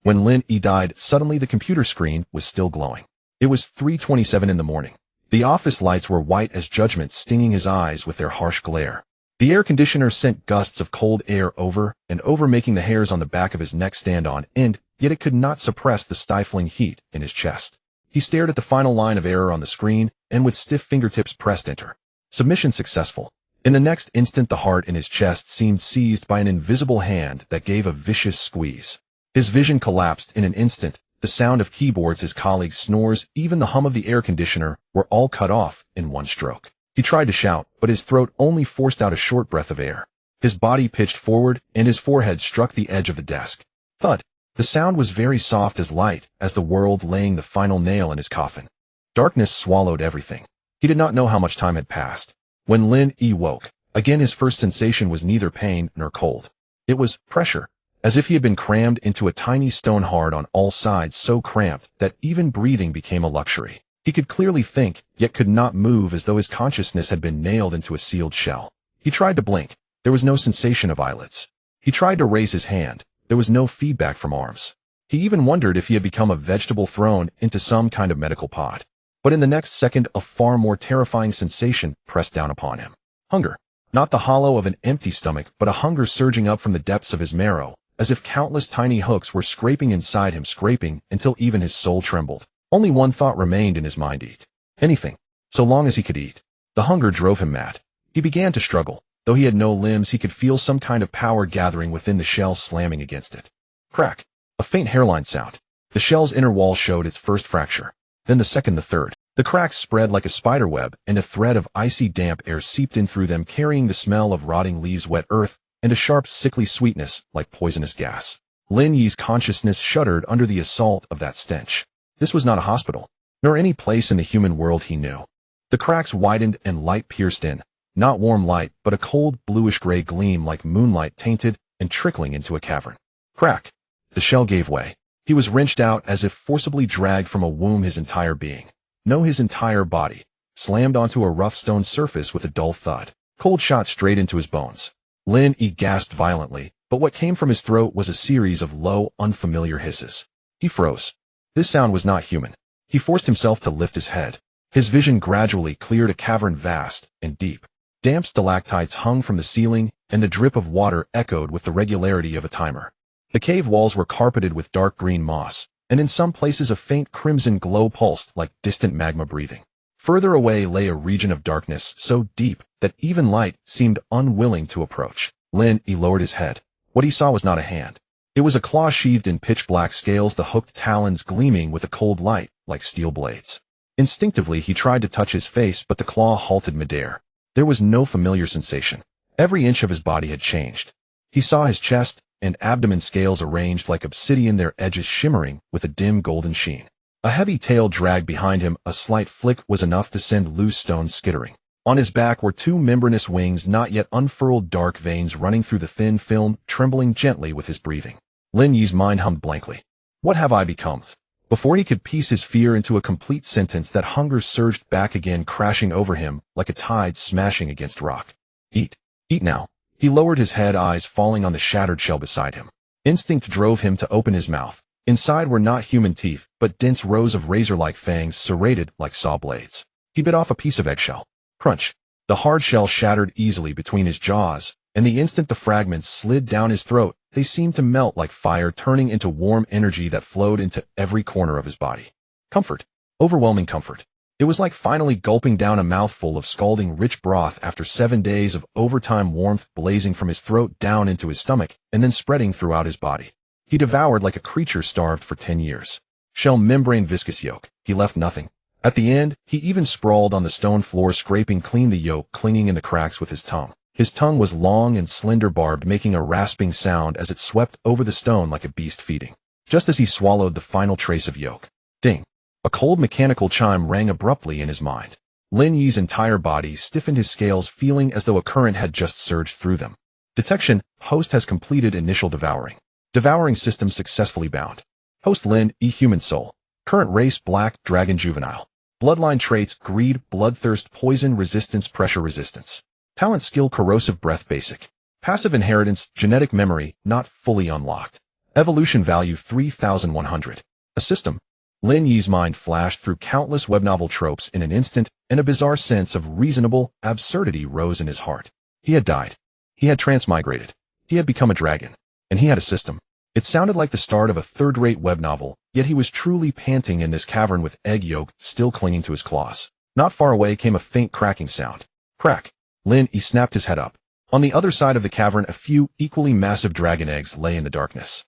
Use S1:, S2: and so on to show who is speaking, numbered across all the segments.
S1: When Lin Yi died, suddenly the computer screen was still glowing. It was 3:27 in the morning. The office lights were white as judgment, stinging his eyes with their harsh glare. The air conditioner sent gusts of cold air over and over, making the hairs on the back of his neck stand on end, yet it could not suppress the stifling heat in his chest. He stared at the final line of error on the screen and with stiff fingertips pressed enter. Submission successful. In the next instant, the heart in his chest seemed seized by an invisible hand that gave a vicious squeeze. His vision collapsed in an instant. The sound of keyboards, his colleagues' snores, even the hum of the air conditioner were all cut off in one stroke. He tried to shout, but his throat only forced out a short breath of air. His body pitched forward, and his forehead struck the edge of the desk. Thud. The sound was very soft as light, as the world laying the final nail in his coffin. Darkness swallowed everything. He did not know how much time had passed. When Lin Yi woke, again his first sensation was neither pain nor cold. It was pressure, as if he had been crammed into a tiny stone, hard on all sides, so cramped that even breathing became a luxury. He could clearly think, yet could not move, as though his consciousness had been nailed into a sealed shell. He tried to blink. There was no sensation of eyelids. He tried to raise his hand. There was no feedback from arms. He even wondered if he had become a vegetable thrown into some kind of medical pod. But in the next second, a far more terrifying sensation pressed down upon him. Hunger. Not the hollow of an empty stomach, but a hunger surging up from the depths of his marrow, as if countless tiny hooks were scraping inside him, scraping until even his soul trembled. Only one thought remained in his mind: eat. Anything, so long as he could eat. The hunger drove him mad. He began to struggle. Though he had no limbs, he could feel some kind of power gathering within the shell, slamming against it. Crack. A faint hairline sound. The shell's inner wall showed its first fracture. Then the second, the third. The cracks spread like a spider web, and a thread of icy damp air seeped in through them, carrying the smell of rotting leaves, wet earth, and a sharp, sickly sweetness like poisonous gas. Lin Yi's consciousness shuddered under the assault of that stench. This was not a hospital, nor any place in the human world he knew. The cracks widened and light pierced in, not warm light, but a cold bluish-gray gleam like moonlight, tainted and trickling into a cavern. Crack! The shell gave way. He was wrenched out as if forcibly dragged from a womb, his entire being. No, his entire body, slammed onto a rough stone surface with a dull thud. Cold shot straight into his bones. Lin Yi gasped violently, but what came from his throat was a series of low, unfamiliar hisses. He froze. This sound was not human. He forced himself to lift his head. His vision gradually cleared. A cavern vast and deep. Damp stalactites hung from the ceiling, and the drip of water echoed with the regularity of a timer. The cave walls were carpeted with dark green moss, and in some places a faint crimson glow pulsed like distant magma breathing. Further away lay a region of darkness so deep that even light seemed unwilling to approach. Lin Yi lowered his head. What he saw was not a hand. It was a claw sheathed in pitch-black scales, the hooked talons gleaming with a cold light like steel blades. Instinctively he tried to touch his face, but the claw halted midair. There was no familiar sensation. Every inch of his body had changed. He saw his chest and abdomen scales arranged like obsidian, their edges shimmering with a dim golden sheen. A heavy tail dragged behind him. A slight flick was enough to send loose stones skittering. On his back were two membranous wings, not yet unfurled, dark veins running through the thin film, trembling gently with his breathing. Lin Yi's mind hummed blankly. What have I become? Before he could piece his fear into a complete sentence, that hunger surged back again, crashing over him like a tide smashing against rock. Eat. Eat now. He lowered his head, eyes falling on the shattered shell beside him. Instinct drove him to open his mouth. Inside were not human teeth, but dense rows of razor-like fangs serrated like saw blades. He bit off a piece of eggshell. Crunch. The hard shell shattered easily between his jaws, and the instant the fragments slid down his throat, they seemed to melt like fire, turning into warm energy that flowed into every corner of his body. Comfort. Overwhelming comfort. It was like finally gulping down a mouthful of scalding rich broth after 7 days of overtime warmth, blazing from his throat down into his stomach and then spreading throughout his body. He devoured like a creature starved for 10 years. Shell membrane, viscous yolk. He left nothing. At the end, he even sprawled on the stone floor, scraping clean the yolk, clinging in the cracks with his tongue. His tongue was long and slender, barbed, making a rasping sound as it swept over the stone like a beast feeding. Just as he swallowed the final trace of yolk. Ding! A cold mechanical chime rang abruptly in his mind. Lin Yi's entire body stiffened, his scales feeling as though a current had just surged through them. Detection. Host has completed initial devouring. Devouring system successfully bound. Host Lin Yi, human soul. Current race black, dragon, juvenile. Bloodline traits: greed, bloodthirst, poison resistance, pressure resistance. Talent skill: corrosive breath, basic. Passive inheritance: genetic memory, not fully unlocked. Evolution value 3100. A system. Lin Yi's mind flashed through countless web novel tropes in an instant, and a bizarre sense of reasonable absurdity rose in his heart. He had died. He had transmigrated. He had become a dragon. And he had a system. It sounded like the start of a third-rate web novel, yet he was truly panting in this cavern with egg yolk still clinging to his claws. Not far away came a faint cracking sound. Crack. Lin Yi snapped his head up. On the other side of the cavern, a few equally massive dragon eggs lay in the darkness.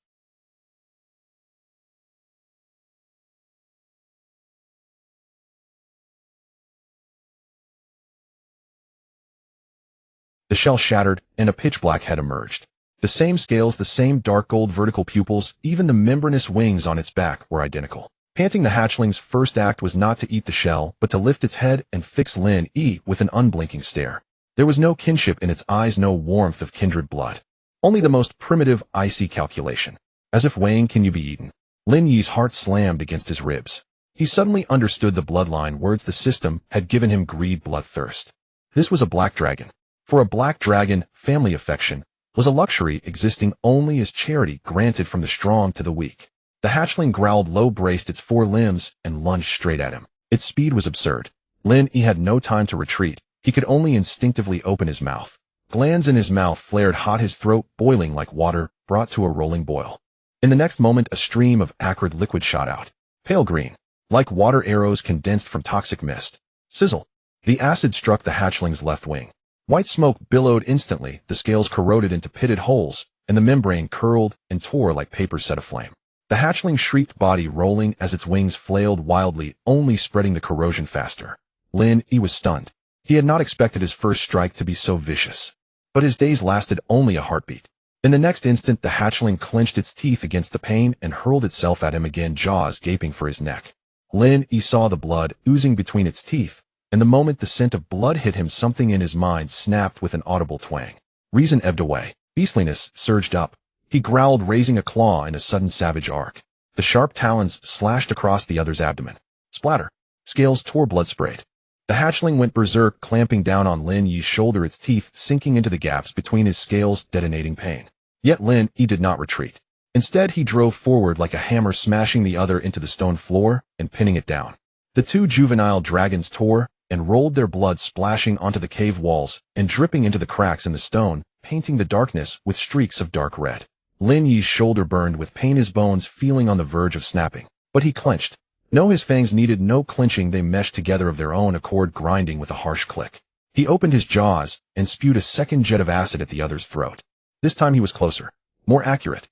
S1: The shell shattered, and a pitch-black head emerged. The same scales, the same dark gold vertical pupils, even the membranous wings on its back were identical. Panting, the hatchling's first act was not to eat the shell, but to lift its head and fix Lin Yi with an unblinking stare. There was no kinship in its eyes, no warmth of kindred blood. Only the most primitive, icy calculation. As if weighing, can you be eaten? Lin Yi's heart slammed against his ribs. He suddenly understood the bloodline words the system had given him: greed, bloodthirst. This was a black dragon. For a black dragon, family affection was a luxury existing only as charity granted from the strong to the weak. The hatchling growled low, braced its four limbs, and lunged straight at him. Its speed was absurd. Lin Yi had no time to retreat. He could only instinctively open his mouth. Glands in his mouth flared hot, his throat boiling like water brought to a rolling boil. In the next moment, a stream of acrid liquid shot out. Pale green, like water arrows condensed from toxic mist. Sizzle. The acid struck the hatchling's left wing. White smoke billowed instantly, the scales corroded into pitted holes, and the membrane curled and tore like paper set aflame. The hatchling shrieked, body rolling as its wings flailed wildly, only spreading the corrosion faster. Lin Yi was stunned. He had not expected his first strike to be so vicious. But his daze lasted only a heartbeat. In the next instant, the hatchling clenched its teeth against the pain and hurled itself at him again, jaws gaping for his neck. Lin Yi saw the blood oozing between its teeth, and the moment the scent of blood hit him, something in his mind snapped with an audible twang. Reason ebbed away. Beastliness surged up. He growled, raising a claw in a sudden savage arc. The sharp talons slashed across the other's abdomen. Splatter. Scales tore, blood sprayed. The hatchling went berserk, clamping down on Lin Yi's shoulder, its teeth sinking into the gaps between his scales, detonating pain. Yet Lin Yi did not retreat. Instead, he drove forward like a hammer, smashing the other into the stone floor and pinning it down. The two juvenile dragons tore and rolled, their blood splashing onto the cave walls and dripping into the cracks in the stone, painting the darkness with streaks of dark red. Lin Yi's shoulder burned with pain, his bones feeling on the verge of snapping. But he clenched. No, his fangs needed no clenching, they meshed together of their own accord, grinding with a harsh click. He opened his jaws and spewed a second jet of acid at the other's throat. This time he was closer. More accurate.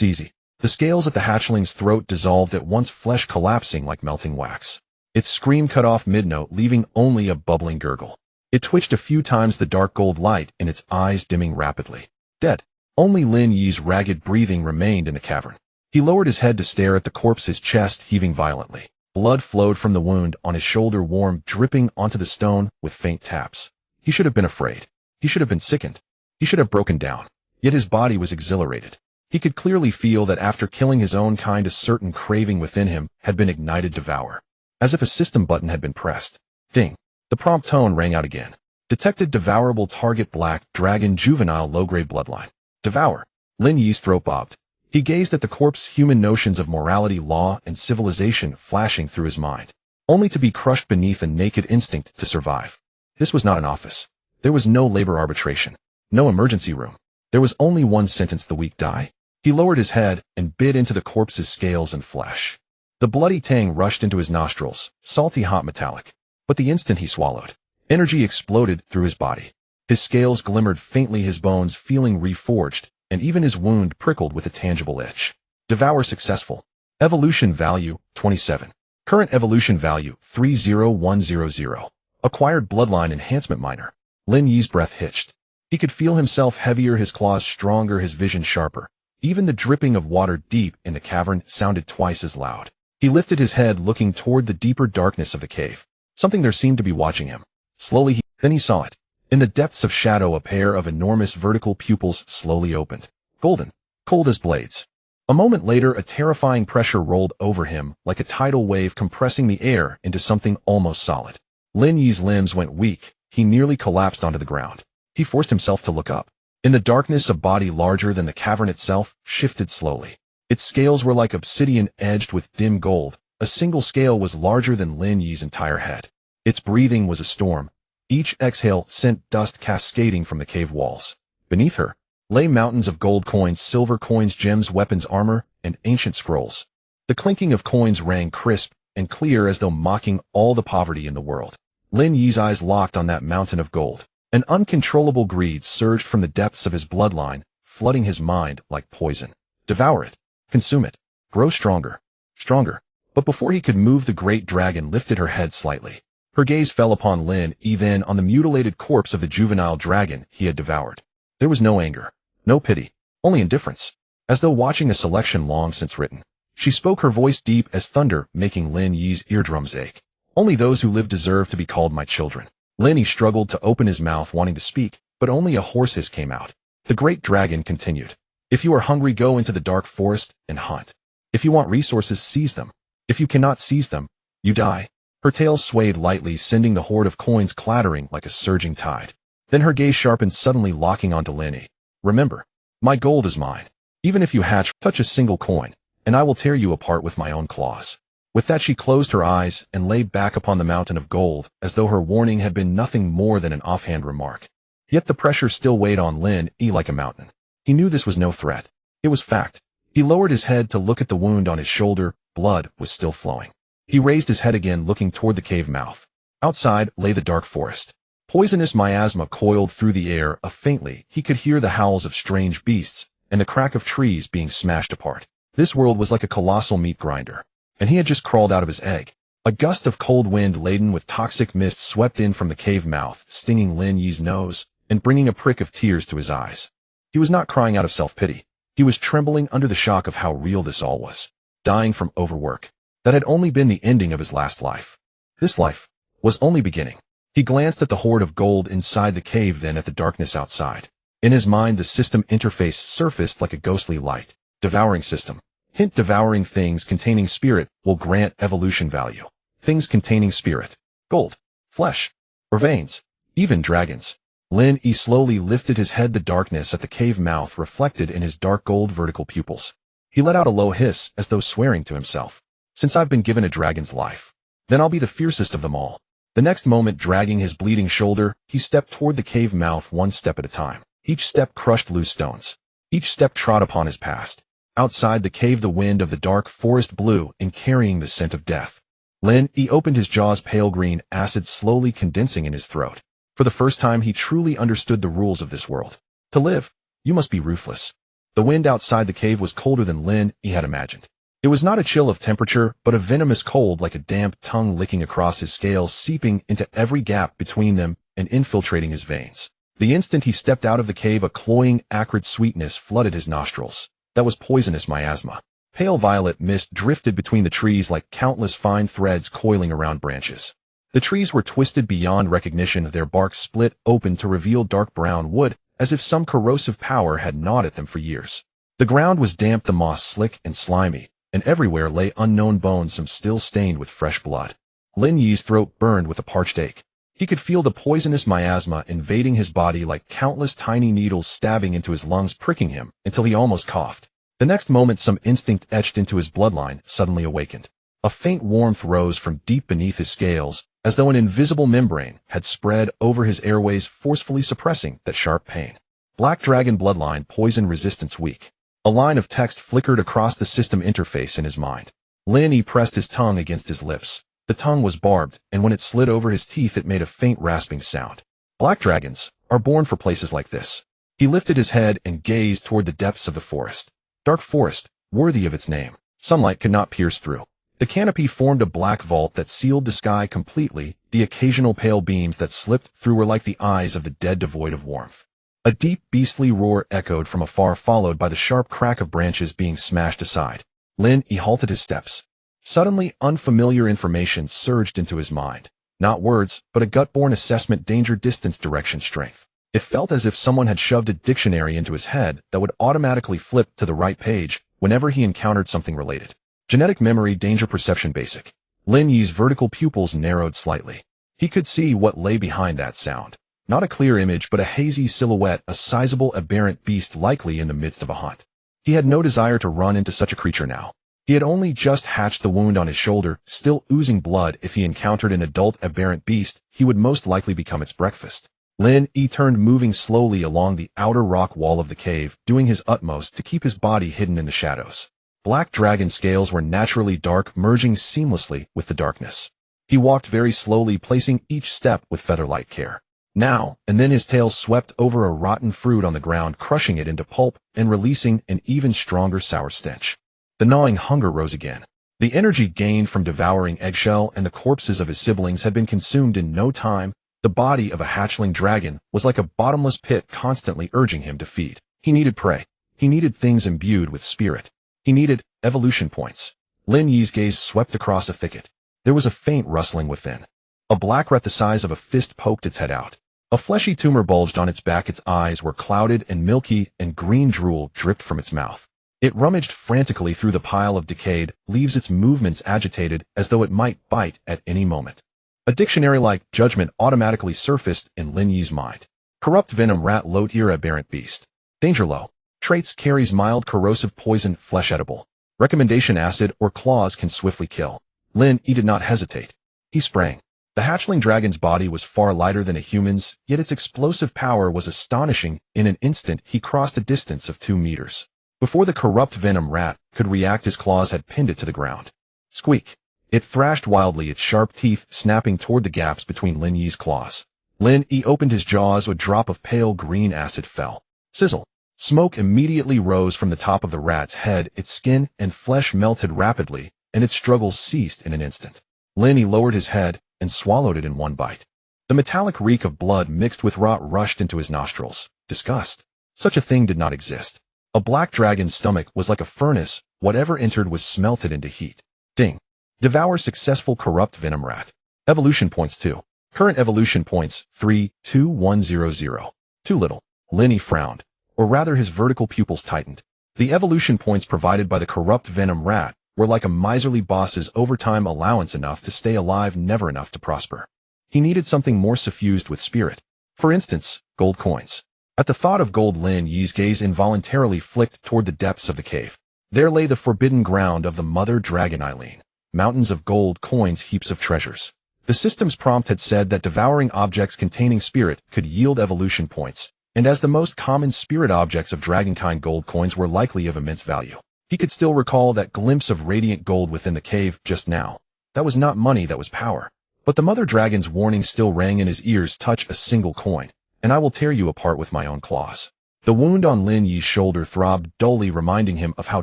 S1: Easy. The scales at the hatchling's throat dissolved at once, flesh collapsing like melting wax. Its scream cut off mid-note, leaving only a bubbling gurgle. It twitched a few times, the dark gold light in its eyes dimming rapidly. Dead. Only Lin Yi's ragged breathing remained in the cavern. He lowered his head to stare at the corpse, his chest heaving violently. Blood flowed from the wound on his shoulder, warm, dripping onto the stone with faint taps. He should have been afraid. He should have been sickened. He should have broken down. Yet his body was exhilarated. He could clearly feel that after killing his own kind, a certain craving within him had been ignited. Devour. As if a system button had been pressed. Ding. The prompt tone rang out again. Detected devourable target, black dragon, juvenile, low-grade bloodline. Devour. Lin Yi's throat bobbed. He gazed at the corpse, human notions of morality, law, and civilization flashing through his mind, only to be crushed beneath a naked instinct to survive. This was not an office. There was no labor arbitration. No emergency room. There was only one sentence: the weak die. He lowered his head and bit into the corpse's scales and flesh. The bloody tang rushed into his nostrils, salty, hot, metallic. But the instant he swallowed, energy exploded through his body. His scales glimmered faintly, his bones feeling reforged, and even his wound prickled with a tangible itch. Devour successful. Evolution value, 27. Current evolution value, 30100. Acquired bloodline enhancement minor. Lin Yi's breath hitched. He could feel himself heavier, his claws stronger, his vision sharper. Even the dripping of water deep in the cavern sounded twice as loud. He lifted his head, looking toward the deeper darkness of the cave. Something there seemed to be watching him. Slowly, then he saw it. In the depths of shadow, a pair of enormous vertical pupils slowly opened. Golden. Cold as blades. A moment later, a terrifying pressure rolled over him, like a tidal wave compressing the air into something almost solid. Lin Yi's limbs went weak. He nearly collapsed onto the ground. He forced himself to look up. In the darkness, a body larger than the cavern itself shifted slowly. Its scales were like obsidian edged with dim gold. A single scale was larger than Lin Yi's entire head. Its breathing was a storm. Each exhale sent dust cascading from the cave walls. Beneath her lay mountains of gold coins, silver coins, gems, weapons, armor, and ancient scrolls. The clinking of coins rang crisp and clear as though mocking all the poverty in the world. Lin Yi's eyes locked on that mountain of gold. An uncontrollable greed surged from the depths of his bloodline, flooding his mind like poison. Devour it. Consume it. Grow stronger. Stronger. But before he could move, the great dragon lifted her head slightly. Her gaze fell upon Lin Yi, then on the mutilated corpse of the juvenile dragon he had devoured. There was no anger, no pity, only indifference, as though watching a selection long since written. She spoke, her voice deep as thunder, making Lin Yi's eardrums ache. Only those who live deserve to be called my children. Lin Yi struggled to open his mouth, wanting to speak, but only a hoarse hiss came out. The great dragon continued. If you are hungry, go into the dark forest and hunt. If you want resources, seize them. If you cannot seize them, you die. Her tail swayed lightly, sending the hoard of coins clattering like a surging tide. Then her gaze sharpened, suddenly locking onto Lin Yi. Remember, my gold is mine. Even if you touch a single coin, and I will tear you apart with my own claws. With that, she closed her eyes and lay back upon the mountain of gold, as though her warning had been nothing more than an offhand remark. Yet the pressure still weighed on Lin Yi like a mountain. He knew this was no threat. It was fact. He lowered his head to look at the wound on his shoulder. Blood was still flowing. He raised his head again, looking toward the cave mouth. Outside lay the dark forest. Poisonous miasma coiled through the air. Faintly, he could hear the howls of strange beasts and the crack of trees being smashed apart. This world was like a colossal meat grinder, and he had just crawled out of his egg. A gust of cold wind laden with toxic mist swept in from the cave mouth, stinging Lin Yi's nose and bringing a prick of tears to his eyes. He was not crying out of self-pity. He was trembling under the shock of how real this all was. Dying from overwork. That had only been the ending of his last life. This life was only beginning. He glanced at the hoard of gold inside the cave, then at the darkness outside. In his mind, the system interface surfaced like a ghostly light. Devouring system. Hint: devouring things containing spirit will grant evolution value. Things containing spirit. Gold. Flesh. Or veins. Even dragons. Lin Yi slowly lifted his head. The darkness at the cave mouth reflected in his dark gold vertical pupils. He let out a low hiss, as though swearing to himself. Since I've been given a dragon's life, then I'll be the fiercest of them all. The next moment, dragging his bleeding shoulder, he stepped toward the cave mouth, one step at a time. Each step crushed loose stones. Each step trod upon his past. Outside the cave, the wind of the dark forest blew in, carrying the scent of death. Lin Yi opened his jaws, pale green acid slowly condensing in his throat. For the first time, he truly understood the rules of this world. To live, you must be ruthless. The wind outside the cave was colder than Lin Yi had imagined. It was not a chill of temperature, but a venomous cold, like a damp tongue licking across his scales, seeping into every gap between them and infiltrating his veins. The instant he stepped out of the cave, a cloying, acrid sweetness flooded his nostrils. That was poisonous miasma. Pale violet mist drifted between the trees like countless fine threads coiling around branches. The trees were twisted beyond recognition, their bark split open to reveal dark brown wood, as if some corrosive power had gnawed at them for years. The ground was damp, the moss slick and slimy, and everywhere lay unknown bones, some still stained with fresh blood. Lin Yi's throat burned with a parched ache. He could feel the poisonous miasma invading his body like countless tiny needles stabbing into his lungs, pricking him until he almost coughed. The next moment, some instinct etched into his bloodline suddenly awakened. A faint warmth rose from deep beneath his scales, as though an invisible membrane had spread over his airways, forcefully suppressing that sharp pain. Black Dragon bloodline, poison resistance weak. A line of text flickered across the system interface in his mind. Lin Yi pressed his tongue against his lips. The tongue was barbed, and when it slid over his teeth, it made a faint rasping sound. Black dragons are born for places like this. He lifted his head and gazed toward the depths of the forest. Dark forest, worthy of its name. Sunlight could not pierce through. The canopy formed a black vault that sealed the sky completely. The occasional pale beams that slipped through were like the eyes of the dead, devoid of warmth. A deep, beastly roar echoed from afar, followed by the sharp crack of branches being smashed aside. Lin Yi halted his steps. Suddenly, unfamiliar information surged into his mind. Not words, but a gut-born assessment: danger, distance, direction, strength. It felt as if someone had shoved a dictionary into his head that would automatically flip to the right page whenever he encountered something related. Genetic memory, danger perception, basic. Lin Yi's vertical pupils narrowed slightly. He could see what lay behind that sound. Not a clear image, but a hazy silhouette, a sizable aberrant beast likely in the midst of a hunt. He had no desire to run into such a creature now. He had only just hatched the wound on his shoulder, still oozing blood. If he encountered an adult aberrant beast, he would most likely become its breakfast. Lin Yi turned, moving slowly along the outer rock wall of the cave, doing his utmost to keep his body hidden in the shadows. Black dragon scales were naturally dark, merging seamlessly with the darkness. He walked very slowly, placing each step with feather-light care. Now and then his tail swept over a rotten fruit on the ground, crushing it into pulp and releasing an even stronger sour stench. The gnawing hunger rose again. The energy gained from devouring eggshell and the corpses of his siblings had been consumed in no time. The body of a hatchling dragon was like a bottomless pit, constantly urging him to feed. He needed prey. He needed things imbued with spirit. He needed evolution points. Lin Yi's gaze swept across a thicket. There was a faint rustling within. A black rat the size of a fist poked its head out. A fleshy tumor bulged on its back. Its eyes were clouded and milky, and green drool dripped from its mouth. It rummaged frantically through the pile of decayed leaves, its movements agitated as though it might bite at any moment. A dictionary-like judgment automatically surfaced in Lin Yi's mind. Corrupt venom rat, low tier aberrant beast. Danger low. Traits: carries mild corrosive poison, flesh edible. Recommendation: acid or claws can swiftly kill. Lin Yi did not hesitate. He sprang. The hatchling dragon's body was far lighter than a human's, yet its explosive power was astonishing. In an instant, he crossed a distance of 2 meters. Before the corrupt venom rat could react, his claws had pinned it to the ground. Squeak! It thrashed wildly, its sharp teeth snapping toward the gaps between Lin Yi's claws. Lin Yi opened his jaws. A drop of pale green acid fell. Sizzle! Smoke immediately rose from the top of the rat's head. Its skin and flesh melted rapidly, and its struggles ceased in an instant. Lin Yi lowered his head and swallowed it in one bite. The metallic reek of blood mixed with rot rushed into his nostrils. Disgust. Such a thing did not exist. A black dragon's stomach was like a furnace. Whatever entered was smelted into heat. Ding. Devour successful. Corrupt venom rat. Evolution points 2. Current evolution points 32100. Too little. Lin Yi frowned. Or rather, his vertical pupils tightened. The evolution points provided by the corrupt venom rat were like a miserly boss's overtime allowance, enough to stay alive, never enough to prosper. He needed something more suffused with spirit. For instance, gold coins. At the thought of gold, Lin Yi's gaze involuntarily flicked toward the depths of the cave. There lay the forbidden ground of the mother dragon Eileen. Mountains of gold coins, heaps of treasures. The system's prompt had said that devouring objects containing spirit could yield evolution points, and as the most common spirit objects of dragonkind, gold coins were likely of immense value. He could still recall that glimpse of radiant gold within the cave just now. That was not money, that was power. But the mother dragon's warning still rang in his ears. Touch a single coin, and I will tear you apart with my own claws. The wound on Lin Yi's shoulder throbbed dully, reminding him of how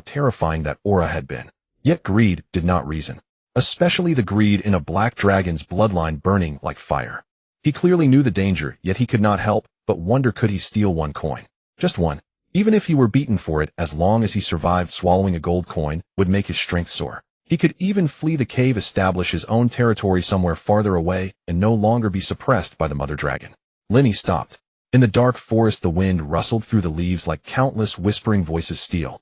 S1: terrifying that aura had been. Yet greed did not reason. Especially the greed in a black dragon's bloodline burning like fire. He clearly knew the danger, yet he could not help but wonder, could he steal one coin? Just one. Even if he were beaten for it, as long as he survived, swallowing a gold coin would make his strength soar. He could even flee the cave, establish his own territory somewhere farther away, and no longer be suppressed by the mother dragon. Lin Yi stopped. In the dark forest, the wind rustled through the leaves like countless whispering voices. Steal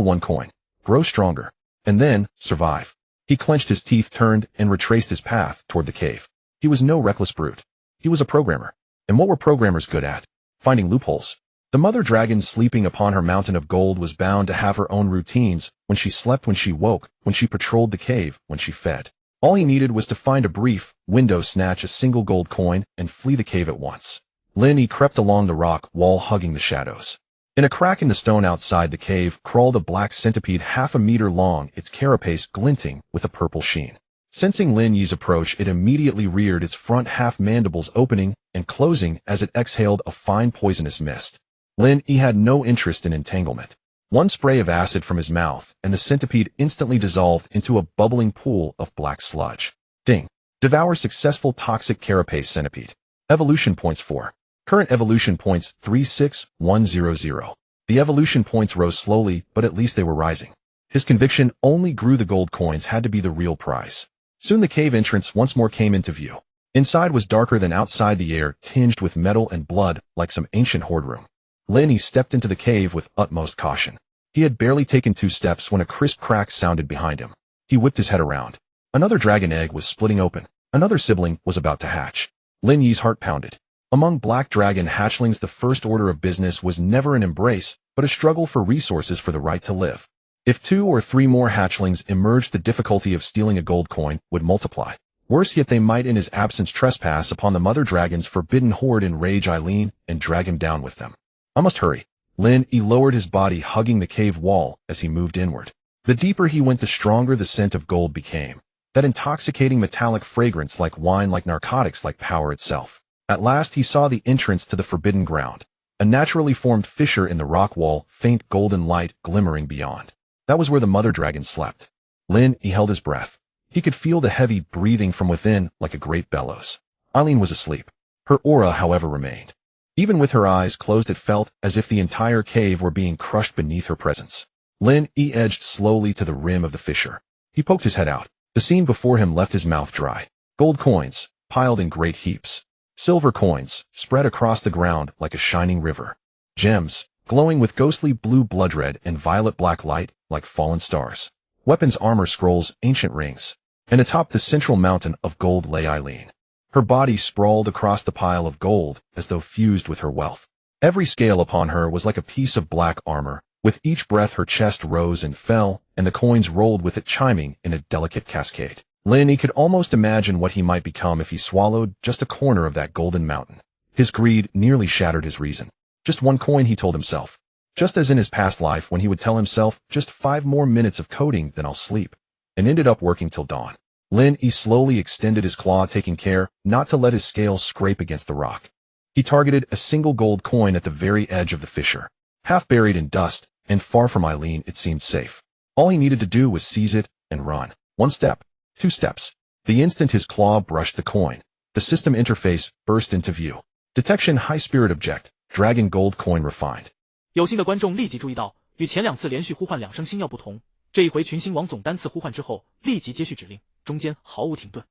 S1: one coin. Grow stronger. And then, survive. He clenched his teeth, turned, and retraced his path toward the cave. He was no reckless brute. He was a programmer. And what were programmers good at? Finding loopholes. The mother dragon, sleeping upon her mountain of gold, was bound to have her own routines: when she slept, when she woke, when she patrolled the cave, when she fed. All he needed was to find a brief window, snatch a single gold coin, and flee the cave at once. Lin Yi crept along the rock wall, hugging the shadows. In a crack in the stone outside the cave crawled a black centipede, 1/2 meter long, its carapace glinting with a purple sheen. Sensing Lin Yi's approach, it immediately reared, its front half mandibles opening and closing as it exhaled a fine poisonous mist. Lin Yi had no interest in entanglement. One spray of acid from his mouth, and the centipede instantly dissolved into a bubbling pool of black sludge. Ding. Devour successful. Toxic carapace centipede. Evolution points 4. Current evolution points 36100. The evolution points rose slowly, but at least they were rising. His conviction only grew. The gold coins had to be the real prize. Soon the cave entrance once more came into view. Inside was darker than outside, the air tinged with metal and blood like some ancient hoard room. Lin Yi stepped into the cave with utmost caution. He had barely taken 2 steps when a crisp crack sounded behind him. He whipped his head around. Another dragon egg was splitting open. Another sibling was about to hatch. Lin Yi's heart pounded. Among black dragon hatchlings, the first order of business was never an embrace, but a struggle for resources for the right to live. If 2 or 3 more hatchlings emerged, the difficulty of stealing a gold coin would multiply. Worse yet, they might in his absence trespass upon the mother dragon's forbidden hoard, enrage Eileen, and drag him down with them. I must hurry. Lin Yi lowered his body, hugging the cave wall as he moved inward. The deeper he went, the stronger the scent of gold became. That intoxicating metallic fragrance, like wine, like narcotics, like power itself. At last he saw the entrance to the forbidden ground. A naturally formed fissure in the rock wall, faint golden light glimmering beyond. That was where the mother dragon slept. Lin Yi held his breath. He could feel the heavy breathing from within like a great bellows. Eileen was asleep. Her aura, however, remained. Even with her eyes closed, it felt as if the entire cave were being crushed beneath her presence. Lin Yi edged slowly to the rim of the fissure. He poked his head out. The scene before him left his mouth dry. Gold coins, piled in great heaps. Silver coins, spread across the ground like a shining river. Gems, glowing with ghostly blue blood-red and violet-black light like fallen stars. Weapons, armor, scrolls, ancient rings. And atop the central mountain of gold lay Eileen. Her body sprawled across the pile of gold as though fused with her wealth. Every scale upon her was like a piece of black armor. With each breath her chest rose and fell, and the coins rolled with it, chiming in a delicate cascade. Lin Yi could almost imagine what he might become if he swallowed just a corner of that golden mountain. His greed nearly shattered his reason. Just 1 coin, he told himself. Just as in his past life when he would tell himself, just 5 more minutes of coding, then I'll sleep. And ended up working till dawn. Lin Yi slowly extended his claw, taking care not to let his scales scrape against the rock. He targeted a single gold coin at the very edge of the fissure. Half buried in dust, and far from Eileen, it seemed safe. All he needed to do was seize it and run. 1 step, 2 steps. The instant his claw brushed the coin, the system interface burst into view. Detection: high spirit object, dragon gold coin refined.
S2: 有心的观众立即注意到，与前2次连续呼唤2声星耀不同，这一回群星王总单次呼唤之后立即接续指令，中间毫无停顿。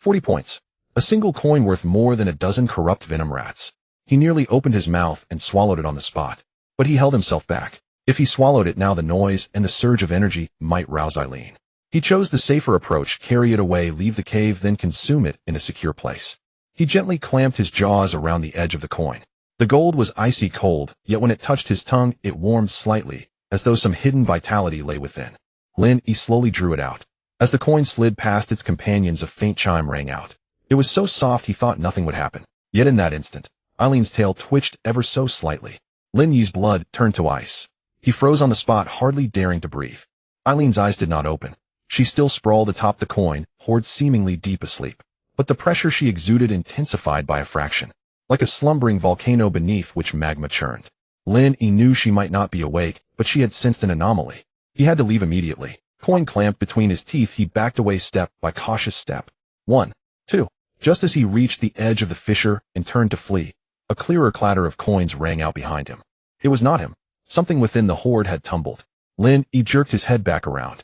S1: 40 points. A single coin worth more than a dozen corrupt venom rats. He nearly opened his mouth and swallowed it on the spot. But he held himself back. If he swallowed it now, the noise and the surge of energy might rouse Eileen. He chose the safer approach: carry it away, leave the cave, then consume it in a secure place. He gently clamped his jaws around the edge of the coin. The gold was icy cold, yet when it touched his tongue, it warmed slightly, as though some hidden vitality lay within. Lin Yi slowly drew it out. As the coin slid past its companions, a faint chime rang out. It was so soft he thought nothing would happen. Yet in that instant, Eileen's tail twitched ever so slightly. Lin Yi's blood turned to ice. He froze on the spot, hardly daring to breathe. Eileen's eyes did not open. She still sprawled atop the coin, hoard seemingly deep asleep. But the pressure she exuded intensified by a fraction, like a slumbering volcano beneath which magma churned. Lin Yi knew she might not be awake, but she had sensed an anomaly. He had to leave immediately. Coin clamped between his teeth, he backed away step by cautious step. 1, 2. Just as he reached the edge of the fissure and turned to flee, a clearer clatter of coins rang out behind him. It was not him. Something within the hoard had tumbled. Lin Yi jerked his head back around.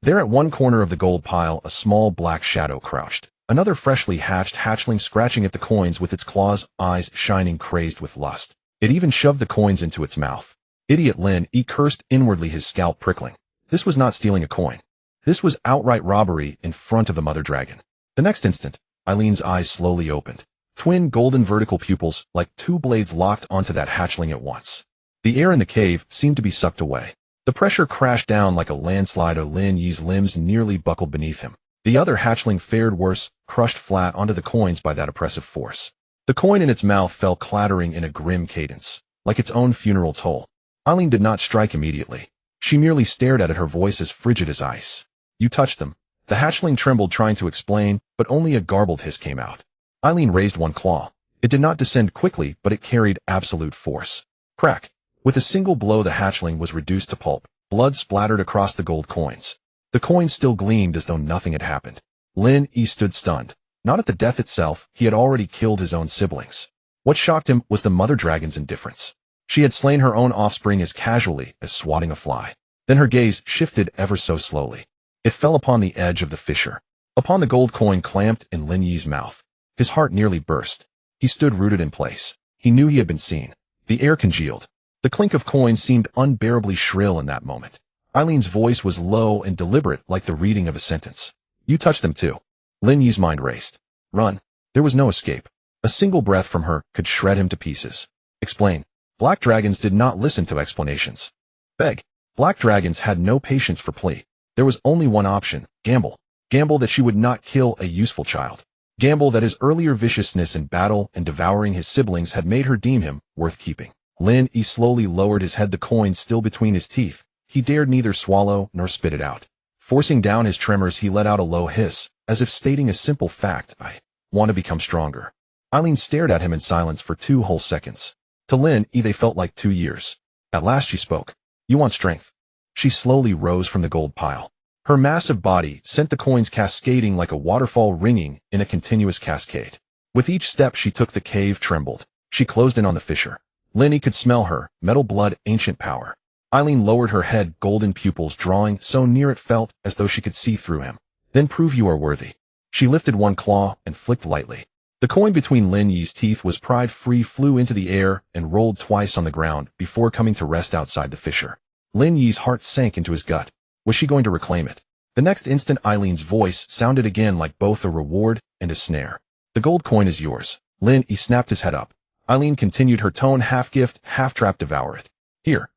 S1: There at one corner of the gold pile, a small black shadow crouched. Another freshly hatched hatchling scratching at the coins with its claws, eyes shining crazed with lust. It even shoved the coins into its mouth. Idiot! Lin Yi cursed inwardly, his scalp prickling. This was not stealing a coin. This was outright robbery in front of the mother dragon. The next instant, Eileen's eyes slowly opened. Twin golden vertical pupils, like 2 blades, locked onto that hatchling at once. The air in the cave seemed to be sucked away. The pressure crashed down like a landslide. Lin Yi's limbs nearly buckled beneath him. The other hatchling fared worse, crushed flat onto the coins by that oppressive force. The coin in its mouth fell clattering in a grim cadence, like its own funeral toll. Eileen did not strike immediately. She merely stared at it, her voice as frigid as ice. You touched them. The hatchling trembled, trying to explain, but only a garbled hiss came out. Eileen raised one claw. It did not descend quickly, but it carried absolute force. Crack! With a single blow, the hatchling was reduced to pulp. Blood splattered across the gold coins. The coins still gleamed as though nothing had happened. Lin Yi stood stunned. Not at the death itself, he had already killed his own siblings. What shocked him was the mother dragon's indifference. She had slain her own offspring as casually as swatting a fly. Then her gaze shifted ever so slowly. It fell upon the edge of the fissure, upon the gold coin clamped in Lin Yi's mouth. His heart nearly burst. He stood rooted in place. He knew he had been seen. The air congealed. The clink of coins seemed unbearably shrill in that moment. Eileen's voice was low and deliberate, like the reading of a sentence. You touched them too. Lin Yi's mind raced. Run. There was no escape. A single breath from her could shred him to pieces. Explain. Black dragons did not listen to explanations. Beg. Black dragons had no patience for plea. There was only one option: gamble. Gamble that she would not kill a useful child. Gamble that his earlier viciousness in battle and devouring his siblings had made her deem him worth keeping. Lin Yi slowly lowered his head, the coin still between his teeth. He dared neither swallow nor spit it out. Forcing down his tremors, he let out a low hiss, as if stating a simple fact: I want to become stronger. Eileen stared at him in silence for 2 whole seconds. To Lin Yi they felt like 2 years. At last she spoke. You want strength? She slowly rose from the gold pile. Her massive body sent the coins cascading like a waterfall, ringing in a continuous cascade. With each step she took, the cave trembled. She closed in on the fissure. Lin Yi could smell her, metal blood, ancient power. Eileen lowered her head, golden pupils drawing so near it felt as though she could see through him. Then prove you are worthy. She lifted one claw and flicked lightly. The coin between Lin Yi's teeth was pried free, flew into the air, and rolled twice on the ground before coming to rest outside the fissure. Lin Yi's heart sank into his gut. Was she going to reclaim it? The next instant Eileen's voice sounded again, like both a reward and a snare. The gold coin is yours. Lin Yi snapped his head up. Eileen continued, her tone half gift, half trap. Devour it. Here.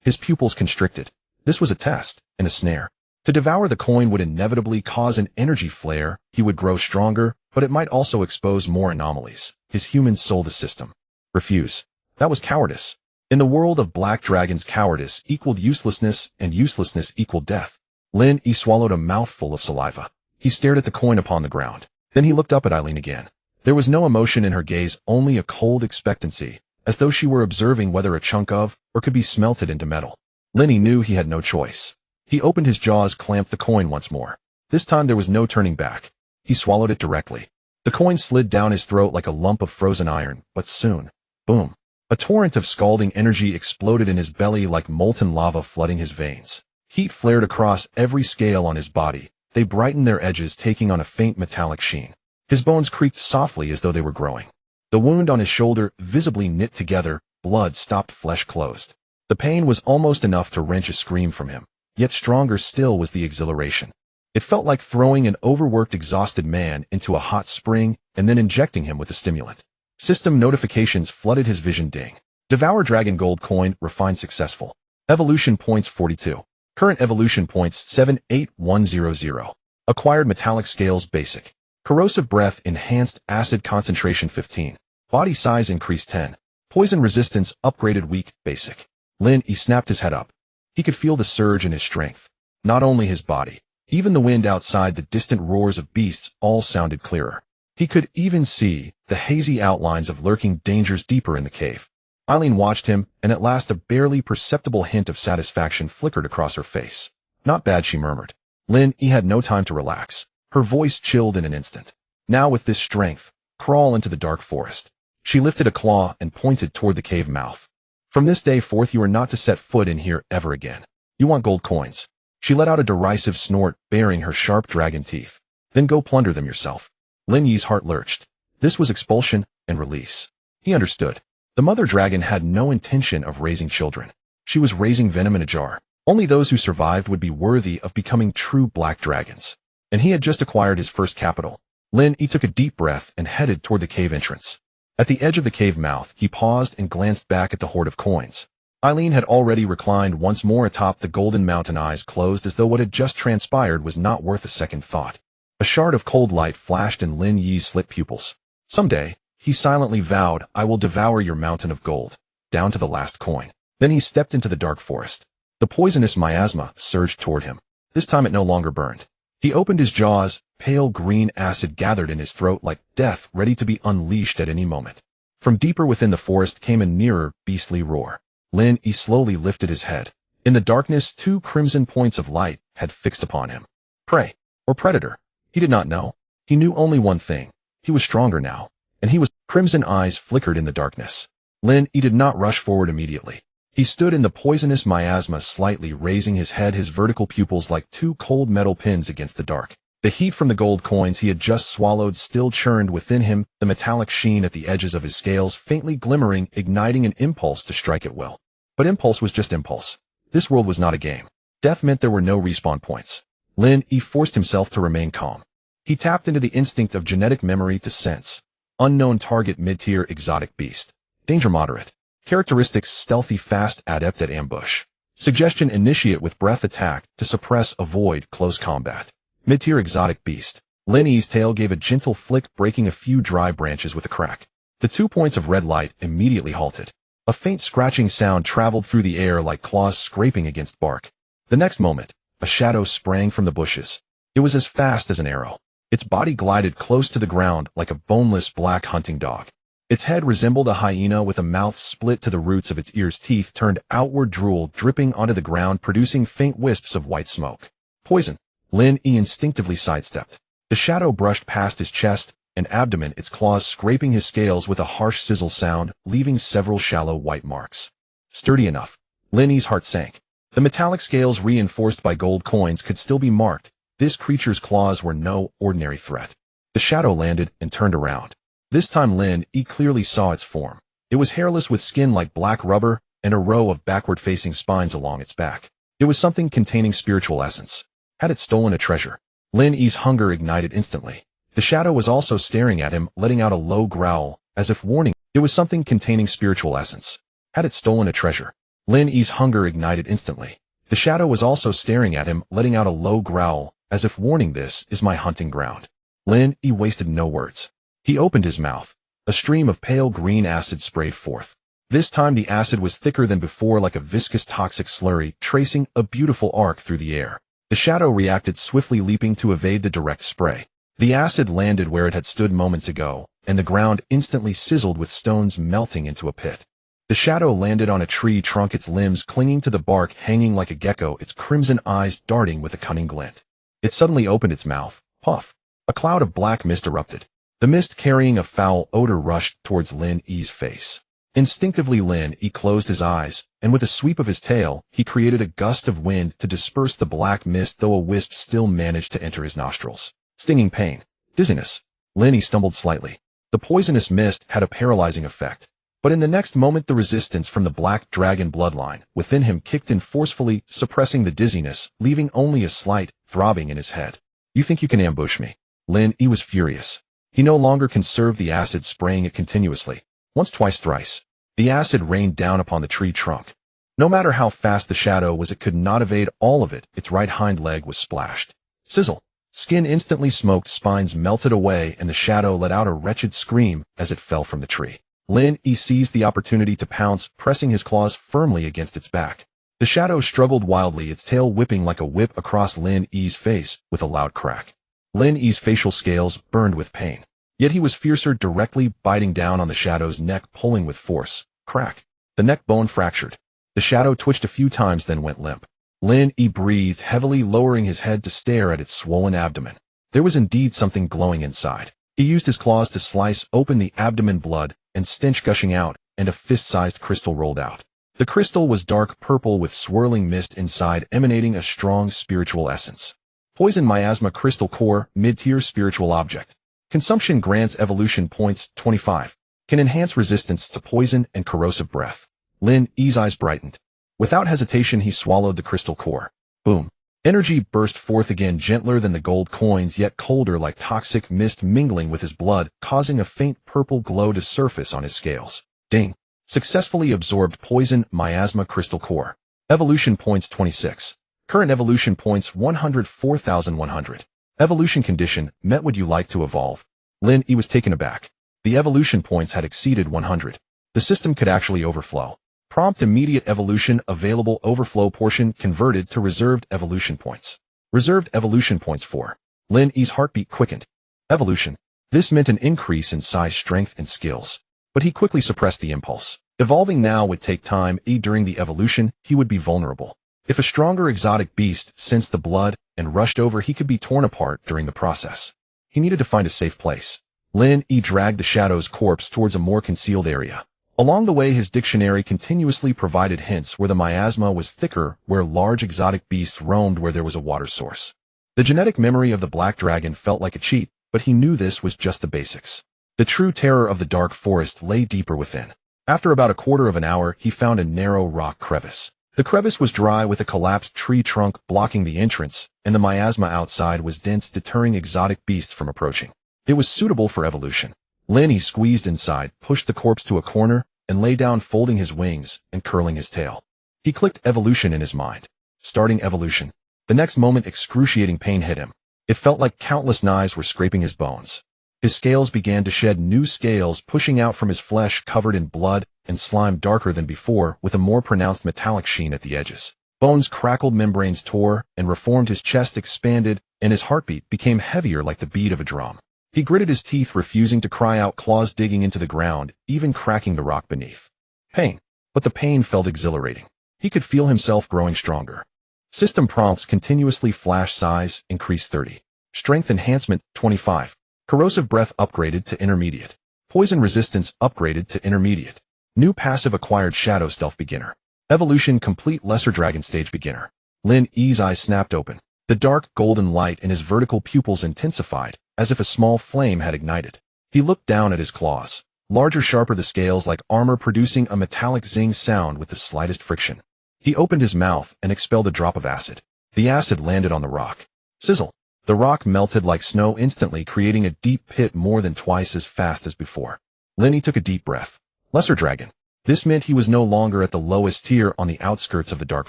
S1: His pupils constricted. This was a test, and a snare. To devour the coin would inevitably cause an energy flare. He would grow stronger, but it might also expose more anomalies. His human soul, the system. Refuse. That was cowardice. In the world of black dragons, cowardice equaled uselessness, and uselessness equaled death. Lin Yi swallowed a mouthful of saliva. He stared at the coin upon the ground. Then he looked up at Eileen again. There was no emotion in her gaze, only a cold expectancy, as though she were observing whether a chunk of, or could be smelted into metal. Lin Yi knew he had no choice. He opened his jaws, clamped the coin once more. This time there was no turning back. He swallowed it directly. The coin slid down his throat like a lump of frozen iron, but soon, boom. A torrent of scalding energy exploded in his belly like molten lava, flooding his veins. Heat flared across every scale on his body. They brightened their edges, taking on a faint metallic sheen. His bones creaked softly as though they were growing. The wound on his shoulder visibly knit together, blood stopped, flesh closed. The pain was almost enough to wrench a scream from him, yet stronger still was the exhilaration. It felt like throwing an overworked, exhausted man into a hot spring and then injecting him with a stimulant. System notifications flooded his vision. Ding. Devour Dragon Gold Coin, refined, successful. Evolution points 42. Current evolution points 78100. Acquired metallic scales, basic. Corrosive breath, enhanced. Acid concentration 15. Body size increased 10. Poison resistance upgraded, weak, basic. Lin Yi snapped his head up. He could feel the surge in his strength. Not only his body, even the wind outside, the distant roars of beasts, all sounded clearer. He could even see the hazy outlines of lurking dangers deeper in the cave. Eileen watched him, and at last a barely perceptible hint of satisfaction flickered across her face. Not bad, she murmured. Lin Yi had no time to relax. Her voice chilled in an instant. Now with this strength, crawl into the dark forest. She lifted a claw and pointed toward the cave mouth. From this day forth you are not to set foot in here ever again. You want gold coins. She let out a derisive snort, baring her sharp dragon teeth. Then go plunder them yourself. Lin Yi's heart lurched. This was expulsion and release. He understood. The mother dragon had no intention of raising children. She was raising venom in a jar. Only those who survived would be worthy of becoming true black dragons. And he had just acquired his first capital. Lin Yi took a deep breath and headed toward the cave entrance. At the edge of the cave mouth, he paused and glanced back at the hoard of coins. Eileen had already reclined once more atop the golden mountain, eyes closed as though what had just transpired was not worth a second thought. A shard of cold light flashed in Lin Yi's slit pupils. Someday, he silently vowed, I will devour your mountain of gold, down to the last coin. Then he stepped into the dark forest. The poisonous miasma surged toward him. This time it no longer burned. He opened his jaws, pale green acid gathered in his throat like death, ready to be unleashed at any moment. From deeper within the forest came a nearer, beastly roar. Lin Yi slowly lifted his head. In the darkness, 2 crimson points of light had fixed upon him. Prey, or predator? He did not know. He knew only one thing. He was stronger now, and he was. Crimson eyes flickered in the darkness. Lin Yi did not rush forward immediately. He stood in the poisonous miasma, slightly raising his head, his vertical pupils like 2 cold metal pins against the dark. The heat from the gold coins he had just swallowed still churned within him, the metallic sheen at the edges of his scales faintly glimmering, igniting an impulse to strike at will. But impulse was just impulse. This world was not a game. Death meant there were no respawn points. Lin Yi forced himself to remain calm. He tapped into the instinct of genetic memory to sense. Unknown target mid-tier exotic beast. Danger moderate. Characteristics stealthy fast adept at ambush. Suggestion initiate with breath attack to suppress avoid close combat. Mid-tier exotic beast. Lin Yi's tail gave a gentle flick breaking a few dry branches with a crack. The 2 points of red light immediately halted. A faint scratching sound traveled through the air like claws scraping against bark. The next moment, a shadow sprang from the bushes. It was as fast as an arrow. Its body glided close to the ground like a boneless black hunting dog. Its head resembled a hyena with a mouth split to the roots of its ears, teeth turned outward, drool dripping onto the ground producing faint wisps of white smoke. Poison. Lin Yi instinctively sidestepped. The shadow brushed past his chest and abdomen, its claws scraping his scales with a harsh sizzle sound, leaving several shallow white marks. Sturdy enough. Lin Yi's heart sank. The metallic scales reinforced by gold coins could still be marked. This creature's claws were no ordinary threat. The shadow landed and turned around. This time Lin Yi clearly saw its form. It was hairless with skin like black rubber and a row of backward-facing spines along its back. It was something containing spiritual essence. Had it stolen a treasure? Lin Yi's hunger ignited instantly. The shadow was also staring at him, letting out a low growl, as if warning. It was something containing spiritual essence. Had it stolen a treasure? Lin Yi's hunger ignited instantly. The shadow was also staring at him, letting out a low growl, as if warning, this is my hunting ground. Lin Yi wasted no words. He opened his mouth. A stream of pale green acid sprayed forth. This time the acid was thicker than before, like a viscous toxic slurry, tracing a beautiful arc through the air. The shadow reacted swiftly, leaping to evade the direct spray. The acid landed where it had stood moments ago, and the ground instantly sizzled with stones melting into a pit. The shadow landed on a tree trunk, its limbs clinging to the bark, hanging like a gecko, its crimson eyes darting with a cunning glint. It suddenly opened its mouth. Puff! A cloud of black mist erupted. The mist carrying a foul odor rushed towards Lin Yi's face. Instinctively Lin Yi closed his eyes, and with a sweep of his tail, he created a gust of wind to disperse the black mist, though a wisp still managed to enter his nostrils. Stinging pain. Dizziness. Lin Yi stumbled slightly. The poisonous mist had a paralyzing effect. But in the next moment the resistance from the black dragon bloodline within him kicked in forcefully, suppressing the dizziness, leaving only a slight throbbing in his head. You think you can ambush me? Lin Yi was furious. He no longer conserved the acid, spraying it continuously. Once, twice, thrice. The acid rained down upon the tree trunk. No matter how fast the shadow was, it could not evade all of it. Its right hind leg was splashed. Sizzle. Skin instantly smoked, spines melted away, and the shadow let out a wretched scream as it fell from the tree. Lin Yi seized the opportunity to pounce, pressing his claws firmly against its back. The shadow struggled wildly, its tail whipping like a whip across Lin Yi's face with a loud crack. Lin Yi's facial scales burned with pain. Yet he was fiercer, directly biting down on the shadow's neck, pulling with force. Crack. The neck bone fractured. The shadow twitched a few times, then went limp. Lin Yi breathed heavily, lowering his head to stare at its swollen abdomen. There was indeed something glowing inside. He used his claws to slice open the abdomen, blood and stench gushing out, and a fist-sized crystal rolled out. The crystal was dark purple with swirling mist inside, emanating a strong spiritual essence. Poison miasma crystal core, mid-tier spiritual object. Consumption grants evolution points 25. Can enhance resistance to poison and corrosive breath. Lin Yi's eyes brightened. Without hesitation he swallowed the crystal core. Boom. Energy burst forth again, gentler than the gold coins, yet colder like toxic mist mingling with his blood, causing a faint purple glow to surface on his scales. Ding. Successfully absorbed poison miasma crystal core. Evolution points 26. Current evolution points 104,100. Evolution condition, met. Would you like to evolve? Lin Yi was taken aback. The evolution points had exceeded 100. The system could actually overflow. Prompt immediate evolution available, overflow portion converted to reserved evolution points. Reserved evolution points 4. Lin Yi's heartbeat quickened. Evolution. This meant an increase in size, strength, and skills. But he quickly suppressed the impulse. Evolving now would take time. During the evolution, he would be vulnerable. If a stronger exotic beast sensed the blood and rushed over, he could be torn apart during the process. He needed to find a safe place. Lin Yi dragged the shadow's corpse towards a more concealed area. Along the way his dictionary continuously provided hints where the miasma was thicker, where large exotic beasts roamed, where there was a water source. The genetic memory of the black dragon felt like a cheat, but he knew this was just the basics. The true terror of the dark forest lay deeper within. After about a quarter of an hour he found a narrow rock crevice. The crevice was dry with a collapsed tree trunk blocking the entrance, and the miasma outside was dense, deterring exotic beasts from approaching. It was suitable for evolution. Lenny squeezed inside, pushed the corpse to a corner, and lay down folding his wings and curling his tail. He clicked evolution in his mind. Starting evolution. The next moment excruciating pain hit him. It felt like countless knives were scraping his bones. His scales began to shed new scales pushing out from his flesh covered in blood and slime darker than before with a more pronounced metallic sheen at the edges. Bones crackled, membranes tore, and reformed, his chest expanded, and his heartbeat became heavier like the beat of a drum. He gritted his teeth, refusing to cry out, claws digging into the ground, even cracking the rock beneath. Pain. But the pain felt exhilarating. He could feel himself growing stronger. System prompts continuously flash: size increase 30. Strength enhancement 25. Corrosive breath upgraded to intermediate. Poison resistance upgraded to intermediate. New passive acquired: shadow stealth beginner. Evolution complete: lesser dragon stage beginner. Lin Yi's eyes snapped open. The dark golden light in his vertical pupils intensified, as if a small flame had ignited. He looked down at his claws. Larger, sharper, the scales like armor, producing a metallic zing sound with the slightest friction. He opened his mouth and expelled a drop of acid. The acid landed on the rock. Sizzle. The rock melted like snow instantly, creating a deep pit more than twice as fast as before. Lenny took a deep breath. Lesser dragon. This meant he was no longer at the lowest tier on the outskirts of the dark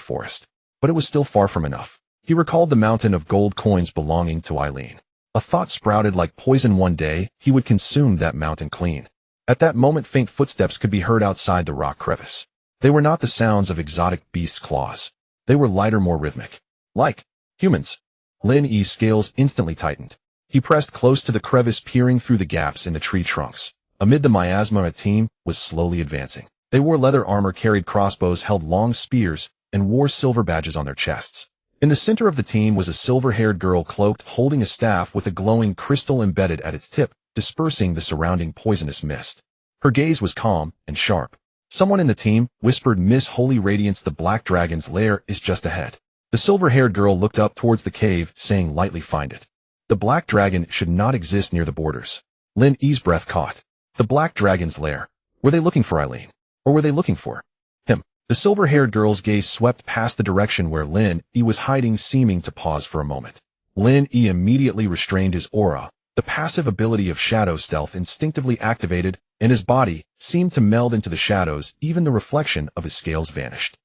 S1: forest. But it was still far from enough. He recalled the mountain of gold coins belonging to Eileen. A thought sprouted like poison: one day he would consume that mountain clean. At that moment, faint footsteps could be heard outside the rock crevice. They were not the sounds of exotic beasts' claws. They were lighter, more rhythmic. Like humans. Lin Yi's scales instantly tightened. He pressed close to the crevice, peering through the gaps in the tree trunks. Amid the miasma, a team was slowly advancing. They wore leather armor, carried crossbows, held long spears, and wore silver badges on their chests. In the center of the team was a silver-haired girl, cloaked, holding a staff with a glowing crystal embedded at its tip, dispersing the surrounding poisonous mist. Her gaze was calm and sharp. Someone in the team whispered, "Miss Holy Radiance, the Black Dragon's lair is just ahead." The silver-haired girl looked up towards the cave, saying lightly, "Find it." The Black Dragon should not exist near the borders. Lin Yi's breath caught. The Black Dragon's lair. Were they looking for Eileen? Or were they looking for him? The silver-haired girl's gaze swept past the direction where Lin Yi was hiding, seeming to pause for a moment. Lin Yi immediately restrained his aura. The passive ability of shadow stealth instinctively activated, and his body seemed to meld into the shadows. Even the reflection of his scales vanished.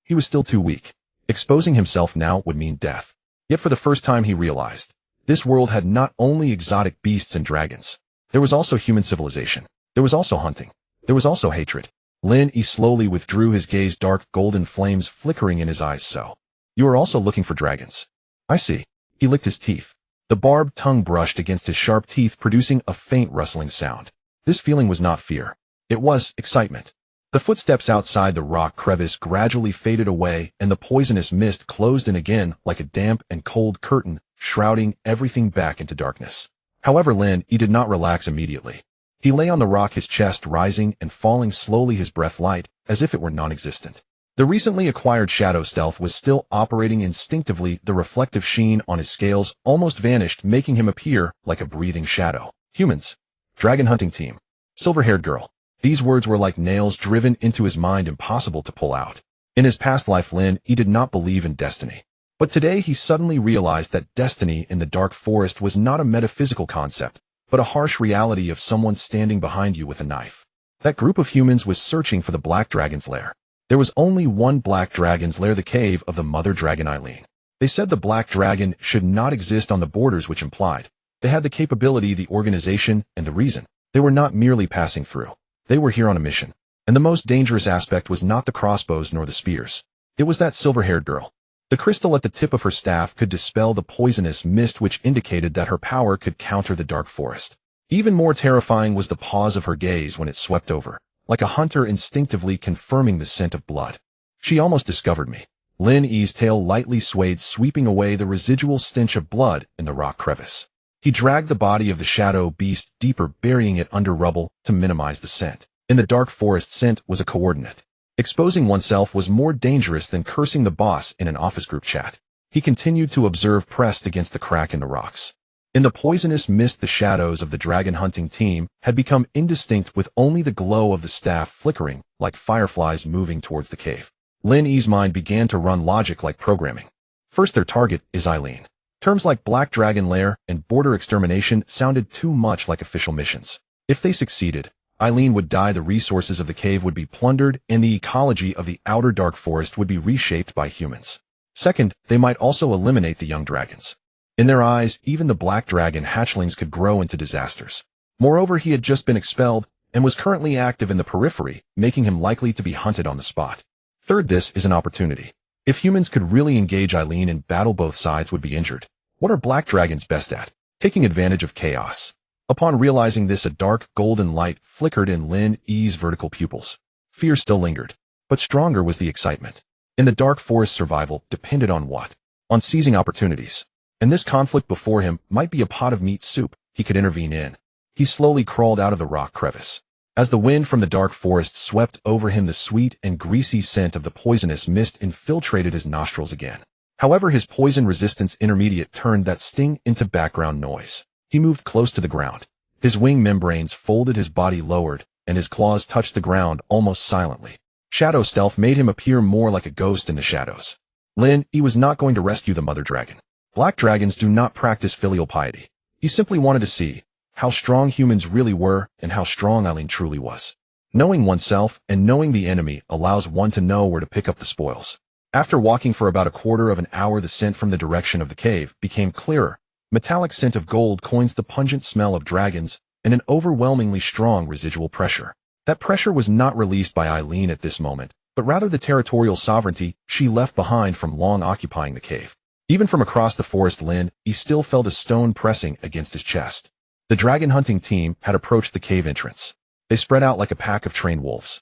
S1: He was still too weak. Exposing himself now would mean death. Yet for the first time he realized, this world had not only exotic beasts and dragons. There was also human civilization. There was also hunting. There was also hatred. Lin Yi slowly withdrew his gaze, dark golden flames flickering in his eyes. "So, you are also looking for dragons?" "I see." He licked his teeth. The barbed tongue brushed against his sharp teeth, producing a faint rustling sound. This feeling was not fear. It was excitement. The footsteps outside the rock crevice gradually faded away, and the poisonous mist closed in again like a damp and cold curtain, shrouding everything back into darkness. However, Lin Yi did not relax immediately. He lay on the rock, his chest rising and falling slowly, his breath light, as if it were non-existent. The recently acquired shadow stealth was still operating instinctively. The reflective sheen on his scales almost vanished, making him appear like a breathing shadow. "Humans. Dragon hunting team. Silver-haired girl." These words were like nails driven into his mind, impossible to pull out. In his past life, Lin Yi did not believe in destiny. But today he suddenly realized that destiny in the dark forest was not a metaphysical concept, but a harsh reality of someone standing behind you with a knife. That group of humans was searching for the Black Dragon's lair. There was only one Black Dragon's lair, the cave of the mother dragon Eileen. They said the Black Dragon should not exist on the borders, which implied they had the capability, the organization, and the reason. They were not merely passing through. They were here on a mission. And the most dangerous aspect was not the crossbows nor the spears. It was that silver-haired girl. The crystal at the tip of her staff could dispel the poisonous mist, which indicated that her power could counter the dark forest. Even more terrifying was the pause of her gaze when it swept over, like a hunter instinctively confirming the scent of blood. "She almost discovered me." Lin Yi's tail lightly swayed, sweeping away the residual stench of blood in the rock crevice. He dragged the body of the shadow beast deeper, burying it under rubble to minimize the scent. In the dark forest, scent was a coordinate. Exposing oneself was more dangerous than cursing the boss in an office group chat. He continued to observe, pressed against the crack in the rocks. In the poisonous mist, the shadows of the dragon hunting team had become indistinct, with only the glow of the staff flickering like fireflies moving towards the cave. Lin Yi's mind began to run logic like programming. First, their target is Eileen. Terms like Black Dragon Lair and border extermination sounded too much like official missions. If they succeeded, Eileen would die, the resources of the cave would be plundered, and the ecology of the outer dark forest would be reshaped by humans. Second, they might also eliminate the young dragons. In their eyes, even the black dragon hatchlings could grow into disasters. Moreover, he had just been expelled and was currently active in the periphery, making him likely to be hunted on the spot. Third, this is an opportunity. If humans could really engage Eileen in battle, both sides would be injured. What are black dragons best at? Taking advantage of chaos. Upon realizing this, a dark, golden light flickered in Lin Yi's vertical pupils. Fear still lingered, but stronger was the excitement. In the dark forest, survival depended on what? On seizing opportunities. And this conflict before him might be a pot of meat soup he could intervene in. He slowly crawled out of the rock crevice. As the wind from the dark forest swept over him, the sweet and greasy scent of the poisonous mist infiltrated his nostrils again. However, his poison resistance intermediate turned that sting into background noise. He moved close to the ground. His wing membranes folded, his body lowered, and his claws touched the ground almost silently. Shadow stealth made him appear more like a ghost in the shadows. Lin Yi was not going to rescue the mother dragon. Black dragons do not practice filial piety. He simply wanted to see how strong humans really were and how strong Eileen truly was. Knowing oneself and knowing the enemy allows one to know where to pick up the spoils. After walking for about a quarter of an hour, the scent from the direction of the cave became clearer. Metallic scent of gold coins the pungent smell of dragons and an overwhelmingly strong residual pressure. That pressure was not released by Eileen at this moment, but rather the territorial sovereignty she left behind from long occupying the cave. Even from across the forest, Lin Yi still felt a stone pressing against his chest. The dragon hunting team had approached the cave entrance. They spread out like a pack of trained wolves.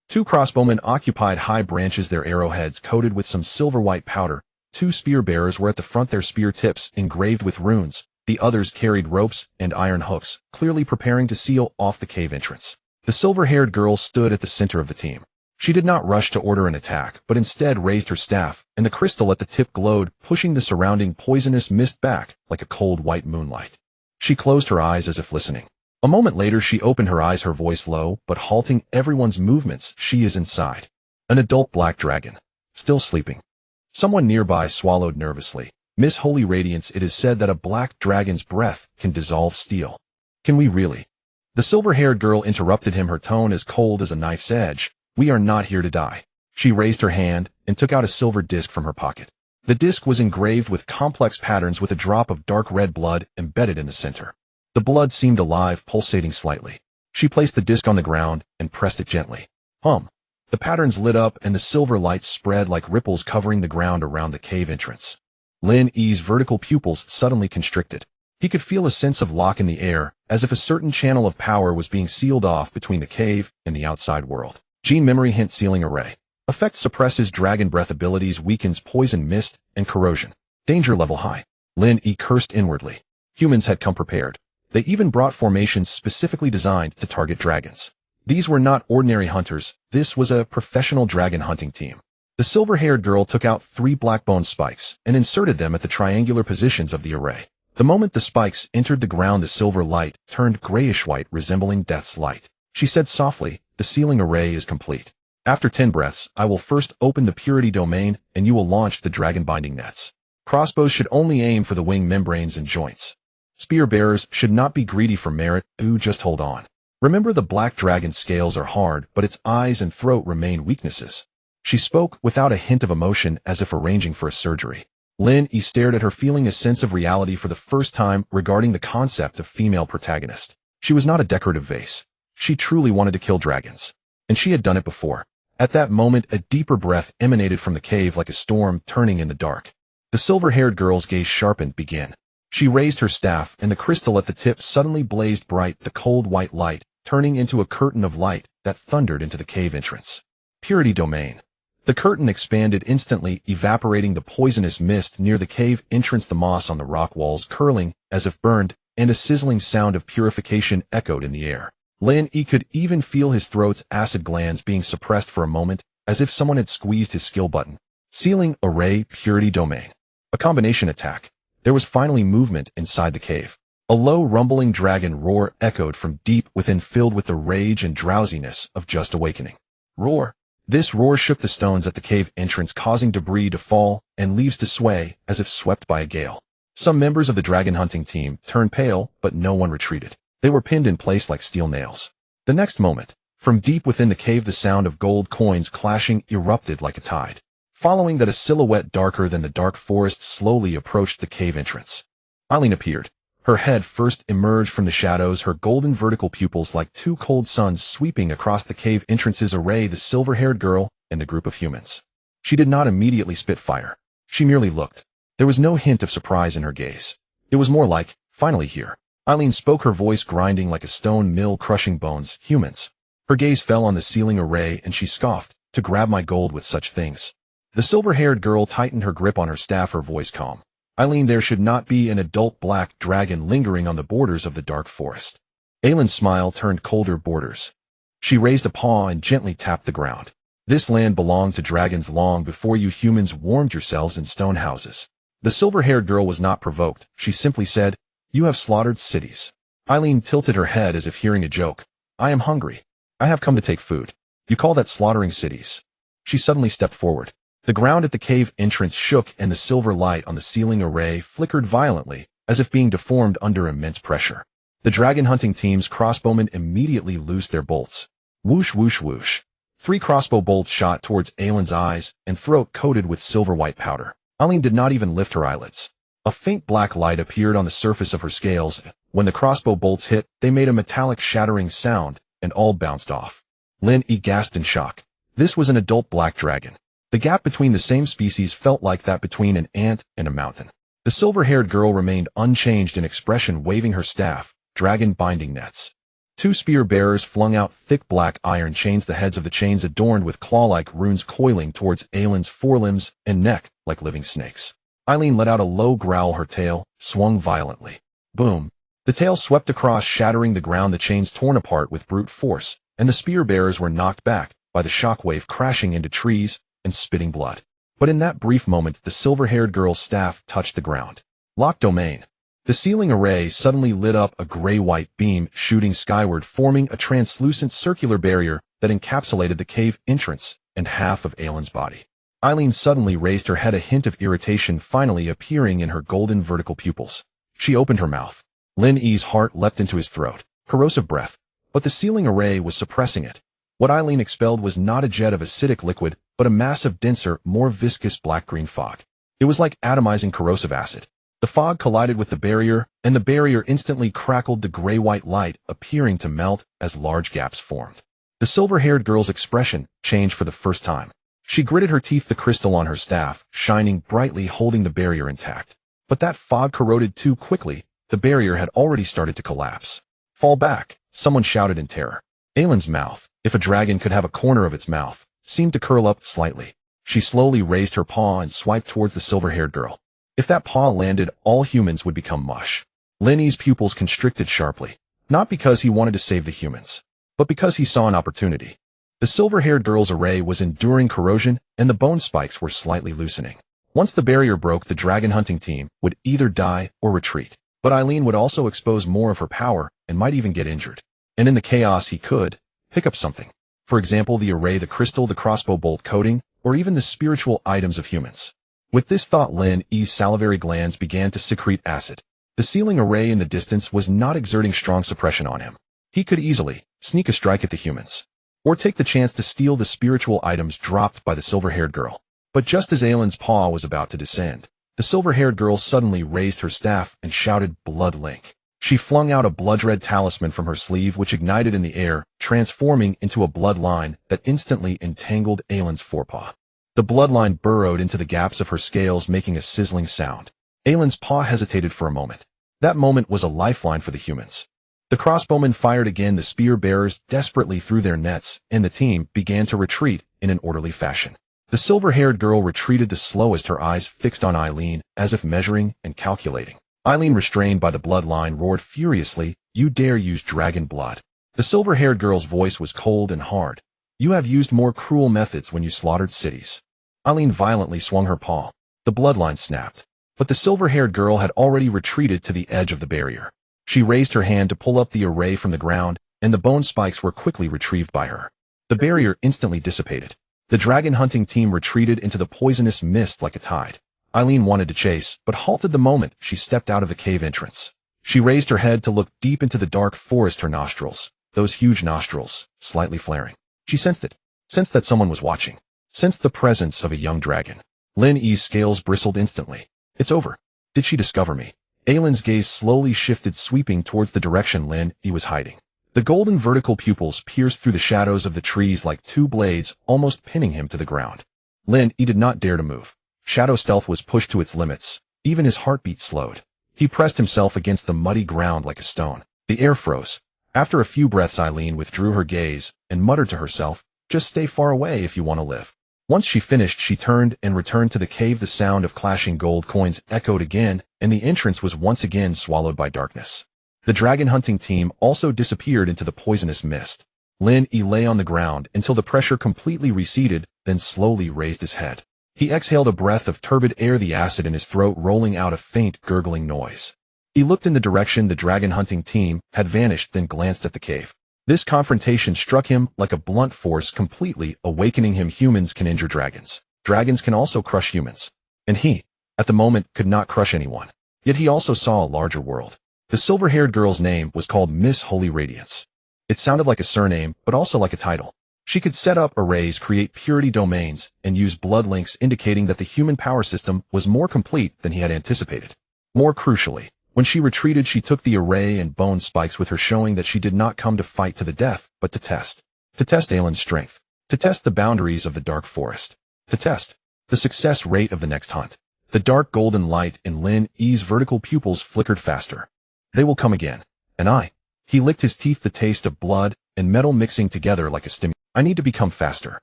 S1: Two crossbowmen occupied high branches, their arrowheads coated with some silver-white powder. Two spear bearers were at the front, their spear tips engraved with runes. The others carried ropes and iron hooks, clearly preparing to seal off the cave entrance. The silver-haired girl stood at the center of the team. She did not rush to order an attack, but instead raised her staff, and the crystal at the tip glowed, pushing the surrounding poisonous mist back like a cold white moonlight. She closed her eyes as if listening. A moment later, she opened her eyes, her voice low, but halting everyone's movements. She is inside. An adult black dragon. Still sleeping. Someone nearby swallowed nervously. Miss Holy Radiance, it is said that a black dragon's breath can dissolve steel. Can we really? The silver-haired girl interrupted him, her tone as cold as a knife's edge. We are not here to die. She raised her hand and took out a silver disc from her pocket. The disc was engraved with complex patterns with a drop of dark red blood embedded in the center. The blood seemed alive, pulsating slightly. She placed the disc on the ground and pressed it gently. Hum. The patterns lit up and the silver lights spread like ripples, covering the ground around the cave entrance. Lin Yi's vertical pupils suddenly constricted. He could feel a sense of lock in the air, as if a certain channel of power was being sealed off between the cave and the outside world. Gene memory hint sealing array. Effect suppresses dragon breath abilities, weakens poison mist and corrosion. Danger level high. Lin Yi cursed inwardly. Humans had come prepared. They even brought formations specifically designed to target dragons. These were not ordinary hunters. This was a professional dragon hunting team. The silver-haired girl took out 3 black bone spikes and inserted them at the triangular positions of the array. The moment the spikes entered the ground, the silver light turned grayish-white, resembling death's light. She said softly, "The sealing array is complete. After 10 breaths, I will first open the purity domain, and you will launch the dragon binding nets. Crossbows should only aim for the wing membranes and joints. Spear bearers should not be greedy for merit. Ooh, just hold on. Remember, the black dragon's scales are hard, but its eyes and throat remain weaknesses." She spoke without a hint of emotion, as if arranging for a surgery. Lin Yi stared at her, feeling a sense of reality for the first time regarding the concept of female protagonist. She was not a decorative vase. She truly wanted to kill dragons. And she had done it before. At that moment, a deeper breath emanated from the cave like a storm turning in the dark. The silver-haired girl's gaze sharpened. Begin. She raised her staff, and the crystal at the tip suddenly blazed bright, the cold white light turning into a curtain of light that thundered into the cave entrance. Purity domain. The curtain expanded instantly, evaporating the poisonous mist near the cave entrance, the moss on the rock walls curling as if burned, and a sizzling sound of purification echoed in the air. Lin Yi could even feel his throat's acid glands being suppressed for a moment, as if someone had squeezed his skill button. Sealing array, purity domain. A combination attack. There was finally movement inside the cave. A low rumbling dragon roar echoed from deep within, filled with the rage and drowsiness of just awakening. Roar. This roar shook the stones at the cave entrance, causing debris to fall and leaves to sway as if swept by a gale. Some members of the dragon hunting team turned pale, but no one retreated. They were pinned in place like steel nails. The next moment, from deep within the cave, the sound of gold coins clashing erupted like a tide. Following that, a silhouette darker than the dark forest slowly approached the cave entrance. Eileen appeared. Her head first emerged from the shadows, her golden vertical pupils like two cold suns sweeping across the cave entrance's array, the silver-haired girl and the group of humans. She did not immediately spit fire. She merely looked. There was no hint of surprise in her gaze. It was more like, finally here. Eileen spoke, her voice grinding like a stone mill crushing bones. Humans. Her gaze fell on the ceiling array and she scoffed, to grab my gold with such things. The silver-haired girl tightened her grip on her staff, her voice calm. Eileen, there should not be an adult black dragon lingering on the borders of the dark forest. Aylin's smile turned colder borders. She raised a paw and gently tapped the ground. This land belonged to dragons long before you humans warmed yourselves in stone houses. The silver-haired girl was not provoked. She simply said, "You have slaughtered cities." Eileen tilted her head as if hearing a joke. "I am hungry. I have come to take food. You call that slaughtering cities?" She suddenly stepped forward. The ground at the cave entrance shook and the silver light on the ceiling array flickered violently, as if being deformed under immense pressure. The dragon hunting team's crossbowmen immediately loosed their bolts. Whoosh, whoosh, whoosh. 3 crossbow bolts shot towards Aylin's eyes and throat coated with silver-white powder. Eileen did not even lift her eyelids. A faint black light appeared on the surface of her scales. When the crossbow bolts hit, they made a metallic shattering sound, and all bounced off. Lin E gasped in shock. This was an adult black dragon. The gap between the same species felt like that between an ant and a mountain. The silver-haired girl remained unchanged in expression, waving her staff, dragon binding nets. 2 spear bearers flung out thick black iron chains, the heads of the chains adorned with claw-like runes coiling towards Aylin's forelimbs and neck like living snakes. Eileen let out a low growl, her tail swung violently. Boom! The tail swept across, shattering the ground, the chains torn apart with brute force, and the spear bearers were knocked back by the shockwave, crashing into trees and spitting blood. But in that brief moment, the silver-haired girl's staff touched the ground. Lock domain. The ceiling array suddenly lit up, a gray-white beam shooting skyward, forming a translucent circular barrier that encapsulated the cave entrance and half of Aylin's body. Eileen suddenly raised her head, a hint of irritation finally appearing in her golden vertical pupils. She opened her mouth. Lin Yi's heart leapt into his throat. Corrosive breath. But the ceiling array was suppressing it. What Eileen expelled was not a jet of acidic liquid, but a massive, denser, more viscous black-green fog. It was like atomizing corrosive acid. The fog collided with the barrier, and the barrier instantly crackled, the gray-white light appearing to melt as large gaps formed. The silver-haired girl's expression changed for the first time. She gritted her teeth, the crystal on her staff shining brightly, holding the barrier intact. But that fog corroded too quickly. The barrier had already started to collapse. "Fall back," someone shouted in terror. Aylin's mouth, if a dragon could have a corner of its mouth, seemed to curl up slightly. She slowly raised her paw and swiped towards the silver-haired girl. If that paw landed, all humans would become mush. Lin Yi's pupils constricted sharply, not because he wanted to save the humans, but because he saw an opportunity. The silver-haired girl's array was enduring corrosion, and the bone spikes were slightly loosening. Once the barrier broke, the dragon hunting team would either die or retreat. But Eileen would also expose more of her power and might even get injured. And in the chaos, he could pick up something. For example, the array, the crystal, the crossbow bolt coating, or even the spiritual items of humans. With this thought, Lin Yi's salivary glands began to secrete acid. The ceiling array in the distance was not exerting strong suppression on him. He could easily sneak a strike at the humans, or take the chance to steal the spiritual items dropped by the silver-haired girl. But just as Aylin's paw was about to descend, the silver-haired girl suddenly raised her staff and shouted, "Blood Link." She flung out a blood-red talisman from her sleeve, which ignited in the air, transforming into a bloodline that instantly entangled Aylin's forepaw. The bloodline burrowed into the gaps of her scales, making a sizzling sound. Aylin's paw hesitated for a moment. That moment was a lifeline for the humans. The crossbowmen fired again, the spear bearers desperately threw their nets, and the team began to retreat in an orderly fashion. The silver-haired girl retreated the slowest, her eyes fixed on Eileen, as if measuring and calculating. Eileen, restrained by the bloodline, roared furiously, "You dare use dragon blood." The silver-haired girl's voice was cold and hard. "You have used more cruel methods when you slaughtered cities." Eileen violently swung her paw. The bloodline snapped. But the silver-haired girl had already retreated to the edge of the barrier. She raised her hand to pull up the array from the ground, and the bone spikes were quickly retrieved by her. The barrier instantly dissipated. The dragon hunting team retreated into the poisonous mist like a tide. Eileen wanted to chase, but halted the moment she stepped out of the cave entrance. She raised her head to look deep into the dark forest, her nostrils, those huge nostrils, slightly flaring. She sensed it. Sensed that someone was watching. Sensed the presence of a young dragon. Lin Yi's scales bristled instantly. It's over. Did she discover me? Aylin's gaze slowly shifted, sweeping towards the direction Lin Yi was hiding. The golden vertical pupils pierced through the shadows of the trees like two blades, almost pinning him to the ground. Lin Yi did not dare to move. Shadow stealth was pushed to its limits. Even his heartbeat slowed. He pressed himself against the muddy ground like a stone. The air froze. After a few breaths, Eileen withdrew her gaze and muttered to herself, "Just stay far away if you want to live." Once she finished, she turned and returned to the cave. The sound of clashing gold coins echoed again, and the entrance was once again swallowed by darkness. The dragon hunting team also disappeared into the poisonous mist. Lin Yi lay on the ground until the pressure completely receded, then slowly raised his head. He exhaled a breath of turbid air, the acid in his throat rolling out a faint gurgling noise. He looked in the direction the dragon hunting team had vanished, then glanced at the cave. This confrontation struck him like a blunt force, completely awakening him. Humans can injure dragons. Dragons can also crush humans. And he, at the moment, could not crush anyone. Yet he also saw a larger world. The silver-haired girl's name was called Miss Holy Radiance. It sounded like a surname, but also like a title. She could set up arrays, create purity domains, and use blood links, indicating that the human power system was more complete than he had anticipated. More crucially, when she retreated, she took the array and bone spikes with her, showing that she did not come to fight to the death, but to test. To test Aylin's strength. To test the boundaries of the dark forest. To test the success rate of the next hunt. The dark golden light in Lin Yi's vertical pupils flickered faster. They will come again. And I. He licked his teeth, the taste of blood and metal mixing together like a stimulant. I need to become faster.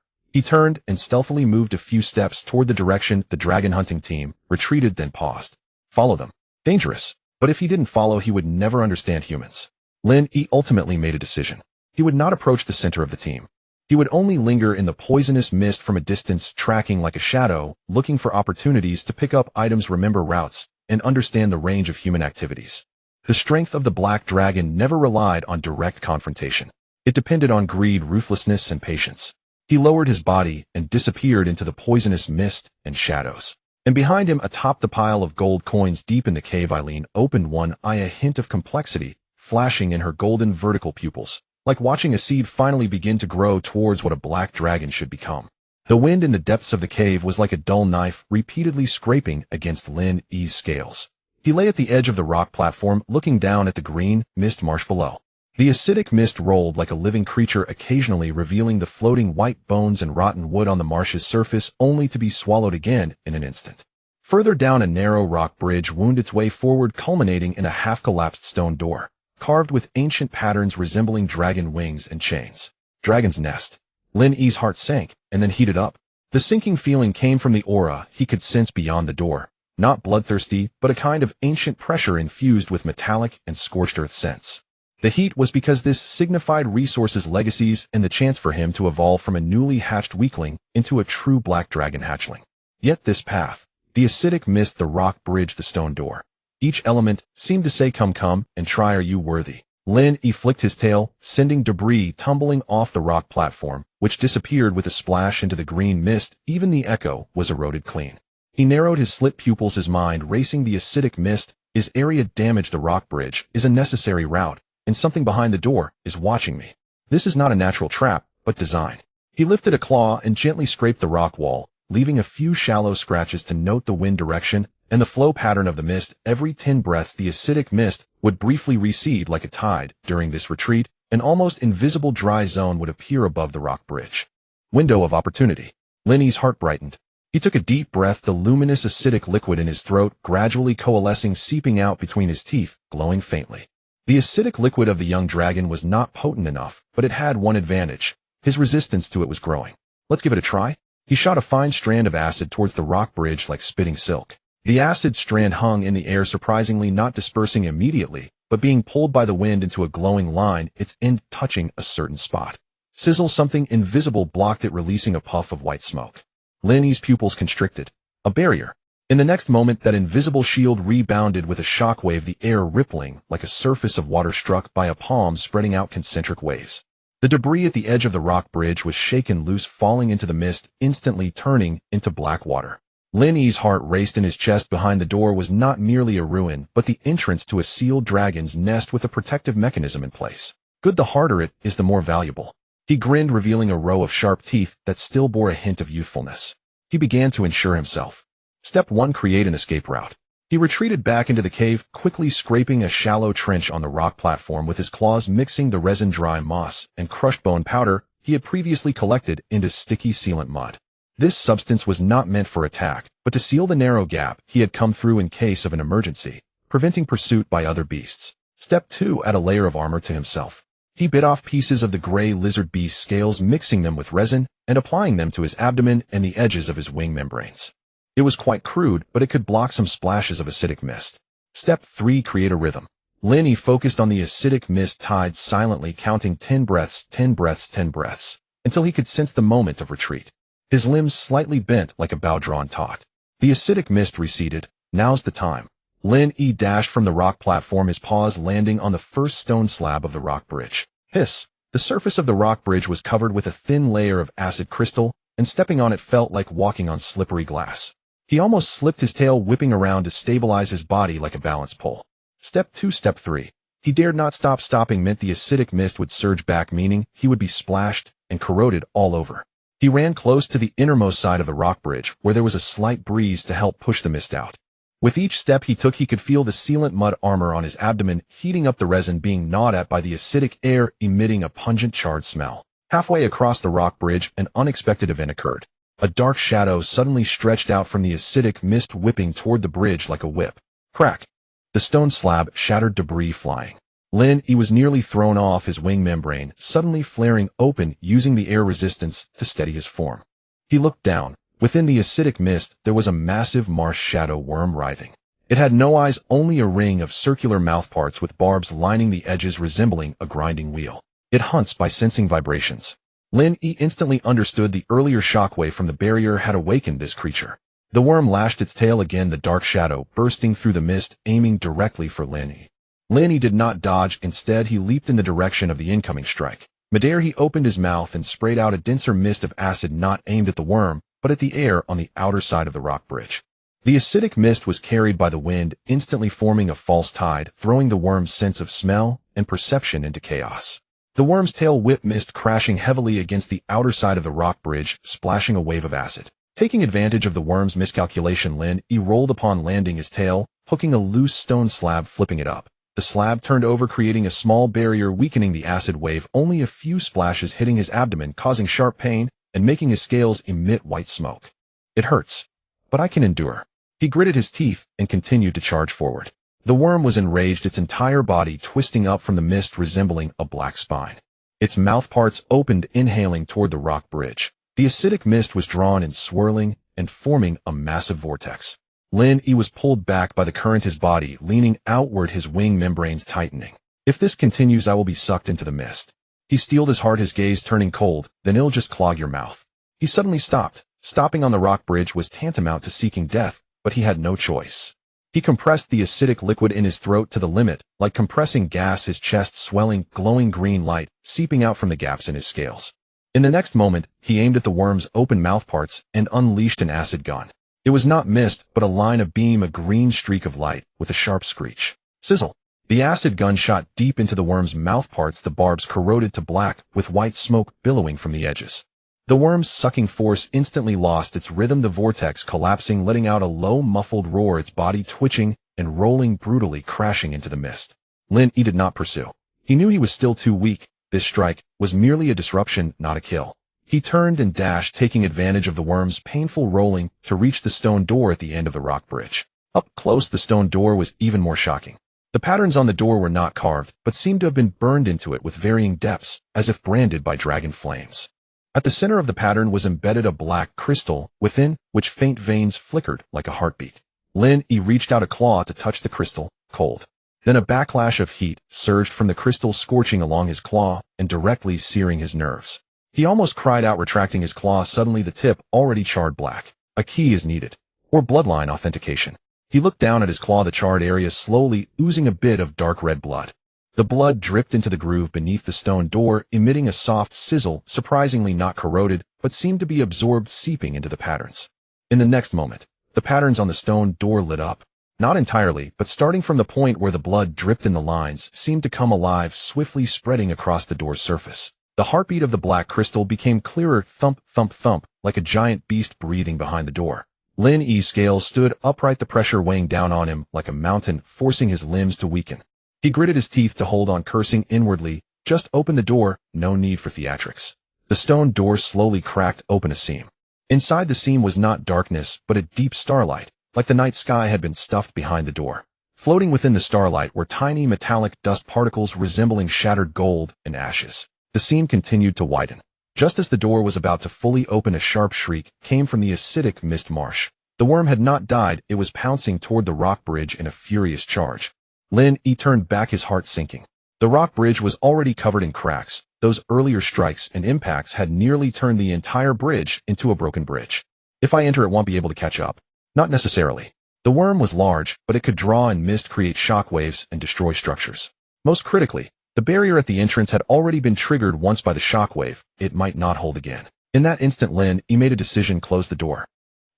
S1: He turned and stealthily moved a few steps toward the direction the dragon hunting team retreated, then paused. Follow them. Dangerous. But if he didn't follow, he would never understand humans. Lin Yi ultimately made a decision. He would not approach the center of the team. He would only linger in the poisonous mist from a distance, tracking like a shadow, looking for opportunities to pick up items, remember routes, and understand the range of human activities. The strength of the black dragon never relied on direct confrontation. It depended on greed, ruthlessness, and patience. He lowered his body and disappeared into the poisonous mist and shadows. And behind him, atop the pile of gold coins deep in the cave, Eileen opened one eye, a hint of complexity flashing in her golden vertical pupils, like watching a seed finally begin to grow towards what a black dragon should become. The wind in the depths of the cave was like a dull knife, repeatedly scraping against Lin Yi's scales. He lay at the edge of the rock platform, looking down at the green mist marsh below. The acidic mist rolled like a living creature, occasionally revealing the floating white bones and rotten wood on the marsh's surface, only to be swallowed again in an instant. Further down, a narrow rock bridge wound its way forward, culminating in a half-collapsed stone door, carved with ancient patterns resembling dragon wings and chains. Dragon's nest. Lin Yi's heart sank, and then heated up. The sinking feeling came from the aura he could sense beyond the door. Not bloodthirsty, but a kind of ancient pressure infused with metallic and scorched earth scents. The heat was because this signified resources, legacies, and the chance for him to evolve from a newly hatched weakling into a true black dragon hatchling. Yet this path, the acidic mist, the rock bridge, the stone door, each element seemed to say, come, and try, are you worthy? Lin Yi flicked his tail, sending debris tumbling off the rock platform, which disappeared with a splash into the green mist. Even the echo was eroded clean. He narrowed his slit pupils, his mind racing. The acidic mist is area damage. The rock bridge is a necessary route, and something behind the door is watching me. This is not a natural trap, but design. He lifted a claw and gently scraped the rock wall, leaving a few shallow scratches to note the wind direction and the flow pattern of the mist. Every 10 breaths, the acidic mist would briefly recede like a tide. During this retreat, an almost invisible dry zone would appear above the rock bridge. Window of opportunity. Lin Yi's heart brightened. He took a deep breath, the luminous acidic liquid in his throat gradually coalescing, seeping out between his teeth, glowing faintly. The acidic liquid of the young dragon was not potent enough, but it had one advantage. His resistance to it was growing. Let's give it a try. He shot a fine strand of acid towards the rock bridge like spitting silk. The acid strand hung in the air, surprisingly not dispersing immediately, but being pulled by the wind into a glowing line, its end touching a certain spot. Sizzle, something invisible blocked it, releasing a puff of white smoke. Lin Yi's pupils constricted. A barrier. In the next moment, that invisible shield rebounded with a shockwave, the air rippling like a surface of water struck by a palm, spreading out concentric waves. The debris at the edge of the rock bridge was shaken loose, falling into the mist, instantly turning into black water. Lin Yi's heart raced in his chest. Behind the door was not merely a ruin, but the entrance to a sealed dragon's nest with a protective mechanism in place. Good, the harder it is, the more valuable. He grinned, revealing a row of sharp teeth that still bore a hint of youthfulness. He began to ensure himself. Step 1. Create an escape route. He retreated back into the cave, quickly scraping a shallow trench on the rock platform with his claws, mixing the resin-dry moss and crushed bone powder he had previously collected into sticky sealant mud. This substance was not meant for attack, but to seal the narrow gap he had come through in case of an emergency, preventing pursuit by other beasts. Step 2. Add a layer of armor to himself. He bit off pieces of the gray lizard beast scales, mixing them with resin and applying them to his abdomen and the edges of his wing membranes. It was quite crude, but it could block some splashes of acidic mist. Step 3. Create a rhythm. Lin Yi focused on the acidic mist tide, silently counting 10 breaths, 10 breaths, 10 breaths, until he could sense the moment of retreat. His limbs slightly bent like a bow drawn taut. The acidic mist receded. Now's the time. Lin Yi dashed from the rock platform, his paws landing on the first stone slab of the rock bridge. Hiss! The surface of the rock bridge was covered with a thin layer of acid crystal, and stepping on it felt like walking on slippery glass. He almost slipped, his tail whipping around to stabilize his body like a balance pole. Step 2. Step 3. He dared not stop. Stopping meant the acidic mist would surge back, meaning he would be splashed and corroded all over. He ran close to the innermost side of the rock bridge, where there was a slight breeze to help push the mist out. With each step he took, he could feel the sealant mud armor on his abdomen heating up, the resin being gnawed at by the acidic air, emitting a pungent charred smell. Halfway across the rock bridge, an unexpected event occurred. A dark shadow suddenly stretched out from the acidic mist, whipping toward the bridge like a whip. Crack! The stone slab shattered, debris flying. Lin Yi was nearly thrown off, his wing membrane suddenly flaring open, using the air resistance to steady his form. He looked down. Within the acidic mist, there was a massive marsh shadow worm writhing. It had no eyes, only a ring of circular mouthparts with barbs lining the edges, resembling a grinding wheel. It hunts by sensing vibrations. Lin Yi instantly understood the earlier shockwave from the barrier had awakened this creature. The worm lashed its tail again, the dark shadow bursting through the mist, aiming directly for Lin Yi. Lin Yi did not dodge. Instead, he leaped in the direction of the incoming strike. Midair, he opened his mouth and sprayed out a denser mist of acid, not aimed at the worm, but at the air on the outer side of the rock bridge. The acidic mist was carried by the wind, instantly forming a false tide, throwing the worm's sense of smell and perception into chaos. The worm's tail whipped mist, crashing heavily against the outer side of the rock bridge, splashing a wave of acid. Taking advantage of the worm's miscalculation, Lin Yi rolled upon landing, his tail hooking a loose stone slab, flipping it up. The slab turned over, creating a small barrier, weakening the acid wave, only a few splashes hitting his abdomen, causing sharp pain and making his scales emit white smoke. It hurts, but I can endure. He gritted his teeth and continued to charge forward. The worm was enraged, its entire body twisting up from the mist, resembling a black spine. Its mouthparts opened, inhaling toward the rock bridge. The acidic mist was drawn and swirling and forming a massive vortex. Lin Yi was pulled back by the current, his body leaning outward, his wing membranes tightening. If this continues, I will be sucked into the mist. He steeled his heart, his gaze turning cold. Then it'll just clog your mouth. He suddenly stopped. Stopping on the rock bridge was tantamount to seeking death, but he had no choice. He compressed the acidic liquid in his throat to the limit, like compressing gas, his chest swelling, glowing green light seeping out from the gaps in his scales. In the next moment, he aimed at the worm's open mouthparts and unleashed an acid gun. It was not mist, but a line of beam, a green streak of light, with a sharp screech. Sizzle! The acid gun shot deep into the worm's mouthparts, the barbs corroded to black, with white smoke billowing from the edges. The worm's sucking force instantly lost its rhythm, the vortex collapsing, letting out a low, muffled roar, its body twitching and rolling brutally, crashing into the mist. Lin Yi did not pursue. He knew he was still too weak. This strike was merely a disruption, not a kill. He turned and dashed, taking advantage of the worm's painful rolling to reach the stone door at the end of the rock bridge. Up close, the stone door was even more shocking. The patterns on the door were not carved, but seemed to have been burned into it with varying depths, as if branded by dragon flames. At the center of the pattern was embedded a black crystal, within which faint veins flickered like a heartbeat. Lin Yi reached out a claw to touch the crystal, cold. Then a backlash of heat surged from the crystal, scorching along his claw and directly searing his nerves. He almost cried out, retracting his claw, suddenly the tip already charred black. A key is needed, or bloodline authentication. He looked down at his claw, the charred area slowly oozing a bit of dark red blood. The blood dripped into the groove beneath the stone door, emitting a soft sizzle, surprisingly not corroded, but seemed to be absorbed, seeping into the patterns. In the next moment, the patterns on the stone door lit up. Not entirely, but starting from the point where the blood dripped in, the lines seemed to come alive, swiftly spreading across the door's surface. The heartbeat of the black crystal became clearer, thump, thump, thump, like a giant beast breathing behind the door. Lin Yi's scales stood upright, the pressure weighing down on him like a mountain, forcing his limbs to weaken. He gritted his teeth to hold on, cursing inwardly, "Just open the door, no need for theatrics." The stone door slowly cracked open a seam. Inside the seam was not darkness, but a deep starlight, like the night sky had been stuffed behind the door. Floating within the starlight were tiny metallic dust particles resembling shattered gold and ashes. The seam continued to widen. Just as the door was about to fully open, a sharp shriek came from the acidic mist marsh. The worm had not died, it was pouncing toward the rock bridge in a furious charge. Lin Yi turned back, his heart sinking. The rock bridge was already covered in cracks. Those earlier strikes and impacts had nearly turned the entire bridge into a broken bridge. If I enter, it won't be able to catch up. Not necessarily. The worm was large, but it could draw and mist, create shockwaves, and destroy structures. Most critically, the barrier at the entrance had already been triggered once by the shockwave. It might not hold again. In that instant, Lin Yi made a decision: close the door.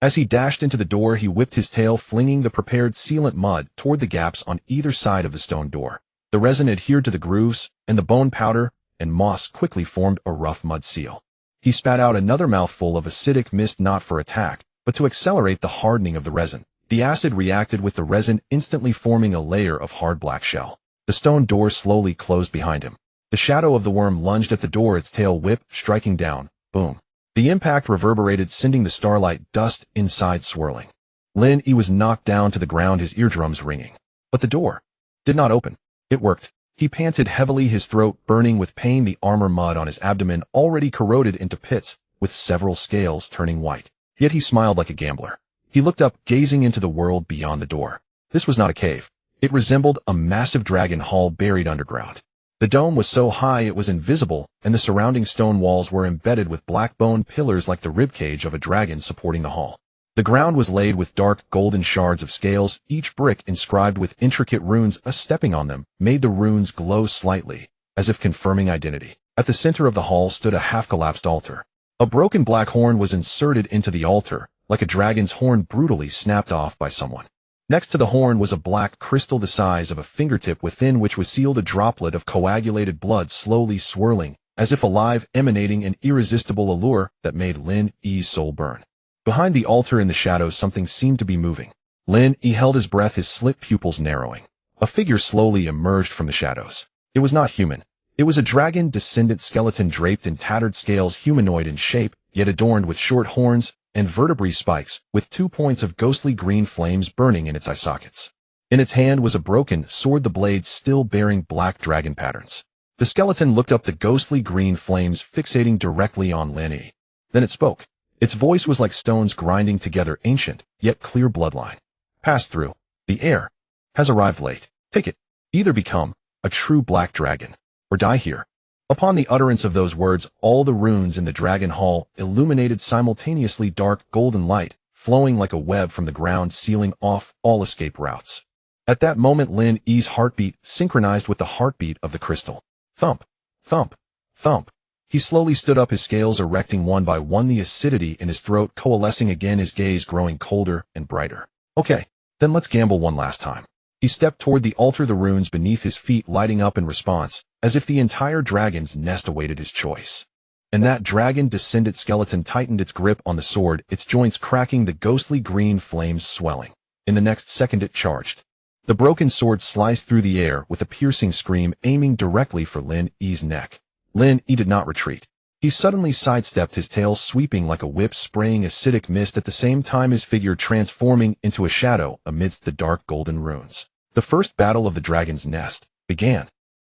S1: As he dashed into the door, he whipped his tail, flinging the prepared sealant mud toward the gaps on either side of the stone door. The resin adhered to the grooves, and the bone powder and moss quickly formed a rough mud seal. He spat out another mouthful of acidic mist, not for attack, but to accelerate the hardening of the resin. The acid reacted with the resin, instantly forming a layer of hard black shell. The stone door slowly closed behind him. The shadow of the worm lunged at the door, its tail whipped, striking down. Boom. The impact reverberated, sending the starlight dust inside swirling. Lin Yi was knocked down to the ground, his eardrums ringing. But the door did not open. It worked. He panted heavily, his throat burning with pain, the armor mud on his abdomen already corroded into pits, with several scales turning white. Yet he smiled like a gambler. He looked up, gazing into the world beyond the door. This was not a cave. It resembled a massive dragon hall buried underground. The dome was so high it was invisible, and the surrounding stone walls were embedded with black bone pillars like the ribcage of a dragon supporting the hall. The ground was laid with dark golden shards of scales, each brick inscribed with intricate runes. Stepping on them made the runes glow slightly, as if confirming identity. At the center of the hall stood a half-collapsed altar. A broken black horn was inserted into the altar, like a dragon's horn brutally snapped off by someone. Next to the horn was a black crystal the size of a fingertip, within which was sealed a droplet of coagulated blood, slowly swirling, as if alive, emanating an irresistible allure that made Lin Yi's soul burn. Behind the altar in the shadows, something seemed to be moving. Lin Yi held his breath, his slit pupils narrowing. A figure slowly emerged from the shadows. It was not human. It was a dragon descendant skeleton draped in tattered scales, humanoid in shape, yet adorned with short horns and vertebrae spikes, with 2 points of ghostly green flames burning in its eye sockets. In its hand was a broken sword, the blade still bearing black dragon patterns. The skeleton looked up, the ghostly green flames fixating directly on Lin Yi. Then it spoke. Its voice was like stones grinding together, ancient, yet clear bloodline. Pass through. The heir has arrived late. Take it. Either become a true black dragon, or die here. Upon the utterance of those words, all the runes in the dragon hall illuminated simultaneously, dark golden light, flowing like a web from the ground, sealing off all escape routes. At that moment, Lin Yi's heartbeat synchronized with the heartbeat of the crystal. Thump, thump, thump. He slowly stood up, his scales erecting one by one, the acidity in his throat coalescing again, his gaze growing colder and brighter. Okay, then let's gamble one last time. He stepped toward the altar, the runes beneath his feet lighting up in response, as if the entire dragon's nest awaited his choice. And that dragon-descended skeleton tightened its grip on the sword, its joints cracking, the ghostly green flames swelling. In the next second it charged. The broken sword sliced through the air with a piercing scream, aiming directly for Lin Yi's neck. Lin Yi did not retreat. He suddenly sidestepped, his tail sweeping like a whip, spraying acidic mist, at the same time his figure transforming into a shadow amidst the dark golden runes. The first battle of the dragon's nest began.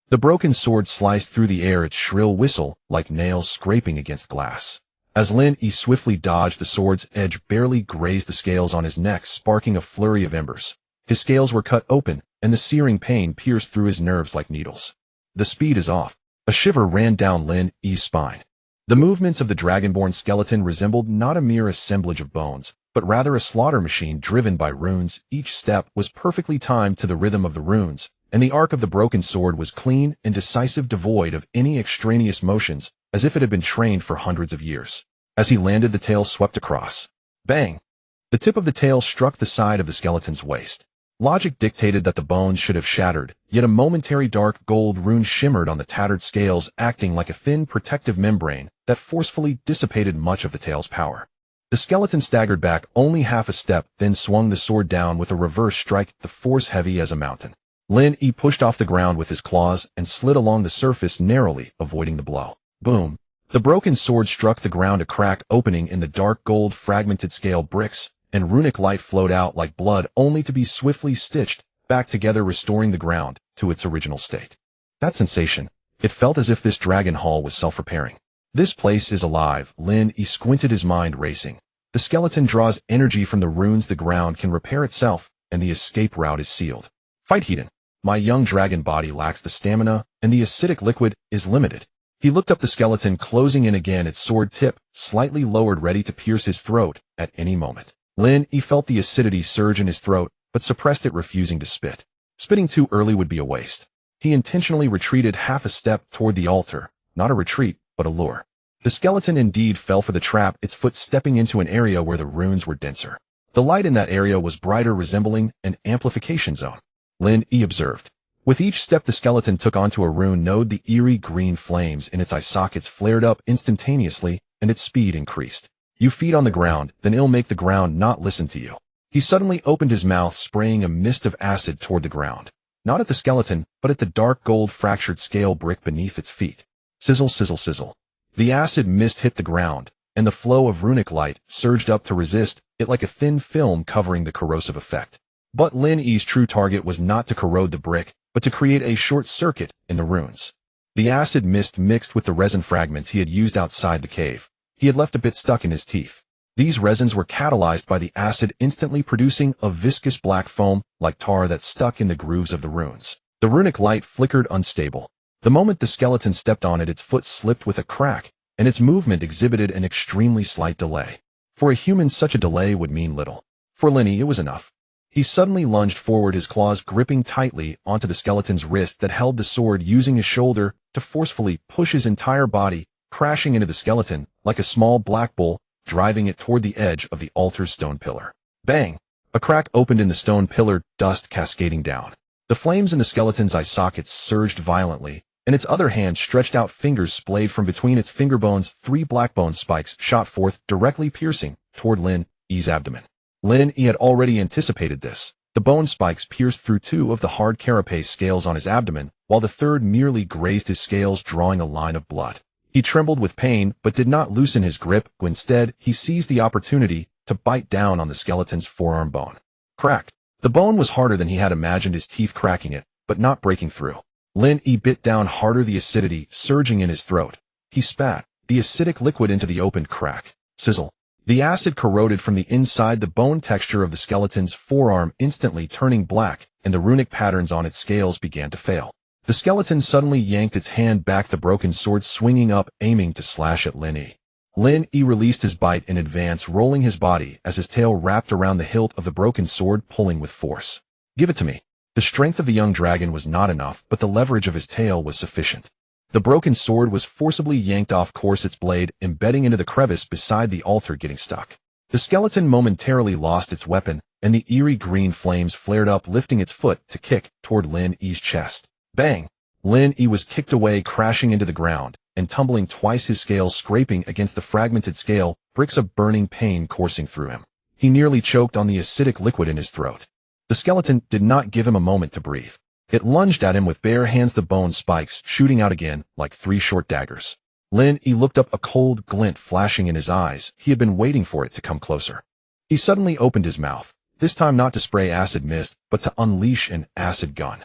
S1: The broken sword sliced through the air, its shrill whistle like nails scraping against glass. As Lin Yi swiftly dodged, the sword's edge barely grazed the scales on his neck, sparking a flurry of embers. His scales were cut open, and the searing pain pierced through his nerves like needles. The speed is off. A shiver ran down Lin Yi's spine. The movements of the dragonborn skeleton resembled not a mere assemblage of bones, but rather a slaughter machine driven by runes. Each step was perfectly timed to the rhythm of the runes, and the arc of the broken sword was clean and decisive, devoid of any extraneous motions, as if it had been trained for hundreds of years. As he landed, the tail swept across. Bang! The tip of the tail struck the side of the skeleton's waist. Logic dictated that the bones should have shattered, yet a momentary dark gold rune shimmered on the tattered scales, acting like a thin protective membrane that forcefully dissipated much of the tail's power. The skeleton staggered back only half a step, then swung the sword down with a reverse strike, the force heavy as a mountain. Lin Yi pushed off the ground with his claws and slid along the surface narrowly, avoiding the blow. Boom! The broken sword struck the ground, a crack opening in the dark gold fragmented scale bricks, and runic light flowed out like blood, only to be swiftly stitched back together, restoring the ground to its original state. That sensation, it felt as if this dragon hall was self-repairing. This place is alive. Lin Yi squinted, his mind racing. The skeleton draws energy from the runes, the ground can repair itself, and the escape route is sealed. Fight Heaton. My young dragon body lacks the stamina, and the acidic liquid is limited. He looked up, the skeleton closing in again, its sword tip slightly lowered, ready to pierce his throat at any moment. Lin Yi felt the acidity surge in his throat, but suppressed it, refusing to spit. Spitting too early would be a waste. He intentionally retreated half a step toward the altar, not a retreat, but a lure. The skeleton indeed fell for the trap, its foot stepping into an area where the runes were denser. The light in that area was brighter, resembling an amplification zone. Lin Yi observed. With each step the skeleton took onto a rune node, the eerie green flames in its eye sockets flared up instantaneously, and its speed increased. You feed on the ground, then it'll make the ground not listen to you. He suddenly opened his mouth, spraying a mist of acid toward the ground. Not at the skeleton, but at the dark gold fractured scale brick beneath its feet. Sizzle, sizzle, sizzle. The acid mist hit the ground, and the flow of runic light surged up to resist it like a thin film covering the corrosive effect. But Lin Yi's true target was not to corrode the brick, but to create a short circuit in the runes. The acid mist mixed with the resin fragments he had used outside the cave. He had left a bit stuck in his teeth. These resins were catalyzed by the acid, instantly producing a viscous black foam like tar that stuck in the grooves of the runes. The runic light flickered, unstable. The moment the skeleton stepped on it, its foot slipped with a crack, and its movement exhibited an extremely slight delay. For a human, such a delay would mean little. For Lin Yi, it was enough. He suddenly lunged forward, his claws gripping tightly onto the skeleton's wrist that held the sword, using his shoulder to forcefully push his entire body, crashing into the skeleton like a small black bull, driving it toward the edge of the altar's stone pillar. Bang! A crack opened in the stone pillar, dust cascading down. The flames in the skeleton's eye sockets surged violently, and its other hand stretched out, fingers splayed from between its finger bones. 3 black bone spikes shot forth, directly piercing toward Lin Yi's abdomen. Lin Yi had already anticipated this. The bone spikes pierced through 2 of the hard carapace scales on his abdomen, while the third merely grazed his scales, drawing a line of blood. He trembled with pain, but did not loosen his grip. Instead, he seized the opportunity to bite down on the skeleton's forearm bone. Crack! The bone was harder than he had imagined, his teeth cracking it, but not breaking through. Lin Yi bit down harder, the acidity surging in his throat. He spat the acidic liquid into the opened crack. Sizzle. The acid corroded from the inside, the bone texture of the skeleton's forearm instantly turning black, and the runic patterns on its scales began to fail. The skeleton suddenly yanked its hand back, the broken sword swinging up, aiming to slash at Lin Yi. Lin Yi released his bite in advance, rolling his body as his tail wrapped around the hilt of the broken sword, pulling with force. Give it to me. The strength of the young dragon was not enough, but the leverage of his tail was sufficient. The broken sword was forcibly yanked off course, its blade embedding into the crevice beside the altar, getting stuck. The skeleton momentarily lost its weapon, and the eerie green flames flared up, lifting its foot to kick toward Lin Yi's chest. Bang! Lin Yi was kicked away, crashing into the ground, and tumbling twice, his scales scraping against the fragmented scale, bricks of burning pain coursing through him. He nearly choked on the acidic liquid in his throat. The skeleton did not give him a moment to breathe. It lunged at him with bare hands, the bone spikes shooting out again like 3 short daggers. Lin Yi looked up, a cold glint flashing in his eyes. He had been waiting for it to come closer. He suddenly opened his mouth, this time not to spray acid mist, but to unleash an acid gun.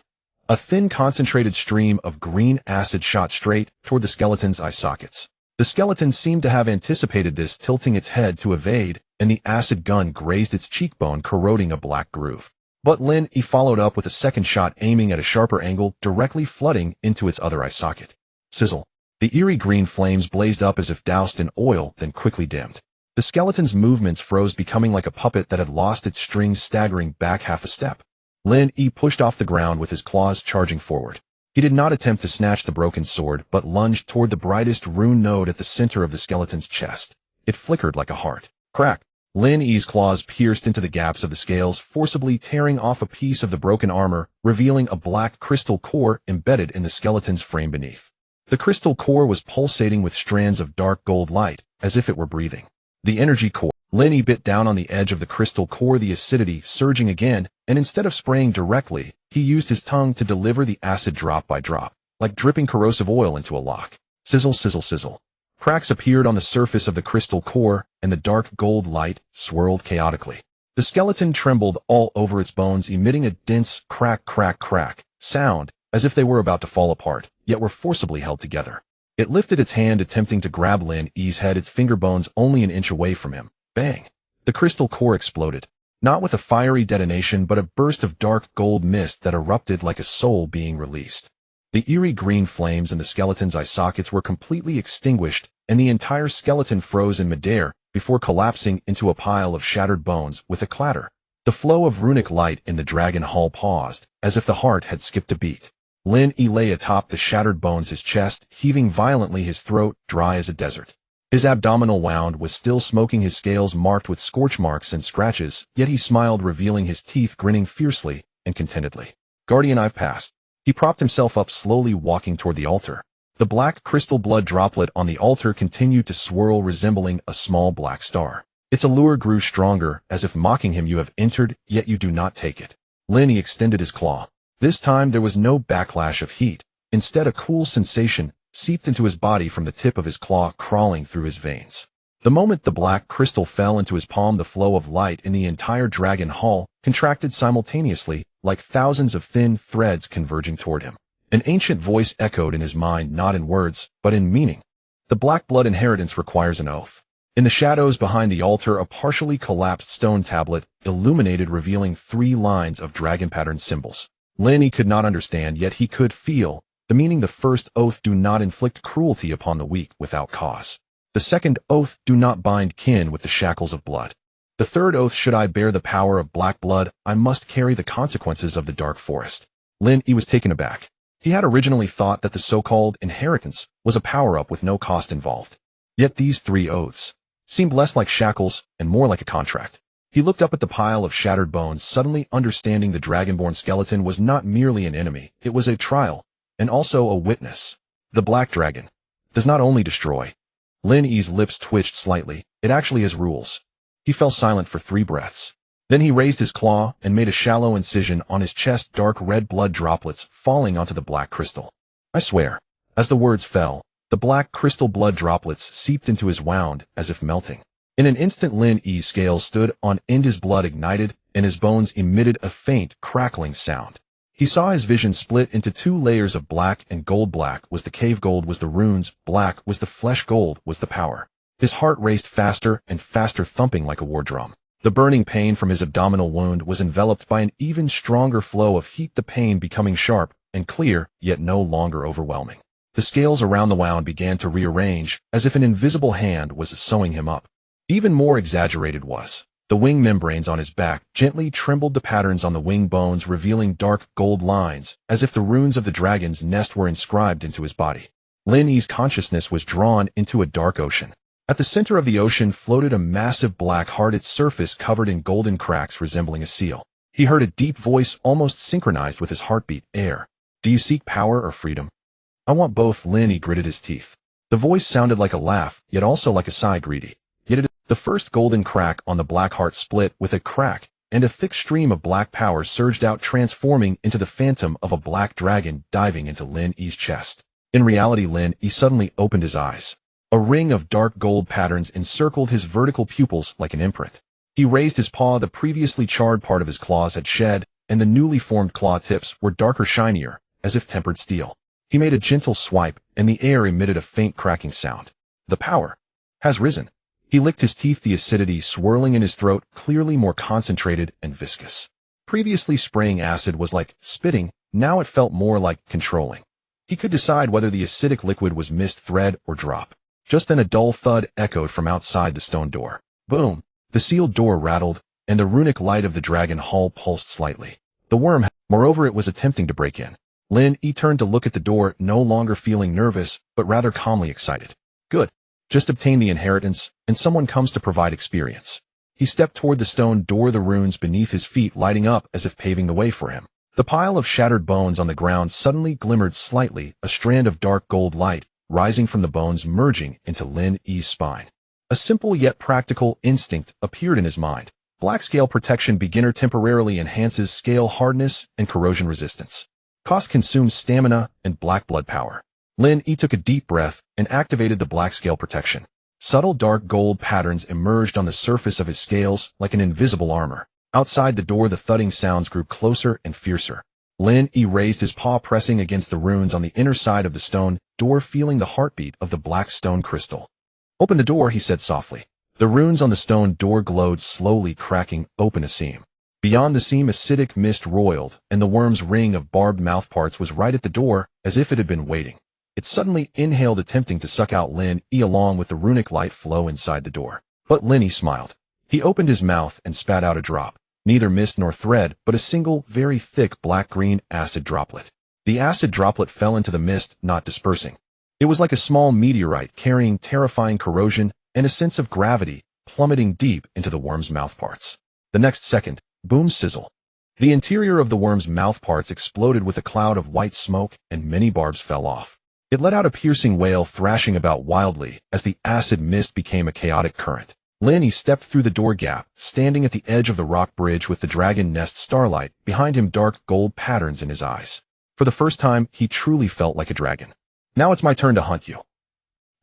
S1: A thin, concentrated stream of green acid shot straight toward the skeleton's eye sockets. The skeleton seemed to have anticipated this, tilting its head to evade, and the acid gun grazed its cheekbone, corroding a black groove. But Lin Yi followed up with a second shot, aiming at a sharper angle, directly flooding into its other eye socket. Sizzle. The eerie green flames blazed up as if doused in oil, then quickly dimmed. The skeleton's movements froze, becoming like a puppet that had lost its strings, staggering back half a step. Lin Yi pushed off the ground with his claws charging forward. He did not attempt to snatch the broken sword, but lunged toward the brightest rune node at the center of the skeleton's chest. It flickered like a heart. Crack! Lin Yi's claws pierced into the gaps of the scales, forcibly tearing off a piece of the broken armor, revealing a black crystal core embedded in the skeleton's frame beneath. The crystal core was pulsating with strands of dark gold light, as if it were breathing. The energy core. Lin Yi bit down on the edge of the crystal core, the acidity surging again, and instead of spraying directly, he used his tongue to deliver the acid drop by drop, like dripping corrosive oil into a lock. Sizzle, sizzle, sizzle. Cracks appeared on the surface of the crystal core, and the dark gold light swirled chaotically. The skeleton trembled all over its bones, emitting a dense crack, crack, crack sound, as if they were about to fall apart, yet were forcibly held together. It lifted its hand, attempting to grab Lin Yi's head, its finger bones only an inch away from him. Bang! The crystal core exploded. Not with a fiery detonation, but a burst of dark gold mist that erupted like a soul being released. The eerie green flames in the skeleton's eye sockets were completely extinguished, and the entire skeleton froze in midair before collapsing into a pile of shattered bones with a clatter. The flow of runic light in the dragon hall paused, as if the heart had skipped a beat. Lin Yi lay atop the shattered bones, his chest heaving violently, his throat dry as a desert. His abdominal wound was still smoking, his scales marked with scorch marks and scratches, yet he smiled, revealing his teeth, grinning fiercely and contentedly. Guardian, I've passed. He propped himself up, slowly walking toward the altar. The black crystal blood droplet on the altar continued to swirl, resembling a small black star. Its allure grew stronger, as if mocking him. You have entered, yet you do not take it. Lin Yi extended his claw. This time there was no backlash of heat. Instead, a cool sensation seeped into his body from the tip of his claw, crawling through his veins. The moment the black crystal fell into his palm, the flow of light in the entire dragon hall contracted simultaneously, like thousands of thin threads converging toward him. An ancient voice echoed in his mind, not in words, but in meaning. The black blood inheritance requires an oath. In the shadows behind the altar, a partially collapsed stone tablet illuminated, revealing 3 lines of dragon-patterned symbols. Lin Yi could not understand, yet he could feel the meaning. The first oath: do not inflict cruelty upon the weak without cause. The second oath: do not bind kin with the shackles of blood. The third oath: should I bear the power of black blood, I must carry the consequences of the dark forest. Lin Yi was taken aback. He had originally thought that the so-called inheritance was a power-up with no cost involved. Yet these 3 oaths seemed less like shackles and more like a contract. He looked up at the pile of shattered bones, suddenly understanding the dragonborn skeleton was not merely an enemy, it was a trial, and also a witness. The black dragon does not only destroy. Lin Yi's lips twitched slightly. It actually has rules. He fell silent for 3 breaths. Then he raised his claw and made a shallow incision on his chest, dark red blood droplets falling onto the black crystal. I swear. As the words fell, the black crystal blood droplets seeped into his wound as if melting. In an instant, Lin Yi's scales stood on end, his blood ignited, and his bones emitted a faint, crackling sound. He saw his vision split into 2 layers of black and gold. Black was the cave, gold was the runes, black was the flesh, gold was the power. His heart raced faster and faster, thumping like a war drum. The burning pain from his abdominal wound was enveloped by an even stronger flow of heat, the pain becoming sharp and clear, yet no longer overwhelming. The scales around the wound began to rearrange, as if an invisible hand was sewing him up. Even more exaggerated was the wing membranes on his back gently trembled, the patterns on the wing bones revealing dark gold lines, as if the runes of the dragon's nest were inscribed into his body. Lin Yi's consciousness was drawn into a dark ocean. At the center of the ocean floated a massive black heart, its surface covered in golden cracks resembling a seal. He heard a deep voice, almost synchronized with his heartbeat. Air. Do you seek power or freedom? I want both. Lin Yi gritted his teeth. The voice sounded like a laugh, yet also like a sigh, greedy. The first golden crack on the black heart split with a crack, and a thick stream of black power surged out, transforming into the phantom of a black dragon diving into Lin Yi's chest. In reality, Lin Yi suddenly opened his eyes. A ring of dark gold patterns encircled his vertical pupils like an imprint. He raised his paw, the previously charred part of his claws had shed, and the newly formed claw tips were darker, shinier, as if tempered steel. He made a gentle swipe, and the air emitted a faint cracking sound. The power has risen. He licked his teeth, the acidity swirling in his throat, clearly more concentrated and viscous. Previously spraying acid was like spitting, now it felt more like controlling. He could decide whether the acidic liquid was mist, thread, or drop. Just then a dull thud echoed from outside the stone door. Boom! The sealed door rattled, and the runic light of the dragon hall pulsed slightly. The worm, moreover, it was attempting to break in. Lin Yi turned to look at the door, no longer feeling nervous, but rather calmly excited. Good. Just obtain the inheritance, and someone comes to provide experience. He stepped toward the stone door, the runes beneath his feet lighting up as if paving the way for him. The pile of shattered bones on the ground suddenly glimmered slightly, a strand of dark gold light, rising from the bones merging into Lin Yi's spine. A simple yet practical instinct appeared in his mind. Black scale protection beginner temporarily enhances scale hardness and corrosion resistance. Cost consumes stamina and black blood power. Lin Yi took a deep breath and activated the black scale protection. Subtle dark gold patterns emerged on the surface of his scales like an invisible armor. Outside the door, the thudding sounds grew closer and fiercer. Lin Yi raised his paw, pressing against the runes on the inner side of the stone door, feeling the heartbeat of the black stone crystal. Open the door, he said softly. The runes on the stone door glowed, slowly cracking open a seam. Beyond the seam, acidic mist roiled, and the worm's ring of barbed mouthparts was right at the door, as if it had been waiting. It suddenly inhaled, attempting to suck out Lin Yi along with the runic light flow inside the door. But Lin Yi smiled. He opened his mouth and spat out a drop. Neither mist nor thread, but a single, very thick black-green acid droplet. The acid droplet fell into the mist, not dispersing. It was like a small meteorite carrying terrifying corrosion and a sense of gravity, plummeting deep into the worm's mouthparts. The next second, boom, sizzle. The interior of the worm's mouthparts exploded with a cloud of white smoke, and many barbs fell off. It let out a piercing wail, thrashing about wildly as the acid mist became a chaotic current. Lin Yi stepped through the door gap, standing at the edge of the rock bridge with the dragon nest starlight behind him, dark gold patterns in his eyes. For the first time, he truly felt like a dragon. Now it's my turn to hunt you.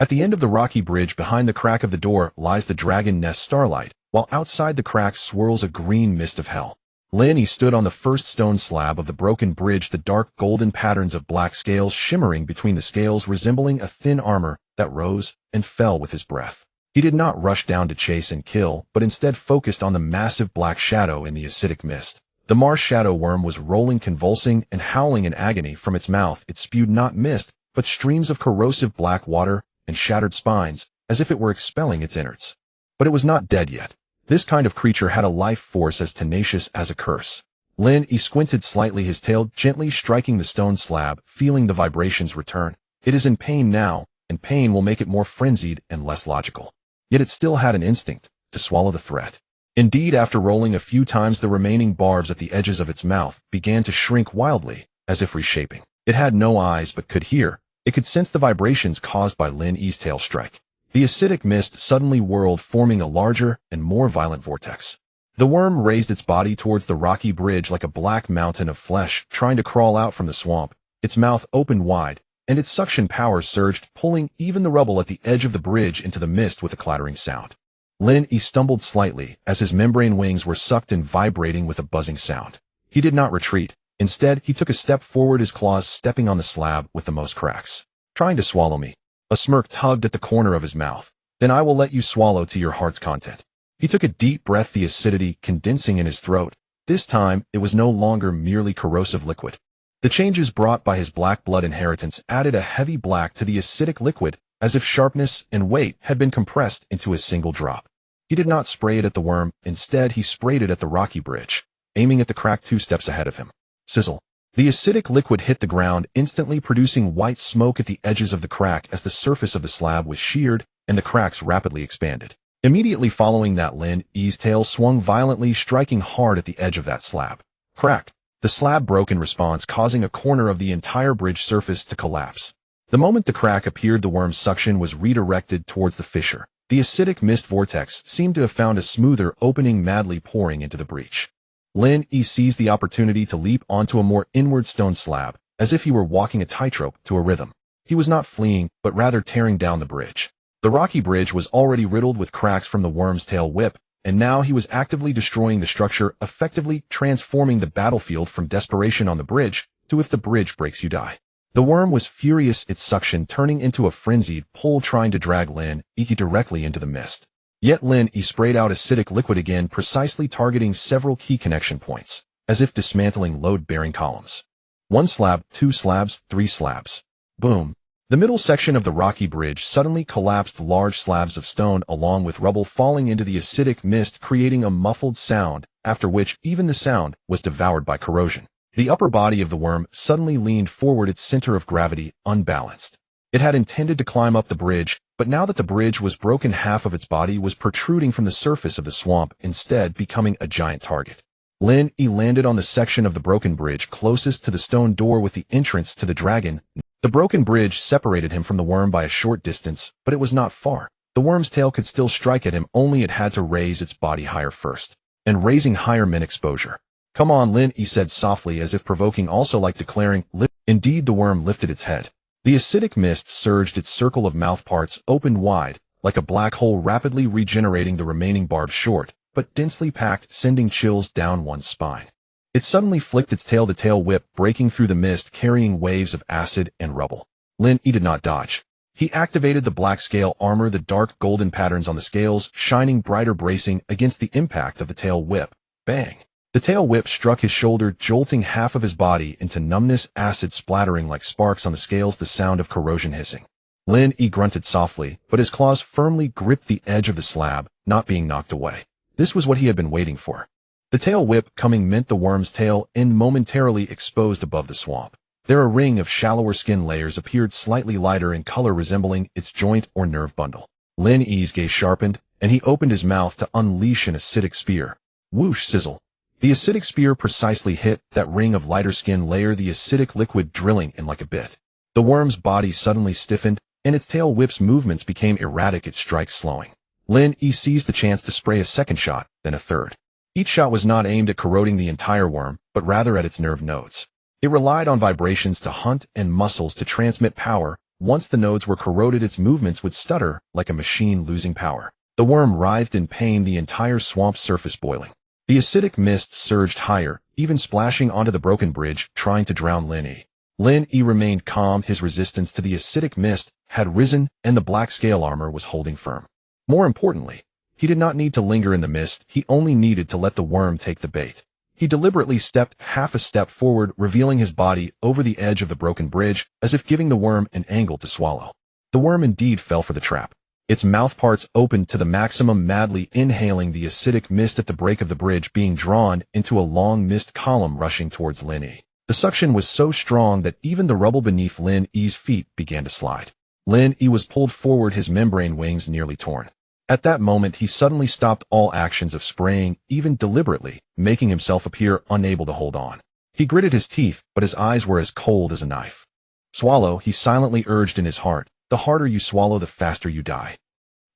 S1: At the end of the rocky bridge, behind the crack of the door, lies the dragon nest starlight, while outside the crack swirls a green mist of hell. Lin Yi stood on the first stone slab of the broken bridge, the dark golden patterns of black scales shimmering between the scales, resembling a thin armor that rose and fell with his breath. He did not rush down to chase and kill, but instead focused on the massive black shadow in the acidic mist. The marsh shadow worm was rolling, convulsing, and howling in agony. From its mouth it spewed not mist, but streams of corrosive black water and shattered spines, as if it were expelling its innards. But it was not dead yet. This kind of creature had a life force as tenacious as a curse. Lin Yi squinted slightly, his tail gently striking the stone slab, feeling the vibrations return. It is in pain now, and pain will make it more frenzied and less logical. Yet it still had an instinct to swallow the threat. Indeed, after rolling a few times, the remaining barbs at the edges of its mouth began to shrink wildly, as if reshaping. It had no eyes but could hear. It could sense the vibrations caused by Lin Yi's tail strike. The acidic mist suddenly whirled, forming a larger and more violent vortex. The worm raised its body towards the rocky bridge like a black mountain of flesh trying to crawl out from the swamp. Its mouth opened wide, and its suction power surged, pulling even the rubble at the edge of the bridge into the mist with a clattering sound. Lin Yi stumbled slightly as his membrane wings were sucked and vibrating with a buzzing sound. He did not retreat. Instead, he took a step forward, his claws stepping on the slab with the most cracks. Trying to swallow me. A smirk tugged at the corner of his mouth. Then I will let you swallow to your heart's content. He took a deep breath, the acidity condensing in his throat. This time, it was no longer merely corrosive liquid. The changes brought by his black blood inheritance added a heavy black to the acidic liquid, as if sharpness and weight had been compressed into a single drop. He did not spray it at the worm. Instead, he sprayed it at the rocky bridge, aiming at the crack 2 steps ahead of him. Sizzle. The acidic liquid hit the ground, instantly producing white smoke at the edges of the crack as the surface of the slab was sheared and the cracks rapidly expanded. Immediately following that, Lin Yi's tail swung violently, striking hard at the edge of that slab. Crack. The slab broke in response, causing a corner of the entire bridge surface to collapse. The moment the crack appeared, the worm's suction was redirected towards the fissure. The acidic mist vortex seemed to have found a smoother opening, madly pouring into the breach. Lin Yi seized the opportunity to leap onto a more inward stone slab, as if he were walking a tightrope to a rhythm. He was not fleeing, but rather tearing down the bridge. The rocky bridge was already riddled with cracks from the worm's tail whip, and now he was actively destroying the structure, effectively transforming the battlefield from desperation on the bridge to if the bridge breaks you die. The worm was furious, its suction turning into a frenzied pull, trying to drag Lin Yi directly into the mist. Yet Lin Yi sprayed out acidic liquid again, precisely targeting several key connection points, as if dismantling load-bearing columns. 1 slab, 2 slabs, 3 slabs. Boom. The middle section of the rocky bridge suddenly collapsed, large slabs of stone along with rubble falling into the acidic mist, creating a muffled sound, after which even the sound was devoured by corrosion. The upper body of the worm suddenly leaned forward, its center of gravity unbalanced. It had intended to climb up the bridge, but now that the bridge was broken, half of its body was protruding from the surface of the swamp, instead becoming a giant target. Lin Yi landed on the section of the broken bridge closest to the stone door with the entrance to the dragon. The broken bridge separated him from the worm by a short distance, but it was not far. The worm's tail could still strike at him, only it had to raise its body higher first. And raising higher meant exposure. "Come on," Lin Yi said softly, as if provoking, also like declaring, "Lift." Indeed, the worm lifted its head. The acidic mist surged, its circle of mouth parts opened wide, like a black hole, rapidly regenerating the remaining barbs, short, but densely packed, sending chills down one's spine. It suddenly flicked its tail, the tail whip breaking through the mist, carrying waves of acid and rubble. Lin Yi did not dodge. He activated the black scale armor, the dark golden patterns on the scales shining brighter, bracing against the impact of the tail whip. Bang! The tail whip struck his shoulder, jolting half of his body into numbness, acid splattering like sparks on the scales, the sound of corrosion hissing. Lin Yi grunted softly, but his claws firmly gripped the edge of the slab, not being knocked away. This was what he had been waiting for. The tail whip coming meant the worm's tail end momentarily exposed above the swamp. There a ring of shallower skin layers appeared, slightly lighter in color, resembling its joint or nerve bundle. Lin Yi's gaze sharpened, and he opened his mouth to unleash an acidic spear. Whoosh, sizzle. The acidic spear precisely hit that ring of lighter skin layer, the acidic liquid drilling in like a bit. The worm's body suddenly stiffened, and its tail whip's movements became erratic, its strikes slowing. Lin Yi seized the chance to spray a second shot, then a third. Each shot was not aimed at corroding the entire worm, but rather at its nerve nodes. It relied on vibrations to hunt and muscles to transmit power. Once the nodes were corroded, its movements would stutter like a machine losing power. The worm writhed in pain, the entire swamp surface boiling. The acidic mist surged higher, even splashing onto the broken bridge, trying to drown Lin Yi. Lin Yi remained calm. His resistance to the acidic mist had risen, and the black scale armor was holding firm. More importantly, he did not need to linger in the mist, he only needed to let the worm take the bait. He deliberately stepped half a step forward, revealing his body over the edge of the broken bridge, as if giving the worm an angle to swallow. The worm indeed fell for the trap. Its mouth parts opened to the maximum, madly inhaling the acidic mist at the break of the bridge, being drawn into a long mist column rushing towards Lin Yi. The suction was so strong that even the rubble beneath Lin Yi's feet began to slide. Lin Yi was pulled forward, his membrane wings nearly torn. At that moment, he suddenly stopped all actions of spraying, even deliberately, making himself appear unable to hold on. He gritted his teeth, but his eyes were as cold as a knife. "Swallow," he silently urged in his heart. "The harder you swallow, the faster you die."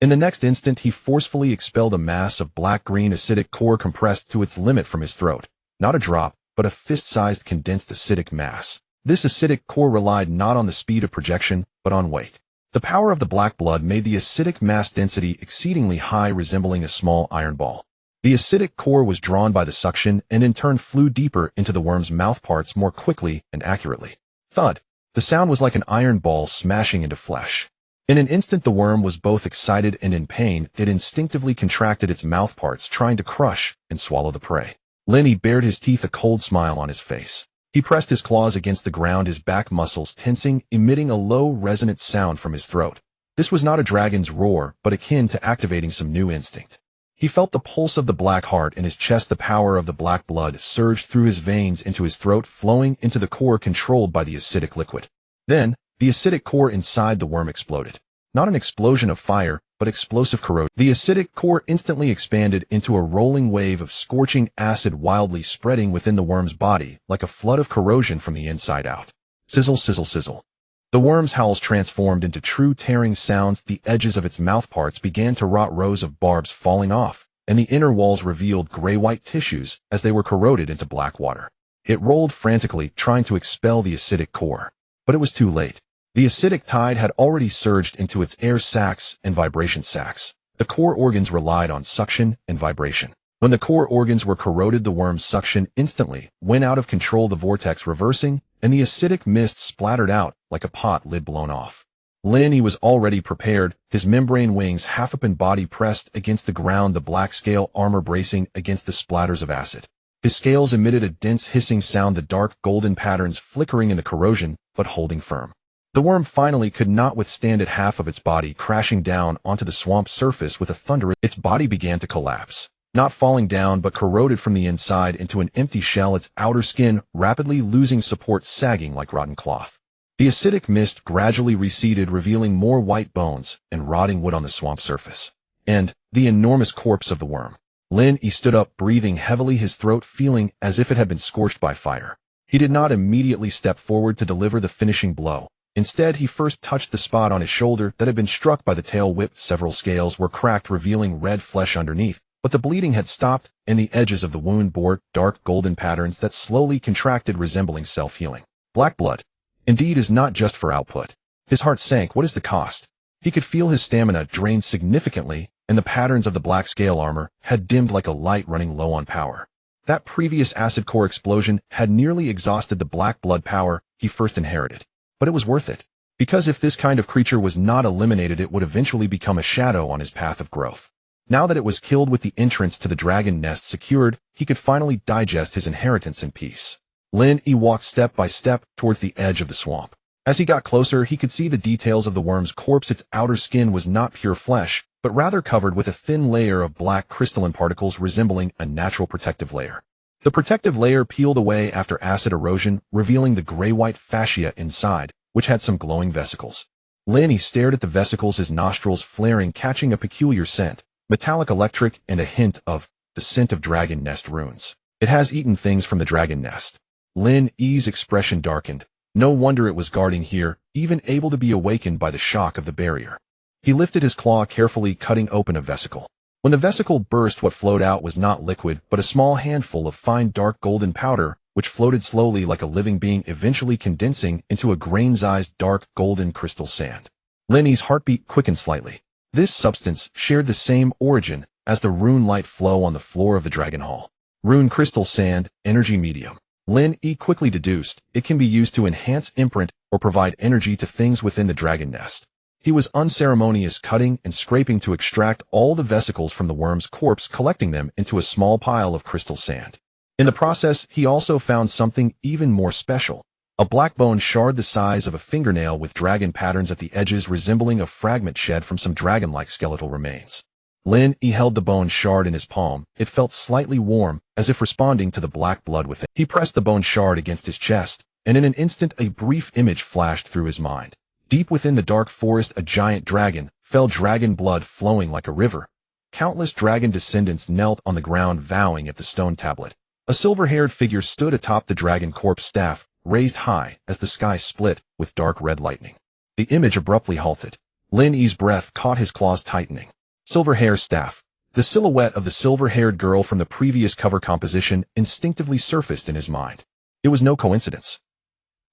S1: In the next instant, he forcefully expelled a mass of black-green acidic core compressed to its limit from his throat. Not a drop, but a fist-sized condensed acidic mass. This acidic core relied not on the speed of projection, but on weight. The power of the black blood made the acidic mass density exceedingly high, resembling a small iron ball. The acidic core was drawn by the suction and in turn flew deeper into the worm's mouth parts more quickly and accurately. Thud! The sound was like an iron ball smashing into flesh. In an instant, the worm was both excited and in pain. It instinctively contracted its mouth parts, trying to crush and swallow the prey. Lin Yi bared his teeth, a cold smile on his face. He pressed his claws against the ground, his back muscles tensing, emitting a low, resonant sound from his throat. This was not a dragon's roar, but akin to activating some new instinct. He felt the pulse of the black heart in his chest, the power of the black blood surged through his veins into his throat, flowing into the core controlled by the acidic liquid. Then, the acidic core inside the worm exploded. Not an explosion of fire, but explosive corrosion. The acidic core instantly expanded into a rolling wave of scorching acid, wildly spreading within the worm's body, like a flood of corrosion from the inside out. Sizzle, sizzle, sizzle. The worm's howls transformed into true tearing sounds. The edges of its mouth parts began to rot, rows of barbs falling off, and the inner walls revealed gray-white tissues as they were corroded into black water. It rolled frantically, trying to expel the acidic core. But it was too late. The acidic tide had already surged into its air sacs and vibration sacs. The core organs relied on suction and vibration. When the core organs were corroded, the worm's suction instantly went out of control, the vortex reversing, and the acidic mist splattered out like a pot lid blown off. Lin Yi was already prepared, his membrane wings half up and body pressed against the ground, the black scale armor bracing against the splatters of acid. His scales emitted a dense hissing sound, the dark golden patterns flickering in the corrosion, but holding firm. The worm finally could not withstand it, half of its body crashing down onto the swamp surface with a thunder. Its body began to collapse, not falling down but corroded from the inside into an empty shell, its outer skin rapidly losing support, sagging like rotten cloth. The acidic mist gradually receded, revealing more white bones and rotting wood on the swamp surface. And the enormous corpse of the worm. Lin-Yi stood up, breathing heavily, his throat feeling as if it had been scorched by fire. He did not immediately step forward to deliver the finishing blow. Instead, he first touched the spot on his shoulder that had been struck by the tail whip. Several scales were cracked, revealing red flesh underneath, but the bleeding had stopped, and the edges of the wound bore dark golden patterns that slowly contracted, resembling self-healing. Black blood, indeed, is not just for output. His heart sank. What is the cost? He could feel his stamina drained significantly, and the patterns of the black scale armor had dimmed like a light running low on power. That previous acid core explosion had nearly exhausted the black blood power he first inherited. But it was worth it, because if this kind of creature was not eliminated, it would eventually become a shadow on his path of growth. Now that it was killed with the entrance to the dragon nest secured, he could finally digest his inheritance in peace. Lin-Yi walked step by step towards the edge of the swamp. As he got closer, he could see the details of the worm's corpse. Its outer skin was not pure flesh, but rather covered with a thin layer of black crystalline particles resembling a natural protective layer. The protective layer peeled away after acid erosion, revealing the gray-white fascia inside, which had some glowing vesicles. Lin-Yi stared at the vesicles, his nostrils flaring, catching a peculiar scent, metallic, electric, and a hint of the scent of dragon nest runes. It has eaten things from the dragon nest. Lin-Yi's expression darkened. No wonder it was guarding here, even able to be awakened by the shock of the barrier. He lifted his claw carefully, cutting open a vesicle. When the vesicle burst, what flowed out was not liquid, but a small handful of fine dark golden powder, which floated slowly like a living being, eventually condensing into a grain-sized dark golden crystal sand. Lin-Yi's heartbeat quickened slightly. This substance shared the same origin as the rune light flow on the floor of the dragon hall. Rune crystal sand, energy medium. Lin-Yi quickly deduced it can be used to enhance imprint or provide energy to things within the dragon nest. He was unceremonious, cutting and scraping to extract all the vesicles from the worm's corpse, collecting them into a small pile of crystal sand. In the process, he also found something even more special. A black bone shard the size of a fingernail with dragon patterns at the edges, resembling a fragment shed from some dragon-like skeletal remains. Lin-Yi held the bone shard in his palm. It felt slightly warm, as if responding to the black blood within. He pressed the bone shard against his chest, and in an instant a brief image flashed through his mind. Deep within the dark forest, a giant dragon fell, dragon blood flowing like a river. Countless dragon descendants knelt on the ground, vowing at the stone tablet. A silver-haired figure stood atop the dragon corpse, staff raised high as the sky split with dark red lightning. The image abruptly halted. Lin-Yi's breath caught, his claws tightening. Silver hair staff. The silhouette of the silver-haired girl from the previous cover composition instinctively surfaced in his mind. It was no coincidence.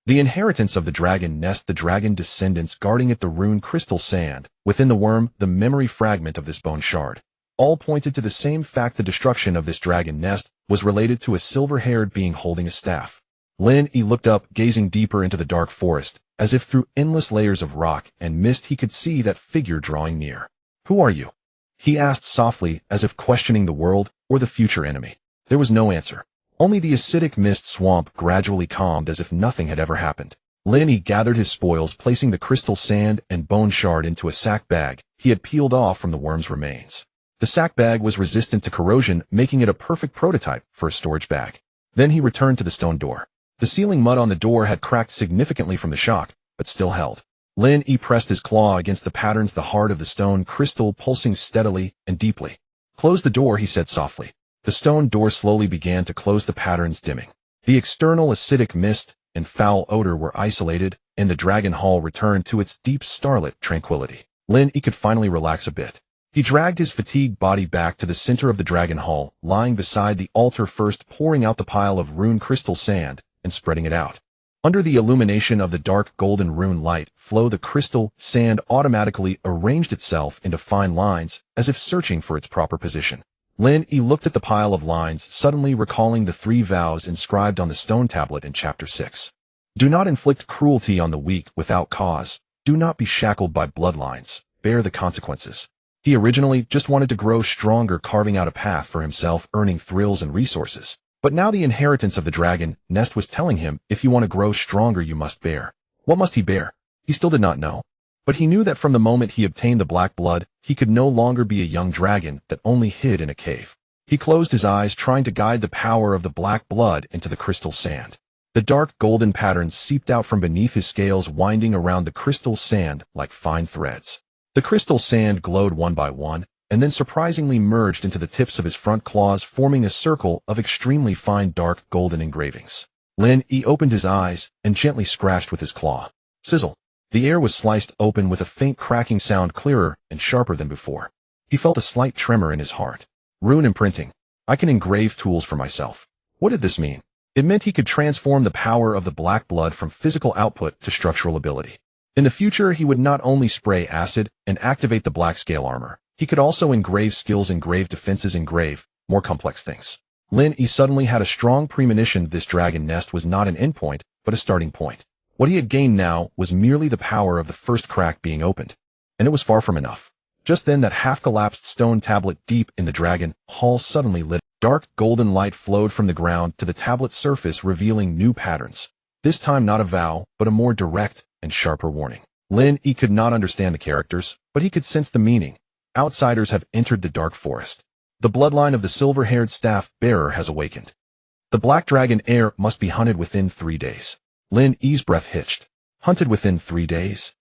S1: The inheritance of the dragon nest, the dragon descendants guarding it, the rune crystal sand, within the worm, the memory fragment of this bone shard, all pointed to the same fact. The destruction of this dragon nest was related to a silver-haired being holding a staff. Lin-Yi looked up, gazing deeper into the dark forest, as if through endless layers of rock and mist he could see that figure drawing near. "Who are you?" he asked softly, as if questioning the world or the future enemy. There was no answer. Only the acidic mist swamp gradually calmed, as if nothing had ever happened. Lin-Yi gathered his spoils, placing the crystal sand and bone shard into a sack bag he had peeled off from the worm's remains. The sack bag was resistant to corrosion, making it a perfect prototype for a storage bag. Then he returned to the stone door. The sealing mud on the door had cracked significantly from the shock, but still held. Lin-Yi pressed his claw against the patterns, the heart of the stone crystal pulsing steadily and deeply. "Close the door," he said softly. The stone door slowly began to close, the patterns dimming. The external acidic mist and foul odor were isolated, and the dragon hall returned to its deep starlit tranquility. Lin-Yi could finally relax a bit. He dragged his fatigued body back to the center of the dragon hall, lying beside the altar, first pouring out the pile of rune crystal sand and spreading it out. Under the illumination of the dark golden rune light flow, the crystal sand automatically arranged itself into fine lines, as if searching for its proper position. Lin-Yi looked at the pile of lines, suddenly recalling the 3 vows inscribed on the stone tablet in Chapter 6. Do not inflict cruelty on the weak without cause. Do not be shackled by bloodlines. Bear the consequences. He originally just wanted to grow stronger, carving out a path for himself, earning thrills and resources. But now the inheritance of the dragon nest was telling him, if you want to grow stronger, you must bear. What must he bear? He still did not know. But he knew that from the moment he obtained the black blood, he could no longer be a young dragon that only hid in a cave. He closed his eyes, trying to guide the power of the black blood into the crystal sand. The dark golden patterns seeped out from beneath his scales, winding around the crystal sand like fine threads. The crystal sand glowed one by one, and then surprisingly merged into the tips of his front claws, forming a circle of extremely fine dark golden engravings. Lin Yi opened his eyes and gently scratched with his claw. Sizzle! The air was sliced open with a faint cracking sound, clearer and sharper than before. He felt a slight tremor in his heart. Rune imprinting. I can engrave tools for myself. What did this mean? It meant he could transform the power of the black blood from physical output to structural ability. In the future, he would not only spray acid and activate the black scale armor, he could also engrave skills, engrave defenses, engrave more complex things. Lin Yi suddenly had a strong premonition this dragon nest was not an endpoint, but a starting point. What he had gained now was merely the power of the first crack being opened. And it was far from enough. Just then, that half-collapsed stone tablet deep in the dragon hall suddenly lit. Dark golden light flowed from the ground to the tablet's surface, revealing new patterns. This time not a vow, but a more direct and sharper warning. Lin Yi could not understand the characters, but he could sense the meaning. Outsiders have entered the dark forest. The bloodline of the silver-haired staff bearer has awakened. The black dragon heir must be hunted within 3 days. Lin Yi's breath hitched. Hunted within 3 days?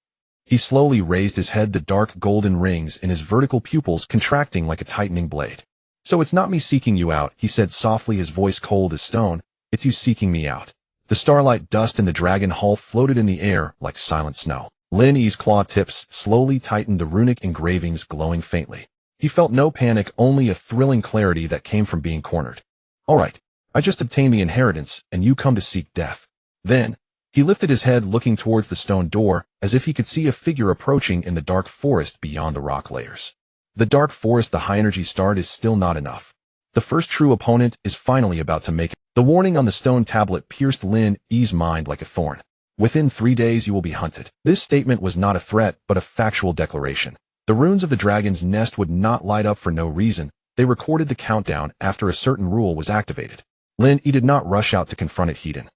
S1: He slowly raised his head, the dark golden rings in his vertical pupils contracting like a tightening blade. So it's not me seeking you out, he said softly, his voice cold as stone. It's you seeking me out. The starlight dust in the dragon hall floated in the air like silent snow. Lin Yi's claw tips slowly tightened, the runic engravings glowing faintly. He felt no panic, only a thrilling clarity that came from being cornered. All right, I just obtained the inheritance, and you come to seek death. Then, he lifted his head, looking towards the stone door, as if he could see a figure approaching in the dark forest beyond the rock layers. The dark forest, the high-energy start is still not enough. The first true opponent is finally about to make it. The warning on the stone tablet pierced Lin Yi's mind like a thorn. Within 3 days you will be hunted. This statement was not a threat, but a factual declaration. The runes of the dragon's nest would not light up for no reason. They recorded the countdown after a certain rule was activated. Lin Yi did not rush out to confront it heated.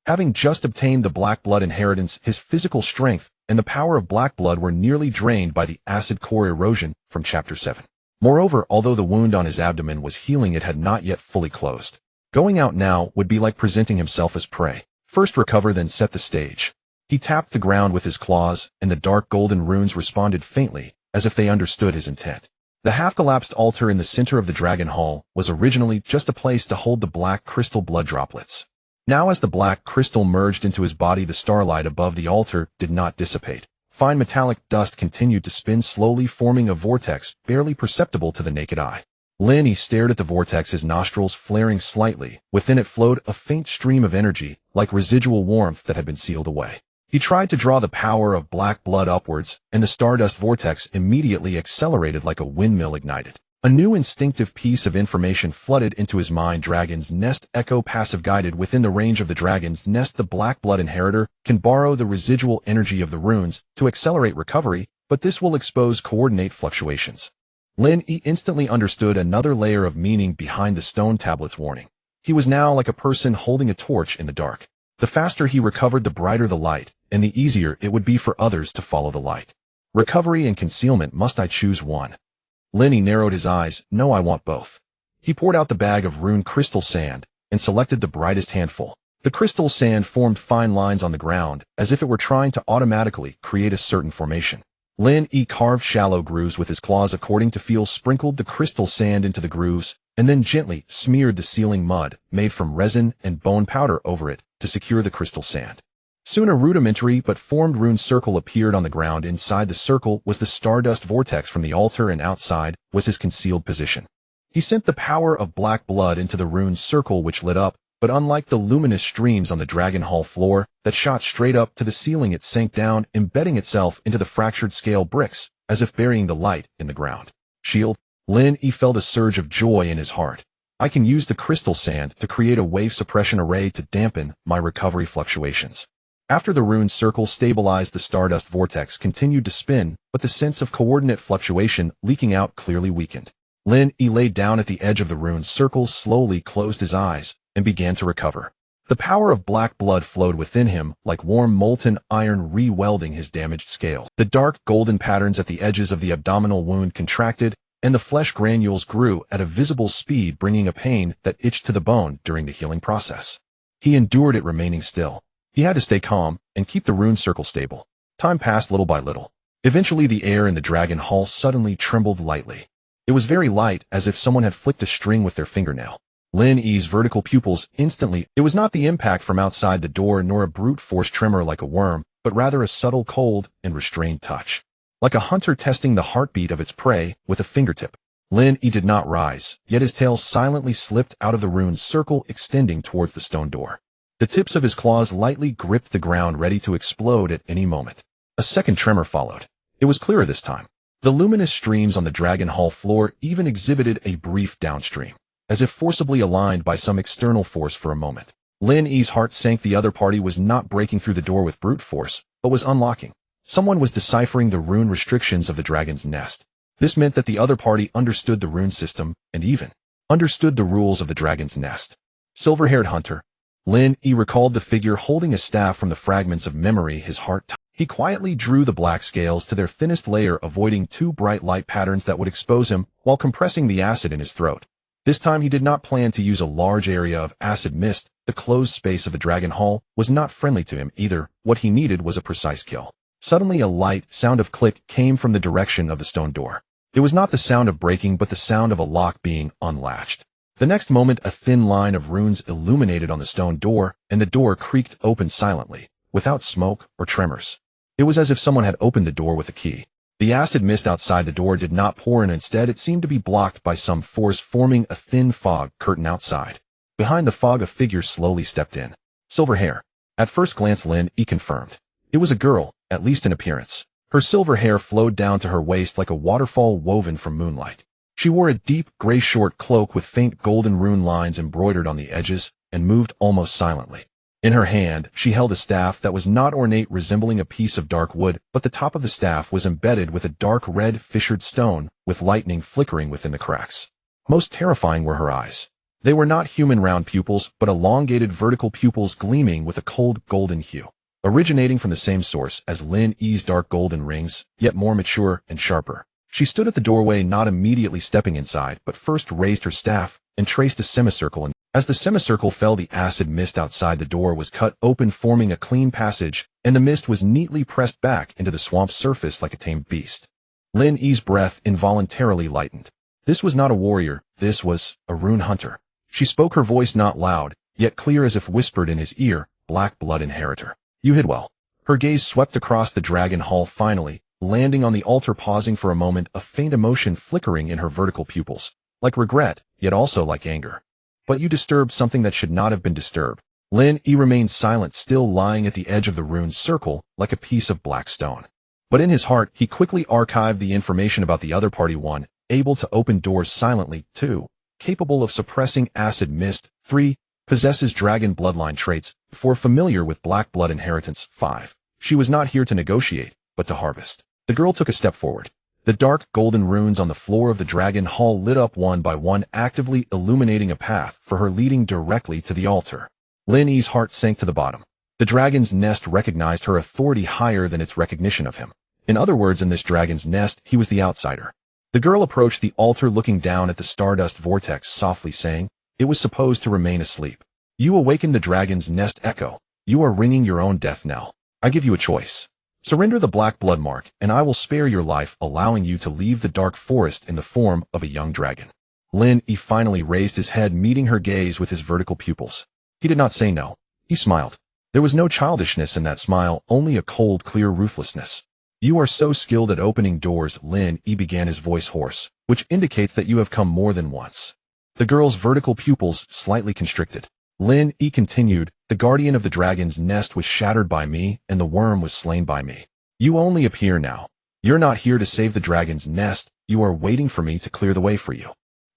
S1: Having just obtained the black blood inheritance, his physical strength and the power of black blood were nearly drained by the acid core erosion from Chapter 7. Moreover, although the wound on his abdomen was healing, it had not yet fully closed. Going out now would be like presenting himself as prey. First recover, then set the stage. He tapped the ground with his claws, and the dark golden runes responded faintly, as if they understood his intent. The half-collapsed altar in the center of the dragon hall was originally just a place to hold the black crystal blood droplets. Now, as the black crystal merged into his body, the starlight above the altar did not dissipate. Fine metallic dust continued to spin slowly, forming a vortex barely perceptible to the naked eye. Lin Yi stared at the vortex, his nostrils flaring slightly. Within it flowed a faint stream of energy, like residual warmth that had been sealed away. He tried to draw the power of black blood upwards, and the stardust vortex immediately accelerated like a windmill ignited. A new instinctive piece of information flooded into his mind. Dragon's Nest Echo passive guided. Within the range of the Dragon's Nest, the black blood inheritor can borrow the residual energy of the runes to accelerate recovery, but this will expose coordinate fluctuations. Lin Yi instantly understood another layer of meaning behind the stone tablet's warning. He was now like a person holding a torch in the dark. The faster he recovered, the brighter the light, and the easier it would be for others to follow the light. Recovery and concealment, must I choose one? Lin Yi narrowed his eyes. No, I want both. He poured out the bag of rune crystal sand and selected the brightest handful. The crystal sand formed fine lines on the ground, as if it were trying to automatically create a certain formation. Lin Yi carved shallow grooves with his claws according to feel, sprinkled the crystal sand into the grooves, and then gently smeared the sealing mud, made from resin and bone powder, over it to secure the crystal sand. Soon a rudimentary but formed rune circle appeared on the ground. Inside the circle was the stardust vortex from the altar, and outside was his concealed position. He sent the power of black blood into the rune circle, which lit up, but unlike the luminous streams on the dragon hall floor that shot straight up to the ceiling, it sank down, embedding itself into the fractured scale bricks, as if burying the light in the ground. Shield. Lin Yi felt a surge of joy in his heart. I can use the crystal sand to create a wave suppression array to dampen my recovery fluctuations. After the rune circle stabilized, the stardust vortex continued to spin, but the sense of coordinate fluctuation leaking out clearly weakened. Lin Yi lay down at the edge of the rune circle, slowly closed his eyes, and began to recover. The power of black blood flowed within him like warm molten iron re-welding his damaged scales. The dark golden patterns at the edges of the abdominal wound contracted, and the flesh granules grew at a visible speed, bringing a pain that itched to the bone during the healing process. He endured it, remaining still. He had to stay calm and keep the rune circle stable. Time passed little by little. Eventually the air in the dragon hall suddenly trembled lightly. It was very light, as if someone had flicked a string with their fingernail. Lin Yi's vertical pupils instantly. It was not the impact from outside the door nor a brute force tremor like a worm, but rather a subtle cold and restrained touch. Like a hunter testing the heartbeat of its prey with a fingertip. Lin Yi did not rise, yet his tail silently slipped out of the rune's circle, extending towards the stone door. The tips of his claws lightly gripped the ground, ready to explode at any moment. A second tremor followed. It was clearer this time. The luminous streams on the dragon hall floor even exhibited a brief downstream, as if forcibly aligned by some external force for a moment. Lin Yi's heart sank. The other party was not breaking through the door with brute force, but was unlocking. Someone was deciphering the rune restrictions of the dragon's nest. This meant that the other party understood the rune system, and even understood the rules of the dragon's nest. Silver-haired hunter. Lin Yi recalled the figure holding a staff from the fragments of memory. His heart tightened. He quietly drew the black scales to their thinnest layer, avoiding two bright light patterns that would expose him, while compressing the acid in his throat. This time he did not plan to use a large area of acid mist. The closed space of the dragon hall was not friendly to him either. What he needed was a precise kill. Suddenly a light sound of click came from the direction of the stone door. It was not the sound of breaking, but the sound of a lock being unlatched. The next moment a thin line of runes illuminated on the stone door, and the door creaked open silently, without smoke or tremors. It was as if someone had opened the door with a key. The acid mist outside the door did not pour in. Instead, it seemed to be blocked by some force, forming a thin fog curtain outside. Behind the fog a figure slowly stepped in. Silver hair. At first glance Lin Yi confirmed. It was a girl, at least in appearance. Her silver hair flowed down to her waist like a waterfall woven from moonlight. She wore a deep gray short cloak with faint golden rune lines embroidered on the edges, and moved almost silently. In her hand, she held a staff that was not ornate, resembling a piece of dark wood, but the top of the staff was embedded with a dark red fissured stone, with lightning flickering within the cracks. Most terrifying were her eyes. They were not human round pupils, but elongated vertical pupils gleaming with a cold golden hue, originating from the same source as Lin Yi's dark golden rings, yet more mature and sharper. She stood at the doorway, not immediately stepping inside, but first raised her staff and traced a semicircle. As the semicircle fell, the acid mist outside the door was cut open, forming a clean passage, and the mist was neatly pressed back into the swamp's surface like a tamed beast. Lin Yi's breath involuntarily lightened. This was not a warrior, this was a rune hunter. She spoke, her voice not loud, yet clear as if whispered in his ear, black blood inheritor. You hid well. Her gaze swept across the dragon hall, finally, landing on the altar, pausing for a moment, a faint emotion flickering in her vertical pupils, like regret, yet also like anger. But you disturbed something that should not have been disturbed. Lin Yi remained silent, still lying at the edge of the rune circle, like a piece of black stone. But in his heart, he quickly archived the information about the other party. 1. Able to open doors silently. 2. Capable of suppressing acid mist. 3. Possesses dragon bloodline traits. 4. Familiar with black blood inheritance. 5. She was not here to negotiate, but to harvest. The girl took a step forward. The dark golden runes on the floor of the dragon hall lit up one by one, actively illuminating a path for her, leading directly to the altar. Lin Yi's heart sank to the bottom. The dragon's nest recognized her authority higher than its recognition of him. In other words, in this dragon's nest, he was the outsider. The girl approached the altar, looking down at the stardust vortex, softly saying, "It was supposed to remain asleep. You awakened the dragon's nest echo. You are ringing your own death knell. I give you a choice. Surrender the black blood mark, and I will spare your life, allowing you to leave the dark forest in the form of a young dragon." Lin Yi finally raised his head, meeting her gaze with his vertical pupils. He did not say no. He smiled. There was no childishness in that smile, only a cold, clear ruthlessness. "You are so skilled at opening doors," Lin Yi began, his voice hoarse, "which indicates that you have come more than once." The girl's vertical pupils slightly constricted. Lin Yi continued, "The guardian of the dragon's nest was shattered by me, and the worm was slain by me. You only appear now. You're not here to save the dragon's nest, you are waiting for me to clear the way for you."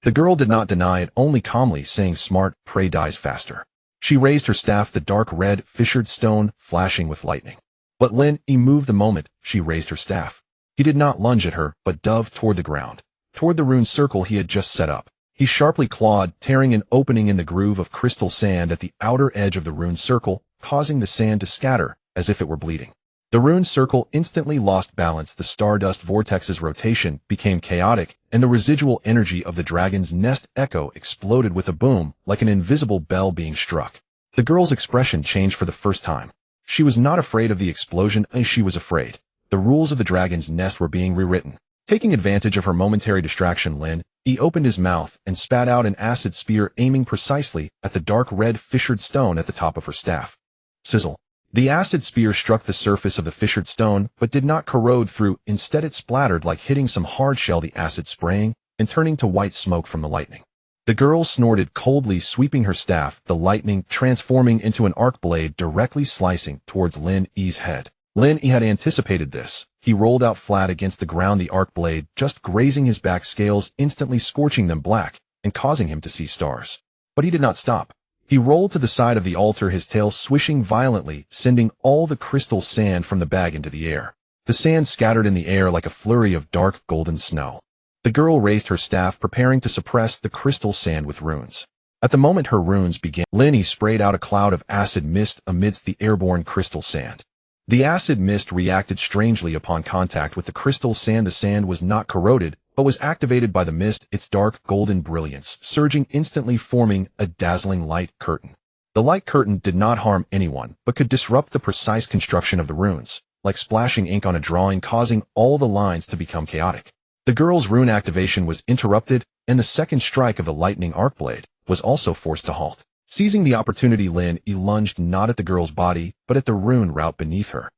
S1: The girl did not deny it, only calmly saying, "Smart, prey dies faster." She raised her staff, the dark red, fissured stone flashing with lightning. But Lin Yi moved the moment she raised her staff. He did not lunge at her, but dove toward the ground, toward the rune circle he had just set up. He sharply clawed, tearing an opening in the groove of crystal sand at the outer edge of the rune circle, causing the sand to scatter, as if it were bleeding. The rune circle instantly lost balance, the stardust vortex's rotation became chaotic, and the residual energy of the dragon's nest echo exploded with a boom, like an invisible bell being struck. The girl's expression changed for the first time. She was not afraid of the explosion, she was afraid. The rules of the dragon's nest were being rewritten. Taking advantage of her momentary distraction, he opened his mouth and spat out an acid spear, aiming precisely at the dark red fissured stone at the top of her staff. Sizzle. The acid spear struck the surface of the fissured stone, but did not corrode through. Instead it splattered like hitting some hard shell, the acid spraying and turning to white smoke from the lightning. The girl snorted coldly, sweeping her staff, the lightning transforming into an arc blade directly slicing towards Lin Yi's head. Lin Yi had anticipated this. He rolled out flat against the ground, the arc blade just grazing his back scales, instantly scorching them black and causing him to see stars. But he did not stop. He rolled to the side of the altar, his tail swishing violently, sending all the crystal sand from the bag into the air. The sand scattered in the air like a flurry of dark golden snow. The girl raised her staff, preparing to suppress the crystal sand with runes. At the moment her runes began, Lin Yi sprayed out a cloud of acid mist amidst the airborne crystal sand. The acid mist reacted strangely upon contact with the crystal sand. The sand was not corroded, but was activated by the mist, its dark golden brilliance surging instantly, forming a dazzling light curtain. The light curtain did not harm anyone, but could disrupt the precise construction of the runes, like splashing ink on a drawing, causing all the lines to become chaotic. The girl's rune activation was interrupted, and the second strike of the lightning arc blade was also forced to halt. Seizing the opportunity, Lin Yi lunged not at the girl's body, but at the rune route beneath her.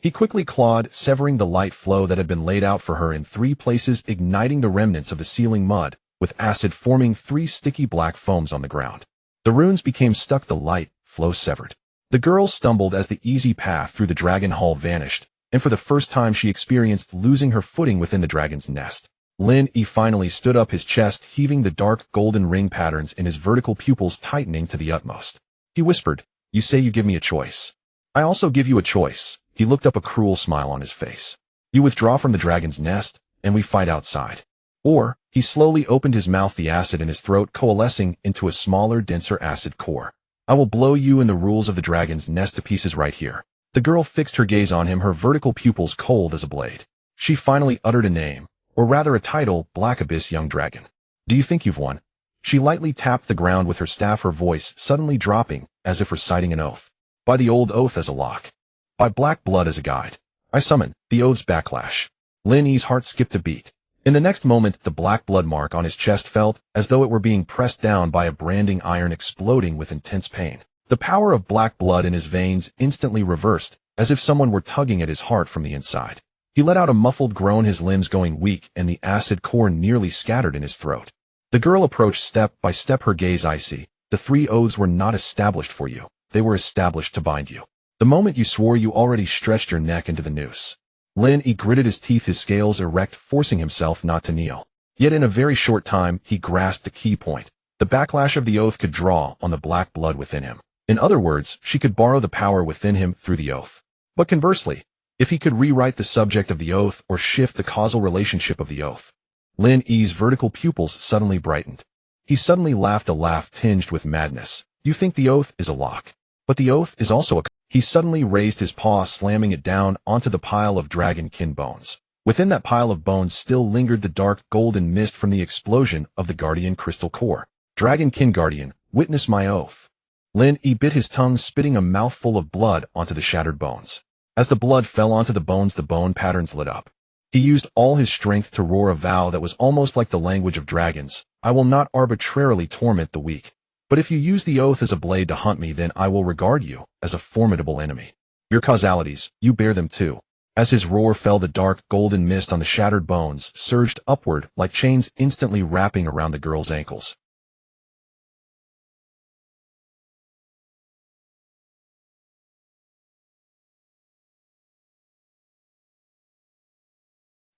S1: He quickly clawed, severing the light flow that had been laid out for her in 3 places, igniting the remnants of the sealing mud, with acid forming 3 sticky black foams on the ground. The runes became stuck, the light flow severed. The girl stumbled as the easy path through the dragon hall vanished, and for the first time she experienced losing her footing within the dragon's nest. Lin Yi finally stood up, his chest heaving, the dark golden ring patterns in his vertical pupils tightening to the utmost. He whispered, "You say you give me a choice. I also give you a choice." He looked up, a cruel smile on his face. "You withdraw from the dragon's nest, and we fight outside. Or," he slowly opened his mouth, the acid in his throat coalescing into a smaller, denser acid core. "I will blow you and the rules of the dragon's nest to pieces right here." The girl fixed her gaze on him, her vertical pupils cold as a blade. She finally uttered a name, or rather a title, "Black Abyss Young Dragon." "Do you think you've won?" She lightly tapped the ground with her staff, her voice suddenly dropping, as if reciting an oath. "By the old oath as a lock. By black blood as a guide. I summon the oath's backlash." Lin Yi's heart skipped a beat. In the next moment, the black blood mark on his chest felt as though it were being pressed down by a branding iron, exploding with intense pain. The power of black blood in his veins instantly reversed, as if someone were tugging at his heart from the inside. He let out a muffled groan, his limbs going weak and the acid core nearly scattered in his throat. The girl approached step by step, her gaze icy. "The 3 oaths were not established for you. They were established to bind you. The moment you swore, you already stretched your neck into the noose." Lin Yi gritted his teeth, his scales erect, forcing himself not to kneel. Yet in a very short time, he grasped the key point. The backlash of the oath could draw on the black blood within him. In other words, she could borrow the power within him through the oath. But conversely, if he could rewrite the subject of the oath or shift the causal relationship of the oath. Lin Yi's vertical pupils suddenly brightened. He suddenly laughed, a laugh tinged with madness. "You think the oath is a lock. But the oath is also a..." He suddenly raised his paw, slamming it down onto the pile of dragonkin bones. Within that pile of bones still lingered the dark golden mist from the explosion of the guardian crystal core. "Dragonkin guardian, witness my oath." Lin Yi bit his tongue, spitting a mouthful of blood onto the shattered bones. As the blood fell onto the bones, the bone patterns lit up. He used all his strength to roar a vow that was almost like the language of dragons. "I will not arbitrarily torment the weak. But if you use the oath as a blade to hunt me, then I will regard you as a formidable enemy. Your causalities, you bear them too." As his roar fell, the dark golden mist on the shattered bones surged upward like chains, instantly wrapping around the girl's ankles.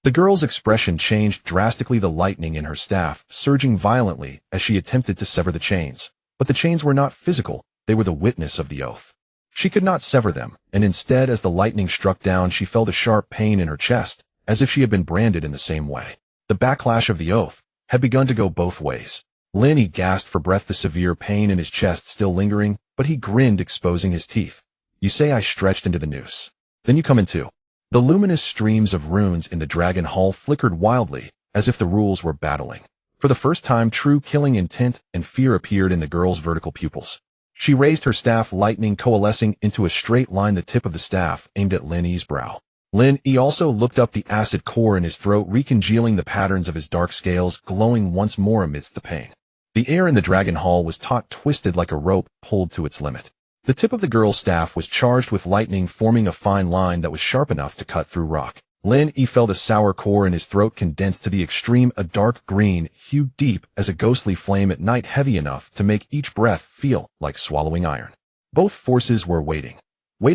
S1: The girl's expression changed drastically, the lightning in her staff surging violently as she attempted to sever the chains. But the chains were not physical, they were the witness of the oath. She could not sever them, and instead, as the lightning struck down, she felt a sharp pain in her chest, as if she had been branded in the same way. The backlash of the oath had begun to go both ways. Lin Yi gasped for breath, the severe pain in his chest still lingering, but he grinned, exposing his teeth. You say I stretched into the noose. Then you come in too. The luminous streams of runes in the dragon hall flickered wildly, as if the rules were battling. For the first time, true killing intent and fear appeared in the girl's vertical pupils. She raised her staff, lightning coalescing into a straight line, the tip of the staff aimed at Lin Yi's brow. Lin Yi also looked up, the acid core in his throat recongealing, the patterns of his dark scales glowing once more amidst the pain. The air in the dragon hall was taut, twisted like a rope pulled to its limit. The tip of the girl's staff was charged with lightning, forming a fine line that was sharp enough to cut through rock. Lin Yi felt a sour core in his throat condensed to the extreme, a dark green hue deep as a ghostly flame at night, heavy enough to make each breath feel like swallowing iron. Both forces were waiting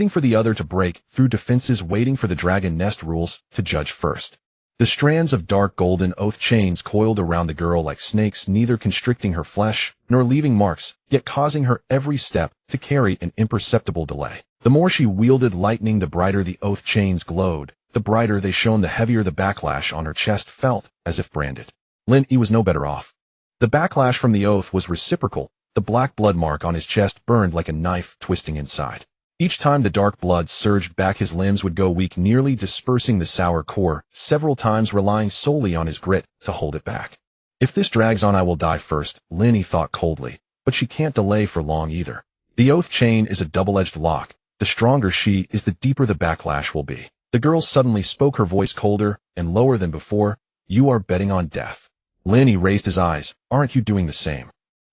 S1: for the other to break through defenses, waiting for the dragon nest rules to judge first. The strands of dark golden oath chains coiled around the girl like snakes, neither constricting her flesh nor leaving marks, yet causing her every step to carry an imperceptible delay. The more she wielded lightning, the brighter the oath chains glowed. The brighter they shone, the heavier the backlash on her chest felt, as if branded. Lin Yi was no better off. The backlash from the oath was reciprocal. The black blood mark on his chest burned like a knife twisting inside. Each time the dark blood surged back, his limbs would go weak, nearly dispersing the sour core, several times relying solely on his grit to hold it back. If this drags on, I will die first, Lin Yi thought coldly, but she can't delay for long either. The oath chain is a double-edged lock. The stronger she is, the deeper the backlash will be. The girl suddenly spoke, her voice colder and lower than before. You are betting on death. Lin Yi raised his eyes. Aren't you doing the same?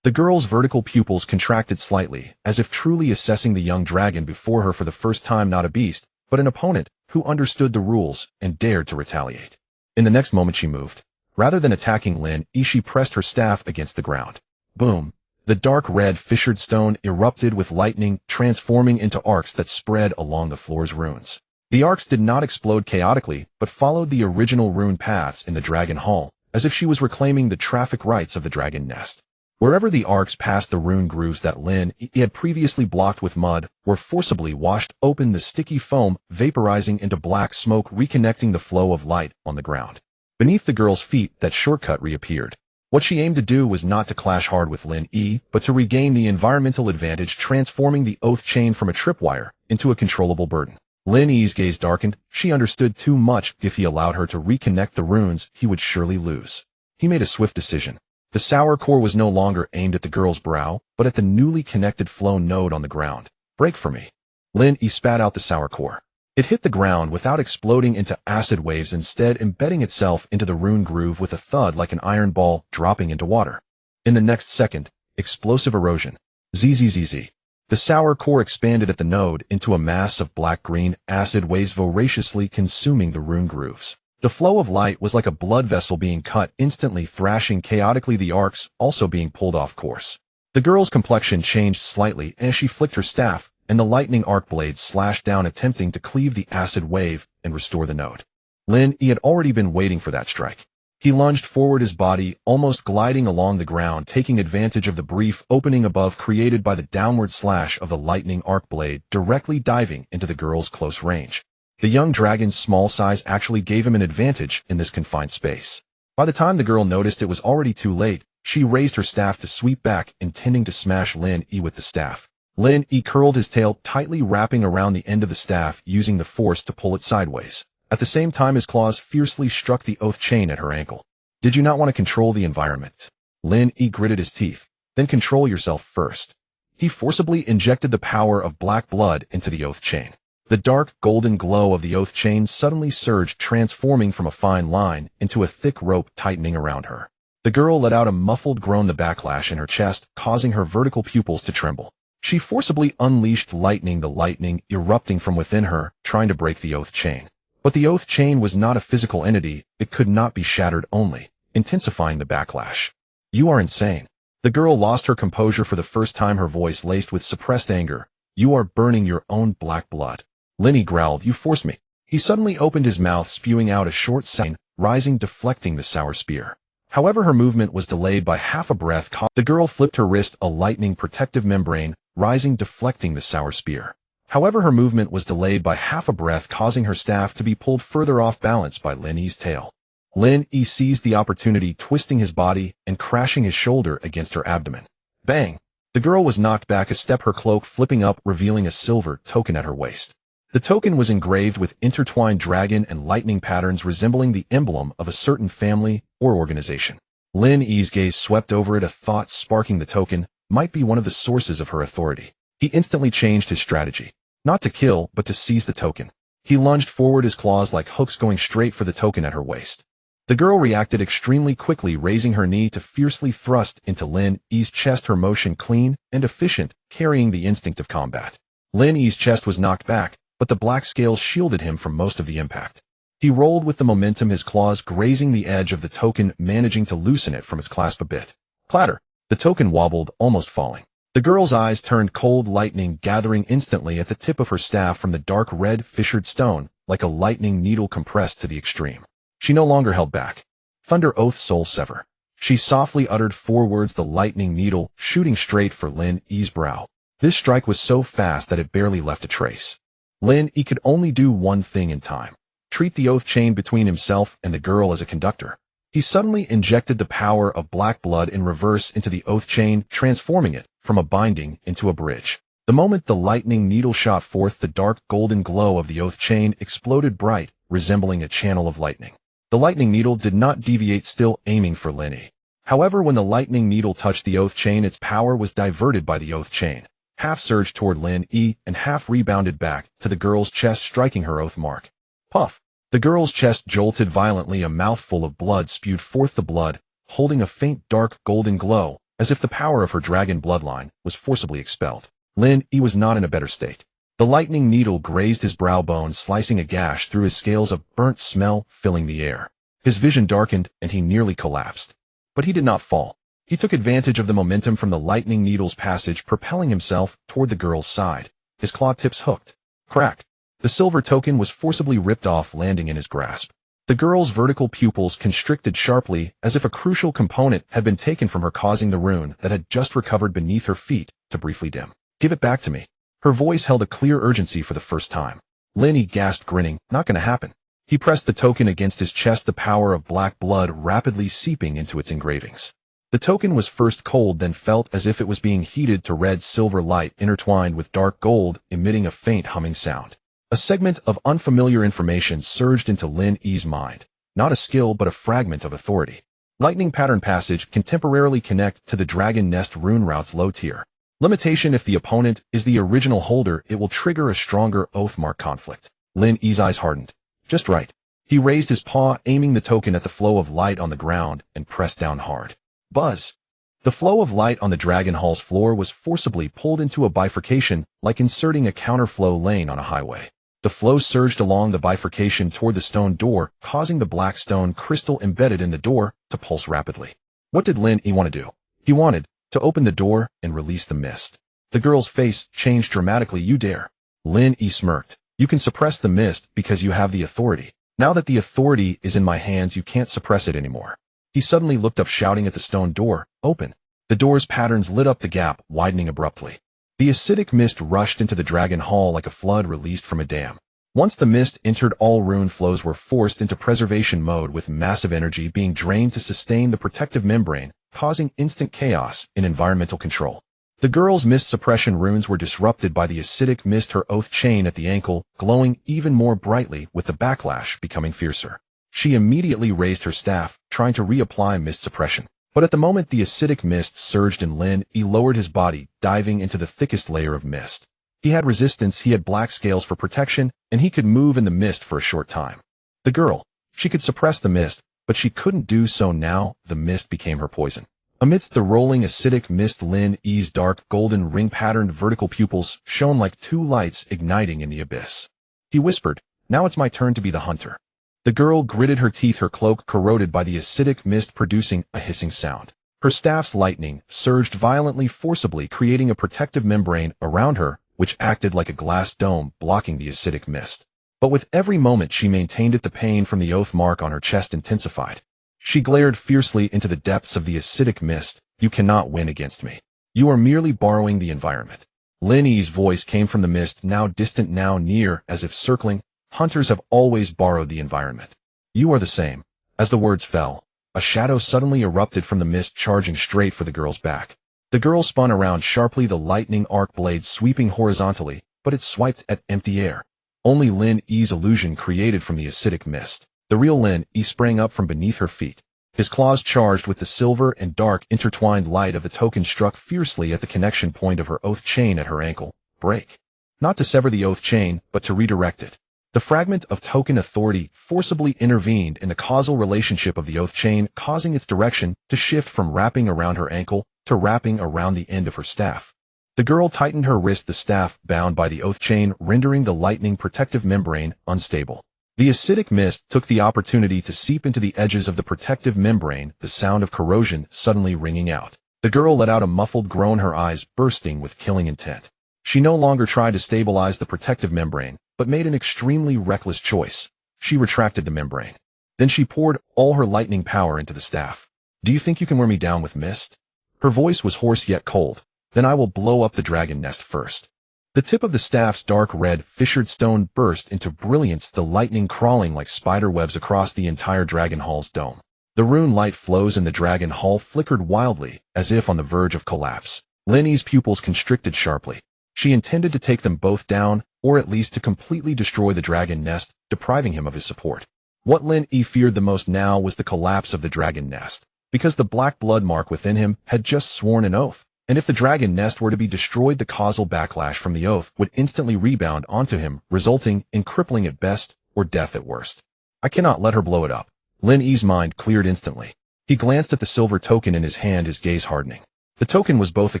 S1: The girl's vertical pupils contracted slightly, as if truly assessing the young dragon before her for the first time, not a beast, but an opponent who understood the rules and dared to retaliate. In the next moment she moved. Rather than attacking Lin Yi, she pressed her staff against the ground. Boom! The dark red fissured stone erupted with lightning, transforming into arcs that spread along the floor's runes. The arcs did not explode chaotically, but followed the original rune paths in the dragon hall, as if she was reclaiming the traffic rights of the dragon nest. Wherever the arcs passed, the rune grooves that Lin Yi had previously blocked with mud were forcibly washed open, the sticky foam vaporizing into black smoke, reconnecting the flow of light on the ground. Beneath the girl's feet, that shortcut reappeared. What she aimed to do was not to clash hard with Lin Yi, but to regain the environmental advantage, transforming the oath chain from a tripwire into a controllable burden. Lin Yi's gaze darkened. She understood too much. If he allowed her to reconnect the runes, he would surely lose. He made a swift decision. The sour core was no longer aimed at the girl's brow, but at the newly connected flow node on the ground. Break for me. Lin Yi spat out the sour core. It hit the ground without exploding into acid waves, instead embedding itself into the rune groove with a thud like an iron ball dropping into water. In the next second, explosive erosion. Zzz. The sour core expanded at the node into a mass of black-green acid waves, voraciously consuming the rune grooves. The flow of light was like a blood vessel being cut, instantly thrashing chaotically, the arcs also being pulled off course. The girl's complexion changed slightly as she flicked her staff, and the lightning arc blades slashed down, attempting to cleave the acid wave and restore the node. Lin Yi had already been waiting for that strike. He lunged forward, his body almost gliding along the ground, taking advantage of the brief opening above created by the downward slash of the lightning arc blade, directly diving into the girl's close range. The young dragon's small size actually gave him an advantage in this confined space. By the time the girl noticed, it was already too late. She raised her staff to sweep back, intending to smash Lin Yi with the staff. Lin Yi curled his tail, tightly wrapping around the end of the staff, using the force to pull it sideways. At the same time, his claws fiercely struck the oath chain at her ankle. Did you not want to control the environment? Lin Yi gritted his teeth. Then control yourself first. He forcibly injected the power of black blood into the oath chain. The dark golden glow of the oath chain suddenly surged, transforming from a fine line into a thick rope tightening around her. The girl let out a muffled groan, the backlash in her chest causing her vertical pupils to tremble. She forcibly unleashed lightning, the lightning erupting from within her, trying to break the oath chain. But the oath chain was not a physical entity. It could not be shattered, only intensifying the backlash. You are insane. The girl lost her composure for the first time, her voice laced with suppressed anger. You are burning your own black blood. Lin Yi growled. You forced me. He suddenly opened his mouth, spewing out a short sound, rising, deflecting the sour spear. However, her movement was delayed by half a breath. The girl flipped her wrist, a lightning protective membrane, rising, deflecting the sour spear. However, her movement was delayed by half a breath, causing her staff to be pulled further off balance by Lin Yi's tail. Lin Yi seized the opportunity, twisting his body and crashing his shoulder against her abdomen. Bang! The girl was knocked back a step, her cloak flipping up, revealing a silver token at her waist. The token was engraved with intertwined dragon and lightning patterns resembling the emblem of a certain family or organization. Lin Yi's gaze swept over it, a thought sparking the token might be one of the sources of her authority. He instantly changed his strategy. Not to kill, but to seize the token. He lunged forward, his claws like hooks going straight for the token at her waist. The girl reacted extremely quickly, raising her knee to fiercely thrust into Lin Yi's chest, her motion clean and efficient, carrying the instinct of combat. Lin Yi's chest was knocked back, but the black scales shielded him from most of the impact. He rolled with the momentum, his claws grazing the edge of the token, managing to loosen it from its clasp a bit. Clatter! The token wobbled, almost falling. The girl's eyes turned cold, lightning gathering instantly at the tip of her staff from the dark red fissured stone, like a lightning needle compressed to the extreme. She no longer held back. Thunder, oath, soul sever. She softly uttered 4 words, the lightning needle shooting straight for Lin Yi's brow. This strike was so fast that it barely left a trace. Lin Yi could only do one thing in time. Treat the oath chain between himself and the girl as a conductor. He suddenly injected the power of black blood in reverse into the oath chain, transforming it from a binding into a bridge. The moment the lightning needle shot forth, the dark golden glow of the oath chain exploded bright, resembling a channel of lightning. The lightning needle did not deviate, still aiming for Lin Yi. However, when the lightning needle touched the oath chain, its power was diverted by the oath chain. Half surged toward Lin Yi and half rebounded back to the girl's chest, striking her oath mark. Puff! The girl's chest jolted violently, a mouthful of blood spewed forth, the blood holding a faint dark golden glow, as if the power of her dragon bloodline was forcibly expelled. Lin Yi was not in a better state. The lightning needle grazed his brow bone, slicing a gash through his scales, a burnt smell filling the air. His vision darkened and he nearly collapsed. But he did not fall. He took advantage of the momentum from the lightning needle's passage, propelling himself toward the girl's side. His claw tips hooked. Crack! The silver token was forcibly ripped off, landing in his grasp. The girl's vertical pupils constricted sharply, as if a crucial component had been taken from her, causing the rune that had just recovered beneath her feet to briefly dim. Give it back to me. Her voice held a clear urgency for the first time. Lin Yi gasped, grinning. Not gonna happen. He pressed the token against his chest, the power of black blood rapidly seeping into its engravings. The token was first cold, then felt as if it was being heated to red silver light intertwined with dark gold, emitting a faint humming sound. A segment of unfamiliar information surged into Lin Yi's mind. Not a skill, but a fragment of authority. Lightning pattern passage can temporarily connect to the dragon nest rune route's low tier. Limitation: if the opponent is the original holder, it will trigger a stronger oath mark conflict. Lin Yi's eyes hardened. Just right. He raised his paw, aiming the token at the flow of light on the ground, and pressed down hard. Buzz! The flow of light on the dragon hall's floor was forcibly pulled into a bifurcation, like inserting a counterflow lane on a highway. The flow surged along the bifurcation toward the stone door, causing the black stone crystal embedded in the door to pulse rapidly. What did Lin Yi want to do? He wanted to open the door and release the mist. The girl's face changed dramatically. You dare? Lin Yi smirked. You can suppress the mist because you have the authority. Now that the authority is in my hands, you can't suppress it anymore. He suddenly looked up, shouting at the stone door, open. The door's patterns lit up the gap, widening abruptly. The acidic mist rushed into the dragon hall like a flood released from a dam. Once the mist entered, all rune flows were forced into preservation mode, with massive energy being drained to sustain the protective membrane, causing instant chaos in environmental control. The girl's mist suppression runes were disrupted by the acidic mist, her oath chain at the ankle glowing even more brightly, with the backlash becoming fiercer. She immediately raised her staff, trying to reapply mist suppression. But at the moment the acidic mist surged in, Lin Yi lowered his body, diving into the thickest layer of mist. He had resistance, he had black scales for protection, and he could move in the mist for a short time. The girl, she could suppress the mist, but she couldn't do so now. The mist became her poison. Amidst the rolling acidic mist, Lin Yi's dark golden ring-patterned vertical pupils shone like 2 lights igniting in the abyss. He whispered, now it's my turn to be the hunter. The girl gritted her teeth, her cloak corroded by the acidic mist producing a hissing sound. Her staff's lightning surged violently, forcibly creating a protective membrane around her, which acted like a glass dome blocking the acidic mist. But with every moment she maintained it, the pain from the oath mark on her chest intensified. She glared fiercely into the depths of the acidic mist. You cannot win against me. You are merely borrowing the environment. Lin Yi's voice came from the mist, now distant, now near, as if circling. Hunters have always borrowed the environment. You are the same. As the words fell, a shadow suddenly erupted from the mist, charging straight for the girl's back. The girl spun around sharply, the lightning arc blade sweeping horizontally, but it swiped at empty air. Only Lin Yi's illusion created from the acidic mist. The real Lin Yi sprang up from beneath her feet. His claws charged with the silver and dark intertwined light of the token struck fiercely at the connection point of her oath chain at her ankle. Break. Not to sever the oath chain, but to redirect it. The fragment of token authority forcibly intervened in the causal relationship of the oath chain, causing its direction to shift from wrapping around her ankle to wrapping around the end of her staff. The girl tightened her wrist, the staff bound by the oath chain, rendering the lightning protective membrane unstable. The acidic mist took the opportunity to seep into the edges of the protective membrane, the sound of corrosion suddenly ringing out. The girl let out a muffled groan, her eyes bursting with killing intent. She no longer tried to stabilize the protective membrane, but made an extremely reckless choice. She retracted the membrane. Then she poured all her lightning power into the staff. Do you think you can wear me down with mist? Her voice was hoarse yet cold. Then I will blow up the dragon nest first. The tip of the staff's dark red, fissured stone burst into brilliance, the lightning crawling like spider webs across the entire dragon hall's dome. The rune light flows in the dragon hall flickered wildly, as if on the verge of collapse. Lin Yi's pupils constricted sharply. She intended to take them both down, or at least to completely destroy the dragon nest, depriving him of his support. What Lin Yi feared the most now was the collapse of the dragon nest, because the black blood mark within him had just sworn an oath. And if the dragon nest were to be destroyed, the causal backlash from the oath would instantly rebound onto him, resulting in crippling at best or death at worst. I cannot let her blow it up. Lin Yi's mind cleared instantly. He glanced at the silver token in his hand, his gaze hardening. The token was both a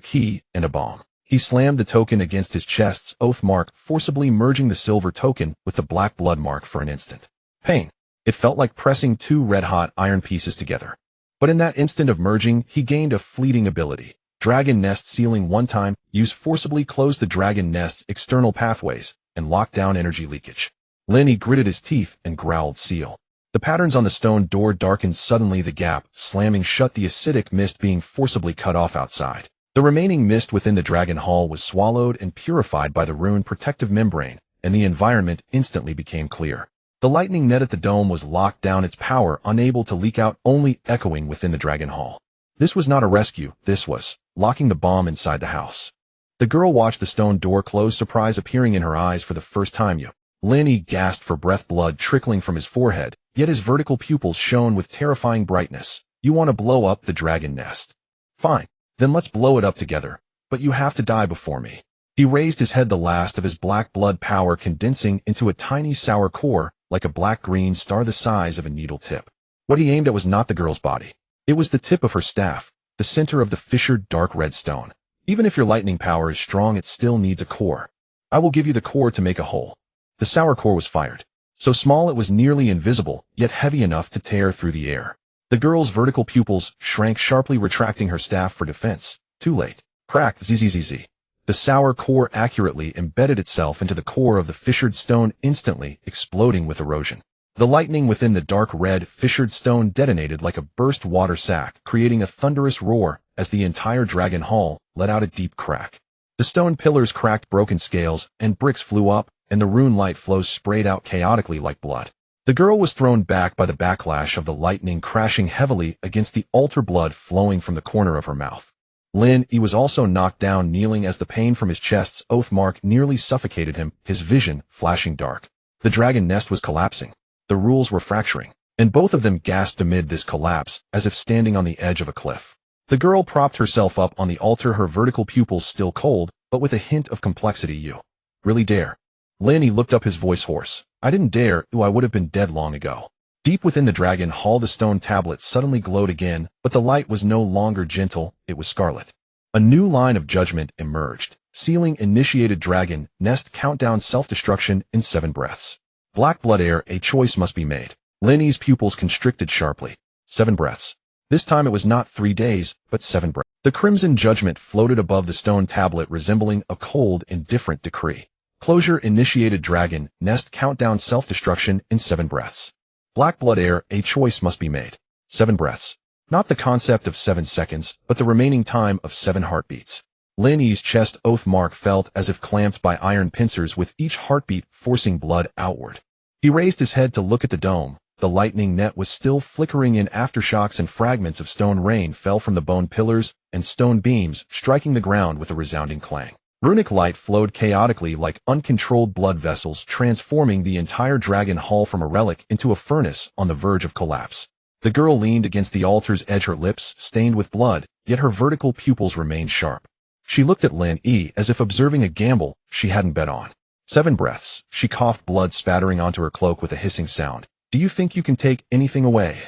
S1: key and a bomb. He slammed the token against his chest's oath mark, forcibly merging the silver token with the black blood mark for an instant. Pain. It felt like pressing two red-hot iron pieces together. But in that instant of merging, he gained a fleeting ability. Dragon Nest Sealing. One time, use forcibly closed the dragon nest's external pathways and locked down energy leakage. Lin Yi gritted his teeth and growled, seal. The patterns on the stone door darkened suddenly, the gap slamming shut, the acidic mist being forcibly cut off outside. The remaining mist within the dragon hall was swallowed and purified by the rune protective membrane, and the environment instantly became clear. The lightning net at the dome was locked down, its power unable to leak out, only echoing within the dragon hall. This was not a rescue, this was locking the bomb inside the house. The girl watched the stone door close, surprise appearing in her eyes for the first time. Lin Yi gasped for breath, blood trickling from his forehead, yet his vertical pupils shone with terrifying brightness. You want to blow up the dragon nest? Fine, then let's blow it up together, but you have to die before me. He raised his head, the last of his black blood power condensing into a tiny sour core, like a black-green star the size of a needle tip. What he aimed at was not the girl's body. It was the tip of her staff, the center of the fissured dark red stone. Even if your lightning power is strong, it still needs a core. I will give you the core to make a hole. The sour core was fired. So small it was nearly invisible, yet heavy enough to tear through the air. The girl's vertical pupils shrank sharply, retracting her staff for defense. Too late. Crack, zzz. The sour core accurately embedded itself into the core of the fissured stone, instantly exploding with erosion. The lightning within the dark red, fissured stone detonated like a burst water sack, creating a thunderous roar as the entire dragon hall let out a deep crack. The stone pillars cracked, broken scales and bricks flew up, and the rune light flows sprayed out chaotically like blood. The girl was thrown back by the backlash of the lightning, crashing heavily against the altar, blood flowing from the corner of her mouth. Lin Yi was also knocked down, kneeling as the pain from his chest's oath mark nearly suffocated him, his vision flashing dark. The dragon nest was collapsing. The rules were fracturing, and both of them gasped amid this collapse, as if standing on the edge of a cliff. The girl propped herself up on the altar, her vertical pupils still cold, but with a hint of complexity. You really dare? Lin Yi looked up, his voice hoarse. I didn't dare, I would have been dead long ago. Deep within the dragon hall, the stone tablet suddenly glowed again, but the light was no longer gentle, it was scarlet. A new line of judgment emerged. Sealing. Initiated dragon nest countdown, self-destruction in 7 breaths. Black blood air, a choice must be made. Lin Yi's pupils constricted sharply. 7 breaths. This time it was not 3 days, but 7 breaths. The crimson judgment floated above the stone tablet, resembling a cold, indifferent decree. Closure. Initiated dragon nest countdown, self-destruction in 7 breaths. Black blood air, a choice must be made. 7 breaths. Not the concept of 7 seconds, but the remaining time of 7 heartbeats. Lin Yi's chest oath mark felt as if clamped by iron pincers, with each heartbeat forcing blood outward. He raised his head to look at the dome, The lightning net was still flickering in aftershocks, and fragments of stone rain fell from the bone pillars and stone beams, striking the ground with a resounding clang. Runic light flowed chaotically like uncontrolled blood vessels, transforming the entire dragon hall from a relic into a furnace on the verge of collapse. The girl leaned against the altar's edge, her lips stained with blood, yet her vertical pupils remained sharp. She looked at Lin Yi as if observing a gamble she hadn't bet on. 7 breaths. She coughed, blood spattering onto her cloak with a hissing sound. Do you think you can take anything away?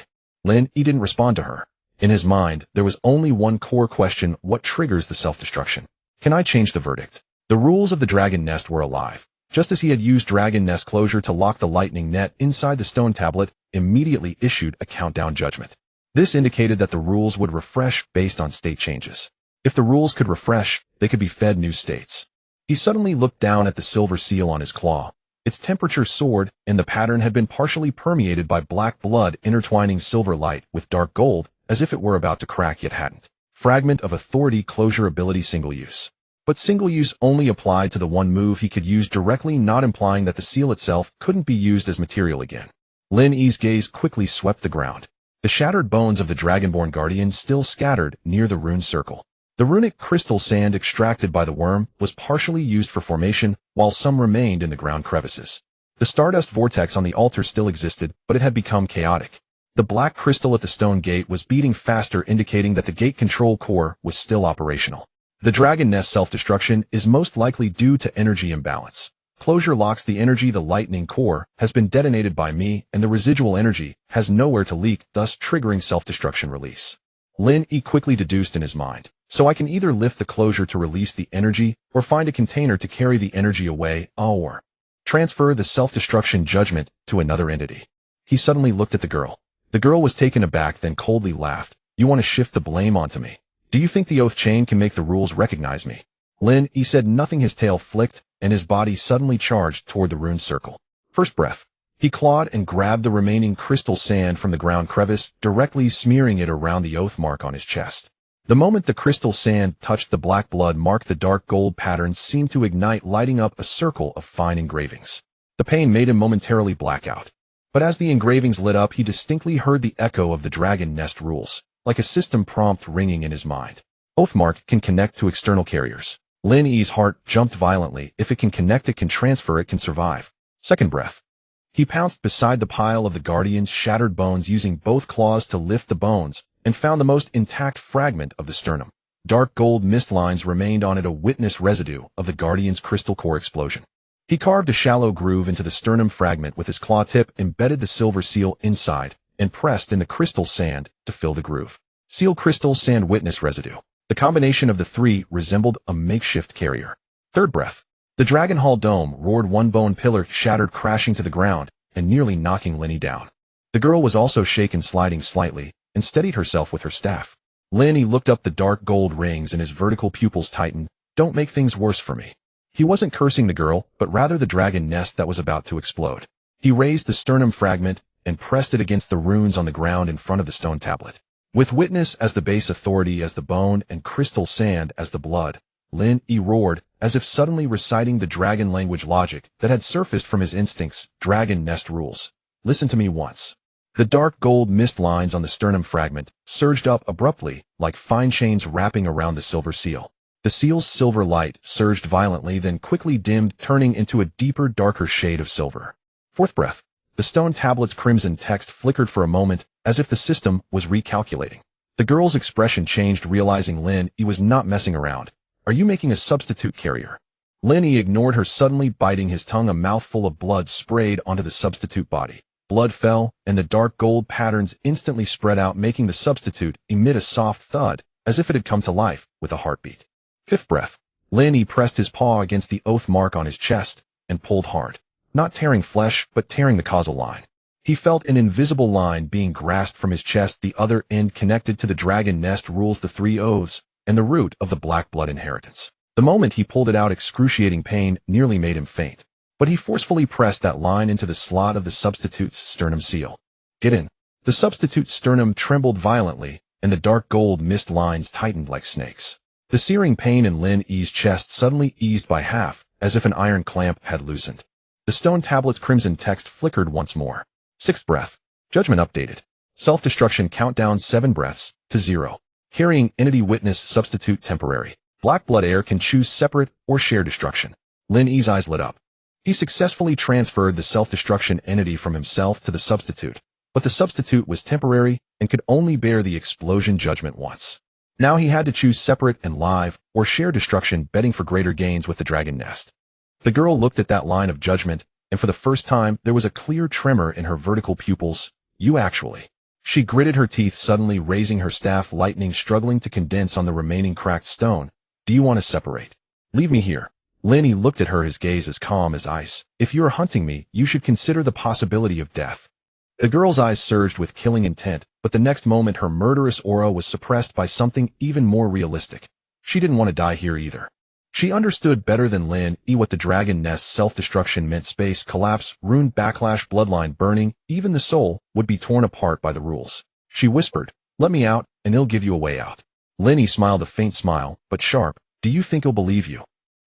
S1: Lin Yi didn't respond to her. In his mind, there was only one core question: what triggers the self-destruction? Can I change the verdict? The rules of the dragon nest were alive. Just as he had used dragon nest closure to lock the lightning net inside the stone tablet, immediately issued a countdown judgment. This indicated that the rules would refresh based on state changes. If the rules could refresh, they could be fed new states. He suddenly looked down at the silver seal on his claw. Its temperature soared, and the pattern had been partially permeated by black blood intertwining silver light with dark gold, as if it were about to crack yet hadn't. Fragment of authority closure ability single use. But single use only applied to the one move he could use directly, not implying that the seal itself couldn't be used as material again. Lin Yi's gaze quickly swept the ground. The shattered bones of the Dragonborn Guardian still scattered near the rune circle. The runic crystal sand extracted by the worm was partially used for formation, while some remained in the ground crevices. The stardust vortex on the altar still existed, but it had become chaotic. The black crystal at the stone gate was beating faster, indicating that the gate control core was still operational. The dragon nest self-destruction is most likely due to energy imbalance. Closure locks the energy. The lightning core has been detonated by me, and the residual energy has nowhere to leak, thus triggering self-destruction release. Lin Yi quickly deduced in his mind. So I can either lift the closure to release the energy, or find a container to carry the energy away, or transfer the self-destruction judgment to another entity. He suddenly looked at the girl. The girl was taken aback, then coldly laughed. You want to shift the blame onto me? Do you think the oath chain can make the rules recognize me? Lin Yi said nothing. His tail flicked, and his body suddenly charged toward the rune circle. First breath. He clawed and grabbed the remaining crystal sand from the ground crevice, directly smearing it around the oath mark on his chest. The moment the crystal sand touched the black blood mark, the dark gold patterns seemed to ignite, lighting up a circle of fine engravings. The pain made him momentarily black out. But as the engravings lit up, he distinctly heard the echo of the dragon nest rules, like a system prompt ringing in his mind. Oathmark can connect to external carriers. Lin Yi's heart jumped violently. If it can connect, it can transfer, it can survive. Second breath. He pounced beside the pile of the Guardian's shattered bones, using both claws to lift the bones, and found the most intact fragment of the sternum. Dark gold mist lines remained on it, a witness residue of the Guardian's crystal core explosion. He carved a shallow groove into the sternum fragment with his claw tip, embedded the silver seal inside, and pressed in the crystal sand to fill the groove. Seal, crystal, sand, witness residue. The combination of the three resembled a makeshift carrier. Third breath. The Dragon Hall dome roared. One bone pillar shattered, crashing to the ground and nearly knocking Lin Yi down. The girl was also shaken, sliding slightly, and steadied herself with her staff. Lin Yi looked up, the dark gold rings, and his vertical pupils tightened. Don't make things worse for me. He wasn't cursing the girl, but rather the dragon nest that was about to explode. He raised the sternum fragment and pressed it against the runes on the ground in front of the stone tablet. With witness as the base, authority as the bone, and crystal sand as the blood, Lin Yi roared, as if suddenly reciting the dragon language logic that had surfaced from his instincts. Dragon nest rules. Listen to me once. The dark gold mist lines on the sternum fragment surged up abruptly, like fine chains wrapping around the silver seal. The seal's silver light surged violently, then quickly dimmed, turning into a deeper, darker shade of silver. Fourth breath. The stone tablet's crimson text flickered for a moment, as if the system was recalculating. The girl's expression changed, realizing Lin Yi was not messing around. Are you making a substitute carrier? Lin Yi ignored her, suddenly biting his tongue. A mouthful of blood sprayed onto the substitute body. Blood fell, and the dark gold patterns instantly spread out, making the substitute emit a soft thud, as if it had come to life with a heartbeat. Fifth breath. Lin Yi pressed his paw against the oath mark on his chest and pulled hard. Not tearing flesh, but tearing the causal line. He felt an invisible line being grasped from his chest, the other end connected to the dragon nest rules, the three oaths, and the root of the black blood inheritance. The moment he pulled it out, excruciating pain nearly made him faint. But he forcefully pressed that line into the slot of the substitute's sternum seal. Get in. The substitute's sternum trembled violently, and the dark gold mist lines tightened like snakes. The searing pain in Lin Yi's chest suddenly eased by half, as if an iron clamp had loosened. The stone tablet's crimson text flickered once more. Sixth breath. Judgment updated. Self-destruction countdown 7 breaths to 0. Carrying entity witness substitute temporary. Black blood heir can choose separate or share destruction. Lin Yi's eyes lit up. He successfully transferred the self-destruction entity from himself to the substitute, but the substitute was temporary and could only bear the explosion judgment once. Now he had to choose separate and live or share destruction, betting for greater gains with the dragon nest. The girl looked at that line of judgment, and for the first time there was a clear tremor in her vertical pupils. You actually. She gritted her teeth, suddenly raising her staff, lightning struggling to condense on the remaining cracked stone. Do you want to separate? Leave me here. Lin Yi looked at her, his gaze as calm as ice. If you are hunting me, you should consider the possibility of death. The girl's eyes surged with killing intent, but the next moment her murderous aura was suppressed by something even more realistic. She didn't want to die here either. She understood better than Lin Yi what the dragon nest's self-destruction meant: space, collapse, ruined backlash, bloodline burning, even the soul would be torn apart by the rules. She whispered, let me out, and he'll give you a way out. Lin Yi smiled a faint smile, but sharp. Do you think he'll believe you?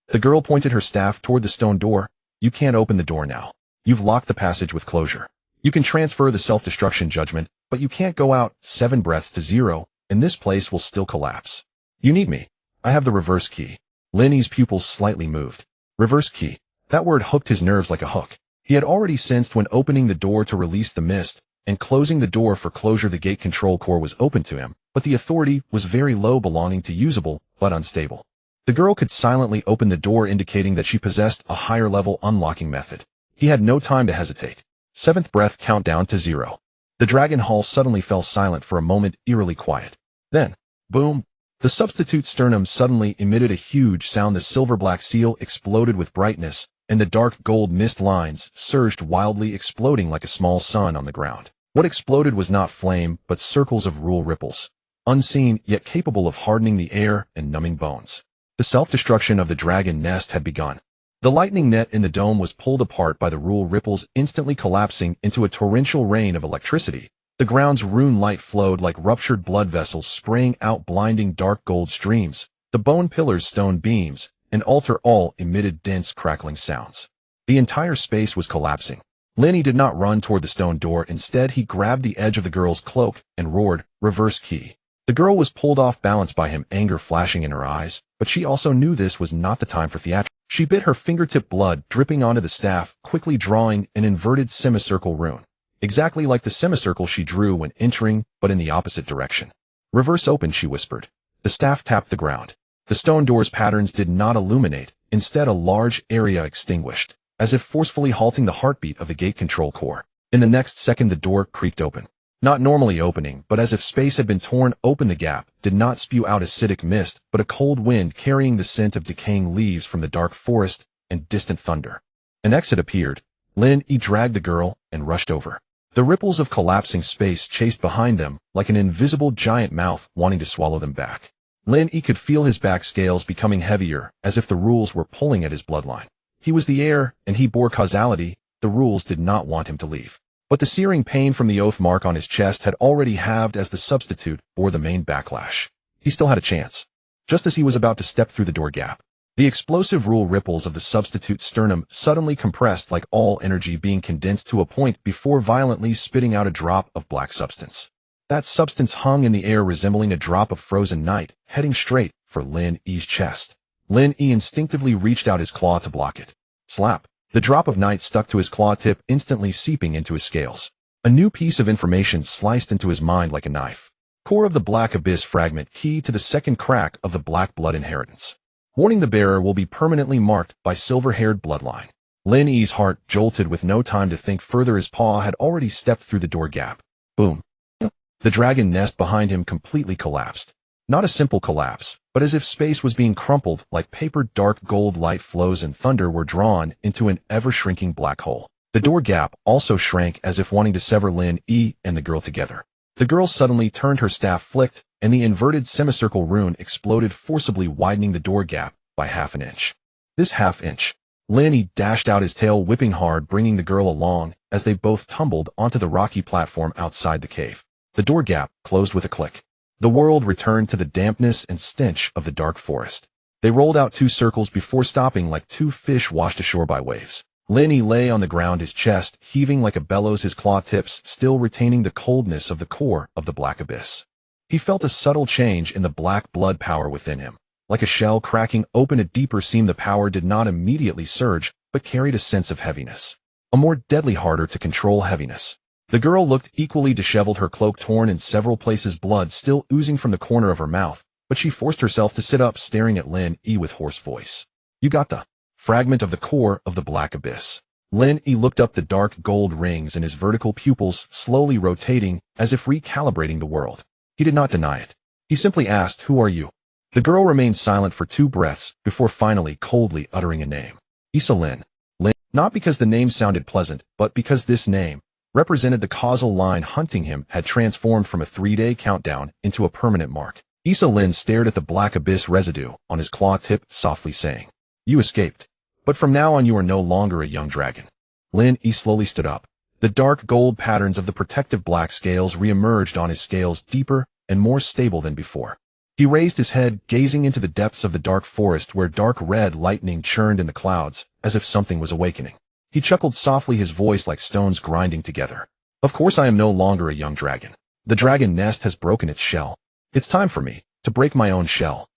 S1: The girl pointed her staff toward the stone door. You can't open the door now. You've locked the passage with closure. You can transfer the self-destruction judgment, but you can't go out. 7 breaths to 0, and this place will still collapse. You need me. I have the reverse key. Lin Yi's pupils slightly moved. Reverse key. That word hooked his nerves like a hook. He had already sensed when opening the door to release the mist and closing the door for closure the gate control core was open to him, but the authority was very low, belonging to usable, but unstable. The girl could silently open the door, indicating that she possessed a higher level unlocking method. He had no time to hesitate. 7th breath countdown to 0. The dragon hall suddenly fell silent for a moment, eerily quiet. Then, boom! The substitute sternum suddenly emitted a huge sound. The silver-black seal exploded with brightness, and the dark gold mist lines surged wildly, exploding like a small sun on the ground. What exploded was not flame, but circles of rule ripples, unseen yet capable of hardening the air and numbing bones. The self-destruction of the dragon nest had begun. The lightning net in the dome was pulled apart by the rule ripples, instantly collapsing into a torrential rain of electricity. The ground's rune light flowed like ruptured blood vessels, spraying out blinding dark gold streams. The bone pillars, stone beams, and altar all emitted dense crackling sounds. The entire space was collapsing. Lin Yi did not run toward the stone door. Instead, he grabbed the edge of the girl's cloak and roared, reverse key. The girl was pulled off balance by him, anger flashing in her eyes, but she also knew this was not the time for theatrics. She bit her fingertip, blood dripping onto the staff, quickly drawing an inverted semicircle rune, exactly like the semicircle she drew when entering, but in the opposite direction. Reverse open, she whispered. The staff tapped the ground. The stone door's patterns did not illuminate, instead a large area extinguished, as if forcefully halting the heartbeat of the gate control core. In the next second the door creaked open. Not normally opening, but as if space had been torn open. The gap did not spew out acidic mist, but a cold wind carrying the scent of decaying leaves from the dark forest and distant thunder. An exit appeared. Lin Yi dragged the girl and rushed over. The ripples of collapsing space chased behind them like an invisible giant mouth wanting to swallow them back. Lin Yi could feel his back scales becoming heavier, as if the rules were pulling at his bloodline. He was the heir, and he bore causality. The rules did not want him to leave. But the searing pain from the oath mark on his chest had already halved as the substitute bore the main backlash. He still had a chance. Just as he was about to step through the door gap, the explosive rule ripples of the substitute's sternum suddenly compressed, like all energy being condensed to a point before violently spitting out a drop of black substance. That substance hung in the air, resembling a drop of frozen night, heading straight for Lin Yi's chest. Lin Yi instinctively reached out his claw to block it. Slap. The drop of night stuck to his claw tip, instantly seeping into his scales. A new piece of information sliced into his mind like a knife. Core of the Black Abyss fragment, key to the second crack of the Black Blood inheritance. Warning: the bearer will be permanently marked by silver-haired bloodline. Lin Yi's heart jolted with no time to think further. His paw had already stepped through the door gap. Boom. The dragon nest behind him completely collapsed. Not a simple collapse, but as if space was being crumpled like paper. Dark gold light flows and thunder were drawn into an ever-shrinking black hole. The door gap also shrank, as if wanting to sever Lin Yi and the girl together. The girl suddenly turned, her staff flicked, and the inverted semicircle rune exploded, forcibly widening the door gap by half an inch. This half inch. Lin Yi dashed out his tail, whipping hard, bringing the girl along as they both tumbled onto the rocky platform outside the cave. The door gap closed with a click. The world returned to the dampness and stench of the dark forest. They rolled out 2 circles before stopping like 2 fish washed ashore by waves. Lin Yi lay on the ground, his chest heaving like a bellows, his claw tips still retaining the coldness of the core of the black abyss. He felt a subtle change in the black blood power within him. Like a shell cracking open a deeper seam, the power did not immediately surge, but carried a sense of heaviness. A more deadly, harder to control heaviness. The girl looked equally disheveled, her cloak torn in several places, blood still oozing from the corner of her mouth, but she forced herself to sit up, staring at Lin Yi with hoarse voice. You got the fragment of the core of the black abyss. Lin Yi looked up, the dark gold rings in his vertical pupils slowly rotating as if recalibrating the world. He did not deny it. He simply asked, who are you? The girl remained silent for 2 breaths before finally coldly uttering a name. Issa Lin. Lin, not because the name sounded pleasant, but because this name represented the causal line hunting him had transformed from a 3-day countdown into a permanent mark. Issa Lin stared at the black abyss residue on his claw tip, softly saying, you escaped. But from now on you are no longer a young dragon. Lin Yi slowly stood up. The dark gold patterns of the protective black scales re-emerged on his scales, deeper and more stable than before. He raised his head, gazing into the depths of the dark forest where dark red lightning churned in the clouds, as if something was awakening. He chuckled softly, his voice like stones grinding together. Of course I am no longer a young dragon. The dragon nest has broken its shell. It's time for me to break my own shell.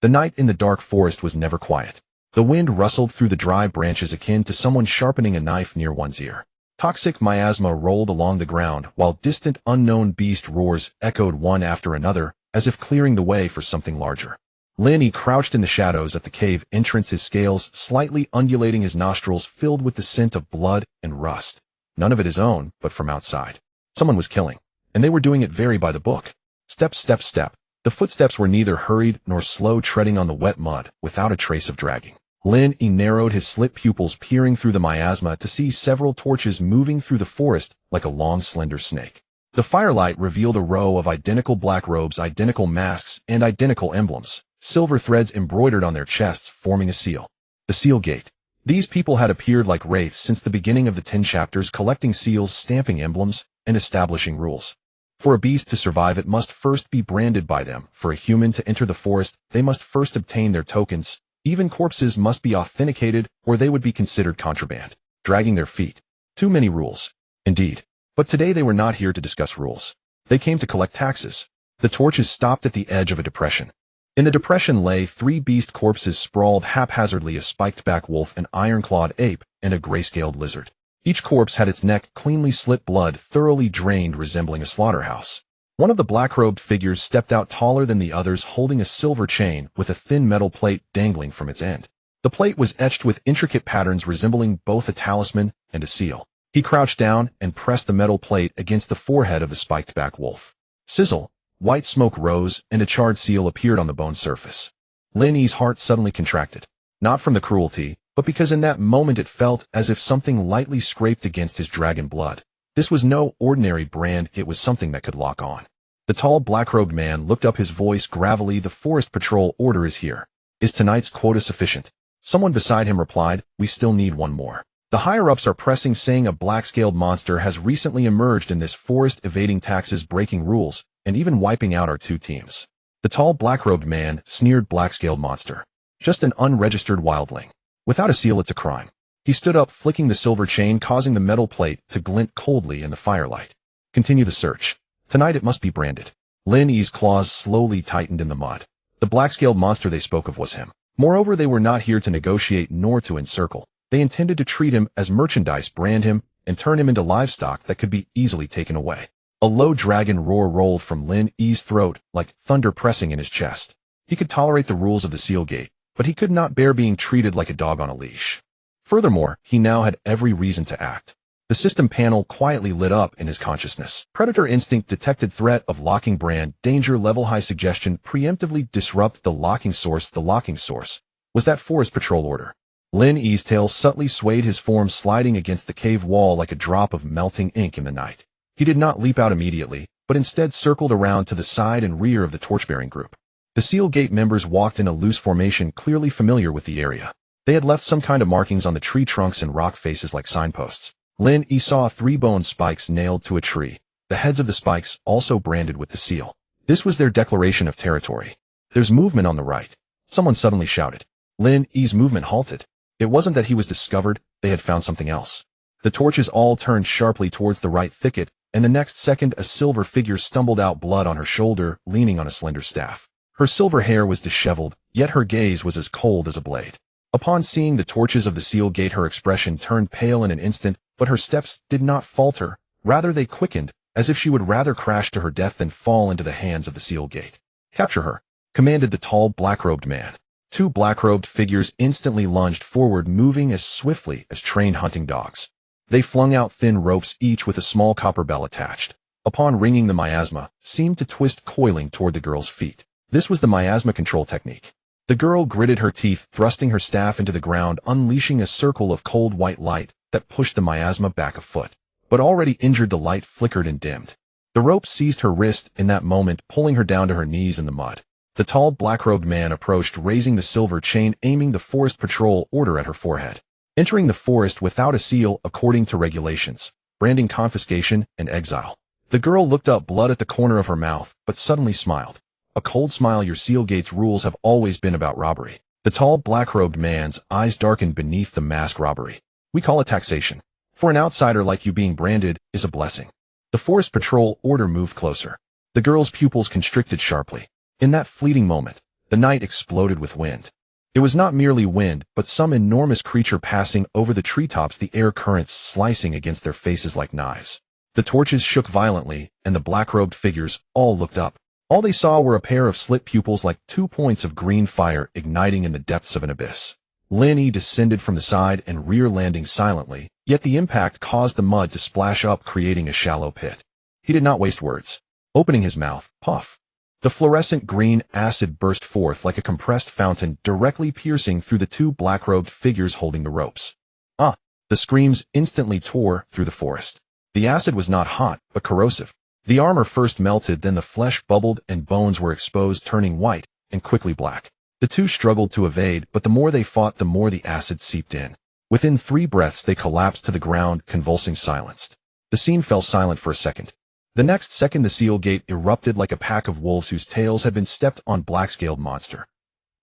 S1: The night in the dark forest was never quiet. The wind rustled through the dry branches akin to someone sharpening a knife near one's ear. Toxic miasma rolled along the ground while distant unknown beast roars echoed one after another, as if clearing the way for something larger. Lin Yi crouched in the shadows at the cave entrance, his scales slightly undulating, his nostrils filled with the scent of blood and rust. None of it his own, but from outside. Someone was killing, and they were doing it very by the book. Step, step, step. The footsteps were neither hurried nor slow, treading on the wet mud without a trace of dragging. Lin Yi narrowed his slit pupils, peering through the miasma to see several torches moving through the forest like a long, slender snake. The firelight revealed a row of identical black robes, identical masks, and identical emblems, silver threads embroidered on their chests forming a seal. The seal gate. These people had appeared like wraiths since the beginning of the 10 chapters, collecting seals, stamping emblems, and establishing rules. For a beast to survive, it must first be branded by them. For a human to enter the forest, they must first obtain their tokens. Even corpses must be authenticated, or they would be considered contraband. Dragging their feet. Too many rules. Indeed. But today they were not here to discuss rules. They came to collect taxes. The torches stopped at the edge of a depression. In the depression lay 3 beast corpses sprawled haphazardly, a spiked-back wolf, an iron-clawed ape, and a gray-scaled lizard. Each corpse had its neck cleanly slit, blood thoroughly drained, resembling a slaughterhouse. One of the black-robed figures stepped out, taller than the others, holding a silver chain with a thin metal plate dangling from its end. The plate was etched with intricate patterns resembling both a talisman and a seal. He crouched down and pressed the metal plate against the forehead of the spiked-back wolf. Sizzle! White smoke rose, and a charred seal appeared on the bone surface. Lin Yi's heart suddenly contracted. Not from the cruelty, but because in that moment it felt as if something lightly scraped against his dragon blood. This was no ordinary brand, it was something that could lock on. The tall black-robed man looked up, his voice gravelly. The forest patrol order is here. Is tonight's quota sufficient? Someone beside him replied, we still need one more. The higher-ups are pressing, saying a black-scaled monster has recently emerged in this forest, evading taxes, breaking rules, and even wiping out our 2 teams. The tall black-robed man sneered, black-scaled monster. Just an unregistered wildling. Without a seal it's a crime. He stood up, flicking the silver chain, causing the metal plate to glint coldly in the firelight. Continue the search. Tonight it must be branded. Lin Yi's claws slowly tightened in the mud. The black-scaled monster they spoke of was him. Moreover, they were not here to negotiate nor to encircle. They intended to treat him as merchandise, brand him, and turn him into livestock that could be easily taken away. A low dragon roar rolled from Lin Yi's throat, like thunder pressing in his chest. He could tolerate the rules of the seal gate, but he could not bear being treated like a dog on a leash. Furthermore, he now had every reason to act. The system panel quietly lit up in his consciousness. Predator instinct detected threat of locking brand, danger level high, suggestion preemptively disrupt the locking source. The locking source was that forest patrol order. Lin Yi's tail subtly swayed, his form sliding against the cave wall like a drop of melting ink in the night. He did not leap out immediately, but instead circled around to the side and rear of the torchbearing group. The Seal Gate members walked in a loose formation, clearly familiar with the area. They had left some kind of markings on the tree trunks and rock faces like signposts. Lin Yi saw 3 bone spikes nailed to a tree, the heads of the spikes also branded with the seal. This was their declaration of territory. There's movement on the right. Someone suddenly shouted. Lin Yi's movement halted. It wasn't that he was discovered, they had found something else. The torches all turned sharply towards the right thicket, and the next second a silver figure stumbled out, blood on her shoulder, leaning on a slender staff. Her silver hair was disheveled, yet her gaze was as cold as a blade. Upon seeing the torches of the seal gate, her expression turned pale in an instant, but her steps did not falter. Rather, they quickened, as if she would rather crash to her death than fall into the hands of the seal gate. "Capture her," commanded the tall, black-robed man. Two black-robed figures instantly lunged forward, moving as swiftly as trained hunting dogs. They flung out thin ropes, each with a small copper bell attached. Upon ringing, the miasma seemed to twist, coiling toward the girl's feet. This was the miasma control technique. The girl gritted her teeth, thrusting her staff into the ground, unleashing a circle of cold white light that pushed the miasma back a foot. But already injured, the light flickered and dimmed. The rope seized her wrist in that moment, pulling her down to her knees in the mud. The tall, black-robed man approached, raising the silver chain, aiming the forest patrol order at her forehead. Entering the forest without a seal according to regulations, branding, confiscation, and exile. The girl looked up, blood at the corner of her mouth, but suddenly smiled. A cold smile. "Your seal gate's rules have always been about robbery." The tall, black-robed man's eyes darkened beneath the mask. "Robbery. We call it taxation. For an outsider like you, being branded is a blessing." The forest patrol order moved closer. The girl's pupils constricted sharply. In that fleeting moment, the night exploded with wind. It was not merely wind, but some enormous creature passing over the treetops, the air currents slicing against their faces like knives. The torches shook violently, and the black-robed figures all looked up. All they saw were a pair of slit pupils like 2 points of green fire igniting in the depths of an abyss. Lin Yi descended from the side and rear, landing silently, yet the impact caused the mud to splash up, creating a shallow pit. He did not waste words. Opening his mouth, puff. The fluorescent green acid burst forth like a compressed fountain, directly piercing through the two black-robed figures holding the ropes. "Ah!" The screams instantly tore through the forest. The acid was not hot, but corrosive. The armor first melted, then the flesh bubbled and bones were exposed, turning white and quickly black. The two struggled to evade, but the more they fought, the more the acid seeped in. Within 3 breaths, they collapsed to the ground, convulsing, silenced. The scene fell silent for a second. The next second, the seal gate erupted like a pack of wolves whose tails had been stepped on. Black-scaled monster.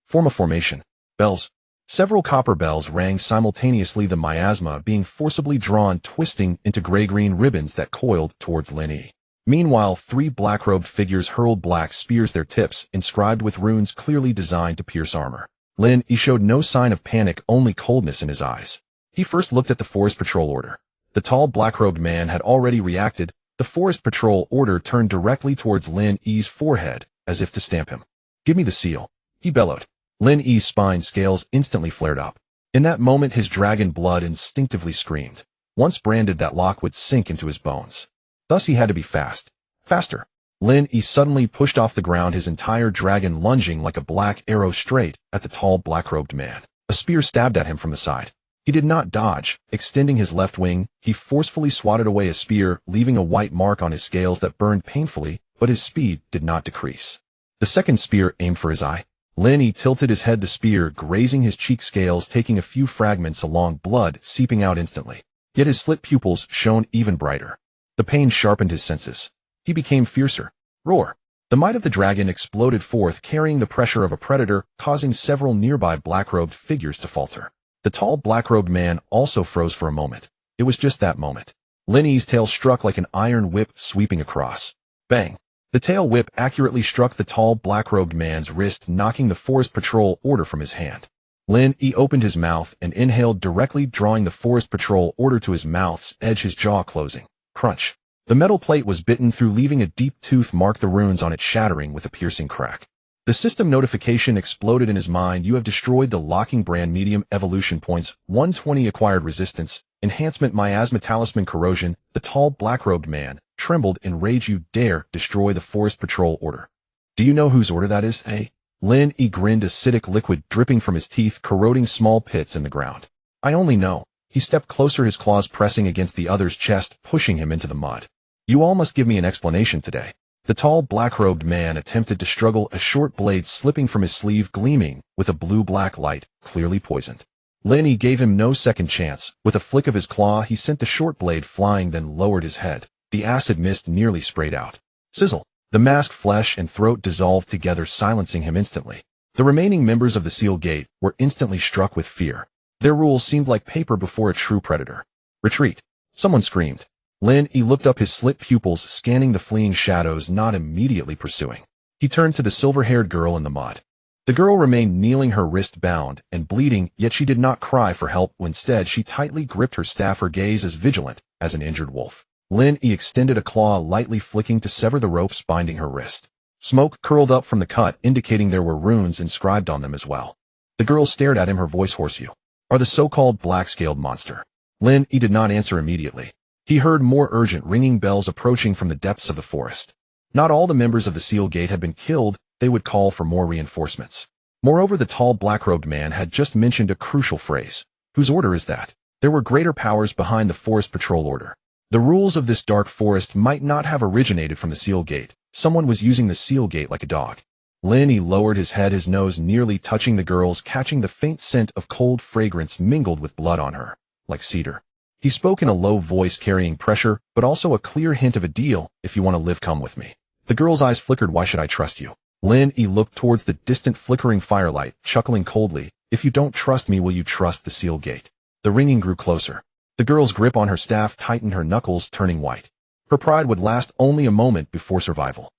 S1: Form a formation. Bells. Several copper bells rang simultaneously, the miasma being forcibly drawn, twisting into gray-green ribbons that coiled towards Lin Yi. Meanwhile, 3 black-robed figures hurled black spears, their tips inscribed with runes clearly designed to pierce armor. Lin Yi showed no sign of panic, only coldness in his eyes. He first looked at the forest patrol order. The tall, black-robed man had already reacted. The forest patrol order turned directly towards Lin Yi's forehead, as if to stamp him. "Give me the seal," he bellowed. Lin Yi's spine scales instantly flared up. In that moment, his dragon blood instinctively screamed. Once branded, that lock would sink into his bones. Thus he had to be fast. Faster. Lin Yi suddenly pushed off the ground, his entire dragon lunging like a black arrow straight at the tall, black-robed man. A spear stabbed at him from the side. He did not dodge. Extending his left wing, he forcefully swatted away a spear, leaving a white mark on his scales that burned painfully, but his speed did not decrease. The second spear aimed for his eye. Lin Yi tilted his head, the spear grazing his cheek scales, taking a few fragments along, blood seeping out instantly. Yet his slit pupils shone even brighter. The pain sharpened his senses. He became fiercer. Roar! The might of the dragon exploded forth, carrying the pressure of a predator, causing several nearby black-robed figures to falter. The tall, black-robed man also froze for a moment. It was just that moment. Lin Yi's tail struck like an iron whip, sweeping across. Bang! The tail whip accurately struck the tall, black-robed man's wrist, knocking the forest patrol order from his hand. Lin Yi opened his mouth and inhaled directly, drawing the forest patrol order to his mouth's edge, his jaw closing. Crunch! The metal plate was bitten through, leaving a deep tooth mark, the runes on it shattering with a piercing crack. The system notification exploded in his mind. "You have destroyed the locking brand, medium evolution points, 120 acquired resistance, enhancement, miasma talisman, corrosion." The tall, black-robed man trembled in rage. "You dare destroy the forest patrol order? Do you know whose order that is, eh?" Lin Yi grinned, acidic liquid dripping from his teeth, corroding small pits in the ground. "I only know." He stepped closer, his claws pressing against the other's chest, pushing him into the mud. "You all must give me an explanation today." The tall, black-robed man attempted to struggle, a short blade slipping from his sleeve, gleaming with a blue-black light, clearly poisoned. Lin Yi gave him no second chance. With a flick of his claw, he sent the short blade flying, then lowered his head. The acid mist nearly sprayed out. Sizzle! The masked flesh and throat dissolved together, silencing him instantly. The remaining members of the seal gate were instantly struck with fear. Their rules seemed like paper before a true predator. Retreat. Someone screamed. Lin Yi looked up, his slit pupils scanning the fleeing shadows, not immediately pursuing. He turned to the silver-haired girl in the mud. The girl remained kneeling, her wrist bound and bleeding, yet she did not cry for help. Instead, she tightly gripped her staff, her gaze as vigilant as an injured wolf. Lin Yi extended a claw, lightly flicking to sever the ropes binding her wrist. Smoke curled up from the cut, indicating there were runes inscribed on them as well. The girl stared at him, her voice hoarse. "You are the so-called black-scaled monster." Lin Yi did not answer immediately. He heard more urgent ringing bells approaching from the depths of the forest. Not all the members of the Seal Gate had been killed. They would call for more reinforcements. Moreover, the tall black-robed man had just mentioned a crucial phrase. Whose order is that? There were greater powers behind the Forest Patrol Order. The rules of this dark forest might not have originated from the Seal Gate. Someone was using the Seal Gate like a dog. Lin Yi lowered his head, his nose nearly touching the girl's, catching the faint scent of cold fragrance mingled with blood on her, like cedar. He spoke in a low voice, carrying pressure, but also a clear hint of a deal. "If you want to live, come with me." The girl's eyes flickered. "Why should I trust you?" Lin Yi looked towards the distant flickering firelight, chuckling coldly. "If you don't trust me, will you trust the Seal Gate?" The ringing grew closer. The girl's grip on her staff tightened, her knuckles turning white. Her pride would last only a moment before survival.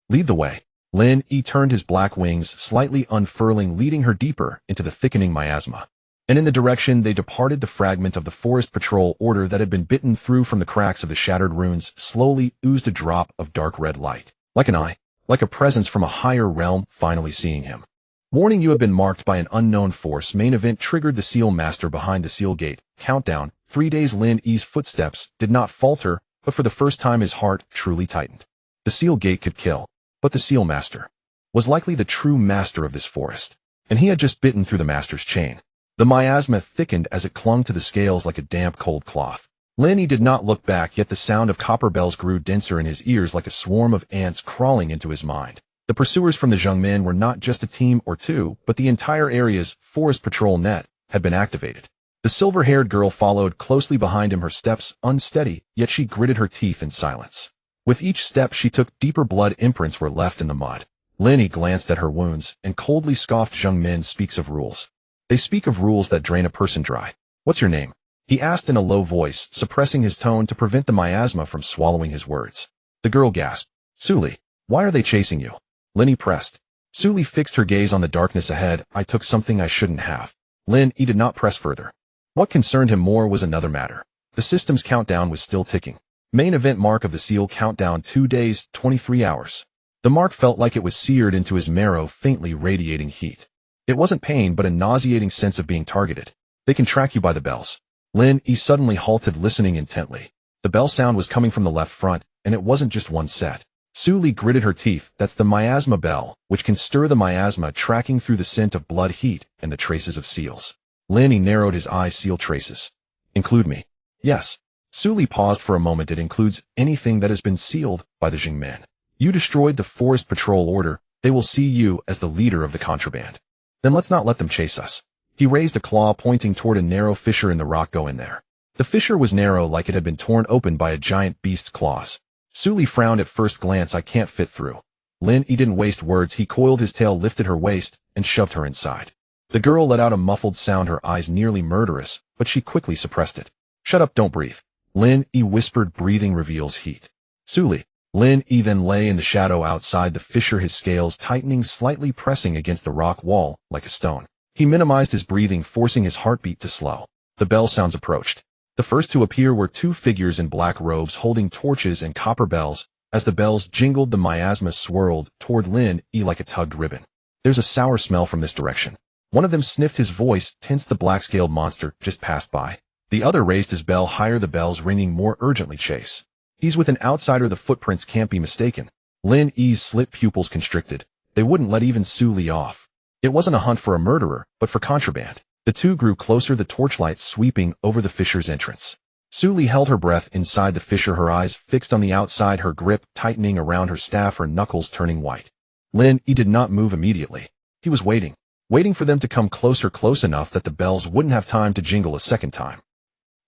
S1: "Lead the way." Lin Yi turned, his black wings slightly unfurling, leading her deeper into the thickening miasma. And in the direction they departed, the fragment of the Forest Patrol Order that had been bitten through from the cracks of the shattered runes slowly oozed a drop of dark red light. Like an eye. Like a presence from a higher realm, finally seeing him. "Warning, you have been marked by an unknown force." Main event triggered. The Seal Master behind the Seal Gate. Countdown. 3 days. Lin Yi's footsteps did not falter, but for the first time his heart truly tightened. The Seal Gate could kill, but the Seal Master was likely the true master of this forest. And he had just bitten through the Master's chain. The miasma thickened as it clung to the scales like a damp, cold cloth. Lin Yi did not look back, yet the sound of copper bells grew denser in his ears, like a swarm of ants crawling into his mind. The pursuers from the Zhengmen were not just a team or two, but the entire area's forest patrol net had been activated. The silver-haired girl followed closely behind him, her steps unsteady, yet she gritted her teeth in silence. With each step she took, deeper blood imprints were left in the mud. Lin Yi glanced at her wounds and coldly scoffed. "Zhengmen speaks of rules. They speak of rules that drain a person dry. What's your name?" he asked in a low voice, suppressing his tone to prevent the miasma from swallowing his words. The girl gasped. "Suli, why are they chasing you?" Lin Yi pressed. Suli fixed her gaze on the darkness ahead. "I took something I shouldn't have." Lin Yi did not press further. What concerned him more was another matter. The system's countdown was still ticking. Main event mark of the Seal countdown: 2 days, 23 hours. The mark felt like it was seared into his marrow, faintly radiating heat. It wasn't pain, but a nauseating sense of being targeted. "They can track you by the bells." Lin Yi suddenly halted, listening intently. The bell sound was coming from the left front, and it wasn't just one set. Suli gritted her teeth. "That's the miasma bell, which can stir the miasma, tracking through the scent of blood, heat, and the traces of seals." Lin Yi narrowed his eyes. "Seal traces. Include me?" "Yes." Suli paused for a moment. "It includes anything that has been sealed by the Zhengmen. You destroyed the Forest Patrol Order. They will see you as the leader of the contraband. Then let's not let them chase us." He raised a claw, pointing toward a narrow fissure in the rock. "Go in there." The fissure was narrow, like it had been torn open by a giant beast's claws. Suli frowned at first glance. "I can't fit through." Lin Yi didn't waste words. He coiled his tail, lifted her waist, and shoved her inside. The girl let out a muffled sound, her eyes nearly murderous, but she quickly suppressed it. "Shut up, don't breathe." Lin Yi whispered. "Breathing reveals heat." "Suli." Lin Yi then lay in the shadow outside the fissure, his scales tightening, slightly pressing against the rock wall like a stone. He minimized his breathing, forcing his heartbeat to slow. The bell sounds approached. The first to appear were 2 figures in black robes holding torches and copper bells. As the bells jingled, the miasma swirled toward Lin Yi like a tugged ribbon. "There's a sour smell from this direction." One of them sniffed, his voice tense. "The black-scaled monster just passed by." The other raised his bell higher, the bells ringing more urgently. "Chase. He's with an outsider. The footprints can't be mistaken." Lin Yi's slit pupils constricted. They wouldn't let even Suli off. It wasn't a hunt for a murderer, but for contraband. The two grew closer, the torchlight sweeping over the fissure's entrance. Suli held her breath inside the fissure, her eyes fixed on the outside, her grip tightening around her staff, her knuckles turning white. Lin Yi did not move immediately. He was waiting for them to come closer, close enough that the bells wouldn't have time to jingle a second time.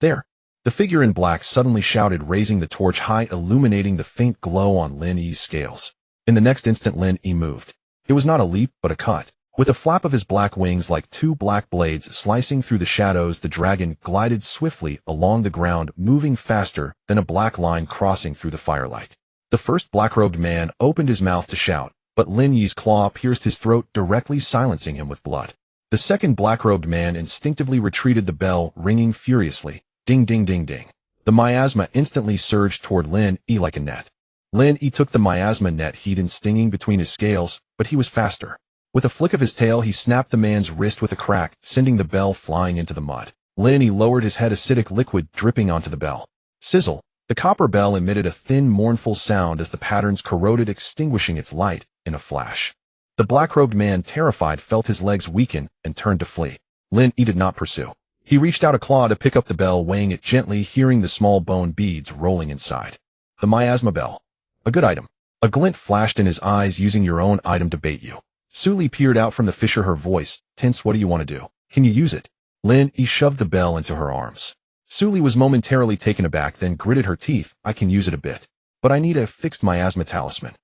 S1: "There!" The figure in black suddenly shouted, raising the torch high, illuminating the faint glow on Lin Yi's scales. In the next instant, Lin Yi moved. It was not a leap, but a cut. With a flap of his black wings like two black blades slicing through the shadows, the dragon glided swiftly along the ground, moving faster than a black line crossing through the firelight. The first black-robed man opened his mouth to shout, but Lin Yi's claw pierced his throat, directly silencing him with blood. The second black-robed man instinctively retreated, the bell ringing furiously. Ding ding ding ding. The miasma instantly surged toward Lin Yi like a net. Lin Yi took the miasma net heat and stinging between his scales, but he was faster. With a flick of his tail, he snapped the man's wrist with a crack, sending the bell flying into the mud. Lin Yi lowered his head, acidic liquid dripping onto the bell. Sizzle. The copper bell emitted a thin, mournful sound as the patterns corroded, extinguishing its light in a flash. The black-robed man, terrified, felt his legs weaken and turned to flee. Lin Yi did not pursue. He reached out a claw to pick up the bell, weighing it gently, hearing the small bone beads rolling inside. The miasma bell. A good item. A glint flashed in his eyes. Using your own item to bait you. Su Li peered out from the fissure, her voice tense. What do you want to do? Can you use it? Lin Yi shoved the bell into her arms. Su Li was momentarily taken aback, then gritted her teeth. I can use it a bit. But I need a fixed miasma talisman.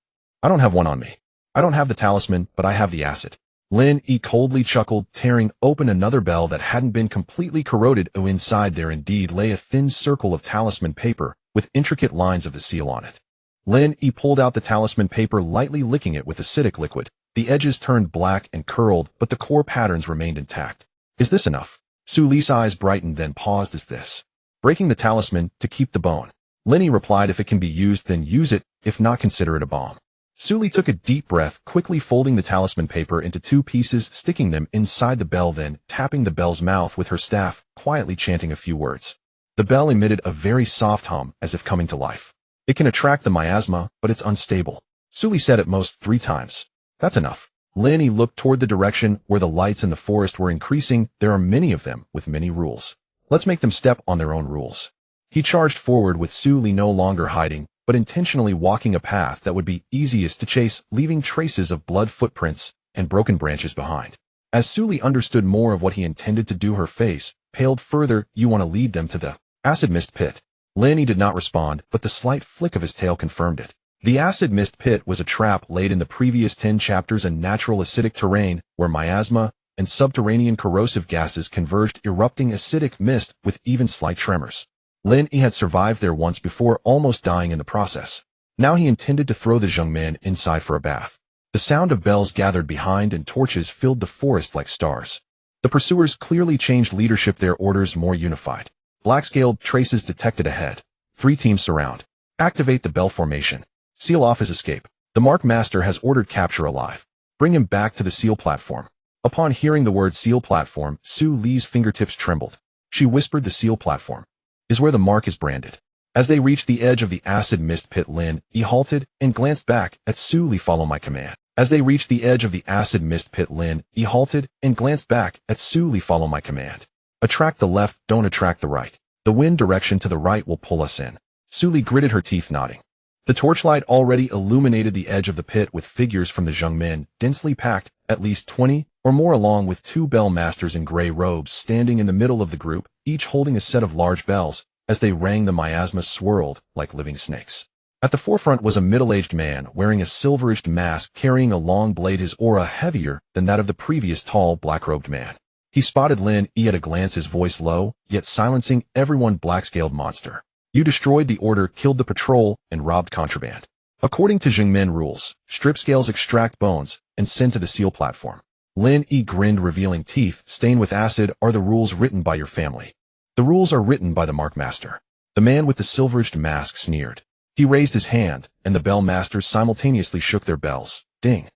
S1: I don't have one on me. I don't have the talisman, but I have the acid. Lin Yi coldly chuckled, tearing open another bell that hadn't been completely corroded. Oh, inside there indeed lay a thin circle of talisman paper with intricate lines of the seal on it. Lin Yi pulled out the talisman paper, lightly licking it with acidic liquid. The edges turned black and curled, but the core patterns remained intact. Is this enough? Su Li's eyes brightened, then paused. Is this breaking the talisman to keep the bone? Lin Yi replied, if it can be used, then use it. If not, consider it a bomb. Su Li took a deep breath, quickly folding the talisman paper into two pieces, sticking them inside the bell, then tapping the bell's mouth with her staff, quietly chanting a few words. The bell emitted a very soft hum, as if coming to life. It can attract the miasma, but it's unstable. Su Li said at most 3 times. That's enough. Lin Yi looked toward the direction where the lights in the forest were increasing. There are many of them, with many rules. Let's make them step on their own rules. He charged forward, with Su Li no longer hiding, but intentionally walking a path that would be easiest to chase, leaving traces of blood footprints and broken branches behind. As Su Li understood more of what he intended to do, her face paled further. You want to lead them to the acid mist pit? Lin Yi did not respond, but the slight flick of his tail confirmed it. The acid mist pit was a trap laid in the previous 10 chapters, a natural acidic terrain where miasma and subterranean corrosive gases converged, erupting acidic mist with even slight tremors. Lin Yi had survived there once before, almost dying in the process. Now he intended to throw the young man inside for a bath. The sound of bells gathered behind and torches filled the forest like stars. The pursuers clearly changed leadership, their orders more unified. Black-scaled traces detected ahead. 3 teams surround. Activate the bell formation. Seal off his escape. The Mark Master has ordered capture alive. Bring him back to the seal platform. Upon hearing the word seal platform, Su Li's fingertips trembled. She whispered, the seal platform is where the mark is branded. As they reached the edge of the acid mist pit, Lin Yi halted and glanced back at Su Li. Follow my command. As they reached the edge of the acid mist pit, Lin Yi halted and glanced back at Su Li. Follow my command. Attract the left, don't attract the right. The wind direction to the right will pull us in. Su Li gritted her teeth, nodding. The torchlight already illuminated the edge of the pit with figures from the young men, densely packed, at least 20 or more, along with 2 bell masters in gray robes standing in the middle of the group, each holding a set of large bells. As they rang, the miasma swirled like living snakes. At the forefront was a middle-aged man wearing a silverish mask, carrying a long blade, his aura heavier than that of the previous tall, black-robed man. He spotted Lin Yi at a glance, his voice low, yet silencing everyone. Black-scaled monster. You destroyed the order, killed the patrol, and robbed contraband. According to Jingmen rules, strip scales, extract bones, and send to the seal platform. Lin Yi grinned, revealing teeth stained with acid. Are the rules written by your family? The rules are written by the Mark Master. The man with the silverish mask sneered. He raised his hand, and the bell masters simultaneously shook their bells. Ding!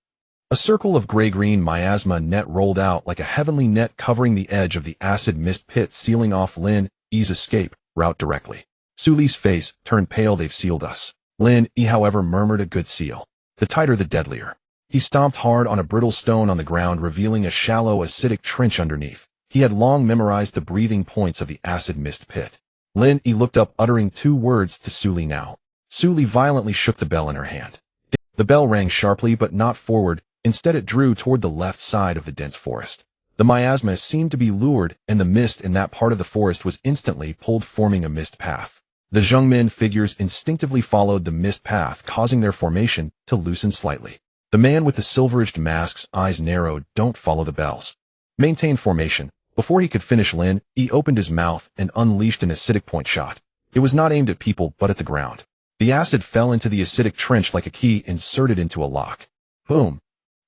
S1: A circle of gray-green miasma net rolled out like a heavenly net, covering the edge of the acid mist pit, sealing off Lin Yi's escape route directly. Su Li's face turned pale. They've sealed us. Lin Yi, however, murmured, a good seal. The tighter, the deadlier. He stomped hard on a brittle stone on the ground, revealing a shallow, acidic trench underneath. He had long memorized the breathing points of the acid mist pit. Lin Yi looked up, uttering 2 words to Su Li now. Su Li violently shook the bell in her hand. The bell rang sharply, but not forward. Instead, it drew toward the left side of the dense forest. The miasma seemed to be lured, and the mist in that part of the forest was instantly pulled, forming a mist path. The young men figures instinctively followed the mist path, causing their formation to loosen slightly. The man with the silver-edged mask's eyes narrowed. Don't follow the bells. Maintain formation. Before he could finish, Lin Yi opened his mouth and unleashed an acidic point shot. It was not aimed at people but at the ground. The acid fell into the acidic trench like a key inserted into a lock. Boom!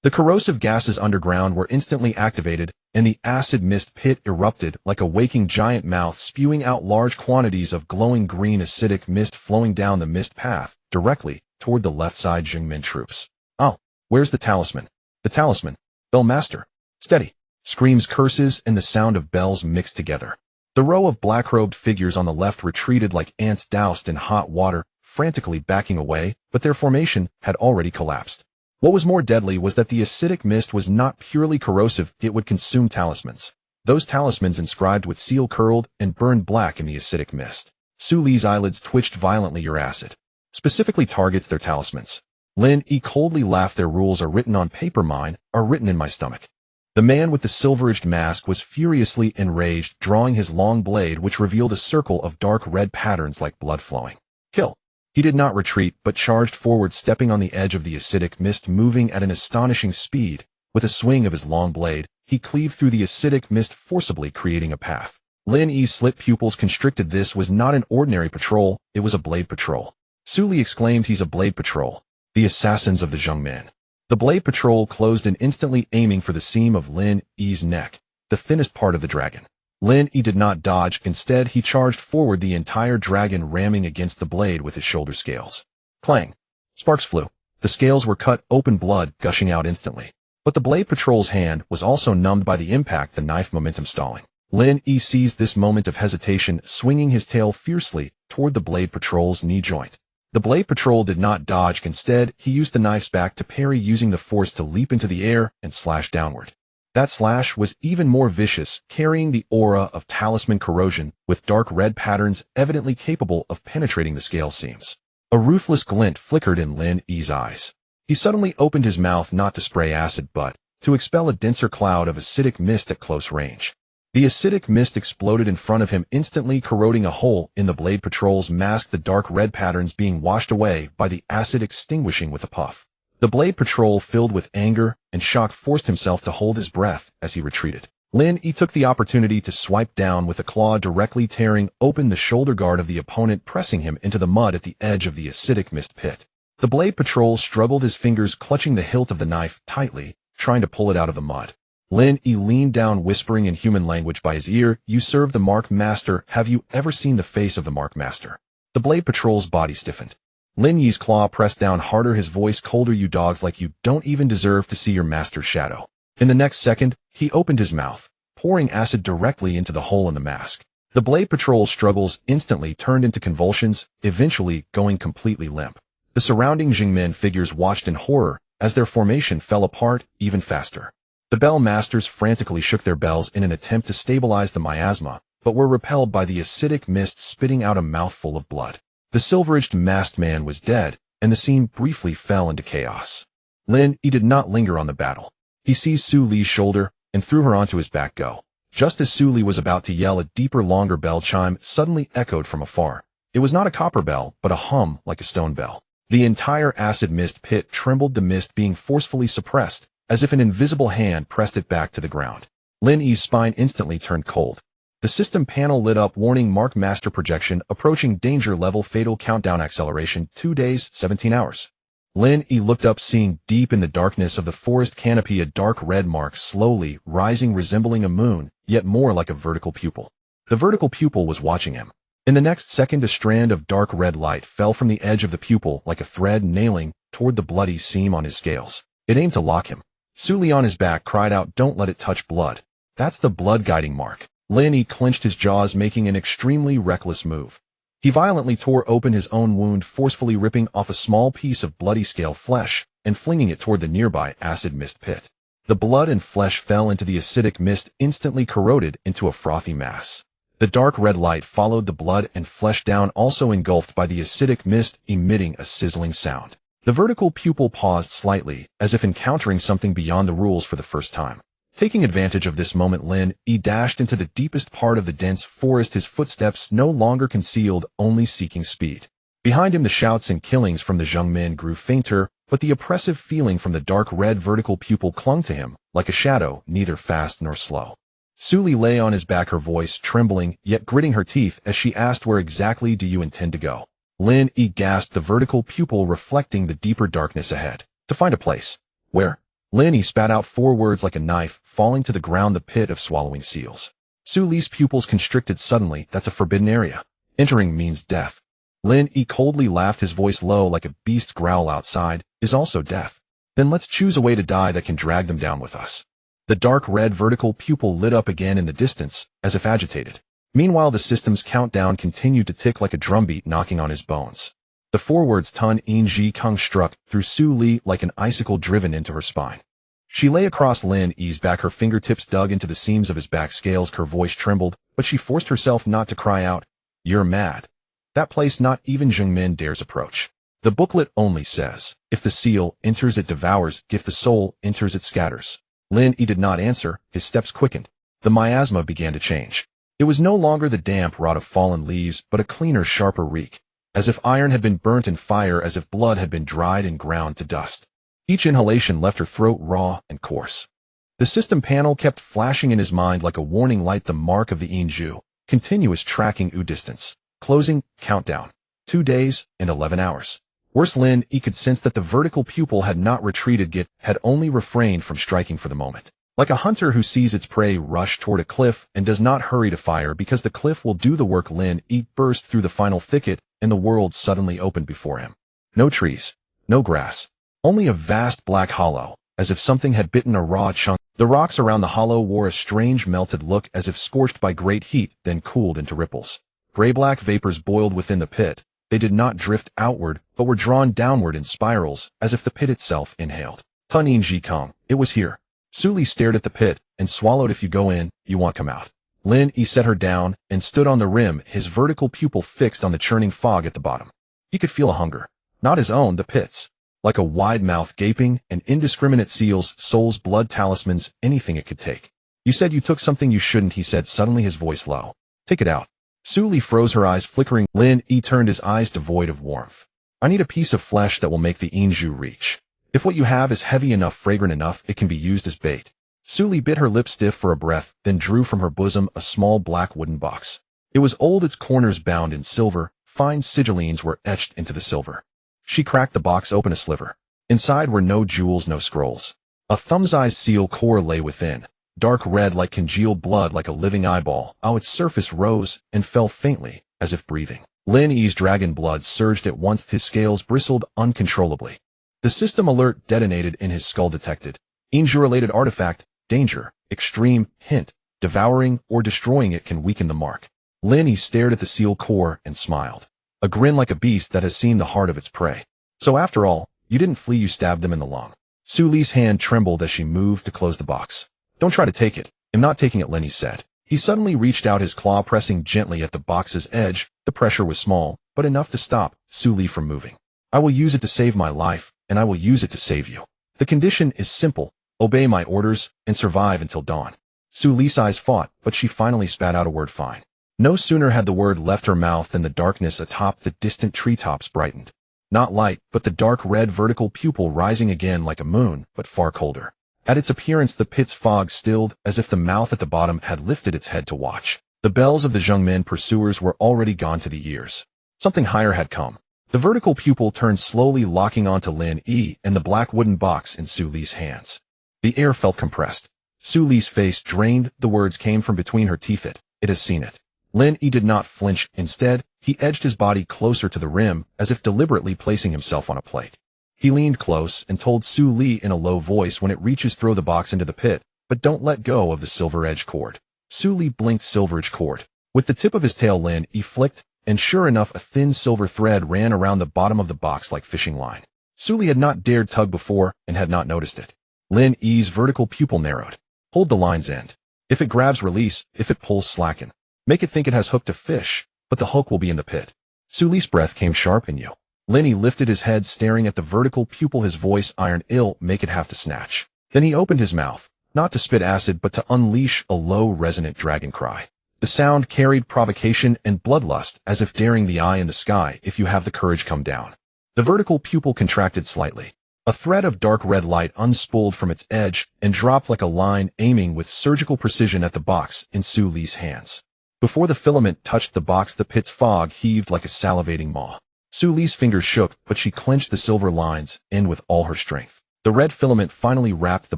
S1: The corrosive gases underground were instantly activated, and the acid mist pit erupted like a waking giant mouth, spewing out large quantities of glowing green acidic mist flowing down the mist path, directly toward the left side Jingmin troops. Oh, where's the talisman? The talisman. Bell Master. Steady. Screams, curses, and the sound of bells mixed together. The row of black-robed figures on the left retreated like ants doused in hot water, frantically backing away, but their formation had already collapsed. What was more deadly was that the acidic mist was not purely corrosive, it would consume talismans. Those talismans inscribed with seal curled and burned black in the acidic mist. Su Li's eyelids twitched violently. Your acid specifically targets their talismans. Lin Yi coldly laughed. Their rules are written on paper, mine are written in my stomach. The man with the silver-edged mask was furiously enraged, drawing his long blade which revealed a circle of dark red patterns like blood flowing. Kill. He did not retreat, but charged forward, stepping on the edge of the acidic mist, moving at an astonishing speed. With a swing of his long blade, he cleaved through the acidic mist forcibly, creating a path. Lin Yi's slit pupils constricted. This was not an ordinary patrol, it was a blade patrol. Su Li exclaimed, he's a blade patrol. The assassins of the Jungmin. The blade patrol closed in, instantly aiming for the seam of Lin Yi's neck, the thinnest part of the dragon. Lin Yi did not dodge, instead he charged forward, the entire dragon ramming against the blade with his shoulder scales. Clang! Sparks flew. The scales were cut open, blood gushing out instantly. But the blade patrol's hand was also numbed by the impact, the knife momentum stalling. Lin Yi seized this moment of hesitation, swinging his tail fiercely toward the blade patrol's knee joint. The blade patrol did not dodge, instead he used the knife's back to parry, using the force to leap into the air and slash downward. That slash was even more vicious, carrying the aura of talisman corrosion, with dark red patterns evidently capable of penetrating the scale seams. A ruthless glint flickered in Lin Yi's eyes. He suddenly opened his mouth, not to spray acid but to expel a denser cloud of acidic mist at close range. The acidic mist exploded in front of him, instantly corroding a hole in the blade patrol's mask, the dark red patterns being washed away by the acid extinguishing with a puff. The blade patrol, filled with anger and shock, forced himself to hold his breath as he retreated. Lin Yi took the opportunity to swipe down with a claw, directly tearing open the shoulder guard of the opponent, pressing him into the mud at the edge of the acidic mist pit. The blade patrol struggled, his fingers clutching the hilt of the knife tightly, trying to pull it out of the mud. Lin Yi leaned down, whispering in human language by his ear, you serve the Mark Master. Have you ever seen the face of the Mark Master? The blade patrol's body stiffened. Lin Yi's claw pressed down harder, his voice colder, you dogs like you don't even deserve to see your master's shadow. In the next second, he opened his mouth, pouring acid directly into the hole in the mask. The blade patrol's struggles instantly turned into convulsions, eventually going completely limp. The surrounding Jingmin figures watched in horror as their formation fell apart even faster. The bell masters frantically shook their bells in an attempt to stabilize the miasma, but were repelled by the acidic mist, spitting out a mouthful of blood. The silver-edged masked man was dead, and the scene briefly fell into chaos. Lin Yi did not linger on the battle. He seized Su Li's shoulder and threw her onto his back. Go. Just as Su Li was about to yell, a deeper, longer bell chime suddenly echoed from afar. It was not a copper bell, but a hum like a stone bell. The entire acid mist pit trembled, the mist being forcefully suppressed, as if an invisible hand pressed it back to the ground. Lin Yi's spine instantly turned cold. The system panel lit up, warning Mark Master projection approaching danger level, fatal countdown, acceleration 2 days, 17 hours. Lin Yi looked up, seeing deep in the darkness of the forest canopy a dark red mark slowly rising, resembling a moon, yet more like a vertical pupil. The vertical pupil was watching him. In the next second, a strand of dark red light fell from the edge of the pupil like a thread, nailing toward the bloody seam on his scales. It aimed to lock him. Su Li on his back cried out, don't let it touch blood. That's the blood guiding mark. Lin Yi clenched his jaws, making an extremely reckless move. He violently tore open his own wound, forcefully ripping off a small piece of bloody scale flesh and flinging it toward the nearby acid mist pit. The blood and flesh fell into the acidic mist, instantly corroded into a frothy mass. The dark red light followed the blood and flesh down, also engulfed by the acidic mist, emitting a sizzling sound. The vertical pupil paused slightly, as if encountering something beyond the rules for the first time. Taking advantage of this moment, Lin Yi dashed into the deepest part of the dense forest, his footsteps no longer concealed, only seeking speed. Behind him, the shouts and killings from the Jungmin grew fainter, but the oppressive feeling from the dark red vertical pupil clung to him, like a shadow, neither fast nor slow. Suli lay on his back, her voice trembling, yet gritting her teeth as she asked, "Where exactly do you intend to go?" Lin Yi gasped, the vertical pupil reflecting the deeper darkness ahead. "To find a place." "Where?" Lin Yi spat out 4 words like a knife, falling to the ground, the pit of swallowing seals. Suli's pupils constricted suddenly. "That's a forbidden area. Entering means death." Lin Yi coldly laughed, his voice low like a beast's growl outside. "Is also death. Then let's choose a way to die that can drag them down with us." The dark red vertical pupil lit up again in the distance, as if agitated. Meanwhile, the system's countdown continued to tick like a drumbeat, knocking on his bones. The 4 words Tun In Ji Kung struck through Su Li like an icicle driven into her spine. She lay across Lin Yi's back, her fingertips dug into the seams of his back scales. Her voice trembled, but she forced herself not to cry out. "You're mad. That place not even Zhengmin dares approach. The booklet only says, if the seal enters it devours, if the soul enters it scatters." Lin Yi did not answer, his steps quickened. The miasma began to change. It was no longer the damp rot of fallen leaves, but a cleaner, sharper reek, as if iron had been burnt in fire, as if blood had been dried and ground to dust. Each inhalation left her throat raw and coarse. The system panel kept flashing in his mind like a warning light, the mark of the Inju, continuous tracking distance, closing, countdown, 2 days and 11 hours. Worse, Lin Yi could sense that the vertical pupil had not retreated, yet had only refrained from striking for the moment. Like a hunter who sees its prey rush toward a cliff and does not hurry to fire because the cliff will do the work, Lin Yi burst through the final thicket, and the world suddenly opened before him. No trees, no grass, only a vast black hollow, as if something had bitten a raw chunk. The rocks around the hollow wore a strange melted look, as if scorched by great heat, then cooled into ripples. Gray-black vapors boiled within the pit. They did not drift outward, but were drawn downward in spirals, as if the pit itself inhaled. Tun In Ji Kung, it was here. Suli stared at the pit, and swallowed. "If you go in, you won't come out." Lin Yi set her down, and stood on the rim, his vertical pupil fixed on the churning fog at the bottom. He could feel a hunger. Not his own, the pit's. Like a wide mouth gaping, and indiscriminate seals, souls, blood, talismans, anything it could take. "You said you took something you shouldn't," he said, suddenly, his voice low. "Take it out." Suli froze, her eyes flickering. Lin Yi turned, his eyes devoid of warmth. "I need a piece of flesh that will make the Inju reach. If what you have is heavy enough, fragrant enough, it can be used as bait." Suli bit her lip stiff for a breath, then drew from her bosom a small black wooden box. It was old, its corners bound in silver, fine sigillines were etched into the silver. She cracked the box open a sliver. Inside were no jewels, no scrolls. A thumb-sized seal core lay within, dark red like congealed blood, like a living eyeball. Its surface rose and fell faintly, as if breathing. Lin Yi's dragon blood surged at once, his scales bristled uncontrollably. The system alert detonated in his skull, detected. Inju-related artifact, danger, extreme, hint, devouring or destroying it can weaken the mark. Lin Yi stared at the seal core and smiled. A grin like a beast that has seen the heart of its prey. "So after all, you didn't flee, you stabbed them in the lung." Suli's hand trembled as she moved to close the box. "Don't try to take it." "I'm not taking it," Lin Yi said. He suddenly reached out, his claw pressing gently at the box's edge. The pressure was small, but enough to stop Suli from moving. "I will use it to save my life, and I will use it to save you. The condition is simple. Obey my orders, and survive until dawn." Suli's eyes fought, but she finally spat out a word, "Fine." No sooner had the word left her mouth than the darkness atop the distant treetops brightened. Not light, but the dark red vertical pupil rising again like a moon, but far colder. At its appearance, the pit's fog stilled, as if the mouth at the bottom had lifted its head to watch. The bells of the Zhengmin pursuers were already gone to the ears. Something higher had come. The vertical pupil turned slowly, locking onto Lin Yi and the black wooden box in Suli's hands. The air felt compressed. Suli's face drained, the words came from between her teeth. It has seen it." Lin Yi did not flinch. Instead, he edged his body closer to the rim, as if deliberately placing himself on a plate. He leaned close and told Su Li in a low voice, "When it reaches, throw the box into the pit, but don't let go of the silver-edged cord." Su Li blinked. Silver-edged cord. With the tip of his tail, Lin Yi flicked, and sure enough, a thin silver thread ran around the bottom of the box like fishing line. Su Li had not dared tug before and had not noticed it. Lin Yi's vertical pupil narrowed. "Hold the line's end. If it grabs, release. If it pulls, slacken. Make it think it has hooked a fish, but the hook will be in the pit." Suli's breath came sharp in you. Lin Yi lifted his head, staring at the vertical pupil, his voice iron ill. "Make it have to snatch." Then he opened his mouth, not to spit acid, but to unleash a low, resonant dragon cry. The sound carried provocation and bloodlust, as if daring the eye in the sky. "If you have the courage, come down." The vertical pupil contracted slightly. A thread of dark red light unspooled from its edge and dropped like a line, aiming with surgical precision at the box in Su Li's hands. Before the filament touched the box, the pit's fog heaved like a salivating maw. Su Li's fingers shook, but she clenched the silver lines in with all her strength. The red filament finally wrapped the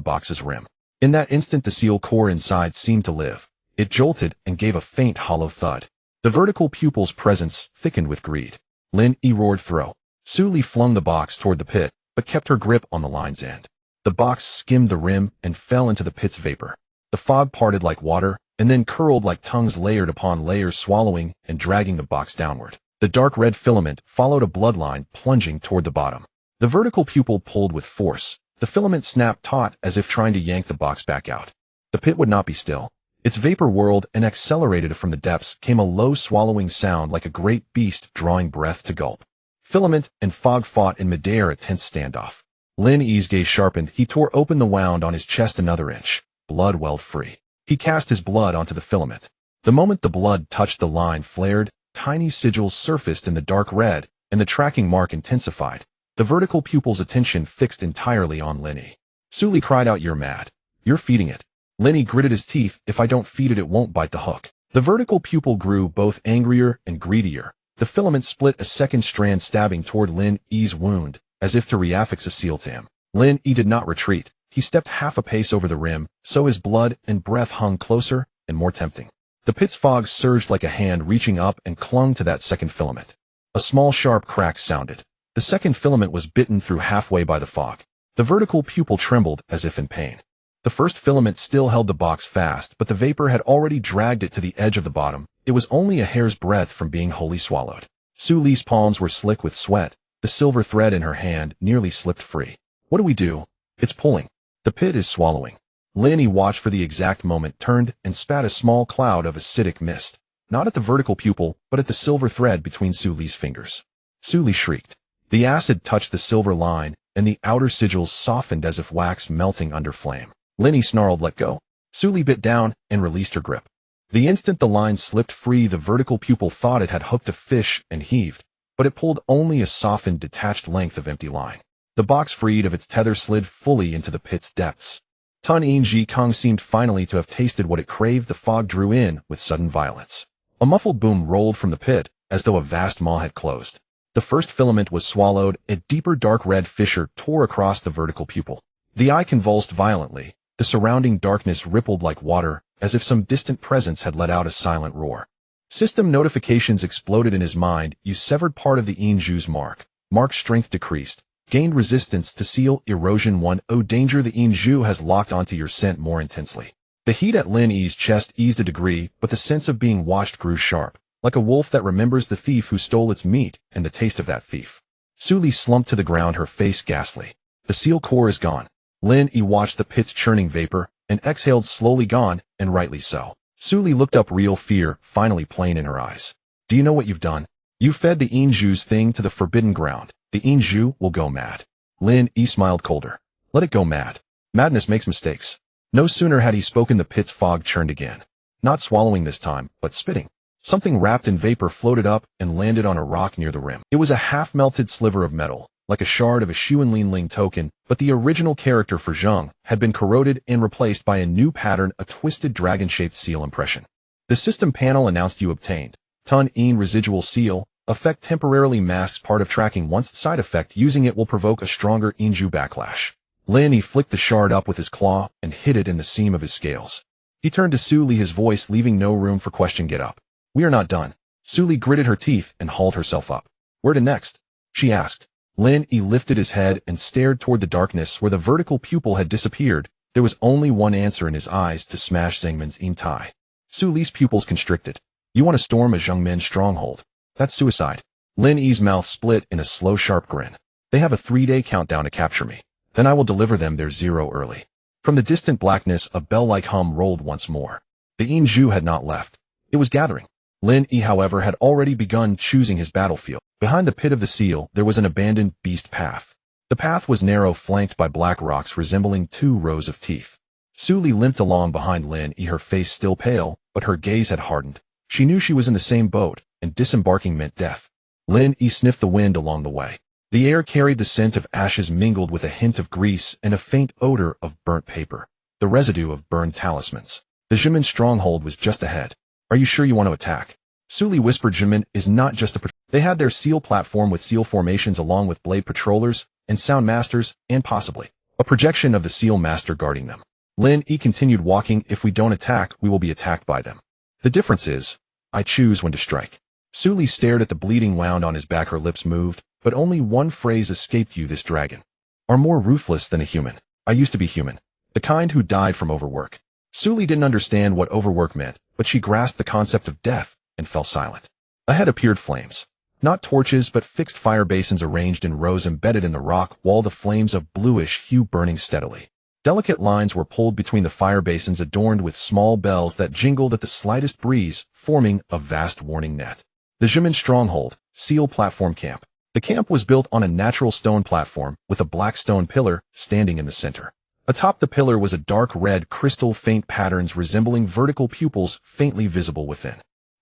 S1: box's rim. In that instant, the seal core inside seemed to live. It jolted and gave a faint hollow thud. The vertical pupil's presence thickened with greed. Lin Yi roared through. Su Li flung the box toward the pit, but kept her grip on the line's end. The box skimmed the rim and fell into the pit's vapor. The fog parted like water, and then curled like tongues layered upon layers, swallowing and dragging the box downward. The dark red filament followed a bloodline plunging toward the bottom. The vertical pupil pulled with force. The filament snapped taut as if trying to yank the box back out. The pit would not be still. Its vapor whirled and accelerated. From the depths came a low swallowing sound like a great beast drawing breath to gulp. Filament and fog fought in midair, a tense standoff. Lin Yi's gaze sharpened. He tore open the wound on his chest another inch. Blood welled free. He cast his blood onto the filament. The moment the blood touched the line flared, tiny sigils surfaced in the dark red, and the tracking mark intensified. The vertical pupil's attention fixed entirely on Lin Yi. Su Li cried out, "You're mad. You're feeding it." Lin Yi gritted his teeth. "If I don't feed it, it won't bite the hook." The vertical pupil grew both angrier and greedier. The filament split, a second strand stabbing toward Lin Yi's wound, as if to reaffix a seal to him. Lin Yi did not retreat. He stepped half a pace over the rim, so his blood and breath hung closer and more tempting. The pit's fog surged like a hand reaching up and clung to that second filament. A small sharp crack sounded. The second filament was bitten through halfway by the fog. The vertical pupil trembled as if in pain. The first filament still held the box fast, but the vapor had already dragged it to the edge of the bottom. It was only a hair's breadth from being wholly swallowed. Su Li's palms were slick with sweat. The silver thread in her hand nearly slipped free. "What do we do? It's pulling. The pit is swallowing." Lin Yi watched for the exact moment, turned, and spat a small cloud of acidic mist. Not at the vertical pupil, but at the silver thread between Su Li's fingers. Su Li shrieked. The acid touched the silver line, and the outer sigils softened as if wax melting under flame. Lin Yi snarled, "Let go." Su Li bit down and released her grip. The instant the line slipped free, the vertical pupil thought it had hooked a fish and heaved, but it pulled only a softened, detached length of empty line. The box, freed of its tether, slid fully into the pit's depths. Tun Yin Ji Kong seemed finally to have tasted what it craved. The fog drew in with sudden violence. A muffled boom rolled from the pit, as though a vast maw had closed. The first filament was swallowed. A deeper dark red fissure tore across the vertical pupil. The eye convulsed violently. The surrounding darkness rippled like water, as if some distant presence had let out a silent roar. System notifications exploded in his mind. You severed part of the Inju's mark. Mark strength decreased. Gained resistance to seal erosion 1. Oh danger, the Inju has locked onto your scent more intensely. The heat at Lin Yi's chest eased a degree, but the sense of being watched grew sharp, like a wolf that remembers the thief who stole its meat and the taste of that thief. Su Li slumped to the ground, her face ghastly. The seal core is gone. Lin Yi watched the pit's churning vapor and exhaled slowly. Gone, and rightly so. Su Li looked up, real fear finally plain in her eyes. "Do you know what you've done? You fed the Inju's thing to the forbidden ground. The Inju will go mad." Lin Yi smiled colder. "Let it go mad. Madness makes mistakes." No sooner had he spoken, the pit's fog churned again. Not swallowing this time, but spitting. Something wrapped in vapor floated up and landed on a rock near the rim. It was a half-melted sliver of metal, like a shard of a Xuanlinling token, but the original character for Zheng had been corroded and replaced by a new pattern, a twisted dragon-shaped seal impression. The system panel announced you obtained Tun Yin residual seal. Effect temporarily masks part of tracking. Once side effect, using it will provoke a stronger Inju backlash. Lin Yi flicked the shard up with his claw and hid it in the seam of his scales. He turned to Su Li, his voice leaving no room for question. "Get up. We are not done." Su Li gritted her teeth and hauled herself up. "Where to next?" she asked. Lin Yi lifted his head and stared toward the darkness where the vertical pupil had disappeared. There was only one answer in his eyes: to smash Zhengmen's Yin Tai. Su Li's pupils constricted. "You want to storm a Zhengmen stronghold? That's suicide." Lin Yi's mouth split in a slow, sharp grin. "They have a 3-day countdown to capture me. Then I will deliver them their 0 early." From the distant blackness, a bell-like hum rolled once more. The Inju had not left. It was gathering. Lin Yi, however, had already begun choosing his battlefield. Behind the pit of the seal, there was an abandoned beast path. The path was narrow, flanked by black rocks resembling 2 rows of teeth. Su Li limped along behind Lin Yi, her face still pale, but her gaze had hardened. She knew she was in the same boat, and disembarking meant death. Lin Yi sniffed the wind along the way. The air carried the scent of ashes mingled with a hint of grease and a faint odor of burnt paper, the residue of burned talismans. The Jimin stronghold was just ahead. Are you sure you want to attack? Suli whispered. Jimin is not just a patrol. They had their seal platform with seal formations along with blade patrollers and sound masters and possibly a projection of the seal master guarding them. Lin Yi continued walking. If we don't attack, we will be attacked by them. The difference is, I choose when to strike. Suli stared at the bleeding wound on his back. Her lips moved, but only one phrase escaped you. This dragon are more ruthless than a human. I used to be human, the kind who died from overwork. Suli didn't understand what overwork meant, but she grasped the concept of death and fell silent. Ahead appeared flames. Not torches, but fixed fire basins arranged in rows embedded in the rock wall, the flames of bluish hue burning steadily. Delicate lines were pulled between the fire basins adorned with small bells that jingled at the slightest breeze, forming a vast warning net. The Jimin stronghold, seal platform camp. The camp was built on a natural stone platform with a black stone pillar standing in the center. Atop the pillar was a dark red crystal, faint patterns resembling vertical pupils faintly visible within.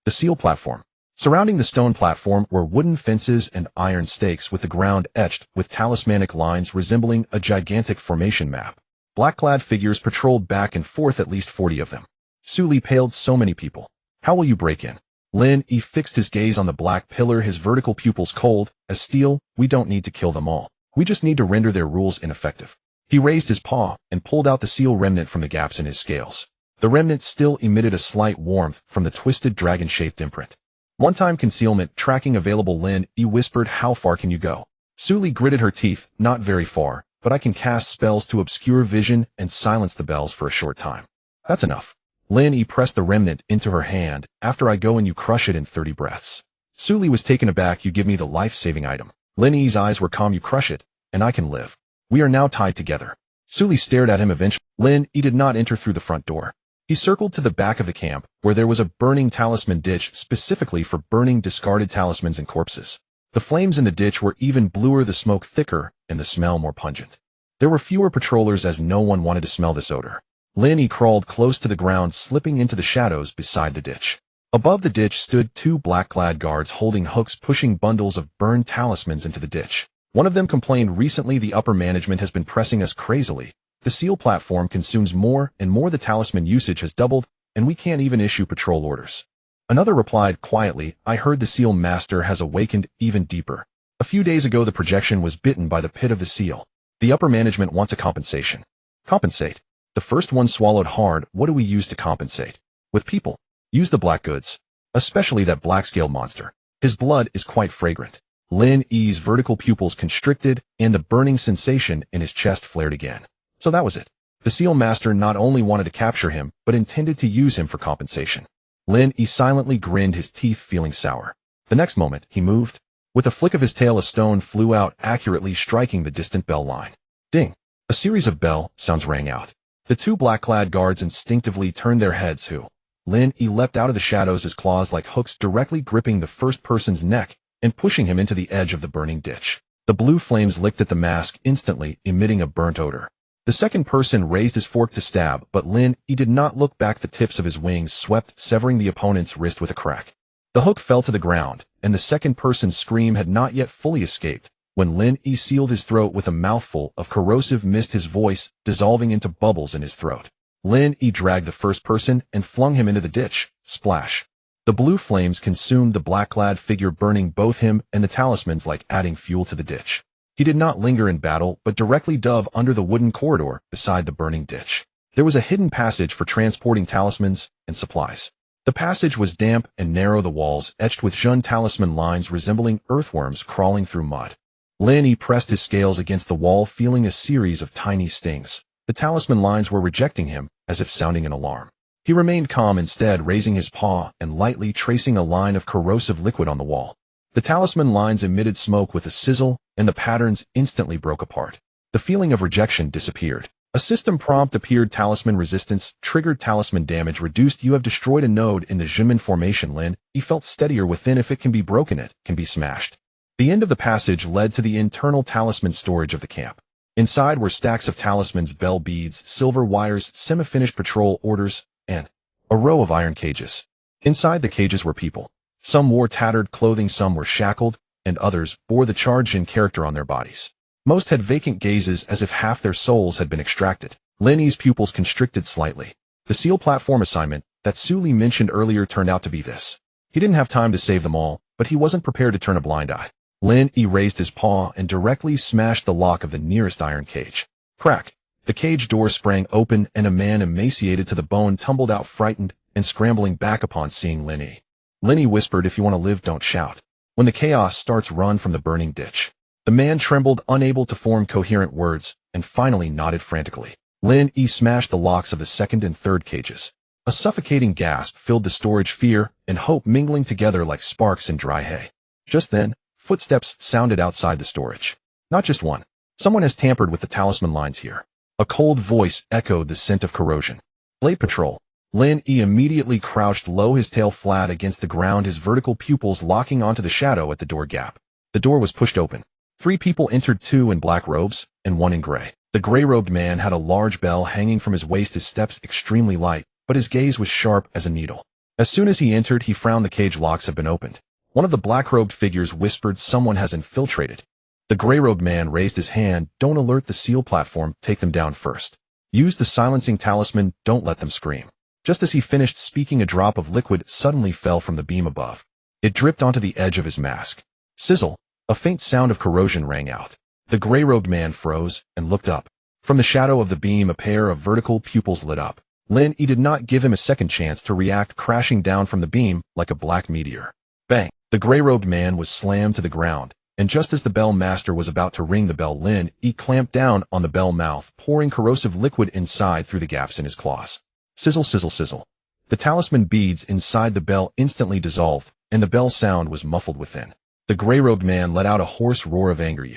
S1: The seal platform. Surrounding the stone platform were wooden fences and iron stakes with the ground etched with talismanic lines resembling a gigantic formation map. Black-clad figures patrolled back and forth, at least 40 of them. Suli paled. So many people. How will you break in? Lin Yi fixed his gaze on the black pillar, his vertical pupils cold as steel. We don't need to kill them all. We just need to render their rules ineffective. He raised his paw and pulled out the seal remnant from the gaps in his scales. The remnant still emitted a slight warmth from the twisted dragon-shaped imprint. One-time concealment tracking available. Lin Yi whispered. How far can you go? Suli gritted her teeth. Not very far, but I can cast spells to obscure vision and silence the bells for a short time. That's enough. Lin Yi pressed the remnant into her hand. After I go and you crush it in 30 breaths. Suli was taken aback. You give me the life-saving item. Lin Yi's eyes were calm. You crush it, and I can live. We are now tied together. Suli stared at him. Eventually, Lin Yi did not enter through the front door. He circled to the back of the camp, where there was a burning talisman ditch specifically for burning discarded talismans and corpses. The flames in the ditch were even bluer, the smoke thicker, and the smell more pungent. There were fewer patrollers as no one wanted to smell this odor. Lin Yi crawled close to the ground, slipping into the shadows beside the ditch. Above the ditch stood two black-clad guards holding hooks, pushing bundles of burned talismans into the ditch. One of them complained recently, the upper management has been pressing us crazily. The seal platform consumes more and more, the talisman usage has doubled, and we can't even issue patrol orders. Another replied quietly, I heard the seal master has awakened even deeper. A few days ago the projection was bitten by the pit of the seal. The upper management wants a compensation. Compensate. The first one swallowed hard. What do we use to compensate? With people. Use the black goods. Especially that black-scaled monster. His blood is quite fragrant. Lin Yi's vertical pupils constricted, and the burning sensation in his chest flared again. So that was it. The seal master not only wanted to capture him, but intended to use him for compensation. Lin Yi silently grinned, his teeth feeling sour. The next moment, he moved. With a flick of his tail, a stone flew out, accurately striking the distant bell line. Ding! A series of bell sounds rang out. The two black-clad guards instinctively turned their heads. Who? Lin Yi leapt out of the shadows, his claws like hooks directly gripping the first person's neck and pushing him into the edge of the burning ditch. The blue flames licked at the mask, instantly emitting a burnt odor. The second person raised his fork to stab, but Lin Yi did not look back. The tips of his wings swept, severing the opponent's wrist with a crack. The hook fell to the ground, and the second person's scream had not yet fully escaped when Lin Yi sealed his throat with a mouthful of corrosive mist, his voice dissolving into bubbles in his throat. Lin Yi dragged the first person and flung him into the ditch. Splash. The blue flames consumed the black-clad figure, burning both him and the talismans like adding fuel to the ditch. He did not linger in battle, but directly dove under the wooden corridor beside the burning ditch. There was a hidden passage for transporting talismans and supplies. The passage was damp and narrow, the walls etched with Jun talisman lines resembling earthworms crawling through mud. Lin Yi pressed his scales against the wall, feeling a series of tiny stings. The talisman lines were rejecting him, as if sounding an alarm. He remained calm, instead raising his paw and lightly tracing a line of corrosive liquid on the wall. The talisman lines emitted smoke with a sizzle, and the patterns instantly broke apart. The feeling of rejection disappeared. A system prompt appeared. Talisman resistance triggered, talisman damage reduced. You have destroyed a node in the Jimin formation. Lin Yi felt steadier within. If it can be broken, it can be smashed. The end of the passage led to the internal talisman storage of the camp. Inside were stacks of talismans, bell beads, silver wires, semi-finished patrol orders, and a row of iron cages. Inside the cages were people. Some wore tattered clothing, some were shackled, and others bore the charged in character on their bodies. Most had vacant gazes as if half their souls had been extracted. Lin Yi's pupils constricted slightly. The seal platform assignment that Su Li mentioned earlier turned out to be this. He didn't have time to save them all, but he wasn't prepared to turn a blind eye. Lin Yi raised his paw and directly smashed the lock of the nearest iron cage. Crack! The cage door sprang open and a man emaciated to the bone tumbled out frightened and scrambling back upon seeing Lin Yi. Lin Yi whispered, "If you want to live, don't shout. When the chaos starts, run from the burning ditch." The man trembled, unable to form coherent words, and finally nodded frantically. Lin Yi smashed the locks of the second and third cages. A suffocating gasp filled the storage, fear and hope mingling together like sparks in dry hay. Just then, footsteps sounded outside the storage. Not just one. Someone has tampered with the talisman lines here. A cold voice echoed the scent of corrosion. Blade Patrol. Lin Yi immediately crouched low, his tail flat against the ground, his vertical pupils locking onto the shadow at the door gap. The door was pushed open. 3 people entered, 2 in black robes and 1 in gray. The gray-robed man had a large bell hanging from his waist, his steps extremely light, but his gaze was sharp as a needle. As soon as he entered, he frowned. The cage locks have been opened. One of the black-robed figures whispered, "Someone has infiltrated." The gray-robed man raised his hand. "Don't alert the seal platform, take them down first. Use the silencing talisman, don't let them scream." Just as he finished speaking, a drop of liquid suddenly fell from the beam above. It dripped onto the edge of his mask. Sizzle! A faint sound of corrosion rang out. The gray-robed man froze and looked up. From the shadow of the beam, a pair of vertical pupils lit up. Lin Yi did not give him a second chance to react, crashing down from the beam like a black meteor. Bang! The gray-robed man was slammed to the ground, and just as the bell master was about to ring the bell, Lin Yi clamped down on the bell mouth, pouring corrosive liquid inside through the gaps in his claws. Sizzle, sizzle, sizzle. The talisman beads inside the bell instantly dissolved, and the bell sound was muffled within. The gray-robed man let out a hoarse roar of anger.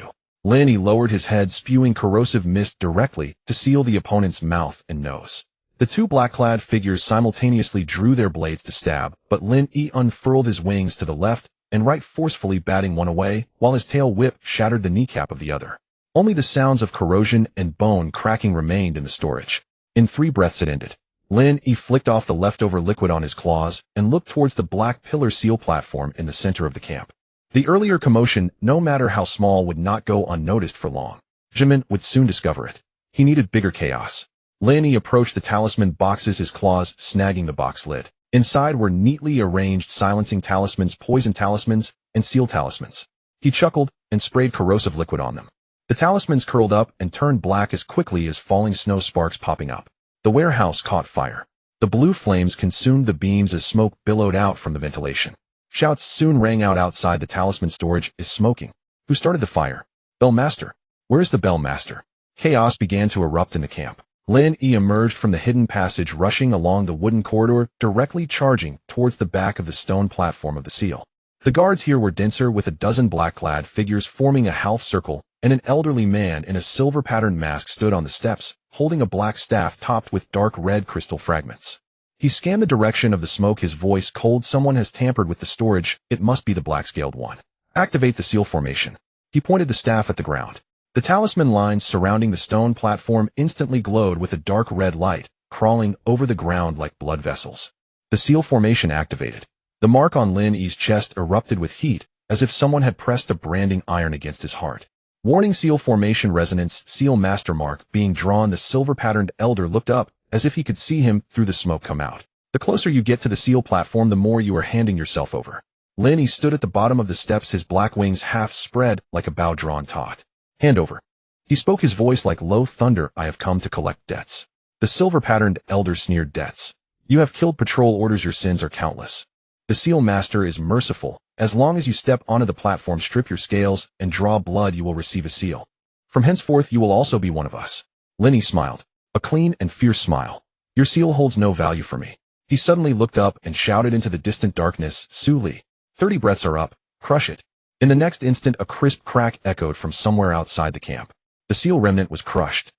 S1: Lin Yi lowered his head, spewing corrosive mist directly to seal the opponent's mouth and nose. The 2 black-clad figures simultaneously drew their blades to stab, but Lin Yi unfurled his wings to the left and right, forcefully batting one away, while his tail whip shattered the kneecap of the other. Only the sounds of corrosion and bone cracking remained in the storage. In 3 breaths it ended. Lin Yi flicked off the leftover liquid on his claws and looked towards the black pillar seal platform in the center of the camp. The earlier commotion, no matter how small, would not go unnoticed for long. Jimin would soon discover it. He needed bigger chaos. Lin Yi approached the talisman boxes, his claws snagging the box lid. Inside were neatly arranged silencing talismans, poison talismans, and seal talismans. He chuckled and sprayed corrosive liquid on them. The talismans curled up and turned black as quickly as falling snow, sparks popping up. The warehouse caught fire. The blue flames consumed the beams as smoke billowed out from the ventilation. Shouts soon rang out outside the talisman storage. "Is smoking. Who started the fire?" "Bell Master." "Where's the Bell Master?" Chaos began to erupt in the camp. Lin Yi emerged from the hidden passage, rushing along the wooden corridor, directly charging towards the back of the stone platform of the seal. The guards here were denser, with a dozen black-clad figures forming a half circle, and an elderly man in a silver-patterned mask stood on the steps, holding a black staff topped with dark red crystal fragments. He scanned the direction of the smoke, his voice cold. "Someone has tampered with the storage. It must be the black-scaled one. Activate the seal formation." He pointed the staff at the ground. The talisman lines surrounding the stone platform instantly glowed with a dark red light, crawling over the ground like blood vessels. The seal formation activated. The mark on Lin Yi's chest erupted with heat, as if someone had pressed a branding iron against his heart. Warning: seal formation resonance, seal master mark being drawn. The silver-patterned elder looked up, as if he could see him through the smoke come out. The closer you get to the seal platform, the more you are handing yourself over. Lin Yi stood at the bottom of the steps, his black wings half spread like a bow drawn taut. "Hand over." He spoke, his voice like low thunder. "I have come to collect debts." The silver-patterned elder sneered. "Debts? You have killed patrol orders. Your sins are countless. The seal master is merciful. As long as you step onto the platform, strip your scales, and draw blood, you will receive a seal. From henceforth you will also be one of us." Lin Yi smiled. A clean and fierce smile. "Your seal holds no value for me." He suddenly looked up and shouted into the distant darkness, "Su Li, 30 breaths are up, crush it." In the next instant, a crisp crack echoed from somewhere outside the camp. The seal remnant was crushed.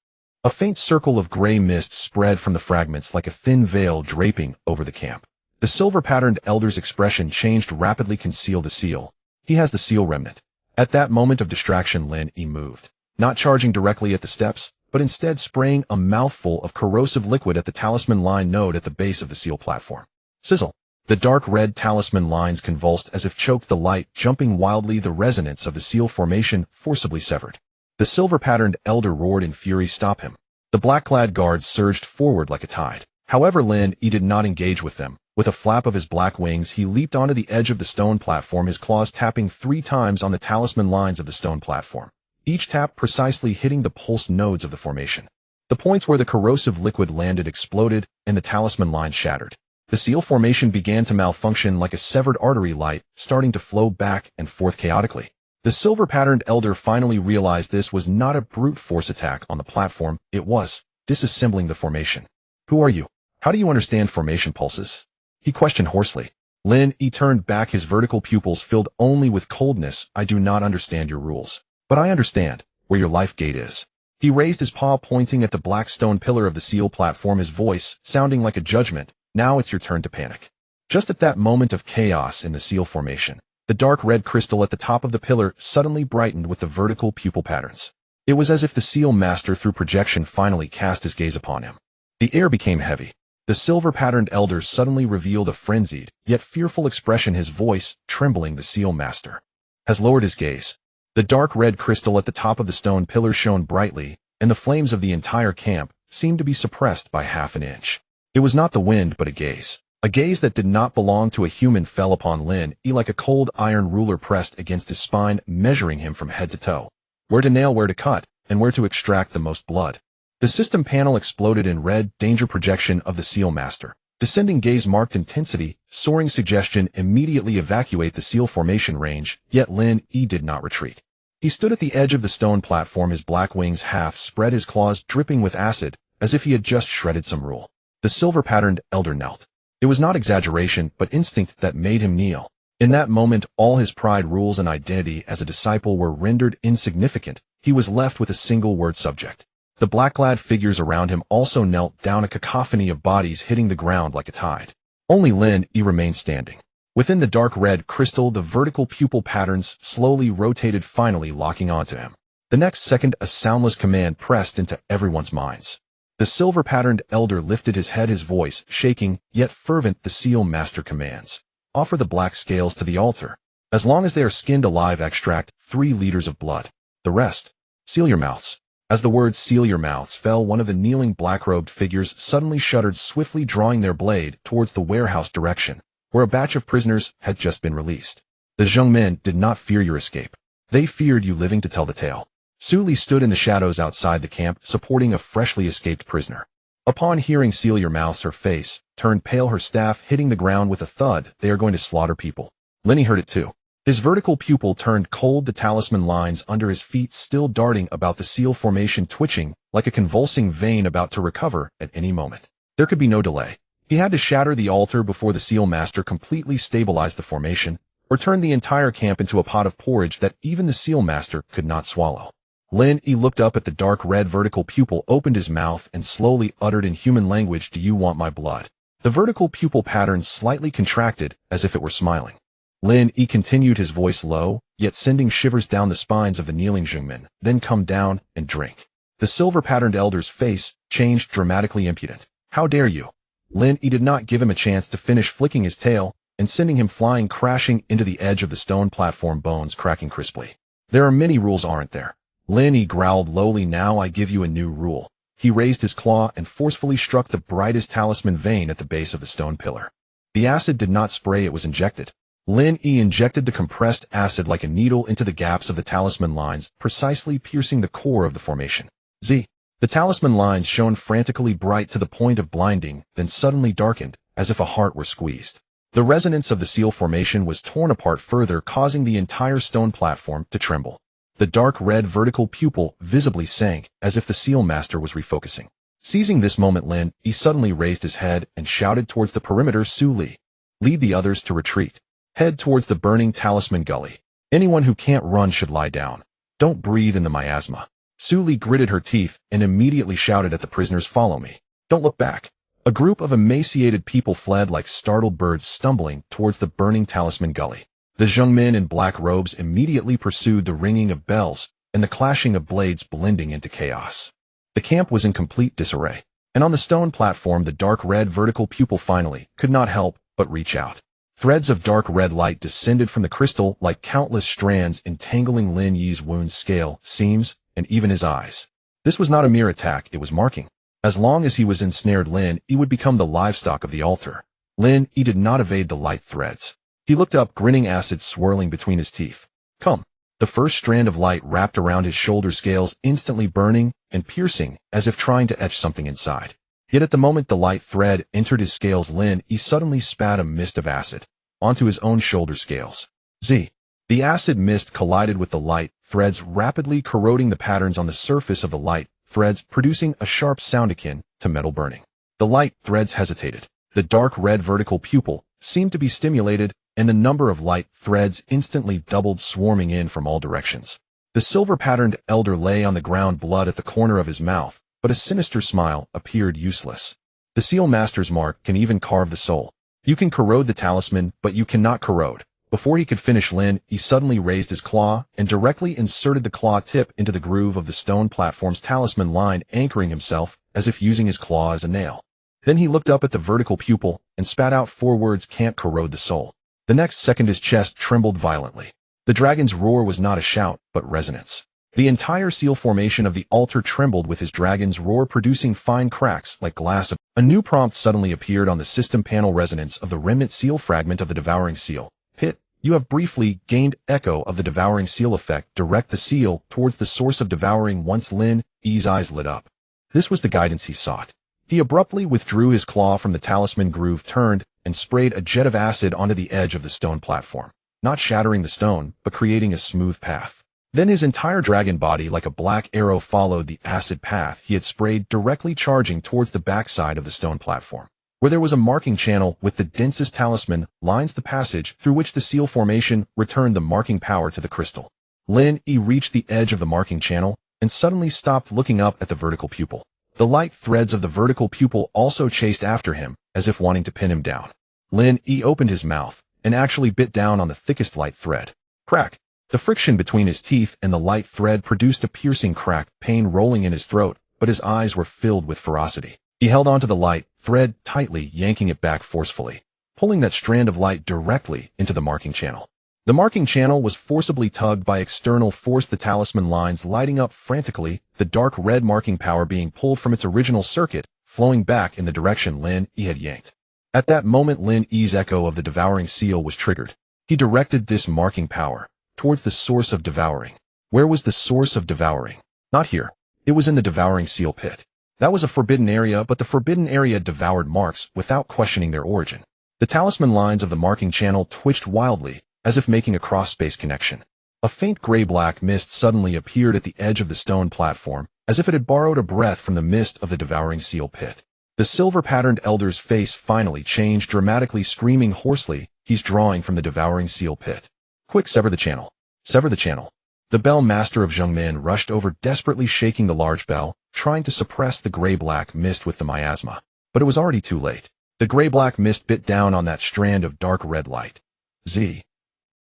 S1: A faint circle of gray mist spread from the fragments like a thin veil draping over the camp. The silver-patterned elder's expression changed rapidly. "Conceal the seal. He has the seal remnant." At that moment of distraction, Lin Yi moved, not charging directly at the steps, but instead spraying a mouthful of corrosive liquid at the talisman line node at the base of the seal platform. Sizzle! The dark red talisman lines convulsed as if choked the light, jumping wildly, the resonance of the seal formation forcibly severed. The silver-patterned elder roared in fury, "Stop him." The black-clad guards surged forward like a tide. However, Lin Yi did not engage with them. With a flap of his black wings, he leaped onto the edge of the stone platform, his claws tapping 3 times on the talisman lines of the stone platform, each tap precisely hitting the pulse nodes of the formation. The points where the corrosive liquid landed exploded, and the talisman line shattered. The seal formation began to malfunction like a severed artery, light starting to flow back and forth chaotically. The silver-patterned elder finally realized this was not a brute force attack on the platform, it was disassembling the formation. "Who are you? How do you understand formation pulses?" he questioned hoarsely. Lin Yi turned back, his vertical pupils filled only with coldness. "I do not understand your rules, but I understand where your life gate is." He raised his paw, pointing at the black stone pillar of the seal platform, his voice sounding like a judgment. "Now it's your turn to panic." Just at that moment of chaos in the seal formation, the dark red crystal at the top of the pillar suddenly brightened with the vertical pupil patterns. It was as if the seal master through projection finally cast his gaze upon him. The air became heavy. The silver-patterned elder suddenly revealed a frenzied, yet fearful expression, his voice trembling. "The seal master has lowered his gaze." The dark red crystal at the top of the stone pillar shone brightly, and the flames of the entire camp seemed to be suppressed by half an inch. It was not the wind, but a gaze. A gaze that did not belong to a human fell upon Lin Yi like a cold iron ruler pressed against his spine, measuring him from head to toe. Where to nail, where to cut, and where to extract the most blood. The system panel exploded in red, danger projection of the seal master. Descending gaze marked intensity, soaring suggestion, immediately evacuate the seal formation range, yet Lin Yi did not retreat. He stood at the edge of the stone platform, his black wings half spread, his claws dripping with acid, as if he had just shredded some rule. The silver-patterned elder knelt. It was not exaggeration, but instinct that made him kneel. In that moment, all his pride, rules, and identity as a disciple were rendered insignificant. He was left with a single-word subject. The black-clad figures around him also knelt down, a cacophony of bodies hitting the ground like a tide. Only Lin Yi remained standing. Within the dark red crystal, the vertical pupil patterns slowly rotated, finally locking onto him. The next second, a soundless command pressed into everyone's minds. The silver-patterned elder lifted his head, his voice shaking, yet fervent. "The seal master commands. Offer the black scales to the altar. As long as they are skinned alive, extract 3 liters of blood. The rest, seal your mouths." As the words "seal your mouths" fell, one of the kneeling black-robed figures suddenly shuddered, swiftly drawing their blade towards the warehouse direction, where a batch of prisoners had just been released. The Zheng men did not fear your escape. They feared you living to tell the tale. Su Li stood in the shadows outside the camp, supporting a freshly escaped prisoner. Upon hearing "seal your mouths," her face turned pale, her staff hitting the ground with a thud. "They are going to slaughter people." Lin Yi heard it too. His vertical pupil turned cold, the talisman lines under his feet still darting about, the seal formation twitching like a convulsing vein about to recover at any moment. There could be no delay. He had to shatter the altar before the seal master completely stabilized the formation, or turn the entire camp into a pot of porridge that even the seal master could not swallow. Lin Yi looked up at the dark red vertical pupil, opened his mouth, and slowly uttered in human language, "Do you want my blood?" The vertical pupil pattern slightly contracted, as if it were smiling. Lin Yi continued, his voice low, yet sending shivers down the spines of the kneeling Zhengmen. "Then come down and drink." The silver-patterned elder's face changed, dramatically impudent. "How dare you?" Lin Yi did not give him a chance to finish, flicking his tail and sending him flying, crashing into the edge of the stone platform, bones cracking crisply. "There are many rules, aren't there?" Lin Yi growled lowly. "Now I give you a new rule." He raised his claw and forcefully struck the brightest talisman vein at the base of the stone pillar. The acid did not spray, it was injected. Lin Yi injected the compressed acid like a needle into the gaps of the talisman lines, precisely piercing the core of the formation. The talisman lines shone frantically bright to the point of blinding, then suddenly darkened, as if a heart were squeezed. The resonance of the seal formation was torn apart further, causing the entire stone platform to tremble. The dark red vertical pupil visibly sank, as if the seal master was refocusing. Seizing this moment, Lin Yi suddenly raised his head and shouted towards the perimeter, "Su Li, lead the others to retreat. Head towards the burning talisman gully. Anyone who can't run should lie down. Don't breathe in the miasma." Su Li gritted her teeth and immediately shouted at the prisoners, "Follow me. Don't look back." A group of emaciated people fled like startled birds, stumbling towards the burning talisman gully. The Zhengmen in black robes immediately pursued, the ringing of bells and the clashing of blades blending into chaos. The camp was in complete disarray, and on the stone platform the dark red vertical pupil finally could not help but reach out. Threads of dark red light descended from the crystal like countless strands entangling Lin Yi's wounds, scale, seams, and even his eyes. This was not a mere attack, it was marking. As long as he was ensnared, Lin Yi would become the livestock of the altar. Lin Yi did not evade the light threads. He looked up, grinning, acid swirling between his teeth. Come. The first strand of light wrapped around his shoulder, scales instantly burning and piercing, as if trying to etch something inside. Yet at the moment the light thread entered his scales, Lin Yi suddenly spat a mist of acid onto his own shoulder scales. Z. The acid mist collided with the light threads, rapidly corroding the patterns on the surface of the light threads, producing a sharp sound akin to metal burning. The light threads hesitated. The dark red vertical pupil seemed to be stimulated, and the number of light threads instantly doubled, swarming in from all directions. The silver-patterned elder lay on the ground, blood at the corner of his mouth, but a sinister smile appeared useless. The seal master's mark can even carve the soul. You can corrode the talisman, but you cannot corrode. Before he could finish, Lin Yi suddenly raised his claw and directly inserted the claw tip into the groove of the stone platform's talisman line, anchoring himself as if using his claw as a nail. Then he looked up at the vertical pupil and spat out 4 words: "Can't corrode the soul." The next second his chest trembled violently. The dragon's roar was not a shout, but resonance. The entire seal formation of the altar trembled with his dragon's roar, producing fine cracks like glass. A new prompt suddenly appeared on the system panel: resonance of the remnant seal fragment of the devouring seal. Hit. You have briefly gained echo of the devouring seal effect. Direct the seal towards the source of devouring. Once Lin Yi's eyes lit up. This was the guidance he sought. He abruptly withdrew his claw from the talisman groove, turned, and sprayed a jet of acid onto the edge of the stone platform, not shattering the stone, but creating a smooth path. Then his entire dragon body, like a black arrow, followed the acid path he had sprayed, directly charging towards the backside of the stone platform, where there was a marking channel with the densest talisman lines, the passage through which the seal formation returned the marking power to the crystal. Lin Yi reached the edge of the marking channel and suddenly stopped, looking up at the vertical pupil. The light threads of the vertical pupil also chased after him, as if wanting to pin him down. Lin Yi opened his mouth and actually bit down on the thickest light thread. Crack! The friction between his teeth and the light thread produced a piercing crack, pain rolling in his throat, but his eyes were filled with ferocity. He held onto the light thread tightly, yanking it back forcefully, pulling that strand of light directly into the marking channel. The marking channel was forcibly tugged by external force, the talisman lines lighting up frantically, the dark red marking power being pulled from its original circuit, flowing back in the direction Lin Yi had yanked. At that moment, Lin Yi's echo of the devouring seal was triggered. He directed this marking power towards the source of devouring. Where was the source of devouring? Not here. It was in the devouring seal pit. That was a forbidden area, but the forbidden area devoured marks without questioning their origin. The talisman lines of the marking channel twitched wildly, as if making a cross-space connection. A faint gray-black mist suddenly appeared at the edge of the stone platform, as if it had borrowed a breath from the mist of the devouring seal pit. The silver-patterned elder's face finally changed dramatically, screaming hoarsely, "He's drawing from the devouring seal pit. Quick, sever the channel. Sever the channel." The bell master of Zhengmin rushed over, desperately shaking the large bell, trying to suppress the gray-black mist with the miasma. But it was already too late. The gray-black mist bit down on that strand of dark red light. Z.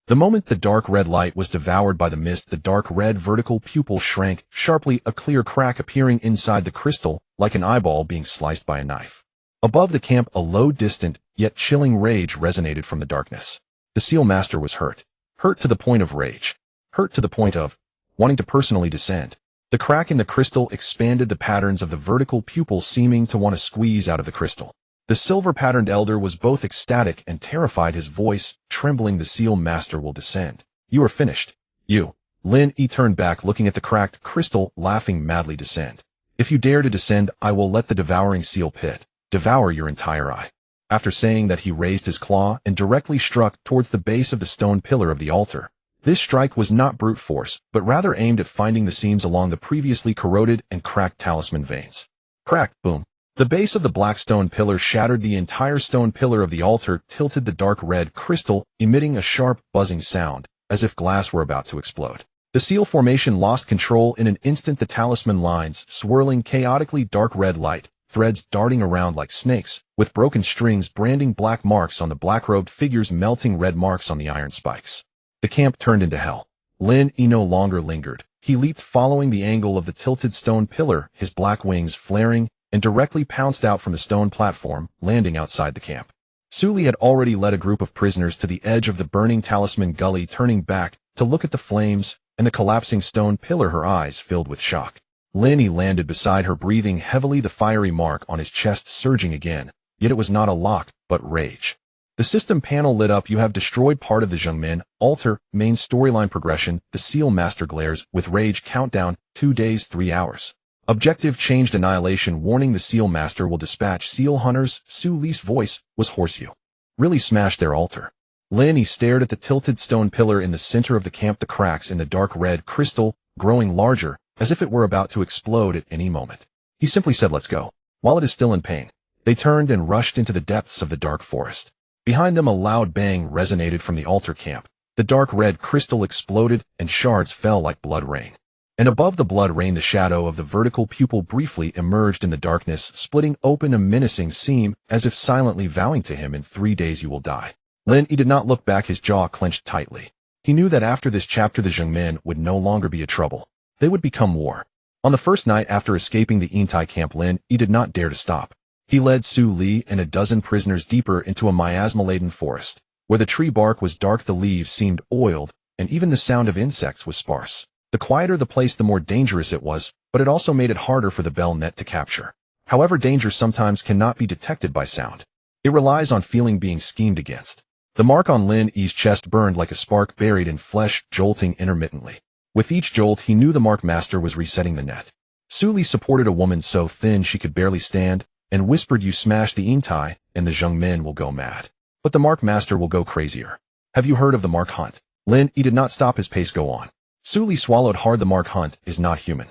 S1: The moment the dark red light was devoured by the mist, the dark red vertical pupil shrank sharply, a clear crack appearing inside the crystal, like an eyeball being sliced by a knife. Above the camp, a low, distant, yet chilling rage resonated from the darkness. The seal master was hurt. Hurt to the point of rage. Hurt to the point of wanting to personally descend. The crack in the crystal expanded, the patterns of the vertical pupil seeming to want to squeeze out of the crystal. The silver-patterned elder was both ecstatic and terrified, his voice trembling. "The seal master will descend. You are finished. You." Lin Yi turned back, looking at the cracked crystal, laughing madly. "Descend. If you dare to descend, I will let the devouring seal pit devour your entire eye." After saying that, he raised his claw and directly struck towards the base of the stone pillar of the altar. This strike was not brute force, but rather aimed at finding the seams along the previously corroded and cracked talisman veins. Crack, boom. The base of the black stone pillar shattered. The entire stone pillar of the altar tilted, the dark red crystal emitting a sharp, buzzing sound, as if glass were about to explode. The seal formation lost control in an instant, the talisman lines swirling chaotically, dark red light threads darting around like snakes, with broken strings branding black marks on the black-robed figures, melting red marks on the iron spikes. The camp turned into hell. Lin Yi no longer lingered. He leaped, following the angle of the tilted stone pillar, his black wings flaring, and directly pounced out from the stone platform, landing outside the camp. Su Li had already led a group of prisoners to the edge of the burning Talisman Gully, turning back to look at the flames and the collapsing stone pillar, her eyes filled with shock. Lin Yi landed beside her, breathing heavily, the fiery mark on his chest surging again, yet it was not a lock, but rage. The system panel lit up. You have destroyed part of the Zhengmin altar. Main storyline progression. The Seal Master glares with rage. Countdown, 2 days, 3 hours. Objective changed. Annihilation warning. The Seal Master will dispatch seal hunters. Su Li's voice was hoarse. You really smashed their altar. Lin Yi stared at the tilted stone pillar in the center of the camp, the cracks in the dark red crystal growing larger, as if it were about to explode at any moment. He simply said, let's go. While it is still in pain, they turned and rushed into the depths of the dark forest. Behind them, a loud bang resonated from the altar camp. The dark red crystal exploded, and shards fell like blood rain. And above the blood rain, the shadow of the vertical pupil briefly emerged in the darkness, splitting open a menacing seam, as if silently vowing to him, in 3 days you will die. Lin Yi did not look back, his jaw clenched tightly. He knew that after this chapter the Zhengmin would no longer be a trouble. They would become war. On the first night after escaping the Yintai camp, Lin Yi did not dare to stop. He led Su Li and a dozen prisoners deeper into a miasma-laden forest, where the tree bark was dark, the leaves seemed oiled, and even the sound of insects was sparse. The quieter the place, the more dangerous it was, but it also made it harder for the bell net to capture. However, danger sometimes cannot be detected by sound. It relies on feeling, being schemed against. The mark on Lin Yi's chest burned like a spark buried in flesh, jolting intermittently. With each jolt, he knew the Mark Master was resetting the net. Su Li supported a woman so thin she could barely stand, and whispered, you smash the Yintai, and the Zhengmin will go mad. But the Mark Master will go crazier. Have you heard of the Mark Hunt? Lin Yi did not stop his pace, go on. Su Li swallowed hard. The Mark Hunt is not human.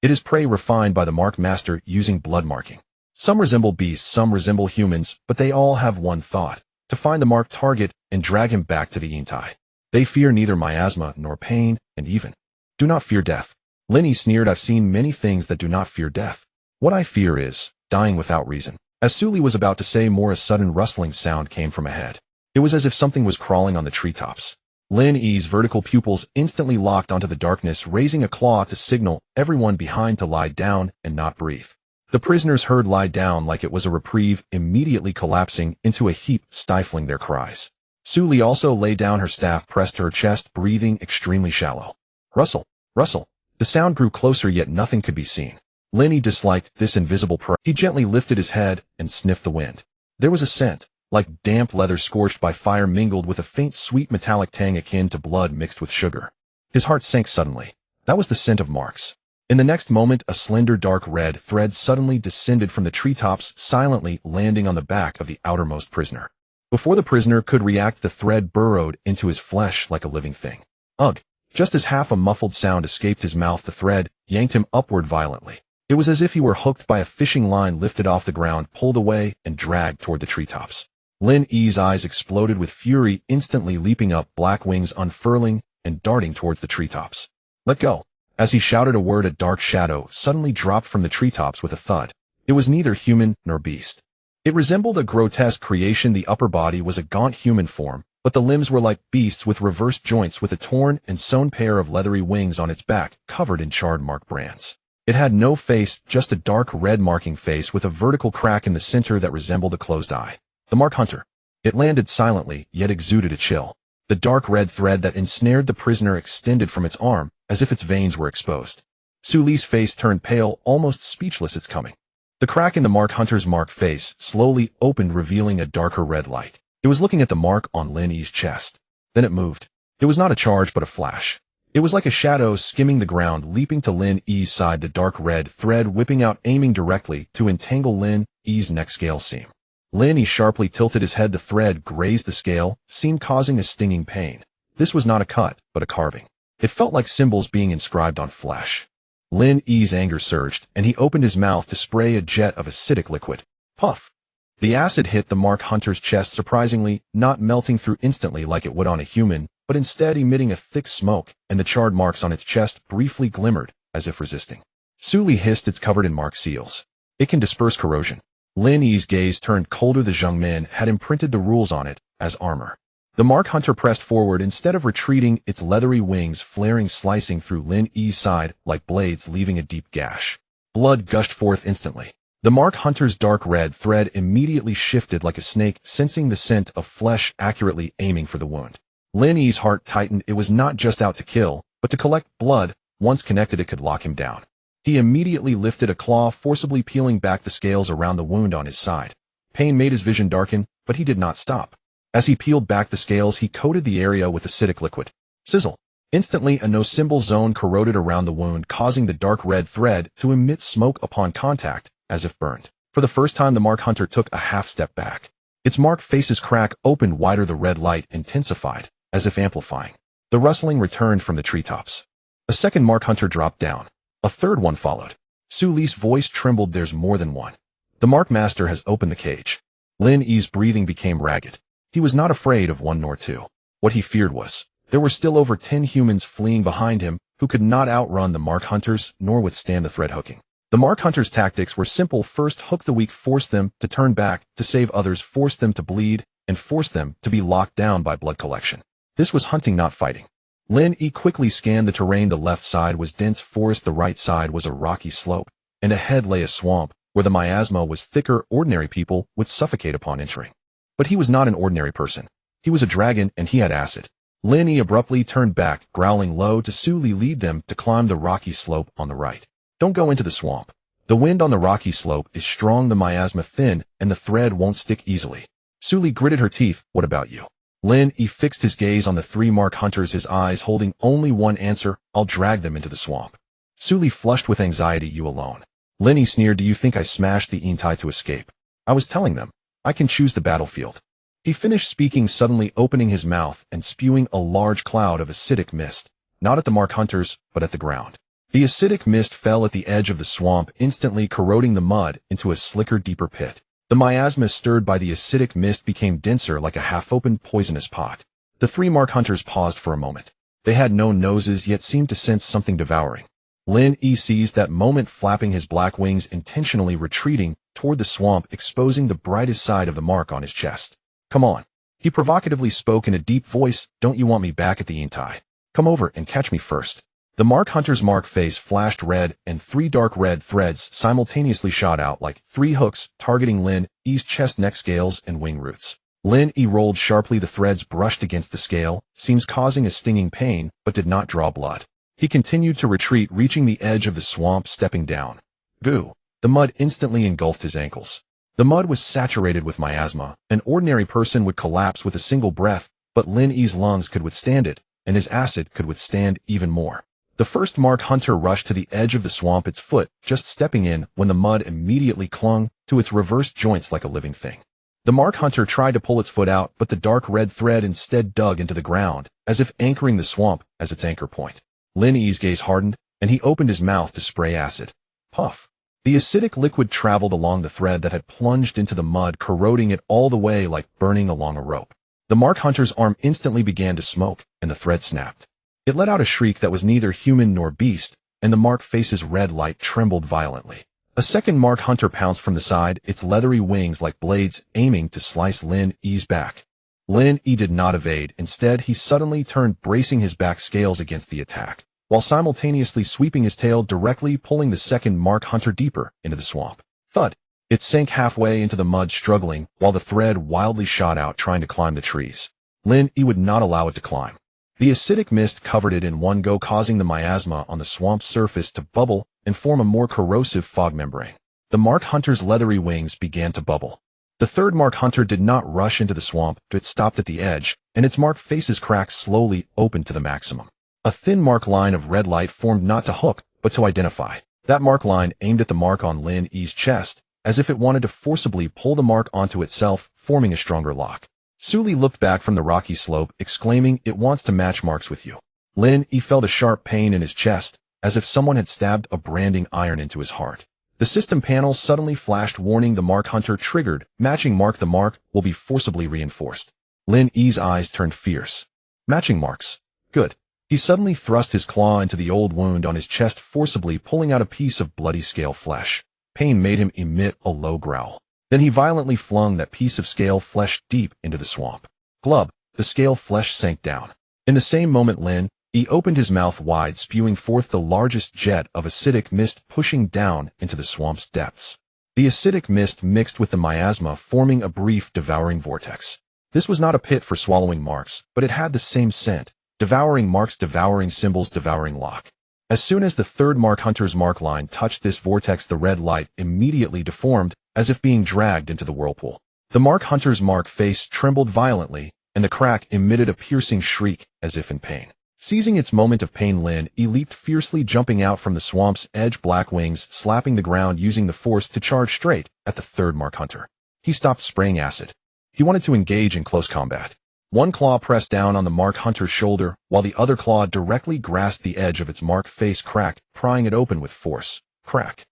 S1: It is prey refined by the Mark Master using blood marking. Some resemble beasts, some resemble humans, but they all have one thought: to find the marked target and drag him back to the Yintai. They fear neither miasma nor pain, and even do not fear death. Lin Yi sneered, I've seen many things that do not fear death. What I fear is dying without reason. As Su Li was about to say more, a sudden rustling sound came from ahead. It was as if something was crawling on the treetops. Lin Yi's vertical pupils instantly locked onto the darkness, raising a claw to signal everyone behind to lie down and not breathe. The prisoners heard lie down like it was a reprieve, immediately collapsing into a heap, stifling their cries. Su Li also lay down, her staff pressed to her chest, breathing extremely shallow. Rustle, rustle. The sound grew closer, yet nothing could be seen. Lin Yi disliked this invisible prey. He gently lifted his head and sniffed the wind. There was a scent, like damp leather scorched by fire, mingled with a faint sweet metallic tang akin to blood mixed with sugar. His heart sank suddenly. That was the scent of marks. In the next moment, a slender dark red thread suddenly descended from the treetops, silently landing on the back of the outermost prisoner. Before the prisoner could react, the thread burrowed into his flesh like a living thing. Ugh! Just as half a muffled sound escaped his mouth, the thread yanked him upward violently. It was as if he were hooked by a fishing line, lifted off the ground, pulled away, and dragged toward the treetops. Lin Yi's eyes exploded with fury, instantly leaping up, black wings unfurling and darting towards the treetops. Let go! As he shouted a word, a dark shadow suddenly dropped from the treetops with a thud. It was neither human nor beast. It resembled a grotesque creation. The upper body was a gaunt human form, but the limbs were like beasts with reversed joints, with a torn and sewn pair of leathery wings on its back, covered in charred mark brands. It had no face, just a dark red marking face with a vertical crack in the center that resembled a closed eye. The Mark Hunter. It landed silently, yet exuded a chill. The dark red thread that ensnared the prisoner extended from its arm, as if its veins were exposed. Su Li's face turned pale, almost speechless. It's coming. The crack in the Mark Hunter's mark face slowly opened, revealing a darker red light. It was looking at the mark on Lin Yi's chest. Then it moved. It was not a charge, but a flash. It was like a shadow skimming the ground, leaping to Lin Yi's side, the dark red thread whipping out, aiming directly to entangle Lin Yi's neck scale seam. Lin Yi sharply tilted his head. The thread grazed the scale, seam causing a stinging pain. This was not a cut, but a carving. It felt like symbols being inscribed on flesh. Lin Yi's anger surged, and he opened his mouth to spray a jet of acidic liquid. Puff! The acid hit the Mark Hunter's chest, surprisingly, not melting through instantly like it would on a human, but instead emitting a thick smoke, and the charred marks on its chest briefly glimmered, as if resisting. Su Li hissed, it's covered in mark seals. It can disperse corrosion. Lin Yi's gaze turned colder. The Zhengmin had imprinted the rules on it, as armor. The Mark Hunter pressed forward instead of retreating, its leathery wings flaring, slicing through Lin Yi's side like blades, leaving a deep gash. Blood gushed forth instantly. The Mark Hunter's dark red thread immediately shifted like a snake, sensing the scent of flesh accurately aiming for the wound. Lin Yi's heart tightened. It was not just out to kill, but to collect blood. Once connected, it could lock him down. He immediately lifted a claw, forcibly peeling back the scales around the wound on his side. Pain made his vision darken, but he did not stop. As he peeled back the scales, he coated the area with acidic liquid. Sizzle. Instantly, a no-symbol zone corroded around the wound, causing the dark red thread to emit smoke upon contact, as if burned. For the first time, the Mark Hunter took a half step back. Its Mark face's crack opened wider, the red light intensified, as if amplifying. The rustling returned from the treetops. A second Mark Hunter dropped down. A third one followed. Su Li's voice trembled. There's more than one. The Mark Master has opened the cage. Lin Yi's breathing became ragged. He was not afraid of one nor two. What he feared was, there were still over 10 humans fleeing behind him who could not outrun the Mark Hunters nor withstand the thread hooking. The Mark Hunters' tactics were simple. First, hook the weak, force them to turn back, to save others, force them to bleed, and force them to be locked down by blood collection. This was hunting, not fighting. Lin Yi quickly scanned the terrain. The left side was dense forest, the right side was a rocky slope, and ahead lay a swamp where the miasma was thicker. Ordinary people would suffocate upon entering. But he was not an ordinary person. He was a dragon, and he had acid. Lin Yi abruptly turned back, growling low to Su Li. Lead them to climb the rocky slope on the right. Don't go into the swamp. The wind on the rocky slope is strong, the miasma thin, and the thread won't stick easily. Su Li gritted her teeth. What about you? Lin Yi fixed his gaze on the 3 Mark Hunters, his eyes holding only one answer. I'll drag them into the swamp. Su Li flushed with anxiety. You alone? Lin Yi sneered. Do you think I smashed the Intai to escape? I was telling them, I can choose the battlefield. He finished speaking, suddenly opening his mouth and spewing a large cloud of acidic mist, not at the Mark Hunters, but at the ground. The acidic mist fell at the edge of the swamp, instantly corroding the mud into a slicker, deeper pit. The miasma stirred by the acidic mist became denser, like a half-opened poisonous pot. The 3 Mark Hunters paused for a moment. They had no noses, yet seemed to sense something devouring. Lin Yi seized that moment, flapping his black wings, intentionally retreating toward the swamp, exposing the brightest side of the mark on his chest. Come on. He provocatively spoke in a deep voice. Don't you want me back at the Intai? Come over and catch me first. The Mark Hunter's Mark face flashed red, and 3 dark red threads simultaneously shot out like 3 hooks, targeting Lin Yi's chest, neck, scales, and wing roots. Lin Yi rolled sharply. The threads brushed against the scale, seams causing a stinging pain, but did not draw blood. He continued to retreat, reaching the edge of the swamp, stepping down. Goo! The mud instantly engulfed his ankles. The mud was saturated with miasma. An ordinary person would collapse with a single breath, but Lin Yi's lungs could withstand it, and his acid could withstand even more. The first Mark Hunter rushed to the edge of the swamp, its foot just stepping in when the mud immediately clung to its reversed joints like a living thing. The Mark Hunter tried to pull its foot out, but the dark red thread instead dug into the ground, as if anchoring the swamp as its anchor point. Lin Yi's gaze hardened, and he opened his mouth to spray acid. Puff! The acidic liquid traveled along the thread that had plunged into the mud, corroding it all the way like burning along a rope. The Mark Hunter's arm instantly began to smoke, and the thread snapped. It let out a shriek that was neither human nor beast, and the Mark face's red light trembled violently. A second Mark Hunter pounced from the side, its leathery wings like blades, aiming to slice Lin Yi's back. Lin Yi did not evade. Instead, he suddenly turned, bracing his back scales against the attack, while simultaneously sweeping his tail, directly pulling the second Mark Hunter deeper into the swamp. Thud! It sank halfway into the mud, struggling, while the thread wildly shot out, trying to climb the trees. Lin Yi would not allow it to climb. The acidic mist covered it in one go, causing the miasma on the swamp's surface to bubble and form a more corrosive fog membrane. The Mark Hunter's leathery wings began to bubble. The third Mark Hunter did not rush into the swamp, but it stopped at the edge, and its Mark face's crack slowly opened to the maximum. A thin Mark line of red light formed, not to hook, but to identify. That Mark line aimed at the mark on Lin Yi's chest, as if it wanted to forcibly pull the mark onto itself, forming a stronger lock. Su Li looked back from the rocky slope, exclaiming, "It wants to match marks with you." Lin Yi felt a sharp pain in his chest, as if someone had stabbed a branding iron into his heart. The system panel suddenly flashed, warning. The Mark Hunter triggered. Matching mark. The mark will be forcibly reinforced. Lin Yi's eyes turned fierce. Matching marks. Good. He suddenly thrust his claw into the old wound on his chest, forcibly pulling out a piece of bloody scale flesh. Pain made him emit a low growl. Then he violently flung that piece of scale flesh deep into the swamp. Glub! The scale flesh sank down. In the same moment, Lin Yi opened his mouth wide, spewing forth the largest jet of acidic mist, pushing down into the swamp's depths. The acidic mist mixed with the miasma, forming a brief devouring vortex. This was not a pit for swallowing marks, but it had the same scent. Devouring marks, devouring symbols, devouring lock. As soon as the third Mark Hunter's mark line touched this vortex, the red light immediately deformed, as if being dragged into the whirlpool. The Mark Hunter's mark face trembled violently, and the crack emitted a piercing shriek, as if in pain. Seizing its moment of pain, Lin Yi leaped fiercely, jumping out from the swamp's edge, black wings slapping the ground, using the force to charge straight at the third Mark Hunter. He stopped spraying acid. He wanted to engage in close combat. One claw pressed down on the Mark Hunter's shoulder, while the other claw directly grasped the edge of its mark face crack, prying it open with force. Crack.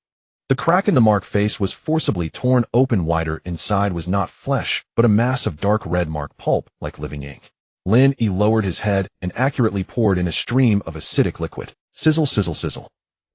S1: The crack in the mark face was forcibly torn open wider. Inside was not flesh, but a mass of dark red mark pulp, like living ink. Lin Yi lowered his head and accurately poured in a stream of acidic liquid. Sizzle, sizzle, sizzle.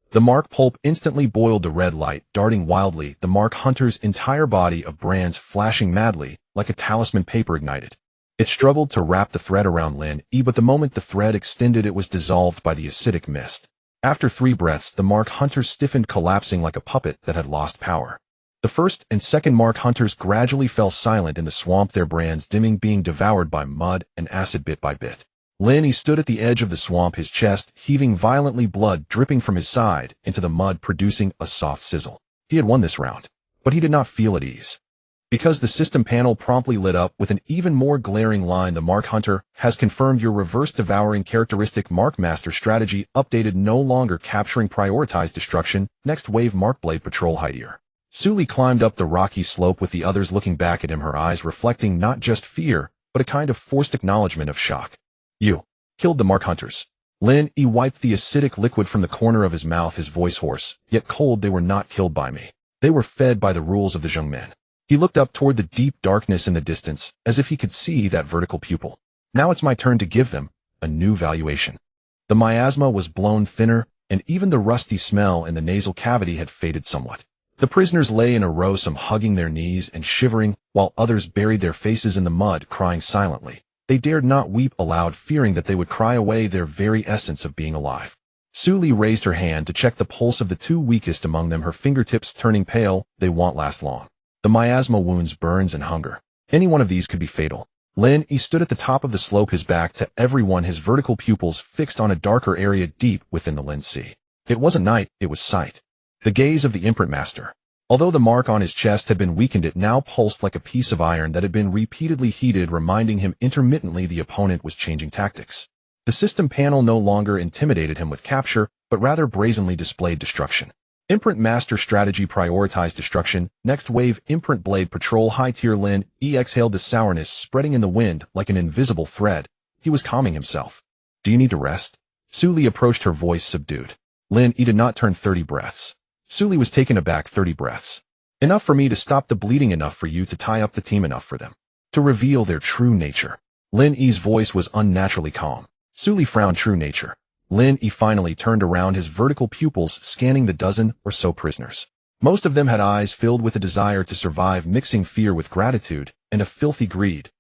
S1: The mark pulp instantly boiled, the red light darting wildly, the Mark Hunter's entire body of brands flashing madly, like a talisman paper ignited. It struggled to wrap the thread around Lin Yi, but the moment the thread extended, it was dissolved by the acidic mist. After 3 breaths, the Mark Hunter stiffened, collapsing like a puppet that had lost power. The first and second Mark Hunters gradually fell silent in the swamp, their brands dimming, being devoured by mud and acid bit by bit. Lin Yi stood at the edge of the swamp, his chest heaving violently, blood dripping from his side into the mud, producing a soft sizzle. He had won this round, but he did not feel at ease. Because the system panel promptly lit up with an even more glaring line: the Mark Hunter has confirmed your reverse devouring characteristic. Mark Master strategy updated, no longer capturing, prioritized destruction. Next wave Mark Blade Patrol Hidier. Suli climbed up the rocky slope with the others looking back at him, her eyes reflecting not just fear, but a kind of forced acknowledgement of shock. You killed the Mark Hunters. Lin Yi wiped the acidic liquid from the corner of his mouth, his voice hoarse, yet cold. They were not killed by me. They were fed by the rules of the Zhengmen. He looked up toward the deep darkness in the distance, as if he could see that vertical pupil. Now it's my turn to give them a new valuation. The miasma was blown thinner, and even the rusty smell in the nasal cavity had faded somewhat. The prisoners lay in a row, some hugging their knees and shivering, while others buried their faces in the mud, crying silently. They dared not weep aloud, fearing that they would cry away their very essence of being alive. Suli raised her hand to check the pulse of the 2 weakest among them, her fingertips turning pale. They won't last long. The miasma wounds, burns, and hunger. Any one of these could be fatal. Lin Yi stood at the top of the slope, his back to everyone, his vertical pupils fixed on a darker area deep within the Lin Sea. It wasn't night, it was sight. The gaze of the imprint master. Although the mark on his chest had been weakened, it now pulsed like a piece of iron that had been repeatedly heated, reminding him intermittently the opponent was changing tactics. The system panel no longer intimidated him with capture, but rather brazenly displayed destruction. Imprint Master strategy prioritized destruction. Next wave Imprint Blade Patrol High Tier. Lin Yi exhaled, the sourness spreading in the wind like an invisible thread. He was calming himself. Do you need to rest? Suli approached, her voice subdued. Lin Yi did not turn. 30 breaths. Suli was taken aback. 30 breaths. Enough for me to stop the bleeding, enough for you to tie up the team, enough for them to reveal their true nature. Lin Yi's voice was unnaturally calm. Suli frowned. True nature. Lin Yi finally turned around, his vertical pupils scanning the dozen or so prisoners. Most of them had eyes filled with a desire to survive, mixing fear with gratitude, and a filthy greed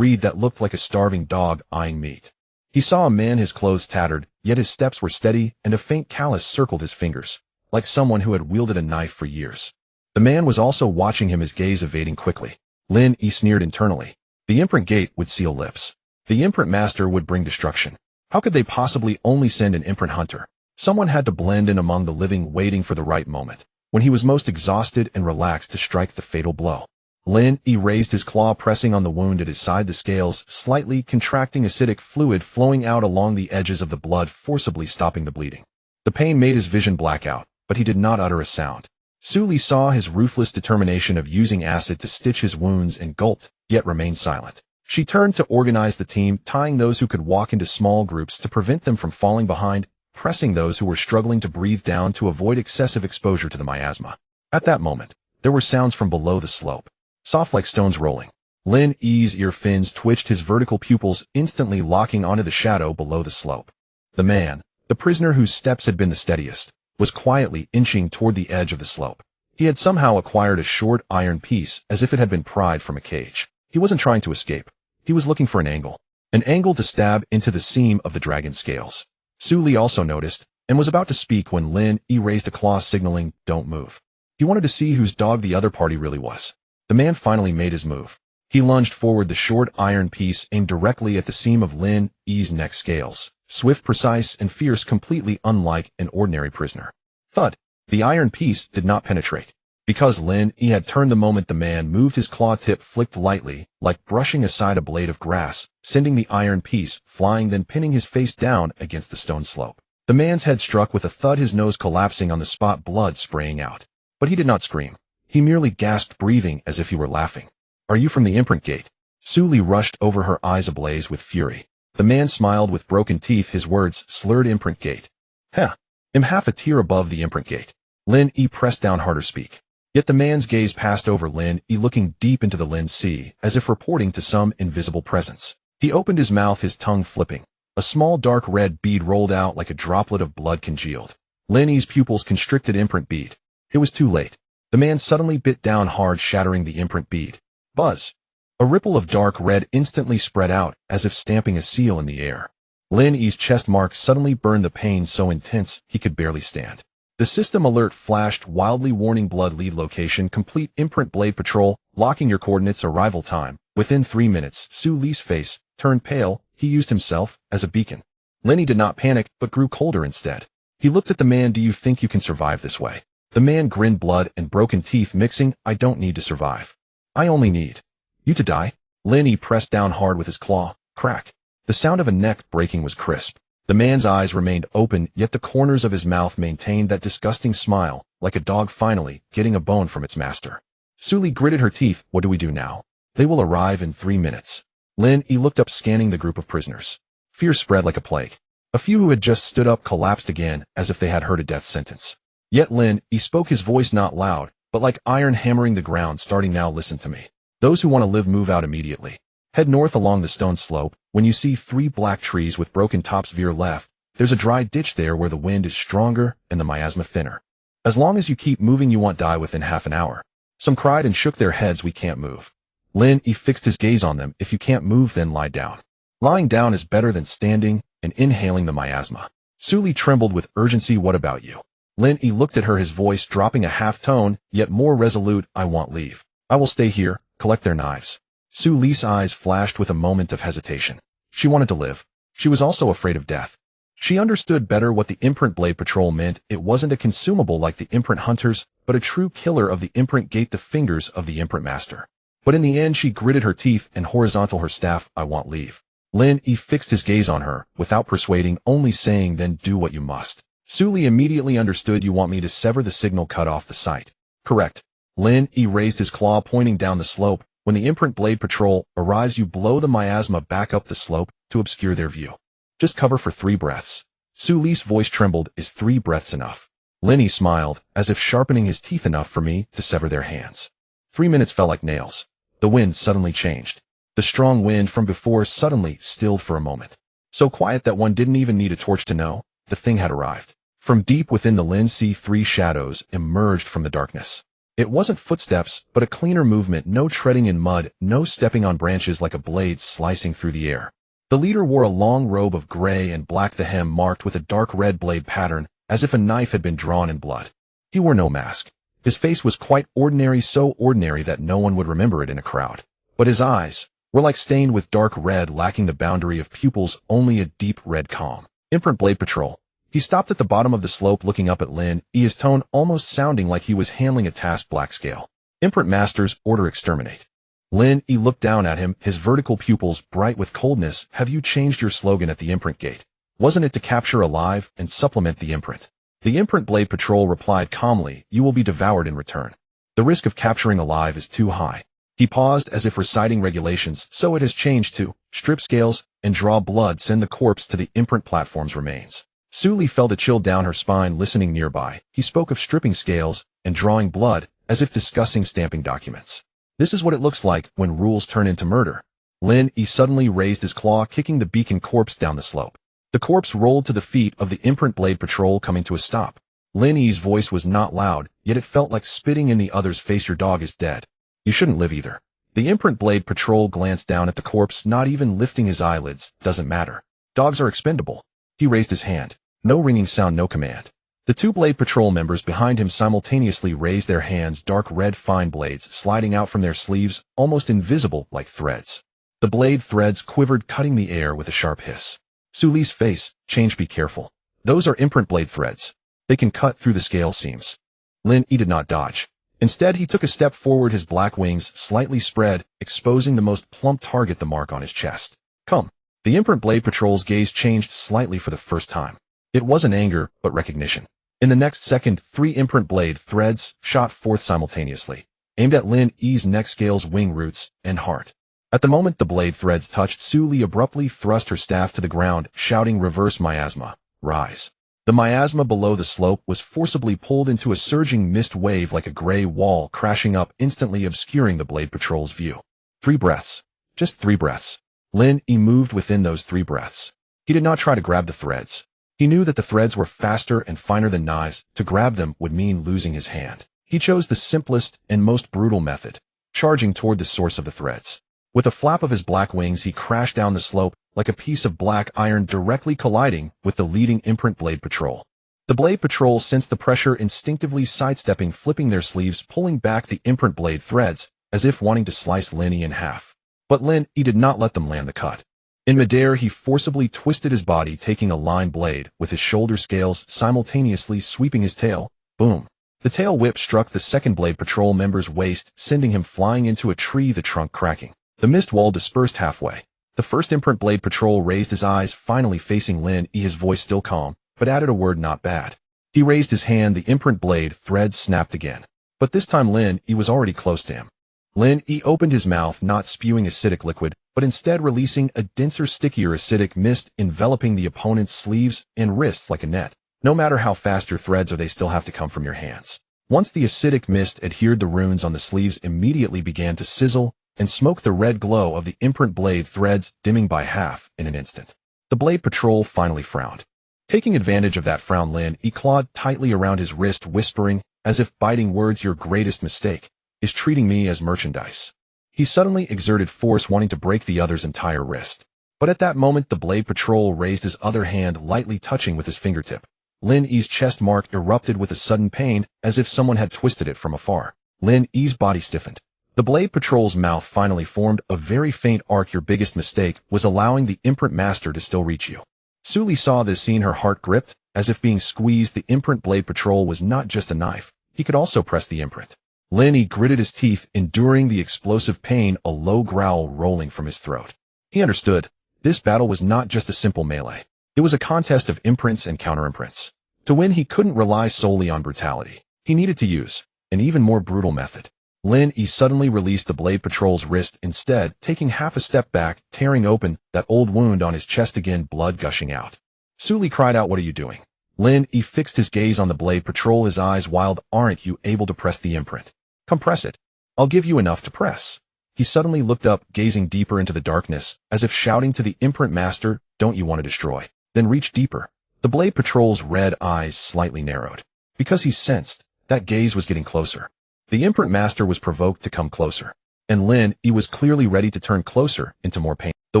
S1: that looked like a starving dog eyeing meat. He saw a man, his clothes tattered, yet his steps were steady, and a faint callus circled his fingers, like someone who had wielded a knife for years. The man was also watching him, his gaze evading quickly. Lin Yi sneered internally. The imprint gate would seal lips. The imprint master would bring destruction. How could they possibly only send an imprint hunter? Someone had to blend in among the living, waiting for the right moment, when he was most exhausted and relaxed, to strike the fatal blow. Lin Yi raised his claw, pressing on the wound at his side, the scales slightly contracting, acidic fluid flowing out along the edges of the blood, forcibly stopping the bleeding. The pain made his vision black out, but he did not utter a sound. Suli saw his ruthless determination of using acid to stitch his wounds and gulped, yet remained silent. She turned to organize the team, tying those who could walk into small groups to prevent them from falling behind, pressing those who were struggling to breathe down to avoid excessive exposure to the miasma. At that moment, there were sounds from below the slope, soft like stones rolling. Lin Yi's ear fins twitched, his vertical pupils instantly locking onto the shadow below the slope. The man, the prisoner whose steps had been the steadiest, was quietly inching toward the edge of the slope. He had somehow acquired a short iron piece, as if it had been pried from a cage. He wasn't trying to escape. He was looking for an angle to stab into the seam of the dragon's scales. Suli also noticed, and was about to speak when Lin Yi raised a claw signaling, don't move. He wanted to see whose dog the other party really was. The man finally made his move. He lunged forward, the short iron piece aimed directly at the seam of Lin Yi's neck scales. Swift, precise, and fierce, completely unlike an ordinary prisoner. Thud. The iron piece did not penetrate. Because Lin Yi had turned the moment the man moved, his claw tip flicked lightly, like brushing aside a blade of grass, sending the iron piece flying, then pinning his face down against the stone slope. The man's head struck with a thud, his nose collapsing on the spot, blood spraying out. But he did not scream. He merely gasped, breathing as if he were laughing. Are you from the imprint gate? Su Li rushed over, her eyes ablaze with fury. The man smiled with broken teeth, his words slurred. Imprint gate. Heh. I'm half a tier above the imprint gate. Lin Yi pressed down harder speak. Yet the man's gaze passed over Lin Yi, looking deep into the Lin Sea, as if reporting to some invisible presence. He opened his mouth, his tongue flipping. A small dark red bead rolled out like a droplet of blood congealed. Lin Yi's pupils constricted. Imprint bead. It was too late. The man suddenly bit down hard, shattering the imprint bead. Buzz. A ripple of dark red instantly spread out, as if stamping a seal in the air. Lin Yi's chest mark suddenly burned, the pain so intense he could barely stand. The system alert flashed wildly, warning blood lead location complete. Imprint blade patrol, locking your coordinates, arrival time. Within 3 minutes, Su Li's face turned pale. He used himself as a beacon. Lin Yi did not panic, but grew colder instead. He looked at the man. Do you think you can survive this way? The man grinned, blood and broken teeth mixing. I don't need to survive. I only need you to die. Lin Yi pressed down hard with his claw. Crack. The sound of a neck breaking was crisp. The man's eyes remained open, yet the corners of his mouth maintained that disgusting smile, like a dog finally getting a bone from its master. Su Li gritted her teeth. What do we do now? They will arrive in 3 minutes. Lin Yi looked up, scanning the group of prisoners. Fear spread like a plague. A few who had just stood up collapsed again, as if they had heard a death sentence. Yet Lin Yi spoke, his voice not loud, but like iron hammering the ground. Starting now, listen to me. Those who want to live move out immediately. Head north along the stone slope. When you see 3 black trees with broken tops, veer left. There's a dry ditch there where the wind is stronger and the miasma thinner. As long as you keep moving, you won't die within half an hour. Some cried and shook their heads. We can't move. Lin Yi fixed his gaze on them. If you can't move, then lie down. Lying down is better than standing and inhaling the miasma. Su Li trembled with urgency. What about you? Lin Yi looked at her, his voice dropping a half tone, yet more resolute. I won't leave. I will stay here, collect their knives. Su Li's eyes flashed with a moment of hesitation. She wanted to live. She was also afraid of death. She understood better what the imprint blade patrol meant. It wasn't a consumable like the imprint hunters, but a true killer of the imprint gate, the fingers of the imprint master. But in the end, she gritted her teeth and horizontal her staff. I won't leave. Lin Yi fixed his gaze on her, without persuading, only saying, then do what you must. Su Li immediately understood. You want me to sever the signal, cut off the sight? Correct. Lin Yi raised his claw, pointing down the slope. When the imprint blade patrol arrives, you blow the miasma back up the slope to obscure their view. Just cover for 3 breaths. Su Li's voice trembled. Is 3 breaths enough? Lin Yi smiled, as if sharpening his teeth. Enough for me to sever their hands. 3 minutes felt like nails. The wind suddenly changed. The strong wind from before suddenly stilled for a moment. So quiet that one didn't even need a torch to know the thing had arrived. From deep within the Lin Sea, 3 shadows emerged from the darkness. It wasn't footsteps, but a cleaner movement. No treading in mud, no stepping on branches like a blade slicing through the air. The leader wore a long robe of gray and black, the hem marked with a dark red blade pattern, as if a knife had been drawn in blood. He wore no mask. His face was quite ordinary, so ordinary that no one would remember it in a crowd. But his eyes were like stained with dark red, lacking the boundary of pupils, only a deep red calm. Imprint blade patrol. He stopped at the bottom of the slope, looking up at Lin Yi, his tone almost sounding like he was handling a task. Black scale. Imprint masters, order exterminate. Lin Yi looked down at him, his vertical pupils bright with coldness. Have you changed your slogan at the imprint gate? Wasn't it to capture alive and supplement the imprint? The imprint blade patrol replied calmly, you will be devoured in return. The risk of capturing alive is too high. He paused as if reciting regulations. So it has changed to strip scales and draw blood, send the corpse to the imprint platform's remains. Su Li felt a chill down her spine, listening nearby. He spoke of stripping scales and drawing blood, as if discussing stamping documents. This is what it looks like when rules turn into murder. Lin Yi suddenly raised his claw, kicking the beacon corpse down the slope. The corpse rolled to the feet of the imprint blade patrol, coming to a stop. Lin Yi's voice was not loud, yet it felt like spitting in the other's face. Your dog is dead. You shouldn't live either. The imprint blade patrol glanced down at the corpse, not even lifting his eyelids. Doesn't matter. Dogs are expendable. He raised his hand. No ringing sound, no command. The two Blade Patrol members behind him simultaneously raised their hands, dark red fine blades sliding out from their sleeves, almost invisible like threads. The blade threads quivered, cutting the air with a sharp hiss. Su Li's face changed. Be careful. Those are imprint blade threads. They can cut through the scale seams. Lin Yi did not dodge. Instead, he took a step forward, his black wings slightly spread, exposing the most plump target, the mark on his chest. Come. The imprint blade patrol's gaze changed slightly for the first time. It wasn't anger, but recognition. In the next second, 3 imprint blade threads shot forth simultaneously, aimed at Lin Yi's neck, scales, wing roots, and heart. At the moment the blade threads touched, Su Li abruptly thrust her staff to the ground, shouting, "Reverse miasma, rise." The miasma below the slope was forcibly pulled into a surging mist wave like a gray wall, crashing up, instantly obscuring the Blade Patrol's view. 3 breaths. Just 3 breaths. Lin Yi moved within those 3 breaths. He did not try to grab the threads. He knew that the threads were faster and finer than knives. To grab them would mean losing his hand. He chose the simplest and most brutal method, charging toward the source of the threads. With a flap of his black wings, he crashed down the slope, like a piece of black iron, directly colliding with the leading imprint Blade Patrol. The Blade Patrol sensed the pressure, instinctively sidestepping, flipping their sleeves, pulling back the imprint blade threads, as if wanting to slice Lin Yi in half. But Lin Yi did not let them land the cut. In midair, he forcibly twisted his body, taking a line blade with his shoulder scales, simultaneously sweeping his tail. Boom. The tail whip struck the second Blade Patrol member's waist, sending him flying into a tree, the trunk cracking. The mist wall dispersed halfway. The first imprint Blade Patrol raised his eyes, finally facing Lin Yi, his voice still calm, but added a word, "Not bad." He raised his hand, the imprint blade thread snapped again. But this time Lin Yi was already close to him. Lin Yi opened his mouth, not spewing acidic liquid, but instead releasing a denser, stickier acidic mist, enveloping the opponent's sleeves and wrists like a net. No matter how fast your threads are, they still have to come from your hands. Once the acidic mist adhered, the runes on the sleeves immediately began to sizzle and smoke, the red glow of the imprint blade threads dimming by half in an instant. The Blade Patrol finally frowned. Taking advantage of that frown, Lin Yi clawed tightly around his wrist, whispering, as if biting words, "Your greatest mistake is treating me as merchandise." He suddenly exerted force, wanting to break the other's entire wrist. But at that moment, the Blade Patrol raised his other hand, lightly touching with his fingertip. Lin Yi's chest mark erupted with a sudden pain, as if someone had twisted it from afar. Lin Yi's body stiffened. The Blade Patrol's mouth finally formed a very faint arc. "Your biggest mistake was allowing the imprint master to still reach you." Su Li saw this scene, her heart gripped, as if being squeezed. The imprint Blade Patrol was not just a knife. He could also press the imprint. Lin Yi gritted his teeth, enduring the explosive pain, a low growl rolling from his throat. He understood. This battle was not just a simple melee. It was a contest of imprints and counter-imprints. To win, he couldn't rely solely on brutality. He needed to use an even more brutal method. Lin Yi suddenly released the Blade Patrol's wrist, instead taking half a step back, tearing open that old wound on his chest again, blood gushing out. Su Li cried out, "What are you doing?" Lin Yi fixed his gaze on the Blade Patrol, his eyes wild. "Aren't you able to press the imprint? Come press it. I'll give you enough to press." He suddenly looked up, gazing deeper into the darkness, as if shouting to the imprint master, "Don't you want to destroy? Then reach deeper." The Blade Patrol's red eyes slightly narrowed, because he sensed that gaze was getting closer. The imprint master was provoked to come closer, and Lin Yi was clearly ready to turn closer into more pain. The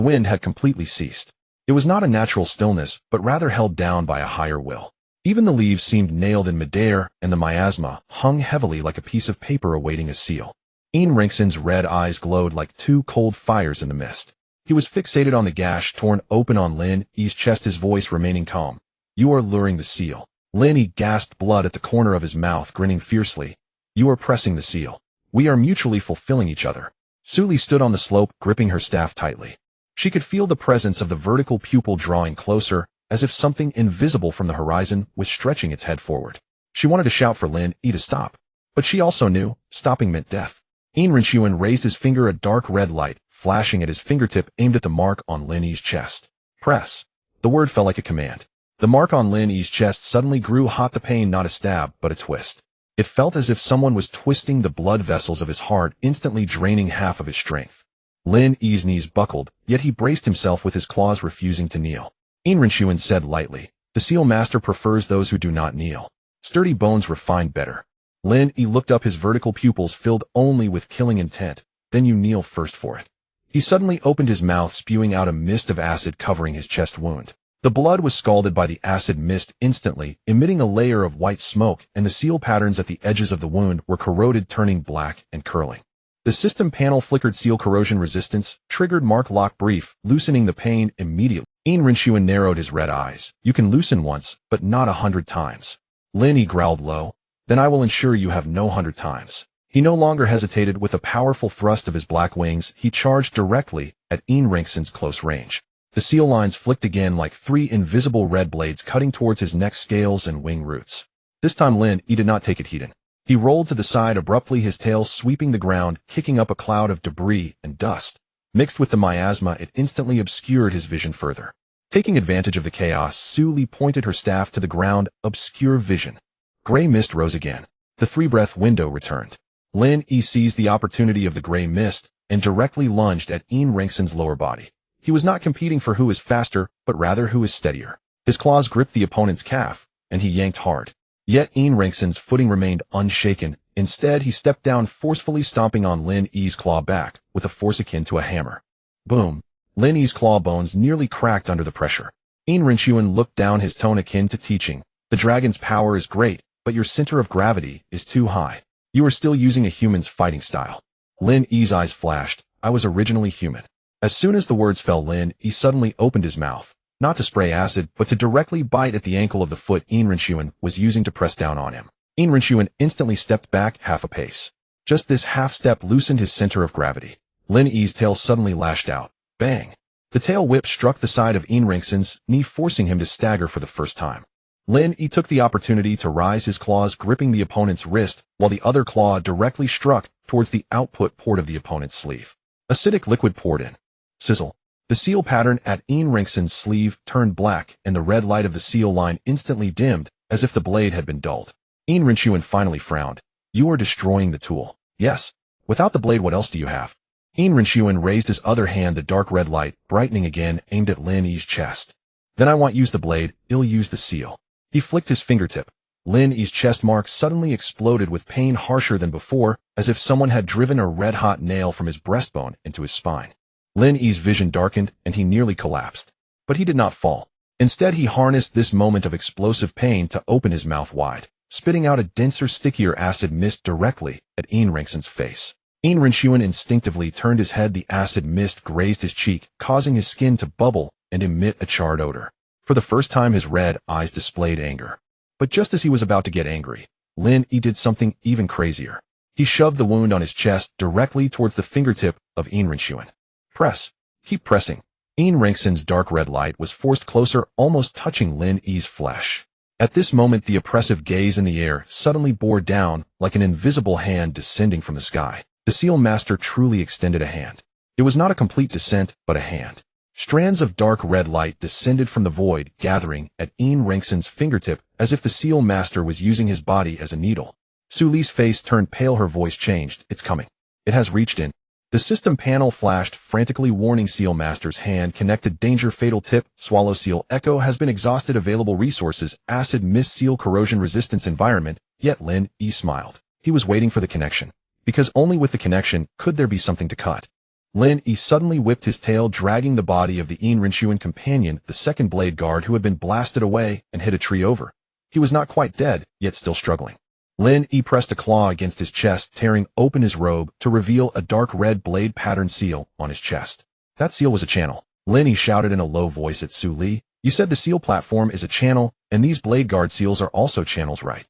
S1: wind had completely ceased. It was not a natural stillness, but rather held down by a higher will. Even the leaves seemed nailed in midair, and the miasma hung heavily like a piece of paper awaiting a seal. Ian Ringson's red eyes glowed like 2 cold fires in the mist. He was fixated on the gash torn open on Lin Yi's chest, his voice remaining calm. "You are luring the seal." Lin Yi gasped, blood at the corner of his mouth, grinning fiercely. "You are pressing the seal. We are mutually fulfilling each other." Su Li stood on the slope, gripping her staff tightly. She could feel the presence of the vertical pupil drawing closer, as if something invisible from the horizon was stretching its head forward. She wanted to shout for Lin Yi to stop, but she also knew stopping meant death. Ian Ringshuan raised his finger, a dark red light flashing at his fingertip, aimed at the mark on Lin Yi's chest. "Press." The word fell like a command. The mark on Lin Yi's chest suddenly grew hot, the pain not a stab, but a twist. It felt as if someone was twisting the blood vessels of his heart, instantly draining half of his strength. Lin Yi's knees buckled, yet he braced himself with his claws, refusing to kneel. Ian Ringshuan said lightly, "The seal master prefers those who do not kneel. Sturdy bones refine better." Lin Yi looked up, his vertical pupils filled only with killing intent. "Then you kneel first for it." He suddenly opened his mouth, spewing out a mist of acid covering his chest wound. The blood was scalded by the acid mist instantly, emitting a layer of white smoke, and the seal patterns at the edges of the wound were corroded, turning black and curling. The system panel flickered seal corrosion resistance, triggered mark lock brief, loosening the pain immediately. Rinchuan narrowed his red eyes. You can loosen once, but not 100 times. Lin, he growled low. Then I will ensure you have no 100 times. He no longer hesitated. With a powerful thrust of his black wings, he charged directly at Rinxen's close range. The seal lines flicked again like 3 invisible red blades cutting towards his neck scales and wing roots. This time Lin did not take it heeded. He rolled to the side abruptly, his tail sweeping the ground, kicking up a cloud of debris and dust. Mixed with the miasma, it instantly obscured his vision further. Taking advantage of the chaos, Su Li pointed her staff to the ground. Obscure vision. Gray mist rose again. The 3-breath window returned. Lin seized the opportunity of the gray mist and directly lunged at Rinxen's lower body. He was not competing for who is faster, but rather who is steadier. His claws gripped the opponent's calf, and he yanked hard. Yet Rinxen's footing remained unshaken. Instead, he stepped down, forcefully stomping on Lin's claw back with a force akin to a hammer. Boom! Lin's claw bones nearly cracked under the pressure. Rinchuan looked down, his tone akin to teaching. The dragon's power is great, but your center of gravity is too high. You are still using a human's fighting style. Lin's eyes flashed. I was originally human. As soon as the words fell, Lin suddenly opened his mouth, not to spray acid, but to directly bite at the ankle of the foot Rinchuan was using to press down on him. Rinchuan instantly stepped back half a pace. Just this half step loosened his center of gravity. Lin's tail suddenly lashed out. Bang! The tail whip struck the side of Rinxen's knee, forcing him to stagger for the first time. Lin took the opportunity to rise, his claws gripping the opponent's wrist, while the other claw directly struck towards the output port of the opponent's sleeve. Acidic liquid poured in. Sizzle. The seal pattern at Rinxen's sleeve turned black, and the red light of the seal line instantly dimmed, as if the blade had been dulled. Rinchuan finally frowned. You are destroying the tool. Yes. Without the blade, what else do you have? Rinchuan raised his other hand, the dark red light, brightening again, aimed at Lin's chest. Then I won't use the blade, I'll use the seal. He flicked his fingertip. Lin's chest mark suddenly exploded with pain harsher than before, as if someone had driven a red-hot nail from his breastbone into his spine. Lin's vision darkened, and he nearly collapsed. But he did not fall. Instead, he harnessed this moment of explosive pain to open his mouth wide, spitting out a denser, stickier acid mist directly at Rinxen's face. Rinchuan instinctively turned his head. The acid mist grazed his cheek, causing his skin to bubble and emit a charred odor. For the first time, his red eyes displayed anger. But just as he was about to get angry, Lin did something even crazier. He shoved the wound on his chest directly towards the fingertip of Rinchuan. Press. Keep pressing. Rinxen's dark red light was forced closer, almost touching Lin's flesh. At this moment, the oppressive gaze in the air suddenly bore down like an invisible hand descending from the sky. The seal master truly extended a hand. It was not a complete descent, but a hand. Strands of dark red light descended from the void, gathering at Rinxen's fingertip as if the seal master was using his body as a needle. Su Li's face turned pale, her voice changed. It's coming. It has reached in. The system panel flashed, frantically warning Seal Master's hand connected. Danger, fatal tip, swallow seal echo has been exhausted. Available resources, acid mist, seal corrosion resistance environment. Yet Lin smiled. He was waiting for the connection. Because only with the connection could there be something to cut. Lin suddenly whipped his tail, dragging the body of the Rinchuan companion, the second blade guard who had been blasted away, and hit a tree over. He was not quite dead, yet still struggling. Lin pressed a claw against his chest, tearing open his robe to reveal a dark red blade pattern seal on his chest. That seal was a channel. Lin shouted in a low voice at Su Li. You said the seal platform is a channel, and these blade guard seals are also channels, right?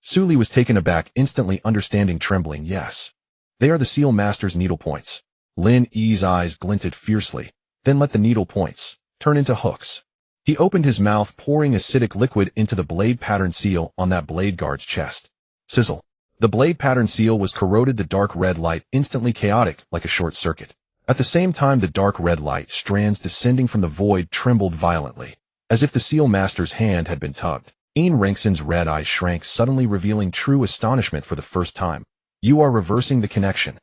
S1: Su Li was taken aback, instantly understanding, trembling. Yes. They are the seal master's needle points. Lin's eyes glinted fiercely, then let the needle points turn into hooks. He opened his mouth, pouring acidic liquid into the blade pattern seal on that blade guard's chest. Sizzle. The blade pattern seal was corroded, the dark red light instantly chaotic like a short circuit. At the same time, the dark red light strands descending from the void trembled violently, as if the seal master's hand had been tugged. Rinxen's red eyes shrank, suddenly revealing true astonishment for the first time. You are reversing the connection.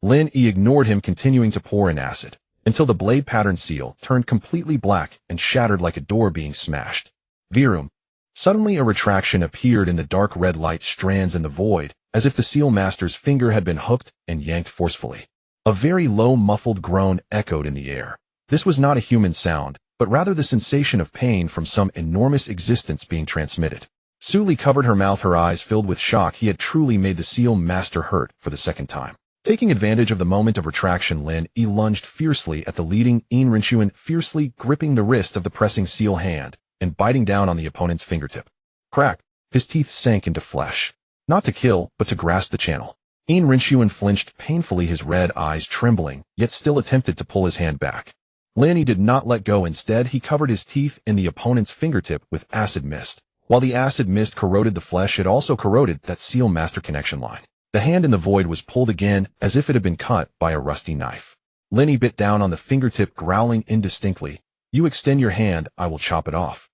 S1: Lin ignored him, continuing to pour in acid, until the blade pattern seal turned completely black and shattered like a door being smashed. Virum. Suddenly a retraction appeared in the dark red light strands in the void, as if the seal master's finger had been hooked and yanked forcefully. A very low muffled groan echoed in the air. This was not a human sound, but rather the sensation of pain from some enormous existence being transmitted. Su Li covered her mouth, her eyes filled with shock. He had truly made the Seal Master hurt for the second time. Taking advantage of the moment of retraction, Lin Yi lunged fiercely at the leading Yin Rinchuan, fiercely gripping the wrist of the pressing seal hand and biting down on the opponent's fingertip. Crack! His teeth sank into flesh. Not to kill, but to grasp the channel. Yin Rinchuan flinched painfully, his red eyes trembling, yet still attempted to pull his hand back. Lin Yi did not let go. Instead, he covered his teeth in the opponent's fingertip with acid mist. While the acid mist corroded the flesh, it also corroded that Seal Master connection line. The hand in the void was pulled again, as if it had been cut by a rusty knife. Lin Yi bit down on the fingertip, growling indistinctly, "You extend your hand, I will chop it off."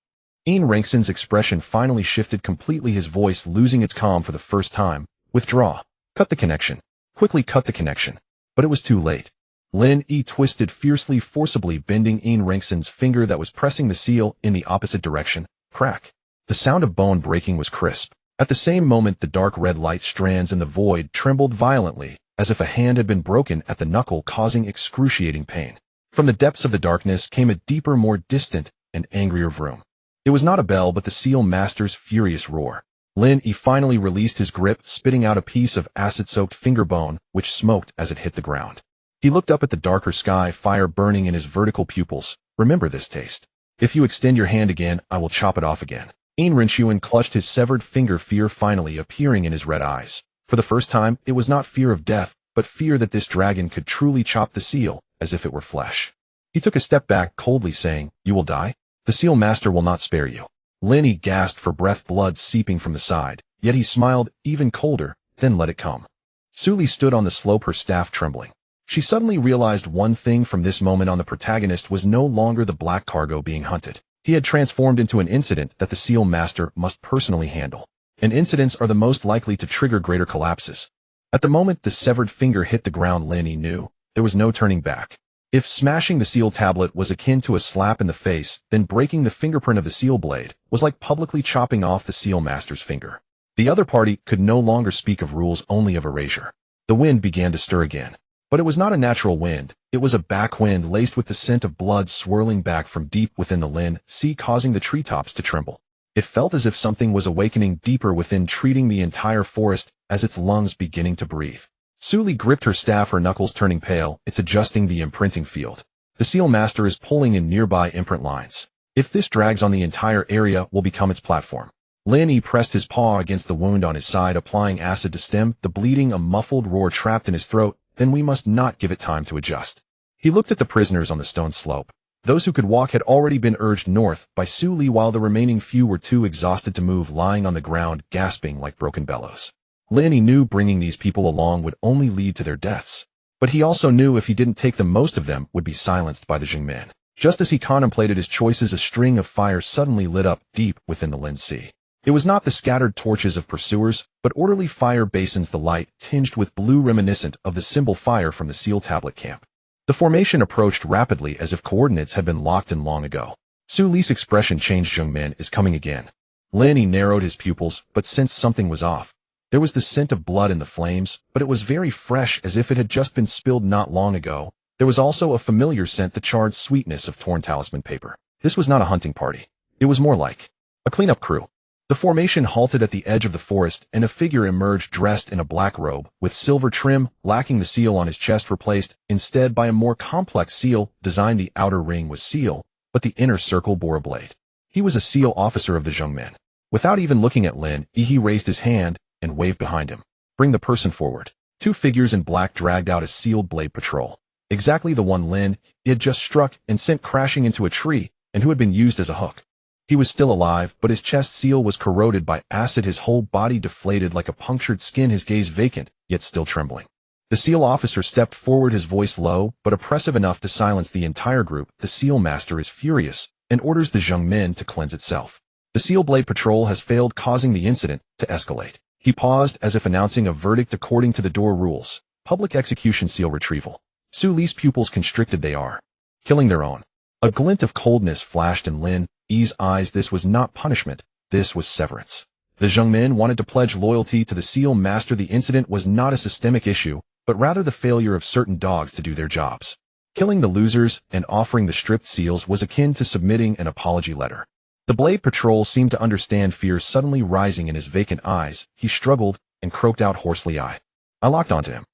S1: Yin Rengsen's expression finally shifted completely, his voice losing its calm for the first time. "Withdraw. Cut the connection. Quickly cut the connection." But it was too late. Lin Yi twisted fiercely, forcibly bending Yin Rengsen's finger that was pressing the seal in the opposite direction. Crack! The sound of bone breaking was crisp. At the same moment, the dark red light strands in the void trembled violently, as if a hand had been broken at the knuckle, causing excruciating pain. From the depths of the darkness came a deeper, more distant, and angrier vroom. It was not a bell, but the Seal Master's furious roar. Lin Yi finally released his grip, spitting out a piece of acid-soaked finger bone, which smoked as it hit the ground. He looked up at the darker sky, fire burning in his vertical pupils. "Remember this taste. If you extend your hand again, I will chop it off again." Yin Rinchuan clutched his severed finger, fear finally appearing in his red eyes. For the first time, it was not fear of death, but fear that this dragon could truly chop the seal, as if it were flesh. He took a step back, coldly saying, "You will die? The Seal Master will not spare you." Lin Yi gasped for breath, blood seeping from the side, yet he smiled, even colder, then let it come. Su Li stood on the slope, her staff trembling. She suddenly realized one thing: from this moment on, the protagonist was no longer the black cargo being hunted. He had transformed into an incident that the Seal Master must personally handle. And incidents are the most likely to trigger greater collapses. At the moment the severed finger hit the ground, Lin Yi knew there was no turning back. If smashing the seal tablet was akin to a slap in the face, then breaking the fingerprint of the seal blade was like publicly chopping off the Seal Master's finger. The other party could no longer speak of rules, only of erasure. The wind began to stir again. But it was not a natural wind. It was a backwind laced with the scent of blood, swirling back from deep within the Lin Sea, causing the treetops to tremble. It felt as if something was awakening deeper within, treating the entire forest as its lungs beginning to breathe. Su Li gripped her staff, her knuckles turning pale. "It's adjusting the imprinting field. The Seal Master is pulling in nearby imprint lines. If this drags on, the entire area will become its platform." Lin Yi pressed his paw against the wound on his side, applying acid to stem the bleeding, a muffled roar trapped in his throat. "Then we must not give it time to adjust." He looked at the prisoners on the stone slope. Those who could walk had already been urged north by Su Li, while the remaining few were too exhausted to move, lying on the ground, gasping like broken bellows. Lin Yi knew bringing these people along would only lead to their deaths. But he also knew if he didn't take them, most of them would be silenced by the Jingmen. Just as he contemplated his choices, a string of fire suddenly lit up deep within the Lin Sea. It was not the scattered torches of pursuers, but orderly fire basins, the light tinged with blue, reminiscent of the symbol fire from the seal tablet camp. The formation approached rapidly, as if coordinates had been locked in long ago. Su Li's expression changed. "Jungmen is coming again." Lin Yi narrowed his pupils, but sensed something was off. There was the scent of blood in the flames, but it was very fresh, as if it had just been spilled not long ago. There was also a familiar scent, the charred sweetness of torn talisman paper. This was not a hunting party. It was more like a cleanup crew. The formation halted at the edge of the forest, and a figure emerged dressed in a black robe, with silver trim, lacking the seal on his chest, replaced instead by a more complex seal design. The outer ring was seal, but the inner circle bore a blade. He was a seal officer of the Jungmen. Without even looking at Lin Yi, he raised his hand and waved behind him. "Bring the person forward." Two figures in black dragged out a sealed blade patrol. Exactly the one Lin Yi had just struck and sent crashing into a tree, and who had been used as a hook. He was still alive, but his chest seal was corroded by acid, his whole body deflated like a punctured skin, his gaze vacant, yet still trembling. The seal officer stepped forward, his voice low, but oppressive enough to silence the entire group. "The Seal Master is furious, and orders the Jungmen to cleanse itself. The Seal Blade Patrol has failed, causing the incident to escalate." He paused, as if announcing a verdict according to the door rules. Public execution, seal retrieval. Su Li's pupils constricted. "They are killing their own." A glint of coldness flashed in Lin Yi's eyes. This was not punishment, this was severance. The Jungmen wanted to pledge loyalty to the Seal Master. The incident was not a systemic issue, but rather the failure of certain dogs to do their jobs. Killing the losers and offering the stripped seals was akin to submitting an apology letter. The Blade Patrol seemed to understand fear suddenly rising in his vacant eyes. He struggled and croaked out hoarsely, I locked onto him.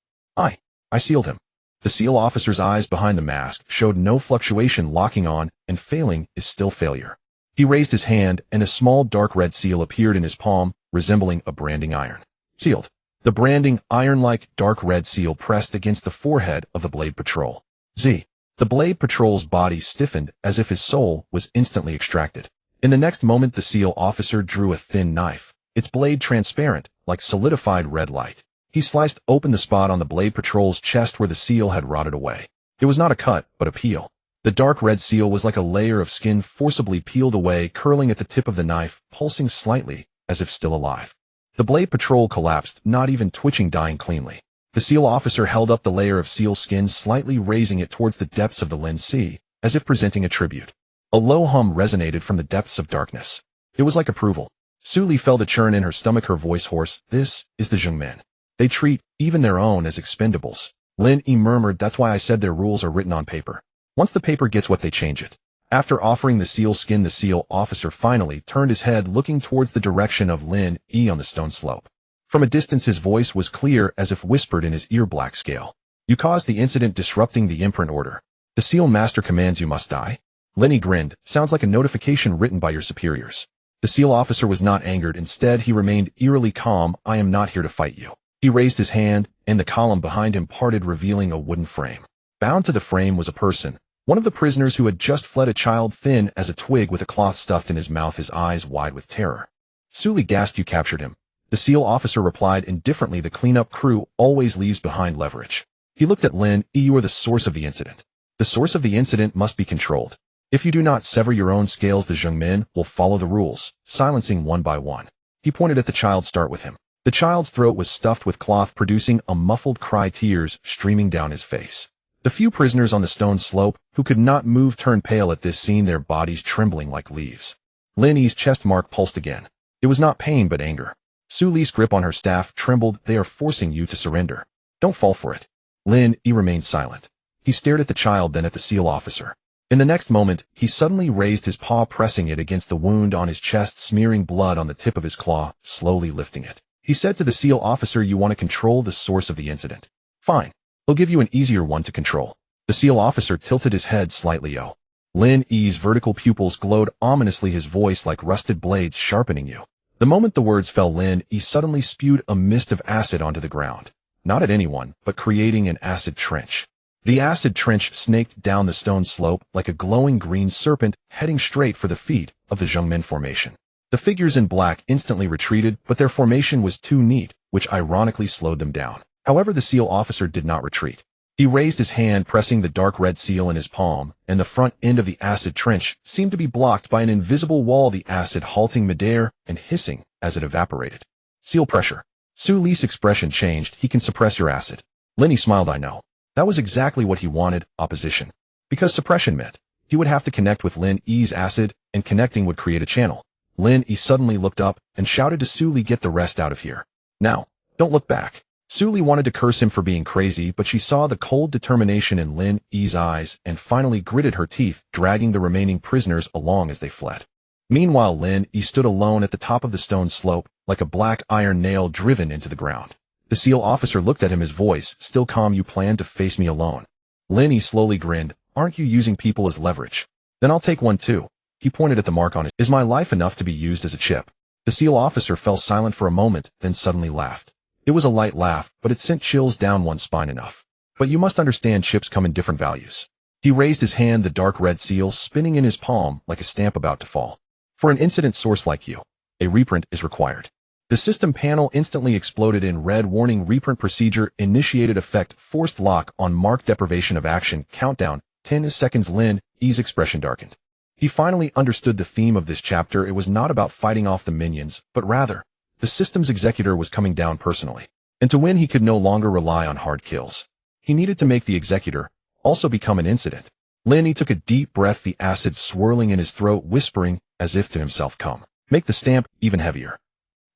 S1: I sealed him. The SEAL officer's eyes behind the mask showed no fluctuation. Locking on and failing is still failure. He raised his hand and a small dark red seal appeared in his palm, resembling a branding iron. Sealed. The branding iron-like dark red seal pressed against the forehead of the Blade Patrol. The Blade Patrol's body stiffened as if his soul was instantly extracted. In the next moment the SEAL officer drew a thin knife, its blade transparent, like solidified red light. He sliced open the spot on the Blade Patrol's chest where the seal had rotted away. It was not a cut, but a peel. The dark red seal was like a layer of skin forcibly peeled away, curling at the tip of the knife, pulsing slightly, as if still alive. The Blade Patrol collapsed, not even twitching, dying cleanly. The SEAL officer held up the layer of seal skin, slightly raising it towards the depths of the Lin Sea, as if presenting a tribute. A low hum resonated from the depths of darkness. It was like approval. Su Li felt a churn in her stomach, her voice hoarse. This is the Zheng men. They treat even their own as expendables. Lin Yi murmured, that's why I said their rules are written on paper. Once the paper gets what they change it. After offering the seal skin, the SEAL officer finally turned his head, looking towards the direction of Lin Yi on the stone slope. From a distance his voice was clear, as if whispered in his ear. Black Scale. You caused the incident, disrupting the imprint order. The SEAL master commands you must die. Lin Yi grinned. Sounds like a notification written by your superiors. The SEAL officer was not angered. Instead he remained eerily calm. I am not here to fight you. He raised his hand, and the column behind him parted, revealing a wooden frame. Bound to the frame was a person, one of the prisoners who had just fled, a child thin as a twig with a cloth stuffed in his mouth, his eyes wide with terror. Su Li gasped. You captured him. The SEAL officer replied indifferently, the cleanup crew always leaves behind leverage. He looked at Lin Yi. You are the source of the incident. The source of the incident must be controlled. If you do not sever your own scales, the Zheng men will follow the rules, silencing one by one. He pointed at the child. Start with him. The child's throat was stuffed with cloth, producing a muffled cry, tears streaming down his face. The few prisoners on the stone slope, who could not move, turned pale at this scene, their bodies trembling like leaves. Lin Yi's chest mark pulsed again. It was not pain but anger. Su Li's grip on her staff trembled. They are forcing you to surrender. Don't fall for it. Lin Yi remained silent. He stared at the child, then at the SEAL officer. In the next moment, he suddenly raised his paw, pressing it against the wound on his chest, smearing blood on the tip of his claw, slowly lifting it. He said to the SEAL officer, you want to control the source of the incident. Fine. He'll give you an easier one to control. The SEAL officer tilted his head slightly. Oh. Lin Yi's vertical pupils glowed ominously, his voice like rusted blades sharpening you. The moment the words fell, Lin Yi suddenly spewed a mist of acid onto the ground. Not at anyone, but creating an acid trench. The acid trench snaked down the stone slope like a glowing green serpent, heading straight for the feet of the Zheng men formation. The figures in black instantly retreated, but their formation was too neat, which ironically slowed them down. However, the SEAL officer did not retreat. He raised his hand, pressing the dark red seal in his palm, and the front end of the acid trench seemed to be blocked by an invisible wall, the acid halting midair and hissing as it evaporated. Seal pressure. Su Li's expression changed. He can suppress your acid. Lin Yi smiled. I know. That was exactly what he wanted, opposition. Because suppression meant he would have to connect with Lin Yi's acid, and connecting would create a channel. Lin Yi suddenly looked up and shouted to Su Li, get the rest out of here. Now, don't look back. Su Li wanted to curse him for being crazy, but she saw the cold determination in Lin Yi's eyes and finally gritted her teeth, dragging the remaining prisoners along as they fled. Meanwhile, Lin Yi stood alone at the top of the stone slope, like a black iron nail driven into the ground. The SEAL officer looked at him, his voice still calm. You plan to face me alone. Lin Yi slowly grinned. Aren't you using people as leverage? Then I'll take one too. He pointed at the mark on it. Is my life enough to be used as a chip? The SEAL officer fell silent for a moment, then suddenly laughed. It was a light laugh, but it sent chills down one's spine enough. But you must understand, chips come in different values. He raised his hand, the dark red seal spinning in his palm like a stamp about to fall. For an incident source like you, a reprint is required. The system panel instantly exploded in red. Warning, reprint procedure initiated, effect forced lock on mark, deprivation of action, countdown 10 seconds. Lin Yi's expression darkened. He finally understood the theme of this chapter. It was not about fighting off the minions, but rather, the system's executor was coming down personally. And to win, he could no longer rely on hard kills. He needed to make the executor also become an incident. Lin Yi took a deep breath, the acid swirling in his throat, whispering as if to himself, come. Make the stamp even heavier.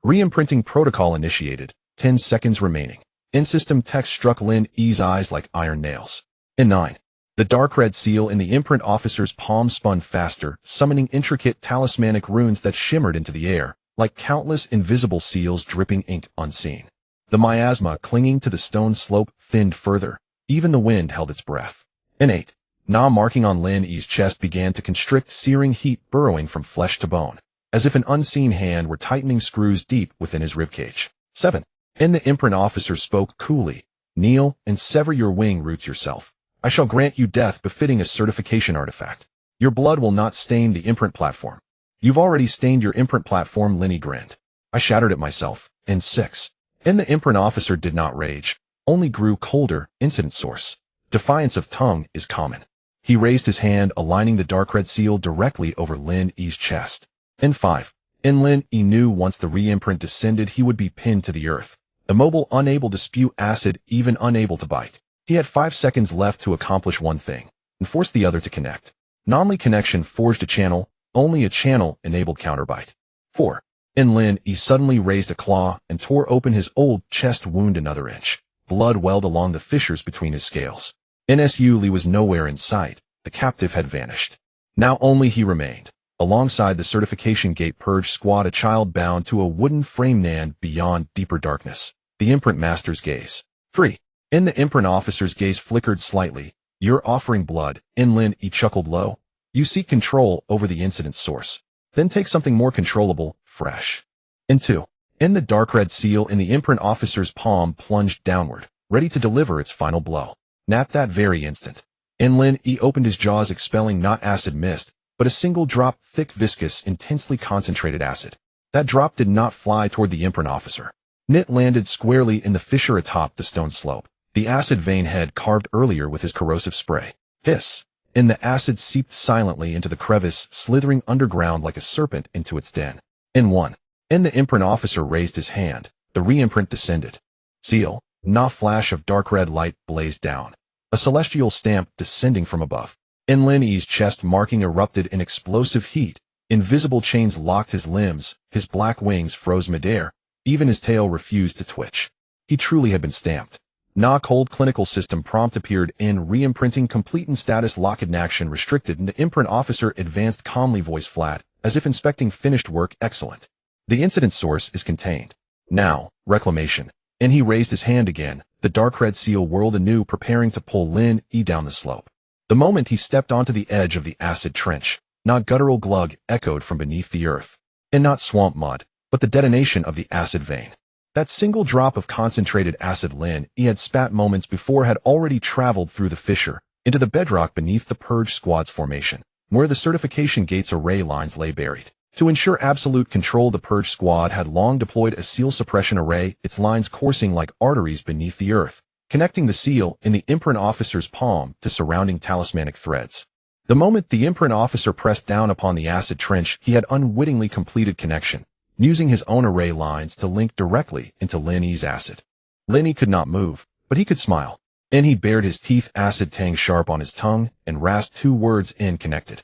S1: Re-imprinting protocol initiated. 10 seconds remaining. In-system text struck Lin Yi's eyes like iron nails. In 9. The dark red seal in the imprint officer's palm spun faster, summoning intricate talismanic runes that shimmered into the air, like countless invisible seals dripping ink unseen. The miasma clinging to the stone slope thinned further. Even the wind held its breath. An 8. Na marking on Lin Yi's chest began to constrict, searing heat burrowing from flesh to bone, as if an unseen hand were tightening screws deep within his ribcage. 7. And the imprint officer spoke coolly. Kneel and sever your wing roots yourself. I shall grant you death befitting a certification artifact. Your blood will not stain the imprint platform. You've already stained your imprint platform, Linny grinned. I shattered it myself. And 6. And the imprint officer did not rage, only grew colder. Incident source. Defiance of tongue is common. He raised his hand, aligning the dark red seal directly over Lin Yi's chest. And 5. And Lin Yi knew once the re-imprint descended he would be pinned to the earth, immobile, unable to spew acid, even unable to bite. He had 5 seconds left to accomplish one thing, and force the other to connect. Non-Li connection forged a channel, only a channel enabled counterbite. 4. And Lin Yi suddenly raised a claw and tore open his old chest wound another inch. Blood welled along the fissures between his scales. NSU Li was nowhere in sight. The captive had vanished. Now only he remained. Alongside the certification gate purge squad, a child bound to a wooden frame Nan beyond deeper darkness. The imprint master's gaze. 3. And the imprint officer's gaze flickered slightly. You're offering blood. And Lin Yi chuckled low. You seek control over the incident's source. Then take something more controllable, fresh. And 2. And the dark red seal in the imprint officer's palm plunged downward, ready to deliver its final blow. At that very instant, and Lin Yi opened his jaws, expelling not acid mist, but a single drop, thick, viscous, intensely concentrated acid. That drop did not fly toward the imprint officer. It landed squarely in the fissure atop the stone slope, the acid vein head carved earlier with his corrosive spray. Hiss! And the acid seeped silently into the crevice, slithering underground like a serpent into its den. And 1. And the imprint officer raised his hand. The re-imprint descended. Seal. Na flash of dark red light blazed down. A celestial stamp descending from above. In Lin Yi's chest marking erupted in explosive heat. Invisible chains locked his limbs, his black wings froze midair, even his tail refused to twitch. He truly had been stamped. Na cold clinical system prompt appeared in re-imprinting complete and status lock in action restricted, and the imprint officer advanced calmly, voice flat, as if inspecting finished work. Excellent. The incident source is contained. Now, reclamation. And he raised his hand again. The dark red seal whirled anew, preparing to pull Lin Yi down the slope. The moment he stepped onto the edge of the acid trench, not guttural glug echoed from beneath the earth. And not swamp mud, but the detonation of the acid vein. That single drop of concentrated acid Lin Yi had spat moments before had already traveled through the fissure, into the bedrock beneath the purge squad's formation, where the certification gate's array lines lay buried. To ensure absolute control, the purge squad had long deployed a seal suppression array, its lines coursing like arteries beneath the earth, connecting the seal in the imprint officer's palm to surrounding talismanic threads. The moment the imprint officer pressed down upon the acid trench, he had unwittingly completed connection, using his own array lines to link directly into Lin Yi's acid. Lin Yi could not move, but he could smile. And he bared his teeth, acid tang sharp on his tongue, and rasped 2 words in connected.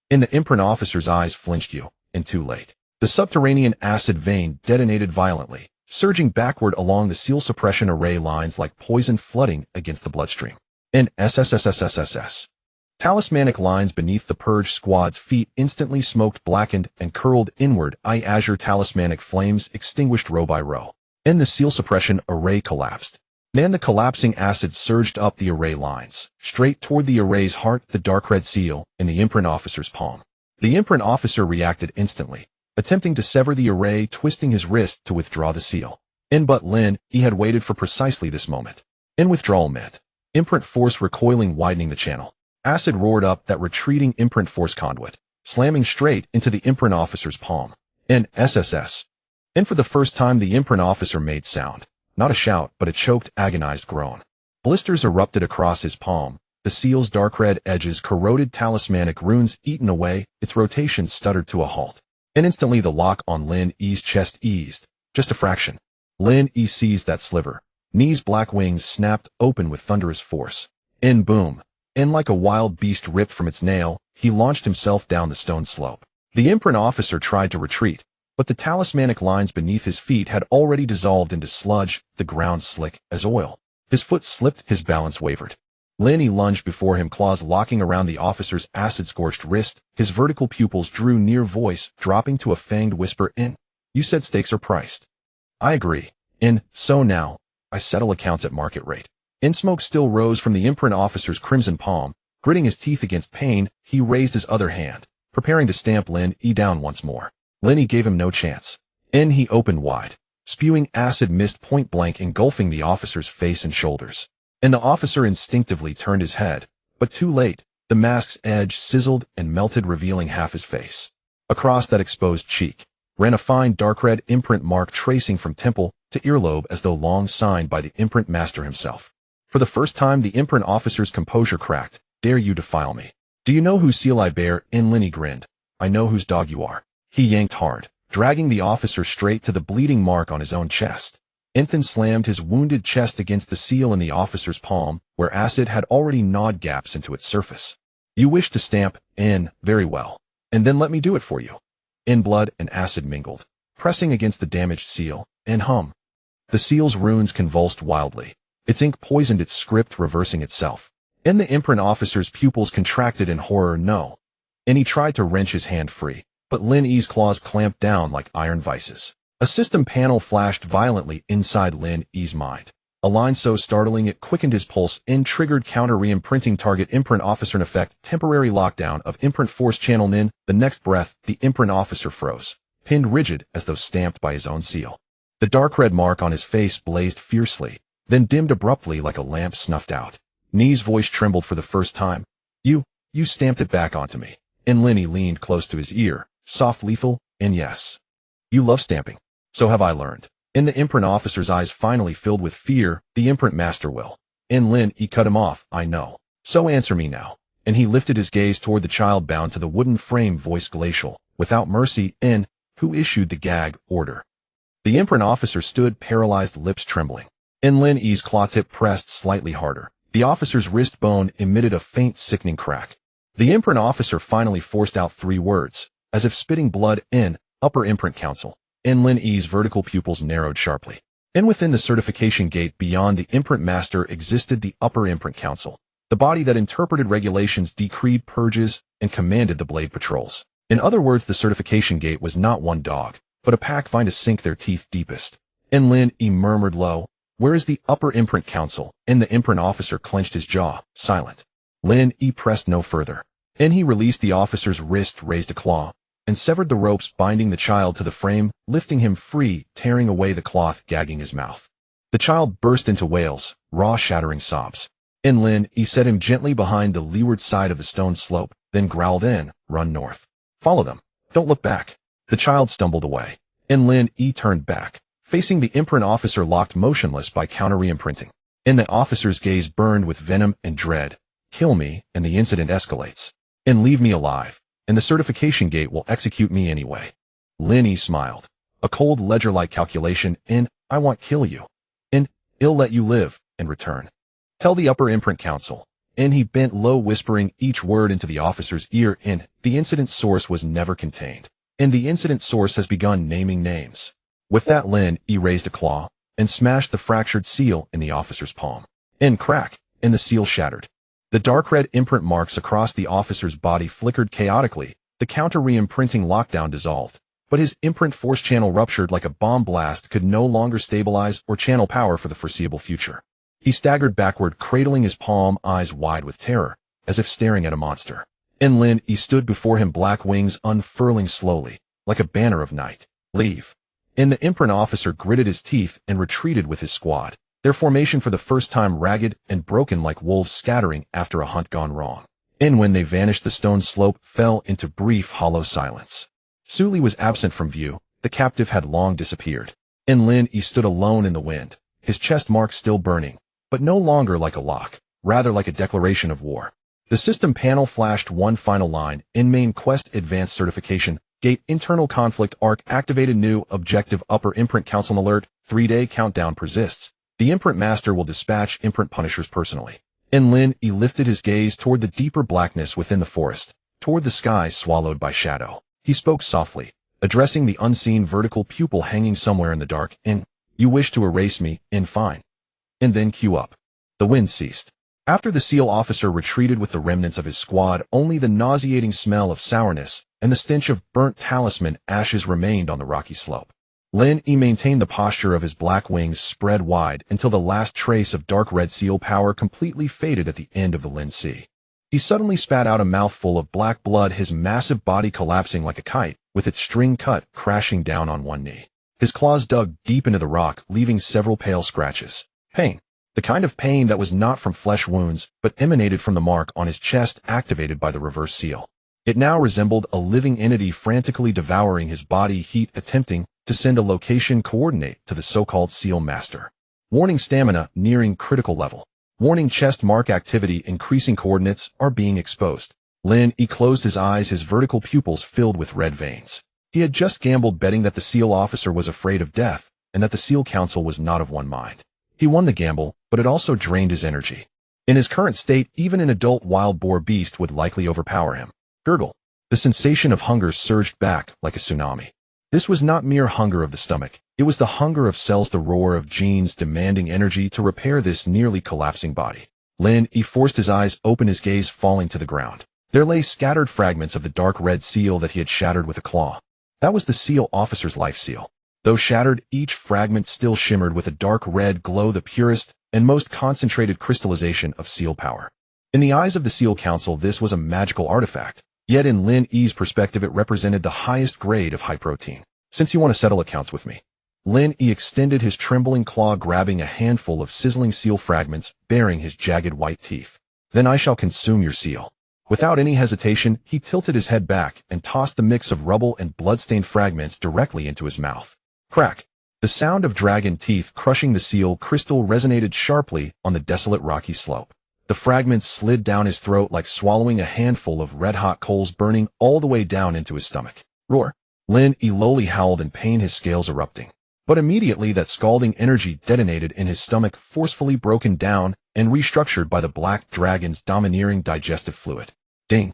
S1: In the imprint officer's eyes flinched you. And too late. The subterranean acid vein detonated violently, surging backward along the seal suppression array lines like poison flooding against the bloodstream. And SSSSSSS. Talismanic lines beneath the purge squad's feet instantly smoked, blackened, and curled inward. Azure talismanic flames extinguished row by row. And the seal suppression array collapsed. Then the collapsing acid surged up the array lines, straight toward the array's heart, the dark red seal in the imprint officer's palm. The imprint officer reacted instantly, attempting to sever the array, twisting his wrist to withdraw the seal. But Lin Yi had waited for precisely this moment. Withdrawal meant imprint force recoiling, widening the channel. Acid roared up that retreating imprint force conduit, slamming straight into the imprint officer's palm. SSS. For the first time the imprint officer made sound, not a shout, but a choked, agonized groan. Blisters erupted across his palm. The seal's dark red edges corroded, talismanic runes eaten away, its rotation stuttered to a halt. Instantly the lock on Lin Yi's chest eased, just a fraction. Lin Yi seized that sliver. Ni's black wings snapped open with thunderous force. Boom. Like a wild beast ripped from its nail, he launched himself down the stone slope. The imprint officer tried to retreat, but the talismanic lines beneath his feet had already dissolved into sludge, the ground slick as oil. His foot slipped, his balance wavered. Lin Yi lunged before him, claws locking around the officer's acid-scorched wrist. His vertical pupils drew near, voice dropping to a fanged whisper. You said stakes are priced. I agree. So now, I settle accounts at market rate. Smoke still rose from the imprint officer's crimson palm. Gritting his teeth against pain, he raised his other hand, preparing to stamp Lin Yi down once more. Lin Yi gave him no chance. He opened wide, spewing acid mist point blank, engulfing the officer's face and shoulders. The officer instinctively turned his head, but too late. The mask's edge sizzled and melted, revealing half his face. Across that exposed cheek ran a fine dark red imprint mark, tracing from temple to earlobe as though long signed by the imprint master himself. For the first time, the imprint officer's composure cracked. Dare you defile me? Do you know whose seal I bear? Lin Yi grinned. I know whose dog you are. He yanked hard, dragging the officer straight to the bleeding mark on his own chest. Then slammed his wounded chest against the seal in the officer's palm, where acid had already gnawed gaps into its surface. You wish to stamp? Very well. And then let me do it for you. Blood and acid mingled, pressing against the damaged seal. The seal's runes convulsed wildly. Its ink poisoned its script, reversing itself. The imprint officer's pupils contracted in horror. No. He tried to wrench his hand free, but Lin Yi's claws clamped down like iron vices. A system panel flashed violently inside Lin Yi's mind. A line so startling it quickened his pulse. Triggered counter re-imprinting target imprint officer in effect. Temporary lockdown of imprint force channel. The next breath, the imprint officer froze, pinned rigid as though stamped by his own seal. The dark red mark on his face blazed fiercely, then dimmed abruptly like a lamp snuffed out. Ni's voice trembled for the first time. You stamped it back onto me. Lin Yi leaned close to his ear, soft, lethal. Yes. You love stamping. So have I learned. The imprint officer's eyes finally filled with fear. The imprint master will. Lin Yi cut him off. I know. So answer me now. He lifted his gaze toward the child bound to the wooden frame, voice glacial, without mercy. Who issued the gag order? The imprint officer stood, paralyzed, lips trembling. Lin Yi's claw tip pressed slightly harder. The officer's wrist bone emitted a faint, sickening crack. The imprint officer finally forced out 3 words, as if spitting blood. Upper Imprint Council. Lin Yi's vertical pupils narrowed sharply. Within the certification gate beyond the imprint master existed the Upper Imprint Council, the body that interpreted regulations, decreed purges, and commanded the blade patrols. In other words, the certification gate was not one dog, but a pack vying to sink their teeth deepest. Lin Yi murmured low, where is the Upper Imprint Council? The imprint officer clenched his jaw, silent. Lin Yi pressed no further. He released the officer's wrist, raised a claw, and severed the ropes binding the child to the frame, lifting him free, tearing away the cloth, gagging his mouth. The child burst into wails, raw, shattering sobs. Lin Yi set him gently behind the leeward side of the stone slope, then growled, run north. Follow them. Don't look back. The child stumbled away. Lin Yi turned back, facing the imprint officer locked motionless by counter re-imprinting. The officer's gaze burned with venom and dread. Kill me, and the incident escalates. Leave me alive, and the certification gate will execute me anyway. Lin Yi smiled. A cold ledger-like calculation. I won't kill you. I'll let you live, and return. Tell the Upper Imprint Council. He bent low, whispering each word into the officer's ear. The incident source was never contained. The incident source has begun naming names. With that, Lin Yi raised a claw and smashed the fractured seal in the officer's palm. Crack, and the seal shattered. The dark red imprint marks across the officer's body flickered chaotically. The counter re-imprinting lockdown dissolved, but his imprint force channel ruptured like a bomb blast, could no longer stabilize or channel power for the foreseeable future. He staggered backward, cradling his palm, eyes wide with terror, as if staring at a monster. Lin Yi stood before him, black wings unfurling slowly, like a banner of night. Leave. The imprint officer gritted his teeth and retreated with his squad, their formation for the first time ragged and broken like wolves scattering after a hunt gone wrong. When they vanished, the stone slope fell into brief, hollow silence. Suli was absent from view. The captive had long disappeared. Lin Yi stood alone in the wind, his chest mark still burning, but no longer like a lock, rather like a declaration of war. The system panel flashed one final line. Main quest, advanced certification, gate, internal conflict arc activated, new objective, Upper Imprint Council alert, 3-day countdown persists. The imprint master will dispatch imprint punishers personally. Lin Yi lifted his gaze toward the deeper blackness within the forest, toward the sky swallowed by shadow. He spoke softly, addressing the unseen vertical pupil hanging somewhere in the dark. You wish to erase me? Fine. Then cue up. The wind ceased. After the SEAL officer retreated with the remnants of his squad, only the nauseating smell of sourness and the stench of burnt talisman ashes remained on the rocky slope. Lin Yi maintained the posture of his black wings spread wide until the last trace of dark red SEAL power completely faded at the end of the Lin Sea. He suddenly spat out a mouthful of black blood, his massive body collapsing like a kite, with its string cut, crashing down on one knee. His claws dug deep into the rock, leaving several pale scratches. Pain. The kind of pain that was not from flesh wounds, but emanated from the mark on his chest activated by the reverse seal. It now resembled a living entity frantically devouring his body heat, attempting to send a location coordinate to the so-called SEAL master. Warning: stamina nearing critical level. Warning: chest mark activity increasing, coordinates are being exposed. Lin Yi closed his eyes, his vertical pupils filled with red veins. He had just gambled betting that the SEAL officer was afraid of death, and that the SEAL Council was not of one mind. He won the gamble, but it also drained his energy. In his current state, even an adult wild boar beast would likely overpower him. Gurgle. The sensation of hunger surged back like a tsunami. This was not mere hunger of the stomach. It was the hunger of cells, the roar of genes demanding energy to repair this nearly collapsing body. Lin Yi forced his eyes open, his gaze falling to the ground. There lay scattered fragments of the dark red seal that he had shattered with a claw. That was the SEAL officer's life seal. Though shattered, each fragment still shimmered with a dark red glow, the purest and most concentrated crystallization of SEAL power. In the eyes of the SEAL Council, this was a magical artifact. Yet in Lin Yi's perspective, it represented the highest grade of high protein. Since you want to settle accounts with me. Lin Yi extended his trembling claw, grabbing a handful of sizzling seal fragments, baring his jagged white teeth. Then I shall consume your seal. Without any hesitation, he tilted his head back and tossed the mix of rubble and bloodstained fragments directly into his mouth. Crack. The sound of dragon teeth crushing the seal crystal resonated sharply on the desolate rocky slope. The fragments slid down his throat like swallowing a handful of red-hot coals, burning all the way down into his stomach. Roar. Lin Yi lowly howled in pain, his scales erupting. But immediately that scalding energy detonated in his stomach, forcefully broken down and restructured by the black dragon's domineering digestive fluid. Ding.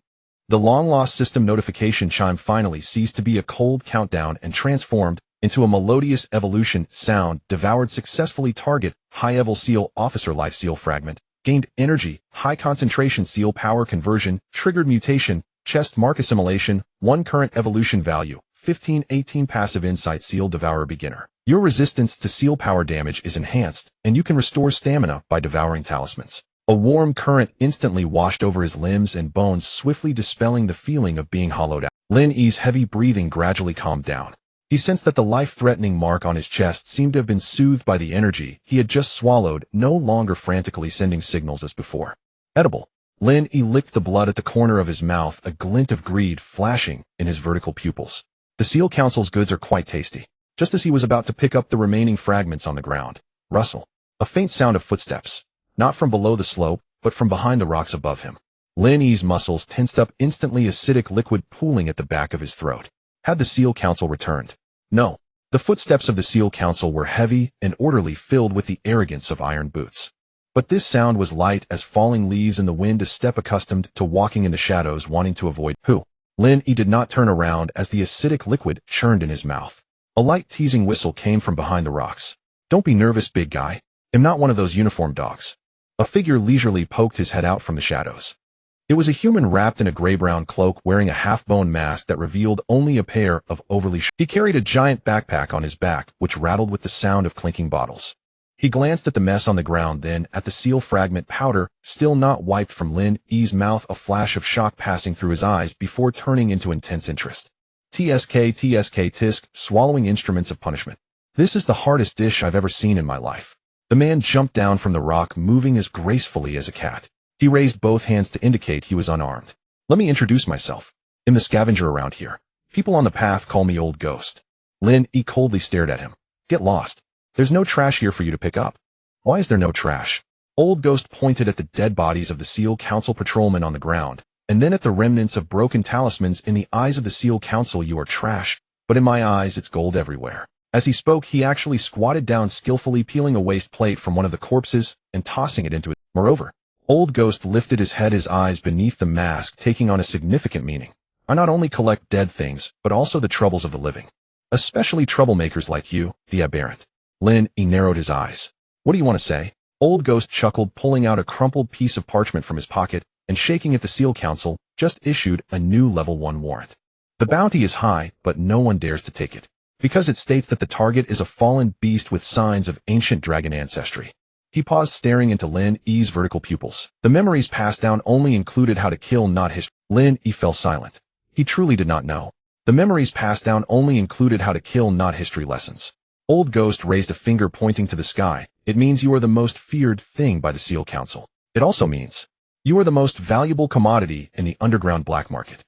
S1: The long-lost system notification chime finally ceased to be a cold countdown and transformed into a melodious evolution sound. Devoured successfully. Target: high-level SEAL officer life seal fragment. Gained energy: high concentration SEAL power conversion. Triggered mutation: chest mark assimilation. 1 current evolution value 1518. Passive insight: SEAL devourer beginner. Your resistance to SEAL power damage is enhanced, and you can restore stamina by devouring talismans. A warm current instantly washed over his limbs and bones, swiftly dispelling the feeling of being hollowed out. Lin Yi's heavy breathing gradually calmed down. He sensed that the life-threatening mark on his chest seemed to have been soothed by the energy he had just swallowed, no longer frantically sending signals as before. Edible. Lin Yi licked the blood at the corner of his mouth, a glint of greed flashing in his vertical pupils. The SEAL Council's goods are quite tasty. Just as he was about to pick up the remaining fragments on the ground, rustle. A faint sound of footsteps. Not from below the slope, but from behind the rocks above him. Lin Yi's muscles tensed up instantly, acidic liquid pooling at the back of his throat. Had the SEAL Council returned? No. The footsteps of the SEAL Council were heavy and orderly, filled with the arrogance of iron boots. But this sound was light as falling leaves in the wind, a step accustomed to walking in the shadows, wanting to avoid who. Lin Yi did not turn around as the acidic liquid churned in his mouth. A light teasing whistle came from behind the rocks. Don't be nervous, big guy. I'm not one of those uniformed dogs. A figure leisurely poked his head out from the shadows. It was a human wrapped in a gray-brown cloak, wearing a half-bone mask that revealed only a pair of overly He carried a giant backpack on his back, which rattled with the sound of clinking bottles. He glanced at the mess on the ground, then at the seal fragment powder, still not wiped from Lin Yi's mouth, a flash of shock passing through his eyes before turning into intense interest. TSK, tisk, swallowing instruments of punishment. This is the hardest dish I've ever seen in my life. The man jumped down from the rock, moving as gracefully as a cat. He raised both hands to indicate he was unarmed. Let me introduce myself. I'm the scavenger around here. People on the path call me Old Ghost. Lin Yi coldly stared at him. Get lost. There's no trash here for you to pick up. Why is there no trash? Old Ghost pointed at the dead bodies of the SEAL Council patrolmen on the ground, and then at the remnants of broken talismans. In the eyes of the SEAL Council, you are trash, but in my eyes, it's gold everywhere. As he spoke, he actually squatted down, skillfully peeling a waste plate from one of the corpses and tossing it into it. Moreover, Old Ghost lifted his head, his eyes beneath the mask taking on a significant meaning. I not only collect dead things, but also the troubles of the living. Especially troublemakers like you, the aberrant. Lin Yi narrowed his eyes. What do you want to say? Old Ghost chuckled, pulling out a crumpled piece of parchment from his pocket and shaking it. The Seal Council just issued a new level 1 warrant. The bounty is high, but no one dares to take it, because it states that the target is a fallen beast with signs of ancient dragon ancestry. He paused, staring into Lin Yi's vertical pupils. The memories passed down only included how to kill, not history. Lin Yi fell silent. He truly did not know. The memories passed down only included how to kill, not history lessons. Old Ghost raised a finger pointing to the sky. It means you are the most feared thing by the Seal Council. It also means you are the most valuable commodity in the underground black market.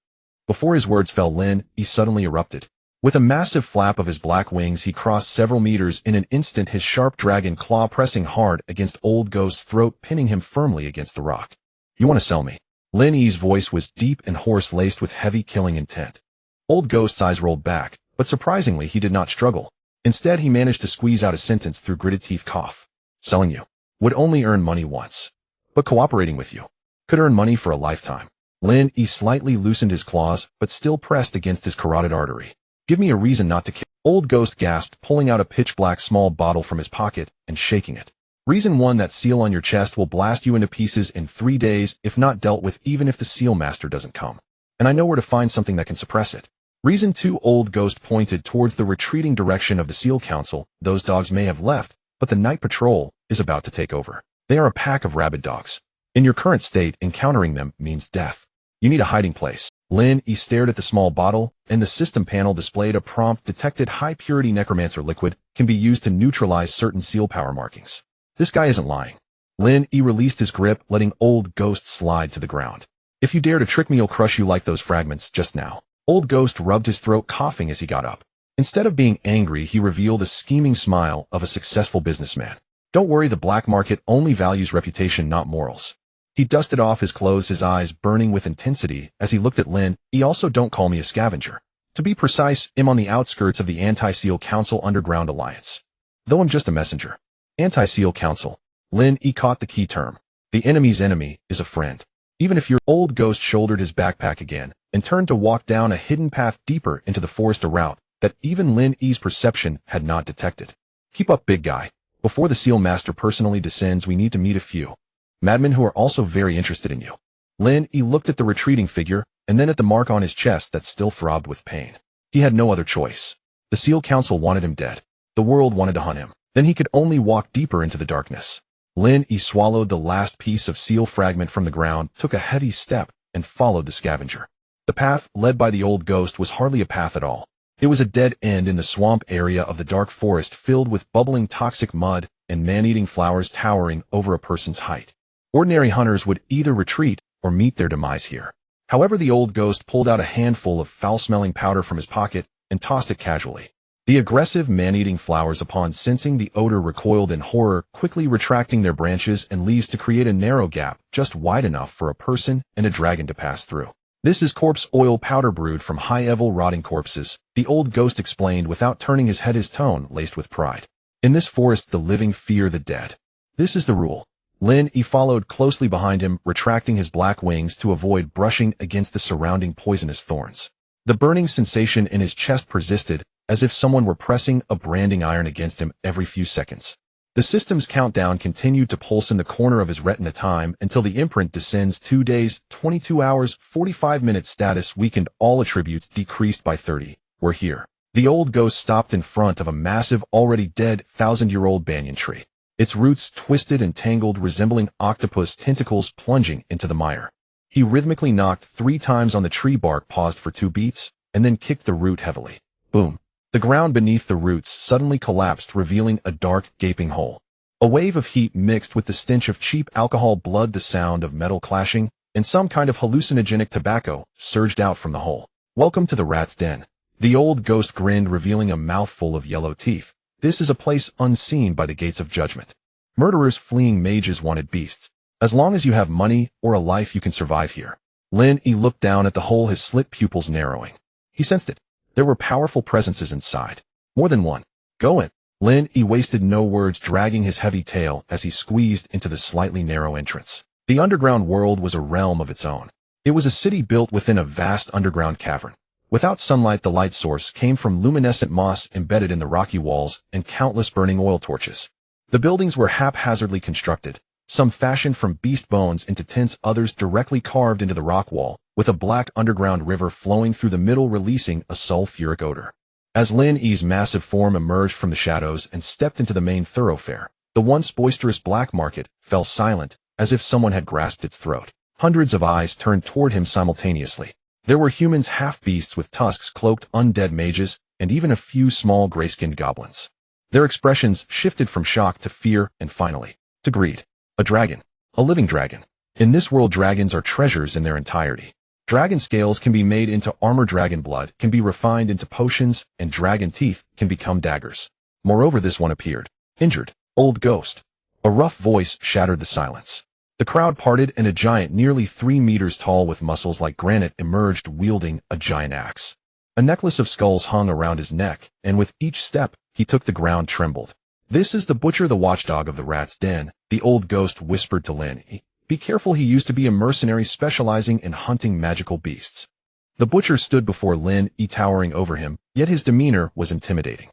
S1: Before his words fell, Lin Yi suddenly erupted. With a massive flap of his black wings, he crossed several meters in an instant, his sharp dragon claw pressing hard against Old Ghost's throat, pinning him firmly against the rock. You want to sell me? Lin Yi's voice was deep and hoarse, laced with heavy killing intent. Old Ghost's eyes rolled back, but surprisingly he did not struggle. Instead, he managed to squeeze out a sentence through gritted teeth. Cough. Selling you would only earn money once, but cooperating with you could earn money for a lifetime. Lin Yi slightly loosened his claws, but still pressed against his carotid artery. Give me a reason not to kill. Old Ghost gasped, pulling out a pitch-black small bottle from his pocket and shaking it. Reason 1, that seal on your chest will blast you into pieces in 3 days if not dealt with, even if the seal master doesn't come. And I know where to find something that can suppress it. Reason 2, Old Ghost pointed towards the retreating direction of the Seal Council. Those dogs may have left, but the night patrol is about to take over. They are a pack of rabid dogs. In your current state, encountering them means death. You need a hiding place. Lin Yi stared at the small bottle, and the system panel displayed a prompt: detected high-purity necromancer liquid, can be used to neutralize certain seal power markings. This guy isn't lying. Lin Yi released his grip, letting Old Ghost slide to the ground. If you dare to trick me, I'll crush you like those fragments just now. Old Ghost rubbed his throat, coughing as he got up. Instead of being angry, he revealed a scheming smile of a successful businessman. Don't worry, the black market only values reputation, not morals. He dusted off his clothes, his eyes burning with intensity as he looked at Lin Yi. Also, don't call me a scavenger. To be precise, I'm on the outskirts of the Anti-Seal Council Underground Alliance. Though I'm just a messenger. Anti-Seal Council. Lin Yi caught the key term. The enemy's enemy is a friend. Even if your Old Ghost shouldered his backpack again and turned to walk down a hidden path deeper into the forest, a route that even Lin Yi's perception had not detected. Keep up, big guy. Before the Seal Master personally descends, we need to meet a few madmen who are also very interested in you. Lin Yi looked at the retreating figure and then at the mark on his chest that still throbbed with pain. He had no other choice. The Seal Council wanted him dead. The world wanted to hunt him. Then he could only walk deeper into the darkness. Lin Yi swallowed the last piece of seal fragment from the ground, took a heavy step, and followed the scavenger. The path led by the Old Ghost was hardly a path at all. It was a dead end in the swamp area of the dark forest, filled with bubbling toxic mud and man-eating flowers towering over a person's height. Ordinary hunters would either retreat or meet their demise here. However, the Old Ghost pulled out a handful of foul-smelling powder from his pocket and tossed it casually. The aggressive man-eating flowers, upon sensing the odor, recoiled in horror, quickly retracting their branches and leaves to create a narrow gap just wide enough for a person and a dragon to pass through. This is corpse oil powder brewed from high-level rotting corpses, the Old Ghost explained without turning his head, his tone laced with pride. In this forest, the living fear the dead. This is the rule. Lin Yi followed closely behind him, retracting his black wings to avoid brushing against the surrounding poisonous thorns. The burning sensation in his chest persisted, as if someone were pressing a branding iron against him every few seconds. The system's countdown continued to pulse in the corner of his retina, time until the imprint descends. 2 days, 22 hours, 45 minutes. Status weakened, all attributes decreased by 30. We're here. The Old Ghost stopped in front of a massive, already dead, 1,000-year-old banyan tree. Its roots twisted and tangled, resembling octopus tentacles plunging into the mire. He rhythmically knocked 3 times on the tree bark, paused for 2 beats, and then kicked the root heavily. Boom. The ground beneath the roots suddenly collapsed, revealing a dark, gaping hole. A wave of heat mixed with the stench of cheap alcohol, blood, the sound of metal clashing, and some kind of hallucinogenic tobacco surged out from the hole. Welcome to the rat's den. The Old Ghost grinned, revealing a mouthful of yellow teeth. This is a place unseen by the gates of judgment. Murderers, fleeing mages, wanted beasts. As long as you have money or a life, you can survive here. Lin Yi looked down at the hole, his slit pupils narrowing. He sensed it. There were powerful presences inside. More than one. Go in. Lin Yi wasted no words, dragging his heavy tail as he squeezed into the slightly narrow entrance. The underground world was a realm of its own. It was a city built within a vast underground cavern. Without sunlight, the light source came from luminescent moss embedded in the rocky walls and countless burning oil torches. The buildings were haphazardly constructed, some fashioned from beast bones into tents, others directly carved into the rock wall, with a black underground river flowing through the middle releasing a sulfuric odor. As Lin Yi's massive form emerged from the shadows and stepped into the main thoroughfare, the once boisterous black market fell silent, as if someone had grasped its throat. Hundreds of eyes turned toward him simultaneously. There were humans, half-beasts with tusks, cloaked undead mages, and even a few small gray-skinned goblins. Their expressions shifted from shock to fear and finally, to greed. A dragon. A living dragon. In this world, dragons are treasures in their entirety. Dragon scales can be made into armor, dragon blood can be refined into potions, and dragon teeth can become daggers. Moreover, this one appeared. Injured. Old ghost. A rough voice shattered the silence. The crowd parted and a giant nearly 3 meters tall with muscles like granite emerged wielding a giant axe. A necklace of skulls hung around his neck, and with each step he took the ground trembled. "This is the butcher, the watchdog of the rat's den," the old ghost whispered to Lin Yi. "Be careful, he used to be a mercenary specializing in hunting magical beasts." The butcher stood before Lin Yi, towering over him, yet his demeanor was intimidating.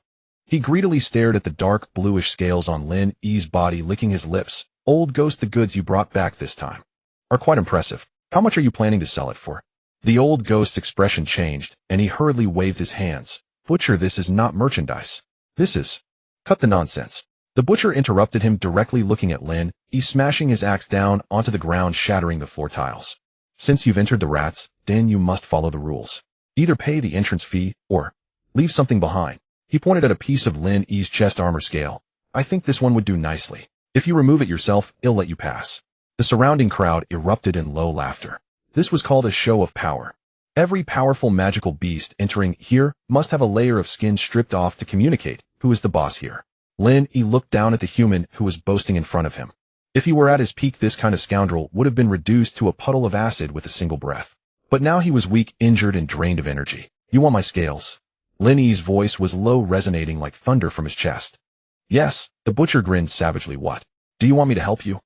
S1: He greedily stared at the dark bluish scales on Lin Yi's body, licking his lips. "Old ghost, the goods you brought back this time are quite impressive. How much are you planning to sell it for?" The old ghost's expression changed, and he hurriedly waved his hands. "Butcher, this is not merchandise. This is—" "Cut the nonsense." The butcher interrupted him, directly looking at Lin Yi, smashing his axe down onto the ground, shattering the floor tiles. "Since you've entered the rat's den, you must follow the rules. Either pay the entrance fee, or leave something behind." He pointed at a piece of Lin Yi's chest armor scale. "I think this one would do nicely. If you remove it yourself, I'll let you pass." The surrounding crowd erupted in low laughter. This was called a show of power. Every powerful magical beast entering here must have a layer of skin stripped off to communicate who is the boss here. Lin Yi looked down at the human who was boasting in front of him. If he were at his peak, this kind of scoundrel would have been reduced to a puddle of acid with a single breath. But now he was weak, injured, and drained of energy. "You want my scales?" Lin Yi's voice was low, resonating like thunder from his chest. "Yes." The butcher grinned savagely. "What? Do you want me to help you?"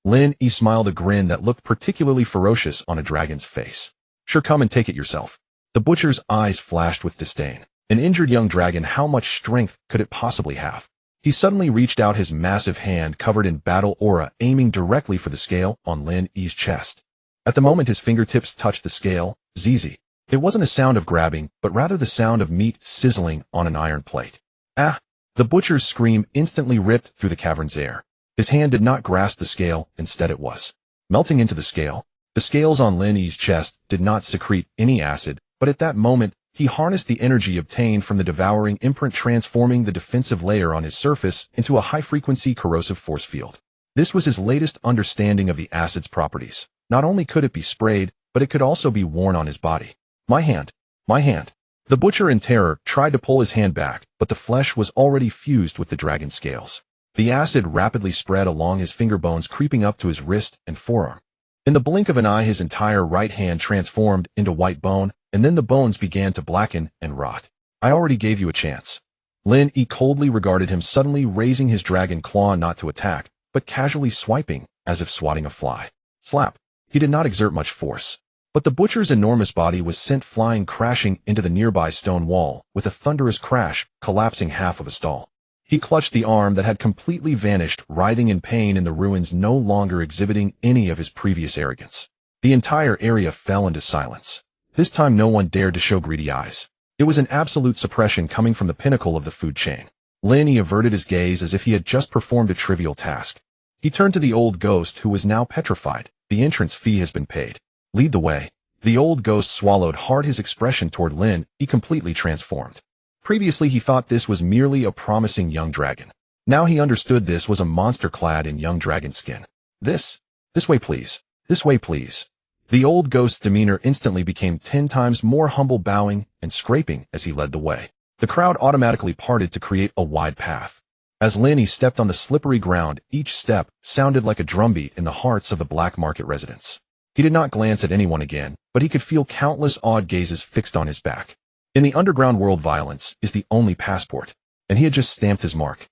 S1: Lin Yi smiled, a grin that looked particularly ferocious on a dragon's face. "Sure, come and take it yourself." The butcher's eyes flashed with disdain. An injured young dragon, how much strength could it possibly have? He suddenly reached out his massive hand covered in battle aura, aiming directly for the scale on Lin Yi's chest. At the moment his fingertips touched the scale, zzz. It wasn't a sound of grabbing, but rather the sound of meat sizzling on an iron plate. "Ah!" The butcher's scream instantly ripped through the cavern's air. His hand did not grasp the scale, instead it was melting into the scale. The scales on Lin Yi's chest did not secrete any acid, but at that moment, he harnessed the energy obtained from the devouring imprint, transforming the defensive layer on his surface into a high-frequency corrosive force field. This was his latest understanding of the acid's properties. Not only could it be sprayed, but it could also be worn on his body. "My hand! My hand!" The butcher in terror tried to pull his hand back, but the flesh was already fused with the dragon's scales. The acid rapidly spread along his finger bones, creeping up to his wrist and forearm. In the blink of an eye, his entire right hand transformed into white bone, and then the bones began to blacken and rot. "I already gave you a chance." Lin Yi coldly regarded him, suddenly raising his dragon claw not to attack, but casually swiping, as if swatting a fly. Slap. He did not exert much force. But the butcher's enormous body was sent flying, crashing into the nearby stone wall, with a thunderous crash, collapsing half of a stall. He clutched the arm that had completely vanished, writhing in pain in the ruins, no longer exhibiting any of his previous arrogance. The entire area fell into silence. This time no one dared to show greedy eyes. It was an absolute suppression coming from the pinnacle of the food chain. Lin Yi averted his gaze as if he had just performed a trivial task. He turned to the old ghost, who was now petrified. "The entrance fee has been paid. Lead the way." The old ghost swallowed hard, his expression toward Lin Yi completely transformed. Previously he thought this was merely a promising young dragon. Now he understood this was a monster clad in young dragon skin. This way please. This way please." The old ghost's demeanor instantly became 10 times more humble, bowing and scraping as he led the way. The crowd automatically parted to create a wide path. As Lin Yi stepped on the slippery ground, each step sounded like a drumbeat in the hearts of the black market residents. He did not glance at anyone again, but he could feel countless awed gazes fixed on his back. In the underground world, violence is the only passport, and he had just stamped his mark.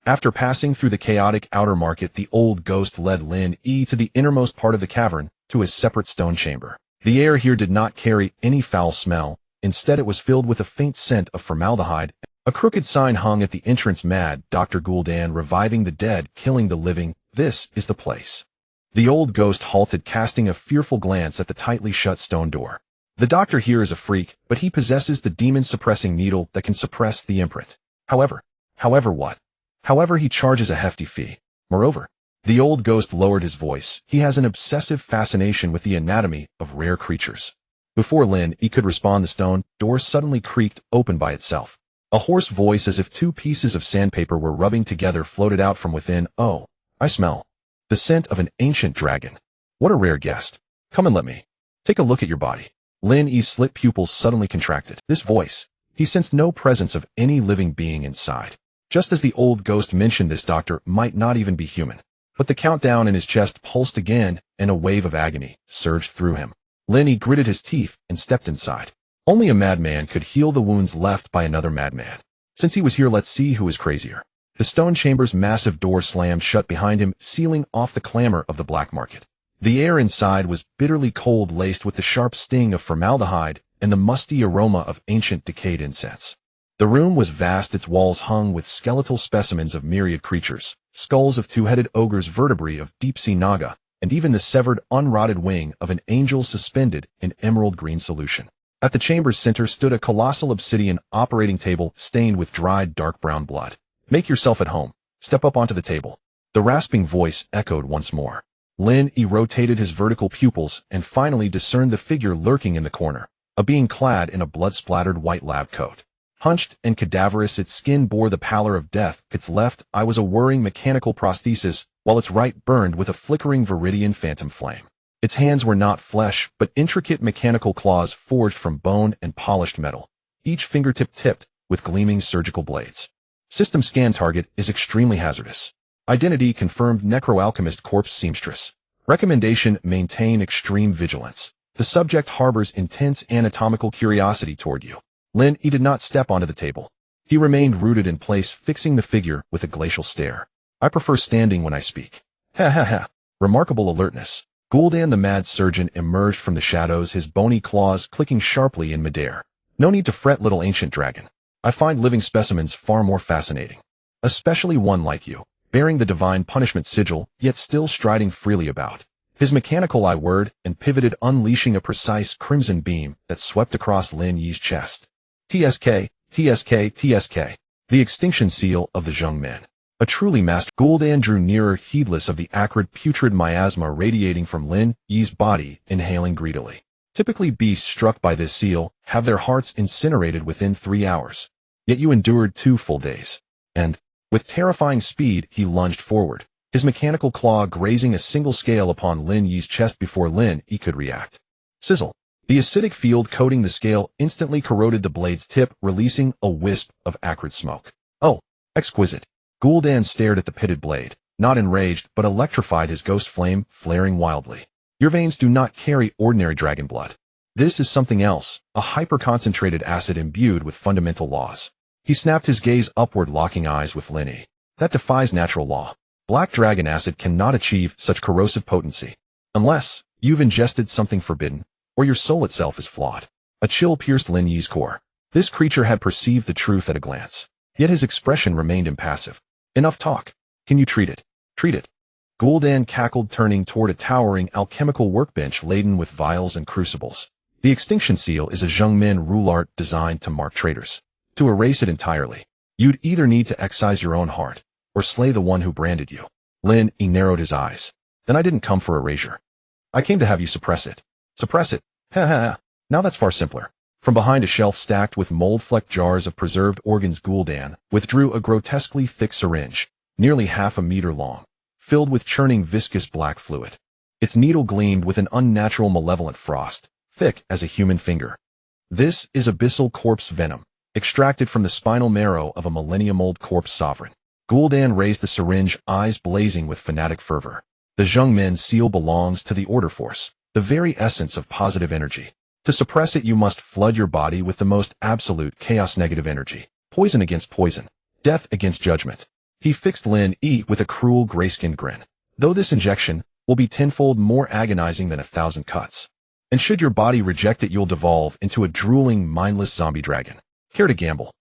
S1: After passing through the chaotic outer market, the old ghost led Lin Yi to the innermost part of the cavern, to his separate stone chamber. The air here did not carry any foul smell. Instead, it was filled with a faint scent of formaldehyde A crooked sign hung at the entrance: Mad Dr. Gul'dan, reviving the dead, killing the living. This is the place. The old ghost halted, casting a fearful glance at the tightly shut stone door. The doctor here is a freak, but he possesses the demon-suppressing needle that can suppress the imprint. However what? However, he charges a hefty fee. Moreover, the old ghost lowered his voice. He has an obsessive fascination with the anatomy of rare creatures. Before Lin Yi could respond, the stone door suddenly creaked open by itself. A hoarse voice, as if two pieces of sandpaper were rubbing together, floated out from within. "Oh, I smell the scent of an ancient dragon. What a rare guest. Come and let me take a look at your body." Lin Yi's slit pupils suddenly contracted. This voice, he sensed no presence of any living being inside. Just as the old ghost mentioned, this doctor might not even be human. But the countdown in his chest pulsed again, and a wave of agony surged through him. Lin Yi gritted his teeth and stepped inside. Only a madman could heal the wounds left by another madman. Since he was here, let's see who is crazier. The stone chamber's massive door slammed shut behind him, sealing off the clamor of the black market. The air inside was bitterly cold, laced with the sharp sting of formaldehyde and the musty aroma of ancient decayed incense. The room was vast, its walls hung with skeletal specimens of myriad creatures, skulls of two-headed ogres, vertebrae of deep-sea naga, and even the severed, unrotted wing of an angel suspended in emerald green solution. At the chamber's center stood a colossal obsidian operating table stained with dried dark brown blood. "Make yourself at home. Step up onto the table." The rasping voice echoed once more. Lin Yi rotated his vertical pupils and finally discerned the figure lurking in the corner, a being clad in a blood-splattered white lab coat. Hunched and cadaverous, its skin bore the pallor of death. Its left eye was a whirring mechanical prosthesis, while its right burned with a flickering viridian phantom flame. Its hands were not flesh, but intricate mechanical claws forged from bone and polished metal, each fingertip tipped with gleaming surgical blades. System scan: target is extremely hazardous. Identity confirmed: necroalchemist, corpse seamstress. Recommendation: maintain extreme vigilance. The subject harbors intense anatomical curiosity toward you. Lin Yi did not step onto the table. He remained rooted in place, fixing the figure with a glacial stare. "I prefer standing when I speak." Ha ha ha. Remarkable alertness. Gul'dan, the mad surgeon, emerged from the shadows, his bony claws clicking sharply in midair. "No need to fret, little ancient dragon. I find living specimens far more fascinating. Especially one like you, bearing the divine punishment sigil, yet still striding freely about." His mechanical eye whirred and pivoted, unleashing a precise crimson beam that swept across Lin Yi's chest. "TSK, TSK, TSK. The extinction seal of the Zheng men. A truly master." Gul'dan drew nearer, heedless of the acrid, putrid miasma radiating from Lin Yi's body, inhaling greedily. Typically, beasts struck by this seal have their hearts incinerated within 3 hours. Yet you endured 2 full days. And, with terrifying speed, he lunged forward, his mechanical claw grazing a single scale upon Lin Yi's chest before Lin Yi could react. Sizzle. The acidic field coating the scale instantly corroded the blade's tip, releasing a wisp of acrid smoke. "Oh, exquisite." Gul'dan stared at the pitted blade, not enraged but electrified, his ghost flame flaring wildly. "Your veins do not carry ordinary dragon blood. This is something else, a hyper-concentrated acid imbued with fundamental laws." He snapped his gaze upward, locking eyes with Lin Yi. "That defies natural law. Black dragon acid cannot achieve such corrosive potency. Unless you've ingested something forbidden, or your soul itself is flawed." A chill pierced Lin Yi's core. This creature had perceived the truth at a glance, yet his expression remained impassive. "Enough talk. Can you treat it?" "Treat it?" Gul'dan cackled, turning toward a towering alchemical workbench laden with vials and crucibles. "The extinction seal is a Zheng men rule art designed to mark traitors. To erase it entirely, you'd either need to excise your own heart, or slay the one who branded you." Lin Yi narrowed his eyes. "Then I didn't come for erasure. I came to have you suppress it." "Suppress it? Ha ha ha. Now that's far simpler." From behind a shelf stacked with mold-flecked jars of preserved organs, Gul'dan withdrew a grotesquely thick syringe, nearly half a meter long, filled with churning viscous black fluid. Its needle gleamed with an unnatural malevolent frost, thick as a human finger. "This is abyssal corpse venom, extracted from the spinal marrow of a millennium-old corpse sovereign." Gul'dan raised the syringe, eyes blazing with fanatic fervor. "The Zheng men seal belongs to the order force, the very essence of positive energy. To suppress it, you must flood your body with the most absolute chaos-negative energy. Poison against poison. Death against judgment." He fixed Lin Yi with a cruel, gray-skinned grin. "Though this injection will be tenfold more agonizing than 1,000 cuts. And should your body reject it, you'll devolve into a drooling, mindless zombie dragon. Care to gamble?"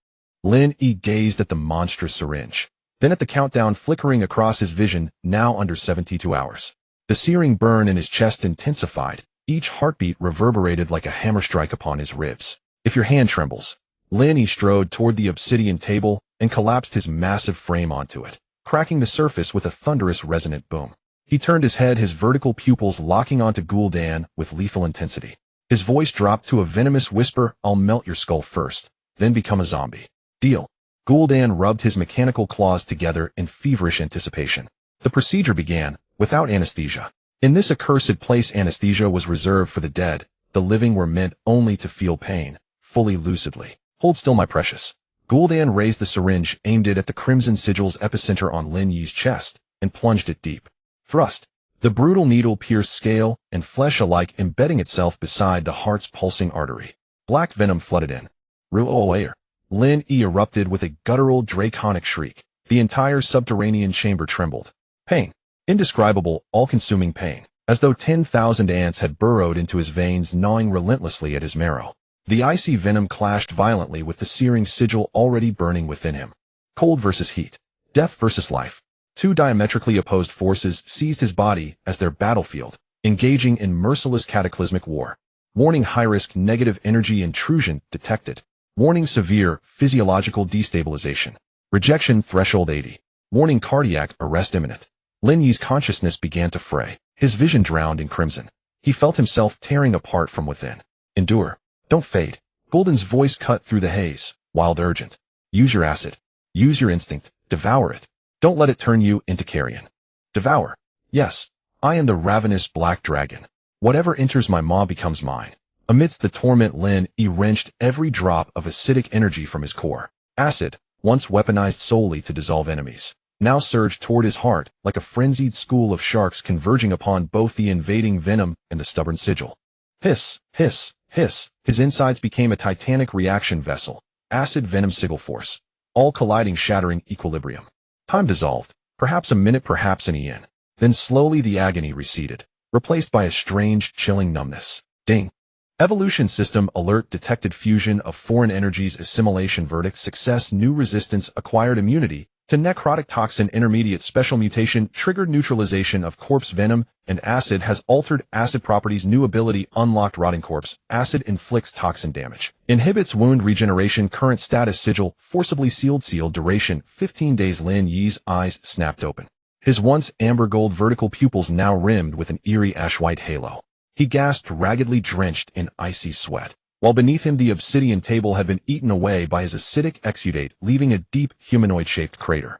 S1: Lin Yi gazed at the monstrous syringe, then at the countdown flickering across his vision, now under 72 hours. The searing burn in his chest intensified, each heartbeat reverberated like a hammer strike upon his ribs. If your hand trembles, Lin Yi strode toward the obsidian table and collapsed his massive frame onto it, cracking the surface with a thunderous resonant boom. He turned his head, his vertical pupils locking onto Gul'dan with lethal intensity. His voice dropped to a venomous whisper, "I'll melt your skull first, then become a zombie." Deal. Gul'dan rubbed his mechanical claws together in feverish anticipation. The procedure began, without anesthesia. In this accursed place, anesthesia was reserved for the dead. The living were meant only to feel pain, fully lucidly. "Hold still, my precious." Gul'dan raised the syringe, aimed it at the crimson sigil's epicenter on Lin Yi's chest, and plunged it deep. Thrust. The brutal needle pierced scale and flesh alike, embedding itself beside the heart's pulsing artery. Black venom flooded in. Ru'o'er. Lin Yi erupted with a guttural, draconic shriek. The entire subterranean chamber trembled. Pain. Indescribable, all-consuming pain, as though 10,000 ants had burrowed into his veins, gnawing relentlessly at his marrow. The icy venom clashed violently with the searing sigil already burning within him. Cold versus heat. Death versus life. Two diametrically opposed forces seized his body as their battlefield, engaging in merciless cataclysmic war. Warning: high-risk negative energy intrusion detected. Warning: severe physiological destabilization. Rejection threshold 80. Warning: cardiac arrest imminent. Lin Yi's consciousness began to fray. His vision drowned in crimson. He felt himself tearing apart from within. Endure. Don't fade. Gul'dan's voice cut through the haze, wild, urgent. Use your acid. Use your instinct. Devour it. Don't let it turn you into carrion. Devour. Yes, I am the ravenous black dragon. Whatever enters my maw becomes mine. Amidst the torment, Lin Yi wrenched every drop of acidic energy from his core. Acid, once weaponized solely to dissolve enemies, now surged toward his heart like a frenzied school of sharks converging upon both the invading venom and the stubborn sigil. Hiss, hiss, hiss. His insides became a titanic reaction vessel. Acid, venom, sigil force. All colliding, shattering equilibrium. Time dissolved. Perhaps a minute, perhaps an eon. Then slowly the agony receded, replaced by a strange, chilling numbness. Ding. Evolution system alert detected. Fusion of foreign energies. Assimilation verdict. Success. New resistance. Acquired immunity to necrotic toxin. Intermediate special mutation. Triggered neutralization of corpse venom and acid. Has altered acid properties. New ability unlocked. Rotting corpse. Acid inflicts toxin damage. Inhibits wound regeneration. Current status. Sigil forcibly sealed. Sealed duration 15 days. Lin Yi's eyes snapped open. His once amber gold vertical pupils now rimmed with an eerie ash-white halo. He gasped, raggedly drenched in icy sweat, while beneath him the obsidian table had been eaten away by his acidic exudate, leaving a deep humanoid-shaped crater.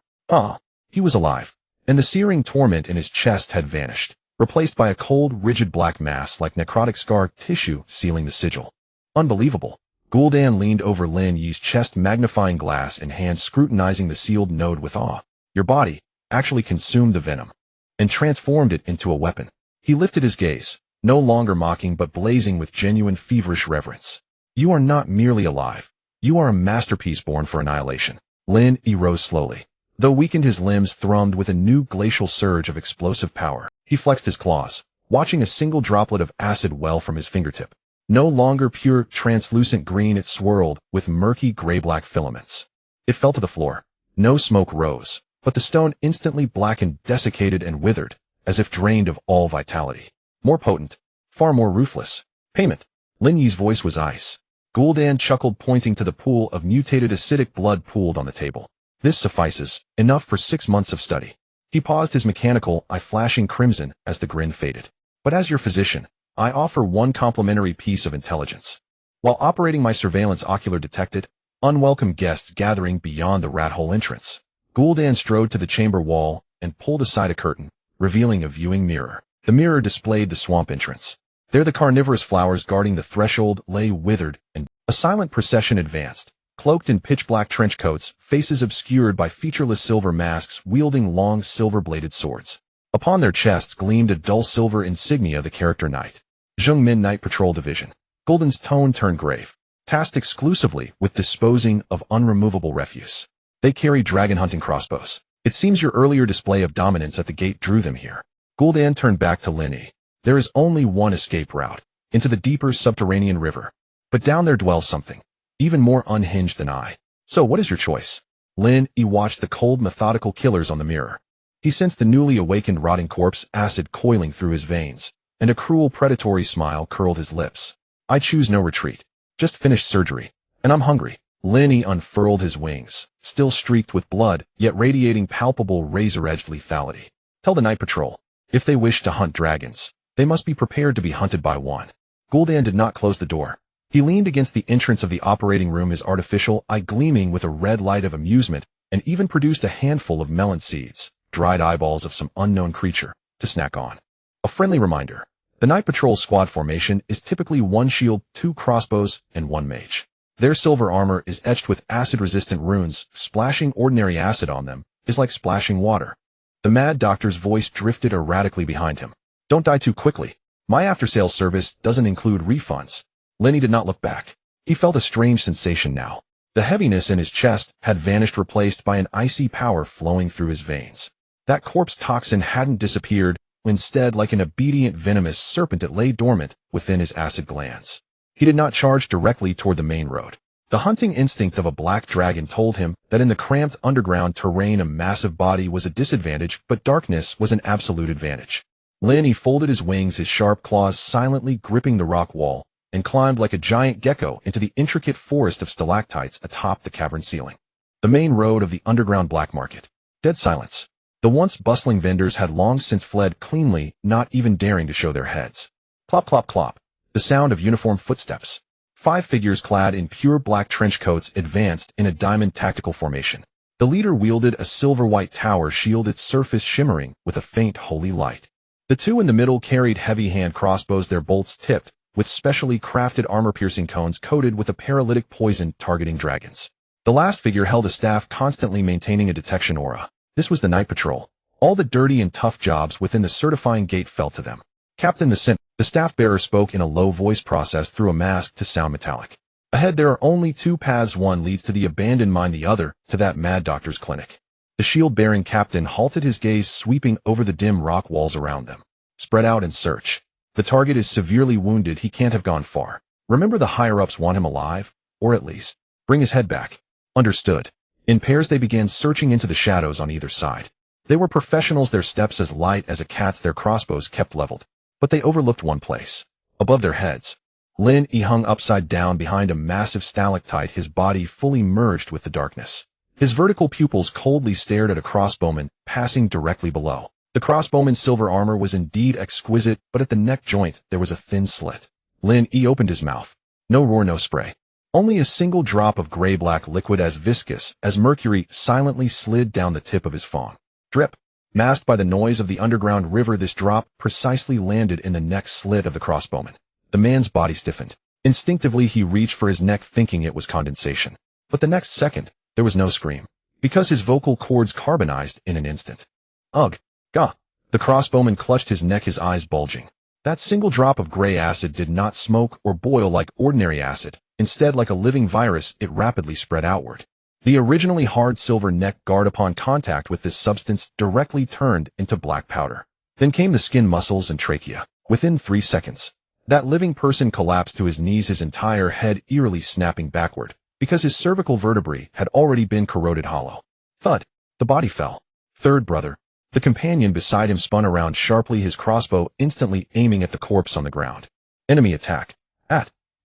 S1: He was alive, and the searing torment in his chest had vanished, replaced by a cold, rigid black mass like necrotic scar tissue sealing the sigil. Unbelievable. Gul'dan leaned over Lin Yi's chest, magnifying glass in hand, scrutinizing the sealed node with awe. Your body actually consumed the venom and transformed it into a weapon. He lifted his gaze, no longer mocking but blazing with genuine feverish reverence. You are not merely alive. You are a masterpiece born for annihilation. Lin Yi rose slowly. Though weakened, his limbs thrummed with a new glacial surge of explosive power. He flexed his claws, watching a single droplet of acid well from his fingertip. No longer pure, translucent green, it swirled with murky gray-black filaments. It fell to the floor. No smoke rose, but the stone instantly blackened, desiccated, and withered, as if drained of all vitality. More potent, far more ruthless. Payment. Lin Yi's voice was ice. Gul'dan chuckled, pointing to the pool of mutated acidic blood pooled on the table. This suffices, enough for 6 months of study. He paused, his mechanical eye flashing crimson as the grin faded. But as your physician, I offer one complimentary piece of intelligence. While operating my surveillance, ocular detected unwelcome guests gathering beyond the rat hole entrance. Gul'dan strode to the chamber wall and pulled aside a curtain, revealing a viewing mirror. The mirror displayed the swamp entrance. There the carnivorous flowers guarding the threshold lay withered, and a silent procession advanced, cloaked in pitch-black trench coats, faces obscured by featureless silver masks, wielding long silver-bladed swords. Upon their chests gleamed a dull silver insignia, the character Knight. Zhengmin Night Patrol Division. Gul'dan's tone turned grave. Tasked exclusively with disposing of unremovable refuse. They carry dragon-hunting crossbows. It seems your earlier display of dominance at the gate drew them here. Gul'dan turned back to Lin Yi. There is only one escape route, into the deeper subterranean river. But down there dwells something, even more unhinged than I. So what is your choice? Lin Yi watched the cold, methodical killers on the mirror. He sensed the newly awakened rotting corpse acid coiling through his veins, and a cruel predatory smile curled his lips. I choose no retreat. Just finished surgery. And I'm hungry. Lin Yi unfurled his wings, still streaked with blood, yet radiating palpable razor-edged lethality. Tell the night patrol, if they wish to hunt dragons, they must be prepared to be hunted by one. Gul'dan did not close the door. He leaned against the entrance of the operating room, his artificial eye gleaming with a red light of amusement, and even produced a handful of melon seeds, dried eyeballs of some unknown creature, to snack on. A friendly reminder. The Night Patrol squad formation is typically 1 shield, 2 crossbows, and 1 mage. Their silver armor is etched with acid-resistant runes. Splashing ordinary acid on them is like splashing water. The Mad Doctor's voice drifted erratically behind him. Don't die too quickly. My after-sales service doesn't include refunds. Lenny did not look back. He felt a strange sensation now. The heaviness in his chest had vanished, replaced by an icy power flowing through his veins. That corpse toxin hadn't disappeared. Instead, like an obedient venomous serpent, it lay dormant within his acid glands. He did not charge directly toward the main road. The hunting instinct of a black dragon told him that in the cramped underground terrain a massive body was a disadvantage, but darkness was an absolute advantage. Lenny folded his wings, his sharp claws silently gripping the rock wall, and climbed like a giant gecko into the intricate forest of stalactites atop the cavern ceiling. The main road of the underground black market. Dead silence. The once bustling vendors had long since fled cleanly, not even daring to show their heads. Clop, clop, clop. The sound of uniformed footsteps. 5 figures clad in pure black trench coats advanced in a diamond tactical formation. The leader wielded a silver-white tower shield, its surface shimmering with a faint holy light. The 2 in the middle carried heavy hand crossbows, their bolts tipped with specially crafted armor-piercing cones coated with a paralytic poison targeting dragons. The last figure held a staff, constantly maintaining a detection aura. This was the Night Patrol. All the dirty and tough jobs within the certifying gate fell to them. Captain the staff-bearer spoke in a low voice processed through a mask to sound metallic. Ahead there are only 2 paths, one leads to the abandoned mine, the other to that Mad Doctor's clinic. The shield-bearing captain halted, his gaze sweeping over the dim rock walls around them. Spread out and search. The target is severely wounded, he can't have gone far. Remember, the higher-ups want him alive, or at least bring his head back. Understood. In pairs they began searching into the shadows on either side. They were professionals, their steps as light as a cat's, their crossbows kept leveled. But they overlooked one place. Above their heads. Lin Yi hung upside down behind a massive stalactite, his body fully merged with the darkness. His vertical pupils coldly stared at a crossbowman passing directly below. The crossbowman's silver armor was indeed exquisite, but at the neck joint there was a thin slit. Lin Yi opened his mouth. No roar, no spray. Only a single drop of gray-black liquid as viscous as mercury silently slid down the tip of his fong. Drip. Masked by the noise of the underground river, this drop precisely landed in the neck slit of the crossbowman. The man's body stiffened. Instinctively he reached for his neck, thinking it was condensation. But the next second, there was no scream, because his vocal cords carbonized in an instant. Ugh. Gah. The crossbowman clutched his neck, his eyes bulging. That single drop of gray acid did not smoke or boil like ordinary acid. Instead, like a living virus, it rapidly spread outward. The originally hard silver neck guard, upon contact with this substance, directly turned into black powder. Then came the skin, muscles, and trachea. Within 3 seconds, that living person collapsed to his knees, his entire head eerily snapping backward, because his cervical vertebrae had already been corroded hollow. Thud. The body fell. Third brother. The companion beside him spun around sharply, his crossbow instantly aiming at the corpse on the ground. Enemy attack.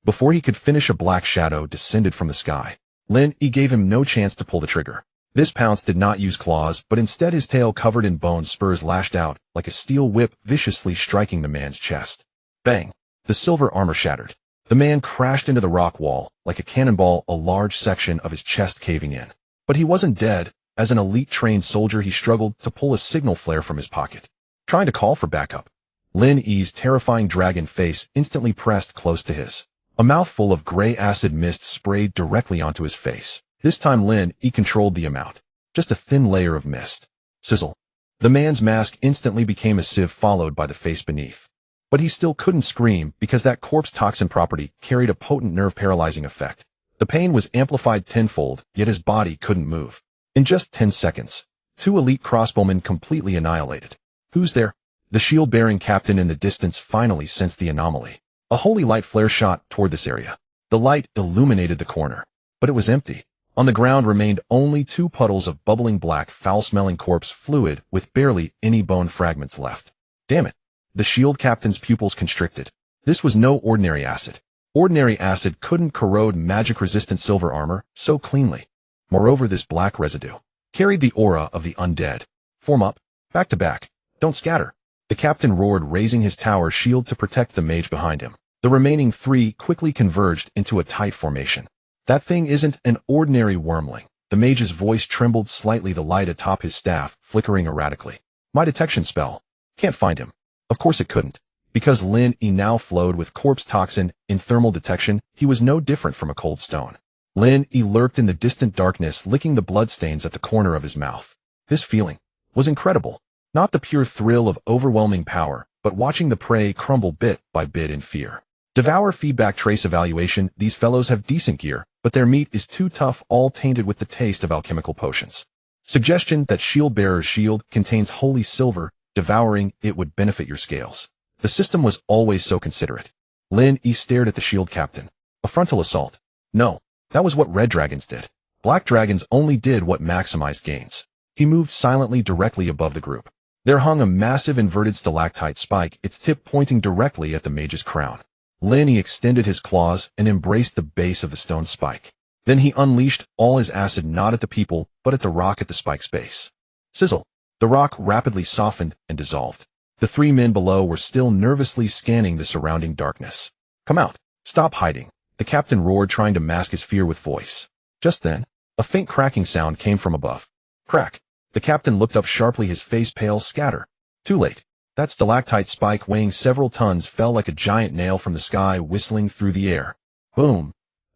S1: Before he could finish, a black shadow descended from the sky. Lin Yi gave him no chance to pull the trigger. This pounce did not use claws, but instead his tail, covered in bone spurs, lashed out like a steel whip, viciously striking the man's chest. Bang! The silver armor shattered. The man crashed into the rock wall like a cannonball, a large section of his chest caving in. But he wasn't dead. As an elite trained soldier, he struggled to pull a signal flare from his pocket, trying to call for backup. Lin Yi's terrifying dragon face instantly pressed close to his. A mouthful of gray acid mist sprayed directly onto his face. This time Lin Yi controlled the amount. Just a thin layer of mist. Sizzle. The man's mask instantly became a sieve, followed by the face beneath. But he still couldn't scream, because that corpse toxin property carried a potent nerve-paralyzing effect. The pain was amplified tenfold, yet his body couldn't move. In just 10 seconds, 2 elite crossbowmen completely annihilated. Who's there? The shield-bearing captain in the distance finally sensed the anomaly. A holy light flare shot toward this area. The light illuminated the corner, but it was empty. On the ground remained only 2 puddles of bubbling black, foul-smelling corpse fluid with barely any bone fragments left. Damn it. The shield captain's pupils constricted. This was no ordinary acid. Ordinary acid couldn't corrode magic-resistant silver armor so cleanly. Moreover, this black residue carried the aura of the undead. Form up, back to back. Don't scatter. The captain roared, raising his tower shield to protect the mage behind him. The remaining 3 quickly converged into a tight formation. That thing isn't an ordinary wormling. The mage's voice trembled slightly, the light atop his staff flickering erratically. My detection spell. Can't find him. Of course it couldn't. Because Lin Yi now flowed with corpse toxin in thermal detection, he was no different from a cold stone. Lin Yi lurked in the distant darkness, licking the bloodstains at the corner of his mouth. This feeling was incredible. Not the pure thrill of overwhelming power, but watching the prey crumble bit by bit in fear. Devour feedback trace evaluation. These fellows have decent gear, but their meat is too tough, all tainted with the taste of alchemical potions. Suggestion that Shieldbearer's shield contains holy silver. Devouring it would benefit your scales. The system was always so considerate. Lin Yi stared at the shield captain. A frontal assault. No, that was what red dragons did. Black dragons only did what maximized gains. He moved silently directly above the group. There hung a massive inverted stalactite spike, its tip pointing directly at the mage's crown. Lin Yi extended his claws and embraced the base of the stone spike. Then he unleashed all his acid, not at the people, but at the rock at the spike's base. Sizzle. The rock rapidly softened and dissolved. The 3 men below were still nervously scanning the surrounding darkness. Come out. Stop hiding. The captain roared, trying to mask his fear with voice. Just then, a faint cracking sound came from above. Crack. The captain looked up sharply, his face pale. Scatter. Too late. That stalactite spike, weighing several tons, fell like a giant nail from the sky, whistling through the air. Boom.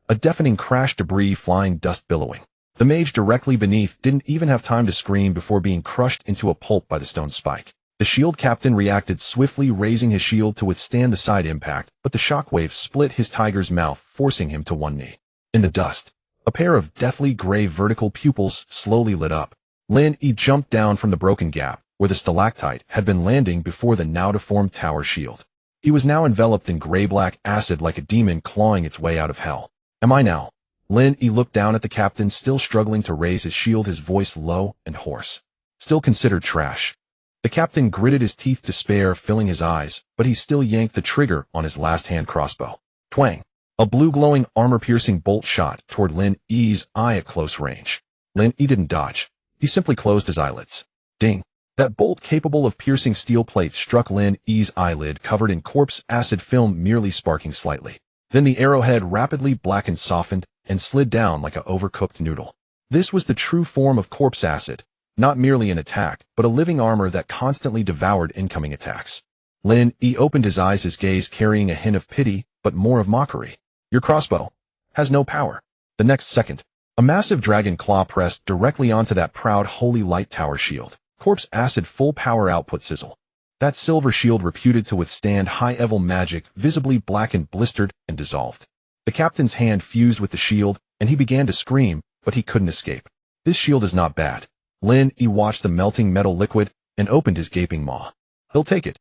S1: A deafening crash, debris flying, dust billowing. The mage directly beneath didn't even have time to scream before being crushed into a pulp by the stone spike. The shield captain reacted swiftly, raising his shield to withstand the side impact, but the shockwave split his tiger's mouth, forcing him to one knee. In the dust, a pair of deathly gray vertical pupils slowly lit up. Lin Yi jumped down from the broken gap, where the stalactite had been landing before the now deformed tower shield. He was now enveloped in gray-black acid, like a demon clawing its way out of hell. Am I now? Lin Yi looked down at the captain, still struggling to raise his shield, his voice low and hoarse. Still considered trash. The captain gritted his teeth, despair filling his eyes, but he still yanked the trigger on his last hand crossbow. Twang! A blue glowing, armor-piercing bolt shot toward Lin Yi's eye at close range. Lin Yi didn't dodge. He simply closed his eyelids. Ding! That bolt, capable of piercing steel plates, struck Lin Yi's eyelid, covered in corpse acid film, merely sparking slightly. Then the arrowhead rapidly blackened, softened, and slid down like an overcooked noodle. This was the true form of corpse acid. Not merely an attack, but a living armor that constantly devoured incoming attacks. Lin Yi opened his eyes, his gaze carrying a hint of pity, but more of mockery. Your crossbow has no power. The next second, a massive dragon claw pressed directly onto that proud holy light tower shield. Corpse acid, full power output. Sizzle. That silver shield, reputed to withstand high-level magic, visibly blackened, blistered, and dissolved. The captain's hand fused with the shield, and he began to scream, but he couldn't escape. This shield is not bad. Lin Yi watched the melting metal liquid and opened his gaping maw. He'll take it.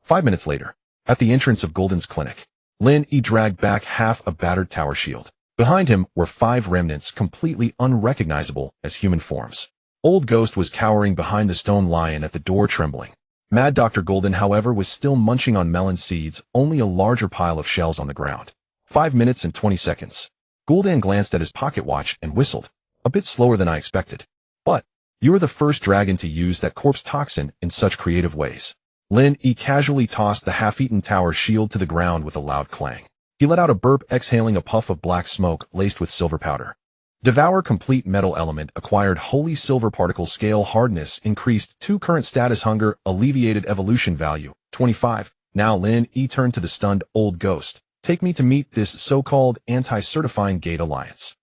S1: 5 minutes later, at the entrance of Golden's clinic, Lin Yi dragged back half a battered tower shield. Behind him were 5 remnants, completely unrecognizable as human forms. Old Ghost was cowering behind the stone lion at the door, trembling. Mad Dr. Golden, however, was still munching on melon seeds, only a larger pile of shells on the ground. 5 minutes and 20 seconds. Golden glanced at his pocket watch and whistled. A bit slower than I expected. But you are the first dragon to use that corpse toxin in such creative ways. Lin Yi casually tossed the half-eaten tower shield to the ground with a loud clang. He let out a burp, exhaling a puff of black smoke laced with silver powder. Devour complete metal element, acquired holy silver particle, scale hardness increased 2, current status hunger alleviated, evolution value 25. Now Lin Yi turned to the stunned Old Ghost. Take me to meet this so-called anti-certifying gate alliance.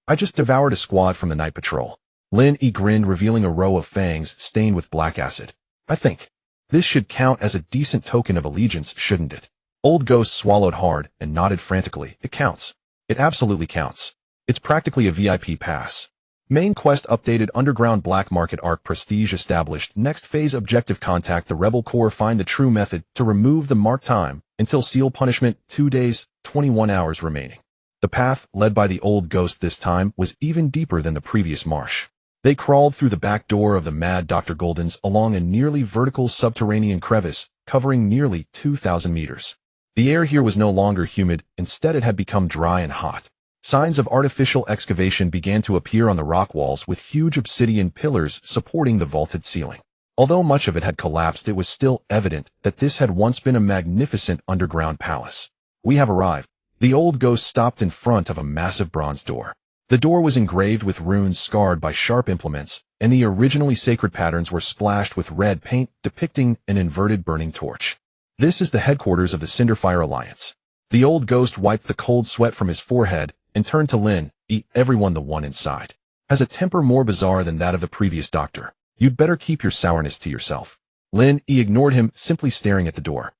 S1: I just devoured a squad from the night patrol. Lin Yi grinned, revealing a row of fangs stained with black acid. I think this should count as a decent token of allegiance, shouldn't it? Old Ghost swallowed hard and nodded frantically. It counts. It absolutely counts. It's practically a VIP pass. Main quest updated. Underground black market arc prestige established. Next phase objective: contact the rebel core, find the true method to remove the mark. Time until seal punishment 2 days, 21 hours remaining. The path, led by the old ghost this time, was even deeper than the previous marsh. They crawled through the back door of the Mad Dr. Golden's along a nearly vertical subterranean crevice, covering nearly 2,000 meters. The air here was no longer humid, instead it had become dry and hot. Signs of artificial excavation began to appear on the rock walls with huge obsidian pillars supporting the vaulted ceiling. Although much of it had collapsed, it was still evident that this had once been a magnificent underground palace. "We have arrived." The old ghost stopped in front of a massive bronze door. The door was engraved with runes scarred by sharp implements, and the originally sacred patterns were splashed with red paint depicting an inverted burning torch. "This is the headquarters of the Cinderfire Alliance." The old ghost wiped the cold sweat from his forehead and turned to Lin. "Everyone, the one inside has a temper more bizarre than that of the previous doctor. You'd better keep your sourness to yourself." Lin ignored him, simply staring at the door.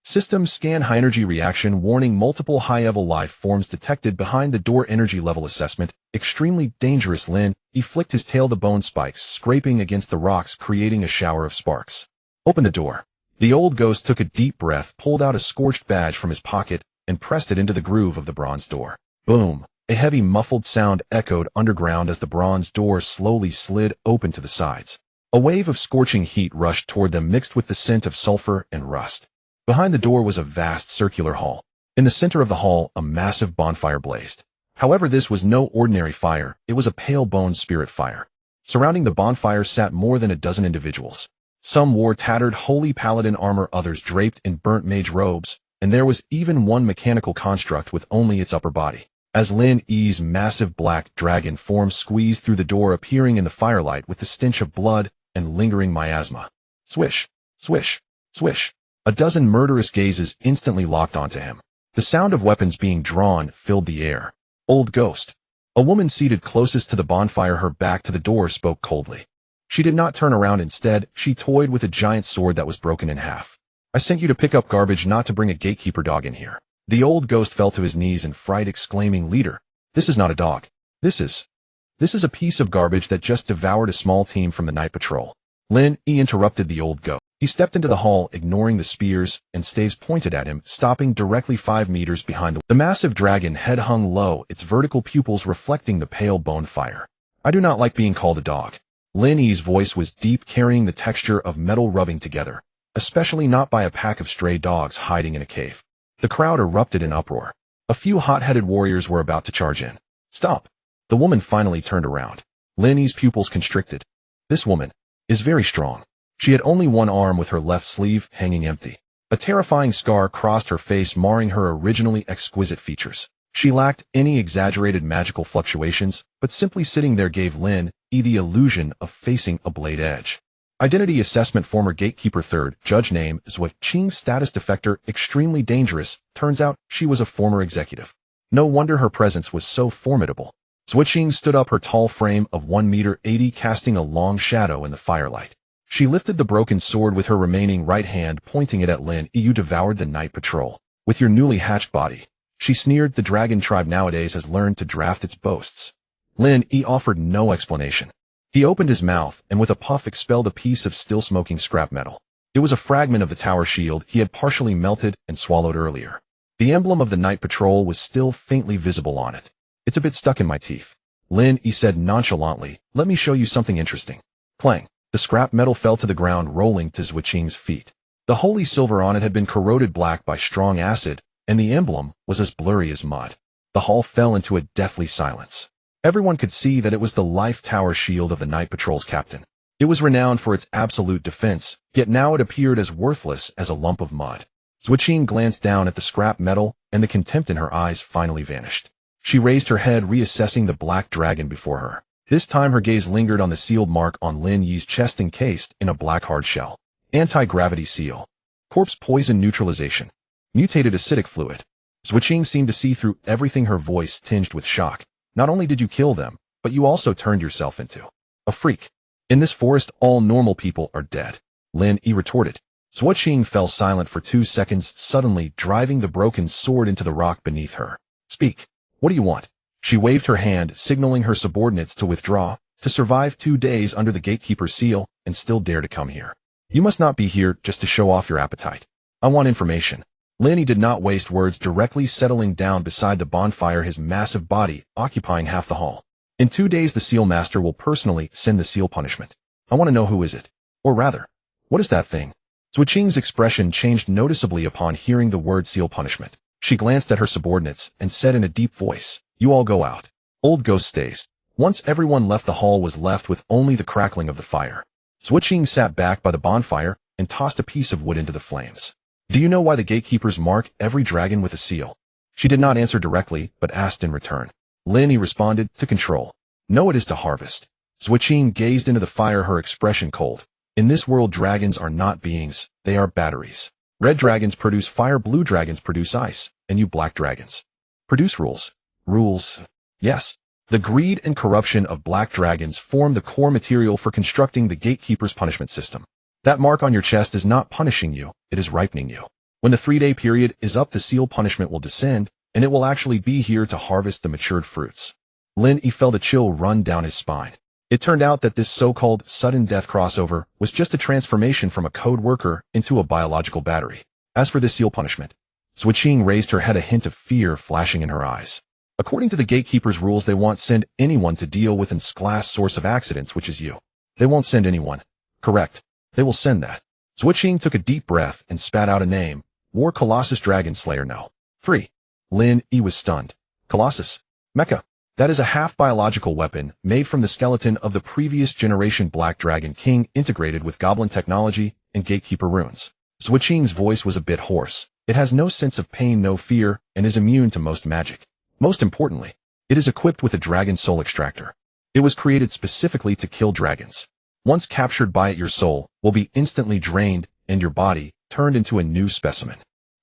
S1: "System scan, high energy reaction, warning, multiple high-level life forms detected behind the door, energy level assessment, extremely dangerous." Lin flicked his tail, the bone spikes scraping against the rocks, creating a shower of sparks. "Open the door." The old ghost took a deep breath, pulled out a scorched badge from his pocket, and pressed it into the groove of the bronze door. Boom! A heavy muffled sound echoed underground as the bronze door slowly slid open to the sides. A wave of scorching heat rushed toward them, mixed with the scent of sulfur and rust. Behind the door was a vast circular hall. In the center of the hall, a massive bonfire blazed. However, this was no ordinary fire, it was a pale-boned spirit fire. Surrounding the bonfire sat more than a dozen individuals. Some wore tattered holy paladin armor, others draped in burnt mage robes, and there was even one mechanical construct with only its upper body. As Lin Yi's massive black dragon form squeezed through the door, appearing in the firelight with the stench of blood and lingering miasma. Swish, swish, swish. A dozen murderous gazes instantly locked onto him. The sound of weapons being drawn filled the air. "Old ghost." A woman seated closest to the bonfire, her back to the door, spoke coldly. She did not turn around. Instead, she toyed with a giant sword that was broken in half. "I sent you to pick up garbage, not to bring a gatekeeper dog in here." The old ghost fell to his knees in fright, exclaiming, "Leader, this is not a dog. This is a piece of garbage that just devoured a small team from the night patrol." Lin interrupted the old ghost. He stepped into the hall, ignoring the spears and staves pointed at him, stopping directly 5 meters behind the massive dragon head hung low, its vertical pupils reflecting the pale bone fire. "I do not like being called a dog." Lin Yi's voice was deep, carrying the texture of metal rubbing together, especially not by a pack of stray dogs hiding in a cave. The crowd erupted in uproar. A few hot-headed warriors were about to charge in. "Stop!" The woman finally turned around. Lin Yi's pupils constricted. This woman is very strong. She had only one arm, with her left sleeve hanging empty. A terrifying scar crossed her face, marring her originally exquisite features. She lacked any exaggerated magical fluctuations, but simply sitting there gave Lin Yi the illusion of facing a blade edge. Identity assessment: former gatekeeper, third judge, name Zhuo Qing, status defector, extremely dangerous. Turns out she was a former executive. No wonder her presence was so formidable. Zhuo Qing stood up, her tall frame of 1.80 meters, casting a long shadow in the firelight. She lifted the broken sword with her remaining right hand, pointing it at Lin Yi. "You devoured the night patrol with your newly hatched body." She sneered. "The dragon tribe nowadays has learned to draft its boasts." Lin Yi offered no explanation. He opened his mouth and with a puff expelled a piece of still smoking scrap metal. It was a fragment of the tower shield he had partially melted and swallowed earlier. The emblem of the night patrol was still faintly visible on it. "It's a bit stuck in my teeth," Lin Yi said nonchalantly. "Let me show you something interesting." Clang. The scrap metal fell to the ground, rolling to Zhuo Qing's feet. The holy silver on it had been corroded black by strong acid, and the emblem was as blurry as mud. The hall fell into a deathly silence. Everyone could see that it was the life tower shield of the night patrol's captain. It was renowned for its absolute defense, yet now it appeared as worthless as a lump of mud. Zhuo Qing glanced down at the scrap metal, and the contempt in her eyes finally vanished. She raised her head, reassessing the black dragon before her. This time her gaze lingered on the sealed mark on Lin Yi's chest, encased in a black hard shell. Anti-gravity seal. Corpse poison neutralization. Mutated acidic fluid. Zhuo Qing seemed to see through everything, her voice tinged with shock. "Not only did you kill them, but you also turned yourself into a freak. In this forest, all normal people are dead." Lin Yi retorted. Zhuo Qing fell silent for 2 seconds, suddenly driving the broken sword into the rock beneath her. "Speak. What do you want?" She waved her hand, signaling her subordinates to withdraw. "To survive 2 days under the gatekeeper's seal and still dare to come here. You must not be here just to show off your appetite. I want information." Lenny did not waste words, directly settling down beside the bonfire, his massive body occupying half the hall. In 2 days, the Seal Master will personally send the seal punishment. I want to know who is it. Or rather, what is that thing? Zhuqing's expression changed noticeably upon hearing the word seal punishment. She glanced at her subordinates and said in a deep voice, "You all go out. Old Ghost stays." Once everyone left, the hall was left with only the crackling of the fire. Zhuqing sat back by the bonfire and tossed a piece of wood into the flames. "Do you know why the gatekeepers mark every dragon with a seal?" She did not answer directly, but asked in return. Lenny responded, "To control." "No, it is to harvest." Zhuqing gazed into the fire, her expression cold. "In this world, dragons are not beings, they are batteries. Red dragons produce fire, blue dragons produce ice, and you black dragons produce rules." Rules? Yes. The greed and corruption of black dragons form the core material for constructing the gatekeeper's punishment system. That mark on your chest is not punishing you, it is ripening you. When the 3-day period is up, the seal punishment will descend, and it will actually be here to harvest the matured fruits. Lin-Yi felt a chill run down his spine. It turned out that this so-called sudden death crossover was just a transformation from a code worker into a biological battery. As for the seal punishment, Zhuqing raised her head, a hint of fear flashing in her eyes. According to the gatekeeper's rules, they won't send anyone to deal with its class source of accidents, which is you. They won't send anyone. Correct. They will send that. Zhuqing took a deep breath and spat out a name. War Colossus Dragon Slayer. No. 3. Lin-Yi was stunned. Colossus? Mecha. That is a half-biological weapon made from the skeleton of the previous generation Black Dragon King, integrated with goblin technology and gatekeeper runes. Zhuqing's voice was a bit hoarse. It has no sense of pain, no fear, and is immune to most magic. Most importantly, it is equipped with a dragon soul extractor. It was created specifically to kill dragons. Once captured by it, your soul will be instantly drained and your body turned into a new specimen.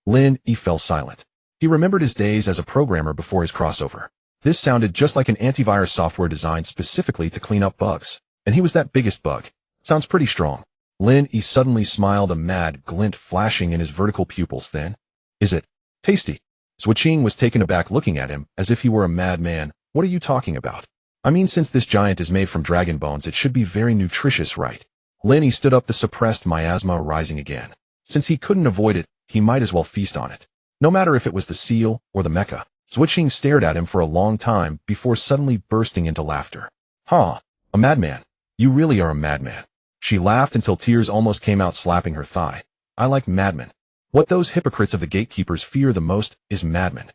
S1: Lin-Yi fell silent. He remembered his days as a programmer before his crossover. This sounded just like an antivirus software designed specifically to clean up bugs. And he was that biggest bug. Sounds pretty strong. Lin-Yi suddenly smiled, a mad glint flashing in his vertical pupils. Then, is it tasty? Zhuqing was taken aback, looking at him as if he were a madman. What are you talking about? I mean, since this giant is made from dragon bones, it should be very nutritious, right? Lin-Yi stood up, the suppressed miasma rising again. Since he couldn't avoid it, he might as well feast on it. No matter if it was the seal or the mecha. Zhuqing stared at him for a long time before suddenly bursting into laughter. "Huh, a madman. You really are a madman." She laughed until tears almost came out, slapping her thigh. "I like madmen. What those hypocrites of the gatekeepers fear the most is madmen."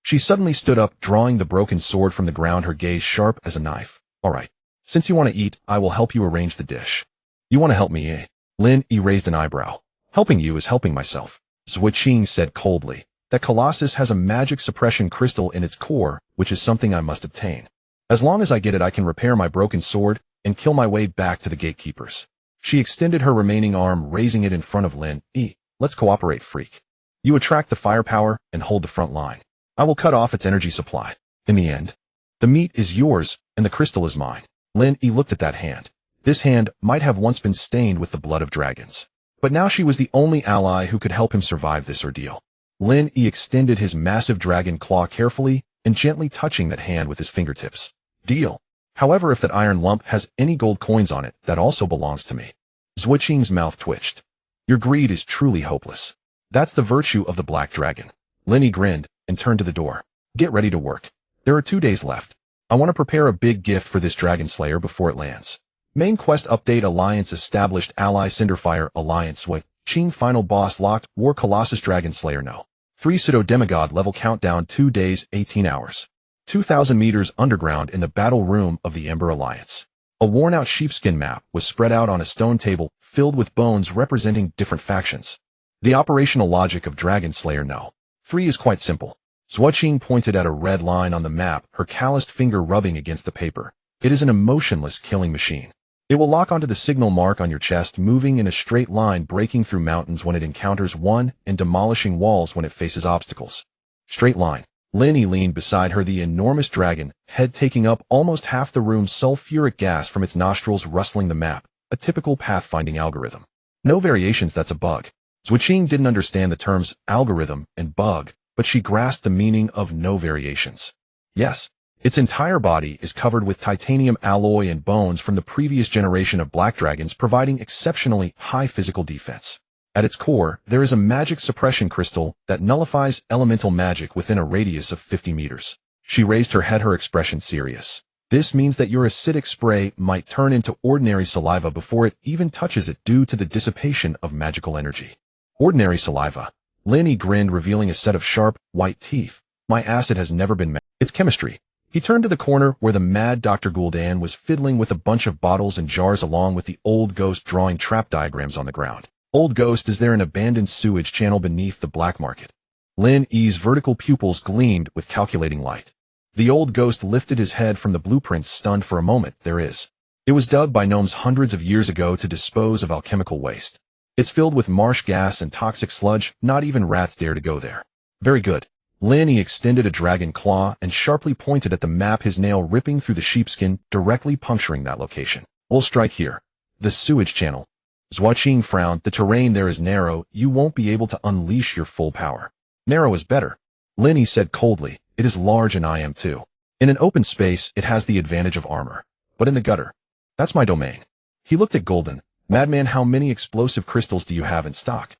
S1: She suddenly stood up, drawing the broken sword from the ground, her gaze sharp as a knife. "All right. Since you want to eat, I will help you arrange the dish." "You want to help me, eh?" Lin-Yi raised an eyebrow. "Helping you is helping myself," Zhuqing said coldly. "That Colossus has a magic suppression crystal in its core, which is something I must obtain. As long as I get it, I can repair my broken sword and kill my way back to the gatekeepers." She extended her remaining arm, raising it in front of Lin-Yi. "Let's cooperate, freak. You attract the firepower and hold the front line. I will cut off its energy supply. In the end, the meat is yours and the crystal is mine." Lin-Yi looked at that hand. This hand might have once been stained with the blood of dragons. But now she was the only ally who could help him survive this ordeal. Lin-Yi extended his massive dragon claw, carefully and gently touching that hand with his fingertips. "Deal. However, if that iron lump has any gold coins on it, that also belongs to me." Zhuqing's mouth twitched. "Your greed is truly hopeless. That's the virtue of the Black Dragon." Lin-Yi grinned and turned to the door. "Get ready to work. There are 2 days left. I want to prepare a big gift for this Dragon Slayer before it lands." Main quest update: Alliance established. Ally Cinderfire Alliance. Zhuqing final boss locked. War Colossus Dragon Slayer. No. 3 Pseudo Demigod level countdown. 2 days, 18 hours. 2,000 meters underground in the battle room of the Ember Alliance. A worn-out sheepskin map was spread out on a stone table filled with bones representing different factions. The operational logic of Dragon Slayer No. 3 is quite simple. Zhuqing pointed at a red line on the map, her calloused finger rubbing against the paper. It is an emotionless killing machine. It will lock onto the signal mark on your chest, moving in a straight line, breaking through mountains when it encounters one, and demolishing walls when it faces obstacles. Straight line. Lin-Yi leaned beside her, the enormous dragon, head taking up almost half the room, sulfuric gas from its nostrils rustling the map, a typical pathfinding algorithm. No variations, that's a bug. Zhuqing didn't understand the terms algorithm and bug, but she grasped the meaning of no variations. Yes, its entire body is covered with titanium alloy and bones from the previous generation of black dragons, providing exceptionally high physical defense. At its core, there is a magic suppression crystal that nullifies elemental magic within a radius of 50 meters. She raised her head, her expression serious. This means that your acidic spray might turn into ordinary saliva before it even touches it due to the dissipation of magical energy. Ordinary saliva. Lenny grinned, revealing a set of sharp, white teeth. My acid has never been met. It's chemistry. He turned to the corner where the mad Dr. Gul'dan was fiddling with a bunch of bottles and jars along with the old ghost drawing trap diagrams on the ground. Old ghost, is there an abandoned sewage channel beneath the black market? Lin Yi's vertical pupils gleamed with calculating light. The old ghost lifted his head from the blueprints, stunned for a moment. There is. It was dug by gnomes hundreds of years ago to dispose of alchemical waste. It's filled with marsh gas and toxic sludge. Not even rats dare to go there. Very good. Lin Yi extended a dragon claw and sharply pointed at the map, his nail ripping through the sheepskin, directly puncturing that location. We'll strike here. The sewage channel. Zhuaqing frowned. The terrain there is narrow. You won't be able to unleash your full power. Narrow is better. Lin Yi said coldly. It is large and I am too. In an open space, it has the advantage of armor. But in the gutter, that's my domain. He looked at Gul'dan. Madman, how many explosive crystals do you have in stock?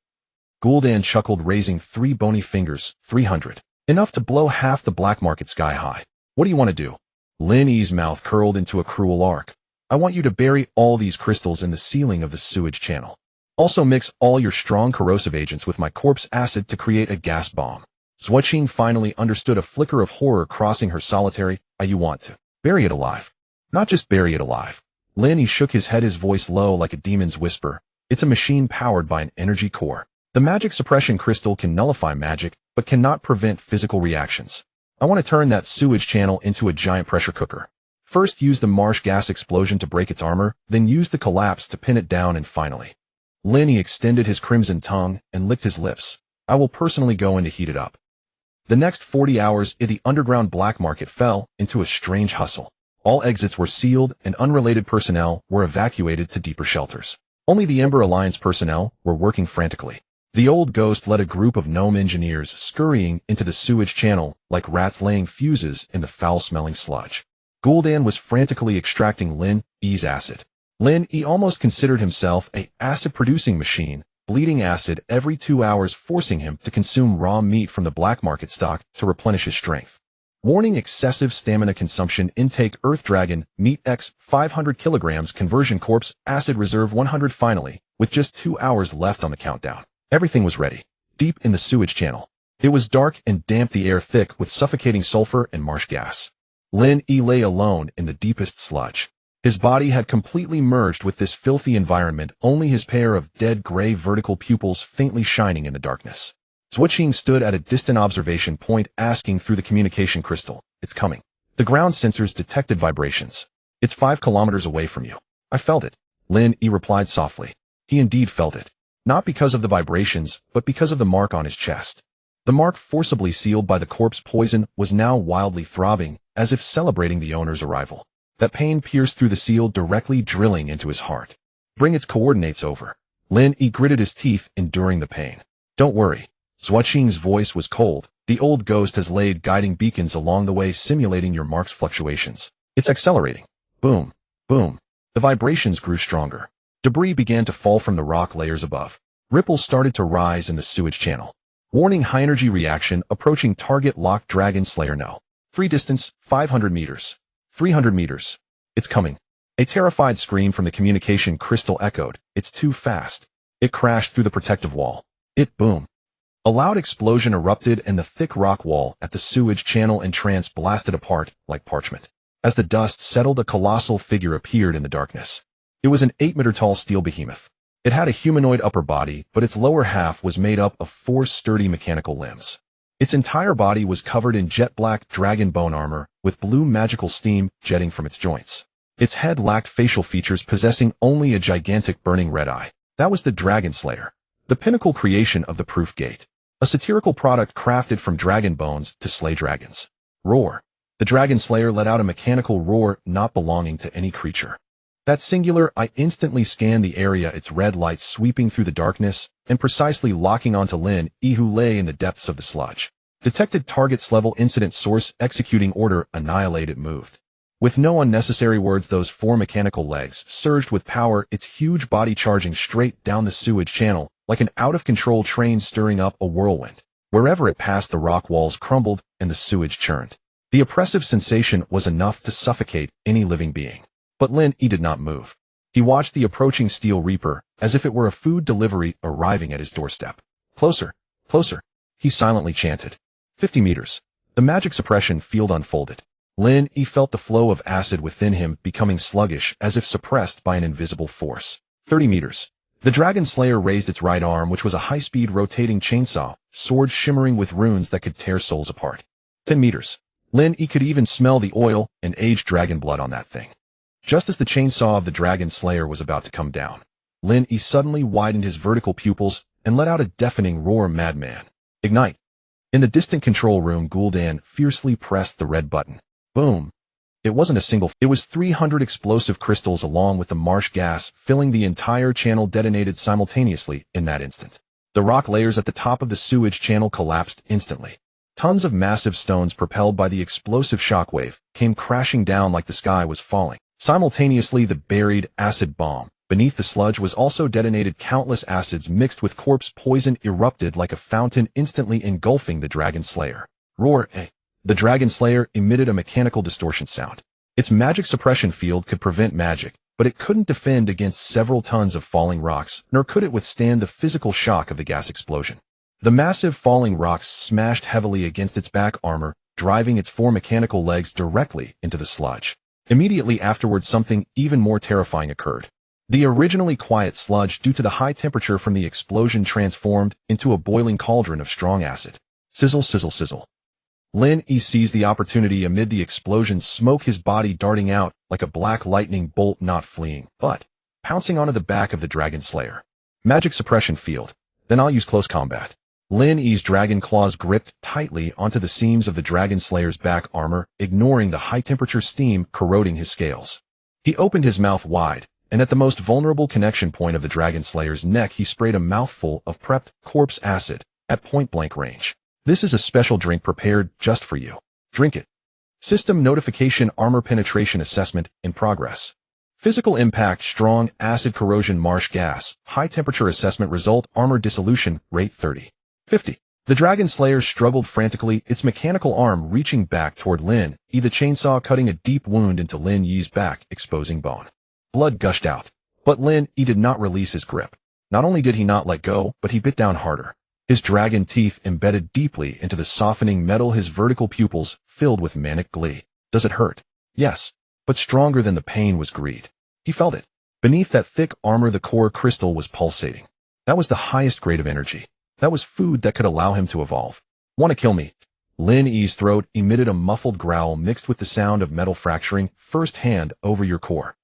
S1: Gul'dan chuckled, raising 3 bony fingers. 300. Enough to blow half the black market sky high. What do you want to do? Lin Yi's mouth curled into a cruel arc. I want you to bury all these crystals in the ceiling of the sewage channel. Also mix all your strong corrosive agents with my corpse acid to create a gas bomb. Zhuaqing finally understood, a flicker of horror crossing her solitary. You want to bury it alive. Not just bury it alive. Lin Yi shook his head, his voice low like a demon's whisper. It's a machine powered by an energy core. The magic suppression crystal can nullify magic, but cannot prevent physical reactions. I want to turn that sewage channel into a giant pressure cooker. First use the marsh gas explosion to break its armor, then use the collapse to pin it down, and finally. Lin Yi extended his crimson tongue and licked his lips. I will personally go in to heat it up. The next 40 hours, the underground black market fell into a strange hustle. All exits were sealed and unrelated personnel were evacuated to deeper shelters. Only the Ember Alliance personnel were working frantically. The old ghost led a group of gnome engineers scurrying into the sewage channel like rats laying fuses in the foul-smelling sludge. Gul'dan was frantically extracting Lin Yi's acid. Lin Yi almost considered himself a acid-producing machine, bleeding acid every 2 hours, forcing him to consume raw meat from the black market stock to replenish his strength. Warning: excessive stamina consumption intake. Earth Dragon, meat X, 500 kilograms. Conversion corpse, acid reserve 100. Finally, with just 2 hours left on the countdown, everything was ready. Deep in the sewage channel, it was dark and damp, the air thick with suffocating sulfur and marsh gas. Lin Yi lay alone in the deepest sludge. His body had completely merged with this filthy environment, only his pair of dead gray vertical pupils faintly shining in the darkness. Zhuaqing stood at a distant observation point, asking through the communication crystal. It's coming. The ground sensors detected vibrations. It's 5 kilometers away from you. I felt it. Lin Yi replied softly. He indeed felt it. Not because of the vibrations, but because of the mark on his chest. The mark, forcibly sealed by the corpse poison, was now wildly throbbing, as if celebrating the owner's arrival. That pain pierced through the seal, directly drilling into his heart. Bring its coordinates over. Lin Yi gritted his teeth, enduring the pain. Don't worry. Zhuaqing's voice was cold. The old ghost has laid guiding beacons along the way, simulating your mark's fluctuations. It's accelerating. Boom. Boom. The vibrations grew stronger. Debris began to fall from the rock layers above. Ripples started to rise in the sewage channel. Warning: high energy reaction approaching target lock. Dragon Slayer no. 3 distance, 500 meters. 300 meters. It's coming. A terrified scream from the communication crystal echoed. It's too fast. It crashed through the protective wall. It boomed. A loud explosion erupted and the thick rock wall at the sewage channel entrance blasted apart like parchment. As the dust settled, a colossal figure appeared in the darkness. It was an 8-meter-tall steel behemoth. It had a humanoid upper body, but its lower half was made up of 4 sturdy mechanical limbs. Its entire body was covered in jet-black dragon bone armor, with blue magical steam jetting from its joints. Its head lacked facial features, possessing only a gigantic burning red eye. That was the Dragon Slayer, the pinnacle creation of the Proof Gate. A satirical product crafted from dragon bones to slay dragons. Roar. The Dragon Slayer let out a mechanical roar not belonging to any creature. That singular I instantly scanned the area, its red light sweeping through the darkness and precisely locking onto Lin Yi, who lay in the depths of the sludge. Detected targets level incident source executing order annihilate. It moved. With no unnecessary words, those 4 mechanical legs surged with power, its huge body charging straight down the sewage channel like an out-of-control train stirring up a whirlwind. Wherever it passed, the rock walls crumbled and the sewage churned. The oppressive sensation was enough to suffocate any living being. But Lin Yi did not move. He watched the approaching steel reaper as if it were a food delivery arriving at his doorstep. Closer, closer, he silently chanted. 50 meters. The magic suppression field unfolded. Lin Yi felt the flow of acid within him becoming sluggish as if suppressed by an invisible force. 30 meters. The Dragon Slayer raised its right arm, which was a high-speed rotating chainsaw, sword shimmering with runes that could tear souls apart. 10 meters. Lin Yi could even smell the oil and aged dragon blood on that thing. Just as the chainsaw of the Dragon Slayer was about to come down, Lin Yi suddenly widened his vertical pupils and let out a deafening roar. Madman. Ignite. In the distant control room, Gul'dan fiercely pressed the red button. Boom. It wasn't a single, it was 300 explosive crystals along with the marsh gas filling the entire channel detonated simultaneously in that instant. The rock layers at the top of the sewage channel collapsed instantly. Tons of massive stones propelled by the explosive shockwave came crashing down like the sky was falling. Simultaneously, the buried acid bomb beneath the sludge was also detonated. Countless acids mixed with corpse poison erupted like a fountain, instantly engulfing the Dragon Slayer. Roar! The Dragon Slayer emitted a mechanical distortion sound. Its magic suppression field could prevent magic, but it couldn't defend against several tons of falling rocks, nor could it withstand the physical shock of the gas explosion. The massive falling rocks smashed heavily against its back armor, driving its 4 mechanical legs directly into the sludge. Immediately afterwards, something even more terrifying occurred. The originally quiet sludge, due to the high temperature from the explosion, transformed into a boiling cauldron of strong acid. Sizzle, sizzle, sizzle. Lin Yi seized the opportunity amid the explosion's smoke, his body darting out like a black lightning bolt, not fleeing, but pouncing onto the back of the Dragon Slayer. Magic suppression field. Then I'll use close combat. Lin Yi's dragon claws gripped tightly onto the seams of the Dragon Slayer's back armor, ignoring the high-temperature steam corroding his scales. He opened his mouth wide, and at the most vulnerable connection point of the Dragon Slayer's neck, he sprayed a mouthful of prepped corpse acid at point-blank range. This is a special drink prepared just for you. Drink it. System notification: armor penetration assessment in progress. Physical impact: strong acid corrosion marsh gas. High temperature assessment result: armor dissolution rate 30. 50. The Dragon Slayer struggled frantically, its mechanical arm reaching back toward Lin Yi, the chainsaw cutting a deep wound into Lin Yi's back, exposing bone. Blood gushed out. But Lin Yi did not release his grip. Not only did he not let go, but he bit down harder. His dragon teeth embedded deeply into the softening metal, his vertical pupils filled with manic glee. Does it hurt? Yes. But stronger than the pain was greed. He felt it. Beneath that thick armor, the core crystal was pulsating. That was the highest grade of energy. That was food that could allow him to evolve. Want to kill me? Lin Yi's throat emitted a muffled growl mixed with the sound of metal fracturing. First hand over your core.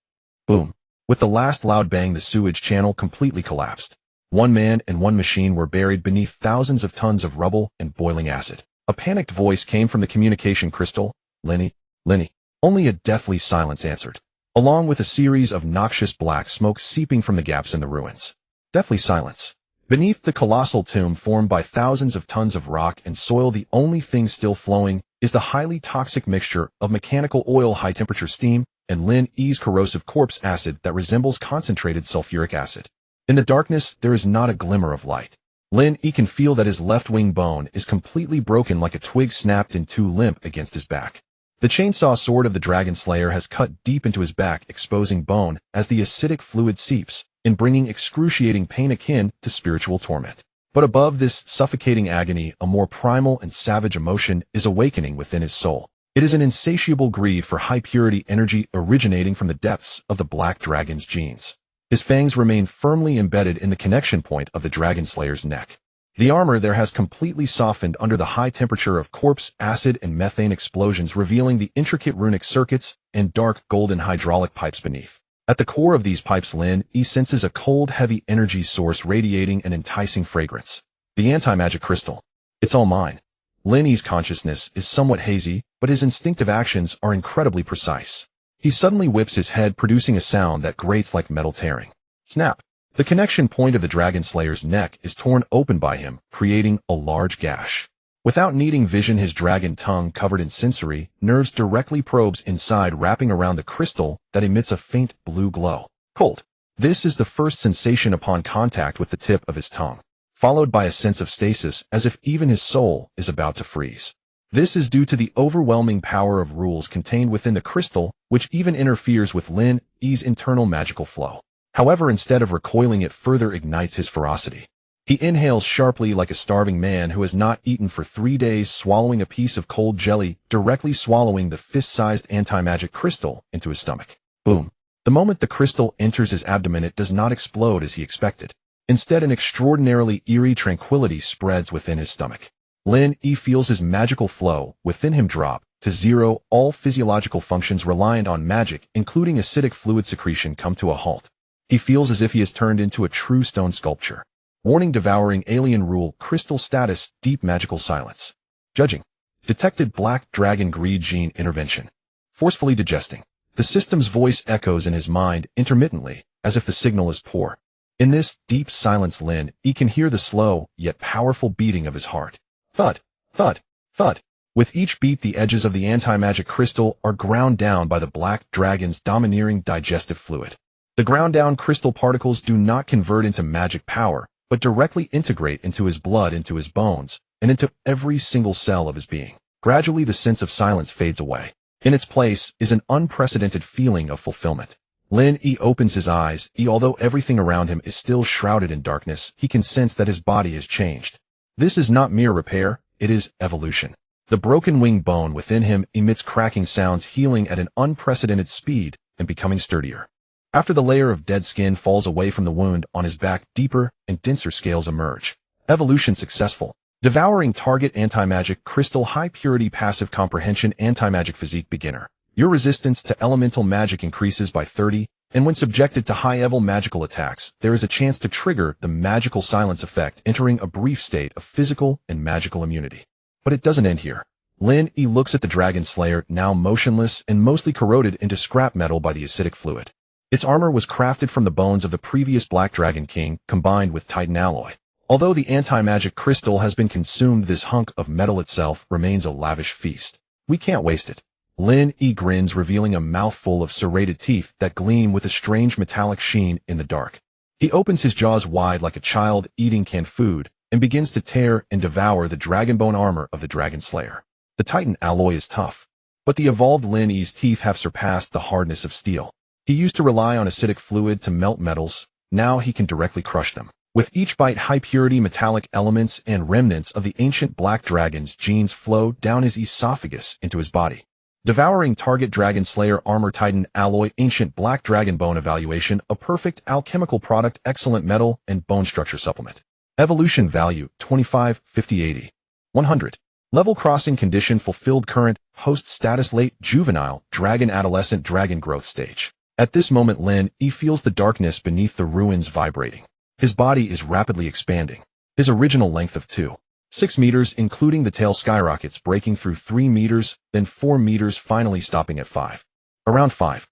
S1: Boom. With the last loud bang, the sewage channel completely collapsed. 1 man and 1 machine were buried beneath thousands of tons of rubble and boiling acid. A panicked voice came from the communication crystal. Lin Yi. Only a deathly silence answered, along with a series of noxious black smoke seeping from the gaps in the ruins. Deathly silence. Beneath the colossal tomb formed by thousands of tons of rock and soil, the only thing still flowing is the highly toxic mixture of mechanical oil, high-temperature steam, and Lin Yi's corrosive corpse acid that resembles concentrated sulfuric acid. In the darkness, there is not a glimmer of light. Lin Yi can feel that his left wing bone is completely broken, like a twig snapped in two, limp against his back. The chainsaw sword of the Dragon Slayer has cut deep into his back, exposing bone as the acidic fluid seeps, and bringing excruciating pain akin to spiritual torment. But above this suffocating agony, a more primal and savage emotion is awakening within his soul. It is an insatiable greed for high-purity energy originating from the depths of the Black Dragon's genes. His fangs remain firmly embedded in the connection point of the Dragon Slayer's neck. The armor there has completely softened under the high temperature of corpse, acid, and methane explosions, revealing the intricate runic circuits and dark golden hydraulic pipes beneath. At the core of these pipes, Lin Yi senses a cold, heavy energy source radiating an enticing fragrance. The anti-magic crystal. It's all mine. Lin Yi's consciousness is somewhat hazy, but his instinctive actions are incredibly precise. He suddenly whips his head, producing a sound that grates like metal tearing. Snap! The connection point of the Dragon Slayer's neck is torn open by him, creating a large gash. Without needing vision, his dragon tongue, covered in sensory nerves, directly probes inside, wrapping around the crystal that emits a faint blue glow. Cold. This is the first sensation upon contact with the tip of his tongue, followed by a sense of stasis as if even his soul is about to freeze. This is due to the overwhelming power of rules contained within the crystal, which even interferes with Lin Yi's internal magical flow. However, instead of recoiling, it further ignites his ferocity. He inhales sharply like a starving man who has not eaten for 3 days, swallowing a piece of cold jelly, directly swallowing the fist-sized anti-magic crystal into his stomach. Boom. The moment the crystal enters his abdomen, it does not explode as he expected. Instead, an extraordinarily eerie tranquility spreads within his stomach. Lin Yi feels his magical flow within him drop to zero, all physiological functions reliant on magic, including acidic fluid secretion, come to a halt. He feels as if he has turned into a true stone sculpture. Warning: devouring alien rule, crystal status, deep magical silence. Judging. Detected black dragon greed gene intervention. Forcefully digesting. The system's voice echoes in his mind intermittently, as if the signal is poor. In this deep silence, Lin Yi can hear the slow, yet powerful beating of his heart. Thud, thud, thud. With each beat, the edges of the anti-magic crystal are ground down by the black dragon's domineering digestive fluid. The ground-down crystal particles do not convert into magic power, but directly integrate into his blood, into his bones, and into every single cell of his being. Gradually, the sense of silence fades away. In its place is an unprecedented feeling of fulfillment. Lin Yi opens his eyes. Although everything around him is still shrouded in darkness, he can sense that his body has changed. This is not mere repair, it is evolution. The broken wing bone within him emits cracking sounds, healing at an unprecedented speed and becoming sturdier. After the layer of dead skin falls away from the wound on his back, deeper and denser scales emerge. Evolution successful. Devouring target anti-magic crystal, high purity passive comprehension, anti-magic physique beginner. Your resistance to elemental magic increases by 30, and when subjected to high-level magical attacks, there is a chance to trigger the magical silence effect, entering a brief state of physical and magical immunity. But it doesn't end here. Lin Yi looks at the dragon slayer, now motionless and mostly corroded into scrap metal by the acidic fluid. Its armor was crafted from the bones of the previous Black Dragon King, combined with Titan alloy. Although the anti-magic crystal has been consumed, this hunk of metal itself remains a lavish feast. We can't waste it. Lin Yi grins, revealing a mouthful of serrated teeth that gleam with a strange metallic sheen in the dark. He opens his jaws wide like a child eating canned food and begins to tear and devour the dragonbone armor of the Dragon Slayer. The Titan alloy is tough, but the evolved Lin Yi's teeth have surpassed the hardness of steel. He used to rely on acidic fluid to melt metals. Now he can directly crush them. With each bite, high-purity metallic elements and remnants of the ancient Black Dragon's genes flow down his esophagus into his body. Devouring target Dragon Slayer armor, Titan alloy, ancient Black Dragon bone evaluation, a perfect alchemical product, excellent metal and bone structure supplement. Evolution value, 25, 50, 80. 100. Level crossing condition fulfilled. Current host status: late juvenile dragon, adolescent dragon growth stage. At this moment, Lin Yi feels the darkness beneath the ruins vibrating. His body is rapidly expanding. His original length of 2.6 meters, including the tail, skyrockets, breaking through 3 meters, then 4 meters, finally stopping at 5. Around 5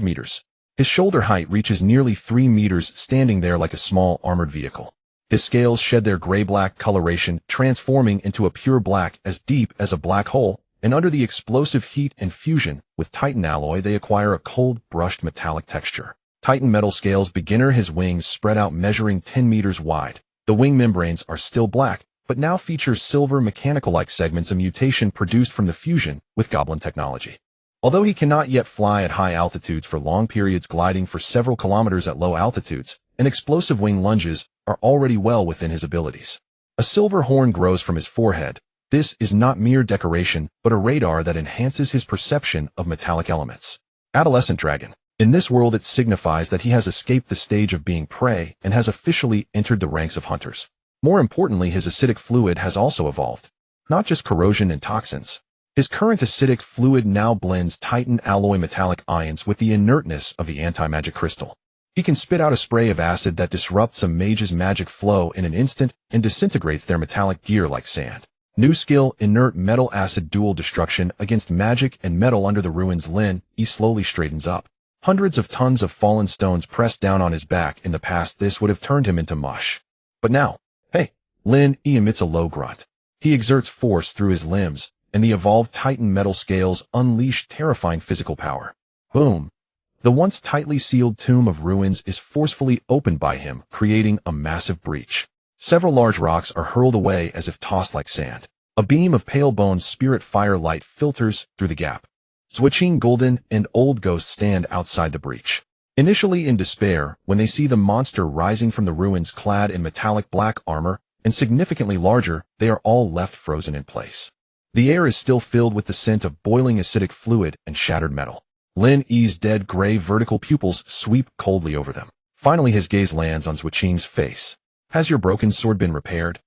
S1: meters. His shoulder height reaches nearly 3 meters, standing there like a small armored vehicle. His scales shed their gray-black coloration, transforming into a pure black as deep as a black hole, and under the explosive heat and fusion with Titan alloy, they acquire a cold, brushed metallic texture. Titan metal scales, beginner. His wings spread out, measuring 10 meters wide. The wing membranes are still black, but now feature silver mechanical-like segments, a mutation produced from the fusion with goblin technology. Although he cannot yet fly at high altitudes for long periods, gliding for several kilometers at low altitudes, and explosive wing lunges are already well within his abilities. A silver horn grows from his forehead. This is not mere decoration, but a radar that enhances his perception of metallic elements. Adolescent dragon. In this world, it signifies that he has escaped the stage of being prey and has officially entered the ranks of hunters. More importantly, his acidic fluid has also evolved. Not just corrosion and toxins. His current acidic fluid now blends Titan alloy metallic ions with the inertness of the anti-magic crystal. He can spit out a spray of acid that disrupts a mage's magic flow in an instant and disintegrates their metallic gear like sand. New skill: inert metal acid, dual destruction against magic and metal. Under the ruins, Lin Yi slowly straightens up. Hundreds of tons of fallen stones pressed down on his back. In the past, this would have turned him into mush. But now, hey, Lin Yi emits a low grunt. He exerts force through his limbs, and the evolved Titan metal scales unleash terrifying physical power. Boom, The once tightly sealed tomb of ruins is forcefully opened by him, creating a massive breach. Several large rocks are hurled away as if tossed like sand. A beam of pale bone spirit fire light filters through the gap. Zhuqiang, Golden, and Old Ghost stand outside the breach. Initially in despair, when they see the monster rising from the ruins clad in metallic black armor, and significantly larger, they are all left frozen in place. The air is still filled with the scent of boiling acidic fluid and shattered metal. Lin Yi's dead gray vertical pupils sweep coldly over them. Finally his gaze lands on Zhuqiang's face. Has your broken sword been repaired?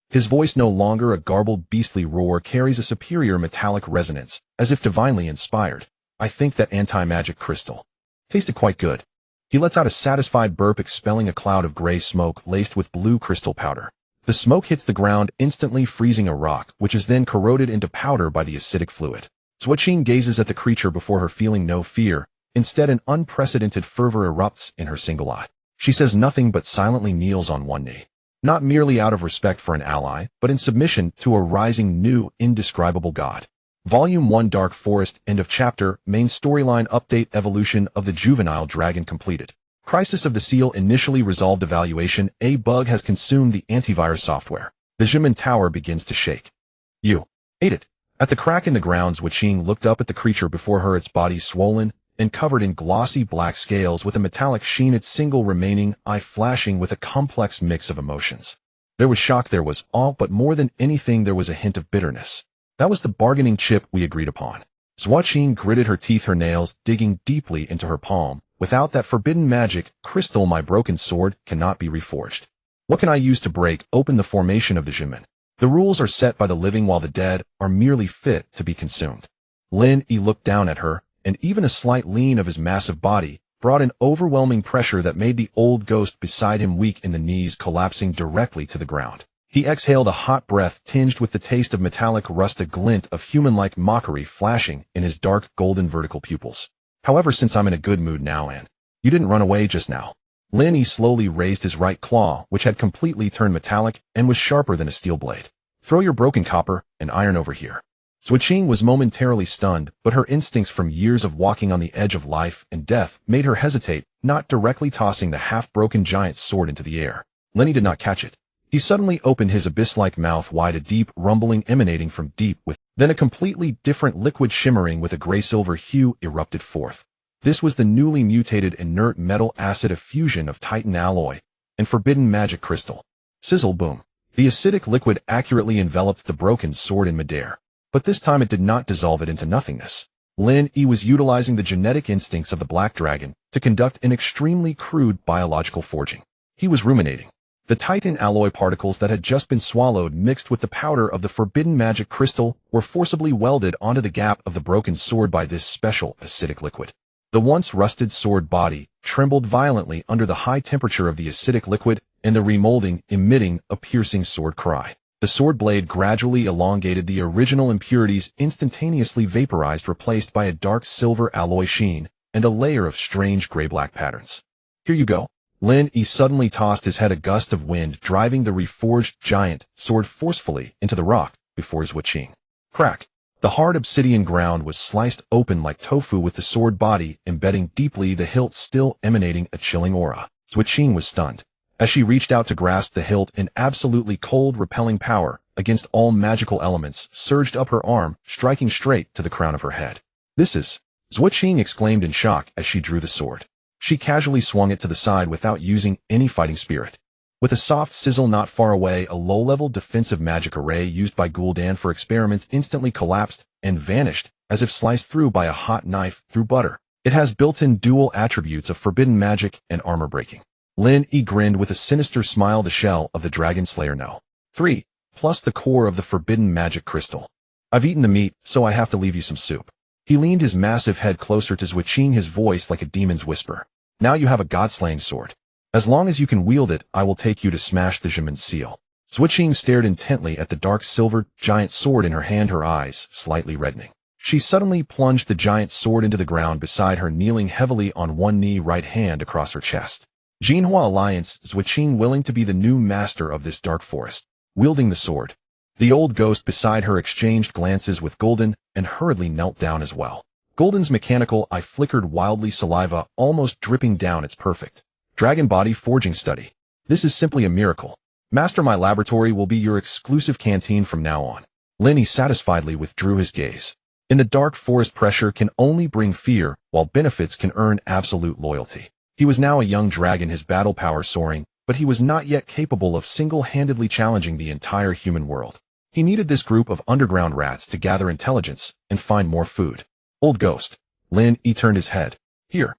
S1: His voice, no longer a garbled beastly roar, carries a superior metallic resonance, as if divinely inspired. I think that anti-magic crystal tasted quite good. He lets out a satisfied burp, expelling a cloud of gray smoke laced with blue crystal powder. The smoke hits the ground, instantly freezing a rock, which is then corroded into powder by the acidic fluid. Zhuqiang gazes at the creature before her, feeling no fear. Instead, an unprecedented fervor erupts in her single eye. She says nothing but silently kneels on one knee. Not merely out of respect for an ally, but in submission to a rising new, indescribable god. Volume 1 Dark Forest, End of Chapter, Main Storyline Update, Evolution of the Juvenile Dragon completed. Crisis of the Seal initially resolved. Evaluation: a bug has consumed the antivirus software. The Jimin Tower begins to shake. You ate it. At the crack in the ground, Zhuqiang looked up at the creature before her, its body swollen and covered in glossy black scales with a metallic sheen, its single remaining eye flashing with a complex mix of emotions. There was shock, there was awe, but more than anything there was a hint of bitterness. That was the bargaining chip we agreed upon. Zhuqiang gritted her teeth, her nails digging deeply into her palm. Without that forbidden magic crystal, my broken sword cannot be reforged. What can I use to break open the formation of the Jimin? The rules are set by the living, while the dead are merely fit to be consumed. Lin Yi looked down at her, and even a slight lean of his massive body brought an overwhelming pressure that made the old ghost beside him weak in the knees, collapsing directly to the ground. He exhaled a hot breath tinged with the taste of metallic rust, a glint of human-like mockery flashing in his dark golden vertical pupils. However, since I'm in a good mood now, and you didn't run away just now. Lin Yi slowly raised his right claw, which had completely turned metallic and was sharper than a steel blade. Throw your broken copper and iron over here. Zhuqiang was momentarily stunned, but her instincts from years of walking on the edge of life and death made her hesitate, not directly tossing the half-broken giant sword into the air. Lin Yi did not catch it. He suddenly opened his abyss-like mouth wide, a deep rumbling emanating from deep within. Then a completely different liquid shimmering with a gray-silver hue erupted forth. This was the newly mutated inert metal acid, a fusion of Titan alloy and forbidden magic crystal. Sizzle, boom. The acidic liquid accurately enveloped the broken sword in midair. But this time it did not dissolve it into nothingness. Lin Yi was utilizing the genetic instincts of the Black Dragon to conduct an extremely crude biological forging. He was ruminating. The Titan alloy particles that had just been swallowed, mixed with the powder of the forbidden magic crystal, were forcibly welded onto the gap of the broken sword by this special acidic liquid. The once rusted sword body trembled violently under the high temperature of the acidic liquid and the remolding, emitting a piercing sword cry. The sword blade gradually elongated, the original impurities instantaneously vaporized, replaced by a dark silver alloy sheen and a layer of strange gray-black patterns. Here you go. Lin Yi suddenly tossed his head, a gust of wind driving the reforged giant sword forcefully into the rock before Zhuqiang. Crack. The hard obsidian ground was sliced open like tofu, with the sword body embedding deeply, the hilt still emanating a chilling aura. Zhuqiang was stunned. As she reached out to grasp the hilt, an absolutely cold, repelling power against all magical elements surged up her arm, striking straight to the crown of her head. This is... Zhuqiang exclaimed in shock as she drew the sword. She casually swung it to the side without using any fighting spirit. With a soft sizzle not far away, a low-level defensive magic array used by Gul'dan for experiments instantly collapsed and vanished, as if sliced through by a hot knife through butter. It has built-in dual attributes of forbidden magic and armor breaking. Lin Yi grinned with a sinister smile. The shell of the Dragon Slayer No. 3, plus the core of the forbidden magic crystal. I've eaten the meat, so I have to leave you some soup. He leaned his massive head closer to Zhuqiang, his voice like a demon's whisper. Now you have a god-slaying sword. As long as you can wield it, I will take you to smash the Jimin seal. Zhuqiang stared intently at the dark silver giant sword in her hand, her eyes slightly reddening. She suddenly plunged the giant sword into the ground beside her, kneeling heavily on one knee, right hand across her chest. Jinhua Alliance, Zhuqiang willing to be the new master of this dark forest, wielding the sword. The old ghost beside her exchanged glances with Gul'dan and hurriedly knelt down as well. Golden's mechanical eye flickered wildly, saliva almost dripping down its perfect dragon body forging study. This is simply a miracle. Master, my laboratory will be your exclusive canteen from now on. Lenny satisfiedly withdrew his gaze. In the dark forest, pressure can only bring fear, while benefits can earn absolute loyalty. He was now a young dragon, his battle power soaring, but he was not yet capable of single-handedly challenging the entire human world. He needed this group of underground rats to gather intelligence and find more food. Old ghost. Lin Yi turned his head. Here.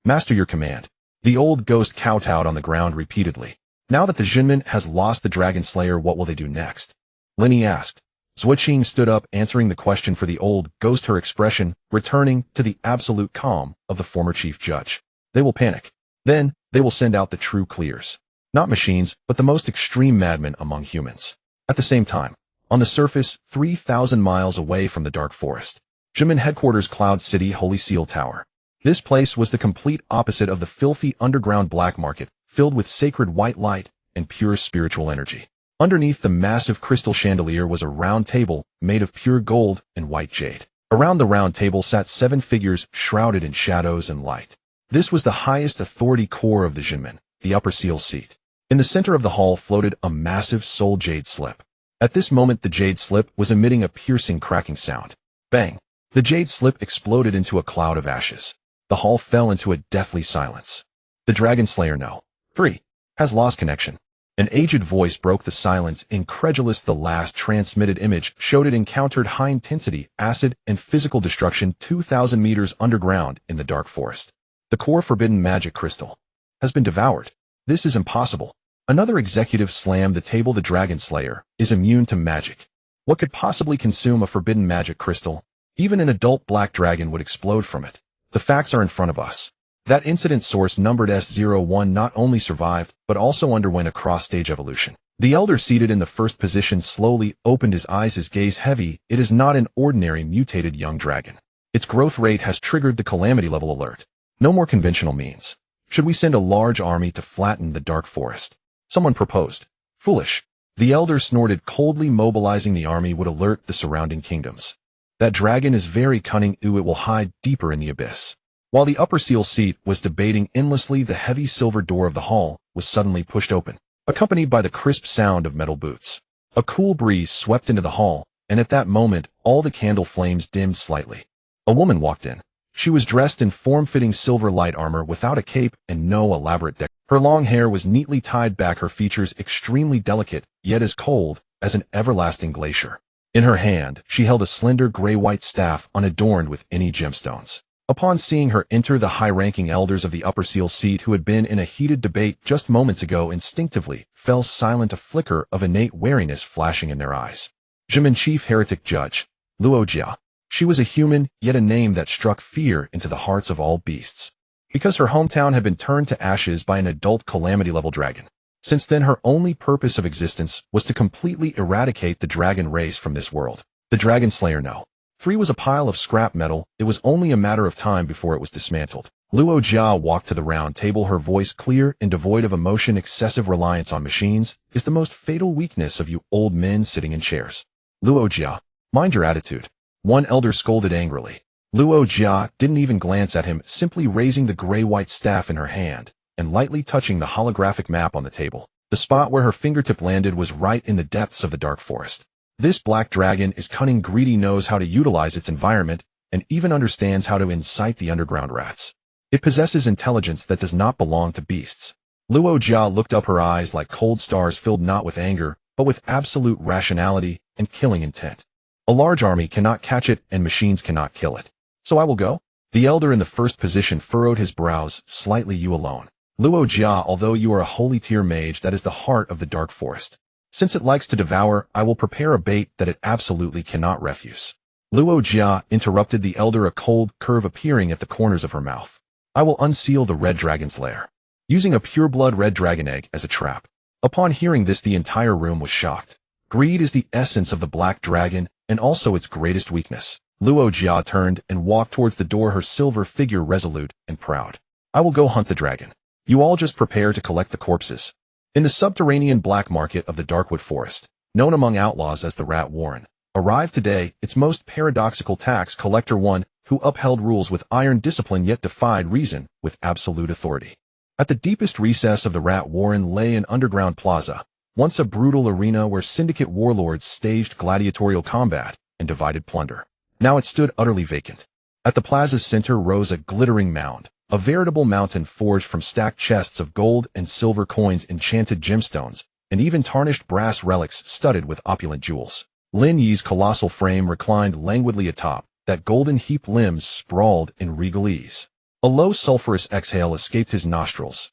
S1: Master, your command. The old ghost kowtowed on the ground repeatedly. Now that the Jinmen has lost the Dragon Slayer, what will they do next? Lin Yi asked. Zuoqing stood up, answering the question for the old ghost, her expression returning to the absolute calm of the former chief judge. They will panic. Then, they will send out the true clears. Not machines, but the most extreme madmen among humans. At the same time, on the surface, 3,000 miles away from the dark forest, Jinmen headquarters, Cloud City Holy Seal Tower. This place was the complete opposite of the filthy underground black market, filled with sacred white light and pure spiritual energy. Underneath the massive crystal chandelier was a round table made of pure gold and white jade. Around the round table sat 7 figures shrouded in shadows and light. This was the highest authority core of the Jinmen, the upper seal seat. In the center of the hall floated a massive soul jade slip. At this moment, the jade slip was emitting a piercing cracking sound. Bang! The jade slip exploded into a cloud of ashes. The hall fell into a deathly silence. The Dragon Slayer, no. 3. Has lost connection. An aged voice broke the silence, incredulous. The last transmitted image showed it encountered high-intensity acid and physical destruction 2,000 meters underground in the dark forest. The core forbidden magic crystal has been devoured. This is impossible. Another executive slammed the table. The Dragon Slayer is immune to magic. What could possibly consume a forbidden magic crystal? Even an adult black dragon would explode from it. The facts are in front of us. That incident source numbered S01 not only survived, but also underwent a cross-stage evolution. The elder seated in the first position slowly opened his eyes, his gaze heavy. It is not an ordinary mutated young dragon. Its growth rate has triggered the calamity level alert. No more conventional means. Should we send a large army to flatten the dark forest? Someone proposed. Foolish. The elder snorted coldly. Mobilizing the army would alert the surrounding kingdoms. That dragon is very cunning. It will hide deeper in the abyss. While the upper seal seat was debating endlessly, the heavy silver door of the hall was suddenly pushed open, accompanied by the crisp sound of metal boots. A cool breeze swept into the hall, and at that moment, all the candle flames dimmed slightly. A woman walked in. She was dressed in form-fitting silver light armor without a cape and no elaborate decoration. Her long hair was neatly tied back, her features extremely delicate, yet as cold as an everlasting glacier. In her hand, she held a slender gray-white staff unadorned with any gemstones. Upon seeing her enter, the high-ranking elders of the upper seal seat, who had been in a heated debate just moments ago, instinctively fell silent, a flicker of innate wariness flashing in their eyes. Jinmen Chief Heretic Judge, Luo Jia. She was a human, yet a name that struck fear into the hearts of all beasts. Because her hometown had been turned to ashes by an adult calamity-level dragon. Since then, her only purpose of existence was to completely eradicate the dragon race from this world. The Dragon Slayer, no. 3 was a pile of scrap metal. It was only a matter of time before it was dismantled. Luo Jia walked to the round table, her voice clear and devoid of emotion. Excessive reliance on machines is the most fatal weakness of you old men sitting in chairs. Luo Jia, mind your attitude. One elder scolded angrily. Luo Jia didn't even glance at him, simply raising the gray-white staff in her hand and lightly touching the holographic map on the table. The spot where her fingertip landed was right in the depths of the dark forest. This black dragon is cunning, greedy, knows how to utilize its environment, and even understands how to incite the underground rats. It possesses intelligence that does not belong to beasts. Luo Jia looked up, her eyes like cold stars, filled not with anger, but with absolute rationality and killing intent. A large army cannot catch it, and machines cannot kill it. So I will go? The elder in the first position furrowed his brows slightly. You alone. Luo Jia, although you are a holy tier mage, that is the heart of the dark forest. Since it likes to devour, I will prepare a bait that it absolutely cannot refuse. Luo Jia interrupted the elder, a cold curve appearing at the corners of her mouth. I will unseal the red dragon's lair, using a pure-blood red dragon egg as a trap. Upon hearing this, the entire room was shocked. Greed is the essence of the black dragon, and also its greatest weakness. Luo Jia turned and walked towards the door, her silver figure resolute and proud. I will go hunt the dragon. You all just prepare to collect the corpses. In the subterranean black market of the Darkwood Forest, known among outlaws as the Rat Warren, arrived today its most paradoxical tax collector, one who upheld rules with iron discipline yet defied reason with absolute authority. At the deepest recess of the Rat Warren lay an underground plaza, once a brutal arena where syndicate warlords staged gladiatorial combat and divided plunder. Now it stood utterly vacant. At the plaza's center rose a glittering mound, a veritable mountain forged from stacked chests of gold and silver coins, enchanted gemstones, and even tarnished brass relics studded with opulent jewels. Lin Yi's colossal frame reclined languidly atop, that golden-heaped limbs sprawled in regal ease. A low sulphurous exhale escaped his nostrils,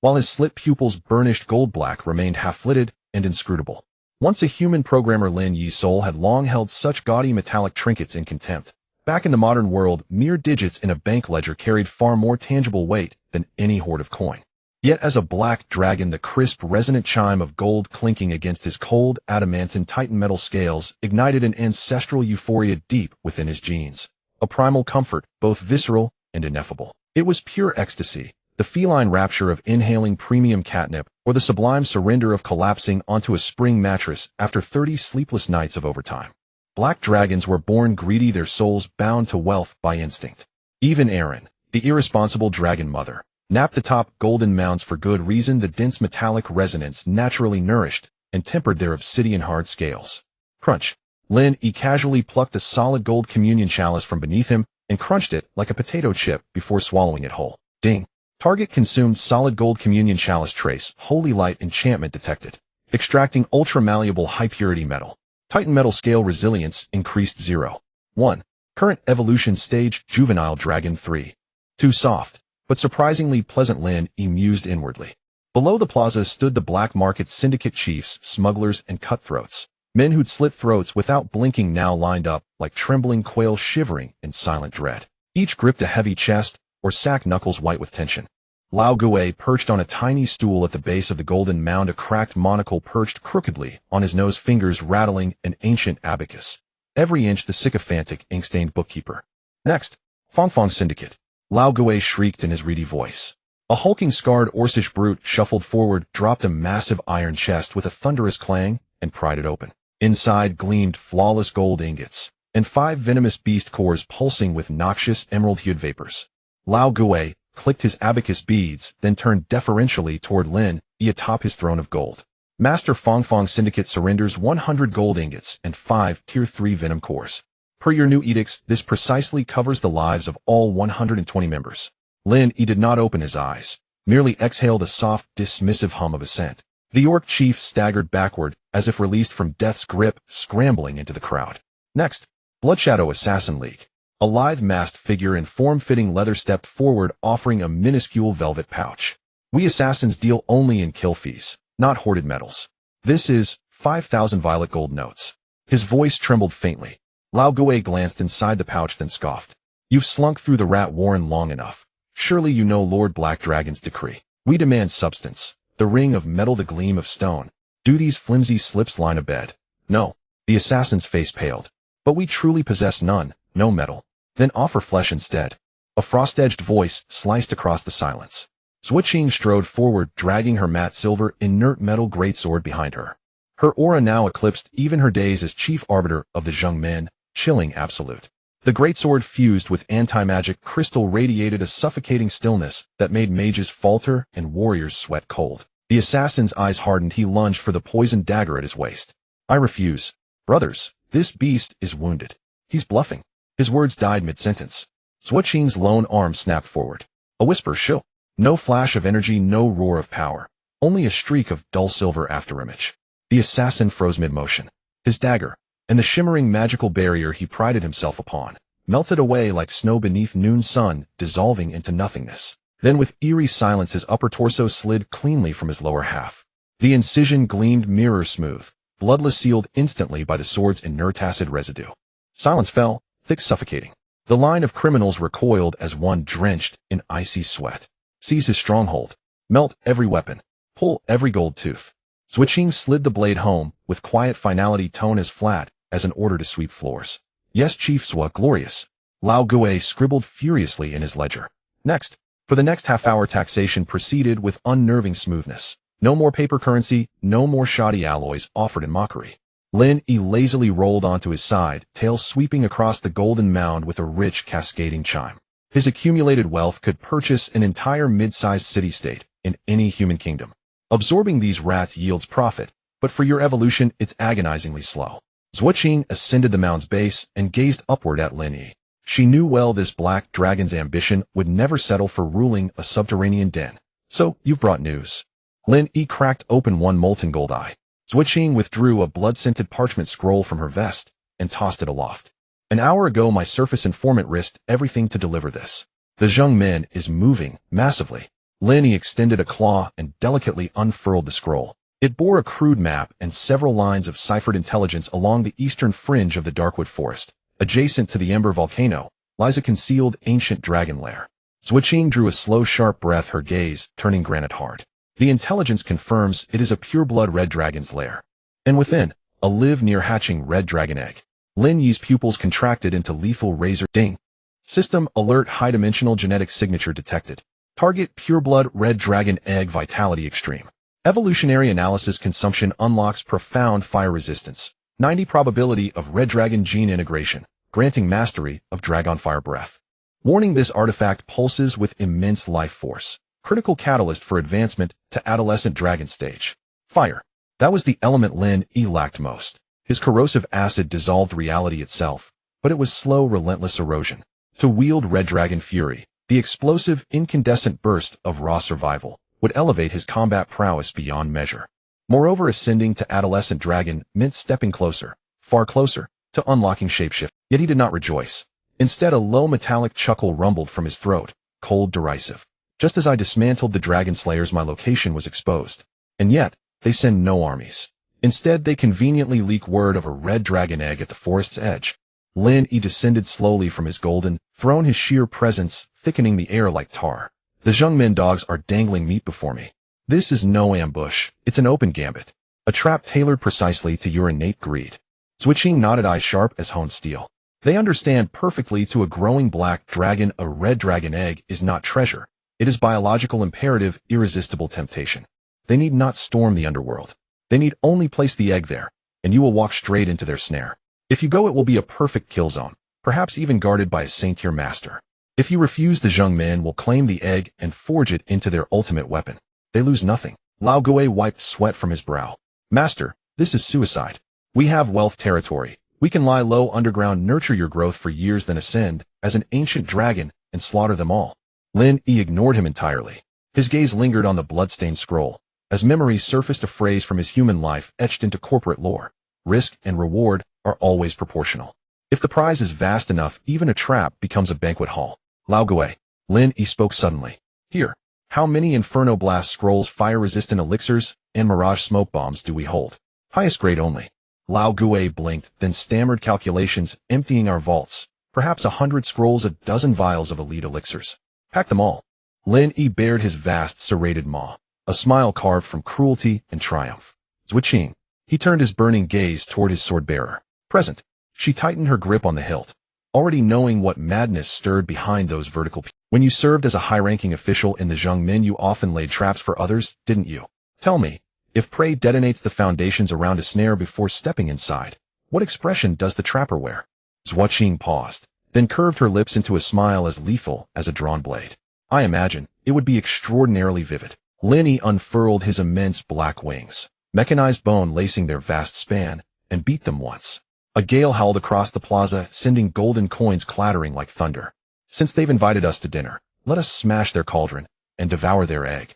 S1: while his slit pupils burnished gold-black remained half-lidded and inscrutable. Once a human programmer, Lin Yi's soul had long held such gaudy metallic trinkets in contempt. Back in the modern world, mere digits in a bank ledger carried far more tangible weight than any hoard of coin. Yet as a black dragon, the crisp, resonant chime of gold clinking against his cold, adamantine Titan metal scales ignited an ancestral euphoria deep within his genes. A primal comfort, both visceral and ineffable. It was pure ecstasy, the feline rapture of inhaling premium catnip, or the sublime surrender of collapsing onto a spring mattress after 30 sleepless nights of overtime. Black dragons were born greedy, their souls bound to wealth by instinct. Even Erin, the irresponsible dragon mother, napped atop golden mounds for good reason. The dense metallic resonance naturally nourished and tempered their obsidian-hard scales. Crunch. Lin Yi casually plucked a solid gold communion chalice from beneath him and crunched it like a potato chip before swallowing it whole. Ding. Target consumed. Solid gold communion chalice trace. Holy light enchantment detected. Extracting ultra-malleable high-purity metal. Titan metal scale resilience increased 0.1. Current evolution stage juvenile dragon 3. Too soft, but surprisingly pleasant, Lin Yi mused inwardly. Below the plaza stood the black market syndicate chiefs, smugglers, and cutthroats. Men who'd slit throats without blinking now lined up like trembling quail, shivering in silent dread. Each gripped a heavy chest or sack, knuckles white with tension. Lao Gui perched on a tiny stool at the base of the golden mound, a cracked monocle perched crookedly on his nose, fingers rattling an ancient abacus. Every inch the sycophantic, ink-stained bookkeeper. Next, Fongfong Syndicate. Lao Gui shrieked in his reedy voice. A hulking, scarred Orcish brute shuffled forward, dropped a massive iron chest with a thunderous clang, and pried it open. Inside gleamed flawless gold ingots, and 5 venomous beast cores pulsing with noxious emerald-hued vapors. Lao Gui clicked his abacus beads, then turned deferentially toward Lin Yi atop his throne of gold. Master Fongfong Syndicate surrenders 100 gold ingots and 5 Tier 3 venom cores. Per your new edicts, this precisely covers the lives of all 120 members. Lin Yi did not open his eyes, merely exhaled a soft, dismissive hum of assent. The orc chief staggered backward, as if released from death's grip, scrambling into the crowd. Next, Bloodshadow Assassin League. A lithe-masked figure in form-fitting leather stepped forward, offering a minuscule velvet pouch. We assassins deal only in kill fees, not hoarded medals. This is 5,000 violet gold notes. His voice trembled faintly. Lao Gui glanced inside the pouch, then scoffed. You've slunk through the Rat Warren long enough. Surely you know Lord Black Dragon's decree. We demand substance, the ring of metal, the gleam of stone. Do these flimsy slips line a bed? No. The assassin's face paled. But we truly possess none, no metal. Then offer flesh instead. A frost-edged voice sliced across the silence. Zhuqing strode forward, dragging her matte silver, inert metal greatsword behind her. Her aura now eclipsed even her days as chief arbiter of the Zheng Men, chilling absolute. The greatsword fused with anti-magic crystal radiated a suffocating stillness that made mages falter and warriors sweat cold. The assassin's eyes hardened. He lunged for the poisoned dagger at his waist. I refuse. Brothers, this beast is wounded. He's bluffing. His words died mid-sentence. Zhuqing's lone arm snapped forward. A whisper, shill. No flash of energy, no roar of power. Only a streak of dull silver afterimage. The assassin froze mid-motion. His dagger, and the shimmering magical barrier he prided himself upon, melted away like snow beneath noon sun, dissolving into nothingness. Then with eerie silence his upper torso slid cleanly from his lower half. The incision gleamed mirror-smooth, bloodless, sealed instantly by the sword's inert acid residue. Silence fell, thick, suffocating. The line of criminals recoiled as one drenched in icy sweat. Seize his stronghold. Melt every weapon. Pull every gold tooth. Zhuqing slid the blade home, with quiet finality, tone as flat as an order to sweep floors. Yes, Chief Zhua, glorious. Lao Gui scribbled furiously in his ledger. Next. For the next half-hour taxation proceeded with unnerving smoothness. No more paper currency, no more shoddy alloys offered in mockery. Lin Yi lazily rolled onto his side, tail sweeping across the golden mound with a rich cascading chime. His accumulated wealth could purchase an entire mid-sized city-state in any human kingdom. Absorbing these rats yields profit, but for your evolution it's agonizingly slow. Zhuoqing ascended the mound's base and gazed upward at Lin Yi. She knew well this black dragon's ambition would never settle for ruling a subterranean den. So, you've brought news. Lin Yi cracked open one molten gold eye. Zhuoqing withdrew a blood-scented parchment scroll from her vest and tossed it aloft. An hour ago my surface informant risked everything to deliver this. The Zheng Min is moving massively. Lin Yi extended a claw and delicately unfurled the scroll. It bore a crude map and several lines of ciphered intelligence along the eastern fringe of the Darkwood Forest. Adjacent to the Ember Volcano lies a concealed ancient dragon lair. Zhuoqing drew a slow, sharp breath, her gaze turning granite hard. The intelligence confirms it is a pure-blood red dragon's lair. And within, a live near-hatching red dragon egg. Lin Yi's pupils contracted into lethal razor. Ding. System alert, high-dimensional genetic signature detected. Target pure-blood red dragon egg, vitality extreme. Evolutionary analysis consumption unlocks profound fire resistance. 90 probability of red dragon gene integration, granting mastery of dragon fire breath. Warning, this artifact pulses with immense life force. Critical catalyst for advancement to adolescent dragon stage. Fire. That was the element Lin Yi lacked most. His corrosive acid dissolved reality itself, but it was slow, relentless erosion. To wield red dragon fury, the explosive, incandescent burst of raw survival would elevate his combat prowess beyond measure. Moreover, ascending to adolescent dragon meant stepping closer, far closer, to unlocking shapeshift. Yet he did not rejoice. Instead, a low metallic chuckle rumbled from his throat, cold, derisive. Just as I dismantled the dragon slayers, my location was exposed. And yet, they send no armies. Instead, they conveniently leak word of a red dragon egg at the forest's edge. Lin Yi descended slowly from his golden throne, his sheer presence thickening the air like tar. The Zheng Min dogs are dangling meat before me. This is no ambush, it's an open gambit. A trap tailored precisely to your innate greed. Zhuoqing nodded, eyes sharp as honed steel. They understand perfectly to a growing black dragon a red dragon egg is not treasure. It is biological imperative, irresistible temptation. They need not storm the underworld. They need only place the egg there, and you will walk straight into their snare. If you go, it will be a perfect kill zone, perhaps even guarded by a saint-tier master. If you refuse, the Zheng Min will claim the egg and forge it into their ultimate weapon. They lose nothing. Lao Gui wiped sweat from his brow. Master, this is suicide. We have wealth territory. We can lie low underground, nurture your growth for years, then ascend as an ancient dragon and slaughter them all. Lin Yi ignored him entirely. His gaze lingered on the bloodstained scroll. As memory surfaced, a phrase from his human life etched into corporate lore. Risk and reward are always proportional. If the prize is vast enough, even a trap becomes a banquet hall. Lao Gui. Lin Yi spoke suddenly. Here. How many Inferno Blast scrolls, fire-resistant elixirs, and Mirage smoke bombs do we hold? Highest grade only. Lao Gui blinked, then stammered calculations, emptying our vaults. Perhaps 100 scrolls, a dozen vials of elite elixirs. Pack them all. Lin Yi bared his vast, serrated maw, a smile carved from cruelty and triumph. Zhuoqing. He turned his burning gaze toward his sword-bearer. Present. She tightened her grip on the hilt, already knowing what madness stirred behind those vertical. When you served as a high-ranking official in the Zheng Min, you often laid traps for others, didn't you? Tell me, if prey detonates the foundations around a snare before stepping inside, what expression does the trapper wear? Zhuoqing paused, then curved her lips into a smile as lethal as a drawn blade. I imagine it would be extraordinarily vivid. Lin Yi unfurled his immense black wings, mechanized bone lacing their vast span, and beat them once. A gale howled across the plaza, sending golden coins clattering like thunder. Since they've invited us to dinner, let us smash their cauldron and devour their egg.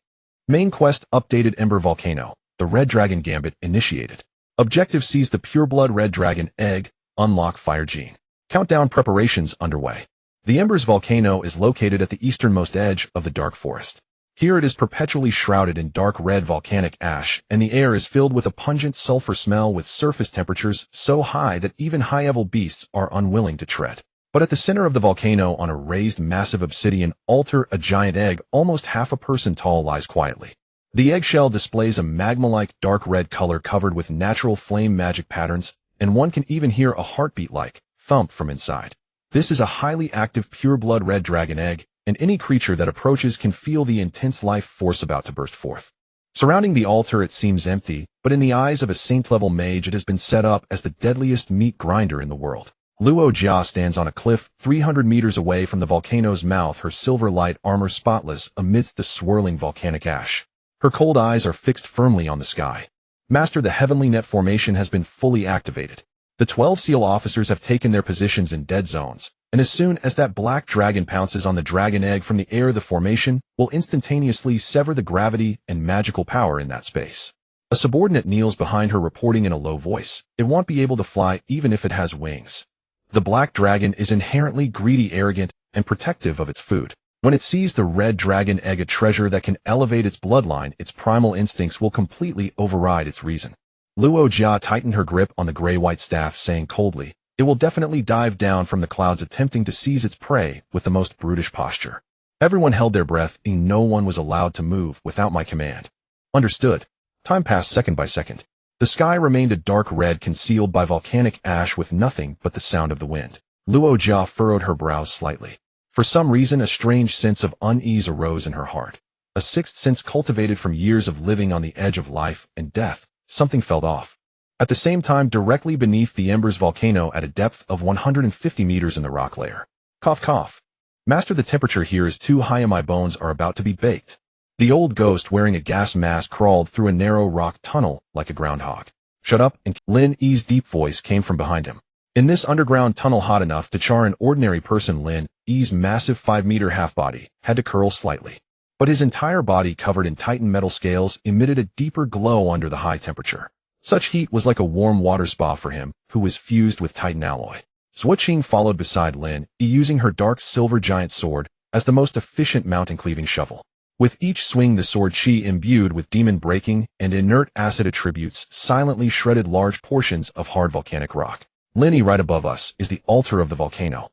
S1: Main quest updated. Ember Volcano. The Red Dragon Gambit initiated. Objective: seize the pure-blood red dragon egg, unlock fire gene. Countdown preparations underway. The Ember's volcano is located at the easternmost edge of the dark forest. Here it is perpetually shrouded in dark red volcanic ash, and the air is filled with a pungent sulfur smell with surface temperatures so high that even high-level beasts are unwilling to tread. But at the center of the volcano, on a raised massive obsidian altar, a giant egg, almost half a person tall, lies quietly. The eggshell displays a magma-like dark red color covered with natural flame magic patterns, and one can even hear a heartbeat-like thump from inside. This is a highly active pure-blood red dragon egg, and any creature that approaches can feel the intense life force about to burst forth. Surrounding the altar, it seems empty, but in the eyes of a saint-level mage it has been set up as the deadliest meat grinder in the world. Luo Jia stands on a cliff 300 meters away from the volcano's mouth, her silver light armor spotless amidst the swirling volcanic ash. Her cold eyes are fixed firmly on the sky. Master, the heavenly net formation has been fully activated. The 12 SEAL officers have taken their positions in dead zones, and as soon as that black dragon pounces on the dragon egg from the air, the formation will instantaneously sever the gravity and magical power in that space. A subordinate kneels behind her, reporting in a low voice. It won't be able to fly even if it has wings. The black dragon is inherently greedy, arrogant, and protective of its food. When it sees the red dragon egg, a treasure that can elevate its bloodline, its primal instincts will completely override its reason. Luo Jia tightened her grip on the gray-white staff, saying coldly, "It will definitely dive down from the clouds, attempting to seize its prey with the most brutish posture." Everyone held their breath, and no one was allowed to move without my command. Understood. Time passed second by second. The sky remained a dark red, concealed by volcanic ash with nothing but the sound of the wind. Luo Jia furrowed her brows slightly. For some reason, a strange sense of unease arose in her heart. A sixth sense cultivated from years of living on the edge of life and death. Something felt off. At the same time, directly beneath the embers volcano at a depth of 150 meters in the rock layer. Cough, cough. Master, the temperature here is too high and my bones are about to be baked. The old ghost wearing a gas mask crawled through a narrow rock tunnel like a groundhog. Shut up, and Lin Yi's deep voice came from behind him. In this underground tunnel hot enough to char an ordinary person, Lin Yi's massive 5-meter half-body had to curl slightly. But his entire body, covered in titan metal scales, emitted a deeper glow under the high temperature. Such heat was like a warm water spa for him, who was fused with titan alloy. Zhuoqing followed beside Lin Yi, using her dark silver giant sword as the most efficient mountain-cleaving shovel. With each swing, the sword she, imbued with demon-breaking and inert acid attributes, silently shredded large portions of hard volcanic rock. Lin Yi, right above us, is the altar of the volcano.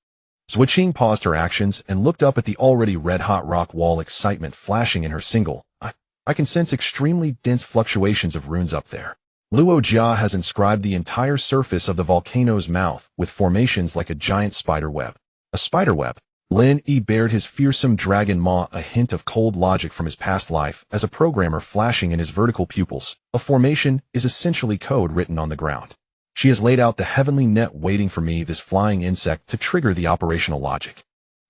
S1: Zhuoqing paused her actions and looked up at the already red-hot rock wall, excitement flashing in her single. I can sense extremely dense fluctuations of runes up there. Luo Jia has inscribed the entire surface of the volcano's mouth with formations like a giant spider web. A spider web? Lin Yi bared his fearsome dragon maw, a hint of cold logic from his past life as a programmer flashing in his vertical pupils. A formation is essentially code written on the ground. She has laid out the heavenly net waiting for me, this flying insect, to trigger the operational logic.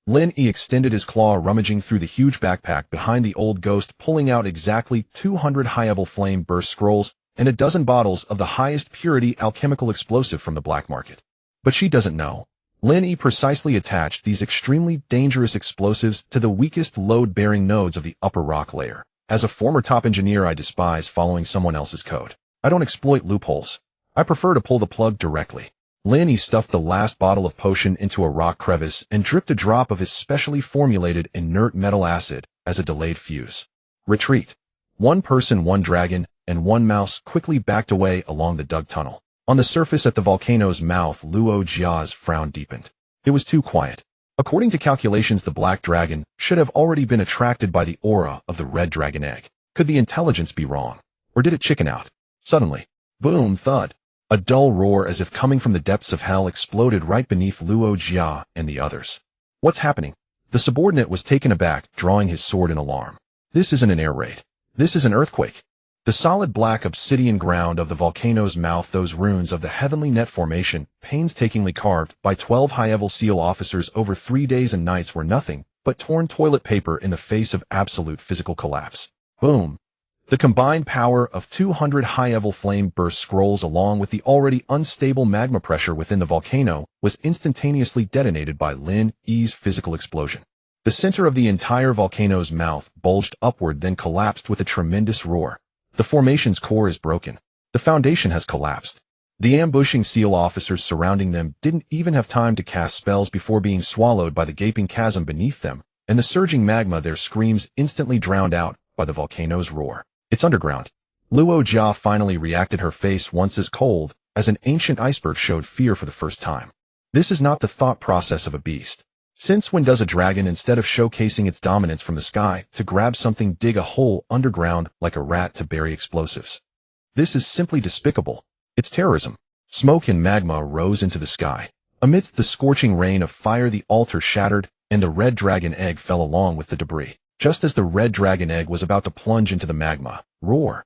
S1: Lin Yi extended his claw, rummaging through the huge backpack behind the old ghost, pulling out exactly 200 high-level flame burst scrolls and a dozen bottles of the highest purity alchemical explosive from the black market. But she doesn't know. Lin Yi precisely attached these extremely dangerous explosives to the weakest load-bearing nodes of the upper rock layer. As a former top engineer, I despise following someone else's code. I don't exploit loopholes. I prefer to pull the plug directly. Lin Yi stuffed the last bottle of potion into a rock crevice and dripped a drop of his specially formulated inert metal acid as a delayed fuse. Retreat. One person, one dragon, and one mouse quickly backed away along the dug tunnel. On the surface at the volcano's mouth, Luo Jia's frown deepened. It was too quiet. According to calculations, the black dragon should have already been attracted by the aura of the red dragon egg. Could the intelligence be wrong? Or did it chicken out? Suddenly, boom, thud. A dull roar, as if coming from the depths of hell, exploded right beneath Luo Jia and the others. What's happening? The subordinate was taken aback, drawing his sword in alarm. This isn't an air raid. This is an earthquake. The solid black obsidian ground of the volcano's mouth, those runes of the heavenly net formation, painstakingly carved by 12 high-level SEAL officers over 3 days and nights, were nothing but torn toilet paper in the face of absolute physical collapse. Boom. The combined power of 200 high-level flame burst scrolls, along with the already unstable magma pressure within the volcano, was instantaneously detonated by Lin Yi's physical explosion. The center of the entire volcano's mouth bulged upward, then collapsed with a tremendous roar. The formation's core is broken. The foundation has collapsed. The ambushing SEAL officers surrounding them didn't even have time to cast spells before being swallowed by the gaping chasm beneath them, and the surging magma, their screams instantly drowned out by the volcano's roar. It's underground. Luo Jia finally reacted, her face once as cold as an ancient iceberg showed fear for the first time. This is not the thought process of a beast. Since when does a dragon, instead of showcasing its dominance from the sky, to grab something, dig a hole underground like a rat to bury explosives? This is simply despicable. It's terrorism. Smoke and magma rose into the sky. Amidst the scorching rain of fire, the altar shattered, and the red dragon egg fell along with the debris. Just as the red dragon egg was about to plunge into the magma, roar.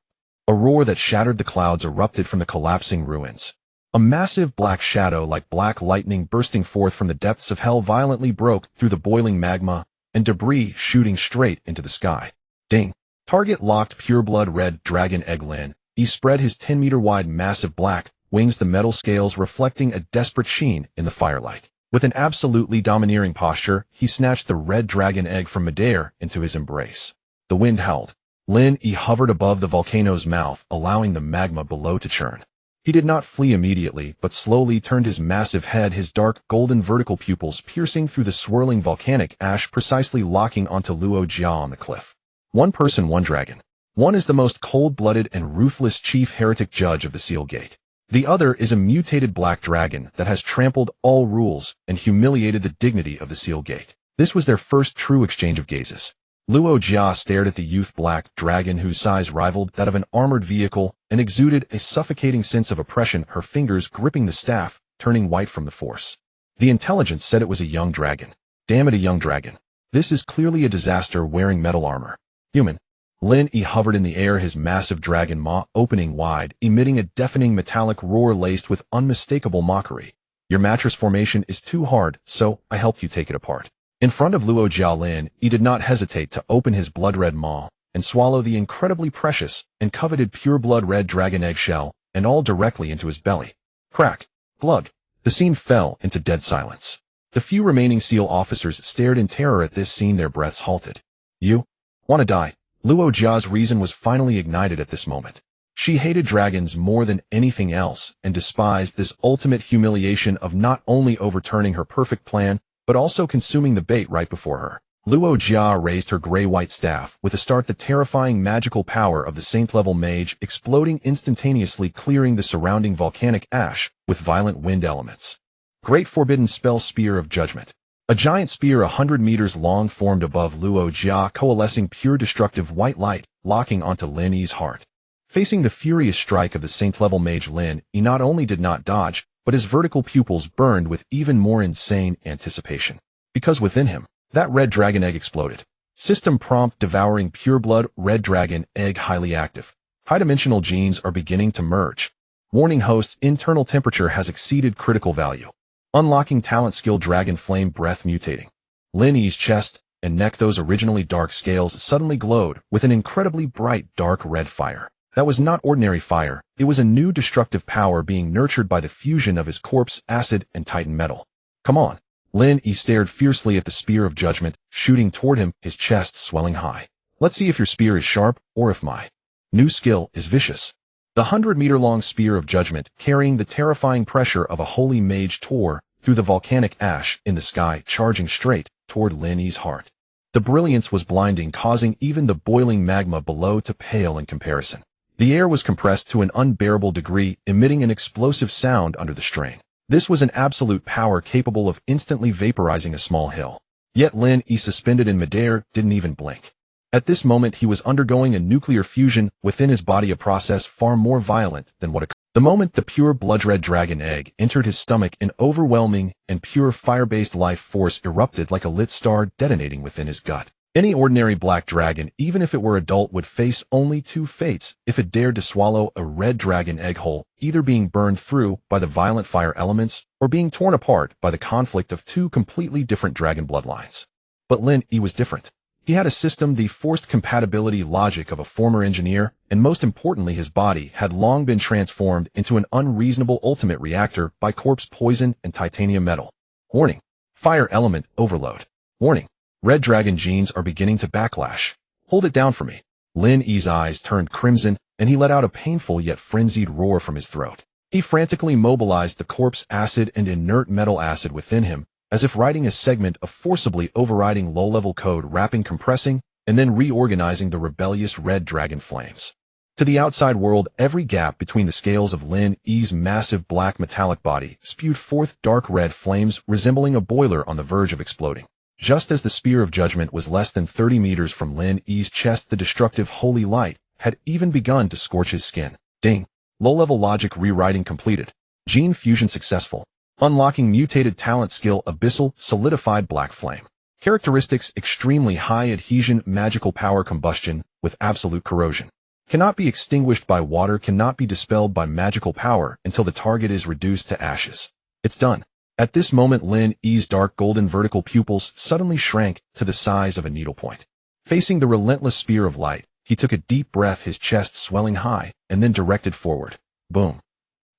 S1: A roar that shattered the clouds erupted from the collapsing ruins. A massive black shadow like black lightning bursting forth from the depths of hell violently broke through the boiling magma, and debris shooting straight into the sky. Ding! Target locked pureblood red dragon egg Lin. He spread his 10-meter-wide massive black wings, the metal scales reflecting a desperate sheen in the firelight. With an absolutely domineering posture, he snatched the red dragon egg from midair into his embrace. The wind howled. Lin Yi hovered above the volcano's mouth, allowing the magma below to churn. He did not flee immediately, but slowly turned his massive head, his dark golden vertical pupils piercing through the swirling volcanic ash, precisely locking onto Luo Jia on the cliff. One person, one dragon. One is the most cold-blooded and ruthless chief heretic judge of the Seal Gate. The other is a mutated black dragon that has trampled all rules and humiliated the dignity of the Seal Gate. This was their first true exchange of gazes. Luo Jia stared at the youth black dragon whose size rivaled that of an armored vehicle and exuded a suffocating sense of oppression, her fingers gripping the staff, turning white from the force. The intelligence said it was a young dragon. Damn it, a young dragon. This is clearly a disaster wearing metal armor. Human. Lin Yi hovered in the air, his massive dragon maw opening wide, emitting a deafening metallic roar laced with unmistakable mockery. Your mattress formation is too hard, so I helped you take it apart. In front of Luo Jialin, he did not hesitate to open his blood-red maw and swallow the incredibly precious and coveted pure-blood red dragon eggshell, and all directly into his belly. Crack. Glug. The scene fell into dead silence. The few remaining SEAL officers stared in terror at this scene, their breaths halted. You want to die? Luo Jia's reason was finally ignited at this moment. She hated dragons more than anything else and despised this ultimate humiliation of not only overturning her perfect plan, but also consuming the bait right before her. Luo Jia raised her gray-white staff with a start, the terrifying magical power of the saint-level mage exploding instantaneously, clearing the surrounding volcanic ash with violent wind elements. Great forbidden spell, Spear of Judgment. A giant spear 100 meters long formed above Luo Jia, coalescing pure destructive white light, locking onto Lin Yi's heart. Facing the furious strike of the saint-level mage, Lin Yi not only did not dodge, but his vertical pupils burned with even more insane anticipation. Because within him, that red dragon egg exploded. System prompt: devouring pureblood red dragon egg highly active. High-dimensional genes are beginning to merge. Warning: host's internal temperature has exceeded critical value. Unlocking talent skill dragon flame breath mutating. Lin Yi's chest and neck, those originally dark scales, suddenly glowed with an incredibly bright dark red fire. That was not ordinary fire, it was a new destructive power being nurtured by the fusion of his corpse, acid, and titan metal. Come on. Lin Yi stared fiercely at the Spear of Judgment, shooting toward him, his chest swelling high. Let's see if your spear is sharp, or if my new skill is vicious. The 100-meter-long Spear of Judgment, carrying the terrifying pressure of a holy mage, tore through the volcanic ash in the sky, charging straight toward Lin Yi's heart. The brilliance was blinding, causing even the boiling magma below to pale in comparison. The air was compressed to an unbearable degree, emitting an explosive sound under the strain. This was an absolute power capable of instantly vaporizing a small hill. Yet Lin Yi, suspended in midair, didn't even blink. At this moment he was undergoing a nuclear fusion within his body, a process far more violent than what occurred. The moment the pure blood-red dragon egg entered his stomach, an overwhelming and pure fire-based life force erupted like a lit star, detonating within his gut. Any ordinary black dragon, even if it were adult, would face only two fates if it dared to swallow a red dragon egg whole, either being burned through by the violent fire elements or being torn apart by the conflict of two completely different dragon bloodlines. But Lin Yi was different. He had a system, the forced compatibility logic of a former engineer, and most importantly, his body had long been transformed into an unreasonable ultimate reactor by corpse poison and titanium metal. Warning. Fire element overload. Warning. Red dragon genes are beginning to backlash. Hold it down for me. Lin Yi's eyes turned crimson, and he let out a painful yet frenzied roar from his throat. He frantically mobilized the corpse acid and inert metal acid within him, as if writing a segment of forcibly overriding low-level code, wrapping, compressing, and then reorganizing the rebellious red dragon flames. To the outside world, every gap between the scales of Lin Yi's massive black metallic body spewed forth dark red flames resembling a boiler on the verge of exploding. Just as the Spear of Judgment was less than 30 meters from Lin Yi's chest, the destructive holy light had even begun to scorch his skin. Ding. Low-level logic rewriting completed. Gene fusion successful. Unlocking mutated talent skill abyssal solidified black flame. Characteristics: extremely high adhesion, magical power, combustion with absolute corrosion. Cannot be extinguished by water, cannot be dispelled by magical power until the target is reduced to ashes. It's done. At this moment, Lin Yi's dark golden vertical pupils suddenly shrank to the size of a needlepoint. Facing the relentless spear of light, he took a deep breath, his chest swelling high, and then directed forward. Boom.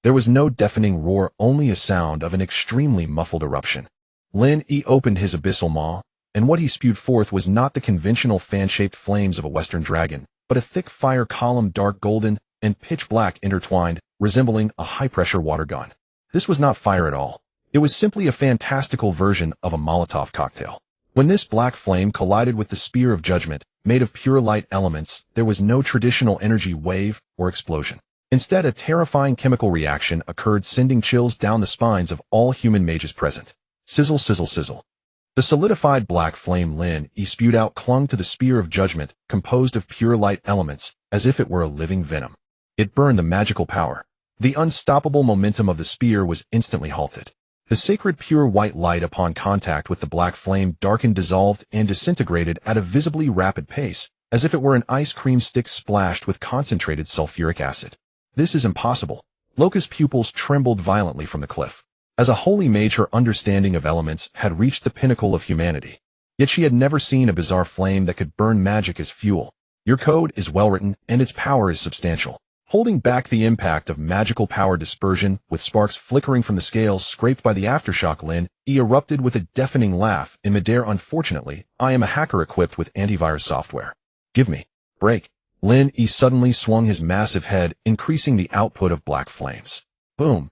S1: There was no deafening roar, only a sound of an extremely muffled eruption. Lin Yi opened his abyssal maw, and what he spewed forth was not the conventional fan-shaped flames of a western dragon, but a thick fire column, dark golden and pitch black intertwined, resembling a high-pressure water gun. This was not fire at all. It was simply a fantastical version of a Molotov cocktail. When this black flame collided with the spear of judgment, made of pure light elements, there was no traditional energy wave or explosion. Instead, a terrifying chemical reaction occurred, sending chills down the spines of all human mages present. Sizzle, sizzle, sizzle. The solidified black flame Lin Yi spewed out clung to the spear of judgment, composed of pure light elements, as if it were a living venom. It burned the magical power. The unstoppable momentum of the spear was instantly halted. The sacred pure white light upon contact with the black flame darkened, dissolved, and disintegrated at a visibly rapid pace, as if it were an ice cream stick splashed with concentrated sulfuric acid. This is impossible. Loka's pupils trembled violently from the cliff. As a holy mage, her understanding of elements had reached the pinnacle of humanity. Yet she had never seen a bizarre flame that could burn magic as fuel. Your code is well written, and its power is substantial. Holding back the impact of magical power dispersion, with sparks flickering from the scales scraped by the aftershock, Lin Yi erupted with a deafening laugh in midair. Unfortunately, I am a hacker equipped with antivirus software. Give me. Break. Lin Yi suddenly swung his massive head, increasing the output of black flames. Boom.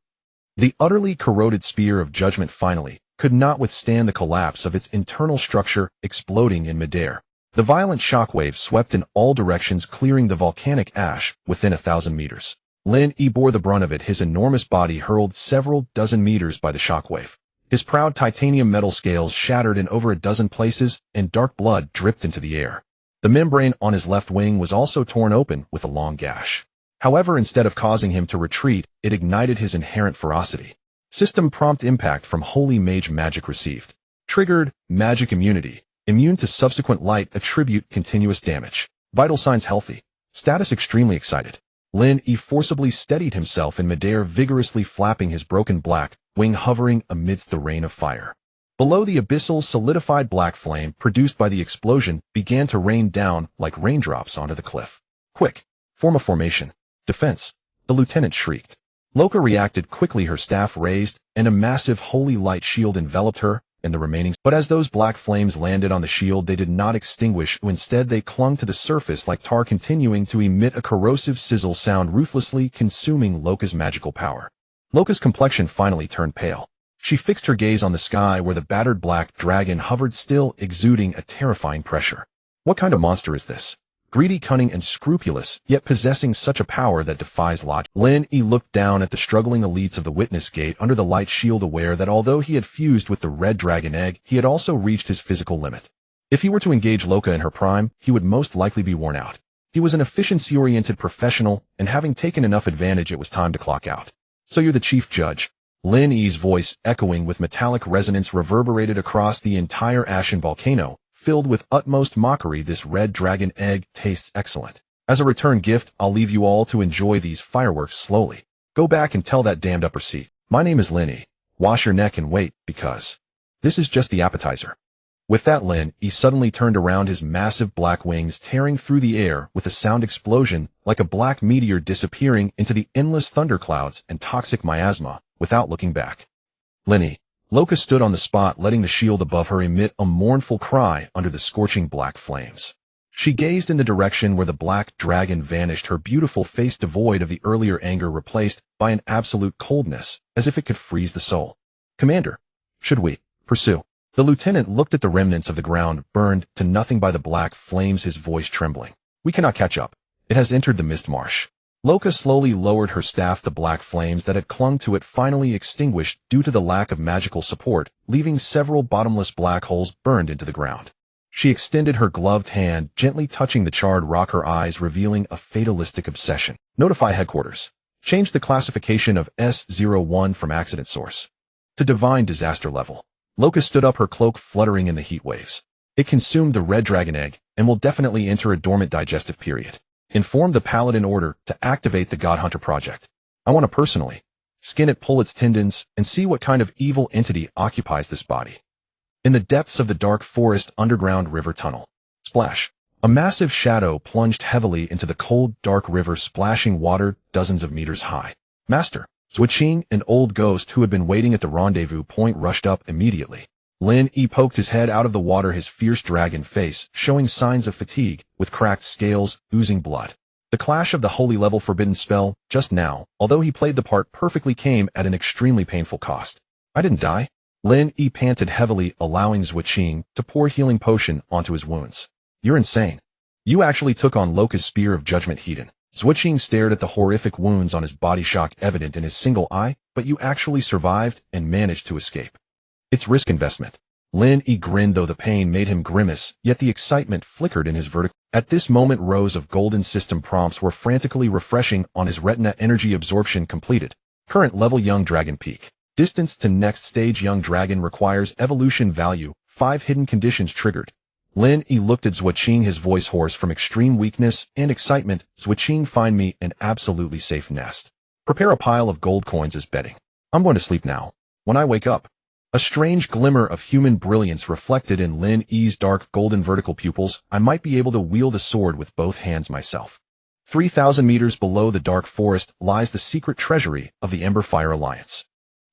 S1: The utterly corroded spear of judgment finally could not withstand the collapse of its internal structure, exploding in midair. The violent shockwaves swept in all directions, clearing the volcanic ash within 1,000 meters. Lin Yi bore the brunt of it, his enormous body hurled several dozen meters by the shockwave. His proud titanium metal scales shattered in over a dozen places, and dark blood dripped into the air. The membrane on his left wing was also torn open with a long gash. However, instead of causing him to retreat, it ignited his inherent ferocity. System prompt impact from Holy Mage magic received. Triggered, magic immunity. Immune to subsequent light attribute continuous damage. Vital signs healthy. Status extremely excited. Lin Yi forcibly steadied himself in midair, vigorously flapping his broken black wing, hovering amidst the rain of fire. Below, the abyssal solidified black flame produced by the explosion began to rain down like raindrops onto the cliff. Quick. Form a formation. Defense. The lieutenant shrieked. Loka reacted quickly, her staff raised, and a massive holy light shield enveloped her and the remaining. But as those black flames landed on the shield, they did not extinguish. Instead, they clung to the surface like tar, continuing to emit a corrosive sizzle sound, ruthlessly consuming Loka's magical power. Loka's complexion finally turned pale. She fixed her gaze on the sky where the battered black dragon hovered still, exuding a terrifying pressure. What kind of monster is this? Greedy, cunning, and scrupulous, yet possessing such a power that defies logic. Lin Yi looked down at the struggling elites of the witness gate under the light shield, aware that although he had fused with the red dragon egg, he had also reached his physical limit. If he were to engage Loka in her prime, he would most likely be worn out. He was an efficiency-oriented professional, and having taken enough advantage, it was time to clock out. So you're the chief judge. Lin Yi's voice, echoing with metallic resonance, reverberated across the entire ashen volcano. Filled with utmost mockery, this red dragon egg tastes excellent. As a return gift, I'll leave you all to enjoy these fireworks slowly. Go back and tell that damned upper seat. My name is Lin Yi. Wash your neck and wait, because this is just the appetizer. With that, Lin Yi suddenly turned around, his massive black wings tearing through the air with a sound explosion, like a black meteor disappearing into the endless thunderclouds and toxic miasma, without looking back. Lin Yi. Loka stood on the spot, letting the shield above her emit a mournful cry under the scorching black flames. She gazed in the direction where the black dragon vanished, her beautiful face devoid of the earlier anger, replaced by an absolute coldness, as if it could freeze the soul. Commander, should we pursue? The lieutenant looked at the remnants of the ground, burned to nothing by the black flames, his voice trembling. We cannot catch up. It has entered the mist marsh. Loka slowly lowered her staff. The black flames that had clung to it finally extinguished due to the lack of magical support, leaving several bottomless black holes burned into the ground. She extended her gloved hand, gently touching the charred rock, her eyes revealing a fatalistic obsession. Notify headquarters. Change the classification of S01 from accident source to divine disaster level. Loka stood up, her cloak fluttering in the heat waves. It consumed the red dragon egg and will definitely enter a dormant digestive period. Inform the Paladin Order to activate the God Hunter project. I want to personally skin it, pull its tendons, and see what kind of evil entity occupies this body. In the depths of the dark forest underground river tunnel. Splash. A massive shadow plunged heavily into the cold, dark river, splashing water dozens of meters high. Master. Zhuoqing, an old ghost who had been waiting at the rendezvous point, rushed up immediately. Lin Yi poked his head out of the water, his fierce dragon face showing signs of fatigue, with cracked scales oozing blood. The clash of the holy level forbidden spell just now, although he played the part perfectly, came at an extremely painful cost. I didn't die. Lin Yi panted heavily, allowing Zhuoqing to pour healing potion onto his wounds. You're insane. You actually took on Loka's Spear of Judgment Hedon. Zhuoqing stared at the horrific wounds on his body, shock evident in his single eye, but you actually survived and managed to escape. It's risk investment. Lin Yi grinned, though the pain made him grimace, yet the excitement flickered in his vertical. At this moment, rows of golden system prompts were frantically refreshing on his retina. Energy absorption completed. Current level Young Dragon peak. Distance to next stage Young Dragon requires evolution value. 5 hidden conditions triggered. Lin Yi looked at Zhuoqing, his voice hoarse from extreme weakness and excitement. Zhuoqing, find me an absolutely safe nest. Prepare a pile of gold coins as bedding. I'm going to sleep now. When I wake up, a strange glimmer of human brilliance reflected in Lin Yi's dark golden vertical pupils. I might be able to wield a sword with both hands myself. 3,000 meters below the dark forest lies the secret treasury of the Ember Fire Alliance.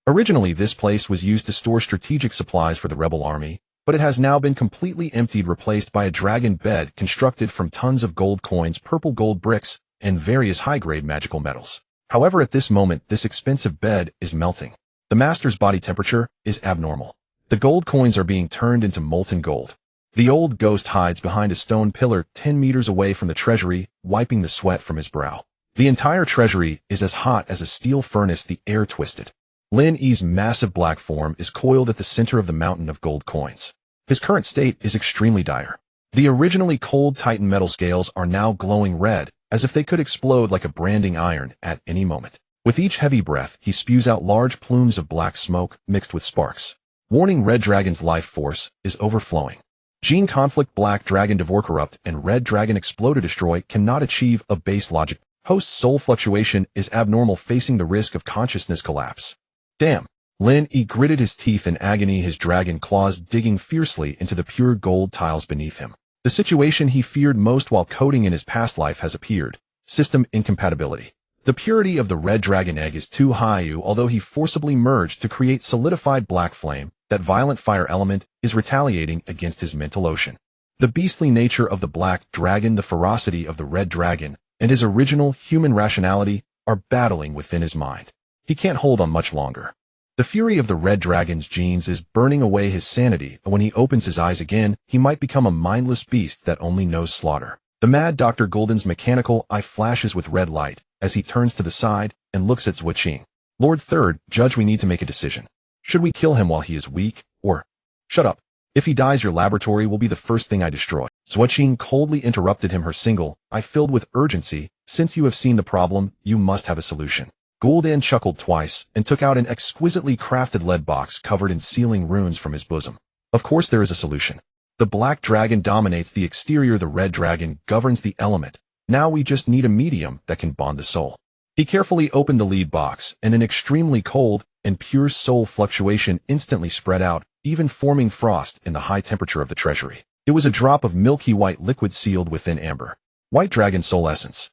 S1: Originally, this place was used to store strategic supplies for the rebel army, but it has now been completely emptied, replaced by a dragon bed constructed from tons of gold coins, purple gold bricks, and various high-grade magical metals. However, at this moment, this expensive bed is melting. The master's body temperature is abnormal. The gold coins are being turned into molten gold. The old ghost hides behind a stone pillar 10 meters away from the treasury, wiping the sweat from his brow. The entire treasury is as hot as a steel furnace, the air twisted. Lin Yi's massive black form is coiled at the center of the mountain of gold coins. His current state is extremely dire. The originally cold Titan metal scales are now glowing red, as if they could explode like a branding iron at any moment. With each heavy breath, he spews out large plumes of black smoke mixed with sparks. Warning: Red Dragon's life force is overflowing. Gene Conflict, Black Dragon Devour Corrupt, and Red Dragon Explode or Destroy cannot achieve a base logic. Host soul fluctuation is abnormal, facing the risk of consciousness collapse. Damn. Lin Yi gritted his teeth in agony, his dragon claws digging fiercely into the pure gold tiles beneath him. The situation he feared most while coding in his past life has appeared. System incompatibility. The purity of the red dragon egg is too high, although he forcibly merged to create solidified black flame. That violent fire element is retaliating against his mental ocean. The beastly nature of the black dragon, the ferocity of the red dragon, and his original human rationality are battling within his mind. He can't hold on much longer. The fury of the red dragon's genes is burning away his sanity, and when he opens his eyes again, he might become a mindless beast that only knows slaughter. The mad Dr. Golden's mechanical eye flashes with red light as he turns to the side and looks at Zhuoqing. Lord Third, Judge, we need to make a decision. Should we kill him while he is weak, or... Shut up. If he dies, your laboratory will be the first thing I destroy. Zhuoqing coldly interrupted him, her single eye filled with urgency. Since you have seen the problem, you must have a solution. Gul'dan chuckled twice and took out an exquisitely crafted lead box covered in sealing runes from his bosom. Of course there is a solution. The black dragon dominates the exterior, the red dragon governs the element. Now we just need a medium that can bond the soul. He carefully opened the lead box, and an extremely cold and pure soul fluctuation instantly spread out, even forming frost in the high temperature of the treasury. It was a drop of milky white liquid sealed within amber. White dragon soul essence.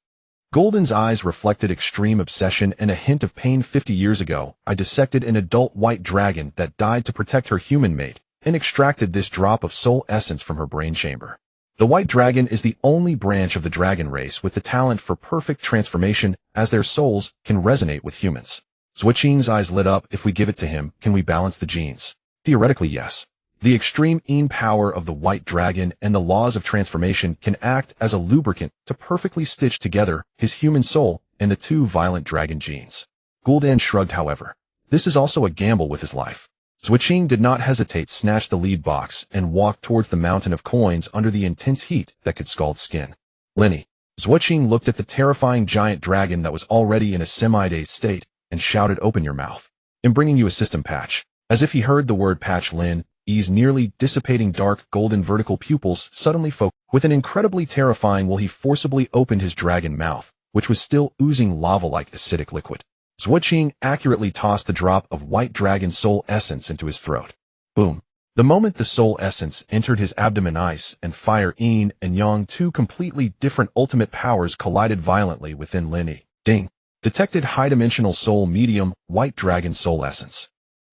S1: Golden's eyes reflected extreme obsession and a hint of pain. 50 years ago, I dissected an adult white dragon that died to protect her human mate, and extracted this drop of soul essence from her brain chamber. The white dragon is the only branch of the dragon race with the talent for perfect transformation, as their souls can resonate with humans. Zhuoqing's eyes lit up. If we give it to him, can we balance the genes? Theoretically, yes. The extreme power of the white dragon and the laws of transformation can act as a lubricant to perfectly stitch together his human soul and the two violent dragon genes. Gul'dan shrugged, however. This is also a gamble with his life. Zhuoqing did not hesitate, snatched the lead box, and walked towards the mountain of coins under the intense heat that could scald skin. Lenny. Zhuoqing looked at the terrifying giant dragon that was already in a semi-dazed state and shouted, "Open your mouth. I'm bringing you a system patch." As if he heard the word patch, Lin ease, nearly dissipating dark golden vertical pupils suddenly focused. With an incredibly terrifying will, he forcibly opened his dragon mouth, which was still oozing lava-like acidic liquid. Zhuoqing accurately tossed the drop of white dragon soul essence into his throat. Boom. The moment the soul essence entered his abdomen, ice and fire, yin and yang, two completely different ultimate powers, collided violently within Lin Yi. Ding. Detected high-dimensional soul medium, white dragon soul essence.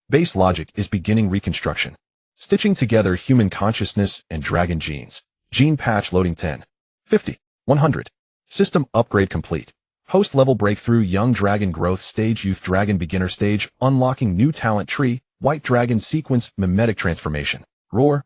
S1: Base logic is beginning reconstruction. Stitching together human consciousness and dragon genes. Gene patch loading 10. 50. 100. System upgrade complete. Host-level breakthrough, young dragon growth stage, youth dragon beginner stage, unlocking new talent tree, white dragon sequence, mimetic transformation. Roar.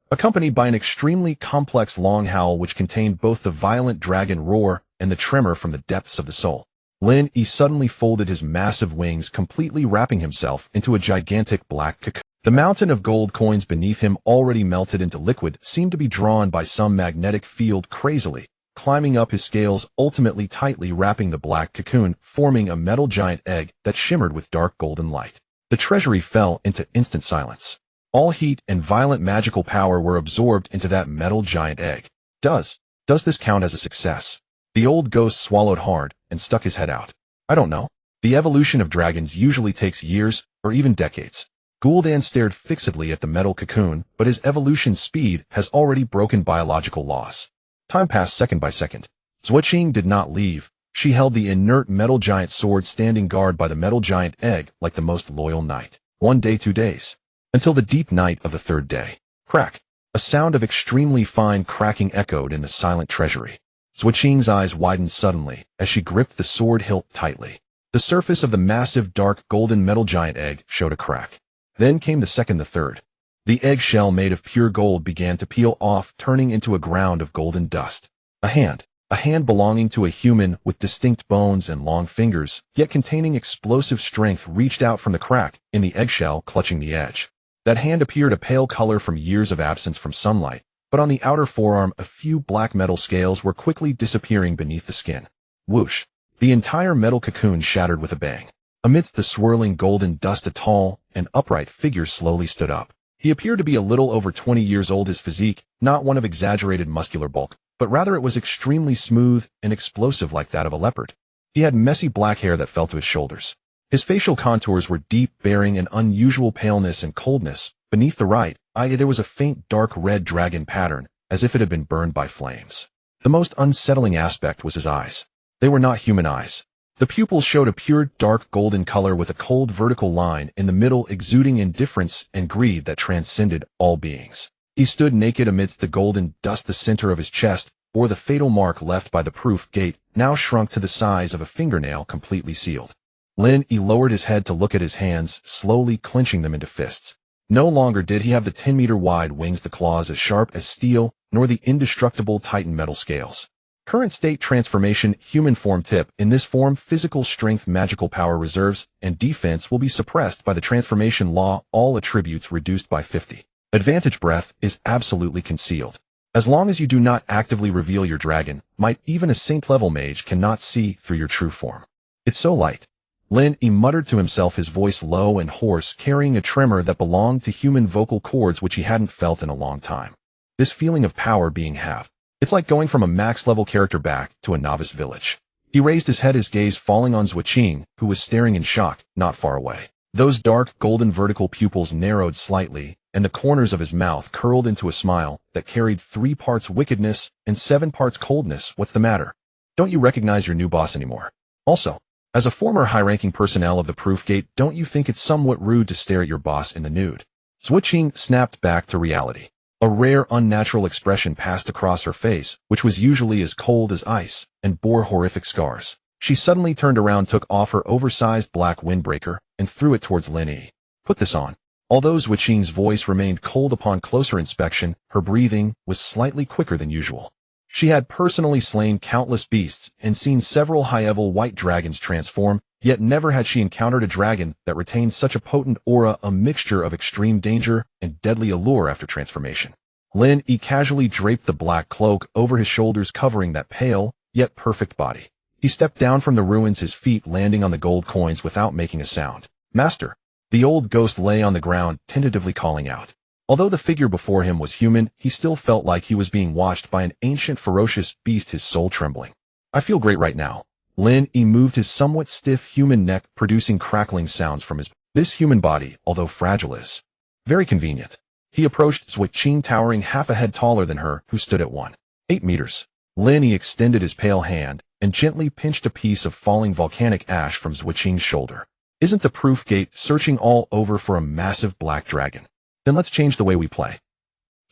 S1: Accompanied by an extremely complex long howl which contained both the violent dragon roar and the tremor from the depths of the soul. Lin Yi suddenly folded his massive wings, completely wrapping himself into a gigantic black cocoon. The mountain of gold coins beneath him, already melted into liquid, seemed to be drawn by some magnetic field crazily, climbing up his scales, ultimately tightly wrapping the black cocoon, forming a metal giant egg that shimmered with dark golden light. The treasury fell into instant silence. All heat and violent magical power were absorbed into that metal giant egg. Does this count as a success? The old ghost swallowed hard and stuck his head out. I don't know. The evolution of dragons usually takes years or even decades. Gul'dan stared fixedly at the metal cocoon, but his evolution speed has already broken biological laws. Time passed second by second. Zhuoqing did not leave. She held the inert metal giant sword, standing guard by the metal giant egg like the most loyal knight. 1 day, 2 days. Until the deep night of the 3rd day. Crack. A sound of extremely fine cracking echoed in the silent treasury. Zhuoqing's eyes widened suddenly as she gripped the sword hilt tightly. The surface of the massive dark golden metal giant egg showed a crack. Then came the second, the third. The eggshell, made of pure gold, began to peel off, turning into a ground of golden dust. A hand belonging to a human with distinct bones and long fingers, yet containing explosive strength, reached out from the crack in the eggshell, clutching the edge. That hand appeared a pale color from years of absence from sunlight, but on the outer forearm a few black metal scales were quickly disappearing beneath the skin. Whoosh! The entire metal cocoon shattered with a bang. Amidst the swirling golden dust, a tall and upright figure slowly stood up. He appeared to be a little over 20 years old, his physique not one of exaggerated muscular bulk, but rather it was extremely smooth and explosive, like that of a leopard. He had messy black hair that fell to his shoulders. His facial contours were deep, bearing an unusual paleness and coldness. Beneath the right eye there was a faint dark red dragon pattern, as if it had been burned by flames. The most unsettling aspect was his eyes. They were not human eyes. The pupils showed a pure dark golden color with a cold vertical line in the middle, exuding indifference and greed that transcended all beings. He stood naked amidst the golden dust. The center of his chest bore the fatal mark left by the proof gate, now shrunk to the size of a fingernail, completely sealed. Lin Yi lowered his head to look at his hands, slowly clenching them into fists. No longer did he have the 10-meter-wide wings, the claws as sharp as steel, nor the indestructible Titan metal scales. Current state transformation, human form tip. In this form, physical strength, magical power, reserves, and defense will be suppressed by the transformation law, all attributes reduced by 50. Advantage breath is absolutely concealed. As long as you do not actively reveal your dragon might, even a saint-level mage cannot see through your true form. It's so light. Lin Yi muttered to himself, his voice low and hoarse, carrying a tremor that belonged to human vocal cords which he hadn't felt in a long time. This feeling of power being halved. It's like going from a max-level character back to a novice village. He raised his head, his gaze falling on Zhuoqing, who was staring in shock, not far away. Those dark, golden vertical pupils narrowed slightly, and the corners of his mouth curled into a smile that carried 3 parts wickedness and 7 parts coldness. What's the matter? Don't you recognize your new boss anymore? Also, as a former high-ranking personnel of the Proof Gate, don't you think it's somewhat rude to stare at your boss in the nude? Zhuoqing snapped back to reality. A rare, unnatural expression passed across her face, which was usually as cold as ice, and bore horrific scars. She suddenly turned around, took off her oversized black windbreaker, and threw it towards Lin Yi. Put this on. Although Zhuoqing's voice remained cold upon closer inspection, her breathing was slightly quicker than usual. She had personally slain countless beasts and seen several high-level white dragons transform, yet never had she encountered a dragon that retained such a potent aura, a mixture of extreme danger and deadly allure after transformation. Lin Yi casually draped the black cloak over his shoulders, covering that pale, yet perfect body. He stepped down from the ruins, his feet landing on the gold coins without making a sound. Master! The old ghost lay on the ground, tentatively calling out. Although the figure before him was human, he still felt like he was being watched by an ancient ferocious beast, his soul trembling. I feel great right now. Lin Yi moved his somewhat stiff human neck, producing crackling sounds from his. This human body, although fragile, is very convenient. He approached Zhuqing, towering half a head taller than her, who stood at 1.8 meters. Lin Yi extended his pale hand and gently pinched a piece of falling volcanic ash from Zhuqing's shoulder. Isn't the proof gate searching all over for a massive black dragon? Then let's change the way we play.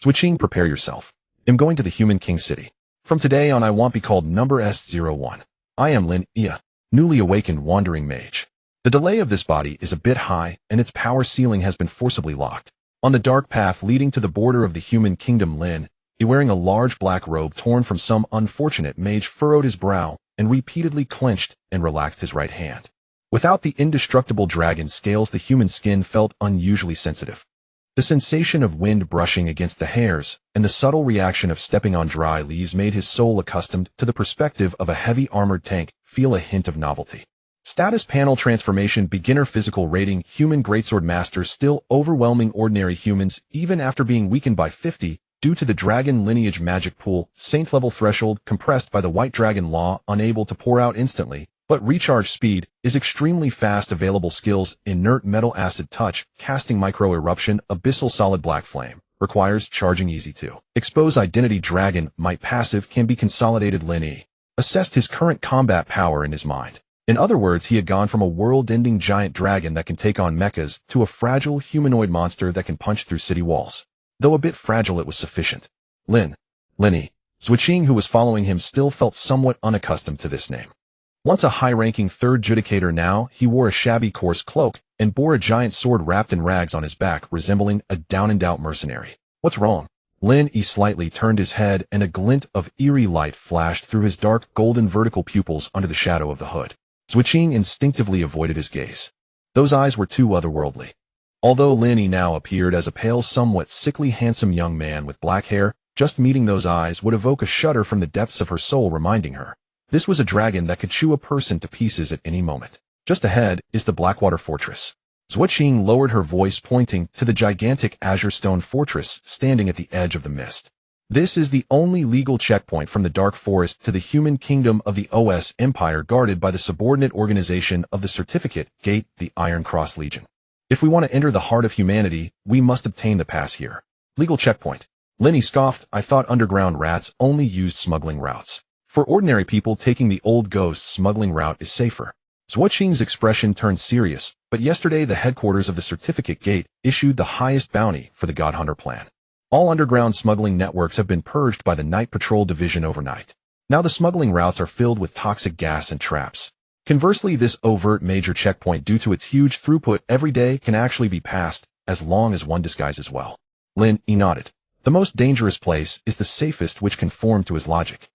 S1: Zhuqing, prepare yourself. I'm going to the Human King City. From today on I won't be called number S01. I am Lin Yi, newly awakened wandering mage. The delay of this body is a bit high, and its power ceiling has been forcibly locked. On the dark path leading to the border of the human kingdom, Lin Yi, wearing a large black robe torn from some unfortunate mage, furrowed his brow and repeatedly clenched and relaxed his right hand. Without the indestructible dragon scales, the human skin felt unusually sensitive. The sensation of wind brushing against the hairs and the subtle reaction of stepping on dry leaves made his soul, accustomed to the perspective of a heavy armored tank, feel a hint of novelty. Status panel transformation: beginner physical rating, human greatsword master, still overwhelming ordinary humans even after being weakened by 50 due to the dragon lineage magic pool. Saint level threshold compressed by the white dragon law, unable to pour out instantly, but recharge speed is extremely fast. Available skills: inert metal acid touch, casting micro eruption, abyssal solid black flame, requires charging easy to expose identity. Dragon might passive can be consolidated. Lin Yi assessed his current combat power in his mind. In other words, he had gone from a world-ending giant dragon that can take on mechas to a fragile humanoid monster that can punch through city walls. Though a bit fragile, it was sufficient. Lin Yi. Zhuqing, who was following him, still felt somewhat unaccustomed to this name. Once a high-ranking third judicator, now he wore a shabby coarse cloak and bore a giant sword wrapped in rags on his back, resembling a down-and-out mercenary. What's wrong? Lin Yi slightly turned his head, and a glint of eerie light flashed through his dark golden vertical pupils under the shadow of the hood. Zhuqing instinctively avoided his gaze. Those eyes were too otherworldly. Although Lin Yi now appeared as a pale, somewhat sickly handsome young man with black hair, just meeting those eyes would evoke a shudder from the depths of her soul, reminding her this was a dragon that could chew a person to pieces at any moment. Just ahead is the Blackwater Fortress. Zhuqing lowered her voice, pointing to the gigantic azure stone fortress standing at the edge of the mist. This is the only legal checkpoint from the Dark Forest to the human kingdom of the OS Empire, guarded by the subordinate organization of the Certificate Gate, the Iron Cross Legion. If we want to enter the heart of humanity, we must obtain the pass here. Legal checkpoint. Lin Yi scoffed. I thought underground rats only used smuggling routes. For ordinary people, taking the old ghost smuggling route is safer. Zhuqing's expression turned serious, but yesterday the headquarters of the Certificate Gate issued the highest bounty for the God Hunter plan. All underground smuggling networks have been purged by the Night Patrol Division overnight. Now the smuggling routes are filled with toxic gas and traps. Conversely, this overt major checkpoint, due to its huge throughput every day, can actually be passed as long as one disguises well. Lin Yi nodded. The most dangerous place is the safest, which conformed to his logic.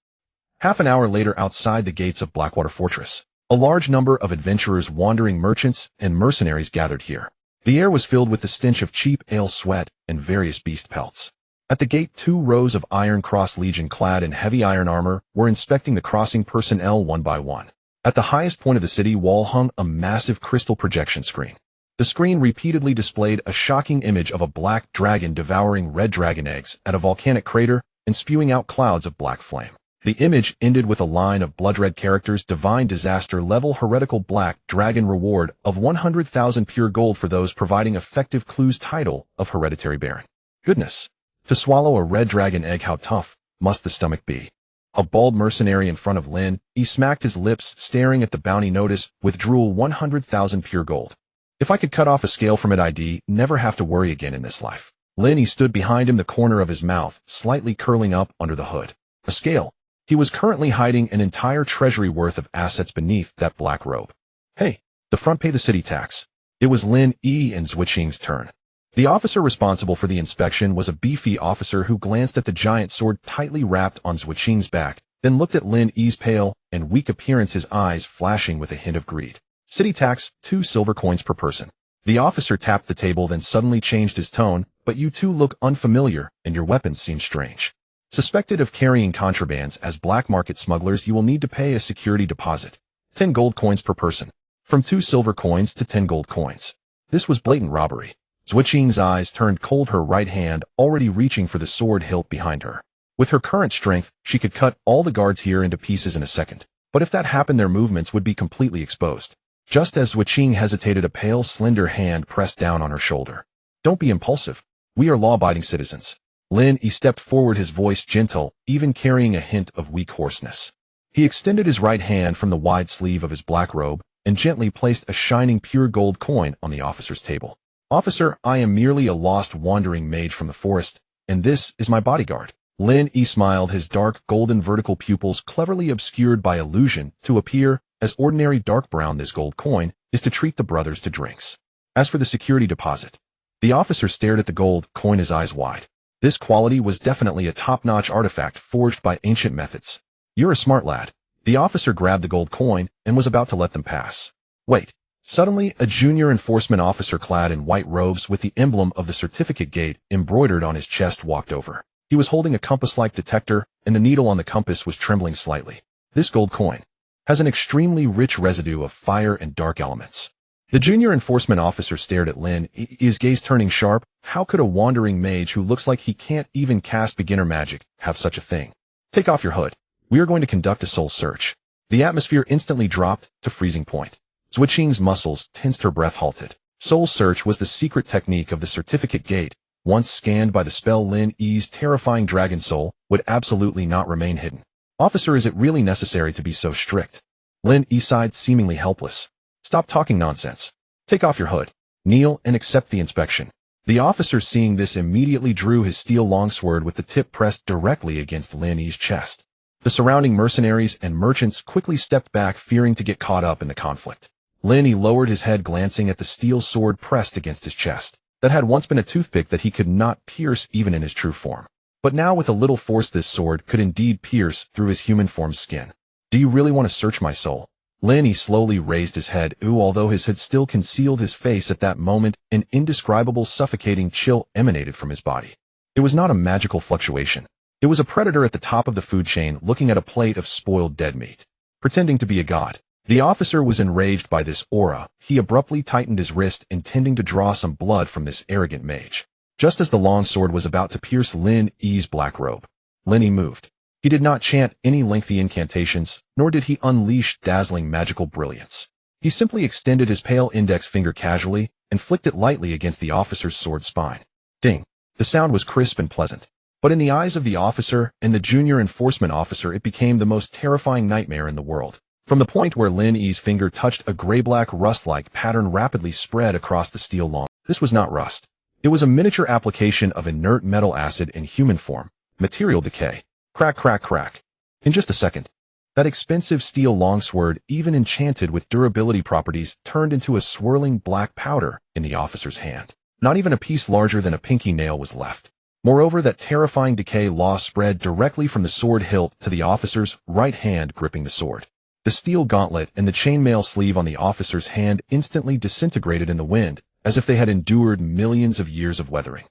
S1: Half an hour later, outside the gates of Blackwater Fortress, a large number of adventurers, wandering merchants, and mercenaries gathered here. The air was filled with the stench of cheap ale, sweat, and various beast pelts. At the gate, 2 rows of Iron Cross Legion clad in heavy iron armor were inspecting the crossing personnel one by one. At the highest point of the city wall hung a massive crystal projection screen. The screen repeatedly displayed a shocking image of a black dragon devouring red dragon eggs at a volcanic crater and spewing out clouds of black flame. The image ended with a line of blood-red characters: divine disaster level heretical black dragon, reward of 100,000 pure gold for those providing effective clues. Title of hereditary baron. Goodness. To swallow a red dragon egg, how tough must the stomach be? A bald mercenary in front of Lin Yi smacked his lips, staring at the bounty notice. Withdrawal 100,000 pure gold. If I could cut off a scale from it, I'd never have to worry again in this life. Lin Yi stood behind him, the corner of his mouth slightly curling up under the hood. A scale. He was currently hiding an entire treasury worth of assets beneath that black robe. Hey, the front pay the city tax. It was Lin Yi and Zhuqing's turn. The officer responsible for the inspection was a beefy officer who glanced at the giant sword tightly wrapped on Zhuqing's back, then looked at Lin Yi's pale and weak appearance, his eyes flashing with a hint of greed. City tax, 2 silver coins per person. The officer tapped the table, then suddenly changed his tone. But you two look unfamiliar, and your weapons seem strange. Suspected of carrying contrabands as black market smugglers, you will need to pay a security deposit. 10 gold coins per person. From 2 silver coins to 10 gold coins. This was blatant robbery. Zhuqing's eyes turned cold, her right hand already reaching for the sword hilt behind her. With her current strength, she could cut all the guards here into pieces in a second. But if that happened, their movements would be completely exposed. Just as Zhuqing hesitated, a pale, slender hand pressed down on her shoulder. Don't be impulsive. We are law-abiding citizens. Lin Yi stepped forward, his voice gentle, even carrying a hint of weak hoarseness. He extended his right hand from the wide sleeve of his black robe and gently placed a shining pure gold coin on the officer's table. Officer, I am merely a lost wandering mage from the forest, and this is my bodyguard. Lin Yi smiled, his dark golden vertical pupils cleverly obscured by illusion to appear as ordinary dark brown. This gold coin is to treat the brothers to drinks. As for the security deposit, the officer stared at the gold coin, his eyes wide. This quality was definitely a top-notch artifact forged by ancient methods. You're a smart lad. The officer grabbed the gold coin and was about to let them pass. Wait. Suddenly, a junior enforcement officer clad in white robes with the emblem of the certificate gate embroidered on his chest walked over. He was holding a compass-like detector, and the needle on the compass was trembling slightly. This gold coin has an extremely rich residue of fire and dark elements. The junior enforcement officer stared at Lin, his gaze turning sharp. How could a wandering mage who looks like he can't even cast beginner magic have such a thing? Take off your hood. We are going to conduct a soul search. The atmosphere instantly dropped to freezing point. Zhuqing's muscles tensed, her breath halted. Soul search was the secret technique of the certificate gate. Once scanned by the spell, Lin Yi's terrifying dragon soul would absolutely not remain hidden. Officer, is it really necessary to be so strict? Lin Yi sighed, seemingly helpless. Stop talking nonsense. Take off your hood. Kneel and accept the inspection. The officer, seeing this, immediately drew his steel longsword with the tip pressed directly against Lin Yi's chest. The surrounding mercenaries and merchants quickly stepped back, fearing to get caught up in the conflict. Lin Yi lowered his head, glancing at the steel sword pressed against his chest. That had once been a toothpick that he could not pierce even in his true form. But now, with a little force, this sword could indeed pierce through his human form's skin. Do you really want to search my soul? Lin Yi slowly raised his head. Although his hood still concealed his face at that moment, an indescribable suffocating chill emanated from his body. It was not a magical fluctuation. It was a predator at the top of the food chain looking at a plate of spoiled dead meat, pretending to be a god. The officer was enraged by this aura. He abruptly tightened his wrist, intending to draw some blood from this arrogant mage. Just as the long sword was about to pierce Lin Yi's black robe, Lin Yi moved. He did not chant any lengthy incantations, nor did he unleash dazzling magical brilliance. He simply extended his pale index finger casually and flicked it lightly against the officer's sword spine. Ding! The sound was crisp and pleasant. But in the eyes of the officer and the junior enforcement officer, it became the most terrifying nightmare in the world. From the point where Lin Yi's finger touched, a gray-black rust-like pattern rapidly spread across the steel long. This was not rust. It was a miniature application of inert metal acid in human form. Material decay. Crack, crack, crack. In just a second, that expensive steel longsword, even enchanted with durability properties, turned into a swirling black powder in the officer's hand. Not even a piece larger than a pinky nail was left. Moreover, that terrifying decay law spread directly from the sword hilt to the officer's right hand gripping the sword. The steel gauntlet and the chainmail sleeve on the officer's hand instantly disintegrated in the wind, as if they had endured millions of years of weathering.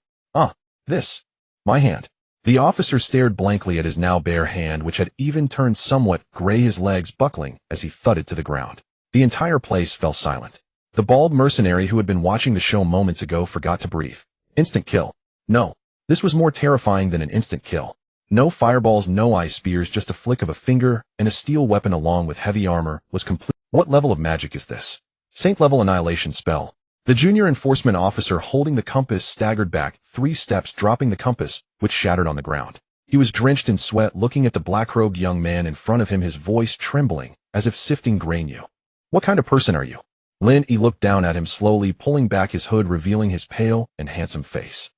S1: This. My hand. The officer stared blankly at his now bare hand, which had even turned somewhat gray, his legs buckling as he thudded to the ground. The entire place fell silent. The bald mercenary who had been watching the show moments ago forgot to breathe. Instant kill. No. This was more terrifying than an instant kill. No fireballs, no ice spears, just a flick of a finger, and a steel weapon along with heavy armor was complete. What level of magic is this? Saint-level annihilation spell. The junior enforcement officer holding the compass staggered back 3 steps, dropping the compass, which shattered on the ground. He was drenched in sweat, looking at the black-robed young man in front of him, his voice trembling, as if sifting grain. You. What kind of person are you? Lin Yi looked down at him, slowly pulling back his hood, revealing his pale and handsome face.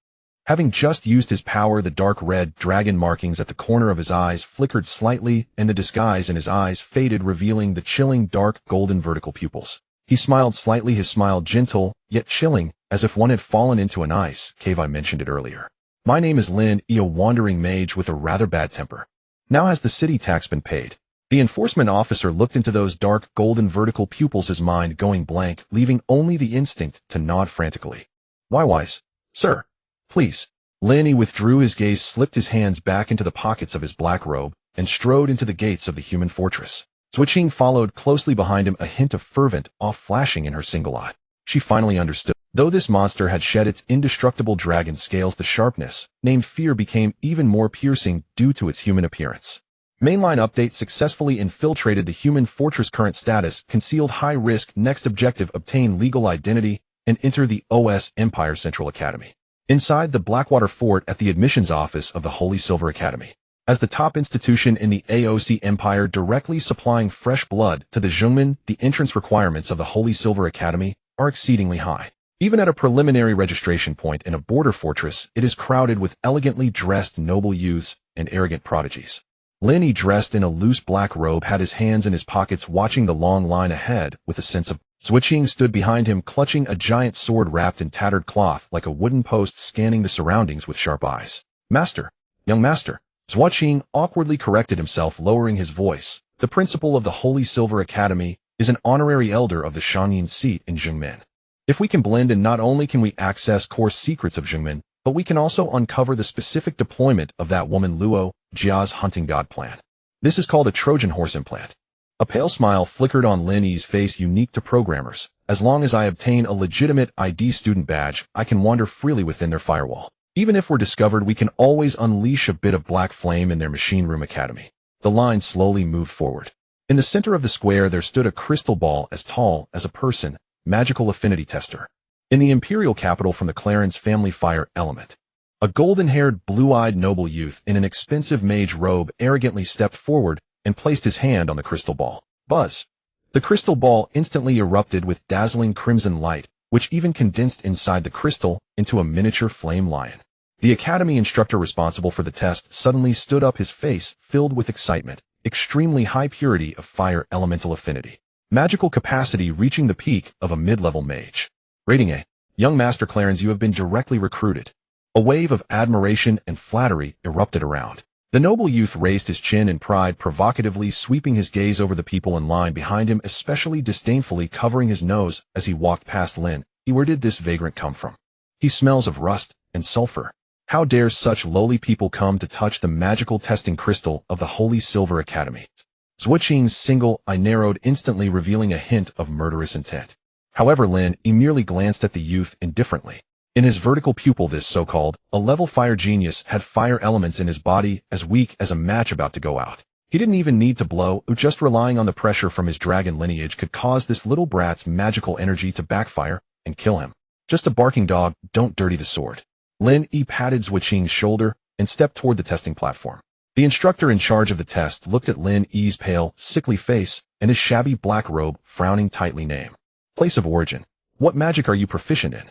S1: Having just used his power, the dark red dragon markings at the corner of his eyes flickered slightly, and the disguise in his eyes faded, revealing the chilling dark golden vertical pupils. He smiled slightly, his smile gentle, yet chilling, as if one had fallen into an ice cave. I mentioned it earlier. My name is Lin Yi, a wandering mage with a rather bad temper. Now has the city tax been paid? The enforcement officer looked into those dark golden vertical pupils, his mind going blank, leaving only the instinct to nod frantically. Why, sir. Please. Lin Yi withdrew his gaze, slipped his hands back into the pockets of his black robe, and strode into the gates of the human fortress. Zhuqing followed closely behind him, a hint of fervent awe flashing in her single eye. She finally understood. Though this monster had shed its indestructible dragon scales, the sharpness, named fear, became even more piercing due to its human appearance. Mainline update successfully infiltrated the human fortress. Current status: concealed, high risk. Next objective: obtain legal identity and enter the OS Empire Central Academy. Inside the Blackwater Fort at the admissions office of the Holy Silver Academy. As the top institution in the AOC Empire, directly supplying fresh blood to the Zhongmen, the entrance requirements of the Holy Silver Academy are exceedingly high. Even at a preliminary registration point in a border fortress, it is crowded with elegantly dressed noble youths and arrogant prodigies. Lin Yi, dressed in a loose black robe, had his hands in his pockets, watching the long line ahead with a sense of. Zhuqing stood behind him, clutching a giant sword wrapped in tattered cloth like a wooden post, scanning the surroundings with sharp eyes. Master! Young master! Zhuqing awkwardly corrected himself, lowering his voice. The principal of the Holy Silver Academy is an honorary elder of the Shangyin seat in Zhongmen. If we can blend in, not only can we access core secrets of Zhongmen, but we can also uncover the specific deployment of that woman Luo Jia's hunting god plan. This is called a Trojan horse implant. A pale smile flickered on Lin Yi's face, unique to programmers. As long as I obtain a legitimate ID student badge, I can wander freely within their firewall. Even if we're discovered, we can always unleash a bit of black flame in their machine room academy. The line slowly moved forward. In the center of the square there stood a crystal ball as tall as a person, magical affinity tester. In the imperial capital, from the Clarence family fire element. A golden-haired, blue-eyed noble youth in an expensive mage robe arrogantly stepped forward and placed his hand on the crystal ball. Buzz! The crystal ball instantly erupted with dazzling crimson light, which even condensed inside the crystal into a miniature flame lion. The academy instructor responsible for the test suddenly stood up, his face filled with excitement. Extremely high purity of fire elemental affinity. Magical capacity reaching the peak of a mid-level mage. Rating A. Young Master Clarence, you have been directly recruited. A wave of admiration and flattery erupted around. The noble youth raised his chin in pride, provocatively sweeping his gaze over the people in line behind him, especially disdainfully covering his nose as he walked past Lin. Where did this vagrant come from? He smells of rust and sulfur. How dare such lowly people come to touch the magical testing crystal of the Holy Silver Academy? Zhuqing's single eye narrowed instantly, revealing a hint of murderous intent. However, Lin Yi merely glanced at the youth indifferently. In his vertical pupil, this so-called a-level fire genius had fire elements in his body as weak as a match about to go out. He didn't even need to blow, just relying on the pressure from his dragon lineage could cause this little brat's magical energy to backfire and kill him. Just a barking dog, don't dirty the sword. Lin Yi patted Zhuqing's shoulder and stepped toward the testing platform. The instructor in charge of the test looked at Lin Yi's pale, sickly face and his shabby black robe, frowning tightly. Name. Place of origin. What magic are you proficient in?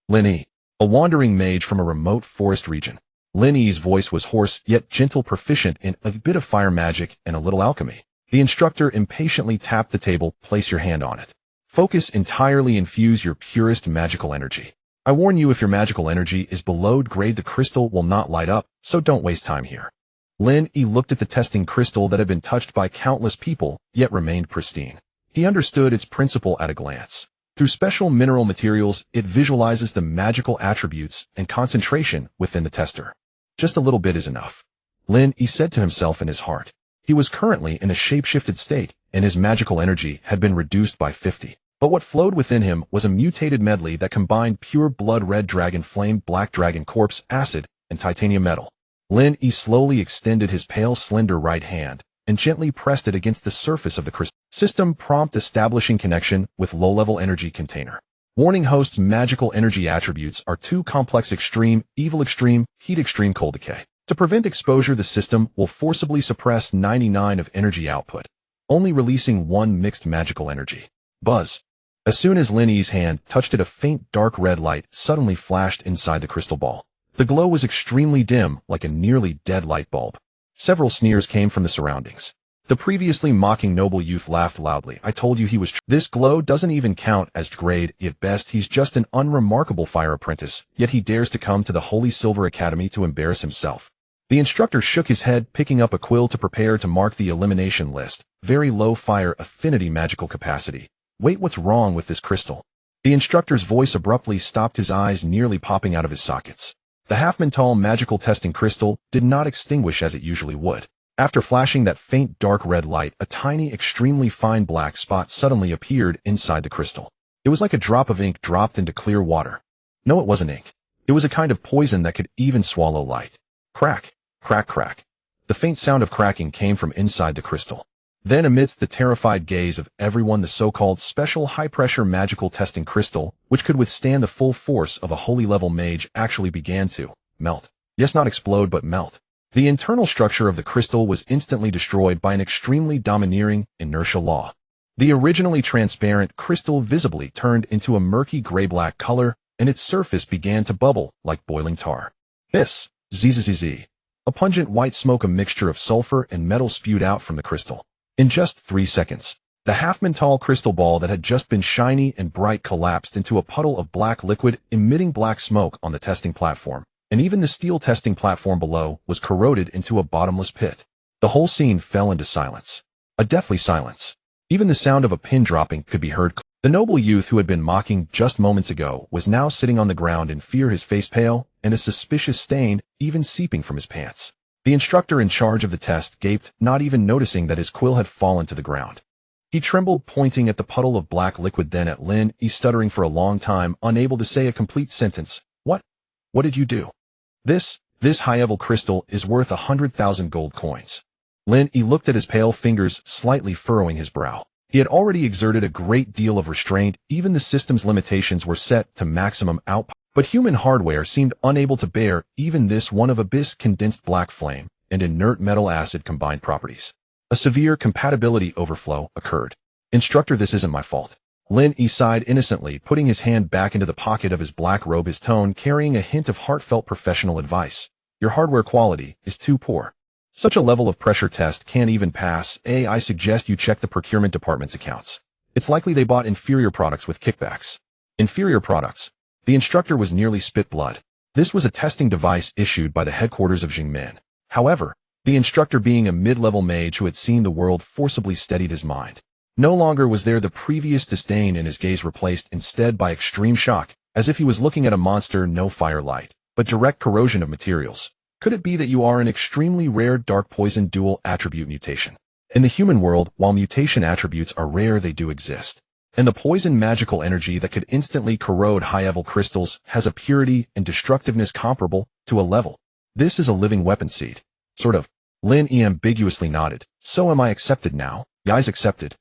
S1: Lin Yi. A wandering mage from a remote forest region. Lin Yi's voice was hoarse yet gentle, proficient in a bit of fire magic and a little alchemy. The instructor impatiently tapped the table. Place your hand on it. Focus entirely, infuse your purest magical energy. I warn you, if your magical energy is below grade, the crystal will not light up, so don't waste time here. Lin Yi looked at the testing crystal that had been touched by countless people, yet remained pristine. He understood its principle at a glance. Through special mineral materials, it visualizes the magical attributes and concentration within the tester. Just a little bit is enough. Lin Yi said to himself in his heart. He was currently in a shape-shifted state, and his magical energy had been reduced by 50. But what flowed within him was a mutated medley that combined pure blood, red dragon flame, black dragon corpse, acid, and titanium metal. Lin Yi slowly extended his pale, slender right hand and gently pressed it against the surface of the crystal. System prompt: establishing connection with low-level energy container. Warning: host's magical energy attributes are too complex: extreme, evil extreme, heat extreme, cold decay. To prevent exposure, the system will forcibly suppress 99 of energy output, only releasing 1 mixed magical energy. Buzz. As soon as Lin Yi's hand touched it, a faint dark red light suddenly flashed inside the crystal ball. The glow was extremely dim, like a nearly dead light bulb. Several sneers came from the surroundings. The previously mocking noble youth laughed loudly. I told you he was This glow doesn't even count as grade. At best, he's just an unremarkable fire apprentice, yet he dares to come to the Holy Silver Academy to embarrass himself. The instructor shook his head, picking up a quill to prepare to mark the elimination list. Very low fire affinity magical capacity. Wait, what's wrong with this crystal? The instructor's voice abruptly stopped, his eyes nearly popping out of his sockets. The half-mental magical testing crystal did not extinguish as it usually would. After flashing that faint dark red light, a tiny, extremely fine black spot suddenly appeared inside the crystal. It was like a drop of ink dropped into clear water. No, it wasn't ink. It was a kind of poison that could even swallow light. Crack, crack, crack. The faint sound of cracking came from inside the crystal. Then, amidst the terrified gaze of everyone, the so-called special high-pressure magical testing crystal, which could withstand the full force of a holy-level mage, actually began to melt. Yes, not explode, but melt. The internal structure of the crystal was instantly destroyed by an extremely domineering inertial law. The originally transparent crystal visibly turned into a murky gray-black color, and its surface began to bubble like boiling tar. Hiss, zzz. A pungent white smoke, a mixture of sulfur and metal, spewed out from the crystal. In just 3 seconds, the half-man-tall crystal ball that had just been shiny and bright collapsed into a puddle of black liquid, emitting black smoke on the testing platform, and even the steel testing platform below was corroded into a bottomless pit. The whole scene fell into silence. A deathly silence. Even the sound of a pin dropping could be heard. The noble youth who had been mocking just moments ago was now sitting on the ground in fear, his face pale, and a suspicious stain even seeping from his pants. The instructor in charge of the test gaped, not even noticing that his quill had fallen to the ground. He trembled, pointing at the puddle of black liquid, then at Lin Yi, stuttering for a long time, unable to say a complete sentence. What did you do? This high-level crystal is worth 100,000 gold coins. Lin Yi looked at his pale fingers, slightly furrowing his brow. He had already exerted a great deal of restraint, even the system's limitations were set to maximum output. But human hardware seemed unable to bear even this one of abyss condensed black flame and inert metal acid combined properties. A severe compatibility overflow occurred. Instructor, this isn't my fault. Lin Yi sighed innocently, putting his hand back into the pocket of his black robe, his tone carrying a hint of heartfelt professional advice. Your hardware quality is too poor. Such a level of pressure test can't even pass. I suggest you check the procurement department's accounts. It's likely they bought inferior products with kickbacks. Inferior products. The instructor was nearly spit blood. This was a testing device issued by the headquarters of Jingmen. However, the instructor, being a mid-level mage who had seen the world, forcibly steadied his mind. No longer was there the previous disdain in his gaze, replaced instead by extreme shock, as if he was looking at a monster. No firelight, but direct corrosion of materials. Could it be that you are an extremely rare dark poison dual attribute mutation? In the human world, while mutation attributes are rare, they do exist. And the poison magical energy that could instantly corrode high-level crystals has a purity and destructiveness comparable to a level. This is a living weapon seed. Sort of. Lin Yi ambiguously nodded. So am I accepted now? Guys, accepted.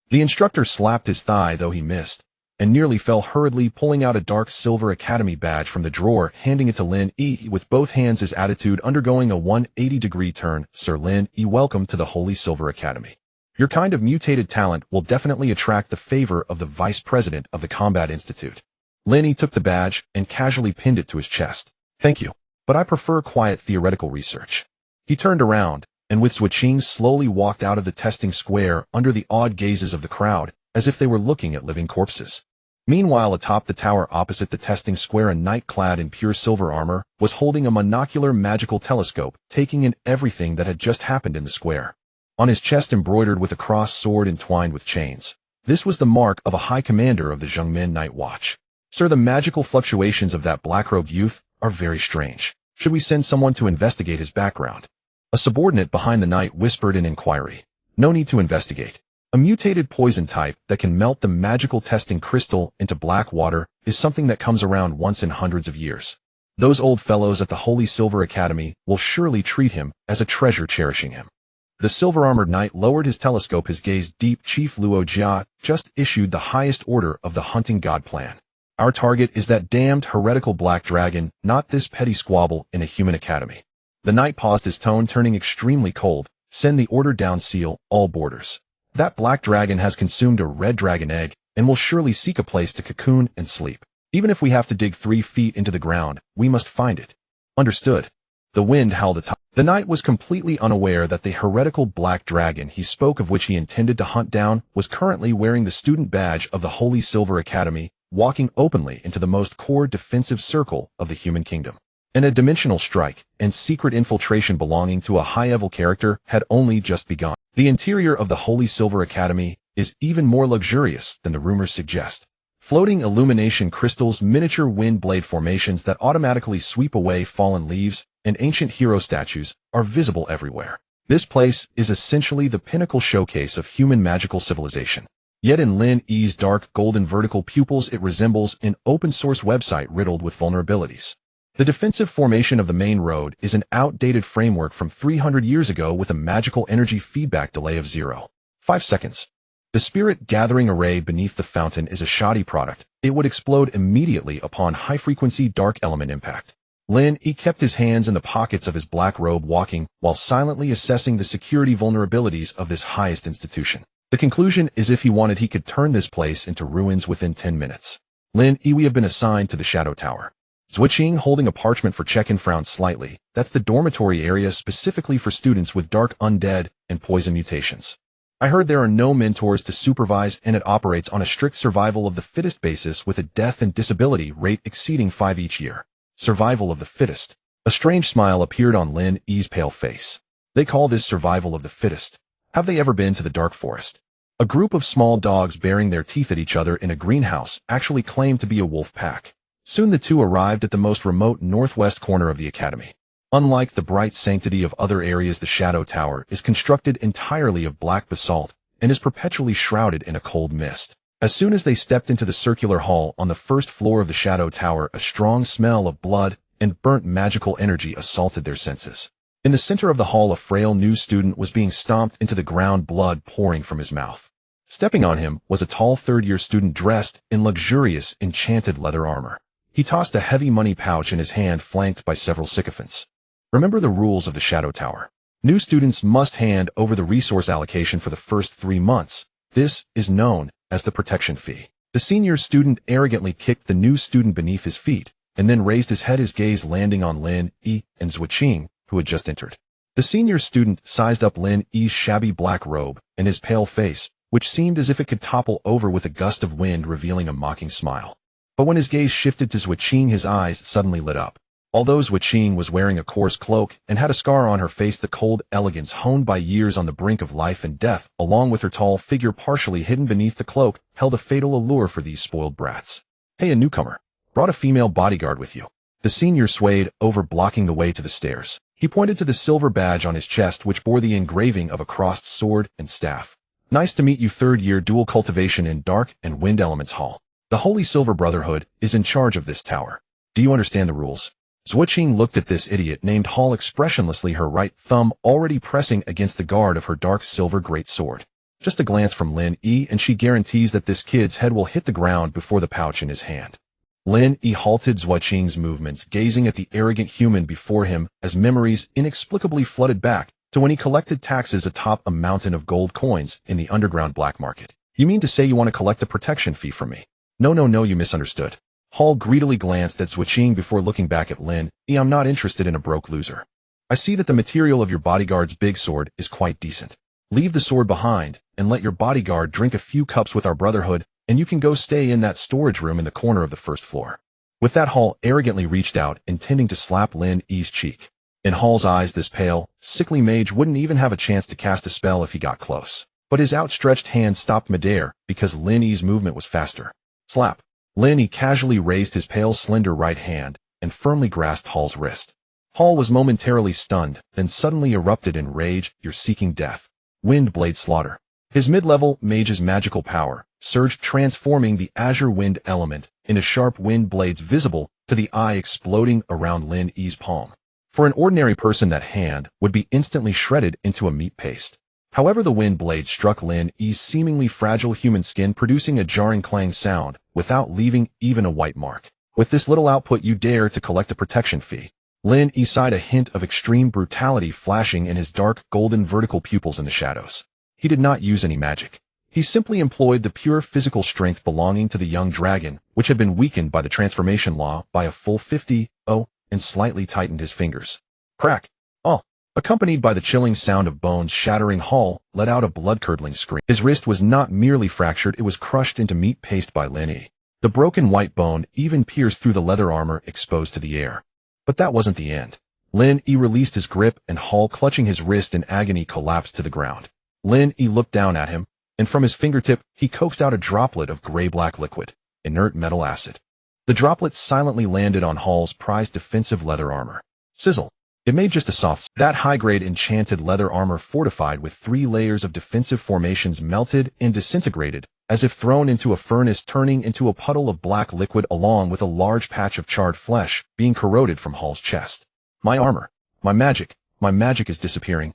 S1: The instructor slapped his thigh, though he missed, and nearly fell, hurriedly pulling out a dark silver academy badge from the drawer, handing it to Lin Yi with both hands, his attitude undergoing a 180-degree turn. Sir Lin Yi, welcome to the Holy Silver Academy. Your kind of mutated talent will definitely attract the favor of the vice president of the Combat Institute. Lin Yi took the badge and casually pinned it to his chest. Thank you, but I prefer quiet theoretical research. He turned around, and with switching slowly walked out of the testing square under the awed gazes of the crowd, as if they were looking at living corpses. Meanwhile, atop the tower opposite the testing square, a knight clad in pure silver armor was holding a monocular magical telescope, taking in everything that had just happened in the square. On his chest, embroidered with a cross sword entwined with chains. This was the mark of a high commander of the Zhongmen Night Watch. Sir, the magical fluctuations of that black-robed youth are very strange. Should we send someone to investigate his background? A subordinate behind the knight whispered in inquiry. No need to investigate. A mutated poison type that can melt the magical testing crystal into black water is something that comes around once in hundreds of years. Those old fellows at the Holy Silver Academy will surely treat him as a treasure, cherishing him. The silver-armored knight lowered his telescope, his gaze deep. Chief Luo Jia just issued the highest order of the hunting god plan. Our target is that damned heretical black dragon, not this petty squabble in a human academy. The knight paused, his tone turning extremely cold. Send the order down, seal all boarders. That black dragon has consumed a red dragon egg and will surely seek a place to cocoon and sleep. Even if we have to dig 3 feet into the ground, we must find it. Understood. The wind howled atop. The knight was completely unaware that the heretical black dragon he spoke of, which he intended to hunt down, was currently wearing the student badge of the Holy Silver Academy, walking openly into the most core defensive circle of the human kingdom. And a dimensional strike and secret infiltration belonging to a high-level character had only just begun. The interior of the Holy Silver Academy is even more luxurious than the rumors suggest. Floating illumination crystals, miniature wind blade formations that automatically sweep away fallen leaves, and ancient hero statues are visible everywhere. This place is essentially the pinnacle showcase of human magical civilization. Yet in Lin Yi's dark golden vertical pupils it resembles an open-source website riddled with vulnerabilities. The defensive formation of the main road is an outdated framework from 300 years ago with a magical energy feedback delay of 0.5 seconds. The spirit gathering array beneath the fountain is a shoddy product. It would explode immediately upon high-frequency dark element impact. Lin Yi kept his hands in the pockets of his black robe walking while silently assessing the security vulnerabilities of this highest institution. The conclusion is if he wanted he could turn this place into ruins within 10 minutes. Lin Yi, we have been assigned to the Shadow Tower. Zuoqing, holding a parchment for check-in, frowned slightly. That's the dormitory area specifically for students with dark undead and poison mutations. I heard there are no mentors to supervise and it operates on a strict survival of the fittest basis with a death and disability rate exceeding 5 each year. Survival of the fittest. A strange smile appeared on Lin Yi's pale face. They call this survival of the fittest. Have they ever been to the dark forest? A group of small dogs baring their teeth at each other in a greenhouse actually claimed to be a wolf pack. Soon the two arrived at the most remote northwest corner of the academy. Unlike the bright sanctity of other areas, the Shadow Tower is constructed entirely of black basalt and is perpetually shrouded in a cold mist. As soon as they stepped into the circular hall on the first floor of the Shadow Tower, a strong smell of blood and burnt magical energy assaulted their senses. In the center of the hall, a frail new student was being stomped into the ground, blood pouring from his mouth. Stepping on him was a tall third-year student dressed in luxurious, enchanted leather armor. He tossed a heavy money pouch in his hand, flanked by several sycophants. Remember the rules of the Shadow Tower. New students must hand over the resource allocation for the first 3 months. This is known as the protection fee. The senior student arrogantly kicked the new student beneath his feet, and then raised his head, his gaze landing on Lin Yi and Zuoqing, who had just entered. The senior student sized up Lin Yi's shabby black robe and his pale face, which seemed as if it could topple over with a gust of wind, revealing a mocking smile. But when his gaze shifted to Zuoqing, his eyes suddenly lit up. Although Zuoqing was wearing a coarse cloak and had a scar on her face, the cold elegance honed by years on the brink of life and death, along with her tall figure partially hidden beneath the cloak, held a fatal allure for these spoiled brats. Hey, a newcomer. Brought a female bodyguard with you. The senior swayed over, blocking the way to the stairs. He pointed to the silver badge on his chest, which bore the engraving of a crossed sword and staff. Nice to meet you, third-year dual cultivation in Dark and Wind Elements Hall. The Holy Silver Brotherhood is in charge of this tower. Do you understand the rules? Zuoqing looked at this idiot named Hall expressionlessly, her right thumb already pressing against the guard of her dark silver great sword. Just a glance from Lin Yi and she guarantees that this kid's head will hit the ground before the pouch in his hand. Lin Yi halted Zuoqing's movements, gazing at the arrogant human before him as memories inexplicably flooded back to when he collected taxes atop a mountain of gold coins in the underground black market. You mean to say you want to collect a protection fee from me? No, you misunderstood. Hall greedily glanced at Zuoqing before looking back at Lin Yi. I'm not interested in a broke loser. I see that the material of your bodyguard's big sword is quite decent. Leave the sword behind and let your bodyguard drink a few cups with our brotherhood, and you can go stay in that storage room in the corner of the first floor. With that, Hall arrogantly reached out, intending to slap Lin Yi's cheek. In Hall's eyes, this pale, sickly mage wouldn't even have a chance to cast a spell if he got close. But his outstretched hand stopped midair because Lin Yi's movement was faster. Slap. Lin Yi casually raised his pale, slender right hand and firmly grasped Hall's wrist. Hall was momentarily stunned, then suddenly erupted in rage. You're seeking death. Wind Blade Slaughter. His mid-level mage's magical power surged, transforming the azure wind element into sharp wind blades visible to the eye, exploding around Lin Yi's palm. For an ordinary person, that hand would be instantly shredded into a meat paste. However, the wind blade struck Lin Yi's seemingly fragile human skin, producing a jarring clang sound without leaving even a white mark. With this little output, you dare to collect a protection fee? Lin Yi sighed, a hint of extreme brutality flashing in his dark, golden vertical pupils in the shadows. He did not use any magic. He simply employed the pure physical strength belonging to the young dragon, which had been weakened by the transformation law by a full 50, and slightly tightened his fingers. Crack. Accompanied by the chilling sound of bones shattering, Hall let out a blood-curdling scream. His wrist was not merely fractured, it was crushed into meat paste by Lin Yi. The broken white bone even pierced through the leather armor exposed to the air. But that wasn't the end. Lin Yi released his grip and Hall, clutching his wrist in agony, collapsed to the ground. Lin Yi looked down at him, and from his fingertip he coaxed out a droplet of gray-black liquid, inert metal acid. The droplet silently landed on Hall's prized defensive leather armor. Sizzle. It made just a soft. That high-grade enchanted leather armor fortified with 3 layers of defensive formations melted and disintegrated, as if thrown into a furnace, turning into a puddle of black liquid along with a large patch of charred flesh being corroded from Hall's chest. My armor. My magic is disappearing.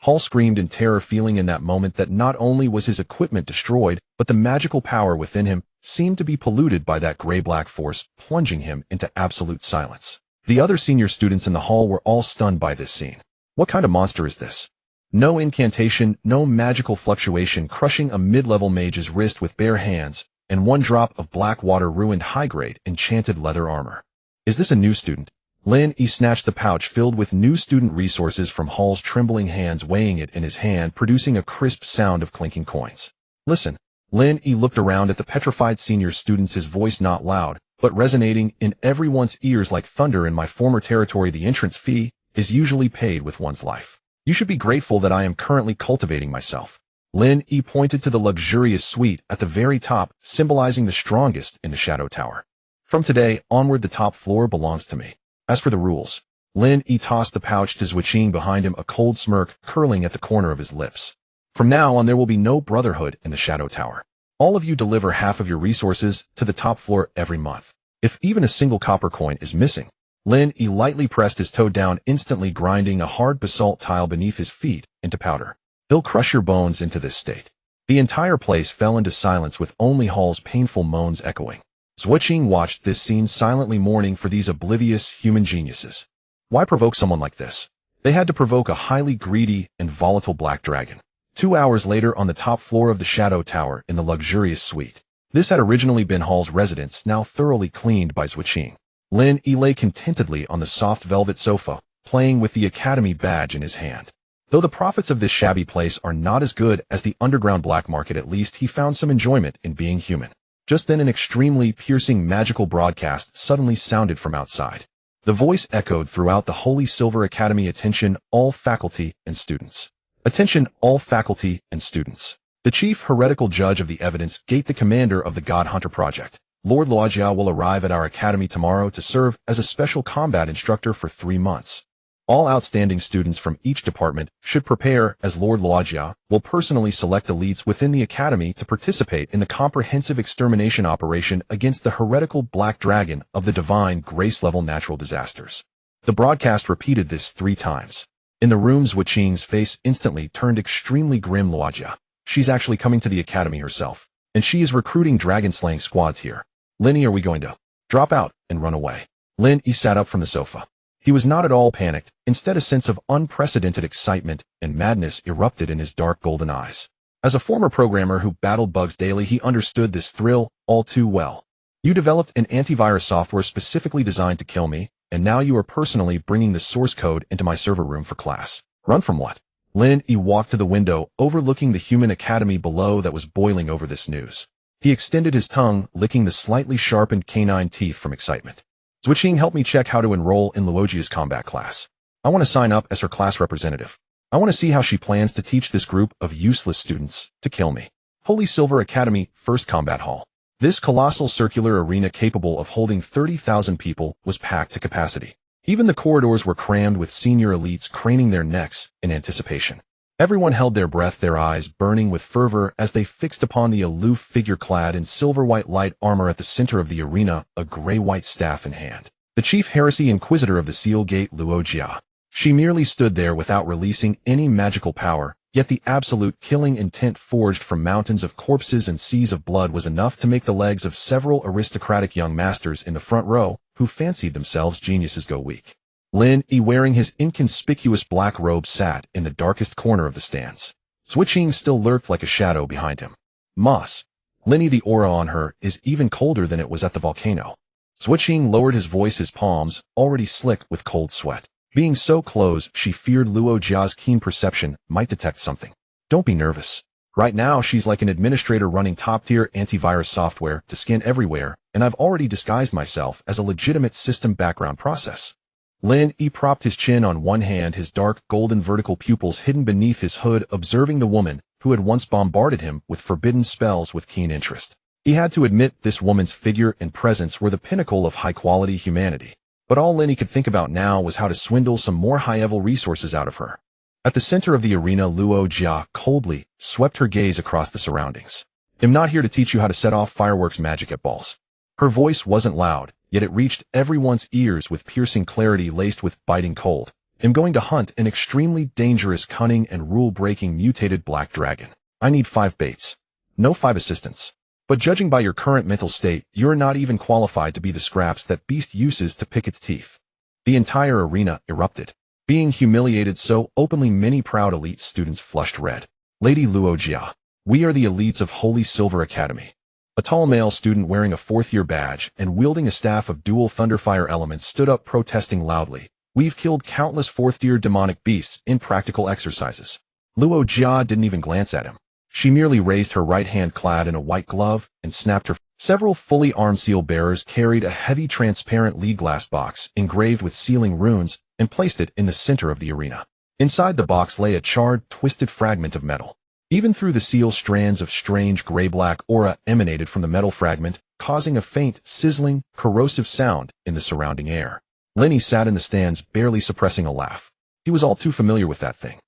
S1: Hall screamed in terror, feeling in that moment that not only was his equipment destroyed, but the magical power within him seemed to be polluted by that gray-black force, plunging him into absolute silence. The other senior students in the hall were all stunned by this scene. What kind of monster is this? No incantation, no magical fluctuation, crushing a mid-level mage's wrist with bare hands, and 1 drop of black water ruined high-grade, enchanted leather armor. Is this a new student? Lin Yi snatched the pouch filled with new student resources from Hall's trembling hands, weighing it in his hand, producing a crisp sound of clinking coins. Listen. Lin Yi looked around at the petrified senior students, his voice not loud, but resonating in everyone's ears like thunder. In my former territory, the entrance fee is usually paid with one's life. You should be grateful that I am currently cultivating myself. Lin Yi pointed to the luxurious suite at the very top, symbolizing the strongest in the Shadow Tower. From today onward, the top floor belongs to me. As for the rules, Lin Yi tossed the pouch to Zhuqing behind him, a cold smirk curling at the corner of his lips. From now on, there will be no brotherhood in the Shadow Tower. All of you deliver half of your resources to the top floor every month. If even a single copper coin is missing, Lin Yi lightly pressed his toe down, instantly grinding a hard basalt tile beneath his feet into powder. He'll crush your bones into this state. The entire place fell into silence, with only Hall's painful moans echoing. Zhuqing watched this scene, silently mourning for these oblivious human geniuses. Why provoke someone like this? They had to provoke a highly greedy and volatile black dragon. 2 hours later, on the top floor of the Shadow Tower in the luxurious suite. This had originally been Hall's residence, now thoroughly cleaned by Zhuqing. Lin Yi lay contentedly on the soft velvet sofa, playing with the academy badge in his hand. Though the profits of this shabby place are not as good as the underground black market, at least he found some enjoyment in being human. Just then, an extremely piercing magical broadcast suddenly sounded from outside. The voice echoed throughout the Holy Silver Academy. Attention, all faculty and students. Attention, all faculty and students. The chief heretical judge of the evidence gate, the commander of the God Hunter Project, Lord Luojia, will arrive at our academy tomorrow to serve as a special combat instructor for 3 months. All outstanding students from each department should prepare, as Lord Luojia will personally select elites within the academy to participate in the comprehensive extermination operation against the heretical Black Dragon of the divine grace-level natural disasters. The broadcast repeated this 3 times. In the room, Zhuqing's face instantly turned extremely grim. Luojia. She's actually coming to the academy herself, and she is recruiting dragon-slaying squads here. Lin Yi, are we going to drop out and run away? Lin Yi sat up from the sofa. He was not at all panicked. Instead, a sense of unprecedented excitement and madness erupted in his dark golden eyes. As a former programmer who battled bugs daily, he understood this thrill all too well. You developed an antivirus software specifically designed to kill me, and now you are personally bringing the source code into my server room for class. Run from what? Lin Yi walked to the window, overlooking the human academy below that was boiling over this news. He extended his tongue, licking the slightly sharpened canine teeth from excitement. Zhuqing, help me check how to enroll in Luojia's combat class. I want to sign up as her class representative. I want to see how she plans to teach this group of useless students to kill me. Holy Silver Academy, First Combat Hall. This colossal circular arena capable of holding 30,000 people was packed to capacity. Even the corridors were crammed with senior elites craning their necks in anticipation. Everyone held their breath, their eyes burning with fervor as they fixed upon the aloof figure clad in silver-white light armor at the center of the arena, a gray-white staff in hand. The chief heresy inquisitor of the Seal Gate, Luojia. She merely stood there without releasing any magical power, yet the absolute killing intent forged from mountains of corpses and seas of blood was enough to make the legs of several aristocratic young masters in the front row, who fancied themselves geniuses, go weak. Lin Yi, wearing his inconspicuous black robe, sat in the darkest corner of the stands. Zhuqing still lurked like a shadow behind him. Moss. Lin Yi, the aura on her is even colder than it was at the volcano. Zhuqing lowered his voice, his palms already slick with cold sweat. Being so close, she feared Luojia's keen perception might detect something. Don't be nervous. Right now, she's like an administrator running top-tier antivirus software to scan everywhere, and I've already disguised myself as a legitimate system background process. Lin Yi propped his chin on one hand, his dark, golden vertical pupils hidden beneath his hood, observing the woman who had once bombarded him with forbidden spells with keen interest. He had to admit this woman's figure and presence were the pinnacle of high-quality humanity. but all Lenny could think about now was how to swindle some more high-level resources out of her. At the center of the arena, Luo Jia coldly swept her gaze across the surroundings. "I'm not here to teach you how to set off fireworks magic at balls." Her voice wasn't loud, yet it reached everyone's ears with piercing clarity laced with biting cold. "I'm going to hunt an extremely dangerous, cunning, and rule-breaking mutated black dragon. I need 5 baits. No 5 assistants. But judging by your current mental state, you're not even qualified to be the scraps that beast uses to pick its teeth." The entire arena erupted. Being humiliated so openly, many proud elite students flushed red. "Lady Luo Jia, we are the elites of Holy Silver Academy." A tall male student wearing a 4th-year badge and wielding a staff of dual thunderfire elements stood up protesting loudly. "We've killed countless 4th-year demonic beasts in practical exercises." Luo Jia didn't even glance at him. She merely raised her right hand clad in a white glove and snapped her. Several fully armed seal bearers carried a heavy transparent lead glass box engraved with sealing runes and placed it in the center of the arena. Inside the box lay a charred, twisted fragment of metal. Even through the seal, strands of strange gray-black aura emanated from the metal fragment, causing a faint, sizzling, corrosive sound in the surrounding air. Lenny sat in the stands, barely suppressing a laugh. He was all too familiar with that thing.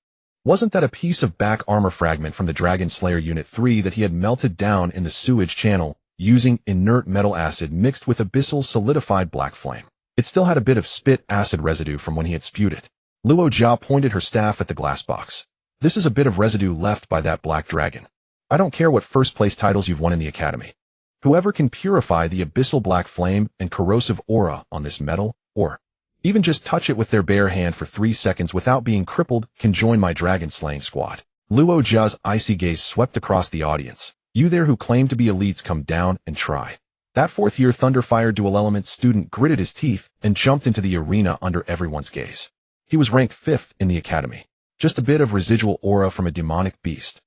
S1: Wasn't that a piece of back armor fragment from the Dragon Slayer Unit 3 that he had melted down in the sewage channel using inert metal acid mixed with abyssal solidified black flame? It still had a bit of spit acid residue from when he had spewed it. Luo Jia pointed her staff at the glass box. "This is a bit of residue left by that black dragon. I don't care what first-place titles you've won in the academy. Whoever can purify the abyssal black flame and corrosive aura on this metal, or even just touch it with their bare hand for 3 seconds without being crippled, can join my dragon-slaying squad." Luo Jia's icy gaze swept across the audience. "You there who claim to be elites, come down and try." That 4th-year Thunderfire dual-element student gritted his teeth and jumped into the arena under everyone's gaze. He was ranked 5th in the academy. Just a bit of residual aura from a demonic beast.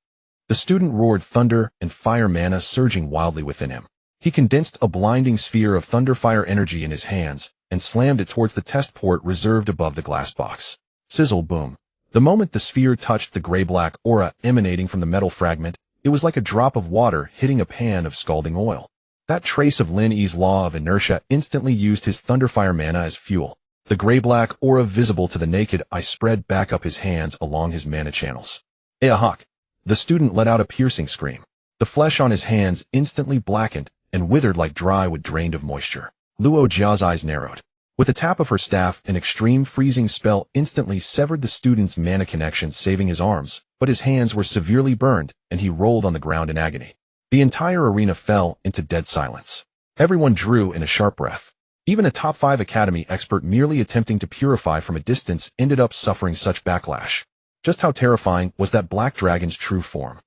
S1: The student roared thunder and fire mana surging wildly within him. He condensed a blinding sphere of Thunderfire energy in his hands and slammed it towards the test port reserved above the glass box. Sizzle boom. The moment the sphere touched the gray-black aura emanating from the metal fragment, it was like a drop of water hitting a pan of scalding oil. That trace of Lin Yi's law of inertia instantly used his Thunderfire mana as fuel. The gray-black aura visible to the naked eye spread back up his hands along his mana channels. "Ahawk!" The student let out a piercing scream. The flesh on his hands instantly blackened and withered like dry wood drained of moisture. Luo Jia's eyes narrowed. With a tap of her staff, an extreme freezing spell instantly severed the student's mana connection, saving his arms, but his hands were severely burned, and he rolled on the ground in agony. The entire arena fell into dead silence. Everyone drew in a sharp breath. Even a top 5 academy expert merely attempting to purify from a distance ended up suffering such backlash. Just how terrifying was that black dragon's true form?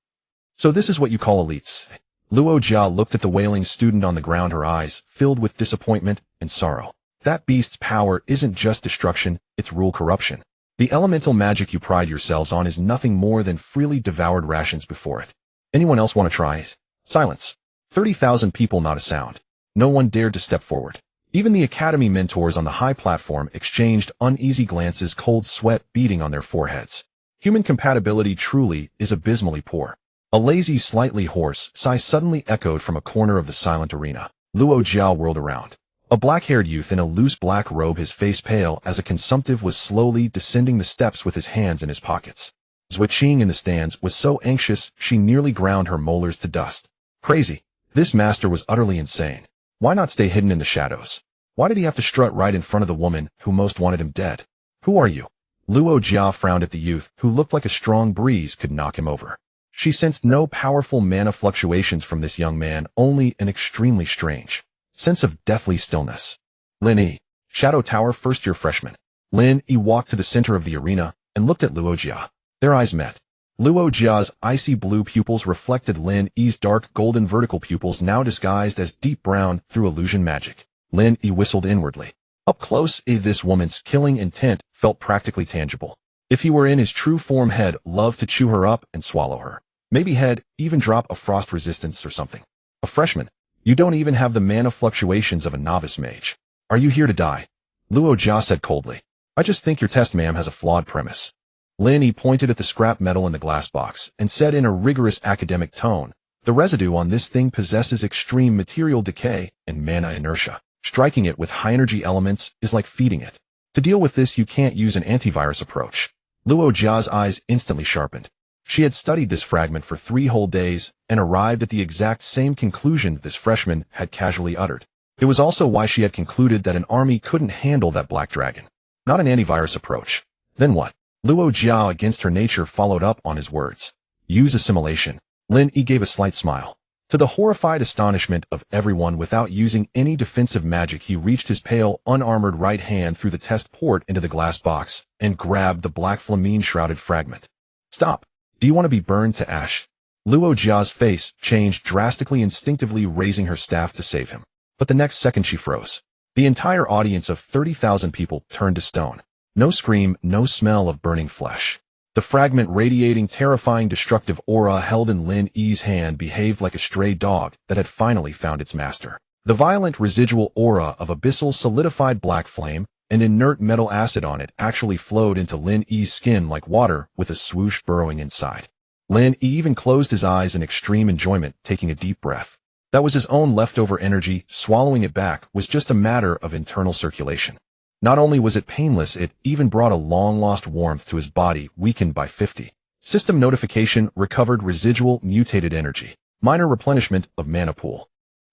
S1: "So this is what you call elites?" Luo Jia looked at the wailing student on the ground, her eyes filled with disappointment and sorrow. "That beast's power isn't just destruction, it's rule corruption. The elemental magic you pride yourselves on is nothing more than freely devoured rations before it. Anyone else want to try?" Silence. 30,000 people, not a sound. No one dared to step forward. Even the academy mentors on the high platform exchanged uneasy glances, cold sweat beading on their foreheads. Human compatibility truly is abysmally poor. A lazy, slightly hoarse sigh suddenly echoed from a corner of the silent arena. Luo Jia whirled around. A black-haired youth in a loose black robe, his face pale as a consumptive, was slowly descending the steps with his hands in his pockets. Zui Qing in the stands was so anxious she nearly ground her molars to dust. Crazy. This master was utterly insane. Why not stay hidden in the shadows? Why did he have to strut right in front of the woman who most wanted him dead? "Who are you?" Luo Jia frowned at the youth, who looked like a strong breeze could knock him over. She sensed no powerful mana fluctuations from this young man, only an extremely strange sense of deathly stillness. "Lin Yi, Shadow Tower first-year freshman." Lin Yi walked to the center of the arena and looked at Luo Jia. Their eyes met. Luo Jia's icy blue pupils reflected Lin Yi's dark golden vertical pupils, now disguised as deep brown through illusion magic. Lin Yi whistled inwardly. Up close, this woman's killing intent felt practically tangible. If he were in his true form, he'd love to chew her up and swallow her. Maybe he'd even drop a frost resistance or something. "A freshman? You don't even have the mana fluctuations of a novice mage. Are you here to die?" Luo Jia said coldly. "I just think your test, ma'am, has a flawed premise." Lin Yi pointed at the scrap metal in the glass box and said in a rigorous academic tone, "The residue on this thing possesses extreme material decay and mana inertia. Striking it with high-energy elements is like feeding it. To deal with this, you can't use an antivirus approach. Luo Jia's eyes instantly sharpened. She had studied this fragment for 3 whole days and arrived at the exact same conclusion this freshman had casually uttered. It was also why she had concluded that an army couldn't handle that black dragon. Not an antivirus approach. Then what? Luo Jia, against her nature, followed up on his words. Use assimilation. Lin Yi gave a slight smile. To the horrified astonishment of everyone, without using any defensive magic, he reached his pale, unarmored right hand through the test port into the glass box and grabbed the black flamine-shrouded fragment. Stop. Do you want to be burned to ash? Luo Jia's face changed drastically, instinctively raising her staff to save him. But the next second she froze. The entire audience of 30,000 people turned to stone. No scream, no smell of burning flesh. The fragment, radiating terrifying destructive aura held in Lin Yi's hand, behaved like a stray dog that had finally found its master. The violent residual aura of abyssal solidified black flame and inert metal acid on it actually flowed into Lin Yi's skin like water, with a swoosh burrowing inside. Lin Yi even closed his eyes in extreme enjoyment, taking a deep breath. That was his own leftover energy. Swallowing it back was just a matter of internal circulation. Not only was it painless, it even brought a long-lost warmth to his body, weakened by 50. System notification: recovered residual mutated energy. Minor replenishment of mana pool.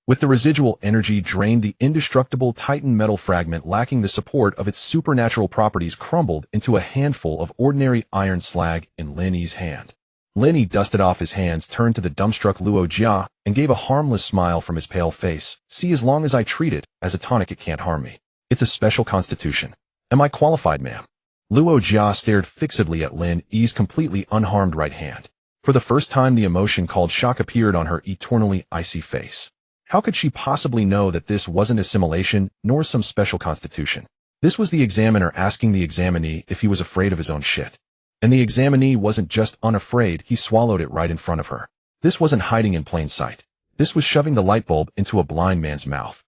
S1: With the residual energy drained, the indestructible Titan metal fragment, lacking the support of its supernatural properties, crumbled into a handful of ordinary iron slag in Lin Yi's hand. Lin Yi dusted off his hands, turned to the dumbstruck Luo Jia, and gave a harmless smile from his pale face. See, as long as I treat it as a tonic, it can't harm me. It's a special constitution. Am I qualified, ma'am? Luo Jia stared fixedly at Lin Yi's completely unharmed right hand. For the first time, the emotion called shock appeared on her eternally icy face. How could she possibly know that this wasn't assimilation, nor some special constitution? This was the examiner asking the examinee if he was afraid of his own shit. And the examinee wasn't just unafraid, he swallowed it right in front of her. This wasn't hiding in plain sight. This was shoving the light bulb into a blind man's mouth.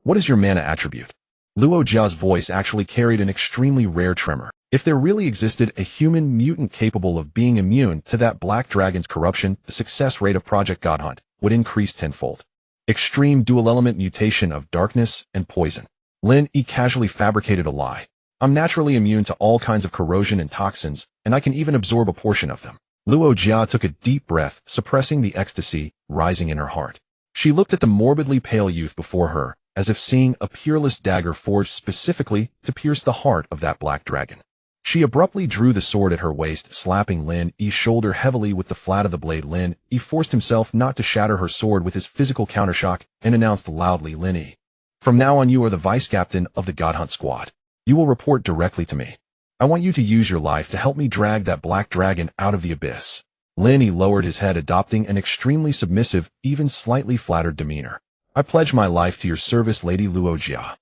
S1: What is your mana attribute? Luo Jia's voice actually carried an extremely rare tremor. If there really existed a human mutant capable of being immune to that black dragon's corruption, the success rate of Project Godhunt would increase tenfold. Extreme dual-element mutation of darkness and poison. Lin Yi casually fabricated a lie. I'm naturally immune to all kinds of corrosion and toxins, and I can even absorb a portion of them. Luo Jia took a deep breath, suppressing the ecstasy rising in her heart. She looked at the morbidly pale youth before her, as if seeing a peerless dagger forged specifically to pierce the heart of that black dragon. She abruptly drew the sword at her waist, slapping Lin Yi's shoulder heavily with the flat of the blade. Lin Yi forced himself not to shatter her sword with his physical countershock and announced loudly, Lin Yi, from now on you are the vice captain of the Godhunt squad. You will report directly to me. I want you to use your life to help me drag that black dragon out of the abyss. Lin Yi lowered his head, adopting an extremely submissive, even slightly flattered demeanor. I pledge my life to your service, Lady Luo Jia.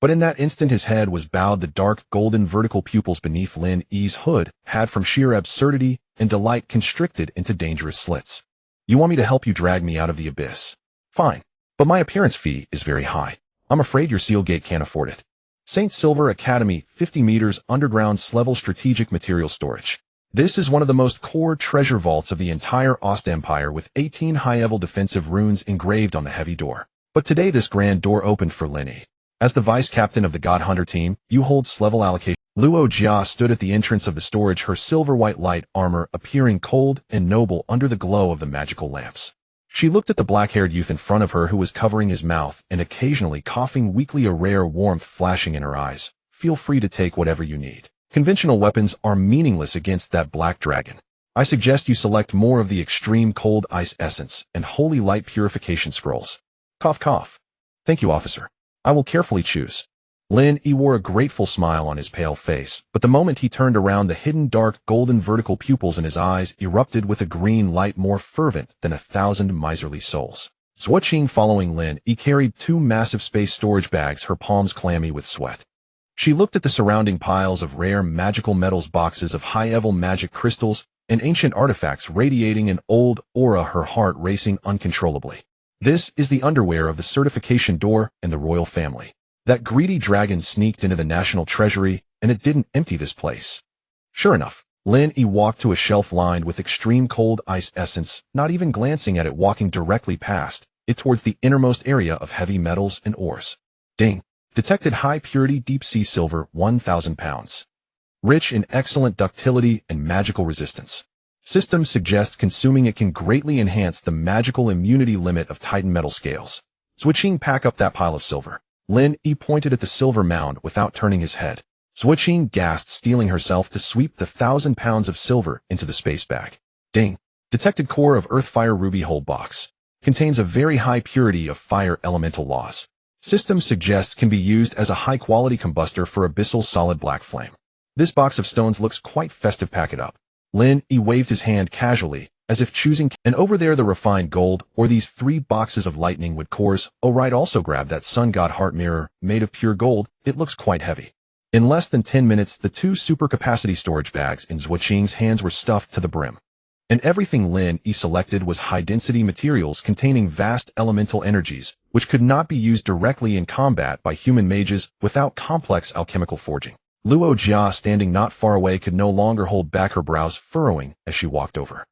S1: But in that instant his head was bowed. The dark, golden vertical pupils beneath Lin Yi's hood had, from sheer absurdity and delight, constricted into dangerous slits. You want me to help you drag me out of the abyss? Fine. But my appearance fee is very high. I'm afraid your seal gate can't afford it. St. Silver Academy, 50 meters underground level strategic material storage. This is one of the most core treasure vaults of the entire Ost Empire, with 18 high-level defensive runes engraved on the heavy door. But today this grand door opened for Lin Yi. As the vice captain of the God Hunter team, you hold level allocation. Luo Jia stood at the entrance of the storage, her silver-white light armor appearing cold and noble under the glow of the magical lamps. She looked at the black-haired youth in front of her, who was covering his mouth and occasionally coughing weakly, a rare warmth flashing in her eyes. Feel free to take whatever you need. Conventional weapons are meaningless against that black dragon. I suggest you select more of the extreme cold ice essence and holy light purification scrolls. Cough, cough. Thank you, officer. I will carefully choose. Lin Yi wore a grateful smile on his pale face, but the moment he turned around, the hidden dark golden vertical pupils in his eyes erupted with a green light more fervent than 1,000 miserly souls. Swatching following Lin Yi carried 2 massive space storage bags, her palms clammy with sweat. She looked at the surrounding piles of rare magical metals, boxes of high-level magic crystals, and ancient artifacts radiating an old aura, her heart racing uncontrollably. This is the underwear of the certification door and the royal family. That greedy dragon sneaked into the national treasury, and it didn't empty this place. Sure enough, Lin Yi walked to a shelf lined with extreme cold ice essence, not even glancing at it, walking directly past it towards the innermost area of heavy metals and ores. Ding. Detected high-purity deep-sea silver 1,000 pounds. Rich in excellent ductility and magical resistance. System suggests consuming it can greatly enhance the magical immunity limit of Titan metal scales. Switching pack up that pile of silver. Lin Yi pointed at the silver mound without turning his head. Switching gasped, steeling herself to sweep the 1,000 pounds of silver into the space bag. Ding. Detected core of Earth Fire Ruby Hold Box. Contains a very high purity of fire elemental laws. System suggests can be used as a high-quality combustor for abyssal solid black flame. This box of stones looks quite festive. Pack it up. Lin Yi waved his hand casually, as if choosing, and over there the refined gold, or these 3 boxes of lightning wood cores. Oh right, also grab that sun god heart mirror, made of pure gold. It looks quite heavy. In less than 10 minutes, the 2 supercapacity storage bags in Zhuoqing's hands were stuffed to the brim. And everything Lin Yi selected was high-density materials containing vast elemental energies, which could not be used directly in combat by human mages without complex alchemical forging. Luo Jia, standing not far away, could no longer hold back her brows furrowing as she walked over.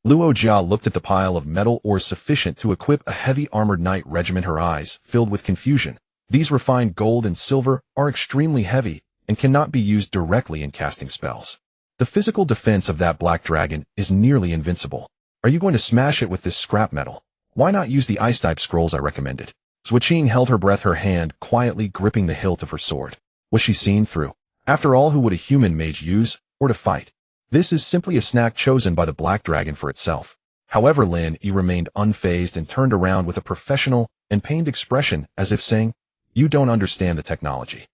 S1: Luo Jia looked at the pile of metal ores sufficient to equip a heavy armored knight regiment, her eyes filled with confusion. These refined gold and silver are extremely heavy and cannot be used directly in casting spells. The physical defense of that black dragon is nearly invincible. Are you going to smash it with this scrap metal? Why not use the ice-type scrolls I recommended? Zhuoqing held her breath, her hand quietly gripping the hilt of her sword. Was she seen through? After all, who would a human mage use, or to fight? This is simply a snack chosen by the black dragon for itself. However, Lin Yi remained unfazed and turned around with a professional and pained expression, as if saying, "You don't understand the technology.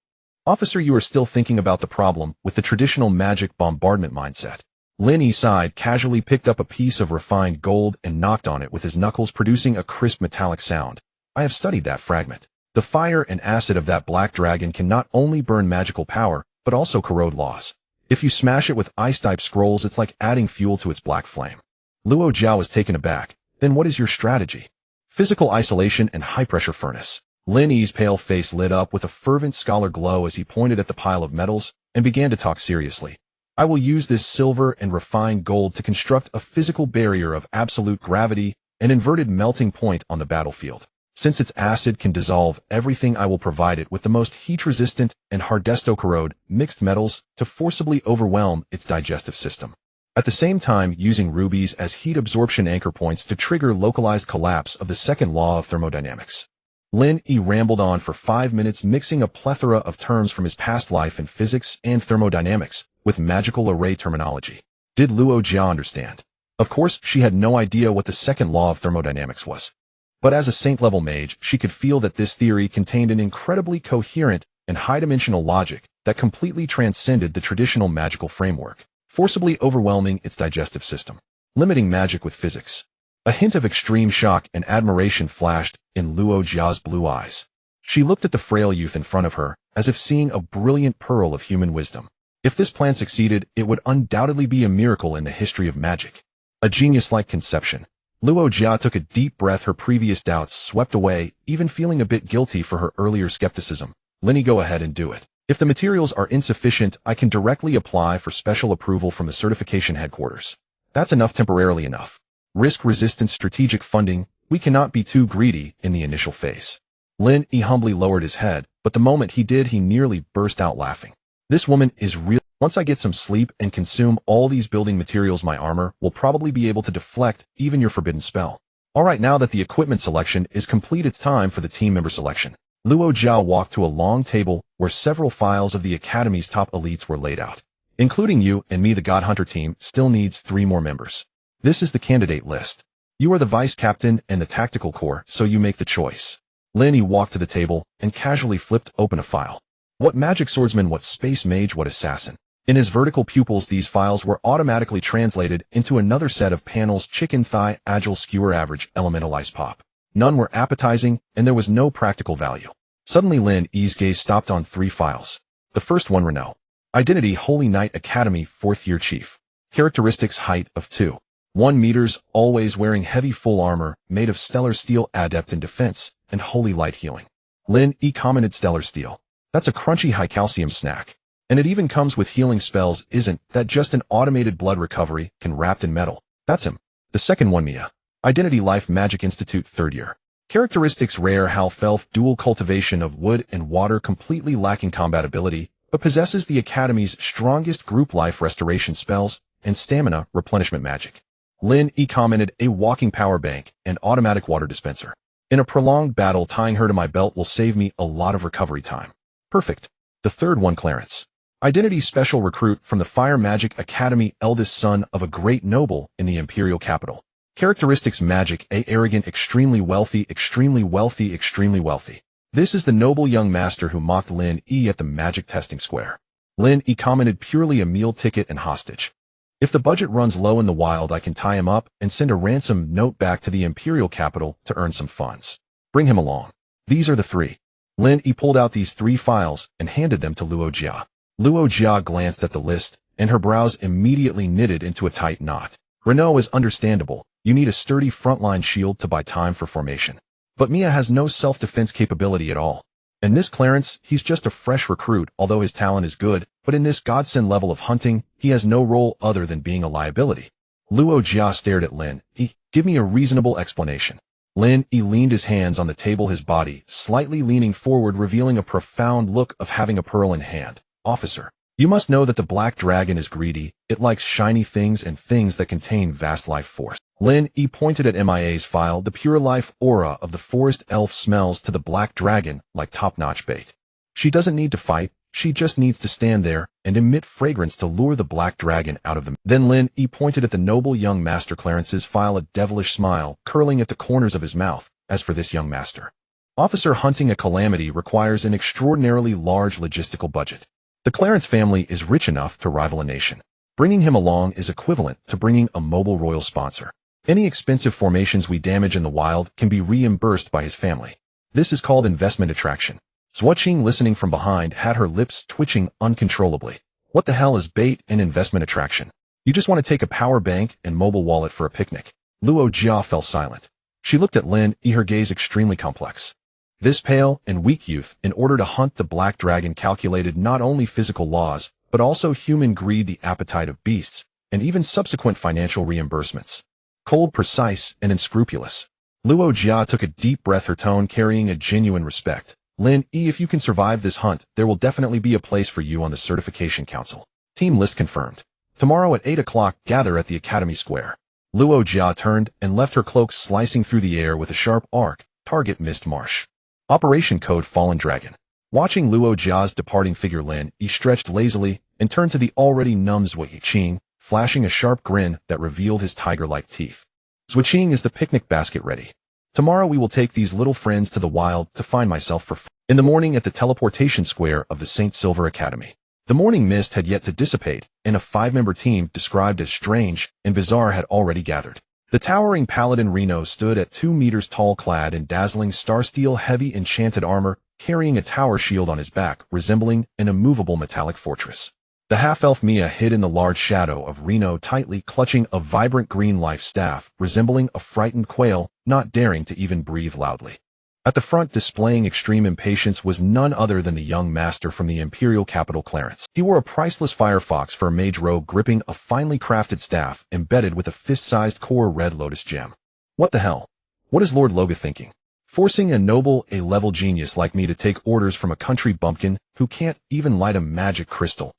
S1: Officer, you are still thinking about the problem with the traditional magic bombardment mindset." Lin Yi sighed, casually picked up a piece of refined gold and knocked on it with his knuckles, producing a crisp metallic sound. I have studied that fragment. The fire and acid of that black dragon can not only burn magical power, but also corrode laws. If you smash it with ice-type scrolls, it's like adding fuel to its black flame. Luo Jia was taken aback. Then what is your strategy? Physical isolation and high-pressure furnace. Lin Yi's pale face lit up with a fervent scholar glow as he pointed at the pile of metals and began to talk seriously. I will use this silver and refined gold to construct a physical barrier of absolute gravity, an inverted melting point on the battlefield. Since its acid can dissolve everything, I will provide it with the most heat-resistant and hardesto-corrode mixed metals to forcibly overwhelm its digestive system. At the same time, using rubies as heat absorption anchor points to trigger localized collapse of the second law of thermodynamics. Lin Yi rambled on for 5 minutes, mixing a plethora of terms from his past life in physics and thermodynamics with magical array terminology. Did Luo Jia understand? Of course, she had no idea what the second law of thermodynamics was. But as a saint-level mage, she could feel that this theory contained an incredibly coherent and high-dimensional logic that completely transcended the traditional magical framework, forcibly overwhelming its digestive system, limiting magic with physics. A hint of extreme shock and admiration flashed in Luo Jia's blue eyes. She looked at the frail youth in front of her, as if seeing a brilliant pearl of human wisdom. If this plan succeeded, it would undoubtedly be a miracle in the history of magic. A genius-like conception. Luo Jia took a deep breath, her previous doubts swept away, even feeling a bit guilty for her earlier skepticism. Lin Yi, go ahead and do it. If the materials are insufficient, I can directly apply for special approval from the certification headquarters. That's enough, temporarily enough. Risk-resistant strategic funding, we cannot be too greedy in the initial phase. Lin Yi humbly lowered his head, but the moment he did, he nearly burst out laughing. This woman is real. Once I get some sleep and consume all these building materials, my armor will probably be able to deflect even your forbidden spell. Alright, now that the equipment selection is complete, it's time for the team member selection. Luo Jia walked to a long table where several files of the Academy's top elites were laid out. Including you and me, the God Hunter team still needs 3 more members. This is the candidate list. You are the vice captain and the tactical core, so you make the choice. Lin Yi walked to the table and casually flipped open a file. What magic swordsman, what space mage, what assassin. In his vertical pupils, these files were automatically translated into another set of panels: chicken thigh, agile skewer, average, elemental ice pop. None were appetizing, and there was no practical value. Suddenly Lin Yi's gaze stopped on 3 files. The first one, Renault. Identity: Holy Knight Academy, 4th year chief. Characteristics: height of 2.1 meters, always wearing heavy full armor, made of stellar steel, adept in defense, and holy light healing. Lin Yi commented, stellar steel. That's a crunchy high calcium snack. And it even comes with healing spells. Isn't that just an automated blood recovery, wrapped in metal? That's him. The second one, Mia. Identity: Life Magic Institute, 3rd year. Characteristics rare half-elf dual cultivation of wood and water completely lacking compatibility, but possesses the Academy's strongest group life restoration spells and stamina replenishment magic. Lin E commented, a walking power bank and automatic water dispenser. In a prolonged battle, tying her to my belt will save me a lot of recovery time. Perfect. The third one, Clarence. Identity special recruit from the Fire Magic Academy, eldest son of a great noble in the imperial capital. Characteristics magic, a arrogant, extremely wealthy, extremely wealthy, extremely wealthy. This is the noble young master who mocked Lin E at the magic testing square. Lin E commented, purely a meal ticket and hostage. If the budget runs low in the wild, I can tie him up and send a ransom note back to the imperial capital to earn some funds. Bring him along. These are the three. Lin E pulled out these 3 files and handed them to Luo Jia. Luo Jia glanced at the list, and her brows immediately knitted into a tight knot. Renault is understandable. You need a sturdy frontline shield to buy time for formation. But Mia has no self-defense capability at all. And this Clarence, he's just a fresh recruit, although his talent is good, but in this godsend level of hunting, he has no role other than being a liability. Luo Jia stared at Lin E. Give me a reasonable explanation. Lin E leaned his hands on the table, his body slightly leaning forward, revealing a profound look of having a pearl in hand. Officer, you must know that the black dragon is greedy. It likes shiny things and things that contain vast life force. Lin E pointed at MIA's file. The pure life aura of the forest elf smells to the black dragon like top-notch bait. She doesn't need to fight. She just needs to stand there and emit fragrance to lure the black dragon out of them. Then Lin E pointed at the noble young master Clarence's file, a devilish smile curling at the corners of his mouth. As for this young master, officer, hunting a calamity requires an extraordinarily large logistical budget. The Clarence family is rich enough to rival a nation. Bringing him along is equivalent to bringing a mobile royal sponsor. Any expensive formations we damage in the wild can be reimbursed by his family. This is called investment attraction. Zhuoqing, listening from behind, had her lips twitching uncontrollably. What the hell is bait and investment attraction? You just want to take a power bank and mobile wallet for a picnic. Luo Jia fell silent. She looked at Lin E, her gaze extremely complex. This pale and weak youth, in order to hunt the black dragon, calculated not only physical laws, but also human greed, the appetite of beasts, and even subsequent financial reimbursements. Cold, precise, and unscrupulous. Luo Jia took a deep breath, her tone carrying a genuine respect. Lin E, if you can survive this hunt, there will definitely be a place for you on the certification council. Team list confirmed. Tomorrow at 8 o'clock, gather at the Academy Square. Luo Jia turned and left, her cloak slicing through the air with a sharp arc. Target Mist Marsh. Operation Code Fallen Dragon. Watching Luo Jia's departing figure, Lin E stretched lazily and turned to the already numb Zhuoqing, flashing a sharp grin that revealed his tiger-like teeth. Zhuoqing, is the picnic basket ready? Tomorrow we will take these little friends to the wild to find myself for fun. In the morning at the teleportation square of the St. Silver Academy. The morning mist had yet to dissipate, and a 5-member team described as strange and bizarre had already gathered. The towering paladin Reno stood at 2 meters tall, clad in dazzling starsteel heavy enchanted armor, carrying a tower shield on his back resembling an immovable metallic fortress. The half-elf Mia hid in the large shadow of Reno, tightly clutching a vibrant green life staff resembling a frightened quail, not daring to even breathe loudly. At the front, displaying extreme impatience, was none other than the young master from the imperial capital, Clarence. He wore a priceless firefox fur mage robe, gripping a finely crafted staff embedded with a fist-sized core red lotus gem. What the hell? What is Lord Loga thinking? Forcing a noble A-level genius like me to take orders from a country bumpkin who can't even light a magic crystal.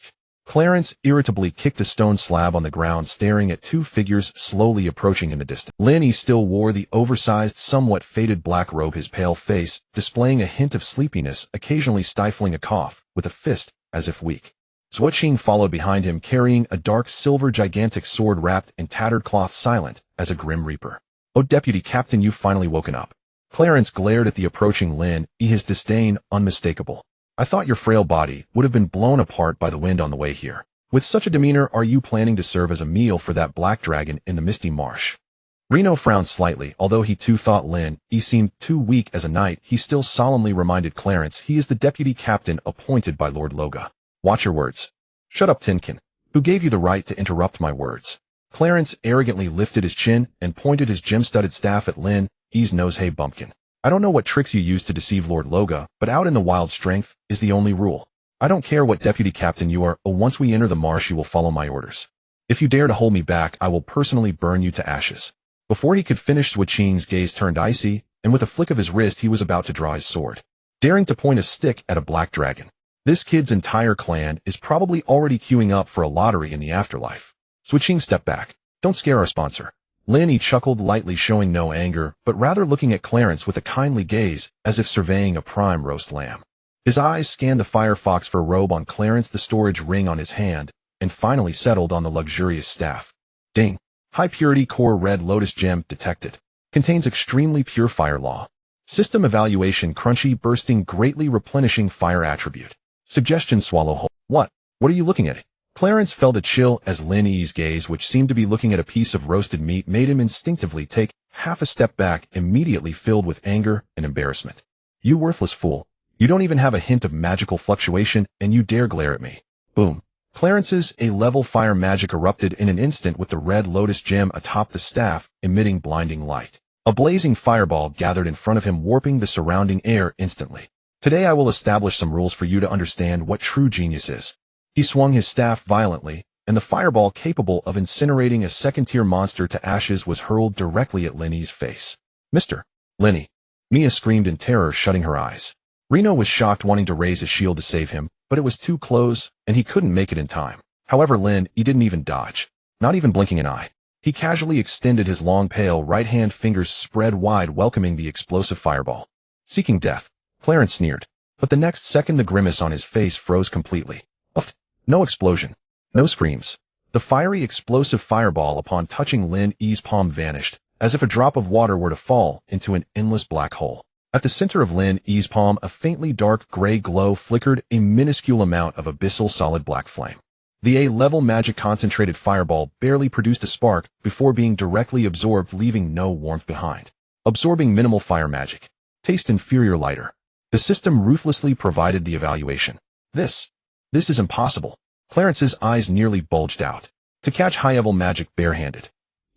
S1: Clarence irritably kicked a stone slab on the ground, staring at 2 figures slowly approaching in the distance. Lin E still wore the oversized, somewhat faded black robe, his pale face displaying a hint of sleepiness, occasionally stifling a cough with a fist as if weak. Zhuoqing followed behind him, carrying a dark silver gigantic sword wrapped in tattered cloth, silent as a grim reaper. Oh, Deputy Captain, you've finally woken up. Clarence glared at the approaching Lin E, his disdain unmistakable. I thought your frail body would have been blown apart by the wind on the way here. With such a demeanor, are you planning to serve as a meal for that black dragon in the misty marsh? Reno frowned slightly. Although he too thought Lin E seemed too weak as a knight, he still solemnly reminded Clarence he is the deputy captain appointed by Lord Loga. Watch your words. Shut up, Tinkin. Who gave you the right to interrupt my words? Clarence arrogantly lifted his chin and pointed his gem-studded staff at Lin E's nose. Hey, bumpkin. I don't know what tricks you use to deceive Lord Loga, but out in the wild, strength is the only rule. I don't care what deputy captain you are, once we enter the marsh you will follow my orders. If you dare to hold me back, I will personally burn you to ashes. Before he could finish, Zhuoqing's gaze turned icy, and with a flick of his wrist he was about to draw his sword, daring to point a stick at a black dragon. This kid's entire clan is probably already queuing up for a lottery in the afterlife. Switching step back. Don't scare our sponsor. Lin Yi chuckled lightly, showing no anger, but rather looking at Clarence with a kindly gaze, as if surveying a prime roast lamb. His eyes scanned the firefox fur robe on Clarence, the storage ring on his hand, and finally settled on the luxurious staff. Ding. High purity core red lotus gem detected. Contains extremely pure fire law. System evaluation crunchy bursting greatly replenishing fire attribute. Suggestion swallow whole. What? What are you looking at? Clarence felt a chill as Lin Yi's gaze, which seemed to be looking at a piece of roasted meat, made him instinctively take half a step back, immediately filled with anger and embarrassment. You worthless fool. You don't even have a hint of magical fluctuation, and you dare glare at me. Boom. Clarence's A-level fire magic erupted in an instant with the red lotus gem atop the staff, emitting blinding light. A blazing fireball gathered in front of him, warping the surrounding air instantly. Today I will establish some rules for you to understand what true genius is. He swung his staff violently, and the fireball, capable of incinerating a second-tier monster to ashes, was hurled directly at Lin Yi's face. Mr. Lin Yi. Mia screamed in terror, shutting her eyes. Reno was shocked, wanting to raise his shield to save him, but it was too close, and he couldn't make it in time. However, Lin Yi didn't even dodge, not even blinking an eye. He casually extended his long, pale right hand, fingers spread wide, welcoming the explosive fireball. Seeking death, Clarence sneered, but the next second the grimace on his face froze completely. Uff. No explosion. No screams. The fiery, explosive fireball, upon touching Lin Yi's palm, vanished, as if a drop of water were to fall into an endless black hole. At the center of Lin Yi's palm, a faintly dark gray glow flickered, a minuscule amount of abyssal solid black flame. The A-level magic concentrated fireball barely produced a spark before being directly absorbed, leaving no warmth behind. Absorbing minimal fire magic. Taste inferior lighter. The system ruthlessly provided the evaluation. This is impossible. Clarence's eyes nearly bulged out. To catch high-level magic barehanded.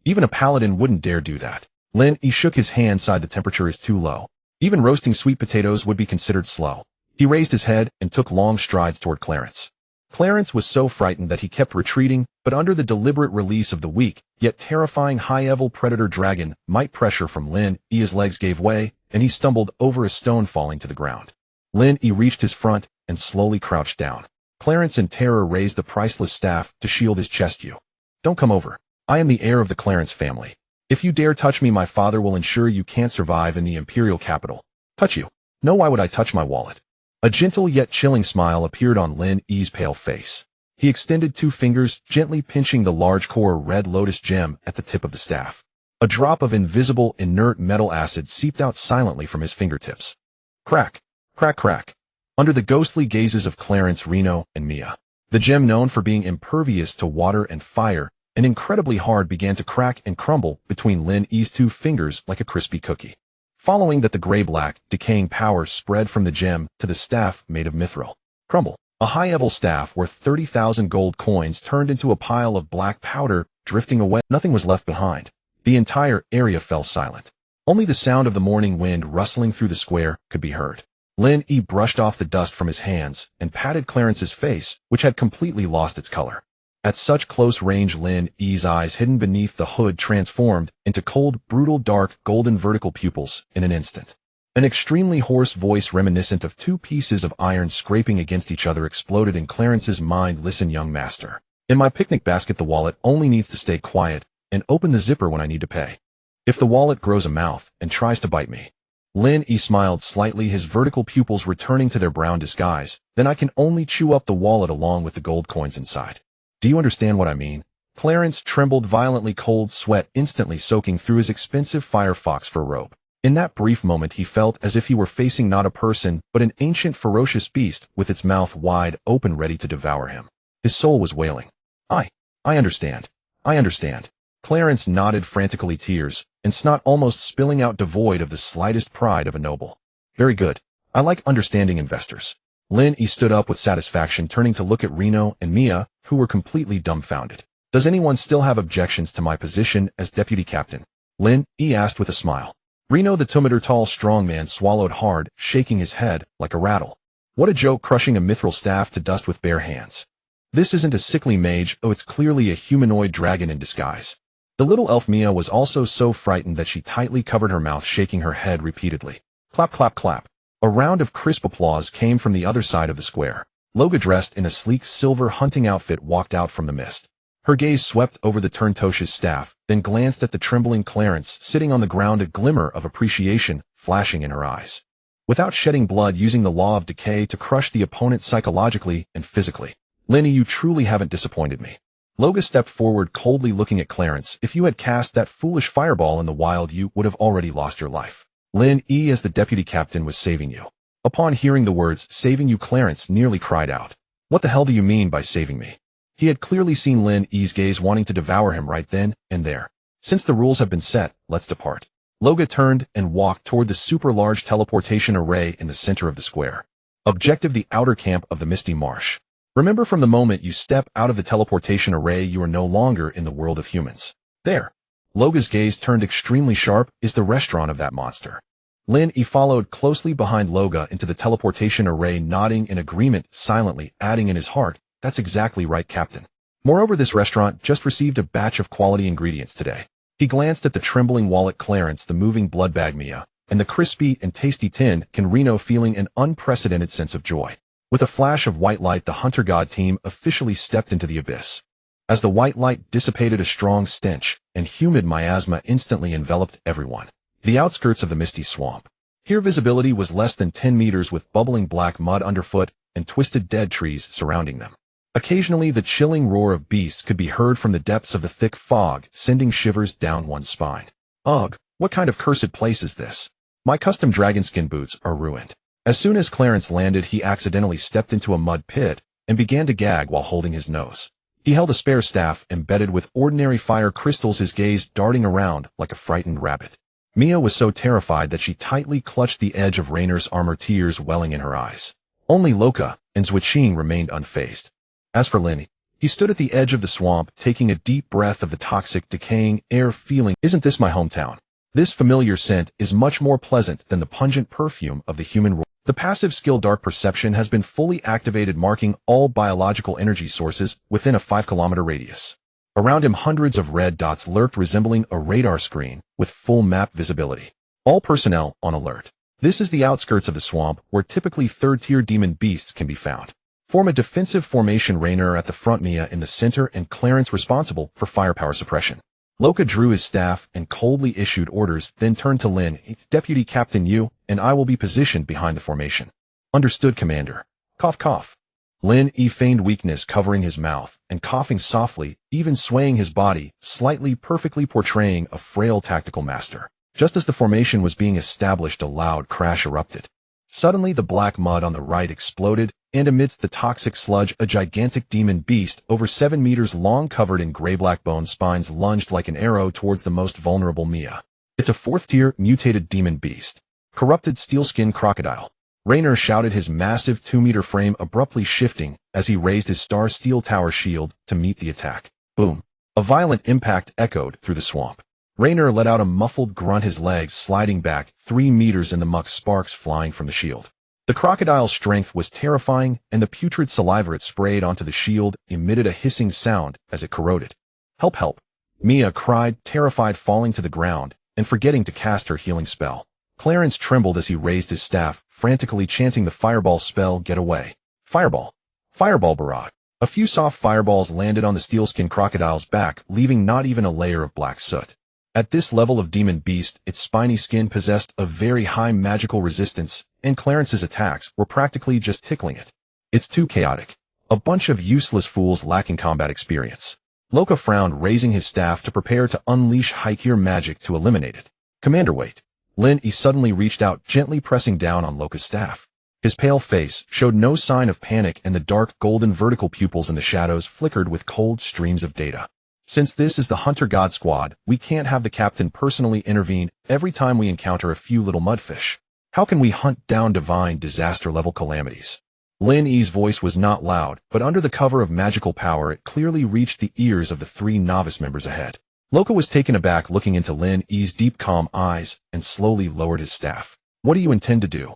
S1: Even a paladin wouldn't dare do that. Lin Yi shook his hand, sighed. The temperature is too low. Even roasting sweet potatoes would be considered slow. He raised his head and took long strides toward Clarence. Clarence was so frightened that he kept retreating, but under the deliberate release of the weak, yet terrifying high-level predator dragon might pressure from Lin Yi, his legs gave way, and he stumbled over a stone, falling to the ground. Lin Yi reached his front and slowly crouched down. Clarence in terror raised the priceless staff to shield his chest. You. Don't come over. I am the heir of the Clarence family. If you dare touch me, my father will ensure you can't survive in the imperial capital. Touch you? No, why would I touch my wallet? A gentle yet chilling smile appeared on Lin Yi's pale face. He extended 2 fingers, gently pinching the large core red lotus gem at the tip of the staff. A drop of invisible, inert metal acid seeped out silently from his fingertips. Crack, crack, crack. Under the ghostly gazes of Clarence, Reno, and Mia, the gem, known for being impervious to water and fire, and incredibly hard, began to crack and crumble between Lin Yi's 2 fingers like a crispy cookie. Following that, the gray-black, decaying power spread from the gem to the staff made of mithril. Crumble. A high-level staff worth 30,000 gold coins turned into a pile of black powder, drifting away. Nothing was left behind. The entire area fell silent. Only the sound of the morning wind rustling through the square could be heard. Lin Yi brushed off the dust from his hands and patted Clarence's face, which had completely lost its color. At such close range, Lin Yi's eyes, hidden beneath the hood, transformed into cold, brutal, dark, golden vertical pupils in an instant. An extremely hoarse voice, reminiscent of 2 pieces of iron scraping against each other, exploded in Clarence's mind. Listen, young master. In my picnic basket, the wallet only needs to stay quiet and open the zipper when I need to pay. If the wallet grows a mouth and tries to bite me, Lin Yi smiled slightly, his vertical pupils returning to their brown disguise, then I can only chew up the wallet along with the gold coins inside. Do you understand what I mean? Clarence trembled violently, cold sweat instantly soaking through his expensive firefox fur robe. In that brief moment, he felt as if he were facing not a person, but an ancient, ferocious beast with its mouth wide open, ready to devour him. His soul was wailing. I understand. I understand. Clarence nodded frantically, tears and snot almost spilling out, devoid of the slightest pride of a noble. Very good. I like understanding investors. Lin Yi stood up with satisfaction, turning to look at Reno and Mia, who were completely dumbfounded. Does anyone still have objections to my position as deputy captain? Lin Yi asked with a smile. Reno, the 2-meter tall strong man, swallowed hard, shaking his head like a rattle. What a joke, crushing a mithril staff to dust with bare hands. This isn't a sickly mage, oh, it's clearly a humanoid dragon in disguise. The little elf Mia was also so frightened that she tightly covered her mouth, shaking her head repeatedly. Clap, clap, clap. A round of crisp applause came from the other side of the square. Loga, dressed in a sleek silver hunting outfit, walked out from the mist. Her gaze swept over the Turntosh's staff, then glanced at the trembling Clarence sitting on the ground, a glimmer of appreciation flashing in her eyes. Without shedding blood, using the law of decay to crush the opponent psychologically and physically. Lenny, you truly haven't disappointed me. Loga stepped forward, coldly looking at Clarence. If you had cast that foolish fireball in the wild, you would have already lost your life. Lin E, as the deputy captain, was saving you. Upon hearing the words, saving you, Clarence nearly cried out. What the hell do you mean by saving me? He had clearly seen Lin E's gaze wanting to devour him right then and there. Since the rules have been set, let's depart. Loga turned and walked toward the super-large teleportation array in the center of the square. Objective: the outer camp of the Misty Marsh. Remember, from the moment you step out of the teleportation array, you are no longer in the world of humans. There. Loga's gaze turned extremely sharp. Is the restaurant of that monster. Lin E followed closely behind Loga into the teleportation array, nodding in agreement, silently adding in his heart, that's exactly right, Captain. Moreover, this restaurant just received a batch of quality ingredients today. He glanced at the trembling wallet Clarence, the moving blood bag Mia, and the crispy and tasty tin can Reno, feeling an unprecedented sense of joy. With a flash of white light, the Hunter God team officially stepped into the abyss. As the white light dissipated, a strong stench and humid miasma instantly enveloped everyone. The outskirts of the misty swamp. Here visibility was less than 10 meters, with bubbling black mud underfoot and twisted dead trees surrounding them. Occasionally, the chilling roar of beasts could be heard from the depths of the thick fog, sending shivers down one's spine. Ugh, what kind of cursed place is this? My custom dragonskin boots are ruined. As soon as Clarence landed, he accidentally stepped into a mud pit and began to gag while holding his nose. He held a spare staff embedded with ordinary fire crystals, his gaze darting around like a frightened rabbit. Mia was so terrified that she tightly clutched the edge of Rainer's armor, tears welling in her eyes. Only Loka and Zwiching remained unfazed. As for Lenny, he stood at the edge of the swamp, taking a deep breath of the toxic, decaying air, feeling, isn't this my hometown? This familiar scent is much more pleasant than the pungent perfume of the human world. The passive skill Dark Perception has been fully activated, marking all biological energy sources within a 5-kilometer radius. Around him, hundreds of red dots lurked, resembling a radar screen with full map visibility. All personnel on alert. This is the outskirts of the swamp, where typically third-tier demon beasts can be found. Form a defensive formation, Rainer at the front, Mia in the center, and Clarence responsible for firepower suppression. Loka drew his staff and coldly issued orders, then turned to Lin. Deputy Captain, you and I will be positioned behind the formation. Understood, Commander. Cough, cough. Lin E feigned weakness, covering his mouth and coughing softly, even swaying his body, slightly, perfectly portraying a frail tactical master. Just as the formation was being established, a loud crash erupted. Suddenly, the black mud on the right exploded, and amidst the toxic sludge, a gigantic demon beast, over 7 meters long, covered in gray-black bone spines, lunged like an arrow towards the most vulnerable Mia. It's a 4th-tier mutated demon beast. Corrupted steelskin crocodile. Rainer shouted, his massive 2-meter frame abruptly shifting as he raised his star steel tower shield to meet the attack. Boom. A violent impact echoed through the swamp. Rainer let out a muffled grunt, his legs sliding back 3 meters in the muck, sparks flying from the shield. The crocodile's strength was terrifying, and the putrid saliva it sprayed onto the shield emitted a hissing sound as it corroded. Help, help! Mia cried, terrified, falling to the ground and forgetting to cast her healing spell. Clarence trembled as he raised his staff, frantically chanting the fireball spell. Get away. Fireball. Fireball barrage. A few soft fireballs landed on the steelskin crocodile's back, leaving not even a layer of black soot. At this level of demon beast, its spiny skin possessed a very high magical resistance, and Clarence's attacks were practically just tickling it. It's too chaotic. A bunch of useless fools lacking combat experience. Loka frowned, raising his staff to prepare to unleash high-tier magic to eliminate it. Commander, wait. Lin E suddenly reached out, gently pressing down on Loka's staff. His pale face showed no sign of panic, and the dark golden vertical pupils in the shadows flickered with cold streams of data. Since this is the Hunter God Squad, we can't have the captain personally intervene every time we encounter a few little mudfish. How can we hunt down divine disaster-level calamities? Lin E's voice was not loud, but under the cover of magical power it clearly reached the ears of the 3 novice members ahead. Loka was taken aback, looking into Lin E's deep, calm eyes, and slowly lowered his staff. What do you intend to do?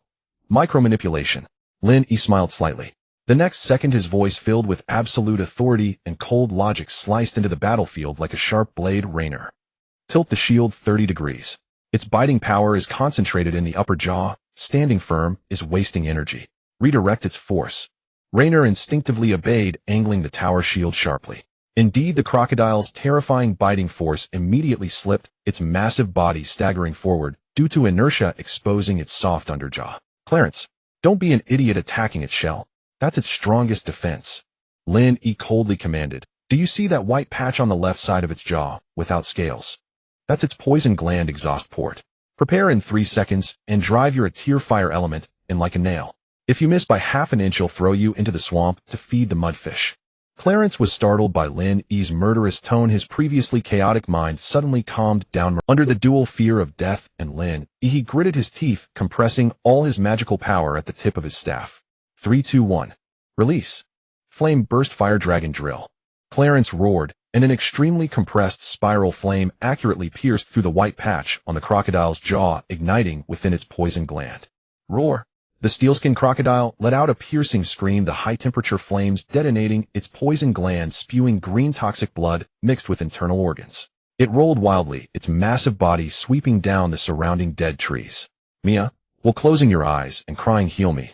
S1: Micromanipulation. Lin E smiled slightly. The next second, his voice filled with absolute authority, and cold logic sliced into the battlefield like a sharp blade. Rainer. Tilt the shield 30 degrees. Its biting power is concentrated in the upper jaw. Standing firm is wasting energy. Redirect its force. Raynor instinctively obeyed, angling the tower shield sharply. Indeed, the crocodile's terrifying biting force immediately slipped, its massive body staggering forward, due to inertia exposing its soft underjaw. Clarence, don't be an idiot attacking its shell. That's its strongest defense. Lin E coldly commanded. Do you see that white patch on the left side of its jaw, without scales? That's its poison gland exhaust port. Prepare in 3 seconds, and drive your Atir fire element in like a nail. If you miss by half an inch, he'll throw you into the swamp to feed the mudfish. Clarence was startled by Lin E's murderous tone. His previously chaotic mind suddenly calmed down. Under the dual fear of death and Lin E, he gritted his teeth, compressing all his magical power at the tip of his staff. 3, 2, 1. Release. Flame burst fire dragon drill. Clarence roared, and an extremely compressed spiral flame accurately pierced through the white patch on the crocodile's jaw, igniting within its poison gland. Roar. The steelskin crocodile let out a piercing scream, the high-temperature flames detonating its poison gland, spewing green toxic blood mixed with internal organs. It rolled wildly, its massive body sweeping down the surrounding dead trees. Mia, while closing your eyes and crying heal me,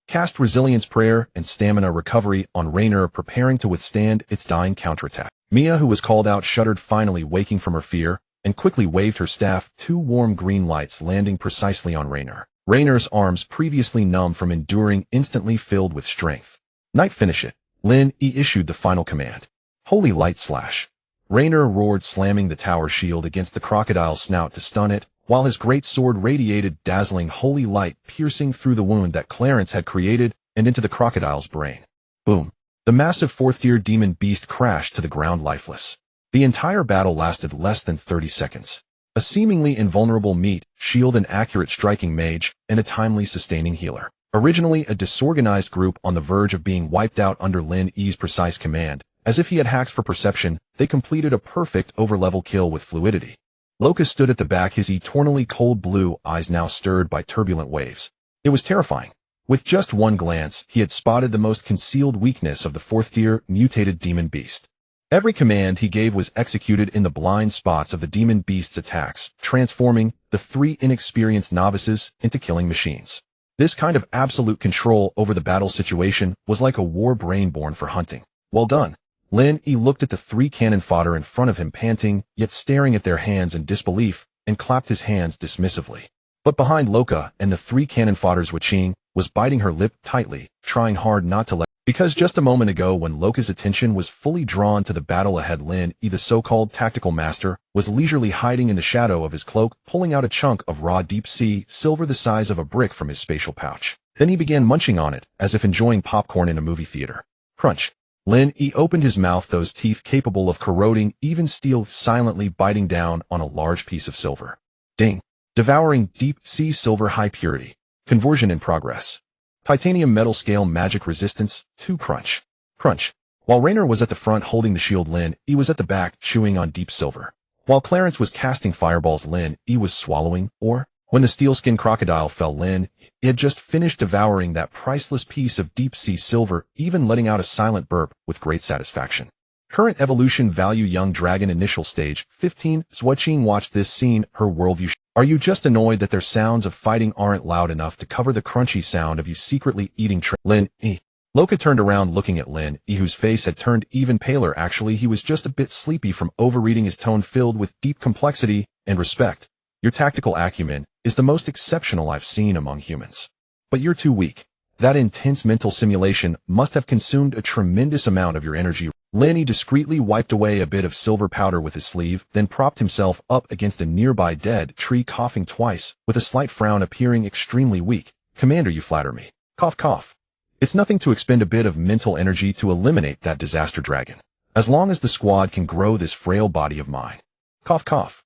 S1: cast resilience prayer and stamina recovery on Raynor, preparing to withstand its dying counterattack. Mia, who was called out, shuddered, finally waking from her fear, and quickly waved her staff, 2 warm green lights landing precisely on Raynor. Raynor's arms, previously numb from enduring, instantly filled with strength. Night, finish it. Lin E issued the final command. Holy light slash. Raynor roared, slamming the tower shield against the crocodile's snout to stun it, while his great sword radiated dazzling holy light, piercing through the wound that Clarence had created and into the crocodile's brain. Boom. The massive 4th-tier demon beast crashed to the ground lifeless. The entire battle lasted less than 30 seconds. A seemingly invulnerable meat, shield, an accurate striking mage, and a timely sustaining healer. Originally a disorganized group on the verge of being wiped out under Lin E's precise command, as if he had hacks for perception, they completed a perfect over-level kill with fluidity. Locus stood at the back, his eternally cold blue eyes now stirred by turbulent waves. It was terrifying. With just one glance, he had spotted the most concealed weakness of the 4th-tier mutated demon beast. Every command he gave was executed in the blind spots of the demon beast's attacks, transforming the 3 inexperienced novices into killing machines. This kind of absolute control over the battle situation was like a war brain born for hunting. Well done. Lin E looked at the 3 cannon fodder in front of him, panting, yet staring at their hands in disbelief, and clapped his hands dismissively. But behind Loka and the 3 cannon fodders, Waching was biting her lip tightly, trying hard not to let, because just a moment ago, when Loka's attention was fully drawn to the battle ahead, Lin E, the so-called tactical master, was leisurely hiding in the shadow of his cloak, pulling out a chunk of raw deep-sea silver the size of a brick from his spatial pouch. Then he began munching on it, as if enjoying popcorn in a movie theater. Crunch. Lin E opened his mouth, those teeth capable of corroding even steel, silently biting down on a large piece of silver. Ding. Devouring deep-sea silver, high purity. Conversion in progress. Titanium metal scale, magic resistance, 2. Crunch. Crunch. While Raynor was at the front holding the shield, Lin E was at the back chewing on deep silver. While Clarence was casting fireballs, Lin E was swallowing ore. When the steelskin crocodile fell, Lin E had just finished devouring that priceless piece of deep-sea silver, even letting out a silent burp with great satisfaction. Current evolution value, young dragon, initial stage 15. Waching watched this scene, her worldview. Are you just annoyed that their sounds of fighting aren't loud enough to cover the crunchy sound of you secretly eating Lin E? Loka turned around, looking at Lin E, whose face had turned even paler. Actually, he was just a bit sleepy from overreading, his tone filled with deep complexity and respect. Your tactical acumen is the most exceptional I've seen among humans. But you're too weak. That intense mental simulation must have consumed a tremendous amount of your energy. Lin E discreetly wiped away a bit of silver powder with his sleeve, then propped himself up against a nearby dead tree, coughing twice, with a slight frown, appearing extremely weak. Commander, you flatter me. Cough, cough. It's nothing to expend a bit of mental energy to eliminate that disaster dragon. As long as the squad can grow this frail body of mine. Cough, cough.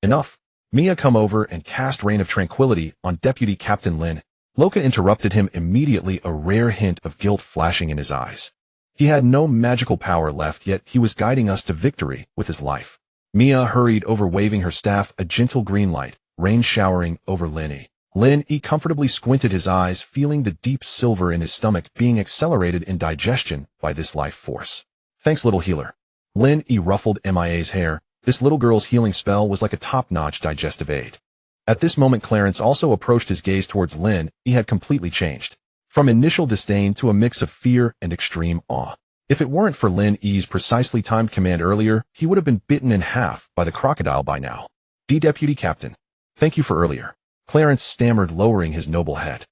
S1: Enough. Mia, come over and cast Reign of Tranquility on Deputy Captain Lin. Loka interrupted him immediately, a rare hint of guilt flashing in his eyes. He had no magical power left, yet he was guiding us to victory with his life. Mia hurried over, waving her staff, a gentle green light, rain showering over Lin E. Lin E comfortably squinted his eyes, feeling the deep silver in his stomach being accelerated in digestion by this life force. Thanks, little healer. Lin E ruffled Mia's hair, This little girl's healing spell was like a top-notch digestive aid. At this moment Clarence also approached his gaze towards Lin. He had completely changed. From initial disdain to a mix of fear and extreme awe. If it weren't for Lin Yi's precisely timed command earlier, he would have been bitten in half by the crocodile by now. Deputy Captain. Thank you for earlier. Clarence stammered, lowering his noble head.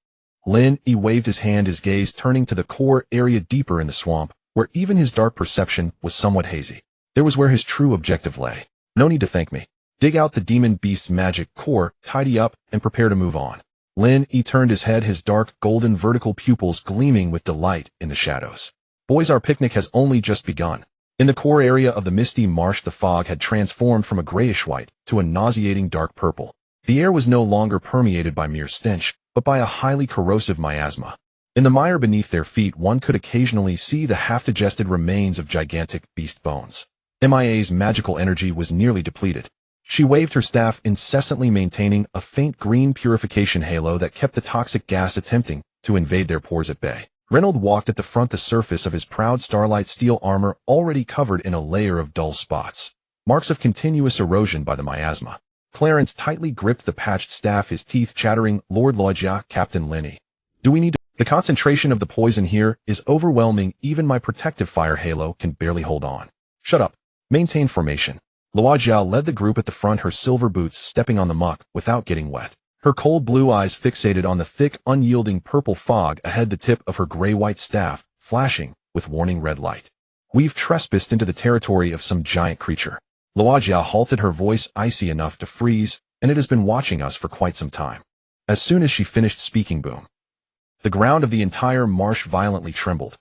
S1: Lin Yi waved his hand, his gaze turning to the core area deeper in the swamp, where even his dark perception was somewhat hazy. There was where his true objective lay. No need to thank me. Dig out the demon beast's magic core, tidy up, and prepare to move on. Lin Yi turned his head, his dark, golden vertical pupils gleaming with delight in the shadows. Boys, our picnic has only just begun. In the core area of the misty marsh, the fog had transformed from a grayish-white to a nauseating dark purple. The air was no longer permeated by mere stench, but by a highly corrosive miasma. In the mire beneath their feet, one could occasionally see the half-digested remains of gigantic beast bones. MIA's magical energy was nearly depleted. She waved her staff, incessantly maintaining a faint green purification halo that kept the toxic gas attempting to invade their pores at bay. Reynolds walked at the front, the surface of his proud starlight steel armor already covered in a layer of dull spots, marks of continuous erosion by the miasma. Clarence tightly gripped the patched staff, his teeth chattering. Lord Lojia, Captain Lin Yi. Do we need to? The concentration of the poison here is overwhelming. Even my protective fire halo can barely hold on. Shut up. Maintain formation. Luojiao led the group at the front, her silver boots stepping on the muck without getting wet. Her cold blue eyes fixated on the thick, unyielding purple fog ahead, the tip of her gray-white staff flashing with warning red light. We've trespassed into the territory of some giant creature. Luojiao halted, her voice icy enough to freeze, and it has been watching us for quite some time. As soon as she finished speaking, boom. The ground of the entire marsh violently trembled.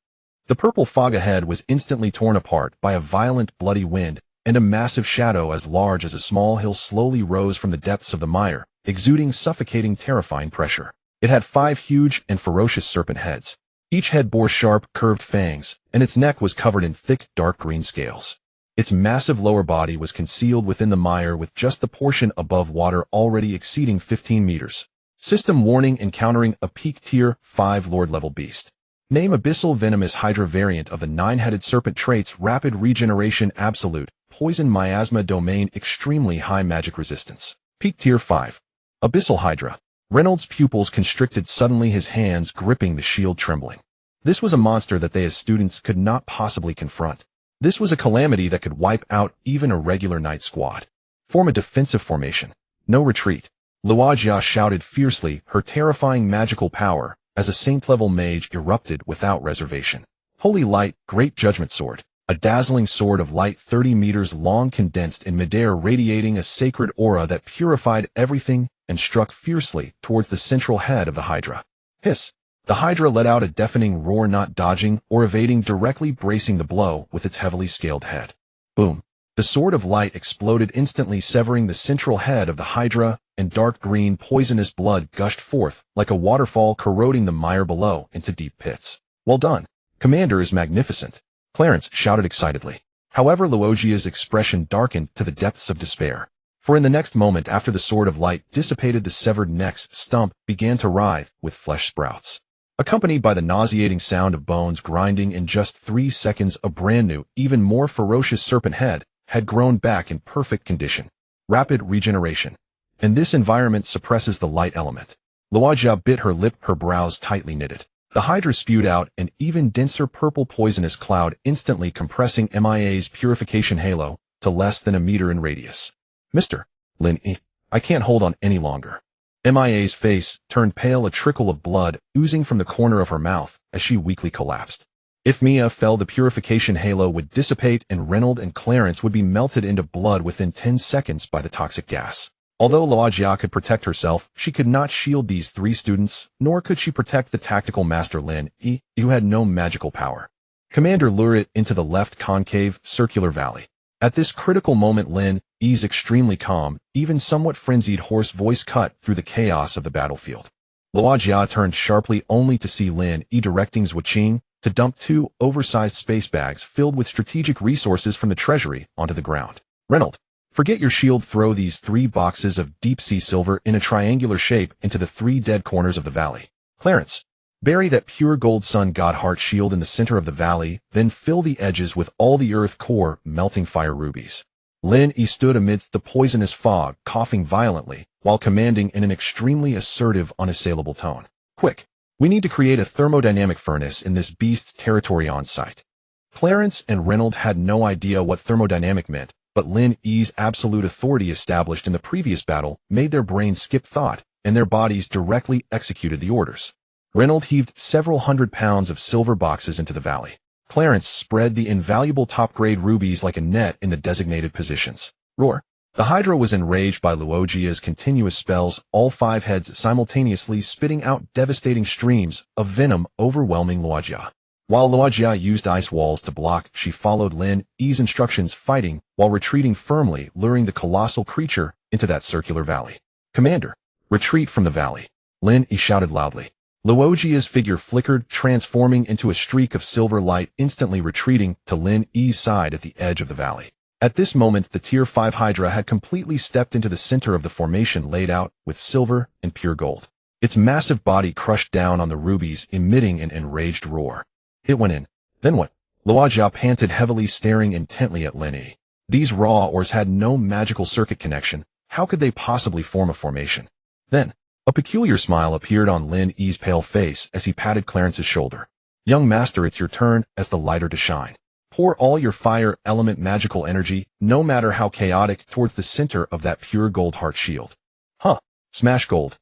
S1: The purple fog ahead was instantly torn apart by a violent, bloody wind, and a massive shadow as large as a small hill slowly rose from the depths of the mire, exuding suffocating, terrifying pressure. It had 5 huge and ferocious serpent heads. Each head bore sharp, curved fangs, and its neck was covered in thick, dark green scales. Its massive lower body was concealed within the mire, with just the portion above water already exceeding 15 meters. System warning: encountering a peak tier 5 lord-level beast. Name: abyssal venomous hydra variant of the 9-headed serpent. Traits: rapid regeneration, absolute poison, miasma domain, extremely high magic resistance. Peak tier 5. Abyssal hydra. Reynolds' pupils constricted suddenly, his hands gripping the shield, trembling. This was a monster that they as students could not possibly confront. This was a calamity that could wipe out even a regular night squad. Form a defensive formation. No retreat. Luojiao shouted fiercely, her terrifying magical power as a saint-level mage erupted without reservation. Holy light, great judgment sword. A dazzling sword of light 30 meters long, condensed in midair, radiating a sacred aura that purified everything, and struck fiercely towards the central head of the Hydra. Hiss! The Hydra let out a deafening roar, not dodging or evading, directly bracing the blow with its heavily scaled head. Boom! The sword of light exploded instantly, severing the central head of the Hydra, and dark green, poisonous blood gushed forth like a waterfall, corroding the mire below into deep pits. Well done. Commander is magnificent. Clarence shouted excitedly. However, Luojia's expression darkened to the depths of despair. For in the next moment after the sword of light dissipated, the severed neck's stump began to writhe with flesh sprouts. Accompanied by the nauseating sound of bones grinding, in just 3 seconds, a brand new, even more ferocious serpent head had grown back in perfect condition. Rapid regeneration. And this environment suppresses the light element. Luojia bit her lip, her brows tightly knitted. The Hydra spewed out an even denser purple poisonous cloud, instantly compressing MIA's purification halo to less than a meter in radius. Mr. Lin Yi, I can't hold on any longer. MIA's face turned pale, a trickle of blood oozing from the corner of her mouth as she weakly collapsed. If Mia fell, the purification halo would dissipate and Reynolds and Clarence would be melted into blood within 10 seconds by the toxic gas. Although Luojia could protect herself, she could not shield these 3 students, nor could she protect the tactical master Lin Yi, who had no magical power. Commander, lure it into the left concave, circular valley. At this critical moment, Lin Yi's extremely calm, even somewhat frenzied hoarse voice cut through the chaos of the battlefield. Luojia turned sharply, only to see Lin Yi directing Zhuqing to dump 2 oversized space bags filled with strategic resources from the treasury onto the ground. Reynolds, forget your shield. Throw these 3 boxes of deep-sea silver in a triangular shape into the 3 dead corners of the valley. Clarence, bury that pure gold sun god heart shield in the center of the valley, then fill the edges with all the earth core melting fire rubies. Lin Yi stood amidst the poisonous fog, coughing violently, while commanding in an extremely assertive, unassailable tone. Quick! We need to create a thermodynamic furnace in this beast's territory on site. Clarence and Reynold had no idea what thermodynamic meant, but Lin Yi's absolute authority established in the previous battle made their brains skip thought, and their bodies directly executed the orders. Reynold heaved several hundred pounds of silver boxes into the valley. Clarence spread the invaluable top-grade rubies like a net in the designated positions. Roar! The Hydra was enraged by Luojia's continuous spells, all 5 heads simultaneously spitting out devastating streams of venom overwhelming Luojia. While Luojia used ice walls to block, she followed Lin Yi's instructions, fighting while retreating firmly, luring the colossal creature into that circular valley. Commander, retreat from the valley! Lin Yi shouted loudly. Luojia's figure flickered, transforming into a streak of silver light, instantly retreating to Lin Yi's side at the edge of the valley. At this moment, the Tier 5 Hydra had completely stepped into the center of the formation laid out with silver and pure gold. Its massive body crushed down on the rubies, emitting an enraged roar. It went in. Then what? Luojia panted heavily, staring intently at Lin Yi. These raw ores had no magical circuit connection. How could they possibly form a formation? Then, a peculiar smile appeared on Lin Yi's pale face as he patted Clarence's shoulder. Young master, it's your turn as the lighter to shine. Pour all your fire element magical energy, no matter how chaotic, towards the center of that pure gold heart shield. Huh. Smash gold.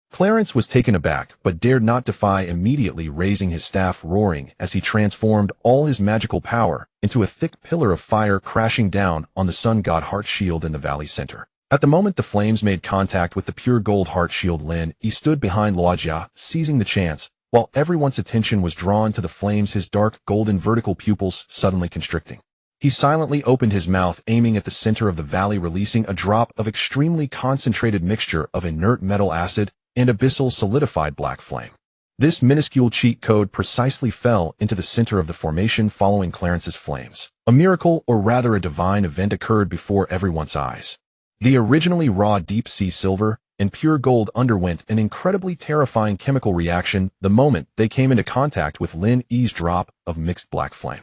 S1: Clarence was taken aback, but dared not defy, immediately raising his staff, roaring as he transformed all his magical power into a thick pillar of fire, crashing down on the sun god heart shield in the valley center. At the moment the flames made contact with the pure gold heart shield, Lin Yi stood behind Luojia, seizing the chance, while everyone's attention was drawn to the flames, his dark golden vertical pupils suddenly constricting. He silently opened his mouth, aiming at the center of the valley, releasing a drop of extremely concentrated mixture of inert metal acid and abyssal solidified black flame. This minuscule cheat code precisely fell into the center of the formation following Clarence's flames. A miracle, or rather a divine event, occurred before everyone's eyes. The originally raw deep-sea silver and pure gold underwent an incredibly terrifying chemical reaction the moment they came into contact with Lin Yi's drop of mixed black flame.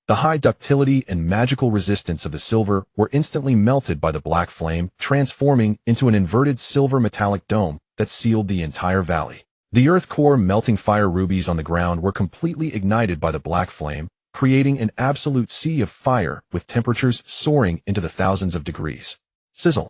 S1: The high ductility and magical resistance of the silver were instantly melted by the black flame, transforming into an inverted silver metallic dome that sealed the entire valley. The earth core melting fire rubies on the ground were completely ignited by the black flame, creating an absolute sea of fire with temperatures soaring into the thousands of degrees. Sizzle.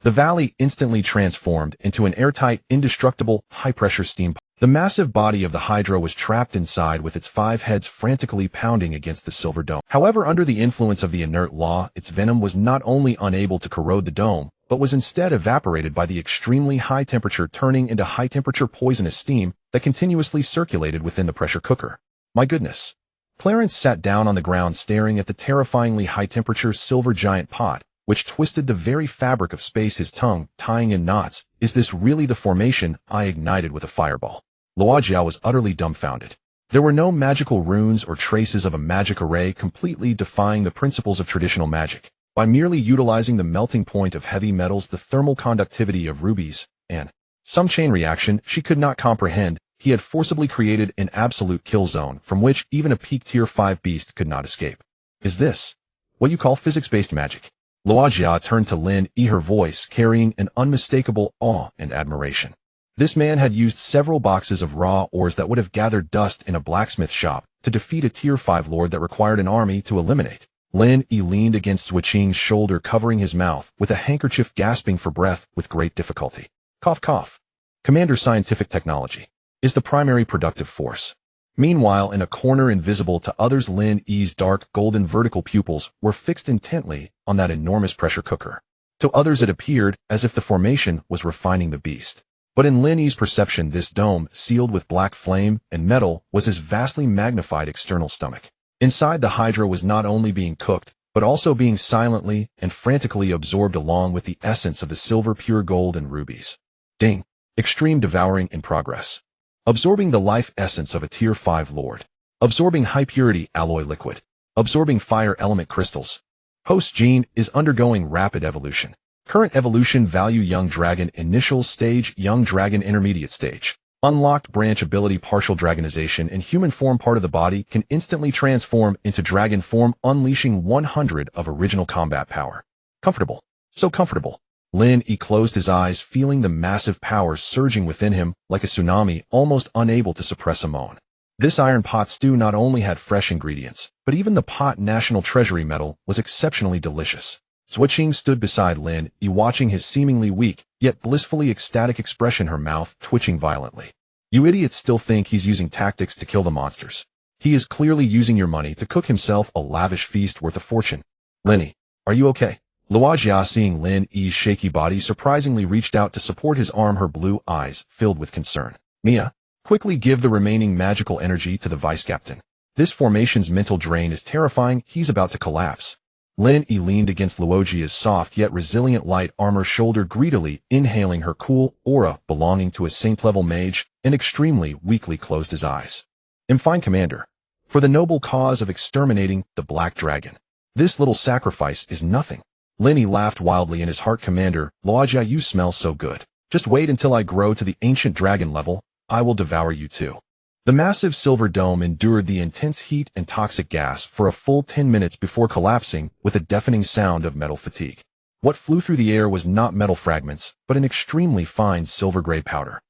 S1: The valley instantly transformed into an airtight, indestructible, high-pressure steam pipe. The massive body of the Hydra was trapped inside, with its 5 heads frantically pounding against the silver dome. However, under the influence of the inert law, its venom was not only unable to corrode the dome, but was instead evaporated by the extremely high temperature, turning into high-temperature poisonous steam that continuously circulated within the pressure cooker. My goodness. Clarence sat down on the ground, staring at the terrifyingly high-temperature silver giant pot, which twisted the very fabric of space, his tongue tying in knots. Is this really the formation I ignited with a fireball? Luojia was utterly dumbfounded. There were no magical runes or traces of a magic array, completely defying the principles of traditional magic. By merely utilizing the melting point of heavy metals, the thermal conductivity of rubies, and some chain reaction she could not comprehend, he had forcibly created an absolute kill zone from which even a peak tier 5 beast could not escape. Is this what you call physics-based magic? Luojia turned to Lin Yi, her voice carrying an unmistakable awe and admiration. This man had used several boxes of raw ores that would have gathered dust in a blacksmith shop to defeat a tier 5 lord that required an army to eliminate. Lin Yi leaned against Zhuqing's shoulder, covering his mouth with a handkerchief, gasping for breath with great difficulty. Cough, cough. Commander, scientific technology is the primary productive force. Meanwhile, in a corner invisible to others, Lin Yi's dark golden vertical pupils were fixed intently on that enormous pressure cooker. To others it appeared as if the formation was refining the beast. But in Lin Yi's perception, this dome, sealed with black flame and metal, was his vastly magnified external stomach. Inside, the Hydra was not only being cooked, but also being silently and frantically absorbed along with the essence of the silver, pure gold, and rubies. Ding! Extreme devouring in progress. Absorbing the life essence of a tier 5 lord. Absorbing high-purity alloy liquid. Absorbing fire element crystals. Host gene is undergoing rapid evolution. Current evolution value: young dragon initial stage, young dragon intermediate stage. Unlocked branch ability: partial dragonization. In human form, part of the body can instantly transform into dragon form, unleashing 100 of original combat power. Comfortable. So comfortable. Lin Yi closed his eyes, feeling the massive power surging within him like a tsunami, almost unable to suppress a moan. This iron pot stew not only had fresh ingredients, but even the pot national treasury metal was exceptionally delicious. Zuoqing stood beside Lin Yi, watching his seemingly weak, yet blissfully ecstatic expression, her mouth twitching violently. You idiots still think he's using tactics to kill the monsters. He is clearly using your money to cook himself a lavish feast worth a fortune. Lin Yi, are you okay? Luojia, seeing Lin Yi's shaky body, surprisingly reached out to support his arm, her blue eyes filled with concern. Mia, quickly give the remaining magical energy to the vice captain. This formation's mental drain is terrifying, he's about to collapse. Lin Yi leaned against Luojia's soft yet resilient light armor shoulder, greedily inhaling her cool aura belonging to a saint-level mage, and extremely weakly closed his eyes. I'm fine, Commander. For the noble cause of exterminating the Black Dragon. This little sacrifice is nothing. Lin Yi laughed wildly in his heart. Commander, Luojia, you smell so good. Just wait until I grow to the ancient dragon level. I will devour you too. The massive silver dome endured the intense heat and toxic gas for a full 10 minutes before collapsing with a deafening sound of metal fatigue. What flew through the air was not metal fragments, but an extremely fine silver-gray powder.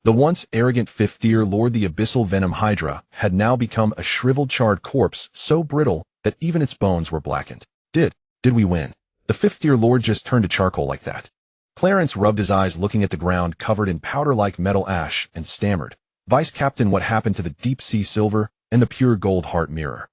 S1: The once arrogant fifth-tier Lord, the Abyssal Venom Hydra, had now become a shriveled, charred corpse, so brittle that even its bones were blackened. Did we win? The fifth-tier Lord just turned to charcoal like that. Clarence rubbed his eyes, looking at the ground covered in powder-like metal ash, and stammered, Vice Captain, what happened to the deep-sea silver and the pure gold heart mirror?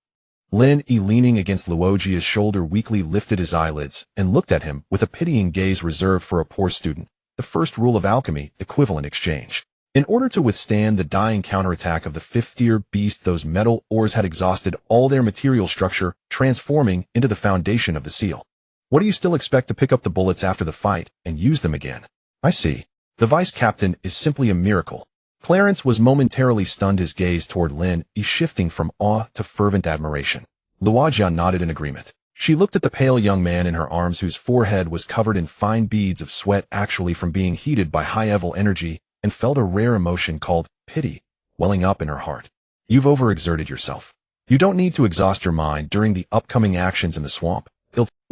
S1: Lin Yi, leaning against Luojia's shoulder, weakly lifted his eyelids and looked at him with a pitying gaze reserved for a poor student. The first rule of alchemy, equivalent exchange. In order to withstand the dying counterattack of the fifth-tier beast, those metal ores had exhausted all their material structure, transforming into the foundation of the seal. What do you still expect to pick up the bullets after the fight and use them again? I see. The vice captain is simply a miracle. Clarence was momentarily stunned, his gaze toward Lin Yi shifting from awe to fervent admiration. Luojia nodded in agreement. She looked at the pale young man in her arms, whose forehead was covered in fine beads of sweat, actually from being heated by high-level energy, and felt a rare emotion called pity welling up in her heart. You've overexerted yourself. You don't need to exhaust your mind during the upcoming actions in the swamp.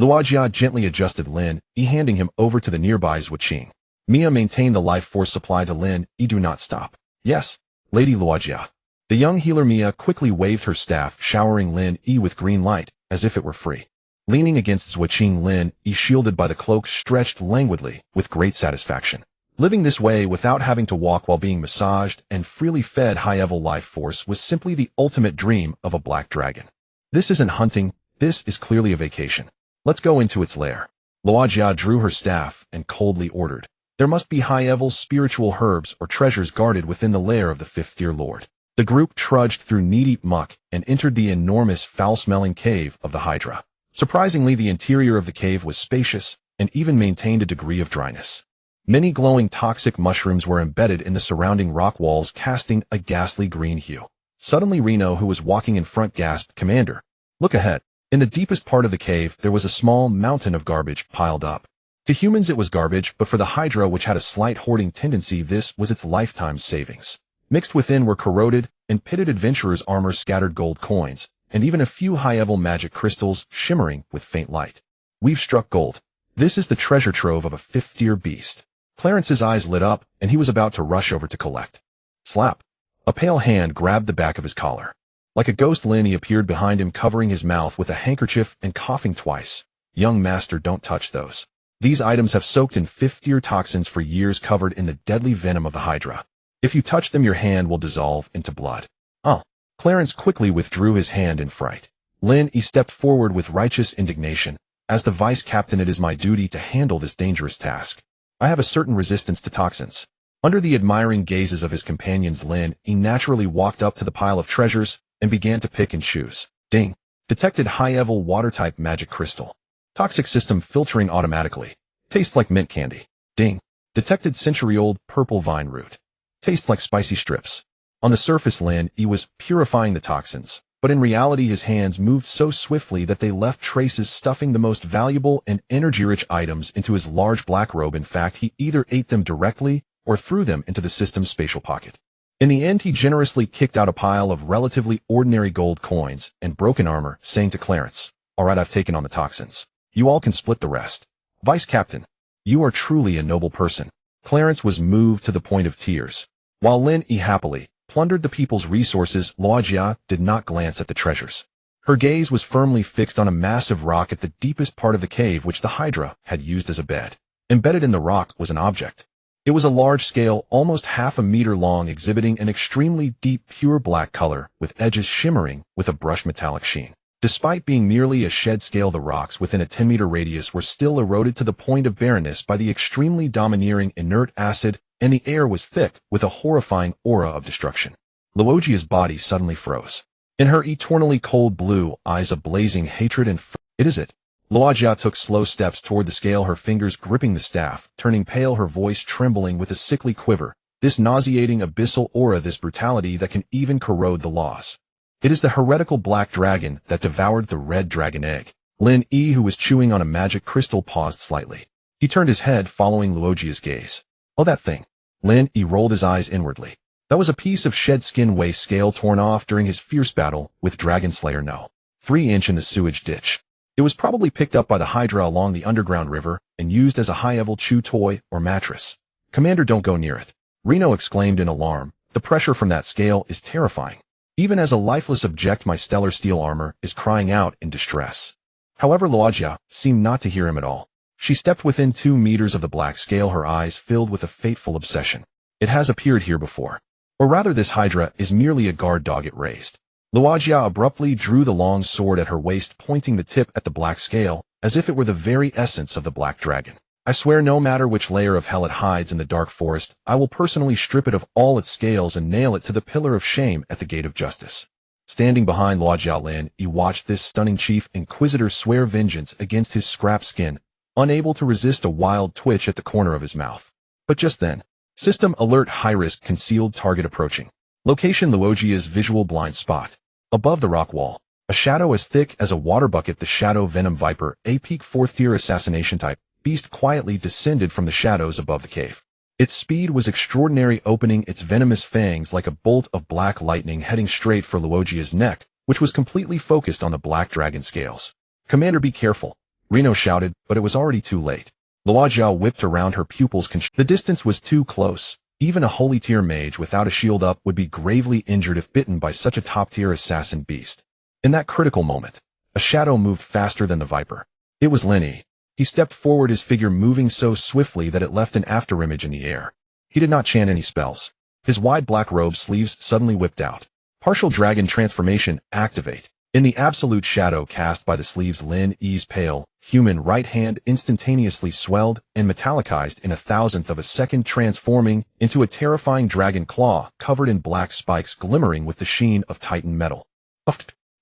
S1: Luojia gently adjusted Lin Yi, handing him over to the nearby Zuoqing. Mia, maintain the life force supply to Lin Yi. Do not stop. Yes, Lady Luojia. The young healer Mia quickly waved her staff, showering Lin Yi with green light, as if it were free. Leaning against Zuoqing, Lin Yi, shielded by the cloak, stretched languidly with great satisfaction. Living this way without having to walk while being massaged and freely fed high-level life force was simply the ultimate dream of a black dragon. This isn't hunting, this is clearly a vacation. Let's go into its lair. Luojia drew her staff and coldly ordered. There must be high-level spiritual herbs or treasures guarded within the lair of the fifth-tier lord. The group trudged through knee-deep muck and entered the enormous, foul-smelling cave of the Hydra. Surprisingly, the interior of the cave was spacious and even maintained a degree of dryness. Many glowing toxic mushrooms were embedded in the surrounding rock walls, casting a ghastly green hue. Suddenly, Reno, who was walking in front, gasped, Commander, look ahead. In the deepest part of the cave, there was a small mountain of garbage piled up. To humans it was garbage, but for the Hydra, which had a slight hoarding tendency, this was its lifetime savings. Mixed within were corroded and pitted adventurers' armor, scattered gold coins, and even a few high-level magic crystals shimmering with faint light. We've struck gold. This is the treasure trove of a fifth-tier beast. Clarence's eyes lit up, and he was about to rush over to collect. Slap. A pale hand grabbed the back of his collar. Like a ghost, Lin Yi appeared behind him, covering his mouth with a handkerchief and coughing twice. Young master, don't touch those. These items have soaked in fifth-tier toxins for years, covered in the deadly venom of the Hydra. If you touch them, your hand will dissolve into blood. Oh. Clarence quickly withdrew his hand in fright. Lin Yi stepped forward with righteous indignation. As the vice captain, it is my duty to handle this dangerous task. I have a certain resistance to toxins. Under the admiring gazes of his companions, Lin Yi naturally walked up to the pile of treasures and began to pick and choose. Ding. Detected high-level water-type magic crystal. Toxic system filtering automatically. Tastes like mint candy. Ding. Detected century-old purple vine root. Tastes like spicy strips. On the surface, Lin Yi was purifying the toxins, but in reality his hands moved so swiftly that they left traces, stuffing the most valuable and energy-rich items into his large black robe. In fact, he either ate them directly or threw them into the system's spatial pocket. In the end, he generously kicked out a pile of relatively ordinary gold coins and broken armor, saying to Clarence, All right, I've taken on the toxins. You all can split the rest. Vice Captain, you are truly a noble person. Clarence was moved to the point of tears. While Lin Yi happily plundered the people's resources, Luojia did not glance at the treasures. Her gaze was firmly fixed on a massive rock at the deepest part of the cave which the Hydra had used as a bed. Embedded in the rock was an object. It was a large scale, almost half a meter long, exhibiting an extremely deep, pure black color, with edges shimmering with a brushed metallic sheen. Despite being merely a shed scale, the rocks within a 10-meter radius were still eroded to the point of barrenness by the extremely domineering inert acid, and the air was thick with a horrifying aura of destruction. Luojia's body suddenly froze. In her eternally cold blue eyes a blazing hatred and "It is it." Luojia took slow steps toward the scale, her fingers gripping the staff, turning pale, her voice trembling with a sickly quiver. This nauseating abyssal aura, this brutality that can even corrode the laws. It is the heretical black dragon that devoured the red dragon egg. Lin Yi, who was chewing on a magic crystal, paused slightly. He turned his head, following Luojia's gaze. Oh, that thing. Lin Yi rolled his eyes inwardly. That was a piece of shed skin waist scale torn off during his fierce battle with Dragon Slayer No. 3-inch in the sewage ditch. It was probably picked up by the Hydra along the underground river and used as a high-level chew toy or mattress. Commander, don't go near it. Reno exclaimed in alarm. The pressure from that scale is terrifying. Even as a lifeless object, my stellar steel armor is crying out in distress. However, Luojia seemed not to hear him at all. She stepped within 2 meters of the black scale, her eyes filled with a fateful obsession. It has appeared here before. Or rather, this Hydra is merely a guard dog it raised. Luojia abruptly drew the long sword at her waist, pointing the tip at the black scale, as if it were the very essence of the black dragon. I swear, no matter which layer of hell it hides in the dark forest, I will personally strip it of all its scales and nail it to the pillar of shame at the gate of justice. Standing behind Luojia, Lin Yi watched this stunning chief inquisitor swear vengeance against his scrap skin, unable to resist a wild twitch at the corner of his mouth. But just then, system alert, high risk, concealed target approaching. Location: Luojia's visual blind spot. Above the rock wall, a shadow as thick as a water bucket, the Shadow Venom Viper, a peak 4th-tier assassination type beast, quietly descended from the shadows above the cave. Its speed was extraordinary, opening its venomous fangs like a bolt of black lightning, heading straight for Luojia's neck, which was completely focused on the black dragon scales. Commander, be careful, Reno shouted, but it was already too late. Luojia whipped around, her pupils the distance was too close. Even a holy tier mage without a shield up would be gravely injured if bitten by such a top-tier assassin beast. In that critical moment, a shadow moved faster than the Viper. It was Lin Yi. He stepped forward, his figure moving so swiftly that it left an afterimage in the air. He did not chant any spells. His wide black robe sleeves suddenly whipped out. Partial dragon transformation, activate. In the absolute shadow cast by the sleeves, Lin Yi's pale, human right hand instantaneously swelled and metallicized in 1,000th of a second, transforming into a terrifying dragon claw covered in black spikes glimmering with the sheen of Titan metal.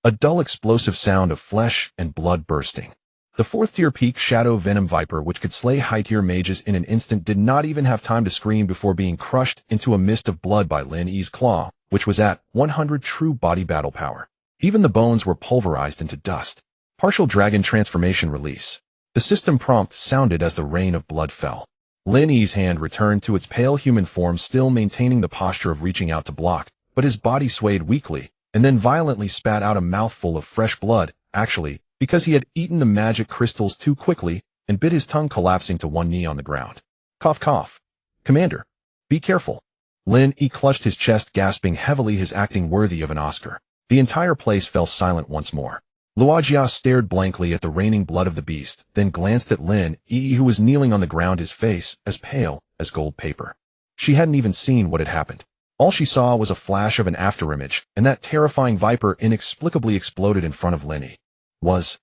S1: A dull explosive sound of flesh and blood bursting. The 4th-tier peak Shadow Venom Viper, which could slay high-tier mages in an instant, did not even have time to scream before being crushed into a mist of blood by Lin Yi's claw, which was at 100 true body battle power. Even the bones were pulverized into dust. Partial dragon transformation release. The system prompt sounded as the rain of blood fell. Lin Yi's hand returned to its pale human form, still maintaining the posture of reaching out to block, but his body swayed weakly, and then violently spat out a mouthful of fresh blood, actually, because he had eaten the magic crystals too quickly and bit his tongue, collapsing to one knee on the ground. Cough, cough. Commander, be careful. Lin Yi clutched his chest, gasping heavily, his acting worthy of an Oscar. The entire place fell silent once more. Luojia stared blankly at the raining blood of the beast, then glanced at Lin Yi, who was kneeling on the ground, his face as pale as gold paper. She hadn't even seen what had happened. All she saw was a flash of an afterimage, and that terrifying Viper inexplicably exploded in front of Lin Yi. Was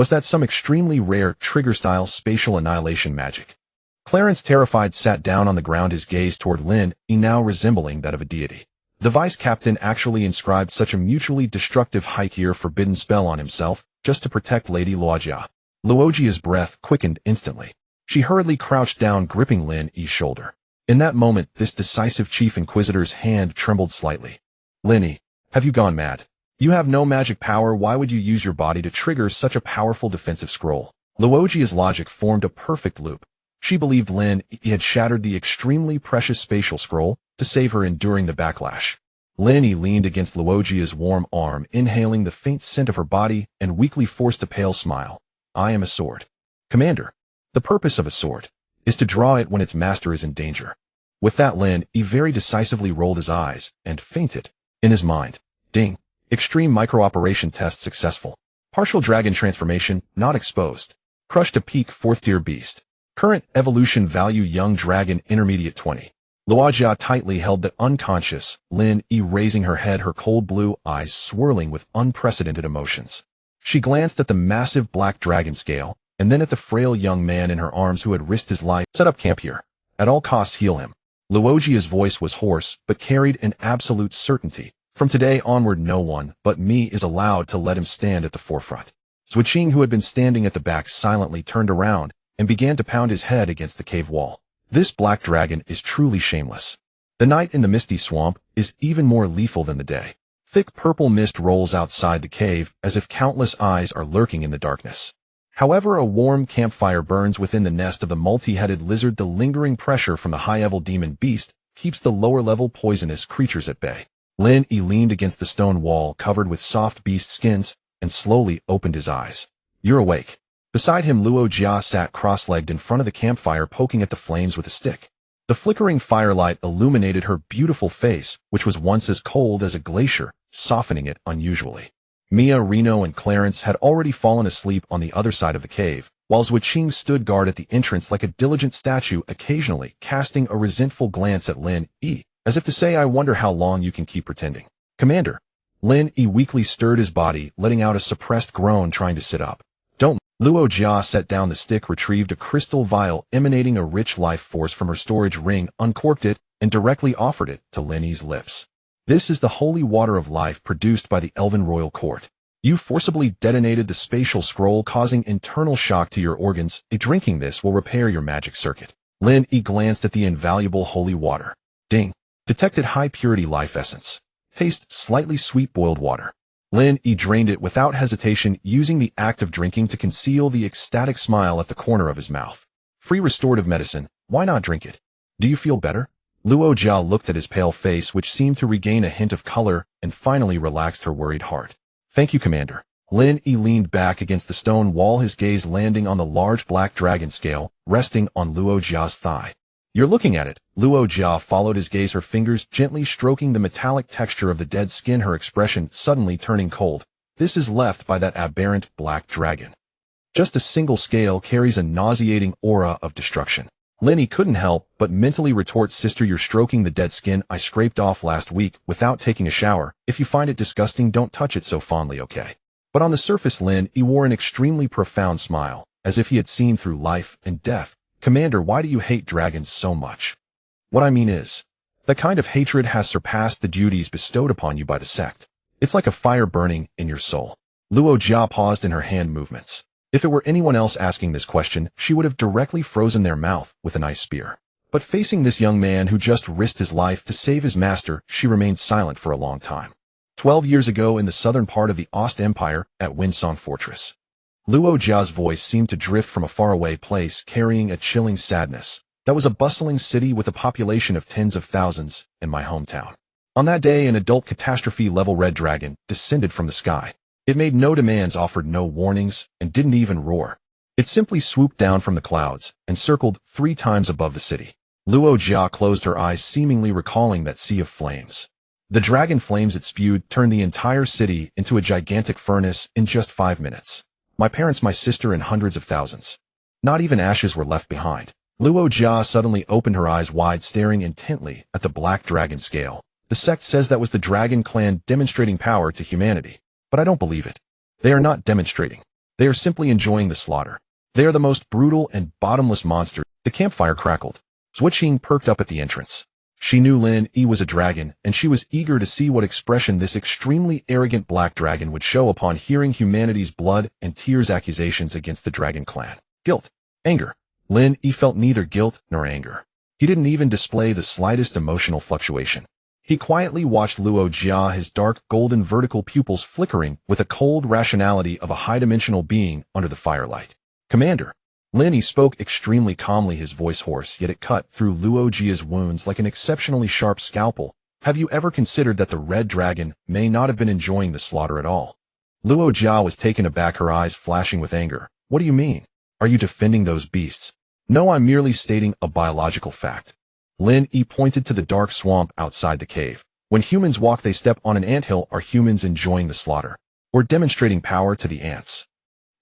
S1: that some extremely rare trigger-style spatial annihilation magic? Clarence, terrified, sat down on the ground, his gaze toward Lin Yi now resembling that of a deity. The vice captain actually inscribed such a mutually destructive high-tier forbidden spell on himself, just to protect Lady Luojia. Luojia's breath quickened instantly. She hurriedly crouched down, gripping Lin Yi's shoulder. In that moment, this decisive chief inquisitor's hand trembled slightly. Lin Yi, have you gone mad? You have no magic power. Why would you use your body to trigger such a powerful defensive scroll? Luojia's logic formed a perfect loop. She believed Lin Yi had shattered the extremely precious spatial scroll to save her enduring the backlash. Lin Yi leaned against Luojia's warm arm, inhaling the faint scent of her body, and weakly forced a pale smile. I am a sword. Commander. The purpose of a sword is to draw it when its master is in danger. With that, Lin Yi very decisively rolled his eyes and fainted. In his mind, ding, extreme micro-operation test successful. Partial dragon transformation not exposed. Crushed a peak 4th tier beast. Current evolution value young dragon intermediate 20. Luojia tightly held the unconscious Lin Yi, raising her head, her cold blue eyes swirling with unprecedented emotions. She glanced at the massive black dragon scale, and then at the frail young man in her arms who had risked his life. Set up camp here. At all costs heal him. Luojia's voice was hoarse, but carried an absolute certainty. From today onward, no one but me is allowed to let him stand at the forefront. Zhuqing, who had been standing at the back, silently turned around and began to pound his head against the cave wall. This black dragon is truly shameless. The night in the misty swamp is even more lethal than the day. Thick purple mist rolls outside the cave as if countless eyes are lurking in the darkness. However, a warm campfire burns within the nest of the multi-headed lizard. The lingering pressure from the high-level demon beast keeps the lower-level poisonous creatures at bay. Lin Yi leaned against the stone wall covered with soft beast skins and slowly opened his eyes. You're awake. Beside him, Luojia sat cross-legged in front of the campfire, poking at the flames with a stick. The flickering firelight illuminated her beautiful face, which was once as cold as a glacier, softening it unusually. Mia, Reno, and Clarence had already fallen asleep on the other side of the cave, while Zhuqing stood guard at the entrance like a diligent statue, occasionally casting a resentful glance at Lin Yi, as if to say, I wonder how long you can keep pretending. Commander. Lin Yi weakly stirred his body, letting out a suppressed groan, trying to sit up. Don't. Luojia set down the stick, retrieved a crystal vial emanating a rich life force from her storage ring, uncorked it, and directly offered it to Lin Yi's lips. This is the holy water of life produced by the Elven Royal Court. You forcibly detonated the spatial scroll, causing internal shock to your organs. Drinking this will repair your magic circuit. Lin Yi glanced at the invaluable holy water. Ding. Detected high purity life essence. Taste slightly sweet boiled water. Lin Yi drained it without hesitation, using the act of drinking to conceal the ecstatic smile at the corner of his mouth. Free restorative medicine, why not drink it? Do you feel better? Luojia looked at his pale face, which seemed to regain a hint of color, and finally relaxed her worried heart. Thank you, Commander. Lin Yi leaned back against the stone wall, his gaze landing on the large black dragon scale, resting on Luojia's thigh. You're looking at it. Luojia followed his gaze, her fingers gently stroking the metallic texture of the dead skin, her expression suddenly turning cold. This is left by that aberrant black dragon. Just a single scale carries a nauseating aura of destruction. Lin Yi couldn't help but mentally retort, Sister, you're stroking the dead skin I scraped off last week without taking a shower. If you find it disgusting, don't touch it so fondly, okay? But on the surface, Lin Yi wore an extremely profound smile, as if he had seen through life and death. Commander, why do you hate dragons so much? What I mean is, that kind of hatred has surpassed the duties bestowed upon you by the sect. It's like a fire burning in your soul. Luojia paused in her hand movements. If it were anyone else asking this question, she would have directly frozen their mouth with an ice spear. But facing this young man who just risked his life to save his master, she remained silent for a long time. 12 years ago, in the southern part of the Ost Empire, at Windsong Fortress. Luojia's voice seemed to drift from a faraway place, carrying a chilling sadness. That was a bustling city with a population of tens of thousands, in my hometown. On that day, an adult catastrophe-level red dragon descended from the sky. It made no demands, offered no warnings, and didn't even roar. It simply swooped down from the clouds and circled 3 times above the city. Luojia closed her eyes, seemingly recalling that sea of flames. The dragon flames it spewed turned the entire city into a gigantic furnace in just 5 minutes. My parents, my sister, and hundreds of thousands. Not even ashes were left behind. Luojia suddenly opened her eyes wide, staring intently at the black dragon scale. The sect says that was the dragon clan demonstrating power to humanity. But I don't believe it. They are not demonstrating. They are simply enjoying the slaughter. They are the most brutal and bottomless monsters. The campfire crackled. Zhuqing perked up at the entrance. She knew Lin Yi was a dragon, and she was eager to see what expression this extremely arrogant black dragon would show upon hearing humanity's blood and tears accusations against the dragon clan. Guilt. Anger. Lin Yi felt neither guilt nor anger. He didn't even display the slightest emotional fluctuation. He quietly watched Luojia, his dark golden vertical pupils flickering with a cold rationality of a high-dimensional being under the firelight. Commander. Lin Yi spoke extremely calmly, his voice hoarse, yet it cut through Luojia's wounds like an exceptionally sharp scalpel. Have you ever considered that the red dragon may not have been enjoying the slaughter at all? Luojia was taken aback, her eyes flashing with anger. What do you mean? Are you defending those beasts? No, I'm merely stating a biological fact. Lin Yi pointed to the dark swamp outside the cave. When humans walk, they step on an anthill. Are humans enjoying the slaughter? Or demonstrating power to the ants?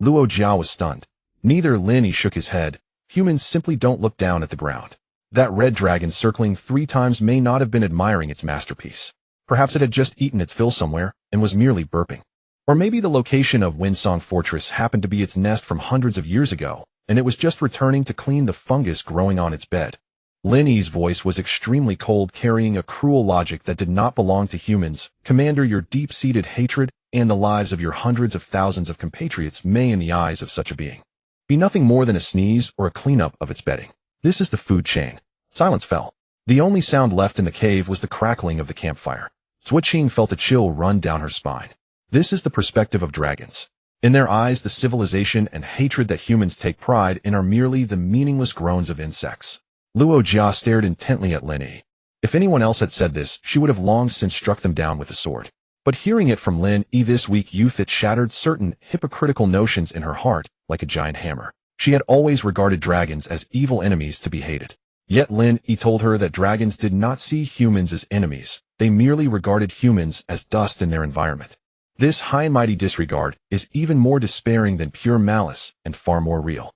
S1: Luo Jia was stunned. Neither. Lin Yi shook his head. Humans simply don't look down at the ground. That red dragon circling 3 times may not have been admiring its masterpiece. Perhaps it had just eaten its fill somewhere and was merely burping. Or maybe the location of Windsong Fortress happened to be its nest from hundreds of years ago, and it was just returning to clean the fungus growing on its bed. Lin Yi's voice was extremely cold, carrying a cruel logic that did not belong to humans. Commander, your deep-seated hatred and the lives of your hundreds of thousands of compatriots may, in the eyes of such a being, be nothing more than a sneeze or a cleanup of its bedding. This is the food chain. Silence fell. The only sound left in the cave was the crackling of the campfire. Suiqing felt a chill run down her spine. This is the perspective of dragons. In their eyes, the civilization and hatred that humans take pride in are merely the meaningless groans of insects. Luo Jia stared intently at Lin Yi. If anyone else had said this, she would have long since struck them down with a sword. But hearing it from Lin Yi, this weak youth, it shattered certain hypocritical notions in her heart like a giant hammer. She had always regarded dragons as evil enemies to be hated. Yet Lin Yi told her that dragons did not see humans as enemies. They merely regarded humans as dust in their environment. This high and mighty disregard is even more despairing than pure malice and far more real.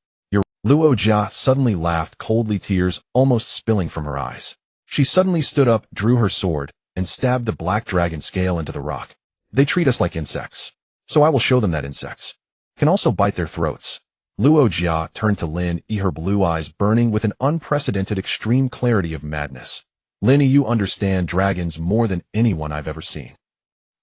S1: Luo Jia suddenly laughed coldly, tears almost spilling from her eyes. She suddenly stood up, drew her sword, and stabbed the black dragon scale into the rock. They treat us like insects. So I will show them that insects can also bite their throats. Luo Jia turned to Lin Yi, her blue eyes burning with an unprecedented extreme clarity of madness. Lin Yi, you understand dragons more than anyone I've ever seen.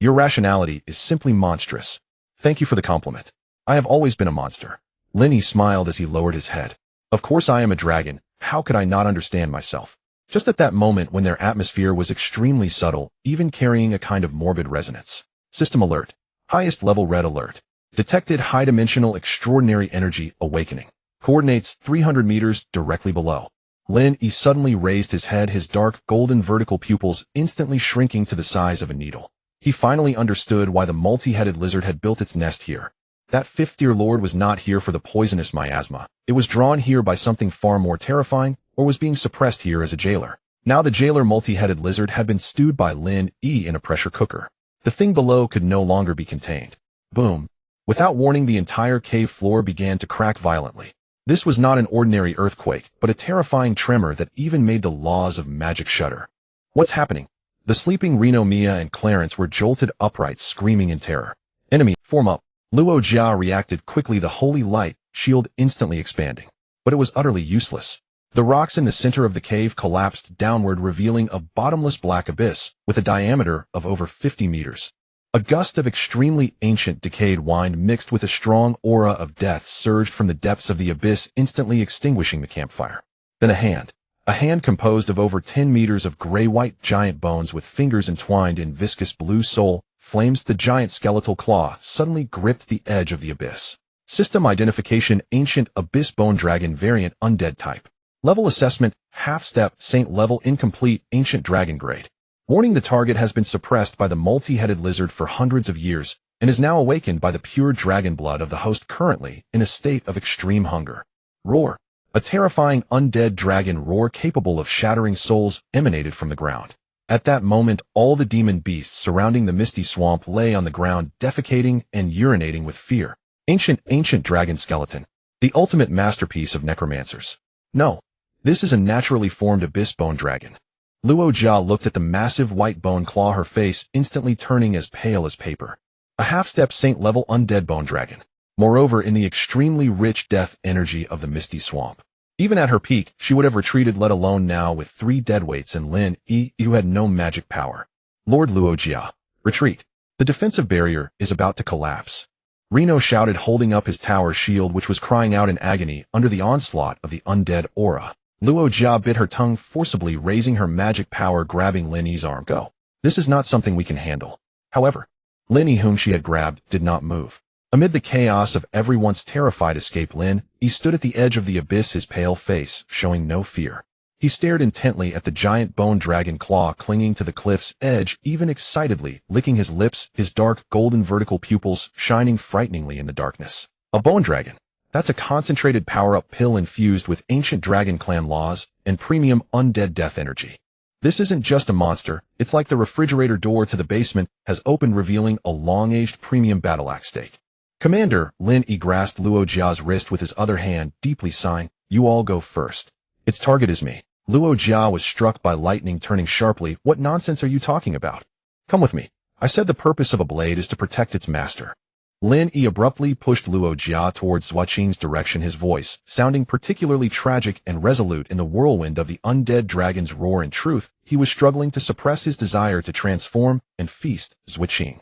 S1: Your rationality is simply monstrous. Thank you for the compliment. I have always been a monster. Lin Yi smiled as he lowered his head. Of course I am a dragon. How could I not understand myself? Just at that moment when their atmosphere was extremely subtle, even carrying a kind of morbid resonance. System alert. Highest level red alert. Detected high-dimensional extraordinary energy awakening. Coordinates 300 meters directly below. Lin Yi suddenly raised his head, his dark golden vertical pupils instantly shrinking to the size of a needle. He finally understood why the multi-headed lizard had built its nest here. That fifth-tier lord was not here for the poisonous miasma. It was drawn here by something far more terrifying, or was being suppressed here as a jailer. Now the jailer multi-headed lizard had been stewed by Lin Yi in a pressure cooker. The thing below could no longer be contained. Boom. Without warning, the entire cave floor began to crack violently. This was not an ordinary earthquake, but a terrifying tremor that even made the laws of magic shudder. What's happening? The sleeping Reno, Mia, and Clarence were jolted upright, screaming in terror. Enemy, form up. Luo Jia reacted quickly, the holy light shield instantly expanding. But it was utterly useless. The rocks in the center of the cave collapsed downward, revealing a bottomless black abyss with a diameter of over 50 meters. A gust of extremely ancient decayed wine mixed with a strong aura of death surged from the depths of the abyss, instantly extinguishing the campfire. Then a hand composed of over 10 meters of gray-white giant bones with fingers entwined in viscous blue soul flames. The giant skeletal claw suddenly gripped the edge of the abyss. System identification: ancient abyss bone dragon variant, undead type. Level assessment: half-step, saint level, incomplete, ancient dragon grade. Warning: the target has been suppressed by the multi-headed lizard for hundreds of years and is now awakened by the pure dragon blood of the host, currently in a state of extreme hunger. Roar. A terrifying undead dragon roar capable of shattering souls emanated from the ground. At that moment, all the demon beasts surrounding the misty swamp lay on the ground, defecating and urinating with fear. Ancient dragon skeleton. The ultimate masterpiece of necromancers. No. This is a naturally formed abyss bone dragon. Luo Jia looked at the massive white bone claw, her face instantly turning as pale as paper. A half-step saint-level undead bone dragon. Moreover, in the extremely rich death energy of the misty swamp. Even at her peak, she would have retreated, let alone now with 3 deadweights and Lin Yi, who had no magic power. Lord Luo Jia, retreat. The defensive barrier is about to collapse. Reno shouted, holding up his tower shield, which was crying out in agony under the onslaught of the undead aura. Luo Jia bit her tongue forcibly, raising her magic power, grabbing Lin Yi's arm. Go. This is not something we can handle. However, Lin Yi, whom she had grabbed, did not move. Amid the chaos of everyone's terrified escape, Lin Yi stood at the edge of the abyss, his pale face showing no fear. He stared intently at the giant bone dragon claw clinging to the cliff's edge, even excitedly licking his lips, his dark golden vertical pupils shining frighteningly in the darkness. A bone dragon. That's a concentrated power-up pill infused with ancient Dragon Clan laws and premium undead death energy. This isn't just a monster, it's like the refrigerator door to the basement has opened, revealing a long-aged premium battle axe stake. Commander, Lin Yi grasped Luo Jia's wrist with his other hand, deeply sighing. You all go first. Its target is me. Luo Jia was struck by lightning, turning sharply. What nonsense are you talking about? Come with me. I said the purpose of a blade is to protect its master. Lin Yi abruptly pushed Luo Jia towards Zhuaqing's direction, his voice sounding particularly tragic and resolute in the whirlwind of the undead dragon's roar. In truth, he was struggling to suppress his desire to transform and feast Zhuaqing.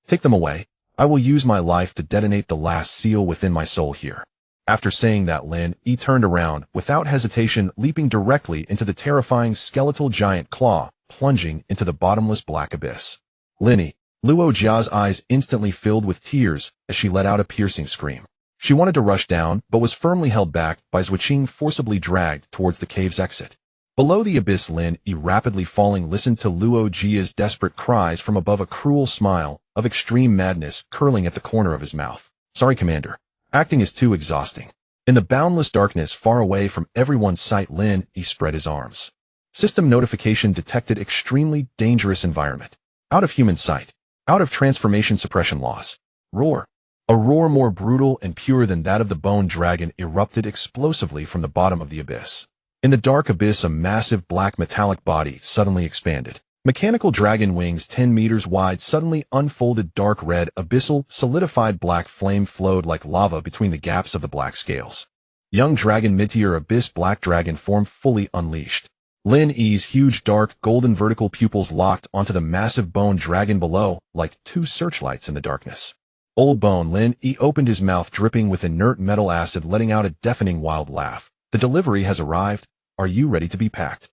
S1: Take them away. I will use my life to detonate the last seal within my soul here. After saying that, Lin Yi turned around, without hesitation, leaping directly into the terrifying skeletal giant claw, plunging into the bottomless black abyss. Lin Yi. Luo Jia's eyes instantly filled with tears as she let out a piercing scream. She wanted to rush down, but was firmly held back by Zhuaqing, forcibly dragged towards the cave's exit. Below the abyss, Lin Yi, rapidly falling, listened to Luo Jia's desperate cries from above, a cruel smile of extreme madness curling at the corner of his mouth. Sorry, Commander. Acting is too exhausting. In the boundless darkness far away from everyone's sight, Lin Yi spread his arms. System notification detected: extremely dangerous environment. Out of human sight. Out of transformation suppression laws. Roar. A roar more brutal and pure than that of the bone dragon erupted explosively from the bottom of the abyss. In the dark abyss, a massive black metallic body suddenly expanded. Mechanical dragon wings 10 meters wide suddenly unfolded. Dark red, abyssal, solidified black flame flowed like lava between the gaps of the black scales. Young dragon mid-tier abyss black dragon form fully unleashed. Lin Yi's huge dark golden vertical pupils locked onto the massive bone dragon below, like two searchlights in the darkness. Old bone. Lin Yi opened his mouth, dripping with inert metal acid, letting out a deafening wild laugh. The delivery has arrived. Are you ready to be packed?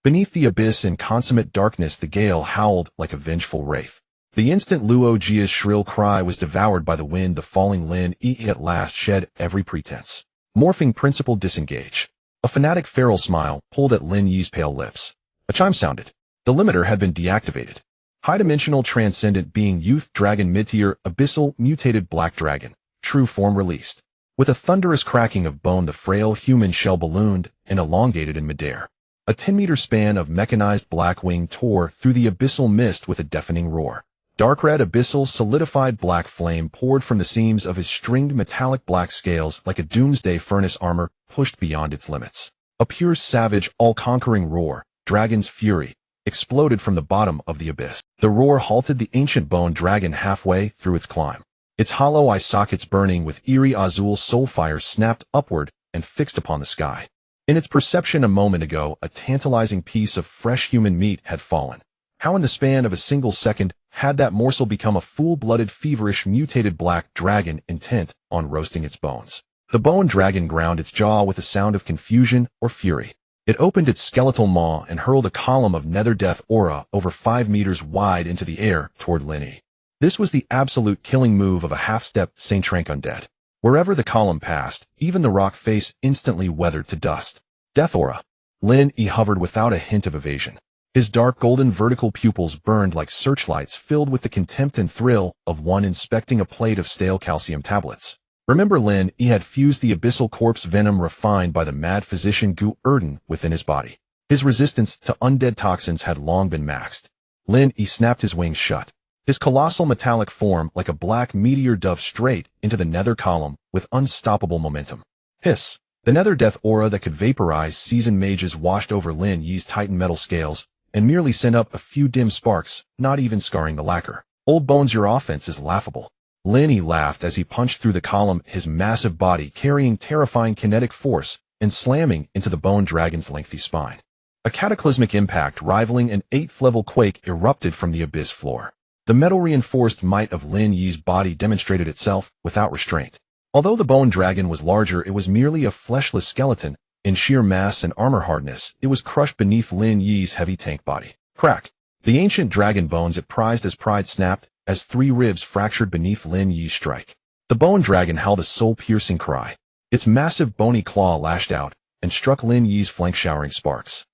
S1: Beneath the abyss in consummate darkness, the gale howled like a vengeful wraith. The instant Luo Jia's shrill cry was devoured by the wind, the falling Lin Yi at last shed every pretense. Morphing principle, disengage. A fanatic feral smile pulled at Lin Yi's pale lips. A chime sounded. The limiter had been deactivated. High-dimensional transcendent being youth dragon mid-tier abyssal mutated black dragon. True form released. With a thunderous cracking of bone, the frail human shell ballooned and elongated in midair. A 10-meter span of mechanized black wing tore through the abyssal mist with a deafening roar. Dark red abyssal solidified black flame poured from the seams of his stringed metallic black scales like a doomsday furnace, armor pushed beyond its limits. A pure savage, all-conquering roar, dragon's fury, exploded from the bottom of the abyss. The roar halted the ancient bone dragon halfway through its climb. Its hollow eye sockets, burning with eerie azul soul fire, snapped upward and fixed upon the sky. In its perception a moment ago, a tantalizing piece of fresh human meat had fallen. How in the span of a single second had that morsel become a full-blooded, feverish, mutated black dragon intent on roasting its bones? The bone dragon ground its jaw with a sound of confusion or fury. It opened its skeletal maw and hurled a column of nether death aura over 5 meters wide into the air toward Lin Yi. This was the absolute killing move of a half-step Saint Trank undead. Wherever the column passed, even the rock face instantly weathered to dust. Death aura. Lin Yi hovered without a hint of evasion. His dark golden vertical pupils burned like searchlights, filled with the contempt and thrill of one inspecting a plate of stale calcium tablets. Remember, Lin Yi had fused the abyssal corpse venom refined by the mad physician Gu Erden within his body. His resistance to undead toxins had long been maxed. Lin Yi snapped his wings shut. His colossal metallic form like a black meteor dove straight into the nether column with unstoppable momentum. Hiss! The nether death aura that could vaporize seasoned mages washed over Lin Yi's titan metal scales and merely sent up a few dim sparks, not even scarring the lacquer. Old bones, your offense is laughable. Lin Yi laughed as he punched through the column, his massive body carrying terrifying kinetic force and slamming into the bone dragon's lengthy spine. A cataclysmic impact rivaling an 8th-level quake erupted from the abyss floor. The metal-reinforced might of Lin Yi's body demonstrated itself without restraint. Although the bone dragon was larger, it was merely a fleshless skeleton. In sheer mass and armor hardness, it was crushed beneath Lin Yi's heavy tank body. Crack! The ancient dragon bones it prized as pride snapped as 3 ribs fractured beneath Lin Yi's strike. The bone dragon howled a soul-piercing cry. Its massive bony claw lashed out and struck Lin Yi's flank, showering sparks.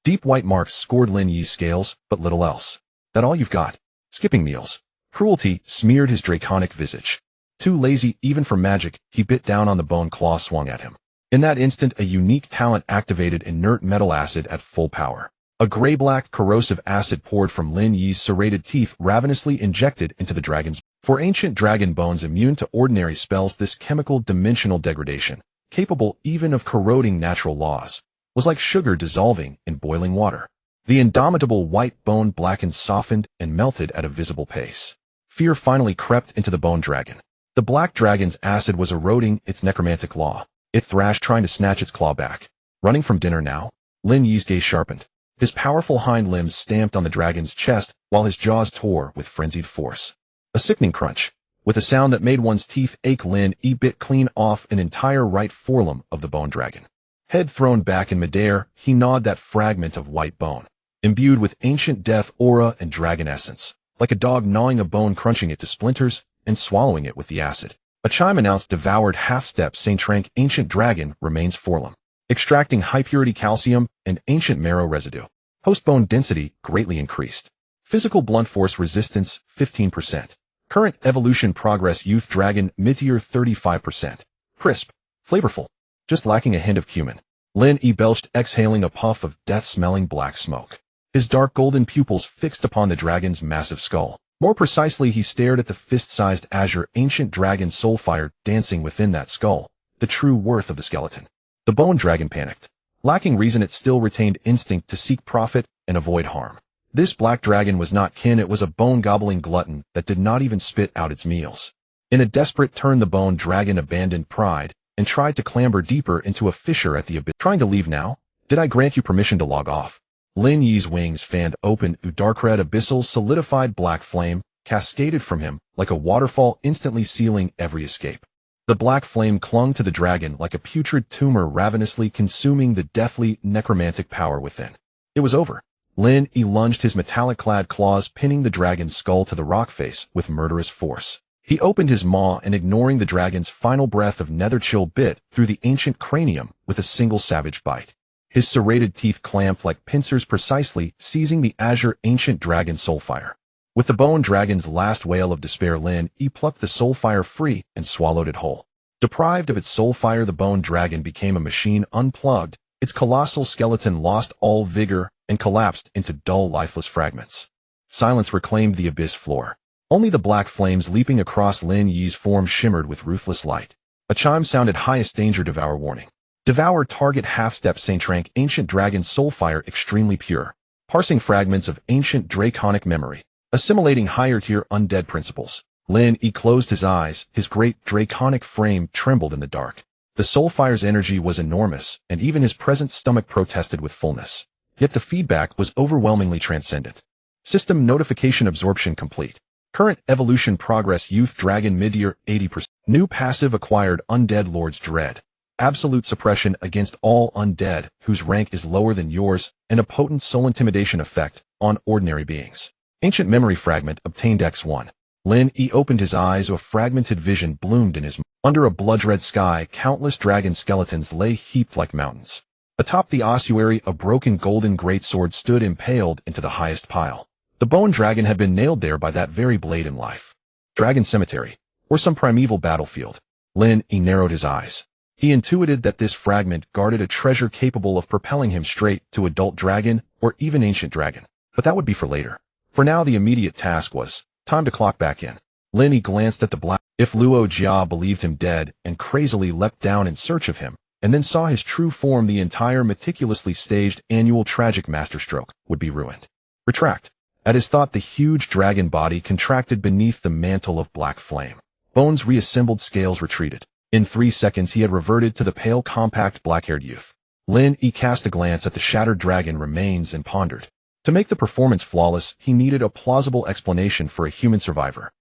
S1: Deep white marks scored Lin Yi's scales, but little else. That all you've got? Skipping meals. Cruelty smeared his draconic visage. Too lazy even for magic, he bit down on the bone claw swung at him. In that instant, a unique talent activated inert metal acid at full power. A gray-black corrosive acid poured from Lin Yi's serrated teeth ravenously injected into the dragon's. For ancient dragon bones immune to ordinary spells, this chemical dimensional degradation, capable even of corroding natural laws, was like sugar dissolving in boiling water. The indomitable white bone blackened, softened, and melted at a visible pace. Fear finally crept into the bone dragon. The black dragon's acid was eroding its necromantic law. It thrashed, trying to snatch its claw back. Running from dinner now? Lin Yi's gaze sharpened. His powerful hind limbs stamped on the dragon's chest while his jaws tore with frenzied force. A sickening crunch. With a sound that made one's teeth ache, Lin Yi bit clean off an entire right forelimb of the bone dragon. Head thrown back in midair, he gnawed that fragment of white bone, imbued with ancient death aura and dragon essence, like a dog gnawing a bone, crunching it to splinters and swallowing it with the acid. A chime announced devoured half-step Saint Trank ancient dragon remains forelimb, extracting high-purity calcium and ancient marrow residue. Post-bone density greatly increased. Physical blunt force resistance 15%. Current evolution progress youth dragon mid-tier 35%. Crisp, flavorful, just lacking a hint of cumin. Lin Yi belched, exhaling a puff of death-smelling black smoke. His dark golden pupils fixed upon the dragon's massive skull. More precisely, he stared at the fist-sized azure ancient dragon soulfire dancing within that skull, the true worth of the skeleton. The bone dragon panicked. Lacking reason, it still retained instinct to seek profit and avoid harm. This black dragon was not kin, it was a bone-gobbling glutton that did not even spit out its meals. In a desperate turn, the bone dragon abandoned pride and tried to clamber deeper into a fissure at the abyss. Trying to leave now? Did I grant you permission to log off? Lin Yi's wings fanned open, dark red abyssal solidified black flame cascaded from him like a waterfall, instantly sealing every escape. The black flame clung to the dragon like a putrid tumor, ravenously consuming the deathly necromantic power within. It was over. Lin Yi lunged, his metallic-clad claws pinning the dragon's skull to the rock face with murderous force. He opened his maw and, ignoring the dragon's final breath of nether chill, bit through the ancient cranium with a single savage bite. His serrated teeth clamped like pincers, precisely seizing the azure ancient dragon soulfire. With the bone dragon's last wail of despair, Lin Yi plucked the soulfire free and swallowed it whole. Deprived of its soulfire, the bone dragon became a machine unplugged. Its colossal skeleton lost all vigor and collapsed into dull, lifeless fragments. Silence reclaimed the abyss floor. Only the black flames leaping across Lin Yi's form shimmered with ruthless light. A chime sounded, highest danger, devour warning. Devour target half-step Saint Trank ancient dragon soulfire extremely pure. Parsing fragments of ancient draconic memory. Assimilating higher-tier undead principles. Lin Yi closed his eyes, his great draconic frame trembled in the dark. The soulfire's energy was enormous, and even his present stomach protested with fullness. Yet the feedback was overwhelmingly transcendent. System notification absorption complete. Current evolution progress youth dragon mid-tier 80%. New passive acquired undead lord's dread. Absolute suppression against all undead whose rank is lower than yours, and a potent soul intimidation effect on ordinary beings. Ancient memory fragment obtained X1. Lin Yi opened his eyes, a fragmented vision bloomed in his mind. Under a blood-red sky, countless dragon skeletons lay heaped like mountains. Atop the ossuary, a broken golden greatsword stood impaled into the highest pile. The bone dragon had been nailed there by that very blade in life. Dragon cemetery, or some primeval battlefield. Lin Yi narrowed his eyes. He intuited that this fragment guarded a treasure capable of propelling him straight to adult dragon or even ancient dragon. But that would be for later. For now, the immediate task was time to clock back in. Lin Yi glanced at the black. If Luo Jia believed him dead and crazily leapt down in search of him, and then saw his true form, the entire meticulously staged annual tragic masterstroke would be ruined. Retract. At his thought, the huge dragon body contracted beneath the mantle of black flame. Bones reassembled, scales retreated. In 3 seconds, he had reverted to the pale, compact, black-haired youth. Lin Yi cast a glance at the shattered dragon remains and pondered. To make the performance flawless, he needed a plausible explanation for a human survivor.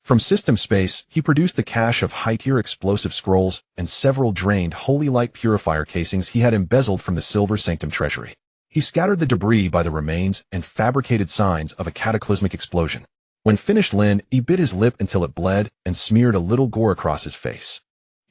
S1: From system space, he produced the cache of high-tier explosive scrolls and several drained holy light purifier casings he had embezzled from the Silver Sanctum treasury. He scattered the debris by the remains and fabricated signs of a cataclysmic explosion. When finished, Lin Yi bit his lip until it bled and smeared a little gore across his face.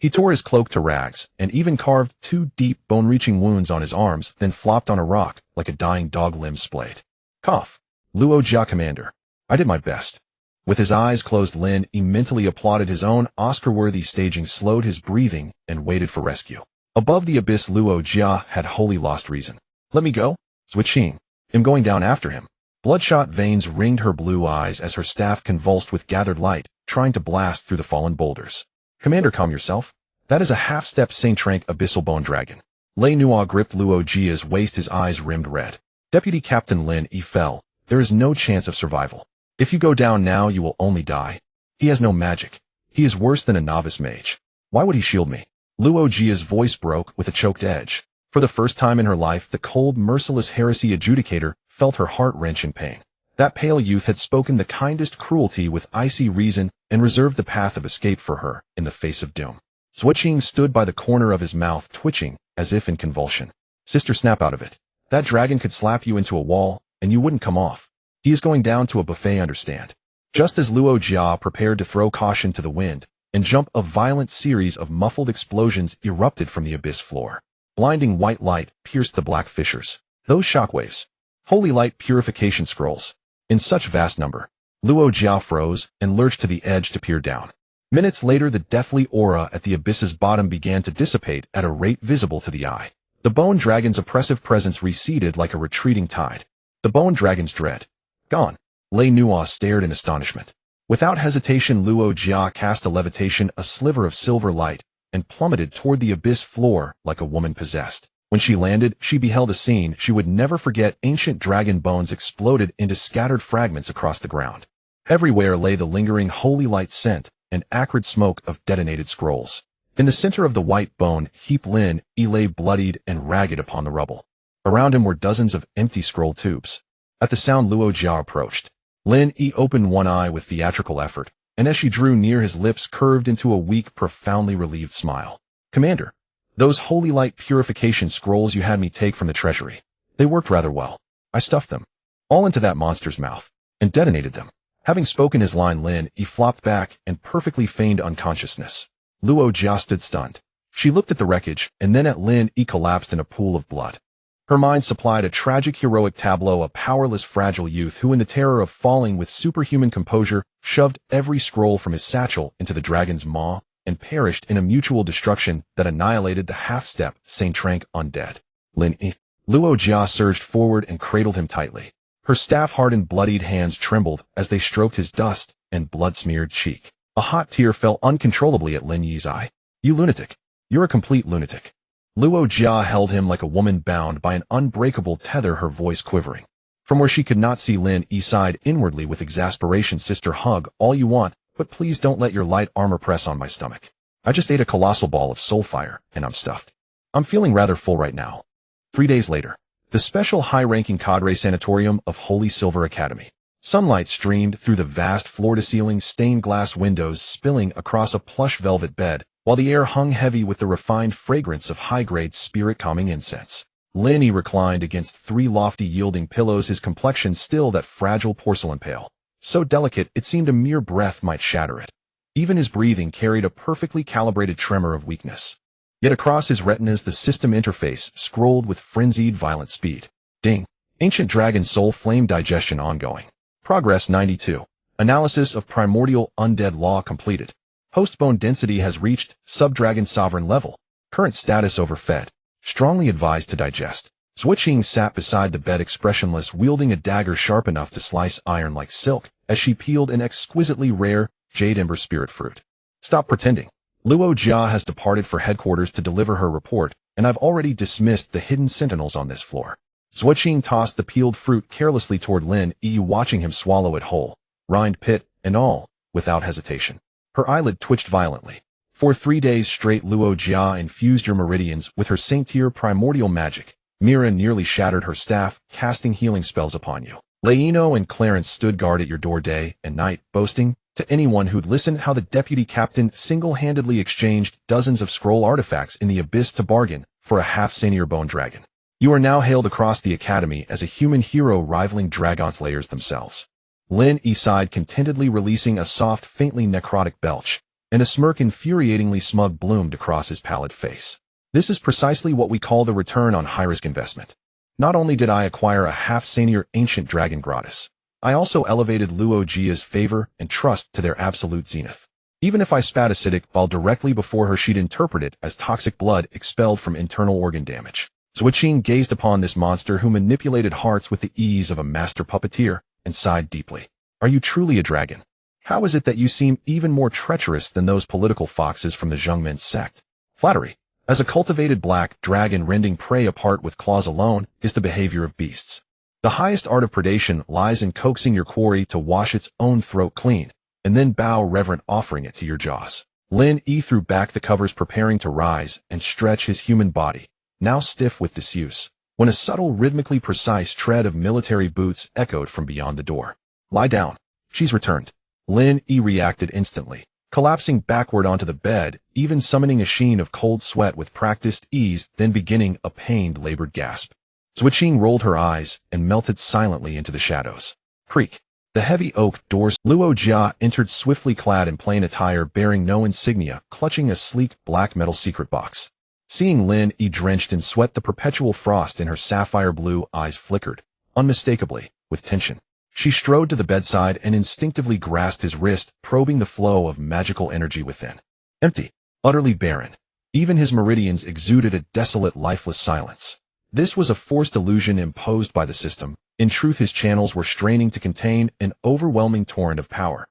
S1: He tore his cloak to rags and even carved 2 deep, bone-reaching wounds on his arms, then flopped on a rock like a dying dog limb splayed. Cough. Luo Jia, commander. I did my best. With his eyes closed, Lin Yi mentally applauded his own Oscar-worthy staging, slowed his breathing, and waited for rescue. Above the abyss, Luo Jia had wholly lost reason. Let me go? Switching. I'm going down after him. Bloodshot veins ringed her blue eyes as her staff convulsed with gathered light, trying to blast through the fallen boulders. Commander, calm yourself. That is a half-step Saint-Trank abyssal bone dragon. Lei Nuo gripped Luo Jia's waist, his eyes rimmed red. Deputy Captain Lin Yi fell. There is no chance of survival. If you go down now, you will only die. He has no magic. He is worse than a novice mage. Why would he shield me? Luo Jia's voice broke with a choked edge. For the first time in her life, the cold, merciless heresy adjudicator felt her heart wrench in pain. That pale youth had spoken the kindest cruelty with icy reason and reserved the path of escape for her in the face of doom. Switching stood by the corner of his mouth, twitching as if in convulsion. Sister, snap out of it. That dragon could slap you into a wall, and you wouldn't come off. He is going down to a buffet, understand? Just as Luo Jia prepared to throw caution to the wind and jump, a violent series of muffled explosions erupted from the abyss floor. Blinding white light pierced the black fissures. Those shockwaves. Holy light purification scrolls. In such vast number. Luo Jia froze and lurched to the edge to peer down. Minutes later, the deathly aura at the abyss's bottom began to dissipate at a rate visible to the eye. The bone dragon's oppressive presence receded like a retreating tide. The bone dragon's dread. Gone. Lei Nuo stared in astonishment. Without hesitation, Luo Jia cast a levitation, a sliver of silver light, and plummeted toward the abyss floor like a woman possessed. When she landed, she beheld a scene she would never forget. Ancient dragon bones exploded into scattered fragments across the ground. Everywhere lay the lingering holy light scent and acrid smoke of detonated scrolls. In the center of the white bone heap, Lin Yi lay bloodied and ragged upon the rubble. Around him were dozens of empty scroll tubes. At the sound, Luo Jia approached. Lin Yi opened one eye with theatrical effort, and as she drew near, his lips curved into a weak, profoundly relieved smile. Commander, those holy light purification scrolls you had me take from the treasury, they worked rather well. I stuffed them all into that monster's mouth and detonated them. Having spoken his line, Lin Yi flopped back and perfectly feigned unconsciousness. Luo Jia stood stunned. She looked at the wreckage and then at Lin Yi, collapsed in a pool of blood. Her mind supplied a tragic heroic tableau, a powerless fragile youth who, in the terror of falling with superhuman composure, shoved every scroll from his satchel into the dragon's maw and perished in a mutual destruction that annihilated the half-step Saint-Trank undead. Lin Yi. Luo Jia surged forward and cradled him tightly. Her staff-hardened, bloodied hands trembled as they stroked his dust and blood-smeared cheek. A hot tear fell uncontrollably at Lin Yi's eye. You lunatic. You're a complete lunatic. Luo Jia held him like a woman bound by an unbreakable tether, her voice quivering. From where she could not see, Lin Yi sighed inwardly with exasperation. Sister, hug all you want, but please don't let your light armor press on my stomach. I just ate a colossal ball of soul fire, and I'm stuffed. I'm feeling rather full right now. 3 days later. The special high-ranking cadre sanatorium of Holy Silver Academy. Sunlight streamed through the vast floor-to-ceiling stained glass windows, spilling across a plush velvet bed, while the air hung heavy with the refined fragrance of high-grade spirit-calming incense. Lin Yi reclined against 3 lofty yielding pillows, his complexion still that fragile porcelain pale. So delicate it seemed a mere breath might shatter it. Even his breathing carried a perfectly calibrated tremor of weakness. Yet across his retinas the system interface scrolled with frenzied violent speed. Ding. Ancient Dragon Soul Flame Digestion ongoing. Progress 92. Analysis of Primordial Undead Law completed. Host bone density has reached Subdragon Sovereign level. Current status overfed. Strongly advised to digest. Switching sat beside the bed, expressionless, wielding a dagger sharp enough to slice iron like silk, as she peeled an exquisitely rare jade ember spirit fruit. Stop pretending. Luo Jia has departed for headquarters to deliver her report, and I've already dismissed the hidden sentinels on this floor. Switching tossed the peeled fruit carelessly toward Lin Yi, watching him swallow it whole, rind, pit, and all, without hesitation. Her eyelid twitched violently. For 3 days straight, Luo Jia infused your meridians with her Saint-Tier primordial magic. Mira nearly shattered her staff, casting healing spells upon you. Leino and Clarence stood guard at your door day and night, boasting to anyone who'd listened how the deputy captain single-handedly exchanged dozens of scroll artifacts in the abyss to bargain for a half-senior bone dragon. You are now hailed across the academy as a human hero rivaling dragon slayers themselves. Lin Yi sighed contentedly, releasing a soft, faintly necrotic belch, and a smirk infuriatingly smug bloomed across his pallid face. This is precisely what we call the return on high-risk investment. Not only did I acquire a half-senior ancient dragon gratis, I also elevated Luo Jia's favor and trust to their absolute zenith. Even if I spat acidic bile directly before her, she'd interpret it as toxic blood expelled from internal organ damage. Zuoqing gazed upon this monster who manipulated hearts with the ease of a master puppeteer and sighed deeply. Are you truly a dragon? How is it that you seem even more treacherous than those political foxes from the Zhengmin sect? Flattery. As a cultivated black dragon rending prey apart with claws alone is the behavior of beasts. The highest art of predation lies in coaxing your quarry to wash its own throat clean, and then bow reverent offering it to your jaws. Lin Yi threw back the covers preparing to rise and stretch his human body, now stiff with disuse, when a subtle rhythmically precise tread of military boots echoed from beyond the door. Lie down. She's returned. Lin Yi reacted instantly, collapsing backward onto the bed, even summoning a sheen of cold sweat with practiced ease, then beginning a pained, labored gasp. Zuoqing rolled her eyes and melted silently into the shadows. Creak. The heavy oak doors. Luo Jia entered swiftly clad in plain attire bearing no insignia, clutching a sleek black metal secret box. Seeing Lin Yi drenched in sweat, the perpetual frost in her sapphire blue eyes flickered, unmistakably, with tension. She strode to the bedside and instinctively grasped his wrist, probing the flow of magical energy within. Empty, utterly barren. Even his meridians exuded a desolate, lifeless silence. This was a forced illusion imposed by the system. In truth, his channels were straining to contain an overwhelming torrent of power.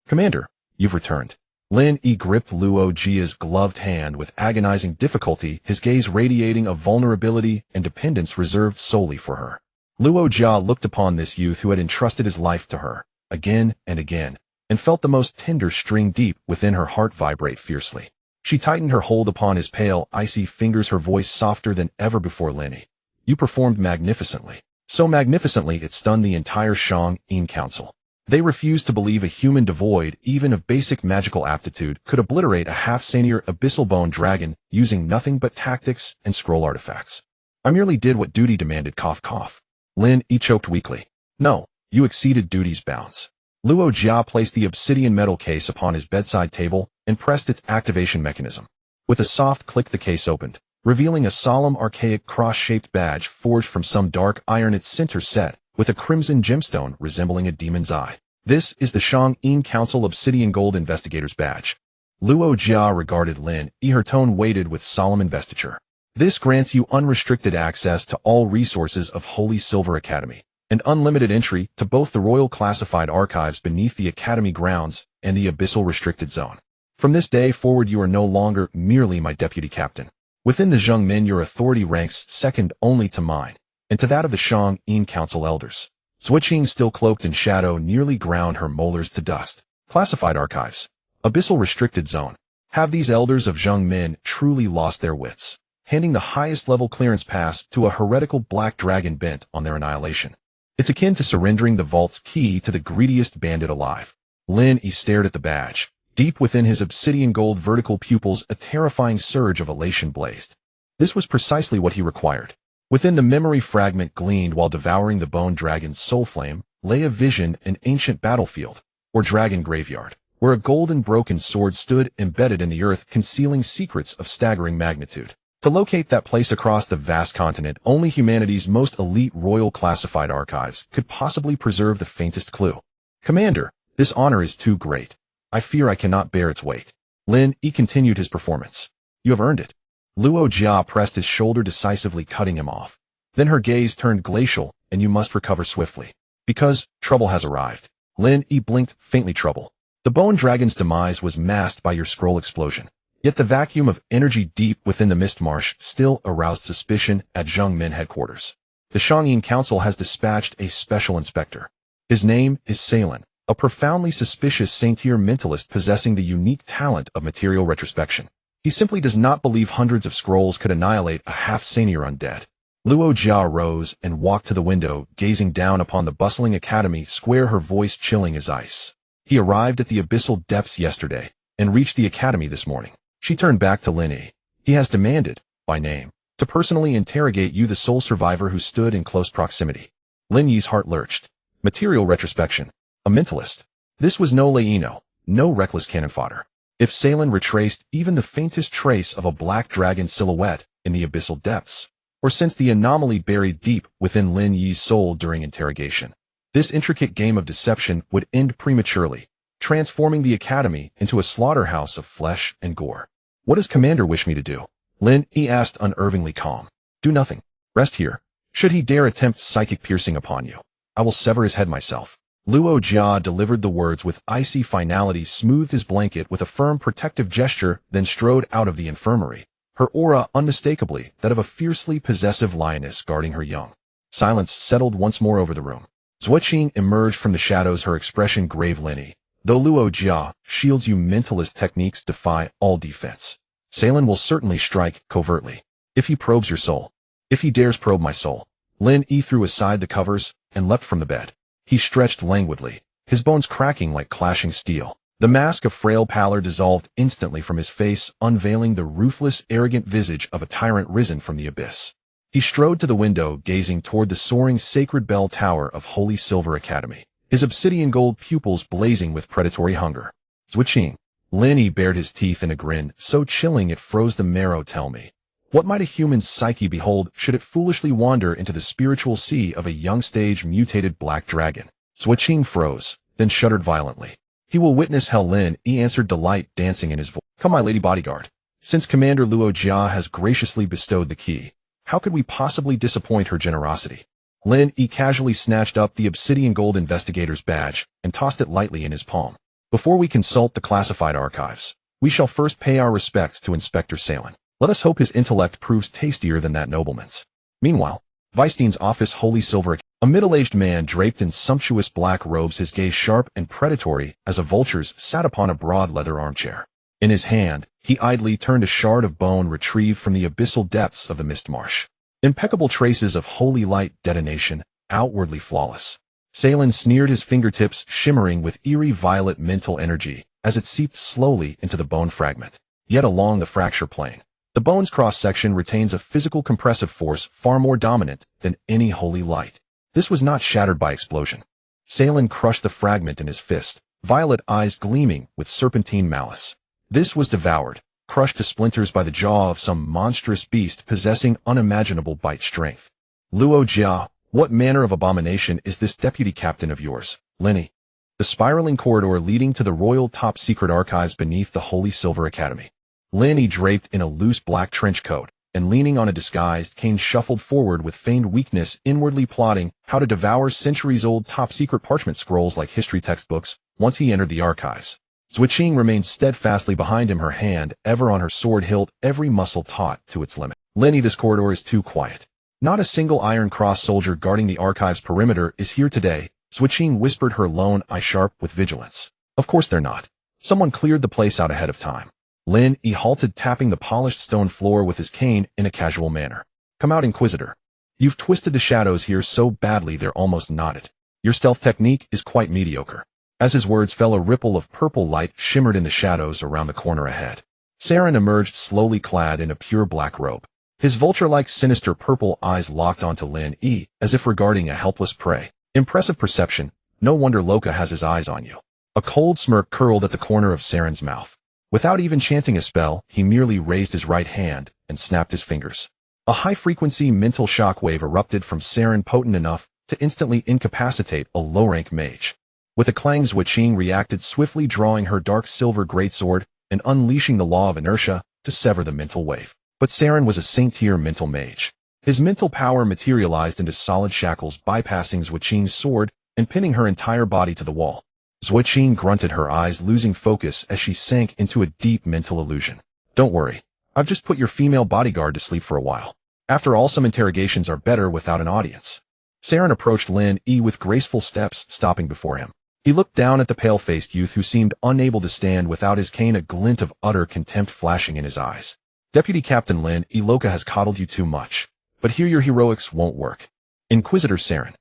S1: Commander, you've returned. Lin Yi gripped Luo Jia's gloved hand with agonizing difficulty, his gaze radiating a vulnerability and dependence reserved solely for her. Luo Jia looked upon this youth who had entrusted his life to her, again and again, and felt the most tender string deep within her heart vibrate fiercely. She tightened her hold upon his pale, icy fingers, her voice softer than ever before. Lin Yi, you performed magnificently. So magnificently it stunned the entire Shang-Yin Council. They refused to believe a human devoid even of basic magical aptitude could obliterate a half-senior abyssal bone dragon using nothing but tactics and scroll artifacts. I merely did what duty demanded. Cough cough. Lin Yi choked weakly. No, you exceeded duty's bounds. Luo Jia placed the obsidian metal case upon his bedside table and pressed its activation mechanism. With a soft click, the case opened, revealing a solemn archaic cross-shaped badge forged from some dark iron, its center set with a crimson gemstone resembling a demon's eye. This is the Shang-Yin Council Obsidian Gold Investigator's Badge. Luo Jia regarded Lin Yi, her tone weighted with solemn investiture. This grants you unrestricted access to all resources of Holy Silver Academy, and unlimited entry to both the Royal Classified Archives beneath the Academy grounds and the Abyssal Restricted Zone. From this day forward, you are no longer merely my deputy captain. Within the Zhengmin, your authority ranks second only to mine, and to that of the Shang-Yin Council elders. Zuoqing, still cloaked in shadow, nearly ground her molars to dust. Classified Archives. Abyssal Restricted Zone. Have these elders of Zhengmin truly lost their wits, handing the highest level clearance pass to a heretical black dragon bent on their annihilation? It's akin to surrendering the vault's key to the greediest bandit alive. Lin Yi stared at the badge. Deep within his obsidian gold vertical pupils, a terrifying surge of elation blazed. This was precisely what he required. Within the memory fragment gleaned while devouring the bone dragon's soul flame lay a vision, an ancient battlefield, or dragon graveyard, where a golden broken sword stood embedded in the earth, concealing secrets of staggering magnitude. To locate that place across the vast continent, only humanity's most elite Royal Classified Archives could possibly preserve the faintest clue. Commander, this honor is too great. I fear I cannot bear its weight. Lin Yi continued his performance. You have earned it. Luo Jia pressed his shoulder decisively, cutting him off. Then her gaze turned glacial, and you must recover swiftly. Because trouble has arrived. Lin Yi blinked faintly. Trouble. The bone dragon's demise was masked by your scroll explosion. Yet the vacuum of energy deep within the mist marsh still aroused suspicion at Zhengmin headquarters. The Shang-Yin Council has dispatched a special inspector. His name is Salen, a profoundly suspicious saint-tier mentalist possessing the unique talent of material retrospection. He simply does not believe hundreds of scrolls could annihilate a half-senior undead. Luo Jia rose and walked to the window, gazing down upon the bustling academy square, her voice chilling as ice. He arrived at the abyssal depths yesterday and reached the academy this morning. She turned back to Lin Yi. He has demanded, by name, to personally interrogate you, the sole survivor who stood in close proximity. Lin Yi's heart lurched. Material retrospection. A mentalist. This was no Leino, no reckless cannon fodder. If Salen retraced even the faintest trace of a black dragon silhouette in the abyssal depths, or sensed the anomaly buried deep within Lin Yi's soul during interrogation, This intricate game of deception would end prematurely, transforming the academy into a slaughterhouse of flesh and gore. What does Commander wish me to do? Lin Yi asked, unnervingly calm. Do nothing. Rest here. Should he dare attempt psychic piercing upon you, I will sever his head myself. Luo Jia delivered the words with icy finality, smoothed his blanket with a firm protective gesture, then strode out of the infirmary, her aura unmistakably that of a fiercely possessive lioness guarding her young. Silence settled once more over the room. Zuoqing emerged from the shadows, her expression grave. Lin, though Luo Jia shields you, mentalist techniques defy all defense. Salen will certainly strike covertly. If he probes your soul. If he dares probe my soul. Lin Yi threw aside the covers and leapt from the bed. He stretched languidly, his bones cracking like clashing steel. The mask of frail pallor dissolved instantly from his face, unveiling the ruthless, arrogant visage of a tyrant risen from the abyss. He strode to the window, gazing toward the soaring sacred bell tower of Holy Silver Academy, his obsidian gold pupils blazing with predatory hunger. Zuoqing. Lin Yi bared his teeth in a grin so chilling it froze the marrow. Tell me, what might a human's psyche behold should it foolishly wander into the spiritual sea of a young stage-mutated black dragon? Zuoqing froze, then shuddered violently. He will witness hell. Lin Yi answered, delight dancing in his voice. Come, my lady bodyguard. Since Commander Luo Jia has graciously bestowed the key, how could we possibly disappoint her generosity? Lin Yi casually snatched up the obsidian gold investigator's badge and tossed it lightly in his palm. Before we consult the classified archives, we shall first pay our respects to Inspector Salen. Let us hope his intellect proves tastier than that nobleman's. Meanwhile, Weisstein's office. Holy Silver. A middle-aged man draped in sumptuous black robes, his gaze sharp and predatory as a vulture's, sat upon a broad leather armchair. In his hand, he idly turned a shard of bone retrieved from the abyssal depths of the mist marsh. Impeccable traces of holy light detonation, outwardly flawless. Salen sneered, his fingertips shimmering with eerie violet mental energy as it seeped slowly into the bone fragment. Yet along the fracture plane, the bone's cross-section retains a physical compressive force far more dominant than any holy light. This was not shattered by explosion. Salen crushed the fragment in his fist, violet eyes gleaming with serpentine malice. This was devoured, crushed to splinters by the jaw of some monstrous beast possessing unimaginable bite strength. Luo Jia, what manner of abomination is this deputy captain of yours, Lin Yi? The spiraling corridor leading to the royal top-secret archives beneath the Holy Silver Academy. Lin Yi, draped in a loose black trench coat and leaning on a disguised cane, shuffled forward with feigned weakness, inwardly plotting how to devour centuries-old top-secret parchment scrolls like history textbooks once he entered the archives. Zuoqing remained steadfastly behind him, her hand ever on her sword hilt, every muscle taut to its limit. Lin Yi, this corridor is too quiet. Not a single Iron Cross soldier guarding the archives perimeter is here today, Zuoqing whispered, her lone eye sharp with vigilance. Of course they're not. Someone cleared the place out ahead of time. Lin Yi halted, tapping the polished stone floor with his cane in a casual manner. Come out, Inquisitor. You've twisted the shadows here so badly they're almost knotted. Your stealth technique is quite mediocre. As his words fell, a ripple of purple light shimmered in the shadows around the corner ahead. Saren emerged, slowly clad in a pure black robe. His vulture-like sinister purple eyes locked onto Lin Yi, as if regarding a helpless prey. Impressive perception. No wonder Loka has his eyes on you. A cold smirk curled at the corner of Saren's mouth. Without even chanting a spell, he merely raised his right hand and snapped his fingers. A high-frequency mental shockwave erupted from Saren, potent enough to instantly incapacitate a low-rank mage. With a clang, Zuoqing reacted swiftly, drawing her dark silver greatsword and unleashing the law of inertia to sever the mental wave. But Saren was a saint-tier mental mage. His mental power materialized into solid shackles, bypassing Zuoqing's sword and pinning her entire body to the wall. Zuoqing grunted, her eyes losing focus as she sank into a deep mental illusion. Don't worry. I've just put your female bodyguard to sleep for a while. After all, some interrogations are better without an audience. Saren approached Lin Yi with graceful steps, stopping before him. He looked down at the pale-faced youth who seemed unable to stand without his cane, a glint of utter contempt flashing in his eyes. Deputy Captain Lin Yi, Loka has coddled you too much. But here your heroics won't work. Inquisitor Saren.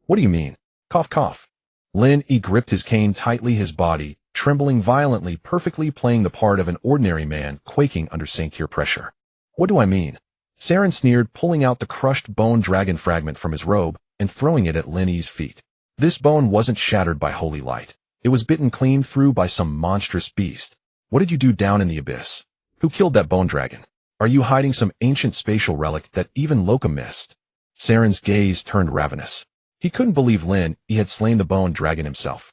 S1: What do you mean? Cough, cough. Lin Yi gripped his cane tightly, his body trembling violently, perfectly playing the part of an ordinary man quaking under saint-tier pressure. What do I mean? Saren sneered, pulling out the crushed bone dragon fragment from his robe and throwing it at Lin Yi's feet. This bone wasn't shattered by holy light. It was bitten clean through by some monstrous beast. What did you do down in the abyss? Who killed that bone dragon? Are you hiding some ancient spatial relic that even Loka missed? Saren's gaze turned ravenous. He couldn't believe Lin Yi had slain the bone dragon himself.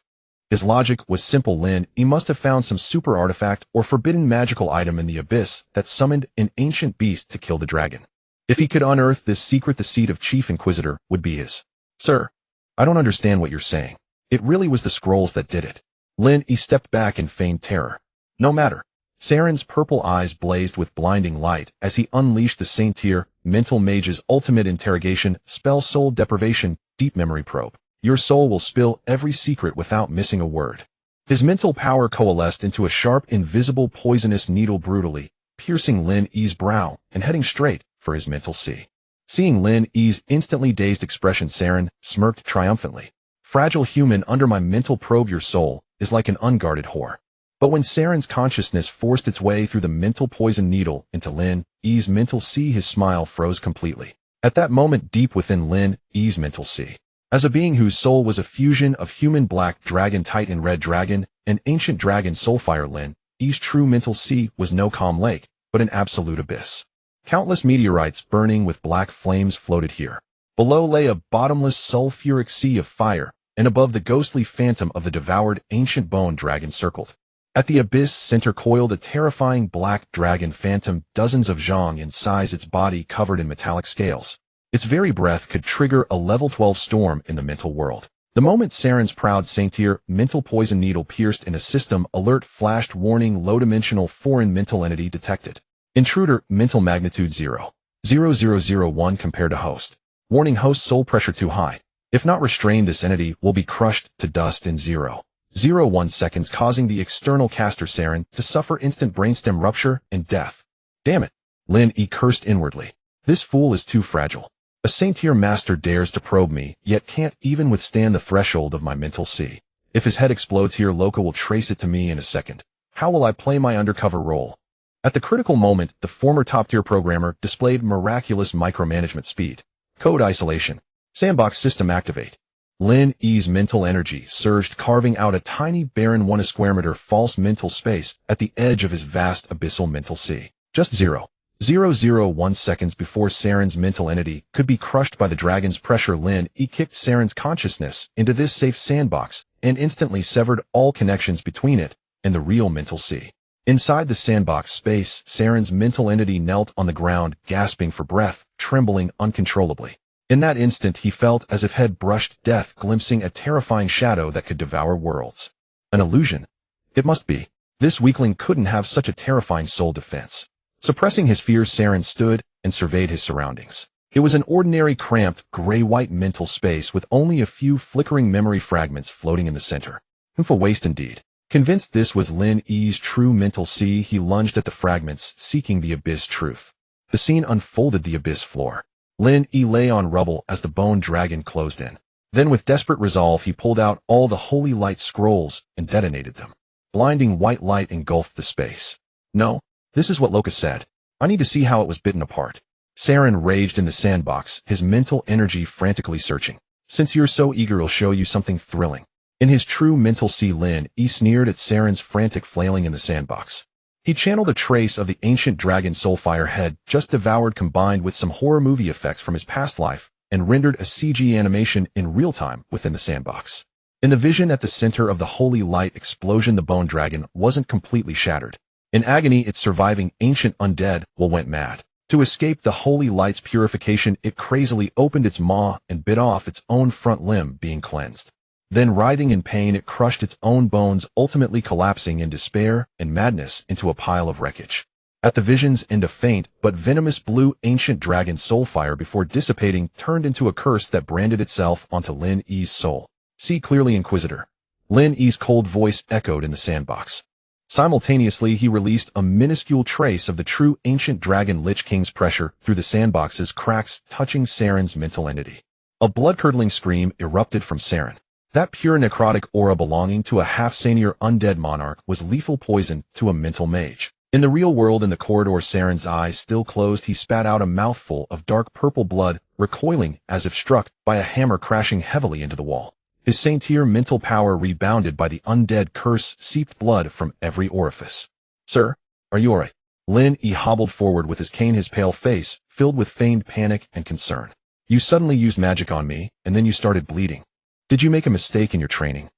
S1: His logic was simple. Lin Yi must have found some super artifact or forbidden magical item in the abyss that summoned an ancient beast to kill the dragon. If he could unearth this secret, the seat of Chief Inquisitor would be his. Sir, I don't understand what you're saying. It really was the scrolls that did it. Lin Yi stepped back in feigned terror. No matter. Saren's purple eyes blazed with blinding light as he unleashed the Saint-Tier Mental Mage's ultimate interrogation spell, Soul Deprivation, Deep Memory Probe. Your soul will spill every secret without missing a word. His mental power coalesced into a sharp, invisible, poisonous needle, brutally piercing Lin Yi's brow and heading straight for his mental sea. Seeing Lin Yi's instantly dazed expression, Saren smirked triumphantly. Fragile human, under my mental probe your soul is like an unguarded whore. But when Saren's consciousness forced its way through the mental poison needle into Lin Yi's mental sea, his smile froze completely. At that moment, deep within Lin Yi's mental sea, as a being whose soul was a fusion of human black dragon, titan red dragon, and ancient dragon soulfire, Lin Yi's true mental sea was no calm lake, but an absolute abyss. Countless meteorites burning with black flames floated here. Below lay a bottomless sulfuric sea of fire, and above the ghostly phantom of the devoured ancient bone dragon circled. At the abyss center coiled a terrifying black dragon phantom, dozens of zhang in size, its body covered in metallic scales. Its very breath could trigger a level 12 storm in the mental world. The moment Saren's proud Saint-Tier mental poison needle pierced in a system alert flashed, warning, low-dimensional foreign mental entity detected. Intruder, mental magnitude 0.0001 compared to host. Warning, host soul pressure too high. If not restrained, this entity will be crushed to dust in 0.01 seconds, causing the external caster Saren to suffer instant brainstem rupture and death. Damn it. Lin Yi cursed inwardly. This fool is too fragile. A Saint-Tier master dares to probe me, yet can't even withstand the threshold of my mental sea. If his head explodes here, Loka will trace it to me in a second. How will I play my undercover role? At the critical moment, the former top-tier programmer displayed miraculous micromanagement speed. Code isolation. Sandbox system activate. Lin Yi's mental energy surged, carving out a tiny barren 1 square meter false mental space at the edge of his vast abyssal mental sea. Just 0.001 seconds before Saren's mental entity could be crushed by the dragon's pressure, Lin Yi kicked Saren's consciousness into this safe sandbox and instantly severed all connections between it and the real mental sea. Inside the sandbox space, Saren's mental entity knelt on the ground, gasping for breath, trembling uncontrollably. In that instant, he felt as if head brushed death, glimpsing a terrifying shadow that could devour worlds. An illusion? It must be. This weakling couldn't have such a terrifying soul defense. Suppressing his fears, Saren stood and surveyed his surroundings. It was an ordinary, cramped, gray-white mental space with only a few flickering memory fragments floating in the center. A waste indeed. Convinced this was Lin Yi's true mental sea, he lunged at the fragments, seeking the abyss truth. The scene unfolded: the abyss floor. Lin Yi lay on rubble as the bone dragon closed in. Then with desperate resolve, he pulled out all the holy light scrolls and detonated them. Blinding white light engulfed the space. No, this is what Loka said. I need to see how it was bitten apart. Saren raged in the sandbox, his mental energy frantically searching. Since you're so eager, I'll show you something thrilling. In his true mental sea, Lin Yi sneered at Saren's frantic flailing in the sandbox. He channeled a trace of the ancient dragon soulfire head just devoured, combined with some horror movie effects from his past life, and rendered a CG animation in real time within the sandbox. In the vision at the center of the holy light explosion, the bone dragon wasn't completely shattered. In agony, its surviving ancient undead went mad. To escape the holy light's purification, it crazily opened its maw and bit off its own front limb, being cleansed. Then, writhing in pain, it crushed its own bones, ultimately collapsing in despair and madness into a pile of wreckage. At the vision's end, a faint but venomous blue ancient dragon soulfire, before dissipating, turned into a curse that branded itself onto Lin Yi's soul. See clearly, Inquisitor. Lin Yi's cold voice echoed in the sandbox. Simultaneously, he released a minuscule trace of the true ancient dragon Lich King's pressure through the sandbox's cracks, touching Saren's mental entity. A blood-curdling scream erupted from Saren. That pure necrotic aura belonging to a half-senior undead monarch was lethal poison to a mental mage. In the real world, in the corridor, Saren's eyes still closed, he spat out a mouthful of dark purple blood, recoiling as if struck by a hammer, crashing heavily into the wall. His Saint-Tier mental power rebounded by the undead curse, seeped blood from every orifice. Sir, are you alright? Lin Yi hobbled forward with his cane, his pale face filled with feigned panic and concern. You suddenly used magic on me, and then you started bleeding. Did you make a mistake in your training?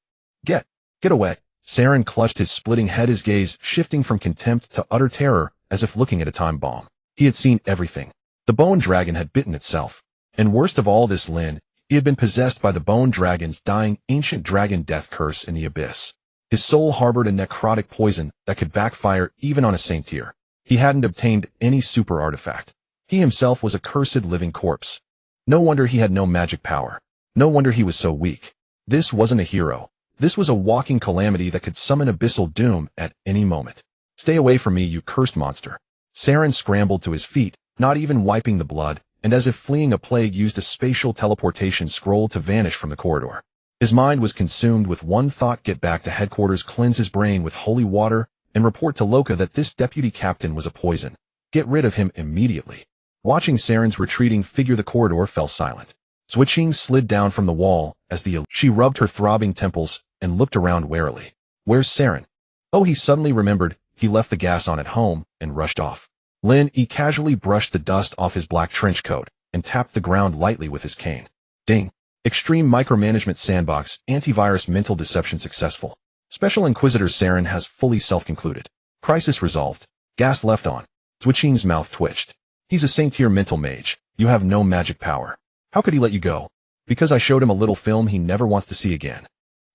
S1: Get away. Saren clutched his splitting head, his gaze shifting from contempt to utter terror, as if looking at a time bomb. He had seen everything. The bone dragon had bitten itself. And worst of all this, Lin, he had been possessed by the bone dragon's dying ancient dragon death curse in the abyss. His soul harbored a necrotic poison that could backfire even on a saint tier. He hadn't obtained any super artifact. He himself was a cursed living corpse. No wonder he had no magic power. No wonder he was so weak. This wasn't a hero. This was a walking calamity that could summon abyssal doom at any moment. Stay away from me, you cursed monster. Saren scrambled to his feet, not even wiping the blood, and as if fleeing a plague used a spatial teleportation scroll to vanish from the corridor. His mind was consumed with one thought: get back to headquarters, cleanse his brain with holy water, and report to Loka that this deputy captain was a poison. Get rid of him immediately. Watching Saren's retreating figure, the corridor fell silent. Zhuqing slid down from the wall as she rubbed her throbbing temples and looked around warily. Where's Saren? Oh, he suddenly remembered he left the gas on at home and rushed off. Lin Yi casually brushed the dust off his black trench coat and tapped the ground lightly with his cane. Ding. Extreme micromanagement sandbox, antivirus mental deception successful. Special Inquisitor Saren has fully self-concluded. Crisis resolved. Gas left on. Zhuqing's mouth twitched. He's a saint-tier mental mage. You have no magic power. How could he let you go? Because I showed him a little film he never wants to see again.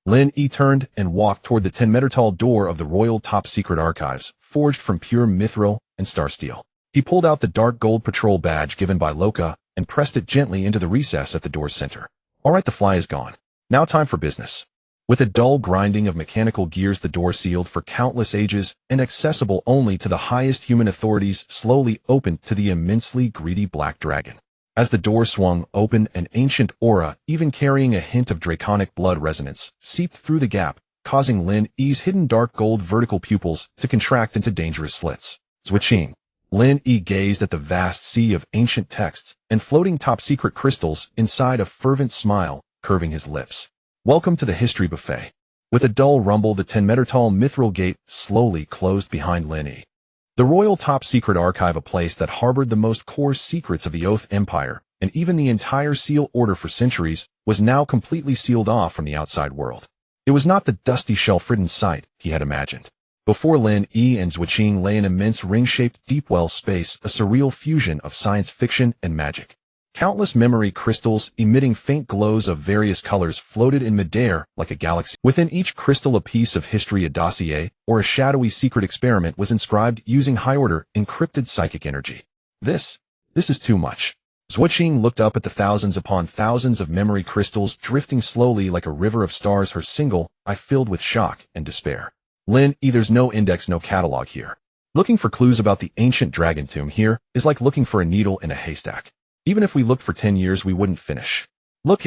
S1: Lin Yi turned and walked toward the 10-meter-tall door of the Royal Top Secret Archives, forged from pure mithril and star steel. He pulled out the dark gold patrol badge given by Loka and pressed it gently into the recess at the door's center. All right, the fly is gone. Now time for business. With a dull grinding of mechanical gears, the door, sealed for countless ages and accessible only to the highest human authorities, slowly opened to the immensely greedy black dragon. As the door swung open, an ancient aura, even carrying a hint of draconic blood resonance, seeped through the gap, causing Lin Yi's hidden dark gold vertical pupils to contract into dangerous slits. Zhuqing. Lin Yi gazed at the vast sea of ancient texts and floating top-secret crystals inside, a fervent smile curving his lips. Welcome to the history buffet. With a dull rumble, the 10-meter-tall mithril gate slowly closed behind Lin Yi. The Royal Top Secret Archive, a place that harbored the most core secrets of the Oath Empire, and even the entire Seal Order for centuries, was now completely sealed off from the outside world. It was not the dusty, shelf-ridden site he had imagined. Before Lin Yi and Zhuqing lay an immense ring-shaped deep well space, a surreal fusion of science fiction and magic. Countless memory crystals emitting faint glows of various colors floated in midair like a galaxy. Within each crystal, a piece of history, a dossier, or a shadowy secret experiment was inscribed using high-order, encrypted psychic energy. This is too much. Zhuqing looked up at the thousands upon thousands of memory crystals drifting slowly like a river of stars, her single eye filled with shock and despair. Lin Yi, there's no index, no catalog here. Looking for clues about the ancient dragon tomb here is like looking for a needle in a haystack. Even if we looked for 10 years, we wouldn't finish. Look,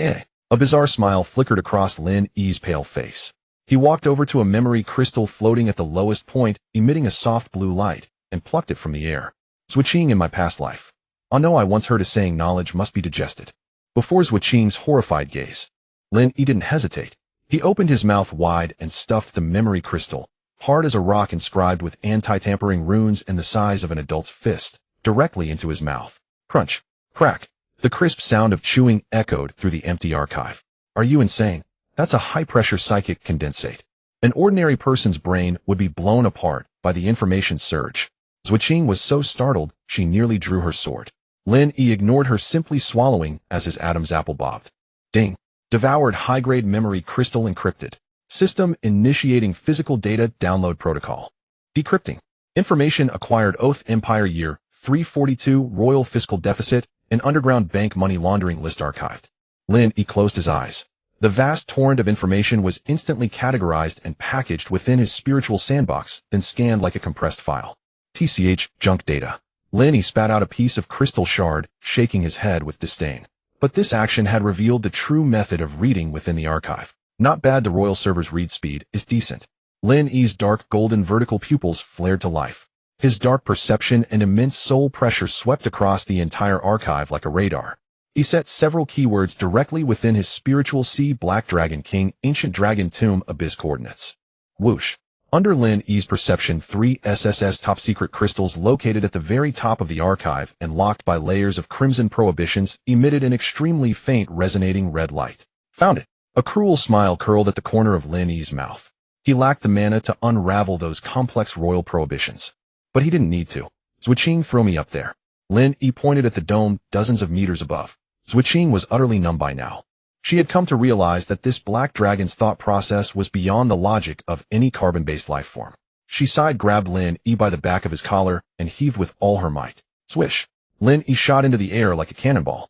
S1: A bizarre smile flickered across Lin Yi's pale face. He walked over to a memory crystal floating at the lowest point, emitting a soft blue light, and plucked it from the air. Zhuqing, in my past life. I know I once heard a saying, knowledge must be digested. Before Zhuqing's horrified gaze, Lin Yi didn't hesitate. He opened his mouth wide and stuffed the memory crystal, hard as a rock inscribed with anti-tampering runes and the size of an adult's fist, directly into his mouth. Crunch. Crack. The crisp sound of chewing echoed through the empty archive. Are you insane? That's a high-pressure psychic condensate. An ordinary person's brain would be blown apart by the information surge. Zhuqing was so startled, she nearly drew her sword. Lin Yi ignored her, simply swallowing as his Adam's apple bobbed. Ding. Devoured high-grade memory crystal encrypted. System initiating physical data download protocol. Decrypting. Information acquired. Oath Empire year 342 Royal Fiscal Deficit. An underground bank money laundering list archived. Lin Yi closed his eyes. The vast torrent of information was instantly categorized and packaged within his spiritual sandbox, then scanned like a compressed file. TCH, junk data. Lin Yi spat out a piece of crystal shard, shaking his head with disdain. But this action had revealed the true method of reading within the archive. Not bad, the royal server's read speed is decent. Lin Yi's dark golden vertical pupils flared to life. His dark perception and immense soul pressure swept across the entire archive like a radar. He set several keywords directly within his spiritual sea: Black Dragon King, Ancient Dragon Tomb, Abyss coordinates. Whoosh. Under Lin Yi's perception, 3 SSS top-secret crystals located at the very top of the archive and locked by layers of crimson prohibitions emitted an extremely faint resonating red light. Found it. A cruel smile curled at the corner of Lin Yi's mouth. He lacked the mana to unravel those complex royal prohibitions. But he didn't need to. Zhuqiang, throw me up there. Lin Yi pointed at the dome dozens of meters above. Zhuqiang was utterly numb by now. She had come to realize that this black dragon's thought process was beyond the logic of any carbon-based life form. She sighed, grabbed Lin Yi by the back of his collar, and heaved with all her might. Swish! Lin Yi shot into the air like a cannonball.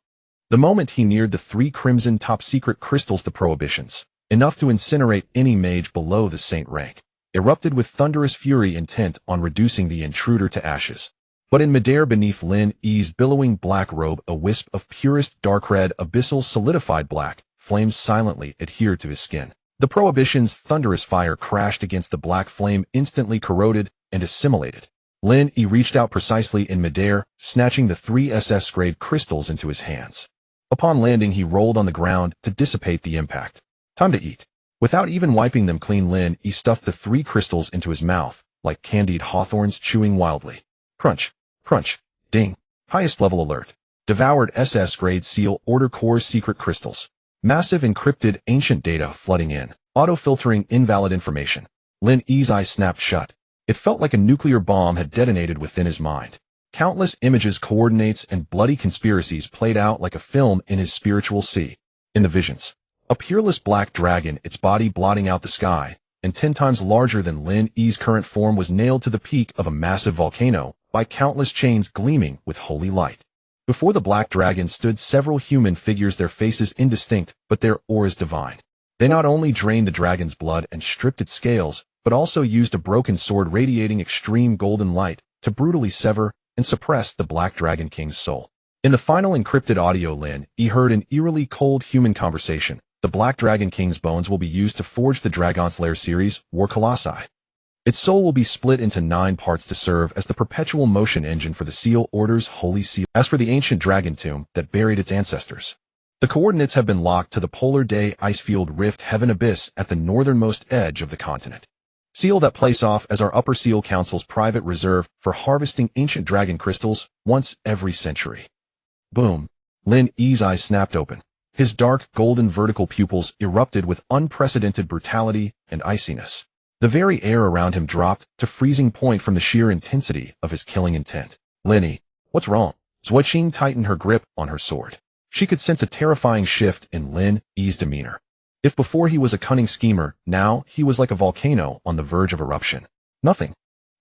S1: The moment he neared the 3 crimson top-secret crystals, the prohibitions, enough to incinerate any mage below the saint rank, erupted with thunderous fury intent on reducing the intruder to ashes. But in midair beneath Lin Yi's billowing black robe, a wisp of purest dark red, abyssal solidified black, flames silently adhered to his skin. The prohibition's thunderous fire crashed against the black flame, instantly corroded and assimilated. Lin Yi reached out precisely in midair, snatching the 3 SS-grade crystals into his hands. Upon landing, he rolled on the ground to dissipate the impact. Time to eat. Without even wiping them clean, Lin Yi stuffed the 3 crystals into his mouth, like candied hawthorns, chewing wildly. Crunch. Crunch. Ding. Highest level alert. Devoured SS-grade seal order core secret crystals. Massive encrypted ancient data flooding in. Auto-filtering invalid information. Lin Yi's eyes snapped shut. It felt like a nuclear bomb had detonated within his mind. Countless images, coordinates, and bloody conspiracies played out like a film in his spiritual sea. In the visions, a peerless black dragon, its body blotting out the sky, and 10 times larger than Lin Yi's current form, was nailed to the peak of a massive volcano by countless chains gleaming with holy light. Before the black dragon stood several human figures, their faces indistinct, but their auras divine. They not only drained the dragon's blood and stripped its scales, but also used a broken sword radiating extreme golden light to brutally sever and suppress the black dragon king's soul. In the final encrypted audio, Lin Yi heard an eerily cold human conversation. The black dragon king's bones will be used to forge the Dragon's Lair series, War Colossi. Its soul will be split into 9 parts to serve as the perpetual motion engine for the Seal Order's Holy Seal. As for the ancient dragon tomb that buried its ancestors, the coordinates have been locked to the Polar Day Icefield Rift Heaven Abyss at the northernmost edge of the continent. Seal that place off as our Upper Seal Council's private reserve for harvesting ancient dragon crystals once every century. Boom. Lin Yi's eyes snapped open. His dark, golden vertical pupils erupted with unprecedented brutality and iciness. The very air around him dropped to freezing point from the sheer intensity of his killing intent. Lin Yi, what's wrong? Zhuqiang tightened her grip on her sword. She could sense a terrifying shift in Lin Yi's demeanor. If before he was a cunning schemer, now he was like a volcano on the verge of eruption. Nothing.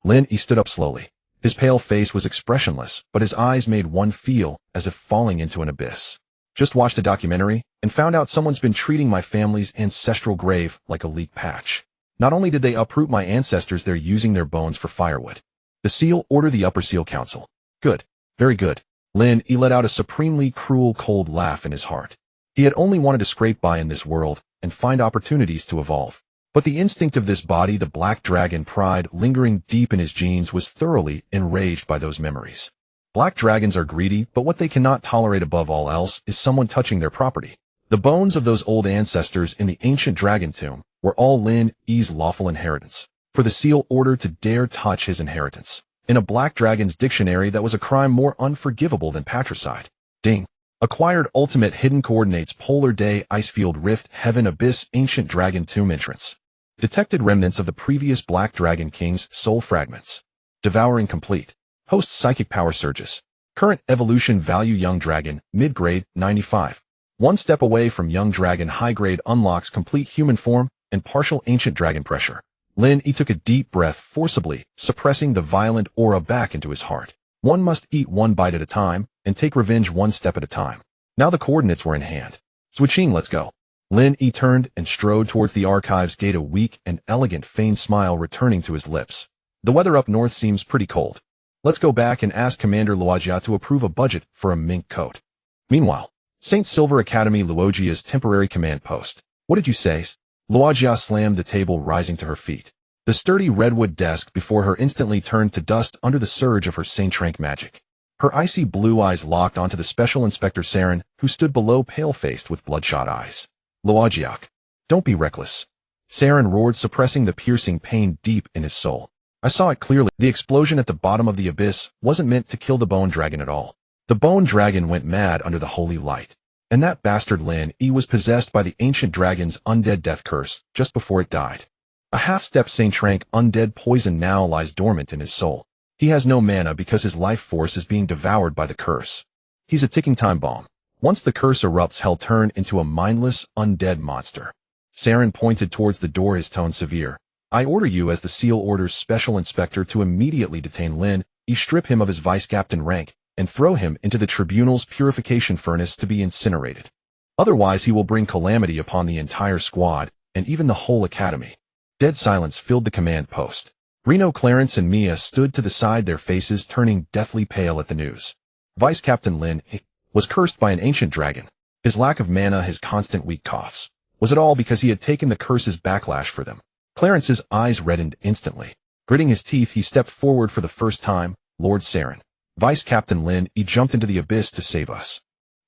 S1: Lin Yi stood up slowly. His pale face was expressionless, but his eyes made one feel as if falling into an abyss. Just watched a documentary and found out someone's been treating my family's ancestral grave like a leak patch. Not only did they uproot my ancestors, they're using their bones for firewood. The Seal Order, the Upper Seal Council. Good. Very good. Lin Yi let out a supremely cruel, cold laugh in his heart. He had only wanted to scrape by in this world and find opportunities to evolve. But the instinct of this body, the black dragon pride lingering deep in his genes, was thoroughly enraged by those memories. Black dragons are greedy, but what they cannot tolerate above all else is someone touching their property. The bones of those old ancestors in the ancient dragon tomb were all Lin Yi's lawful inheritance. For the Seal Order to dare touch his inheritance, in a black dragon's dictionary, that was a crime more unforgivable than patricide. Ding. Acquired ultimate hidden coordinates, Polar Day Icefield Rift Heaven Abyss Ancient Dragon Tomb entrance. Detected remnants of the previous Black Dragon King's soul fragments. Devouring complete. Host psychic power surges. Current evolution value Young Dragon, mid-grade, 95. One step away from Young Dragon high-grade, unlocks complete human form and partial ancient dragon pressure. Lin Yi took a deep breath, forcibly suppressing the violent aura back into his heart. One must eat one bite at a time and take revenge one step at a time. Now the coordinates were in hand. Zhuqiang, let's go. Lin Yi turned and strode towards the archive's gate, a weak and elegant feigned smile returning to his lips. The weather up north seems pretty cold. Let's go back and ask Commander Luojia to approve a budget for a mink coat. Meanwhile, St. Silver Academy, Luojia's temporary command post. What did you say? Luojia slammed the table, rising to her feet. The sturdy redwood desk before her instantly turned to dust under the surge of her Saint Trank magic. Her icy blue eyes locked onto the Special Inspector Saren, who stood below, pale-faced with bloodshot eyes. Luojia, don't be reckless. Saren roared, suppressing the piercing pain deep in his soul. I saw it clearly. The explosion at the bottom of the abyss wasn't meant to kill the bone dragon at all. The bone dragon went mad under the holy light. And that bastard Lin Yi was possessed by the ancient dragon's undead death curse just before it died. A half-step Saint Trank undead poison now lies dormant in his soul. He has no mana because his life force is being devoured by the curse. He's a ticking time bomb. Once the curse erupts, he'll turn into a mindless, undead monster. Saren pointed towards the door, his tone severe. I order you as the SEAL orders Special Inspector to immediately detain Lin Yi, strip him of his vice-captain rank, and throw him into the tribunal's purification furnace to be incinerated. Otherwise he will bring calamity upon the entire squad, and even the whole academy. Dead silence filled the command post. Reno, Clarence, and Mia stood to the side, their faces turning deathly pale at the news. Vice-Captain Lin Yi was cursed by an ancient dragon. His lack of mana, his constant weak coughs. Was it all because he had taken the curse's backlash for them? Clarence's eyes reddened instantly. Gritting his teeth, he stepped forward for the first time. Lord Saren. Vice-Captain Lin Yi jumped into the abyss to save us.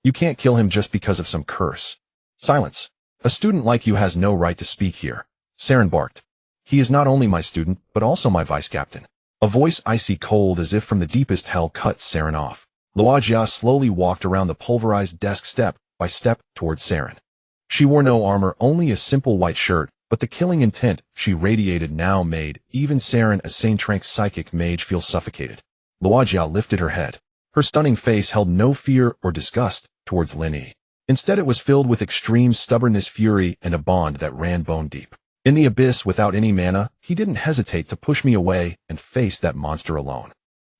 S1: You can't kill him just because of some curse. Silence. A student like you has no right to speak here. Saren barked. He is not only my student, but also my vice-captain. A voice icy cold as if from the deepest hell cut Saren off. Luo Jia slowly walked around the pulverized desk step by step towards Saren. She wore no armor, only a simple white shirt, but the killing intent she radiated now made even Saren, a Saint Trank psychic mage, feel suffocated. Luo Jia lifted her head. Her stunning face held no fear or disgust towards Lin Yi. Instead it was filled with extreme stubbornness, fury, and a bond that ran bone deep. In the abyss without any mana, he didn't hesitate to push me away and face that monster alone.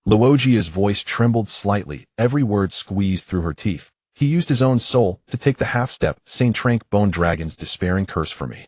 S1: Luo Jia's voice trembled slightly, every word squeezed through her teeth. He used his own soul to take the half-step Saint Trank bone dragon's despairing curse for me.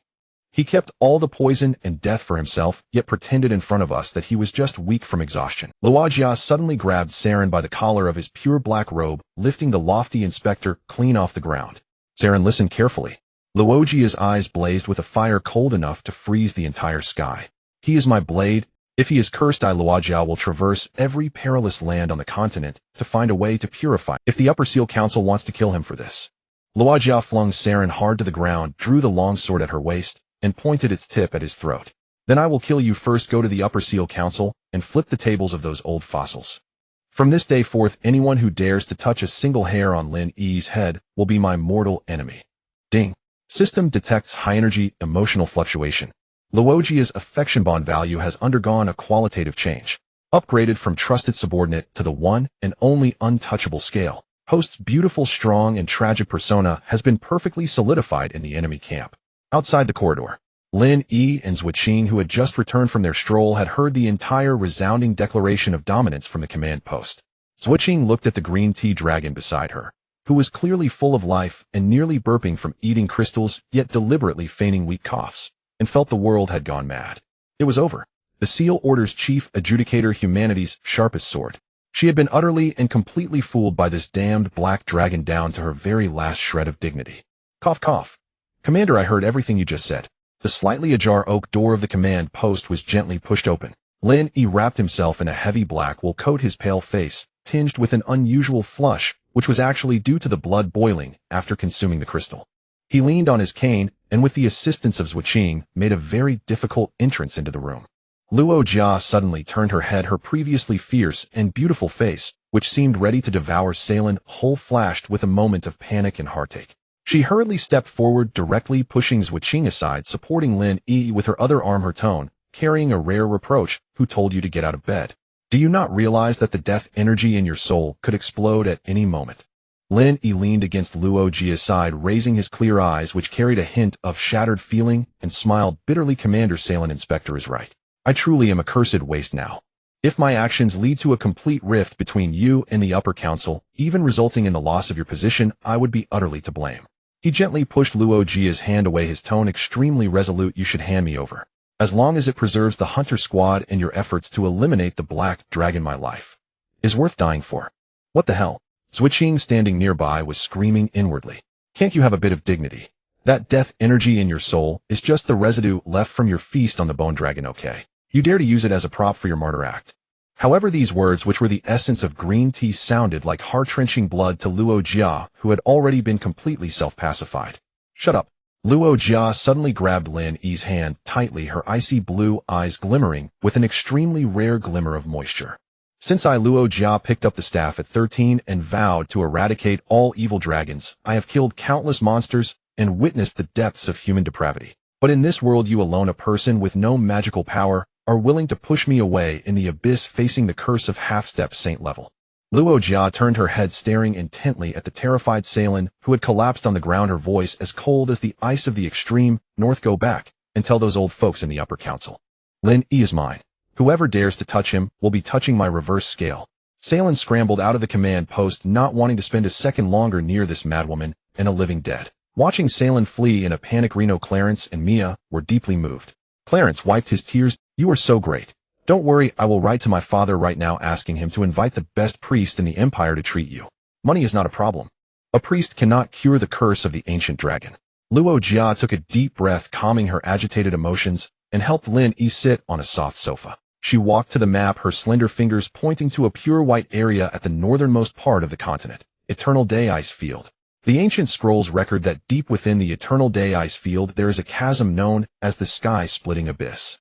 S1: He kept all the poison and death for himself, yet pretended in front of us that he was just weak from exhaustion. Luo Jia suddenly grabbed Saren by the collar of his pure black robe, lifting the lofty inspector clean off the ground. Saren listened carefully. Luo Jia's eyes blazed with a fire cold enough to freeze the entire sky. He is my blade. If he is cursed, Luo Jia will traverse every perilous land on the continent to find a way to purify. If the Upper Seal Council wants to kill him for this. Luo Jia flung Saren hard to the ground, drew the long sword at her waist, and pointed its tip at his throat. Then I will kill you first. Go to the Upper Seal Council and flip the tables of those old fossils. From this day forth, anyone who dares to touch a single hair on Lin Yi's head will be my mortal enemy. Ding. System detects high-energy emotional fluctuation. Luo Jia's affection bond value has undergone a qualitative change. Upgraded from trusted subordinate to the one and only untouchable scale. Host's beautiful, strong, and tragic persona has been perfectly solidified in the enemy camp. Outside the corridor, Lin Yi and Zhuqing, who had just returned from their stroll, had heard the entire resounding declaration of dominance from the command post. Zhuqing looked at the green tea dragon beside her, who was clearly full of life and nearly burping from eating crystals, yet deliberately feigning weak coughs, and felt the world had gone mad. It was over. The SEAL Order's chief adjudicator, humanity's sharpest sword. She had been utterly and completely fooled by this damned black dragon down to her very last shred of dignity. Cough, cough. Commander, I heard everything you just said. The slightly ajar oak door of the command post was gently pushed open. Lin Yi wrapped himself in a heavy black wool coat, his pale face tinged with an unusual flush, which was actually due to the blood boiling after consuming the crystal. He leaned on his cane, and with the assistance of Zhuqing, made a very difficult entrance into the room. Luo Jia suddenly turned her head, her previously fierce and beautiful face, which seemed ready to devour Salen whole, flashed with a moment of panic and heartache. She hurriedly stepped forward, directly pushing Zhuqing aside, supporting Lin Yi with her other arm, her tone carrying a rare reproach. Who told you to get out of bed? Do you not realize that the death energy in your soul could explode at any moment? Lin Yi leaned against Luo Jia's side, raising his clear eyes, which carried a hint of shattered feeling, and smiled bitterly. Commander, Salen Inspector is right. I truly am a cursed waste now. If my actions lead to a complete rift between you and the Upper Council, even resulting in the loss of your position, I would be utterly to blame. He gently pushed Luo Jia's hand away, his tone extremely resolute. You should hand me over. As long as it preserves the Hunter Squad and your efforts to eliminate the Black Dragon, my life is worth dying for. What the hell? Zhuqing, standing nearby, was screaming inwardly. Can't you have a bit of dignity? That death energy in your soul is just the residue left from your feast on the bone dragon, okay? You dare to use it as a prop for your martyr act. However, these words, which were the essence of green tea, sounded like heart-wrenching blood to Luo Jia, who had already been completely self-pacified. Shut up. Luo Jia suddenly grabbed Lin Yi's hand tightly, her icy blue eyes glimmering with an extremely rare glimmer of moisture. Since Luo Jia picked up the staff at 13 and vowed to eradicate all evil dragons, I have killed countless monsters and witnessed the depths of human depravity. But in this world you alone, a person with no magical power, are willing to push me away in the abyss facing the curse of half-step saint level. Luo Jia turned her head, staring intently at the terrified Salin, who had collapsed on the ground, her voice as cold as the ice of the extreme north. Go back and tell those old folks in the upper council. Lin Yi is mine. Whoever dares to touch him will be touching my reverse scale. Salin scrambled out of the command post, not wanting to spend a second longer near this madwoman and a living dead. Watching Salin flee in a panic, Reno, Clarence, and Mia were deeply moved. Clarence wiped his tears. You are so great. Don't worry, I will write to my father right now asking him to invite the best priest in the empire to treat you. Money is not a problem. A priest cannot cure the curse of the ancient dragon. Luo Jia took a deep breath, calming her agitated emotions, and helped Lin Yi sit on a soft sofa. She walked to the map, her slender fingers pointing to a pure white area at the northernmost part of the continent, Eternal Day Ice Field. The ancient scrolls record that deep within the Eternal Day Ice Field there is a chasm known as the Sky-Splitting Abyss.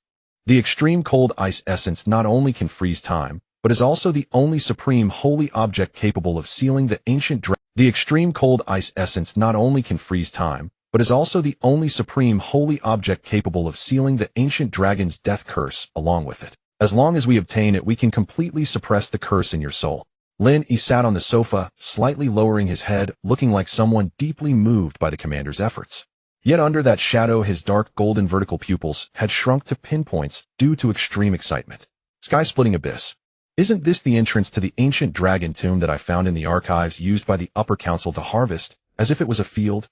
S1: The extreme cold ice essence not only can freeze time, but is also the only supreme holy object capable of sealing the ancient dragon. The extreme cold ice essence not only can freeze time, but is also the only supreme holy object capable of sealing the ancient dragon's death curse along with it. As long as we obtain it, we can completely suppress the curse in your soul. Lin Yi sat on the sofa, slightly lowering his head, looking like someone deeply moved by the commander's efforts. Yet under that shadow his dark golden vertical pupils had shrunk to pinpoints due to extreme excitement. Sky-Splitting Abyss. Isn't this the entrance to the ancient dragon tomb that I found in the archives used by the upper council to harvest, as if it was a field?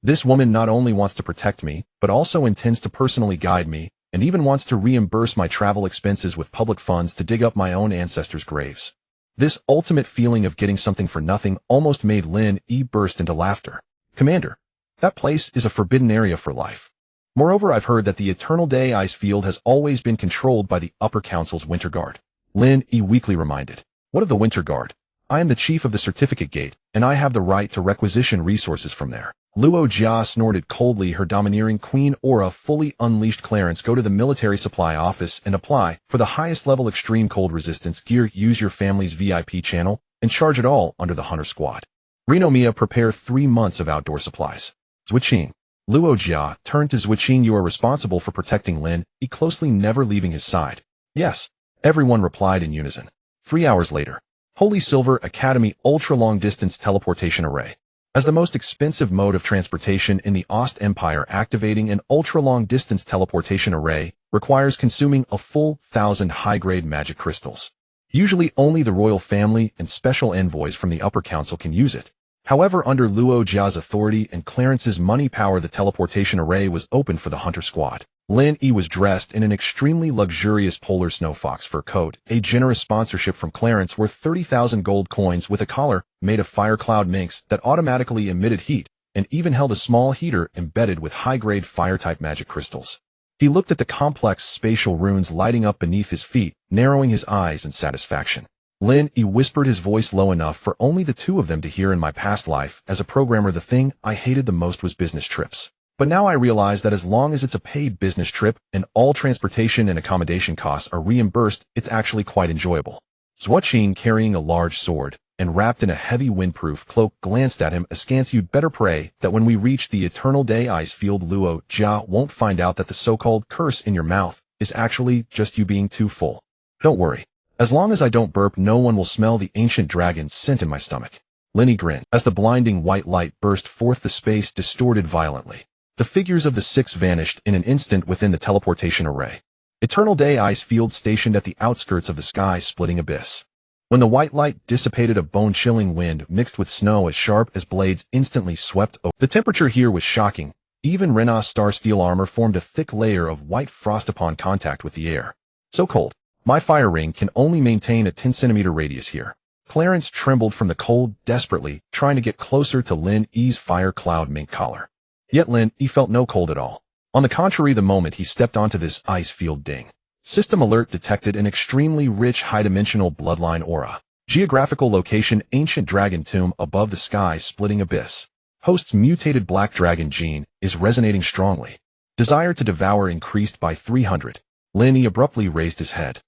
S1: This woman not only wants to protect me, but also intends to personally guide me, and even wants to reimburse my travel expenses with public funds to dig up my own ancestors' graves. This ultimate feeling of getting something for nothing almost made Lin Yi burst into laughter. Commander, that place is a forbidden area for life. Moreover, I've heard that the Eternal Day Ice Field has always been controlled by the Upper Council's Winter Guard. Lin Yi weakly reminded. What of the Winter Guard? I am the chief of the Certificate Gate, and I have the right to requisition resources from there. Luo Jia snorted coldly, her domineering queen aura fully unleashed. Clarence, go to the military supply office and apply for the highest level extreme cold resistance gear. Use your family's VIP channel and charge it all under the Hunter Squad. Reno, Mia, prepare 3 months of outdoor supplies. Zhuqing. Luo Jia turned to Zhuqing. You are responsible for protecting Lin Yi closely, never leaving his side. Yes. Everyone replied in unison. 3 hours later. Holy Silver Academy Ultra Long Distance Teleportation Array. As the most expensive mode of transportation in the Ost Empire, activating an ultra-long distance teleportation array requires consuming a full 1,000 high-grade magic crystals. Usually only the royal family and special envoys from the upper council can use it. However, under Luo Jia's authority and Clarence's money power, the teleportation array was open for the Hunter Squad. Lin Yi was dressed in an extremely luxurious polar snow fox fur coat, a generous sponsorship from Clarence worth 30,000 gold coins, with a collar made of fire cloud minks that automatically emitted heat, and even held a small heater embedded with high-grade fire-type magic crystals. He looked at the complex spatial runes lighting up beneath his feet, narrowing his eyes in satisfaction. Lin Yi whispered, his voice low enough for only the two of them to hear. In my past life, as a programmer, the thing I hated the most was business trips. But now I realize that as long as it's a paid business trip and all transportation and accommodation costs are reimbursed, it's actually quite enjoyable. Zhuqing, carrying a large sword and wrapped in a heavy windproof cloak, glanced at him askance. You'd better pray that when we reach the Eternal Day Ice Field, Luo Jia won't find out that the so-called curse in your mouth is actually just you being too full. Don't worry. As long as I don't burp, no one will smell the ancient dragon's scent in my stomach. Lin Yi grinned. As the blinding white light burst forth, the space distorted violently. The figures of the 6 vanished in an instant within the teleportation array. Eternal Day Ice Field stationed at the outskirts of the Sky-Splitting Abyss. When the white light dissipated, a bone-chilling wind mixed with snow as sharp as blades instantly swept over. The temperature here was shocking. Even Rena's star steel armor formed a thick layer of white frost upon contact with the air. So cold. My fire ring can only maintain a 10-centimeter radius here. Clarence trembled from the cold, desperately trying to get closer to Lin Yi's fire cloud mink collar. Yet Lin Yi felt no cold at all. On the contrary, the moment he stepped onto this ice field, ding. System alert detected an extremely rich high-dimensional bloodline aura. Geographical location: ancient dragon tomb above the Sky-Splitting Abyss. Host's mutated black dragon gene is resonating strongly. Desire to devour increased by 300. Lin Yi abruptly raised his head.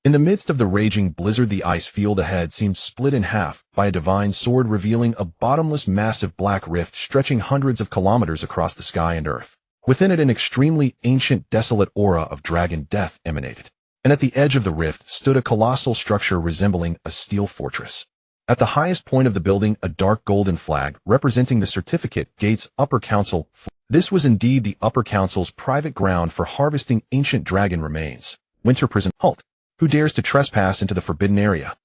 S1: In the midst of the raging blizzard, the ice field ahead seemed split in half by a divine sword, revealing a bottomless massive black rift stretching hundreds of kilometers across the sky and earth. Within it, an extremely ancient, desolate aura of dragon death emanated. And at the edge of the rift stood a colossal structure resembling a steel fortress. At the highest point of the building, a dark golden flag representing the certificate gate's upper council. This was indeed the upper council's private ground for harvesting ancient dragon remains. Winter prison. Halt! Who dares to trespass into the forbidden area?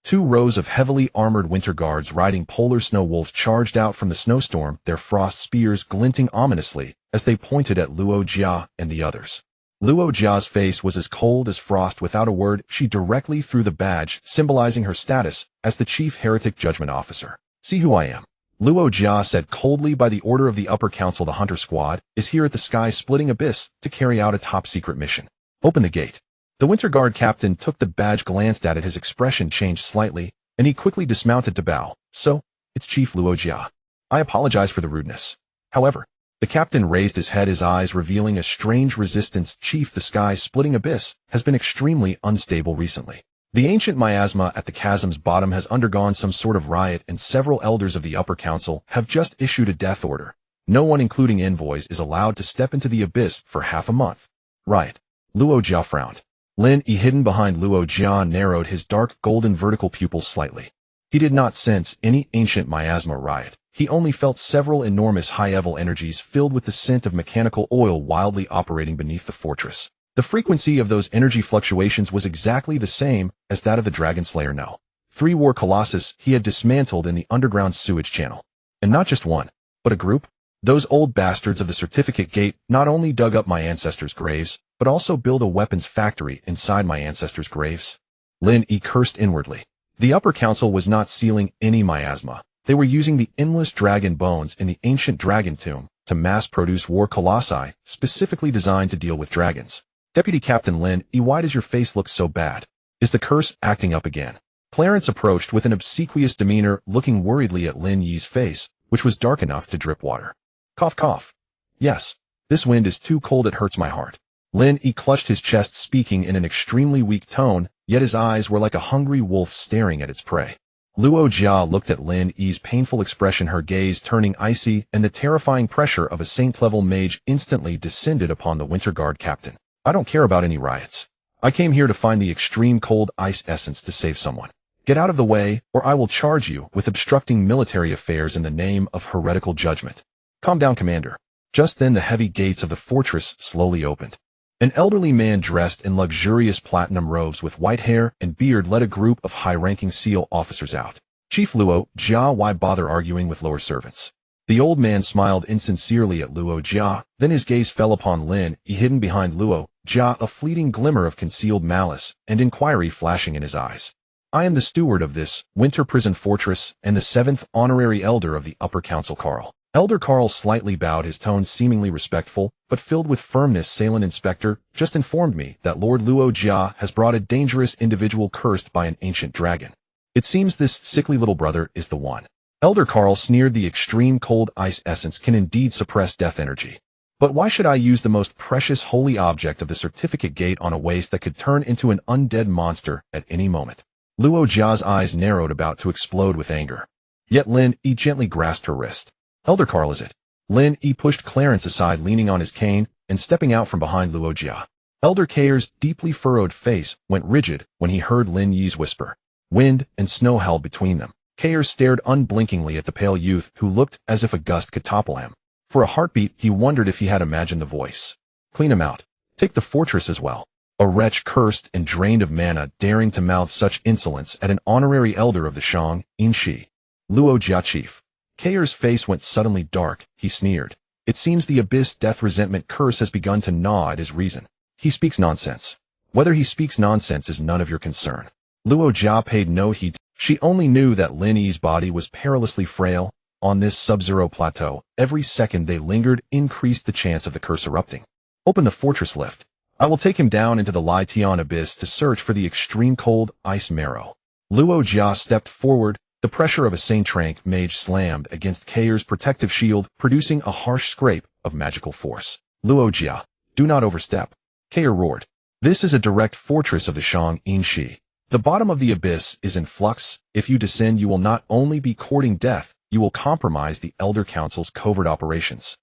S1: 2 rows of heavily armored winter guards riding polar snow wolves charged out from the snowstorm, their frost spears glinting ominously as they pointed at Luo Jia and the others. Luo Jia's face was as cold as frost. Without a word, she directly threw the badge, symbolizing her status as the Chief Heretic Judgment Officer. See who I am. Luo Jia said coldly. By the order of the Upper Council, the Hunter Squad is here at the sky-splitting abyss to carry out a top-secret mission. Open the gate. The Winter Guard captain took the badge, glanced at it, his expression changed slightly, and he quickly dismounted to bow. So, it's Chief Luo Jia. I apologize for the rudeness. However, the captain raised his head, his eyes revealing a strange resistance. Chief, the sky-splitting abyss has been extremely unstable recently. The ancient miasma at the chasm's bottom has undergone some sort of riot, and several elders of the Upper Council have just issued a death order. No one, including envoys, is allowed to step into the abyss for half a month. Right. Luo Jia frowned. Lin Yi, hidden behind Luo Jia, narrowed his dark golden vertical pupils slightly. He did not sense any ancient miasma riot. He only felt several enormous high-level energies filled with the scent of mechanical oil wildly operating beneath the fortress. The frequency of those energy fluctuations was exactly the same as that of the Dragon Slayer. No. 3 war colossus he had dismantled in the underground sewage channel. And not just one, but a group. Those old bastards of the certificate gate not only dug up my ancestors' graves, but also built a weapons factory inside my ancestors' graves. Lin Yi cursed inwardly. The Upper Council was not sealing any miasma. They were using the endless dragon bones in the ancient dragon tomb to mass-produce war colossi specifically designed to deal with dragons. Deputy Captain Lin Yi, why does your face look so bad? Is the curse acting up again? Clarence approached with an obsequious demeanor, looking worriedly at Lin Yi's face, which was dark enough to drip water. Cough, cough. Yes, this wind is too cold, it hurts my heart. Lin Yi clutched his chest, speaking in an extremely weak tone, yet his eyes were like a hungry wolf staring at its prey. Luo Jia looked at Lin Yi's painful expression, her gaze turning icy, and the terrifying pressure of a saint-level mage instantly descended upon the Winter Guard captain. I don't care about any riots. I came here to find the extreme cold ice essence to save someone. Get out of the way, or I will charge you with obstructing military affairs in the name of heretical judgment. Calm down, Commander. Just then the heavy gates of the fortress slowly opened. An elderly man dressed in luxurious platinum robes with white hair and beard led a group of high-ranking SEAL officers out. Chief Luo Jia, why bother arguing with lower servants? The old man smiled insincerely at Luo Jia, then his gaze fell upon Lin Yi, hidden behind Luo Jia, a fleeting glimmer of concealed malice and inquiry flashing in his eyes. I am the steward of this winter prison fortress and the 7th honorary elder of the Upper Council, Carl. Elder Carl slightly bowed, his tone seemingly respectful, but filled with firmness. Salen Inspector just informed me that Lord Luo Jia has brought a dangerous individual cursed by an ancient dragon. It seems this sickly little brother is the one. Elder Carl sneered. The extreme cold ice essence can indeed suppress death energy. But why should I use the most precious holy object of the certificate gate on a waste that could turn into an undead monster at any moment? Luo Jia's eyes narrowed, about to explode with anger. Yet Lin Yi gently grasped her wrist. Elder Carl, is it? Lin Yi pushed Clarence aside, leaning on his cane and stepping out from behind Luo Jia. Elder Kair's deeply furrowed face went rigid when he heard Lin Yi's whisper. Wind and snow held between them. Kair stared unblinkingly at the pale youth, who looked as if a gust could topple him. For a heartbeat, he wondered if he had imagined the voice. Clean him out. Take the fortress as well. A wretch cursed and drained of mana, daring to mouth such insolence at an honorary elder of the Shang, Inshi. Luo Jia, chief. Kair's face went suddenly dark. He sneered. It seems the abyss death resentment curse has begun to gnaw at his reason. He speaks nonsense. Whether he speaks nonsense is none of your concern. Luo Jia paid no heed. She only knew that Lin Yi's body was perilously frail. On this sub-zero plateau, every second they lingered increased the chance of the curse erupting. Open the fortress lift. I will take him down into the Lai Tian abyss to search for the extreme cold ice marrow. Luo Jia stepped forward, The pressure of a Saint Trank mage slammed against Kair's protective shield, producing a harsh scrape of magical force. Luo Jia, do not overstep. Kair roared. This is a direct fortress of the Shang-In Shi. The bottom of the abyss is in flux. If you descend, you will not only be courting death, you will compromise the Elder Council's covert operations.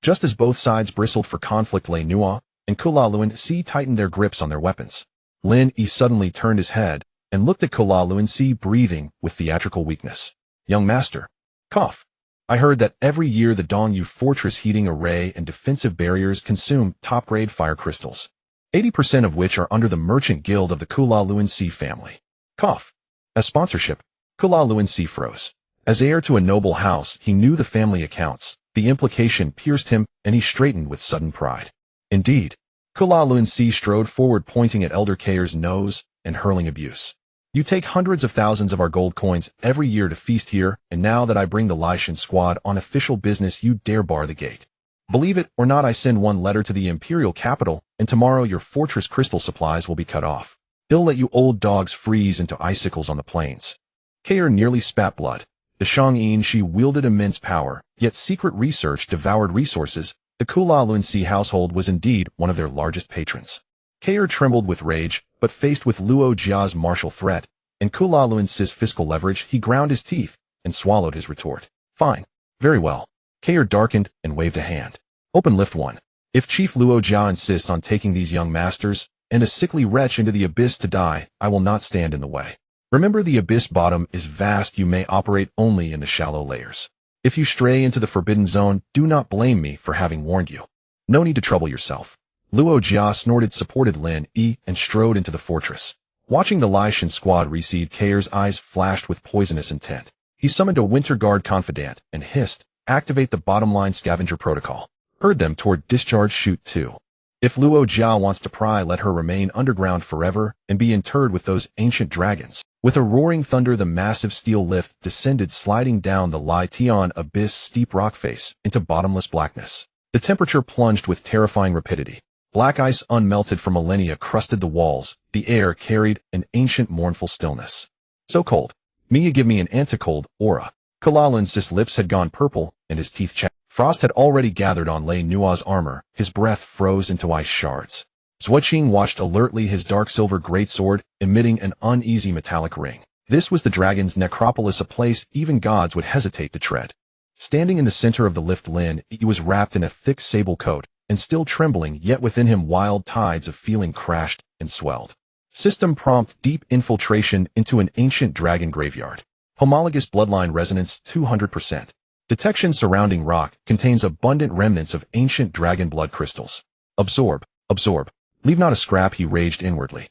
S1: Just as both sides bristled for conflict, Lei Nua and Kulaluan Si tightened their grips on their weapons. Lin Yi suddenly turned his head and looked at Kulaluan Si, breathing with theatrical weakness. Young master. Cough. I heard that every year the Dongyu Fortress heating array and defensive barriers consume top-grade fire crystals, 80% of which are under the merchant guild of the Kulaluan Si family. Cough. As sponsorship, Kulaluan Si froze. As heir to a noble house, he knew the family accounts. The implication pierced him, and he straightened with sudden pride. Indeed. Kulaluan Si strode forward, pointing at Elder Kair's nose and hurling abuse. You take hundreds of thousands of our gold coins every year to feast here, and now that I bring the Lishan squad on official business, you dare bar the gate. Believe it or not, I send one letter to the imperial capital, and tomorrow your fortress crystal supplies will be cut off. They'll let you old dogs freeze into icicles on the plains. Kair nearly spat blood. The Shang-In Shi wielded immense power, yet secret research devoured resources. The Kulaluan Si household was indeed one of their largest patrons. Kair trembled with rage, but faced with Luo Jia's martial threat and Kulaluan Si's fiscal leverage, he ground his teeth and swallowed his retort. Fine. Very well. Kair darkened and waved a hand. Open lift 1. If Chief Luo Jia insists on taking these young masters and a sickly wretch into the abyss to die, I will not stand in the way. Remember, the abyss bottom is vast. You may operate only in the shallow layers. If you stray into the forbidden zone, do not blame me for having warned you. No need to trouble yourself. Luo Jia snorted, supported Lin Yi, and strode into the fortress. Watching the Lishan squad recede, Kair's eyes flashed with poisonous intent. He summoned a Winter Guard confidant and hissed, activate the bottom line scavenger protocol. Herd them toward discharge chute 2. If Luo Jia wants to pry, let her remain underground forever and be interred with those ancient dragons. With a roaring thunder, the massive steel lift descended, sliding down the Lai Tian abyss steep rock face into bottomless blackness. The temperature plunged with terrifying rapidity. Black ice unmelted for millennia crusted the walls. The air carried an ancient mournful stillness. So cold. Mia, give me an anti-cold aura. Kulaluan Si's lips had gone purple and his teeth chattered. Frost had already gathered on Lei Nua's armor. His breath froze into ice shards. Zuoqing watched alertly, his dark silver greatsword emitting an uneasy metallic ring. This was the dragon's necropolis, a place even gods would hesitate to tread. Standing in the center of the lift, Lin Yi was wrapped in a thick sable coat and still trembling, yet within him wild tides of feeling crashed and swelled. System prompt: deep infiltration into an ancient dragon graveyard. Homologous bloodline resonance 200%. Detection: surrounding rock contains abundant remnants of ancient dragon blood crystals. Absorb, absorb. Leave not a scrap, he raged inwardly.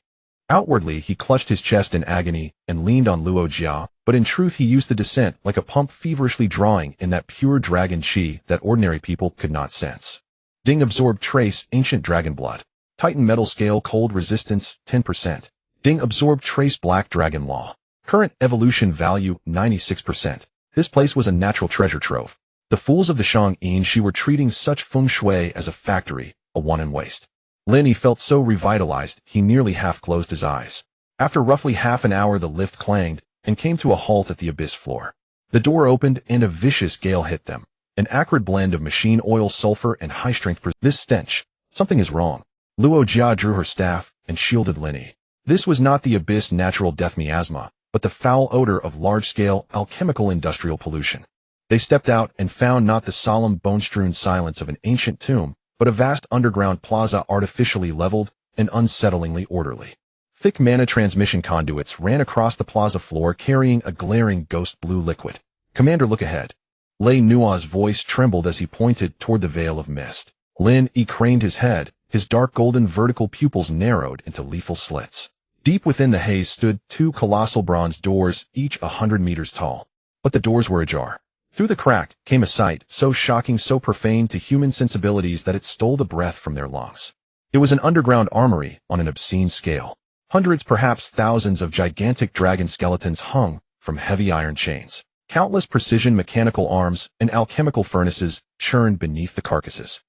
S1: Outwardly, he clutched his chest in agony and leaned on Luo Jia, but in truth he used the descent like a pump, feverishly drawing in that pure dragon chi that ordinary people could not sense. Ding: absorb trace ancient dragon blood. Titan metal scale, cold resistance 10%. Ding: absorb trace black dragon law. Current evolution value 96%. This place was a natural treasure trove. The fools of the Shang-In Shi were treating such feng shui as a factory, a one in waste. Lin Yi felt so revitalized, he nearly half closed his eyes. After roughly half an hour, the lift clanged and came to a halt at the abyss floor. The door opened and a vicious gale hit them. An acrid blend of machine oil, sulfur, and high-strength. This stench. Something is wrong. Luo Jia drew her staff and shielded Lin Yi. This was not the abyss natural death miasma, but the foul odor of large-scale alchemical industrial pollution. They stepped out and found not the solemn bone-strewn silence of an ancient tomb, but a vast underground plaza, artificially leveled and unsettlingly orderly. Thick mana transmission conduits ran across the plaza floor, carrying a glaring ghost blue liquid. Commander, look ahead. Lei Nua's voice trembled as he pointed toward the veil of mist. Lin Yi craned his head, his dark golden vertical pupils narrowed into lethal slits. Deep within the haze stood 2 colossal bronze doors, each 100 meters tall. But the doors were ajar. Through the crack came a sight so shocking, so profane to human sensibilities that it stole the breath from their lungs. It was an underground armory on an obscene scale. Hundreds, perhaps thousands of gigantic dragon skeletons hung from heavy iron chains. Countless precision mechanical arms and alchemical furnaces churned beneath the carcasses.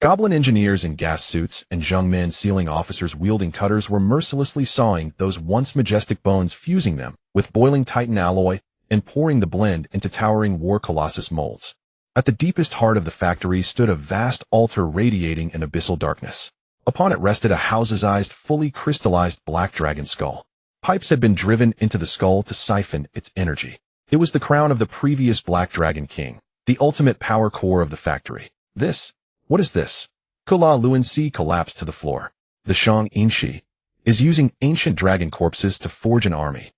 S1: Goblin engineers in gas suits and Zhengmen sealing officers wielding cutters were mercilessly sawing those once majestic bones, fusing them with boiling titan alloy and pouring the blend into towering war colossus molds. At the deepest heart of the factory stood a vast altar radiating in abyssal darkness. Upon it rested a house-sized, fully crystallized black dragon skull. Pipes had been driven into the skull to siphon its energy. It was the crown of the previous Black Dragon King, the ultimate power core of the factory. What is this? Kula Luanxi collapsed to the floor. The Shang Inshi is using ancient dragon corpses to forge an army.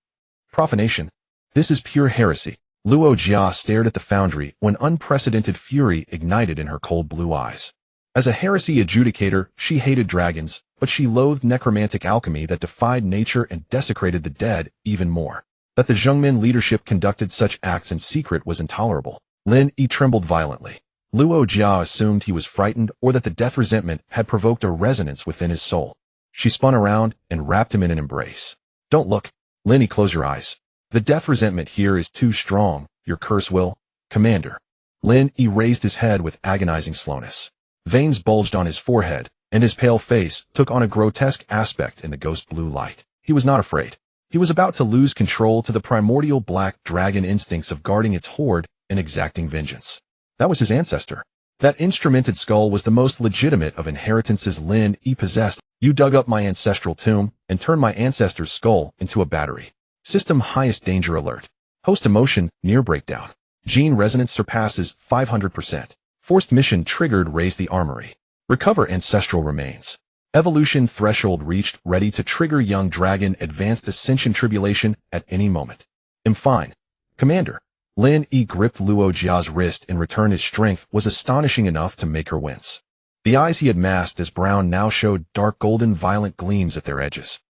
S1: Profanation. This is pure heresy. Luo Jia stared at the foundry when unprecedented fury ignited in her cold blue eyes. As a heresy adjudicator, she hated dragons, but she loathed necromantic alchemy that defied nature and desecrated the dead even more. That the Zhengmin leadership conducted such acts in secret was intolerable. Lin Yi trembled violently. Luo Jia assumed he was frightened or that the death resentment had provoked a resonance within his soul. She spun around and wrapped him in an embrace. Don't look. Lin Yi, close your eyes. The death resentment here is too strong. Your curse will. Commander. Lin Yi raised his head with agonizing slowness. Veins bulged on his forehead, and his pale face took on a grotesque aspect in the ghost blue light. He was not afraid. He was about to lose control to the primordial black dragon instincts of guarding its hoard and exacting vengeance. That was his ancestor. That instrumented skull was the most legitimate of inheritances Lin Yi possessed. You dug up my ancestral tomb and turned my ancestor's skull into a battery. System highest danger alert. Host emotion near breakdown. Gene resonance surpasses 500%. Forced mission triggered, raise the armory. Recover ancestral remains. Evolution threshold reached, ready to trigger young dragon advanced ascension tribulation at any moment. I'm fine. Commander. Lin Yi gripped Luo Jia's wrist in return. His strength was astonishing enough to make her wince. The eyes he had masked as brown now showed dark golden violent gleams at their edges.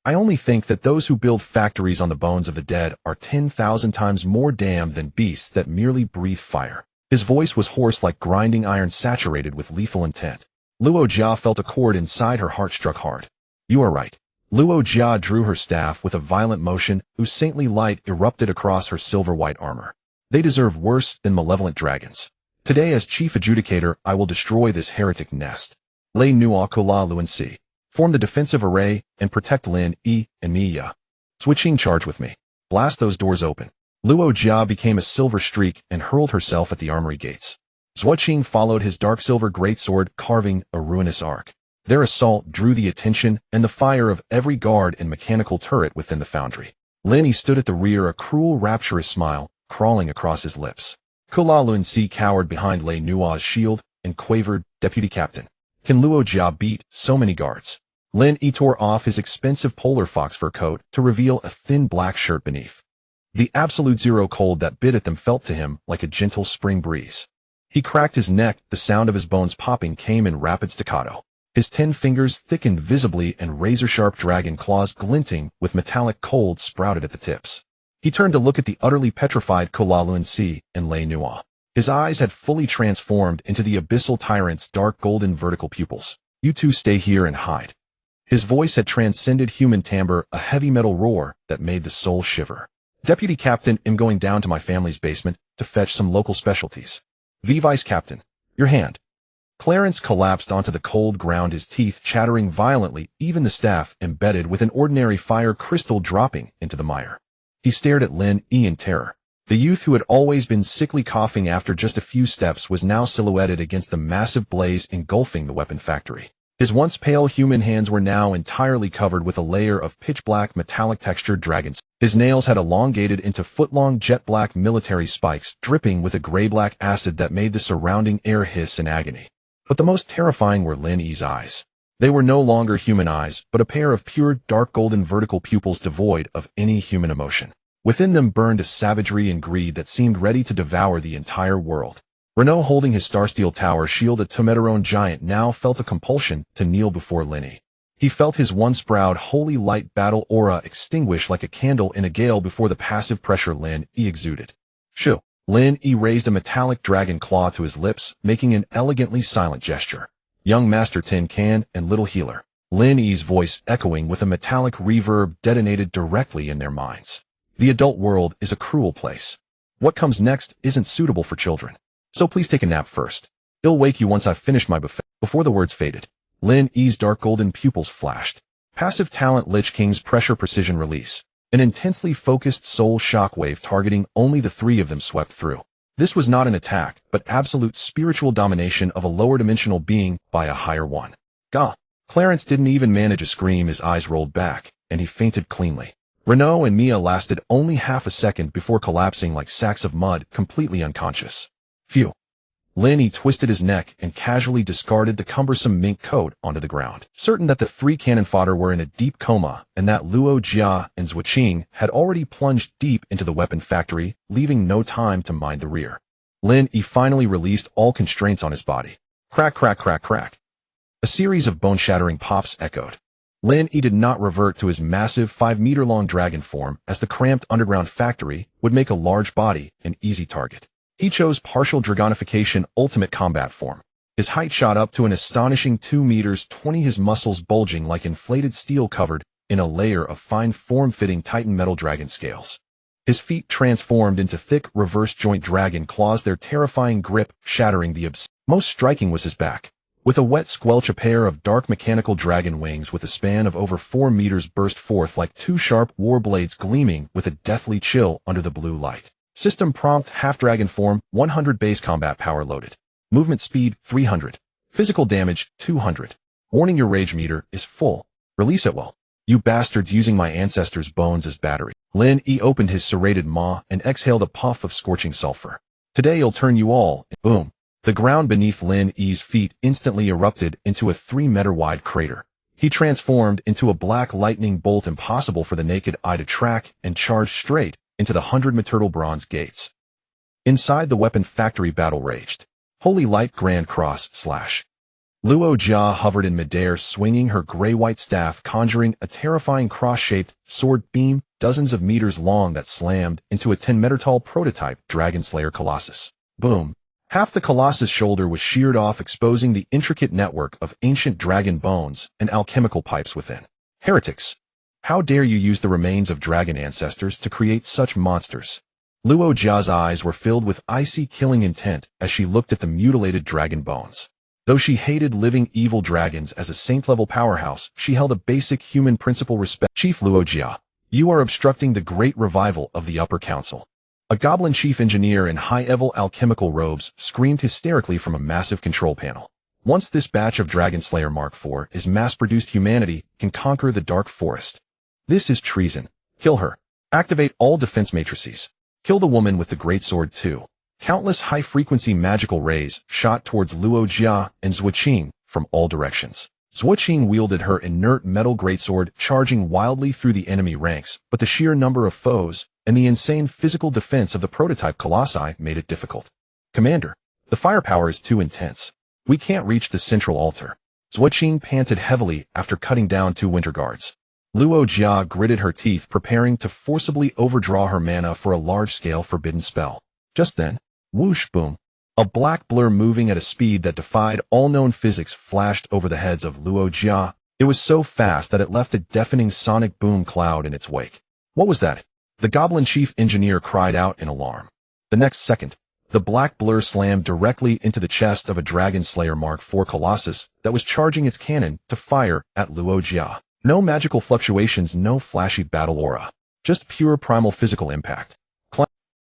S1: I only think that those who build factories on the bones of the dead are 10,000 times more damned than beasts that merely breathe fire. His voice was hoarse like grinding iron saturated with lethal intent. Luo Jia felt a chord inside her heart struck hard. You are right. Luo Jia drew her staff with a violent motion whose saintly light erupted across her silver-white armor. They deserve worse than malevolent dragons. Today as chief adjudicator I will destroy this heretic nest. Lei Nua Kula Luanxi. Form the defensive array and protect Lin Yi and Miya. Switching charge with me. Blast those doors open. Luo Jia became a silver streak and hurled herself at the armory gates. Zhuoqing followed his dark silver greatsword, carving a ruinous arc. Their assault drew the attention and the fire of every guard and mechanical turret within the foundry. Lin Yi stood at the rear, a cruel, rapturous smile crawling across his lips. Kula Luanxi cowered behind Lei Nua's shield and quavered, Deputy Captain. Can Luo Jia beat so many guards? Lin Yi tore off his expensive polar fox fur coat to reveal a thin black shirt beneath. The absolute zero cold that bit at them felt to him like a gentle spring breeze. He cracked his neck, the sound of his bones popping came in rapid staccato. His 10 fingers thickened visibly and razor-sharp dragon claws glinting with metallic cold sprouted at the tips. He turned to look at the utterly petrified Kula Luanxi and Lei Nua. His eyes had fully transformed into the abyssal tyrant's dark golden vertical pupils. You two stay here and hide. His voice had transcended human timbre, a heavy metal roar that made the soul shiver. Deputy Captain, I'm going down to my family's basement to fetch some local specialties. Vice Captain, your hand. Clarence collapsed onto the cold ground, his teeth chattering violently, even the staff embedded with an ordinary fire crystal dropping into the mire. He stared at Lin Yi in terror. The youth who had always been sickly coughing after just a few steps was now silhouetted against the massive blaze engulfing the weapon factory. His once pale human hands were now entirely covered with a layer of pitch-black metallic textured dragons. His nails had elongated into foot-long jet-black military spikes, dripping with a gray-black acid that made the surrounding air hiss in agony. But the most terrifying were Lin Yi's eyes. They were no longer human eyes, but a pair of pure dark golden vertical pupils devoid of any human emotion. Within them burned a savagery and greed that seemed ready to devour the entire world. Renault, holding his starsteel tower shield, a Tometeron giant, now felt a compulsion to kneel before Lin Yi. He felt his once proud, holy light battle aura extinguish like a candle in a gale before the passive pressure Lin Yi exuded. Shoo! Lin Yi raised a metallic dragon claw to his lips, making an elegantly silent gesture. Young Master Tin Can and Little Healer. Lin Yi's voice echoing with a metallic reverb detonated directly in their minds. The adult world is a cruel place. What comes next isn't suitable for children. So please take a nap first. I'll wake you once I've finished my buffet. Before the words faded, Lin Yi's dark golden pupils flashed. Passive talent Lich King's pressure precision release. An intensely focused soul shockwave targeting only the three of them swept through. This was not an attack, but absolute spiritual domination of a lower-dimensional being by a higher one. Gah! Clarence didn't even manage a scream. His eyes rolled back, and he fainted cleanly. Renaud and Mia lasted only half a second before collapsing like sacks of mud, completely unconscious. Phew. Lin twisted his neck and casually discarded the cumbersome mink coat onto the ground, certain that the three cannon fodder were in a deep coma and that Luo Jia and Zhuoqing had already plunged deep into the weapon factory, leaving no time to mind the rear. Lin finally released all constraints on his body. Crack, crack, crack, crack. A series of bone-shattering pops echoed. Lin did not revert to his massive 5-meter-long dragon form, as the cramped underground factory would make a large body an easy target. He chose partial dragonification ultimate combat form. His height shot up to an astonishing 2 meters 20, his muscles bulging like inflated steel covered in a layer of fine form-fitting Titan metal dragon scales. His feet transformed into thick reverse-joint dragon claws, their terrifying grip shattering the obscene. Most striking was his back. With a wet squelch, a pair of dark mechanical dragon wings with a span of over 4 meters burst forth like two sharp war blades, gleaming with a deathly chill under the blue light. System prompt: half-dragon form, 100 base combat power loaded. Movement speed, 300. Physical damage, 200. Warning: your rage meter is full. Release it well. You bastards using my ancestors' bones as battery. Lin opened his serrated maw and exhaled a puff of scorching sulfur. Today I'll turn you all. Boom. The ground beneath Lin's feet instantly erupted into a 3-meter-wide crater. He transformed into a black lightning bolt impossible for the naked eye to track and charged straight into the 100-meter bronze gates. Inside the weapon factory, battle raged. Holy Light Grand Cross / Luo Jia hovered in midair, swinging her gray-white staff, conjuring a terrifying cross-shaped sword beam dozens of meters long that slammed into a 10-meter-tall prototype Dragon Slayer Colossus. Boom. Half the Colossus' shoulder was sheared off, exposing the intricate network of ancient dragon bones and alchemical pipes within. Heretics! How dare you use the remains of dragon ancestors to create such monsters? Luo Jia's eyes were filled with icy, killing intent as she looked at the mutilated dragon bones. Though she hated living evil dragons as a saint-level powerhouse, she held a basic human principle: respect. Chief Luo Jia, you are obstructing the great revival of the Upper Council. A goblin chief engineer in high-level alchemical robes screamed hysterically from a massive control panel. Once this batch of Dragon Slayer Mark IV is mass-produced, humanity can conquer the Dark Forest. This is treason. Kill her. Activate all defense matrices. Kill the woman with the great sword too. Countless high-frequency magical rays shot towards Luo Jia and Zhuoqing from all directions. Zhuoqing wielded her inert metal greatsword, charging wildly through the enemy ranks, but the sheer number of foes and the insane physical defense of the prototype Colossi made it difficult. Commander, the firepower is too intense. We can't reach the central altar. Zhuoqing panted heavily after cutting down 2 winter guards. Luo Jia gritted her teeth, preparing to forcibly overdraw her mana for a large-scale forbidden spell. Just then, whoosh, boom. A black blur moving at a speed that defied all known physics flashed over the heads of Luo Jia. It was so fast that it left a deafening sonic boom cloud in its wake. What was that? The goblin chief engineer cried out in alarm. The next second, the black blur slammed directly into the chest of a Dragon Slayer Mark IV Colossus that was charging its cannon to fire at Luo Jia. No magical fluctuations, no flashy battle aura. Just pure primal physical impact.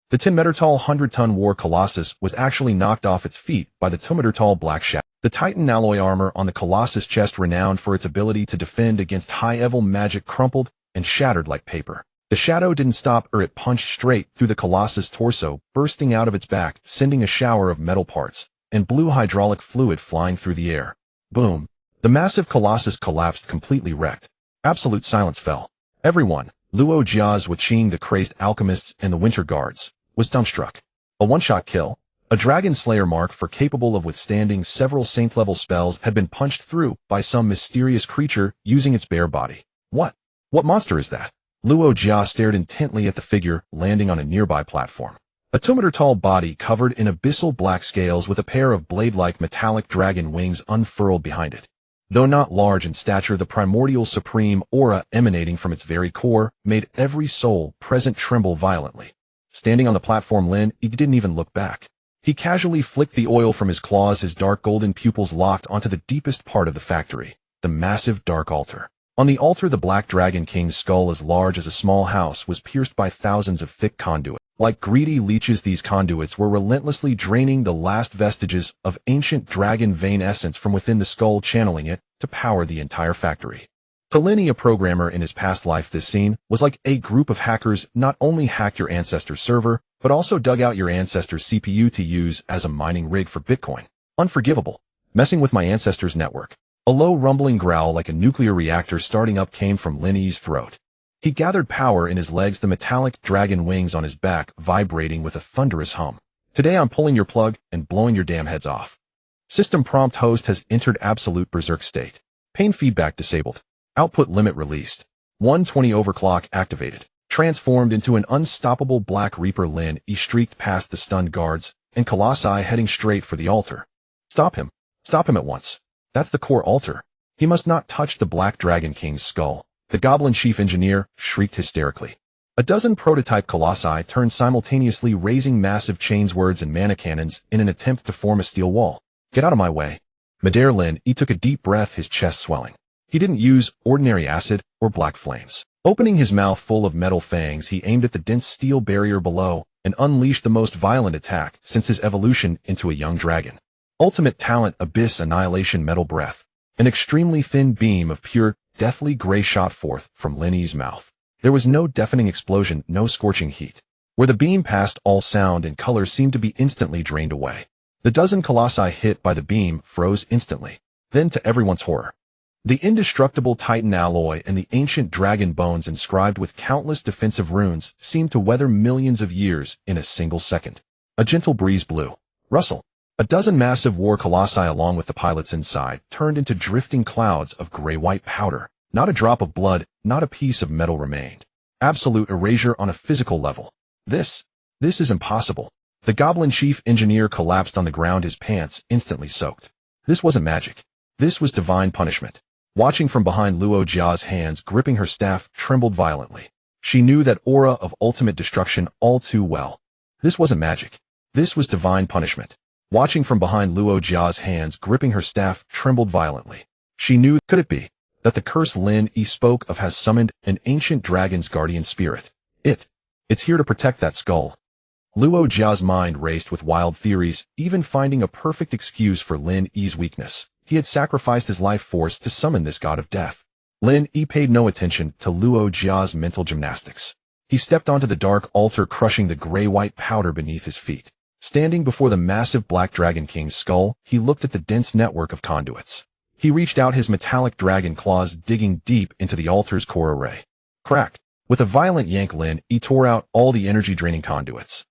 S1: The 10-meter-tall 100-ton war Colossus was actually knocked off its feet by the 2-meter-tall black shadow. The Titan alloy armor on the Colossus' chest, renowned for its ability to defend against high-level magic, crumpled and shattered like paper. The shadow didn't stop, it punched straight through the Colossus' torso, bursting out of its back, sending a shower of metal parts and blue hydraulic fluid flying through the air. Boom. The massive Colossus collapsed, completely wrecked. Absolute silence fell. Everyone, Luo Jia's, Zhuoqing, the crazed alchemists, and the winter guards, was dumbstruck. A one-shot kill. A Dragon Slayer Mark IV capable of withstanding several saint-level spells had been punched through by some mysterious creature using its bare body. What monster is that? Luo Jia stared intently at the figure landing on a nearby platform. A 2-meter-tall body covered in abyssal black scales with a pair of blade-like metallic dragon wings unfurled behind it. Though not large in stature, the primordial supreme aura emanating from its very core made every soul present tremble violently. Standing on the platform, Lin didn't even look back. He casually flicked the oil from his claws, his dark golden pupils locked onto the deepest part of the factory, the massive dark altar. On the altar, the Black Dragon King's skull, as large as a small house, was pierced by thousands of thick conduits. Like greedy leeches, these conduits were relentlessly draining the last vestiges of ancient dragon vein essence from within the skull, channeling it to power the entire factory. To Lenny, a programmer in his past life, this scene was like a group of hackers not only hacked your ancestor's server, but also dug out your ancestor's CPU to use as a mining rig for Bitcoin. Unforgivable. Messing with my ancestor's network. A low rumbling growl like a nuclear reactor starting up came from Lenny's throat. He gathered power in his legs, the metallic dragon wings on his back vibrating with a thunderous hum. Today I'm pulling your plug and blowing your damn heads off. System prompt: host has entered absolute berserk state. Pain feedback disabled. Output limit released. 120 overclock activated. Transformed into an unstoppable Black Reaper, Lin E streaked past the stunned guards and Colossi, heading straight for the altar. Stop him. Stop him at once. That's the core altar. He must not touch the Black Dragon King's skull. The Goblin Chief Engineer shrieked hysterically. A dozen prototype Colossi turned simultaneously, raising massive chains, words, and mana cannons in an attempt to form a steel wall. Get out of my way. Midair, Lin E took a deep breath, his chest swelling. He didn't use ordinary acid or black flames. Opening his mouth full of metal fangs, he aimed at the dense steel barrier below and unleashed the most violent attack since his evolution into a young dragon. Ultimate talent: Abyss Annihilation Metal Breath. An extremely thin beam of pure, deathly gray shot forth from Lenny's mouth. There was no deafening explosion, no scorching heat. Where the beam passed, all sound and color seemed to be instantly drained away. The dozen Colossi hit by the beam froze instantly. Then, to everyone's horror, the indestructible Titan alloy and the ancient dragon bones inscribed with countless defensive runes seemed to weather millions of years in a single second. A gentle breeze blew. Rustle. A dozen massive war colossi, along with the pilots inside, turned into drifting clouds of gray-white powder. Not a drop of blood, not a piece of metal remained. Absolute erasure on a physical level. This is impossible. The Goblin Chief Engineer collapsed on the ground, his pants instantly soaked. This wasn't magic. This was divine punishment. Watching from behind, Luo Jia's hands gripping her staff trembled violently. She knew that aura of ultimate destruction all too well. This wasn't magic. This was divine punishment. Watching from behind, Luo Jia's hands gripping her staff trembled violently. She knew, could it be, that the curse Lin E spoke of has summoned an ancient dragon's guardian spirit? It's here to protect that skull. Luo Jia's mind raced with wild theories, even finding a perfect excuse for Lin E's weakness. He had sacrificed his life force to summon this god of death. Lin E paid no attention to Luo Jia's mental gymnastics. He stepped onto the dark altar, crushing the gray-white powder beneath his feet. Standing before the massive Black Dragon King's skull, he looked at the dense network of conduits. He reached out his metallic dragon claws, digging deep into the altar's core array. Crack! With a violent yank, Lin E tore out all the energy-draining conduits.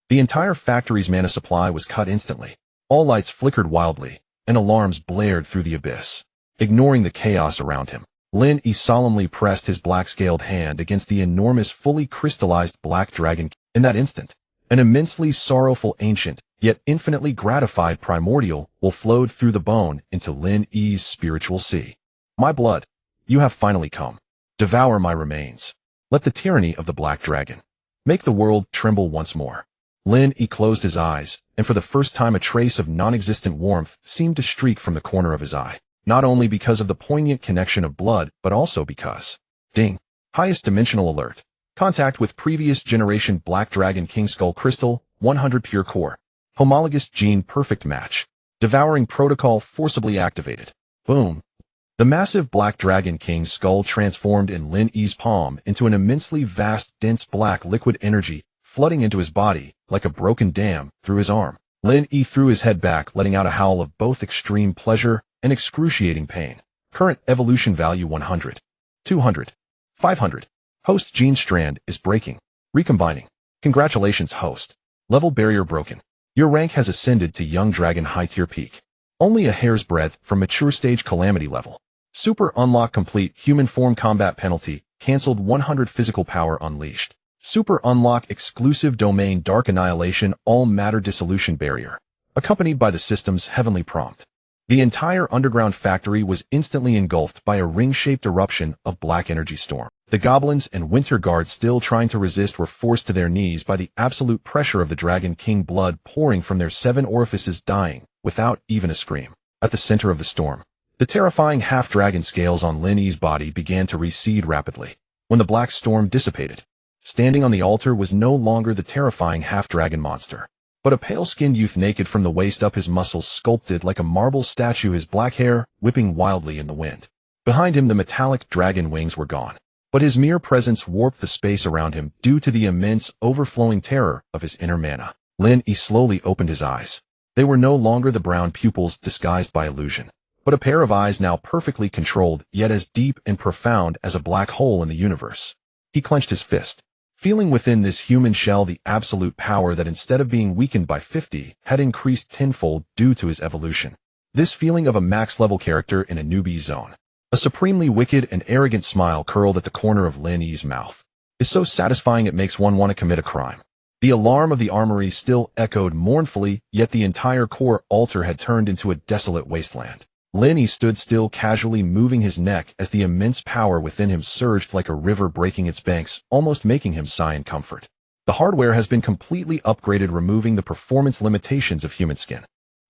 S1: The entire factory's mana supply was cut instantly. All lights flickered wildly, and alarms blared through the abyss. Ignoring the chaos around him, Lin E solemnly pressed his black-scaled hand against the enormous, fully crystallized Black Dragon. In that instant, an immensely sorrowful, ancient, yet infinitely gratified primordial will flowed through the bone into Lin E's spiritual sea. My blood, you have finally come. Devour my remains. Let the tyranny of the Black Dragon make the world tremble once more. Lin E closed his eyes, and for the first time a trace of non-existent warmth seemed to streak from the corner of his eye. Not only because of the poignant connection of blood, but also because... Ding. Highest dimensional alert. Contact with previous generation Black Dragon King Skull Crystal, 100 pure core. Homologous gene perfect match. Devouring protocol forcibly activated. Boom. The massive Black Dragon King's skull transformed in Lin E's palm into an immensely vast, dense black liquid energy, flooding into his body like a broken dam through his arm. Lin E threw his head back, letting out a howl of both extreme pleasure and excruciating pain. Current evolution value 100. 200. 500. Host gene strand is breaking. Recombining. Congratulations, host. Level barrier broken. Your rank has ascended to young dragon high tier peak. Only a hair's breadth from mature stage calamity level. Super unlock complete. Human form combat penalty cancelled. 100 physical power unleashed. Super unlock exclusive domain dark annihilation all matter dissolution barrier. Accompanied by the system's heavenly prompt. The entire underground factory was instantly engulfed by a ring-shaped eruption of black energy storm. The goblins and winter guards still trying to resist were forced to their knees by the absolute pressure of the Dragon King, blood pouring from their 7 orifices, dying without even a scream. At the center of the storm, The terrifying half-dragon scales on Lin Yi's body began to recede rapidly. When the black storm dissipated, standing on the altar was no longer the terrifying half-dragon monster, but a pale-skinned youth naked from the waist up, his muscles sculpted like a marble statue, his black hair whipping wildly in the wind. Behind him, the metallic dragon wings were gone, but his mere presence warped the space around him due to the immense, overflowing terror of his inner mana. Lin Yi slowly opened his eyes. They were no longer the brown pupils disguised by illusion, but a pair of eyes now perfectly controlled, yet as deep and profound as a black hole in the universe. He clenched his fist, feeling within this human shell the absolute power that, instead of being weakened by 50, had increased tenfold due to his evolution. This feeling of a max-level character in a newbie zone. A supremely wicked and arrogant smile curled at the corner of Lin Yi's mouth. It's so satisfying it makes one want to commit a crime. The alarm of the armory still echoed mournfully, yet the entire core altar had turned into a desolate wasteland. Lin Yi stood still, casually moving his neck as the immense power within him surged like a river breaking its banks, almost making him sigh in comfort. The hardware has been completely upgraded, removing the performance limitations of human skin.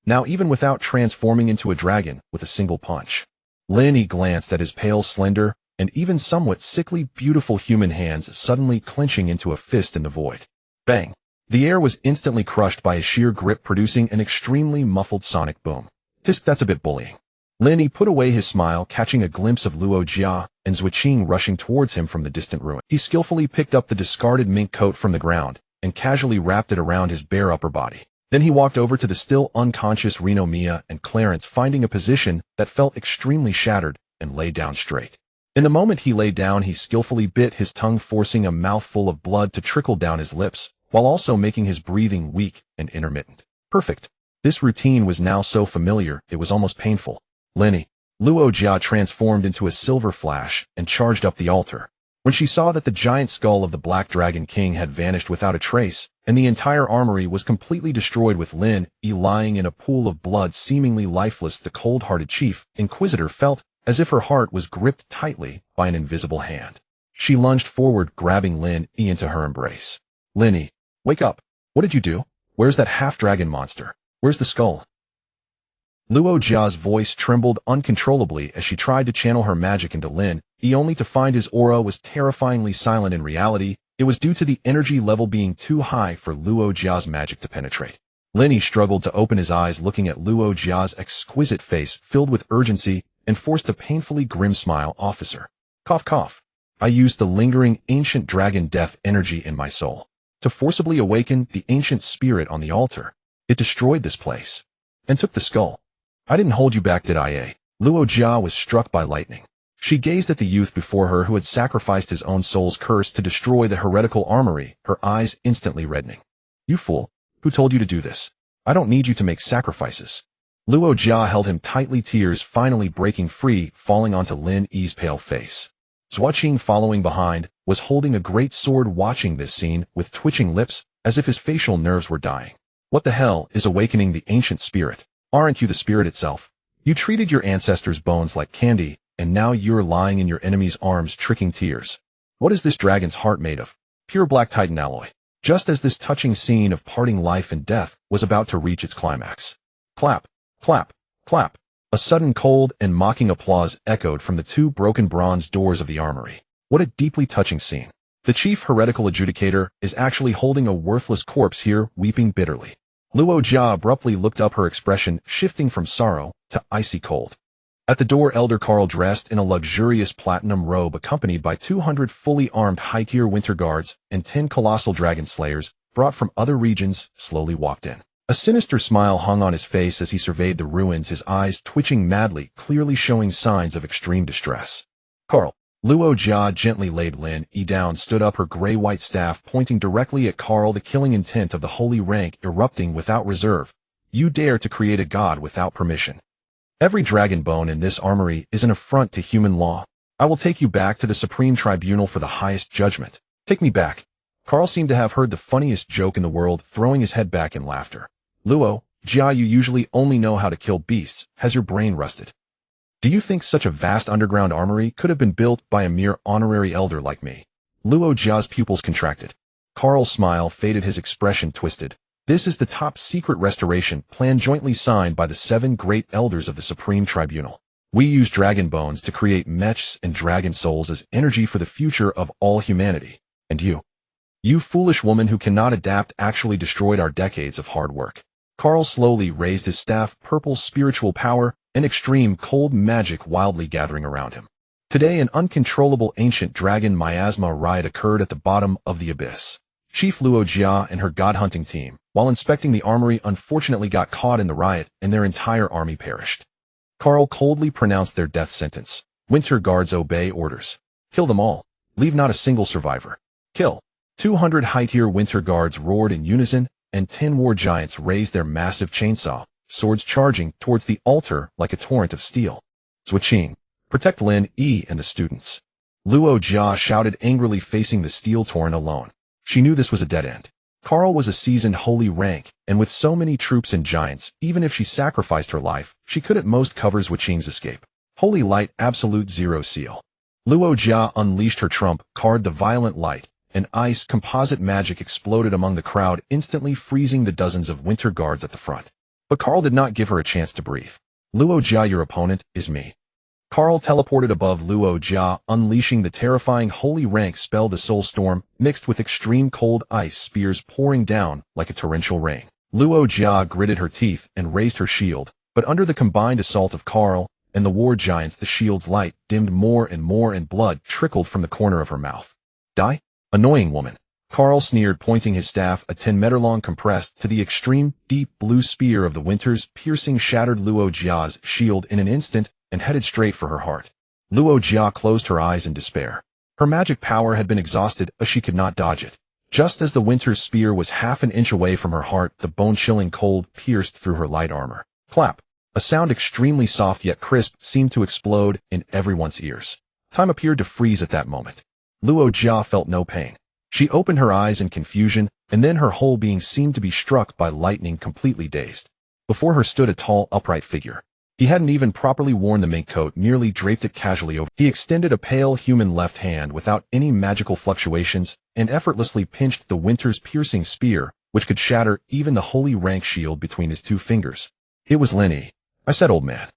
S1: Now, even without transforming into a dragon with a single punch, Lin Yi glanced at his pale, slender, and even somewhat sickly beautiful human hands suddenly clenching into a fist in the void. Bang! The air was instantly crushed by his sheer grip, producing an extremely muffled sonic boom. Tisk, that's a bit bullying. Lin Yi put away his smile, catching a glimpse of Luo Jia and Zuiqing rushing towards him from the distant ruin. He skillfully picked up the discarded mink coat from the ground and casually wrapped it around his bare upper body. Then he walked over to the still unconscious Reno, Mia, and Clarence, finding a position that felt extremely shattered, and lay down straight. In the moment he lay down, he skillfully bit his tongue, forcing a mouthful of blood to trickle down his lips, while also making his breathing weak and intermittent. Perfect. This routine was now so familiar, it was almost painful. Lin Yi. Luo Jia transformed into a silver flash and charged up the altar. When she saw that the giant skull of the Black Dragon King had vanished without a trace, and the entire armory was completely destroyed with Lin Yi lying in a pool of blood, seemingly lifeless, the cold-hearted chief inquisitor felt as if her heart was gripped tightly by an invisible hand. She lunged forward, grabbing Lin Yi into her embrace. Lin Yi, wake up. What did you do? Where's that half-dragon monster? Where's the skull? Luo Jia's voice trembled uncontrollably as she tried to channel her magic into Lin Yi, only to find his aura was terrifyingly silent. In reality, it was due to the energy level being too high for Luo Jia's magic to penetrate. Lin Yi struggled to open his eyes, looking at Luo Jia's exquisite face filled with urgency, and forced a painfully grim smile. Officer. Cough cough. I used the lingering ancient dragon death energy in my soul to forcibly awaken the ancient spirit on the altar. It destroyed this place and took the skull. I didn't hold you back, did I? Luo Jia was struck by lightning. She gazed at the youth before her who had sacrificed his own soul's curse to destroy the heretical armory, her eyes instantly reddening. You fool. Who told you to do this? I don't need you to make sacrifices. Luo Jia held him tightly, tears finally breaking free, falling onto Lin Yi's pale face. Zuiqing, following behind, was holding a great sword, watching this scene with twitching lips as if his facial nerves were dying. What the hell is awakening the ancient spirit? Aren't you the spirit itself? You treated your ancestors' bones like candy, and now you're lying in your enemy's arms, tricking tears. What is this dragon's heart made of? Pure black titan alloy. Just as this touching scene of parting life and death was about to reach its climax. Clap, clap, clap. A sudden cold and mocking applause echoed from the two broken bronze doors of the armory. What a deeply touching scene. The chief heretical adjudicator is actually holding a worthless corpse here, weeping bitterly. Luo Jia abruptly looked up, her expression shifting from sorrow to icy cold. At the door, Elder Carl, dressed in a luxurious platinum robe, accompanied by 200 fully armed high-tier winter guards and 10 colossal dragon slayers, brought from other regions, slowly walked in. A sinister smile hung on his face as he surveyed the ruins, his eyes twitching madly, clearly showing signs of extreme distress. Carl. Luo Jia gently laid Lin Yi down, stood up, her gray-white staff pointing directly at Carl, the killing intent of the holy rank erupting without reserve. You dare to create a god without permission. Every dragon bone in this armory is an affront to human law. I will take you back to the Supreme Tribunal for the highest judgment. Take me back. Carl seemed to have heard the funniest joke in the world, throwing his head back in laughter. Luo Jia, you usually only know how to kill beasts. Has your brain rusted? Do you think such a vast underground armory could have been built by a mere honorary elder like me? Luo Jia's pupils contracted. Carl's smile faded, his expression twisted. This is the top secret restoration plan jointly signed by the 7 great elders of the Supreme Tribunal. We use dragon bones to create mechs and dragon souls as energy for the future of all humanity. And you foolish woman who cannot adapt actually destroyed our decades of hard work. Carl slowly raised his staff, purple spiritual power and extreme cold magic wildly gathering around him. Today an uncontrollable ancient dragon miasma riot occurred at the bottom of the abyss. Chief Luo Jia and her god-hunting team, while inspecting the armory, unfortunately got caught in the riot and their entire army perished. Carl coldly pronounced their death sentence. Winter guards, obey orders. Kill them all. Leave not a single survivor. Kill. 200 high-tier winter guards roared in unison, and 10 war giants raised their massive chainsaw, swords charging towards the altar like a torrent of steel. Switching. Protect Lin Yi and the students. Luo Jia shouted angrily, facing the steel torrent alone. She knew this was a dead end. Carl was a seasoned holy rank, and with so many troops and giants, even if she sacrificed her life, she could at most cover Zhuqing's escape. Holy light, absolute zero seal. Luo Jia unleashed her trump card, the violent light, and ice composite magic exploded among the crowd, instantly freezing the dozens of winter guards at the front. But Carl did not give her a chance to breathe. Luo Jia, your opponent is me. Carl teleported above Luo Jia, unleashing the terrifying holy rank spell, the soul storm, mixed with extreme cold ice spears pouring down like a torrential rain. Luo Jia gritted her teeth and raised her shield, but under the combined assault of Carl and the war giants, the shield's light dimmed more and blood trickled from the corner of her mouth. Die? Annoying woman. Carl sneered, pointing his staff, a 10-meter-long compressed to the extreme, deep blue spear of the winters, piercing shattered Luo Jia's shield in an instant and headed straight for her heart. Luo Jia closed her eyes in despair. Her magic power had been exhausted, as she could not dodge it. Just as the winter's spear was half an inch away from her heart, the bone-chilling cold pierced through her light armor. Clap. A sound extremely soft yet crisp seemed to explode in everyone's ears. Time appeared to freeze at that moment. Luo Jia felt no pain. She opened her eyes in confusion, and then her whole being seemed to be struck by lightning, completely dazed. Before her stood a tall, upright figure. He hadn't even properly worn the mink coat, merely draped it casually over. He extended a pale human left hand without any magical fluctuations and effortlessly pinched the winter's piercing spear, which could shatter even the holy rank shield between his two fingers. It was Lin Yi. I said, old man.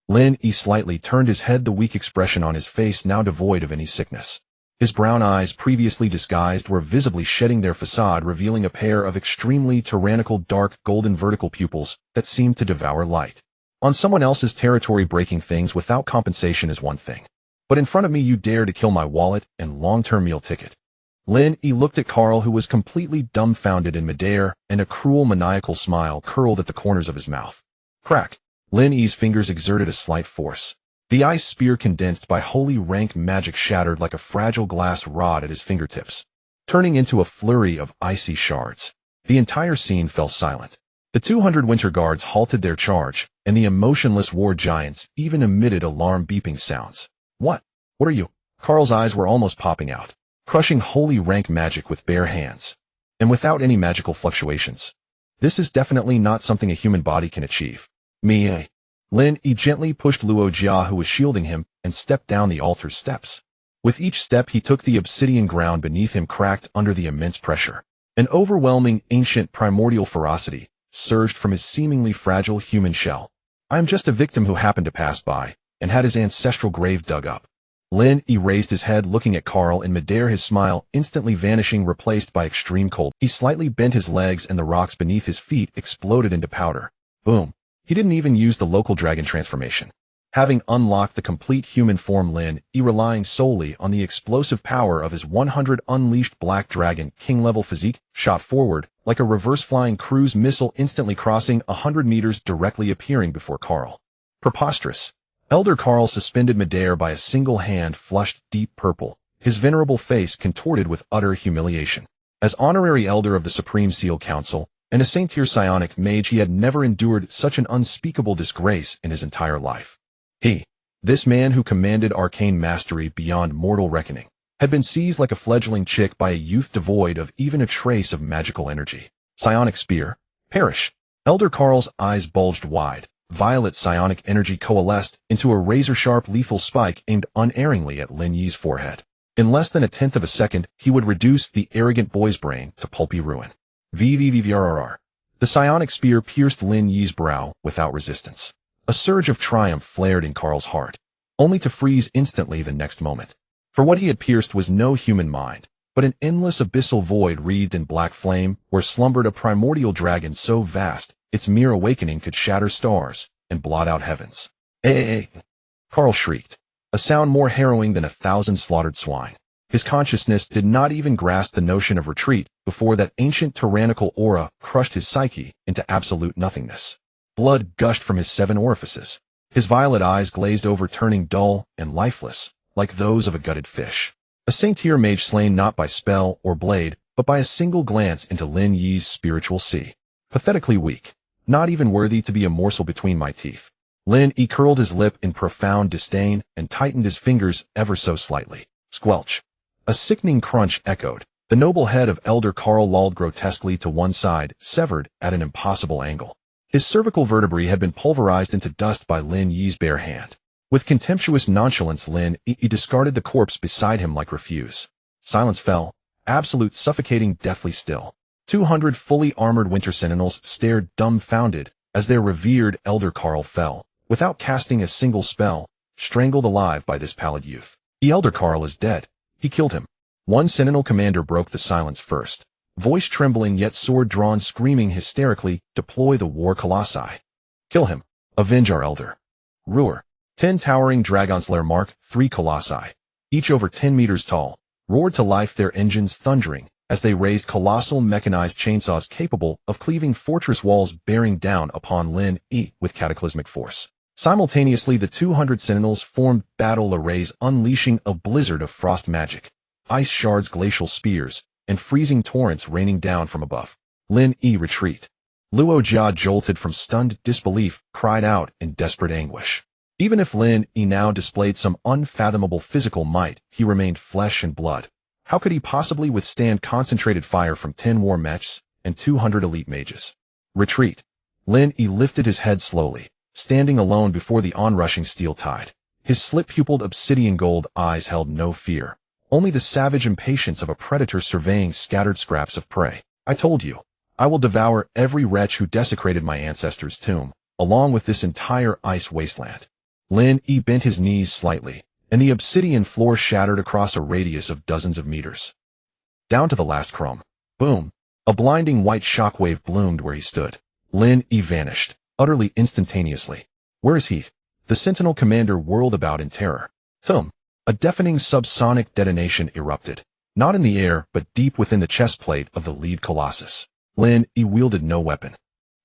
S1: Lin Yi slightly turned his head, the weak expression on his face now devoid of any sickness. His brown eyes, previously disguised, were visibly shedding their facade, revealing a pair of extremely tyrannical dark golden vertical pupils that seemed to devour light. On someone else's territory, breaking things without compensation is one thing. But in front of me you dare to kill my wallet and long-term meal ticket. Lin Yi looked at Carl, who was completely dumbfounded in midair, and a cruel maniacal smile curled at the corners of his mouth. Crack. Lin Yi's fingers exerted a slight force. The ice spear, condensed by holy rank magic, shattered like a fragile glass rod at his fingertips, turning into a flurry of icy shards. The entire scene fell silent. The 200 winter guards halted their charge, and the emotionless war giants even emitted alarm beeping sounds. What? What are you? Carl's eyes were almost popping out. Crushing holy rank magic with bare hands. And without any magical fluctuations. This is definitely not something a human body can achieve. Me. Lin Yi gently pushed Luo Jia, who was shielding him, and stepped down the altar's steps. With each step he took, the obsidian ground beneath him cracked under the immense pressure. An overwhelming, ancient, primordial ferocity surged from his seemingly fragile human shell. I am just a victim who happened to pass by, and had his ancestral grave dug up. Lin Yi raised his head, looking at Carl in midair, his smile instantly vanishing, replaced by extreme cold. He slightly bent his legs, and the rocks beneath his feet exploded into powder. Boom. He didn't even use the local dragon transformation. Having unlocked the complete human form, Lin Yi, relying solely on the explosive power of his 100 unleashed black dragon king-level physique, shot forward like a reverse-flying cruise missile, instantly crossing 100 meters, directly appearing before Carl. Preposterous. Elder Carl, suspended midair by a single hand, flushed deep purple, his venerable face contorted with utter humiliation. As honorary elder of the Supreme Seal Council, and a saint-tier psionic mage, he had never endured such an unspeakable disgrace in his entire life. This man who commanded arcane mastery beyond mortal reckoning, had been seized like a fledgling chick by a youth devoid of even a trace of magical energy. Psionic spear. Perish. Elder Carl's eyes bulged wide. Violet psionic energy coalesced into a razor-sharp lethal spike aimed unerringly at Lin Yi's forehead. In less than a tenth of a second, he would reduce the arrogant boy's brain to pulpy ruin. VVVVRRR. The psionic spear pierced Lin Yi's brow without resistance. A surge of triumph flared in Carl's heart, only to freeze instantly the next moment. For what he had pierced was no human mind, but an endless abyssal void wreathed in black flame, where slumbered a primordial dragon so vast, its mere awakening could shatter stars and blot out heavens. "Eh!" Carl shrieked, a sound more harrowing than 1,000 slaughtered swine. His consciousness did not even grasp the notion of retreat before that ancient tyrannical aura crushed his psyche into absolute nothingness. Blood gushed from his 7 orifices. His violet eyes glazed over, turning dull and lifeless, like those of a gutted fish. A saint-tier mage slain not by spell or blade, but by a single glance into Lin Yi's spiritual sea. Pathetically weak, not even worthy to be a morsel between my teeth. Lin Yi curled his lip in profound disdain and tightened his fingers ever so slightly. Squelch. A sickening crunch echoed. The noble head of Elder Carl lolled grotesquely to one side, severed at an impossible angle. His cervical vertebrae had been pulverized into dust by Lin Yi's bare hand. With contemptuous nonchalance, Lin Yi discarded the corpse beside him like refuse. Silence fell, absolute, suffocating, deathly still. 200 fully armored winter sentinels stared dumbfounded as their revered Elder Carl fell, without casting a single spell, strangled alive by this pallid youth. "The Elder Carl is dead. He killed him." One sentinel commander broke the silence first, voice trembling yet sword drawn, screaming hysterically, "Deploy the war colossi. Kill him. Avenge our elder." Ruhr. 10 towering Dragonslayer Mark III colossi, each over 10 meters tall, roared to life, their engines thundering as they raised colossal mechanized chainsaws capable of cleaving fortress walls, bearing down upon Lin Yi with cataclysmic force. Simultaneously, the 200 sentinels formed battle arrays, unleashing a blizzard of frost magic, ice shards, glacial spears, and freezing torrents raining down from above. Lin Yi retreat. Luo Jia, jolted from stunned disbelief, cried out in desperate anguish. Even if Lin Yi now displayed some unfathomable physical might, he remained flesh and blood. How could he possibly withstand concentrated fire from 10 war mechs and 200 elite mages? Retreat. Lin Yi lifted his head slowly, standing alone before the onrushing steel tide. His slit-pupiled obsidian gold eyes held no fear, only the savage impatience of a predator surveying scattered scraps of prey. "I told you, I will devour every wretch who desecrated my ancestors' tomb, along with this entire ice wasteland." Lin Yi bent his knees slightly, and the obsidian floor shattered across a radius of dozens of meters. Down to the last crumb. Boom! A blinding white shockwave bloomed where he stood. Lin Yi vanished, utterly instantaneously. "Where is he?" The sentinel commander whirled about in terror. "Tum!" A deafening subsonic detonation erupted, not in the air but deep within the chest plate of the lead colossus. Lin Yi wielded no weapon.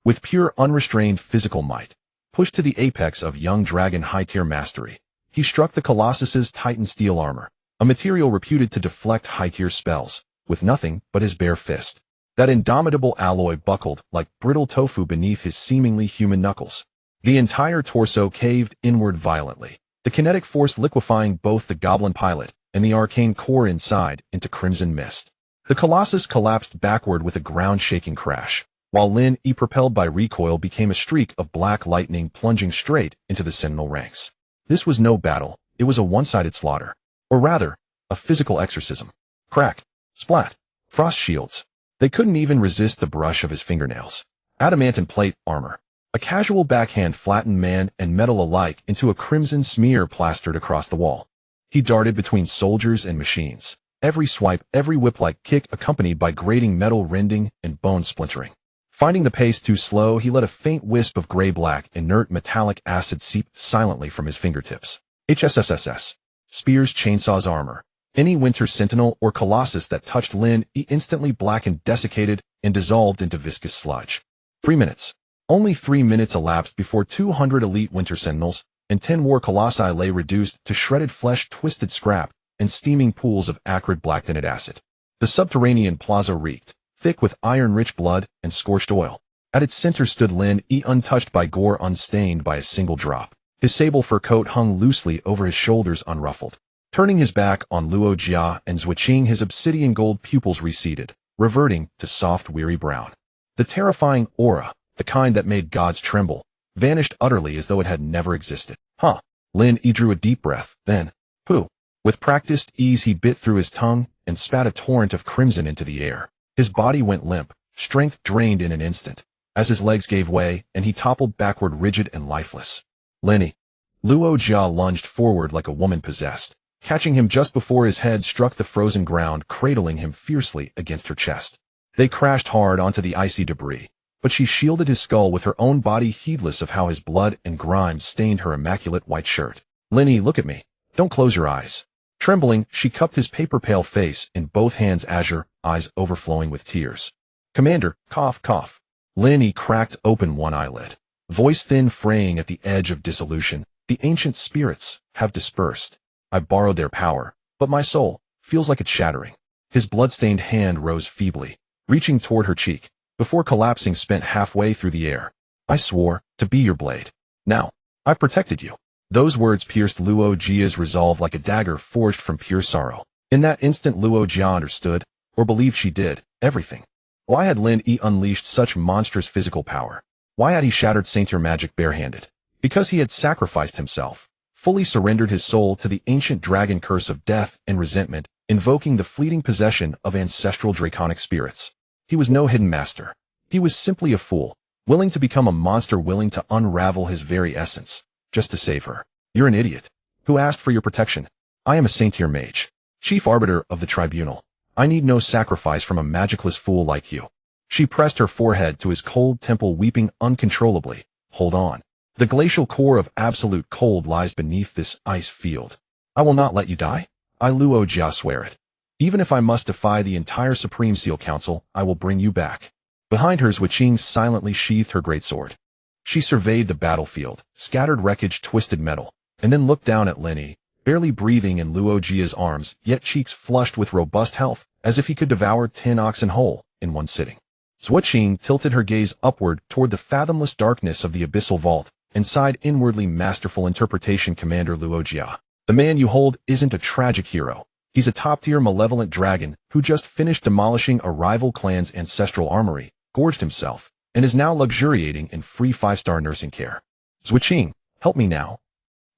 S1: With pure unrestrained physical might, pushed to the apex of young dragon high-tier mastery, he struck the colossus's titan steel armor, a material reputed to deflect high-tier spells, with nothing but his bare fist. That indomitable alloy buckled like brittle tofu beneath his seemingly human knuckles. The entire torso caved inward violently, the kinetic force liquefying both the goblin pilot and the arcane core inside into crimson mist. The colossus collapsed backward with a ground-shaking crash, while Lin Yi, propelled by recoil, became a streak of black lightning plunging straight into the sentinel ranks. This was no battle, it was a one-sided slaughter. Or rather, a physical exorcism. Crack. Splat. Frost shields. They couldn't even resist the brush of his fingernails. Adamantine plate armor. A casual backhand flattened man and metal alike into a crimson smear plastered across the wall. He darted between soldiers and machines, every swipe, every whip-like kick accompanied by grating metal rending and bone splintering. Finding the pace too slow, he let a faint wisp of gray-black, inert metallic acid seep silently from his fingertips. HSSSS. Spears, chainsaws, armor. Any winter sentinel or colossus that touched Lin Yi instantly blackened, desiccated, and dissolved into viscous sludge. 3 minutes. Only 3 minutes elapsed before 200 elite winter sentinels and 10 war colossi lay reduced to shredded flesh, twisted scrap, and steaming pools of acrid black tinted acid. The subterranean plaza reeked, thick with iron-rich blood and scorched oil. At its center stood Lin Yi, untouched by gore, unstained by a single drop. His sable fur coat hung loosely over his shoulders, unruffled. Turning his back on Luo Jia and Zhuqing, his obsidian gold pupils receded, reverting to soft, weary brown. The terrifying aura, the kind that made gods tremble, vanished utterly as though it had never existed. Huh. Lin Yi drew a deep breath, then, pooh. With practiced ease he bit through his tongue and spat a torrent of crimson into the air. His body went limp, strength drained in an instant, as his legs gave way and he toppled backward, rigid and lifeless. Lenny. Luo Jia lunged forward like a woman possessed, catching him just before his head struck the frozen ground, cradling him fiercely against her chest. They crashed hard onto the icy debris, but she shielded his skull with her own body, heedless of how his blood and grime stained her immaculate white shirt. Lenny, look at me. Don't close your eyes. Trembling, she cupped his paper-pale face in both hands, azure, eyes overflowing with tears. Commander, cough, cough. Lenny cracked open one eyelid, voice thin, fraying at the edge of dissolution. The ancient spirits have dispersed. I borrowed their power, but my soul feels like it's shattering. His blood-stained hand rose feebly, reaching toward her cheek, before collapsing, spent halfway through the air. I swore to be your blade. Now, I've protected you. Those words pierced Luo Jia's resolve like a dagger forged from pure sorrow. In that instant, Luo Jia understood, or believed she did, everything. Why had Lin Yi unleashed such monstrous physical power? Why had he shattered Saintier magic barehanded? Because he had sacrificed himself, fully surrendered his soul to the ancient dragon curse of death and resentment, invoking the fleeting possession of ancestral draconic spirits. He was no hidden master. He was simply a fool, willing to become a monster, willing to unravel his very essence, just to save her. You're an idiot. Who asked for your protection? I am a Saintier mage, chief arbiter of the tribunal. I need no sacrifice from a magicless fool like you. She pressed her forehead to his cold temple, weeping uncontrollably. Hold on. The glacial core of absolute cold lies beneath this ice field. I will not let you die. I, Luo Jia, swear it. Even if I must defy the entire Supreme Seal Council, I will bring you back. Behind her, Zhuqing silently sheathed her greatsword. She surveyed the battlefield, scattered wreckage, twisted metal, and then looked down at Lenny, barely breathing in Luo Jia's arms, yet cheeks flushed with robust health, as if he could devour 10 oxen whole in one sitting. Zhuqing tilted her gaze upward toward the fathomless darkness of the abyssal vault, and sighed inwardly. Masterful interpretation, Commander Luo Jia. The man you hold isn't a tragic hero. He's a top-tier malevolent dragon who just finished demolishing a rival clan's ancestral armory, gorged himself, and is now luxuriating in free 5-star nursing care. Zhuqing, help me now.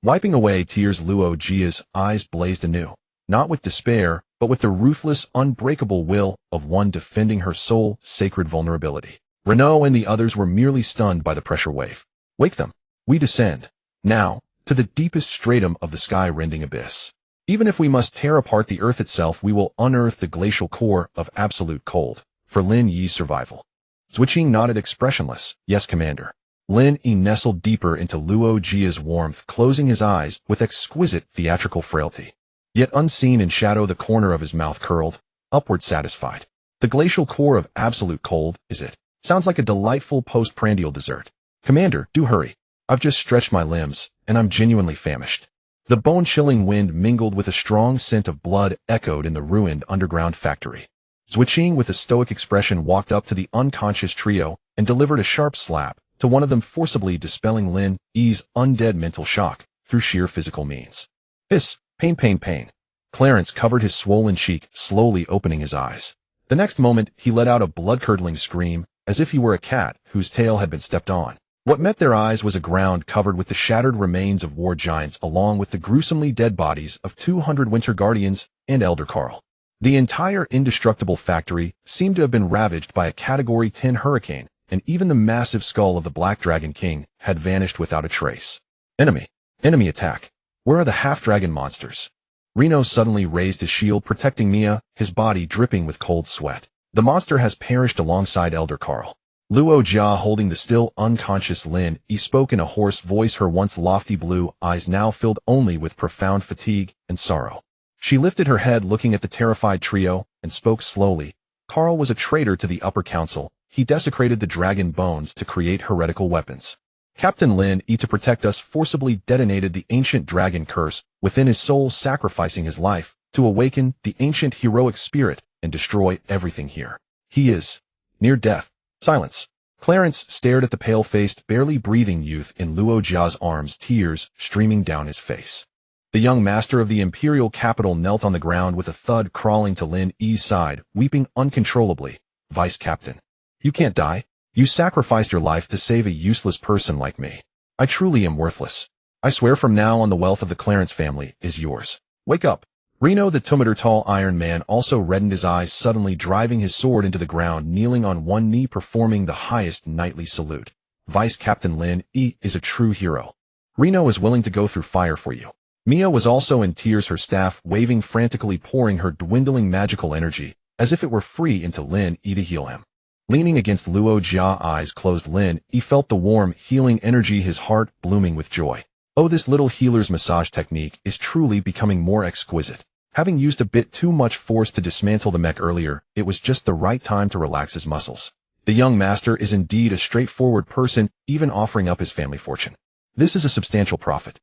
S1: Wiping away tears, Luo Jia's eyes blazed anew, not with despair, but with the ruthless, unbreakable will of one defending her soul, sacred vulnerability. Renaud and the others were merely stunned by the pressure wave. Wake them. We descend, now, to the deepest stratum of the sky-rending abyss. Even if we must tear apart the earth itself, we will unearth the glacial core of absolute cold, for Lin Yi's survival. Zhuqing nodded expressionless. Yes, Commander. Lin Yi nestled deeper into Luo Jia's warmth, closing his eyes with exquisite theatrical frailty. Yet unseen in shadow, the corner of his mouth curled, upward satisfied. The glacial core of absolute cold, is it? Sounds like a delightful postprandial dessert. Commander, do hurry. I've just stretched my limbs, and I'm genuinely famished. The bone-chilling wind mingled with a strong scent of blood echoed in the ruined underground factory. Zhuqing, with a stoic expression, walked up to the unconscious trio and delivered a sharp slap to one of them, forcibly dispelling Lin Yi's undead mental shock through sheer physical means. Hiss, pain, pain, pain. Clarence covered his swollen cheek, slowly opening his eyes. The next moment, he let out a blood-curdling scream, as if he were a cat whose tail had been stepped on. What met their eyes was a ground covered with the shattered remains of war giants, along with the gruesomely dead bodies of 200 Winter Guardians and Elder Carl. The entire indestructible factory seemed to have been ravaged by a Category 10 hurricane, and even the massive skull of the Black Dragon King had vanished without a trace. Enemy attack. Where are the half-dragon monsters? Reno suddenly raised his shield, protecting Mia, his body dripping with cold sweat. The monster has perished alongside Elder Carl. Luo Jia, holding the still unconscious Lin Yi, spoke in a hoarse voice, her once lofty blue eyes now filled only with profound fatigue and sorrow. She lifted her head, looking at the terrified trio, and spoke slowly. Carl was a traitor to the Upper Council. He desecrated the dragon bones to create heretical weapons. Captain Lin Yi, to protect us, forcibly detonated the ancient dragon curse within his soul, sacrificing his life to awaken the ancient heroic spirit and destroy everything here. He is near death. Silence. Clarence stared at the pale-faced, barely breathing youth in Luo Jia's arms, tears streaming down his face. The young master of the imperial capital knelt on the ground with a thud, crawling to Lin Yi's side, weeping uncontrollably. Vice Captain, you can't die. You sacrificed your life to save a useless person like me. I truly am worthless. I swear from now on the wealth of the Clarence family is yours. Wake up. Reno, the 2-meter tall Iron Man, also reddened his eyes, suddenly driving his sword into the ground, kneeling on one knee, performing the highest knightly salute. Vice Captain Lin Yi is a true hero. Reno is willing to go through fire for you. Mia was also in tears, her staff waving frantically, pouring her dwindling magical energy, as if it were free, into Lin Yi to heal him. Leaning against Luo Jia, eyes closed, Lin Yi felt the warm, healing energy, his heart blooming with joy. Oh, this little healer's massage technique is truly becoming more exquisite. Having used a bit too much force to dismantle the mech earlier, it was just the right time to relax his muscles. The young master is indeed a straightforward person, even offering up his family fortune. This is a substantial profit.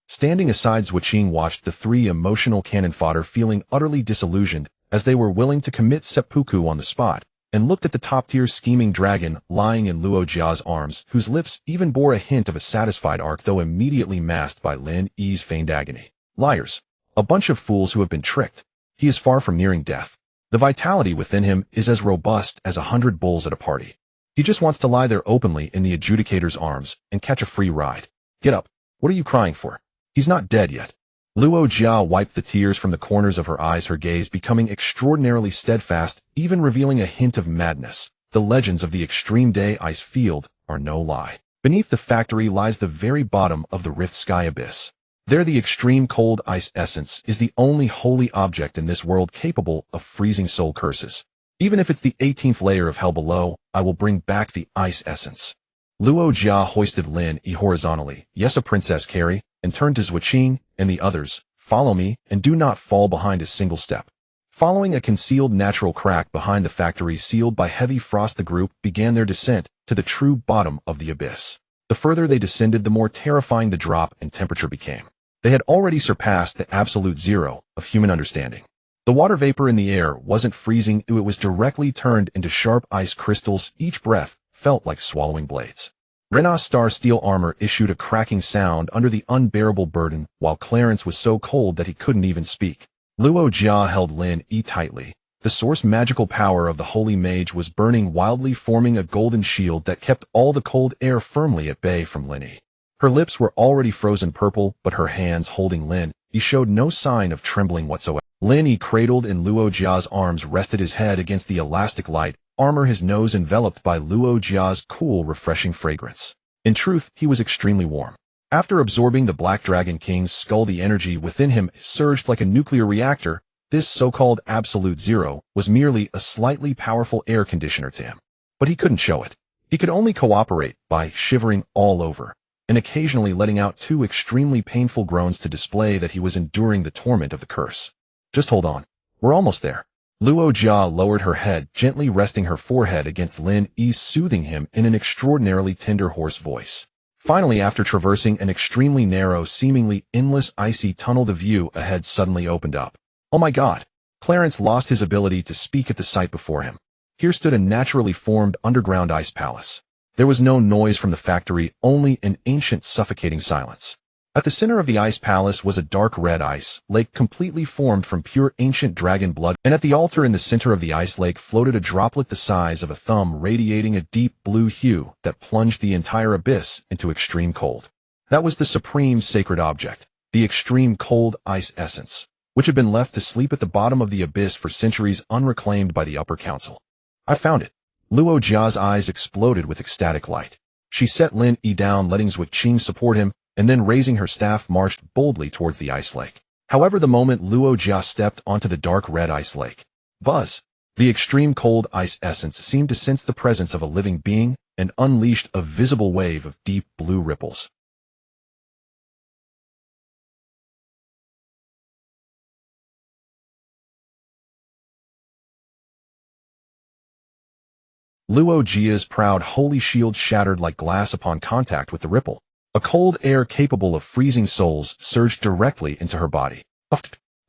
S1: Standing aside, Zhuqing watched the three emotional cannon fodder, feeling utterly disillusioned, as they were willing to commit seppuku on the spot, and looked at the top-tier scheming dragon lying in Luo Jia's arms, whose lips even bore a hint of a satisfied arc, though immediately masked by Lin Yi's feigned agony. Liars. A bunch of fools who have been tricked. He is far from nearing death. The vitality within him is as robust as 100 bulls at a party. He just wants to lie there openly in the adjudicator's arms and catch a free ride. Get up. What are you crying for? He's not dead yet. Luo Jia wiped the tears from the corners of her eyes, her gaze becoming extraordinarily steadfast, even revealing a hint of madness. The legends of the extreme day ice field are no lie. Beneath the factory lies the very bottom of the Rift Sky abyss. There, the extreme cold ice essence is the only holy object in this world capable of freezing soul curses. Even if it's the 18th layer of hell below, I will bring back the ice essence. Luo Jia hoisted Lin Yi horizontally, yes, a Princess Carrie, and turned to Zhuqing and the others. Follow me, and do not fall behind a single step. Following a concealed natural crack behind the factory sealed by heavy frost, the group began their descent to the true bottom of the abyss. The further they descended, the more terrifying the drop in temperature became. They had already surpassed the absolute zero of human understanding. The water vapor in the air wasn't freezing, it was directly turned into sharp ice crystals. Each breath felt like swallowing blades. Rena's star steel armor issued a cracking sound under the unbearable burden, while Clarence was so cold that he couldn't even speak. Luo Jia held Lin Yi tightly. The source magical power of the holy mage was burning wildly, forming a golden shield that kept all the cold air firmly at bay from Lin Yi. Her lips were already frozen purple, but her hands holding Lin Yi showed no sign of trembling whatsoever. Lin Yi, cradled in Luo Jia's arms, rested his head against the elastic light armor, his nose enveloped by Luo Jia's cool, refreshing fragrance. In truth, he was extremely warm. After absorbing the Black Dragon King's skull, the energy within him surged like a nuclear reactor. This so-called absolute zero was merely a slightly powerful air conditioner to him. But he couldn't show it. He could only cooperate by shivering all over, and occasionally letting out two extremely painful groans to display that he was enduring the torment of the curse. Just hold on. We're almost there. Luo Jia lowered her head, gently resting her forehead against Lin Yi, soothing him in an extraordinarily tender, hoarse voice. Finally, after traversing an extremely narrow, seemingly endless icy tunnel, the view ahead suddenly opened up. Oh my God! Clarence lost his ability to speak at the sight before him. Here stood a naturally formed underground ice palace. There was no noise from the factory, only an ancient, suffocating silence. At the center of the ice palace was a dark red ice lake completely formed from pure ancient dragon blood, and at the altar in the center of the ice lake floated a droplet the size of a thumb, radiating a deep blue hue that plunged the entire abyss into extreme cold. That was the supreme sacred object, the extreme cold ice essence, which had been left to sleep at the bottom of the abyss for centuries, unreclaimed by the upper council. I found it. Luo Jia's eyes exploded with ecstatic light. She set Lin Yi down, letting Zhuqing support him, and then raising her staff marched boldly towards the ice lake. However, the moment Luo Jia stepped onto the dark red ice lake, buzz! The extreme cold ice essence seemed to sense the presence of a living being and unleashed a visible wave of deep blue ripples. Luo Jia's proud holy shield shattered like glass upon contact with the ripple. A cold air capable of freezing souls surged directly into her body.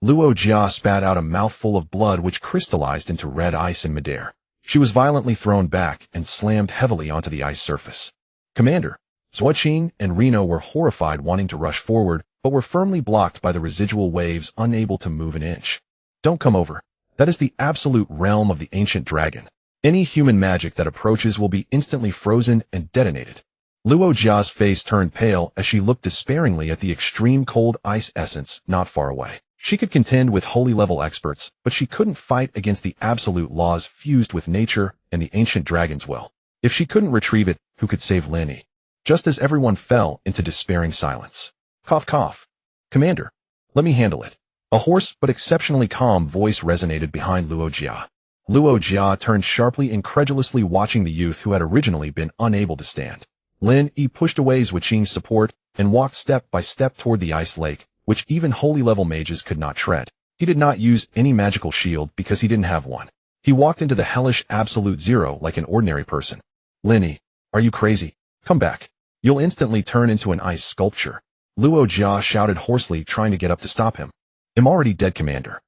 S1: Luo Jia spat out a mouthful of blood which crystallized into red ice in midair. She was violently thrown back and slammed heavily onto the ice surface. Commander! Zhuqing and Reno were horrified, wanting to rush forward, but were firmly blocked by the residual waves, unable to move an inch. Don't come over. That is the absolute realm of the ancient dragon. Any human magic that approaches will be instantly frozen and detonated. Luo Jia's face turned pale as she looked despairingly at the extreme cold ice essence not far away. She could contend with holy-level experts, but she couldn't fight against the absolute laws fused with nature and the ancient dragon's will. If she couldn't retrieve it, who could save Lin Yi? just as everyone fell into despairing silence. Cough cough. Commander, let me handle it. A hoarse but exceptionally calm voice resonated behind Luo Jia. Luo Jia turned sharply, incredulously watching the youth who had originally been unable to stand. Lin Yi pushed away Zhuqing's support and walked step by step toward the ice lake, which even holy-level mages could not tread. He did not use any magical shield because he didn't have one. He walked into the hellish absolute zero like an ordinary person. Lin Yi, are you crazy? Come back. You'll instantly turn into an ice sculpture. Luo Jia shouted hoarsely, trying to get up to stop him. I'm already dead, Commander.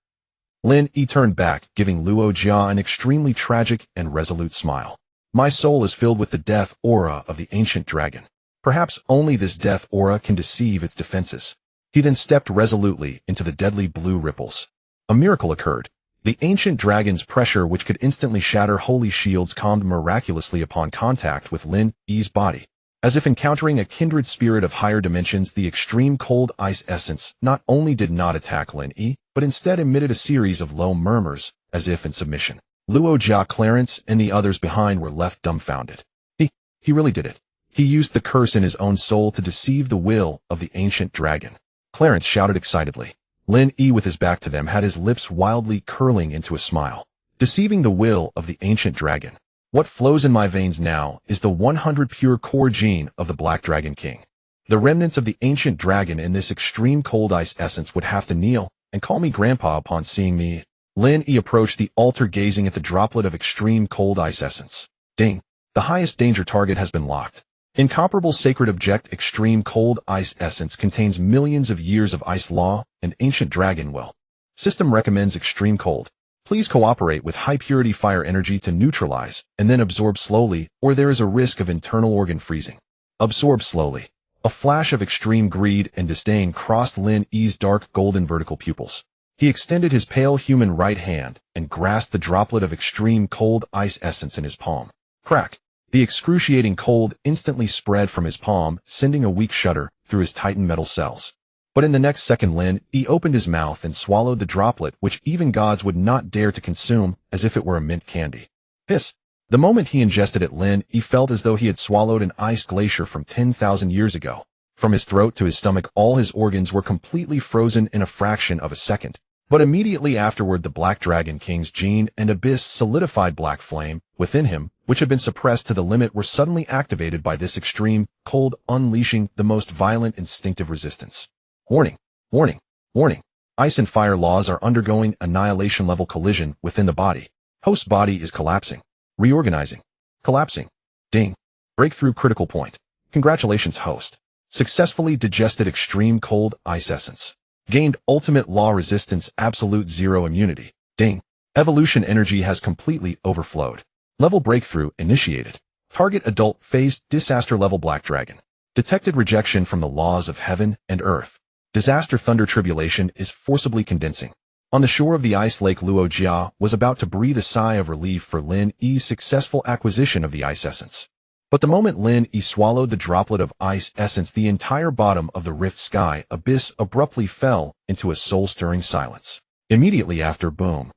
S1: Lin Yi turned back, giving Luo Jia an extremely tragic and resolute smile. My soul is filled with the death aura of the ancient dragon. Perhaps only this death aura can deceive its defenses. He then stepped resolutely into the deadly blue ripples. A miracle occurred. The ancient dragon's pressure, which could instantly shatter holy shields, calmed miraculously upon contact with Lin Yi's body. As if encountering a kindred spirit of higher dimensions, the extreme cold ice essence not only did not attack Lin Yi, but instead emitted a series of low murmurs, as if in submission. Luo Jia, Clarence, and the others behind were left dumbfounded. He really did it. He used the curse in his own soul to deceive the will of the ancient dragon. Clarence shouted excitedly. Lin Yi, with his back to them, had his lips wildly curling into a smile. Deceiving the will of the ancient dragon. What flows in my veins now is the 100 pure core gene of the Black Dragon King. The remnants of the ancient dragon in this extreme cold ice essence would have to kneel and call me Grandpa upon seeing me. Lin Yi approached the altar, gazing at the droplet of extreme cold ice essence. Ding! The highest danger target has been locked. Incomparable sacred object extreme cold ice essence contains millions of years of ice law and ancient dragon will. System recommends extreme cold. Please cooperate with high purity fire energy to neutralize and then absorb slowly, or there is a risk of internal organ freezing. Absorb slowly. A flash of extreme greed and disdain crossed Lin Yi's dark golden vertical pupils. He extended his pale human right hand and grasped the droplet of extreme cold ice essence in his palm. Crack! The excruciating cold instantly spread from his palm, sending a weak shudder through his tightened metal cells. But in the next second, Lin Yi opened his mouth and swallowed the droplet, which even gods would not dare to consume, as if it were a mint candy. Hiss! The moment he ingested it, Lin Yi felt as though he had swallowed an ice glacier from 10,000 years ago. From his throat to his stomach, all his organs were completely frozen in a fraction of a second. But immediately afterward, the Black Dragon King's gene and abyss solidified black flame within him, which had been suppressed to the limit, were suddenly activated by this extreme cold, unleashing the most violent instinctive resistance. Warning! Warning! Warning! Ice and fire laws are undergoing annihilation-level collision within the body. Host body is collapsing. Reorganizing. Collapsing. Ding. Breakthrough critical point. Congratulations, host. Successfully digested extreme cold ice essence. Gained ultimate law resistance, absolute zero immunity. Ding. Evolution energy has completely overflowed. Level breakthrough initiated. Target adult phased disaster level Black Dragon. Detected rejection from the laws of heaven and earth. Disaster thunder tribulation is forcibly condensing. On the shore of the ice lake, Luo Jia was about to breathe a sigh of relief for Lin Yi's successful acquisition of the ice essence. But the moment Lin Yi swallowed the droplet of ice essence, the entire bottom of the rift sky abyss abruptly fell into a soul-stirring silence. Immediately after, boom.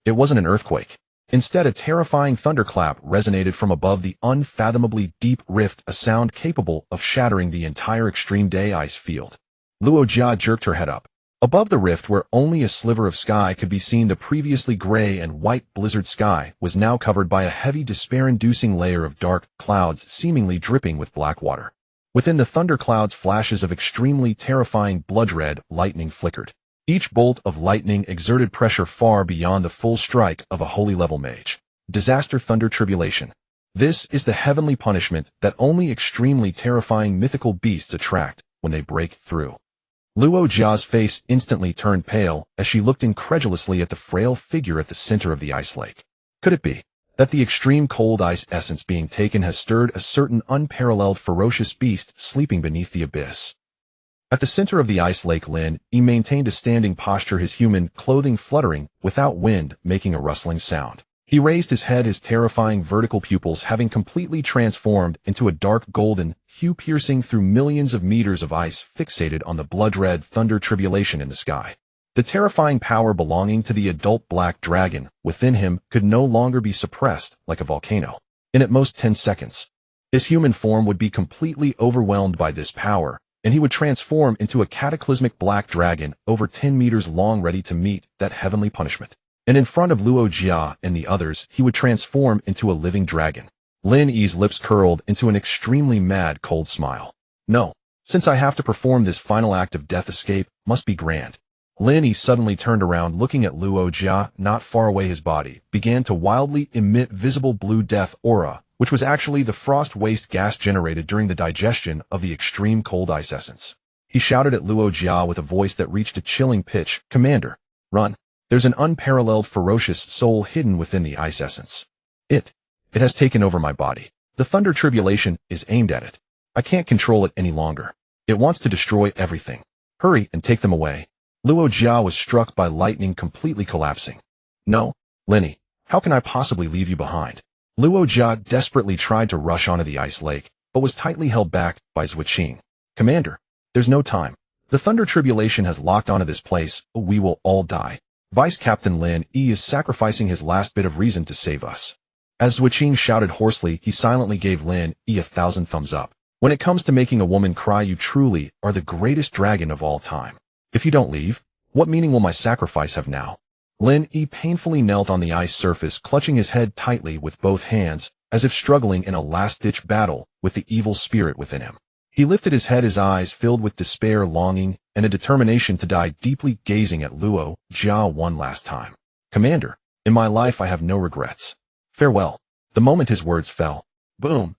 S1: It wasn't an earthquake. Instead, a terrifying thunderclap resonated from above the unfathomably deep rift, a sound capable of shattering the entire extreme day ice field. Luo Jia jerked her head up. Above the rift, where only a sliver of sky could be seen, the previously gray and white blizzard sky was now covered by a heavy, despair-inducing layer of dark clouds seemingly dripping with black water. Within the thunderclouds, flashes of extremely terrifying blood-red lightning flickered. Each bolt of lightning exerted pressure far beyond the full strike of a holy-level mage. Disaster thunder tribulation. This is the heavenly punishment that only extremely terrifying mythical beasts attract when they break through. Luo Jia's face instantly turned pale as she looked incredulously at the frail figure at the center of the ice lake. Could it be that the extreme cold ice essence being taken has stirred a certain unparalleled ferocious beast sleeping beneath the abyss? At the center of the ice lake, Lin Yi maintained a standing posture, his human clothing fluttering without wind, making a rustling sound. He raised his head, his terrifying vertical pupils having completely transformed into a dark golden hue, piercing through millions of meters of ice fixated on the blood-red thunder tribulation in the sky. The terrifying power belonging to the adult Black Dragon within him could no longer be suppressed like a volcano. In at most 10 seconds, His human form would be completely overwhelmed by this power, and he would transform into a cataclysmic black dragon over 10 meters long ready to meet that heavenly punishment. And in front of Luo Jia and the others, he would transform into a living dragon. Lin Yi's lips curled into an extremely mad, cold smile. No, since I have to perform this final act of death escape, must be grand. Lin Yi suddenly turned around looking at Luo Jia, not far away. His body began to wildly emit visible blue death aura, which was actually the frost waste gas generated during the digestion of the extreme cold ice essence. He shouted at Luo Jia with a voice that reached a chilling pitch, "Commander, run. There's an unparalleled ferocious soul hidden within the ice essence. It has taken over my body. The thunder tribulation is aimed at it. I can't control it any longer. It wants to destroy everything. Hurry and take them away." Luo Jia was struck by lightning, completely collapsing. "No, Lin Yi, how can I possibly leave you behind?" Luo Jia desperately tried to rush onto the ice lake, but was tightly held back by Zhuo Qing. "Commander, there's no time. The thunder tribulation has locked onto this place. We will all die. Vice Captain Lin Yi is sacrificing his last bit of reason to save us." As Zhuo Qing shouted hoarsely, he silently gave Lin Yi 1,000 thumbs up. "When it comes to making a woman cry, you truly are the greatest dragon of all time. If you don't leave, what meaning will my sacrifice have now?" Lin Yi painfully knelt on the ice surface, clutching his head tightly with both hands, as if struggling in a last-ditch battle with the evil spirit within him. He lifted his head, his eyes filled with despair, longing, and a determination to die, deeply gazing at Luo Jia one last time. "Commander, in my life I have no regrets. Farewell." The moment his words fell, boom!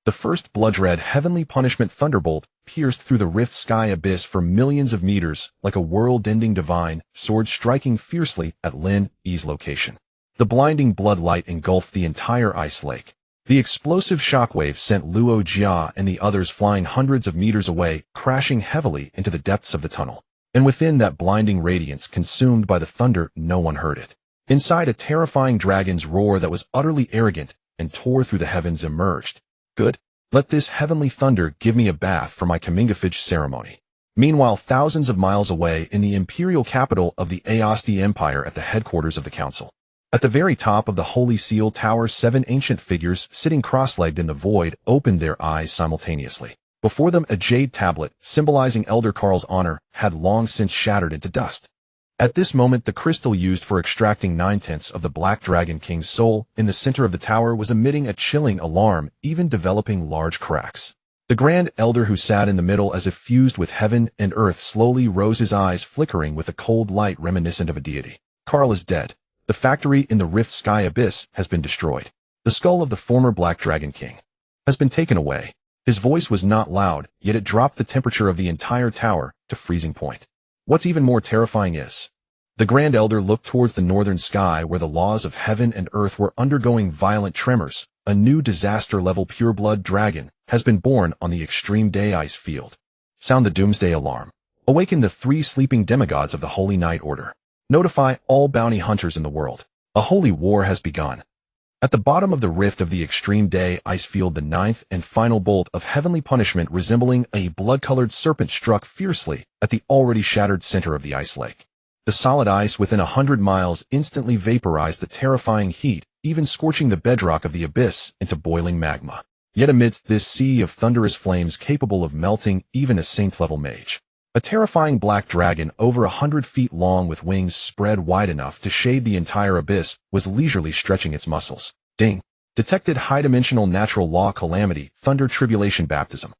S1: The first blood-red heavenly punishment thunderbolt pierced through the rift sky abyss for millions of meters, like a world-ending divine sword striking fiercely at Lin Yi's location. The blinding blood light engulfed the entire ice lake. The explosive shockwave sent Luo Jia and the others flying hundreds of meters away, crashing heavily into the depths of the tunnel. And within that blinding radiance consumed by the thunder, no one heard it. Inside, a terrifying dragon's roar that was utterly arrogant and tore through the heavens emerged. "Good. Let this heavenly thunder give me a bath for my Kamingafage ceremony." Meanwhile, thousands of miles away in the imperial capital of the Aosti Empire, at the headquarters of the council. At the very top of the Holy Seal Tower, 7 ancient figures sitting cross-legged in the void opened their eyes simultaneously. Before them, a jade tablet symbolizing Elder Karl's honor had long since shattered into dust. At this moment, the crystal used for extracting 9/10 of the Black Dragon King's soul in the center of the tower was emitting a chilling alarm, even developing large cracks. The Grand Elder, who sat in the middle as if fused with heaven and earth, slowly rose, his eyes flickering with a cold light reminiscent of a deity. "Karl is dead. The factory in the Rift Sky Abyss has been destroyed. The skull of the former Black Dragon King has been taken away." His voice was not loud, yet it dropped the temperature of the entire tower to freezing point. What's even more terrifying is, the Grand Elder looked towards the northern sky where the laws of heaven and earth were undergoing violent tremors. A new disaster-level pureblood dragon has been born on the extreme day ice field. Sound the doomsday alarm. Awaken the 3 sleeping demigods of the Holy Night Order. Notify all bounty hunters in the world. A holy war has begun. At the bottom of the rift of the extreme day ice field, the 9th and final bolt of heavenly punishment resembling a blood-colored serpent struck fiercely at the already shattered center of the ice lake. The solid ice within 100 miles instantly vaporized the terrifying heat, even scorching the bedrock of the abyss into boiling magma. Yet amidst this sea of thunderous flames capable of melting even a saint-level mage, a terrifying black dragon over 100 feet long with wings spread wide enough to shade the entire abyss was leisurely stretching its muscles. Ding! Detected high-dimensional natural law calamity, thunder tribulation baptism.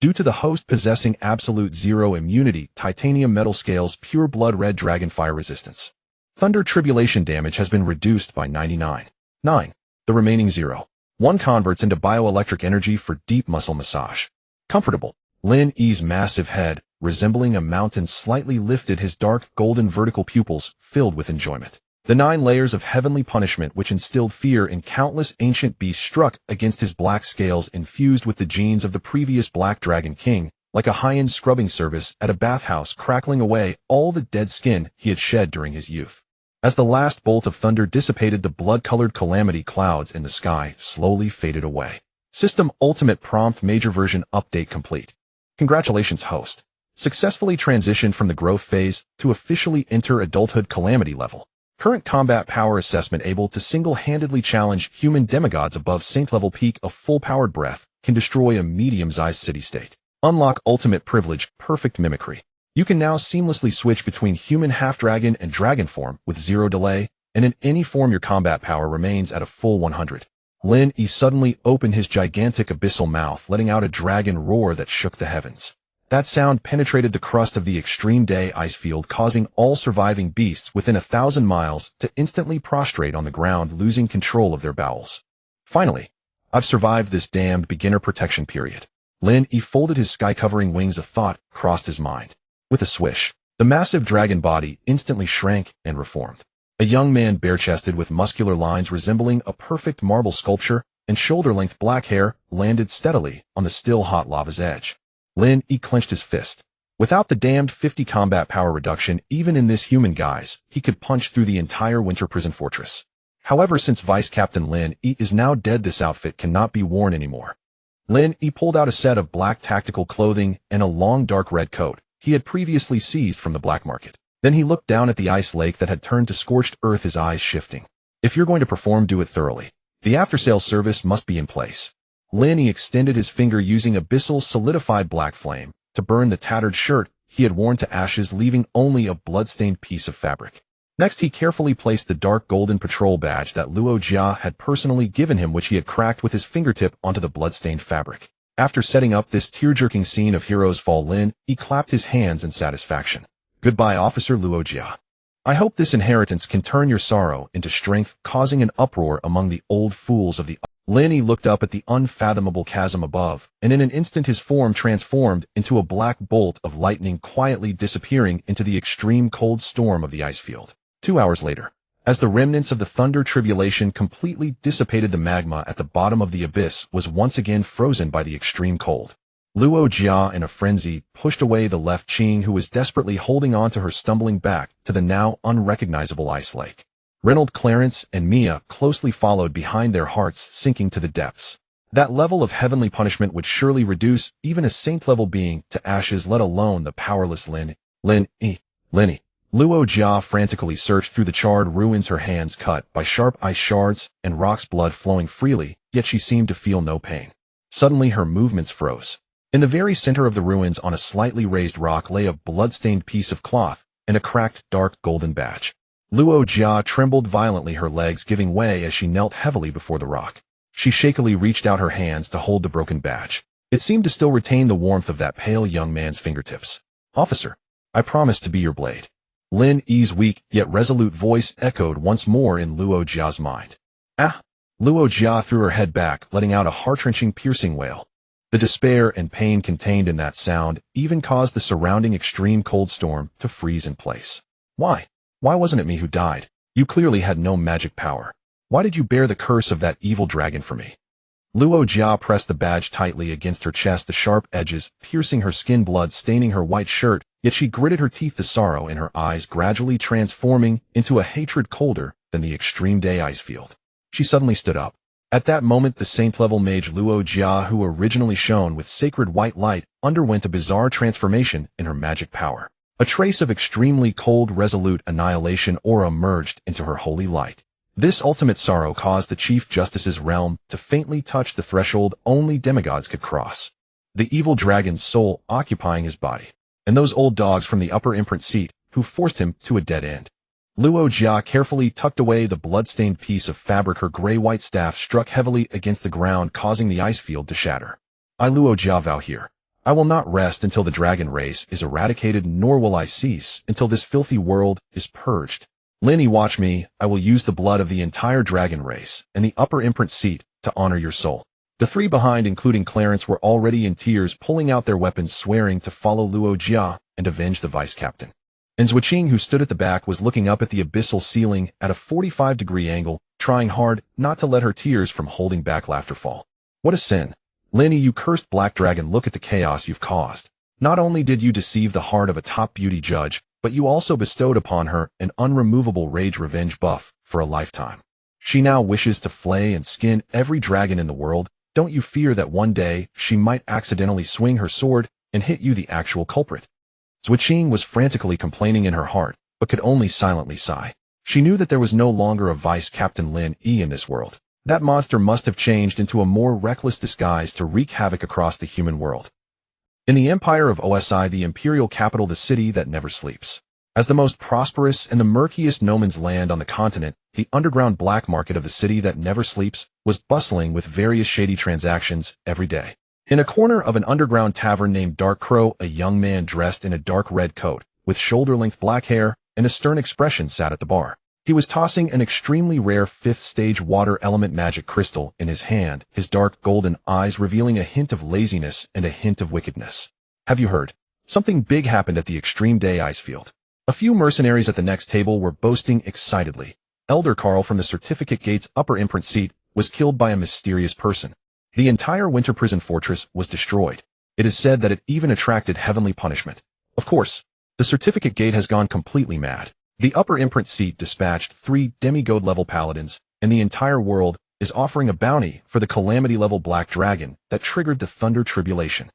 S1: Due to the host possessing absolute zero immunity, titanium metal scales, pure blood red dragon fire resistance. Thunder tribulation damage has been reduced by 99.9. The remaining 0.1 converts into bioelectric energy for deep muscle massage. Comfortable. Lin Yi's massive head, resembling a mountain, slightly lifted, his dark golden vertical pupils filled with enjoyment. The 9 layers of heavenly punishment which instilled fear in countless ancient beasts struck against his black scales, infused with the genes of the previous Black Dragon King, like a high-end scrubbing service at a bathhouse, crackling away all the dead skin he had shed during his youth. As the last bolt of thunder dissipated, the blood-colored calamity clouds in the sky slowly faded away. System Ultimate Prompt Major Version Update complete. Congratulations, host. Successfully transitioned from the growth phase to officially enter adulthood calamity level. Current combat power assessment able to single-handedly challenge human demigods above saint-level peak of full-powered breath, can destroy a medium-sized city-state. Unlock ultimate privilege, perfect mimicry. You can now seamlessly switch between human half-dragon and dragon form with zero delay, and in any form your combat power remains at a full 100. Lin Yi suddenly opened his gigantic abyssal mouth, letting out a dragon roar that shook the heavens. That sound penetrated the crust of the extreme day ice field, causing all surviving beasts within 1,000 miles to instantly prostrate on the ground, losing control of their bowels. Finally, I've survived this damned beginner protection period. Lin Yi folded his sky-covering wings. A thought crossed his mind. With a swish, the massive dragon body instantly shrank and reformed. A young man bare-chested with muscular lines resembling a perfect marble sculpture and shoulder-length black hair landed steadily on the still-hot lava's edge. Lin Yi clenched his fist. Without the damned 50 combat power reduction, even in this human guise, he could punch through the entire winter prison fortress. However, since Vice Captain Lin Yi is now dead, this outfit cannot be worn anymore. Lin Yi pulled out a set of black tactical clothing and a long dark red coat he had previously seized from the black market. Then he looked down at the ice lake that had turned to scorched earth, his eyes shifting. If you're going to perform, do it thoroughly. The after-sales service must be in place. Lin Yi extended his finger using abyssal solidified black flame to burn the tattered shirt he had worn to ashes, leaving only a blood-stained piece of fabric. Next, he carefully placed the dark golden patrol badge that Luo Jia had personally given him, which he had cracked with his fingertip, onto the blood-stained fabric. After setting up this tear-jerking scene of heroes fall, Lin Yi clapped his hands in satisfaction. Goodbye, Officer Luo Jia. I hope this inheritance can turn your sorrow into strength, causing an uproar among the old fools of the... Lin Yi looked up at the unfathomable chasm above, and in an instant his form transformed into a black bolt of lightning, quietly disappearing into the extreme cold storm of the ice field. 2 hours later, as the remnants of the thunder tribulation completely dissipated, the magma at the bottom of the abyss was once again frozen by the extreme cold. Luo Jia, in a frenzy, pushed away the left Qing, who was desperately holding on to her, stumbling back to the now unrecognizable ice lake. Reynold, Clarence, and Mia closely followed behind, their hearts sinking to the depths. That level of heavenly punishment would surely reduce even a saint-level being to ashes, let alone the powerless Lin Yi. Luo Jia frantically searched through the charred ruins, her hands cut by sharp ice shards and rocks, blood flowing freely, yet she seemed to feel no pain. Suddenly her movements froze. In the very center of the ruins, on a slightly raised rock, lay a blood-stained piece of cloth and a cracked dark golden badge. Luo Jia trembled violently, her legs giving way as she knelt heavily before the rock. She shakily reached out her hands to hold the broken badge. It seemed to still retain the warmth of that pale young man's fingertips. Officer, I promise to be your blade. Lin Yi's weak yet resolute voice echoed once more in Luo Jia's mind. Ah! Luo Jia threw her head back, letting out a heart-wrenching, piercing wail. The despair and pain contained in that sound even caused the surrounding extreme cold storm to freeze in place. Why? Why wasn't it me who died? You clearly had no magic power. Why did you bear the curse of that evil dragon for me? Luo Jia pressed the badge tightly against her chest, the sharp edges piercing her skin, blood staining her white shirt, yet she gritted her teeth, the sorrow in her eyes gradually transforming into a hatred colder than the extreme day ice field. She suddenly stood up. At that moment, the saint-level mage Luo Jia, who originally shone with sacred white light, underwent a bizarre transformation in her magic power. A trace of extremely cold, resolute annihilation aura merged into her holy light. This ultimate sorrow caused the Chief Justice's realm to faintly touch the threshold only demigods could cross. The evil dragon's soul occupying his body, and those old dogs from the upper imprint seat who forced him to a dead end. Luo Jia carefully tucked away the blood-stained piece of fabric. Her gray-white staff struck heavily against the ground, causing the ice field to shatter. I, Luo Jia, vow here. I will not rest until the dragon race is eradicated, nor will I cease until this filthy world is purged. Lin Yi, watch me. I will use the blood of the entire dragon race and the upper imprint seat to honor your soul. The three behind, including Clarence, were already in tears, pulling out their weapons, swearing to follow Luo Jia and avenge the vice captain. And Zhuqing, who stood at the back, was looking up at the abyssal ceiling at a 45-degree angle, trying hard not to let her tears from holding back laughter fall. What a sin. Lin Yi, you cursed black dragon, look at the chaos you've caused. Not only did you deceive the heart of a top beauty judge, but you also bestowed upon her an unremovable rage revenge buff for a lifetime. She now wishes to flay and skin every dragon in the world. Don't you fear that one day she might accidentally swing her sword and hit you, the actual culprit? Zhuqing was frantically complaining in her heart, but could only silently sigh. She knew that there was no longer a Vice Captain Lin E in this world. That monster must have changed into a more reckless disguise to wreak havoc across the human world. In the empire of OSI, the imperial capital, the city that never sleeps. As the most prosperous and the murkiest no man's land on the continent, the underground black market of the city that never sleeps was bustling with various shady transactions every day. In a corner of an underground tavern named Dark Crow, a young man dressed in a dark red coat, with shoulder-length black hair and a stern expression sat at the bar. He was tossing an extremely rare 5th-stage water element magic crystal in his hand, his dark golden eyes revealing a hint of laziness and a hint of wickedness. Have you heard? Something big happened at the Extreme Day Ice Field. A few mercenaries at the next table were boasting excitedly. Elder Carl from the Certificate Gate's upper imprint seat was killed by a mysterious person. The entire winter prison fortress was destroyed. It is said that it even attracted heavenly punishment. Of course, the Certificate Gate has gone completely mad. The upper imprint seat dispatched 3 demigod-level paladins, and the entire world is offering a bounty for the calamity-level black dragon that triggered the Thunder Tribulation.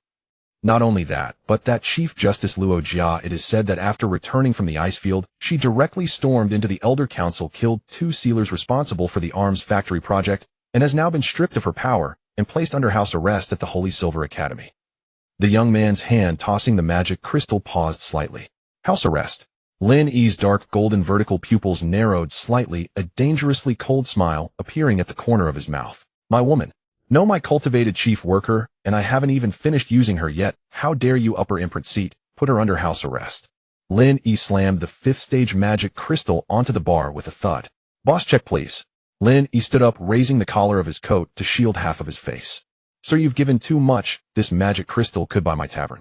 S1: Not only that, but that Chief Justice Luo Jia, it is said that after returning from the ice field, she directly stormed into the Elder Council, killed 2 sealers responsible for the arms factory project, and has now been stripped of her power and placed under house arrest at the Holy Silver Academy. The young man's hand tossing the magic crystal paused slightly. House arrest. Lin Yi's dark golden vertical pupils narrowed slightly, a dangerously cold smile appearing at the corner of his mouth. My woman. No, my cultivated chief worker, and I haven't even finished using her yet. How dare you, upper imprint seat, put her under house arrest. Lin Yi slammed the 5th-stage magic crystal onto the bar with a thud. Boss check, please. Lin Yi stood up, raising the collar of his coat to shield half of his face. Sir, you've given too much. This magic crystal could buy my tavern.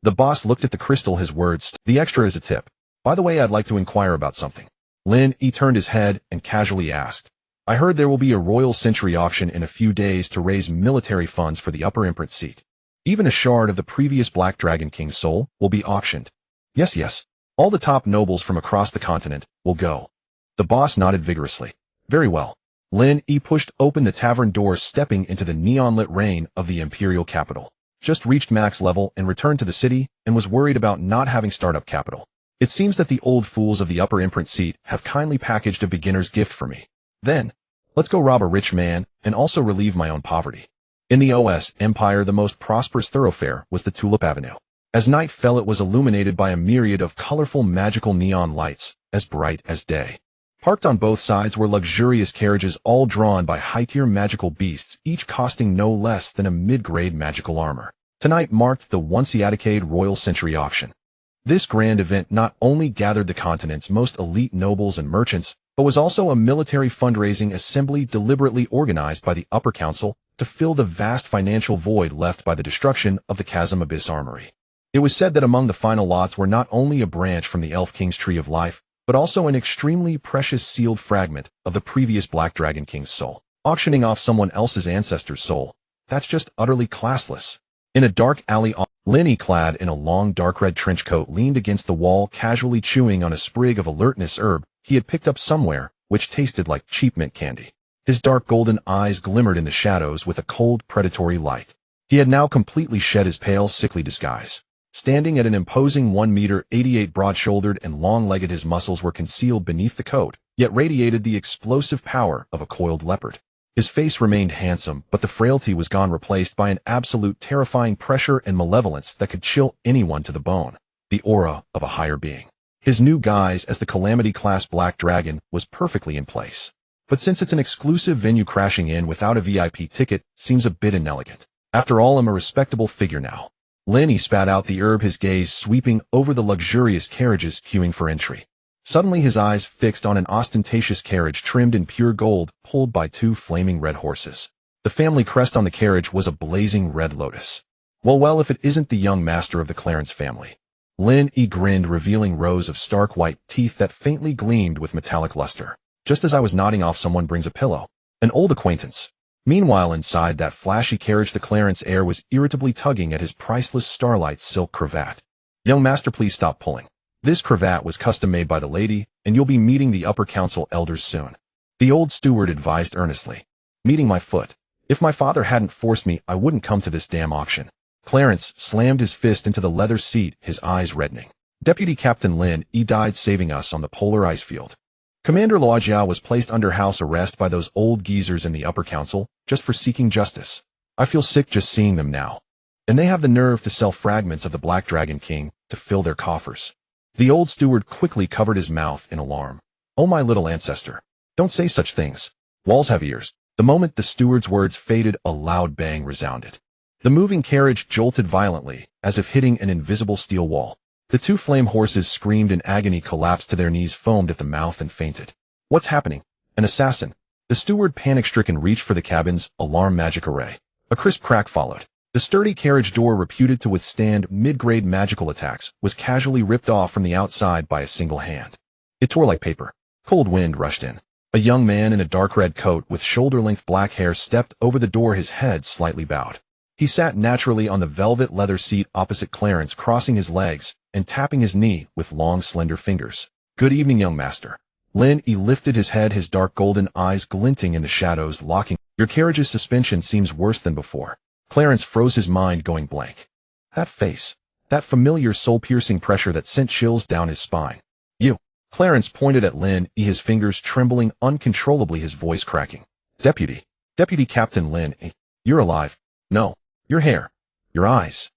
S1: The boss looked at the crystal, his words, the extra is a tip. By the way, I'd like to inquire about something. Lin Yi turned his head and casually asked, I heard there will be a Royal Century auction in a few days to raise military funds for the upper imprint seat. Even a shard of the previous Black Dragon King's soul will be auctioned. Yes. All the top nobles from across the continent will go. The boss nodded vigorously. Very well. Lin Yi pushed open the tavern door, stepping into the neon-lit rain of the imperial capital. Just reached max level and returned to the city and was worried about not having startup capital. It seems that the old fools of the upper imprint seat have kindly packaged a beginner's gift for me. Then, let's go rob a rich man and also relieve my own poverty. In the OS Empire, the most prosperous thoroughfare was the Tulip Avenue. As night fell, it was illuminated by a myriad of colorful magical neon lights, as bright as day. Parked on both sides were luxurious carriages, all drawn by high-tier magical beasts, each costing no less than a mid-grade magical armor. Tonight marked the once-a-decade Royal Century auction. This grand event not only gathered the continent's most elite nobles and merchants, but was also a military fundraising assembly deliberately organized by the Upper Council to fill the vast financial void left by the destruction of the Chasm Abyss Armory. It was said that among the final lots were not only a branch from the Elf King's Tree of Life, but also an extremely precious sealed fragment of the previous Black Dragon King's soul. Auctioning off someone else's ancestor's soul, that's just utterly classless. In a dark alley, Lin Yi, clad in a long dark red trench coat, leaned against the wall, casually chewing on a sprig of alertness herb he had picked up somewhere, which tasted like cheap mint candy. His dark golden eyes glimmered in the shadows with a cold, predatory light. He had now completely shed his pale, sickly disguise. Standing at an imposing 1.88 broad-shouldered and long-legged, his muscles were concealed beneath the coat, yet radiated the explosive power of a coiled leopard. His face remained handsome, but the frailty was gone, replaced by an absolute terrifying pressure and malevolence that could chill anyone to the bone. The aura of a higher being. His new guise as the Calamity-class Black Dragon was perfectly in place. But since it's an exclusive venue, crashing in without a VIP ticket seems a bit inelegant. After all, I'm a respectable figure now. Lin Yi spat out the herb, his gaze sweeping over the luxurious carriages queuing for entry. Suddenly his eyes fixed on an ostentatious carriage trimmed in pure gold, pulled by 2 flaming red horses. The family crest on the carriage was a blazing red lotus. Well, if it isn't the young master of the Clarence family. Lin Yi grinned, revealing rows of stark white teeth that faintly gleamed with metallic luster. Just as I was nodding off, someone brings a pillow. An old acquaintance. Meanwhile, inside that flashy carriage, the Clarence heir was irritably tugging at his priceless starlight silk cravat. Young master, please stop pulling. This cravat was custom-made by the lady, and you'll be meeting the upper council elders soon. The old steward advised earnestly. Meeting my foot. If my father hadn't forced me, I wouldn't come to this damn auction. Clarence slammed his fist into the leather seat, his eyes reddening. Deputy Captain Lin Yi died saving us on the polar ice field. Commander Luojiao was placed under house arrest by those old geezers in the upper council, just for seeking justice. I feel sick just seeing them now. And they have the nerve to sell fragments of the Black Dragon King to fill their coffers. The old steward quickly covered his mouth in alarm. Oh, my little ancestor. Don't say such things. Walls have ears. The moment the steward's words faded, a loud bang resounded. The moving carriage jolted violently, as if hitting an invisible steel wall. The two flame horses screamed in agony, collapsed to their knees, foamed at the mouth, and fainted. What's happening? An assassin. The steward, panic-stricken, reached for the cabin's alarm magic array. A crisp crack followed. The sturdy carriage door, reputed to withstand mid-grade magical attacks, was casually ripped off from the outside by a single hand. It tore like paper. Cold wind rushed in. A young man in a dark red coat with shoulder-length black hair stepped over the door, his head slightly bowed. He sat naturally on the velvet leather seat opposite Clarence, crossing his legs and tapping his knee with long, slender fingers. Good evening, young master. Lin Yi lifted his head, his dark golden eyes glinting in the shadows, locking. Your carriage's suspension seems worse than before. Clarence froze, his mind going blank. That face. That familiar soul-piercing pressure that sent chills down his spine. You. Clarence pointed at Lin Yi, his fingers trembling uncontrollably, his voice cracking. Deputy Captain Lin Yi. You're alive. No. Your hair. Your eyes.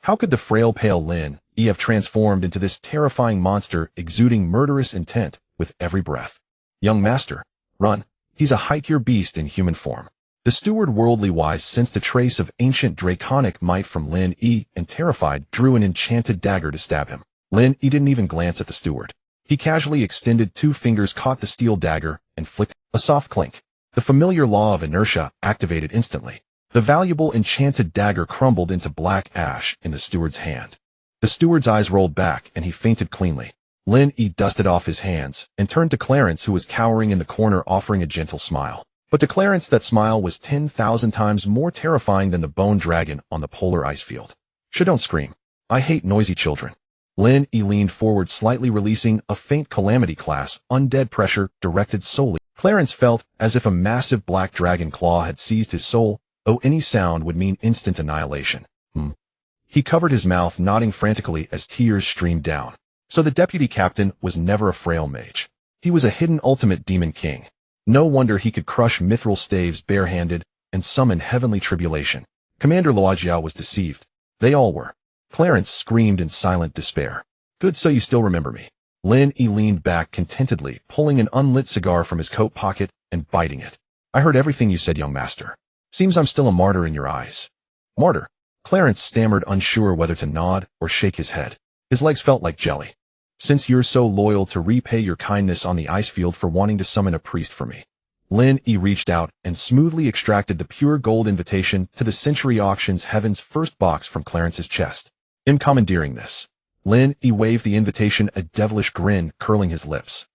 S1: How could the frail, pale Lin Yi have transformed into this terrifying monster, exuding murderous intent with every breath? Young master. Run. He's a high-tier beast in human form. The steward, worldly wise, sensed a trace of ancient draconic might from Lin Yi, and terrified, drew an enchanted dagger to stab him. Lin Yi didn't even glance at the steward. He casually extended two fingers, caught the steel dagger, and flicked. A soft clink. The familiar law of inertia activated instantly. The valuable enchanted dagger crumbled into black ash in the steward's hand. The steward's eyes rolled back, and he fainted cleanly. Lin Yi dusted off his hands and turned to Clarence, who was cowering in the corner, offering a gentle smile. But to Clarence, that smile was 10,000 times more terrifying than the bone dragon on the polar ice field. Don't scream. I hate noisy children. Lin Yi leaned forward slightly, releasing a faint calamity class, undead pressure directed solely. Clarence felt as if a massive black dragon claw had seized his soul. Oh, any sound would mean instant annihilation. He covered his mouth, nodding frantically as tears streamed down. So the deputy captain was never a frail mage. He was a hidden ultimate demon king. No wonder he could crush mithril staves barehanded and summon heavenly tribulation. Commander Luojiao was deceived. They all were. Clarence screamed in silent despair. Good, so you still remember me. Lin Yi leaned back contentedly, pulling an unlit cigar from his coat pocket and biting it. I heard everything you said, young master. Seems I'm still a martyr in your eyes. Martyr? Clarence stammered, unsure whether to nod or shake his head. His legs felt like jelly. Since you're so loyal, to repay your kindness on the ice field for wanting to summon a priest for me. Lin Yi reached out and smoothly extracted the pure gold invitation to the Century Auctions Heaven's first box from Clarence's chest. In commandeering this, Lin Yi waved the invitation, a devilish grin curling his lips.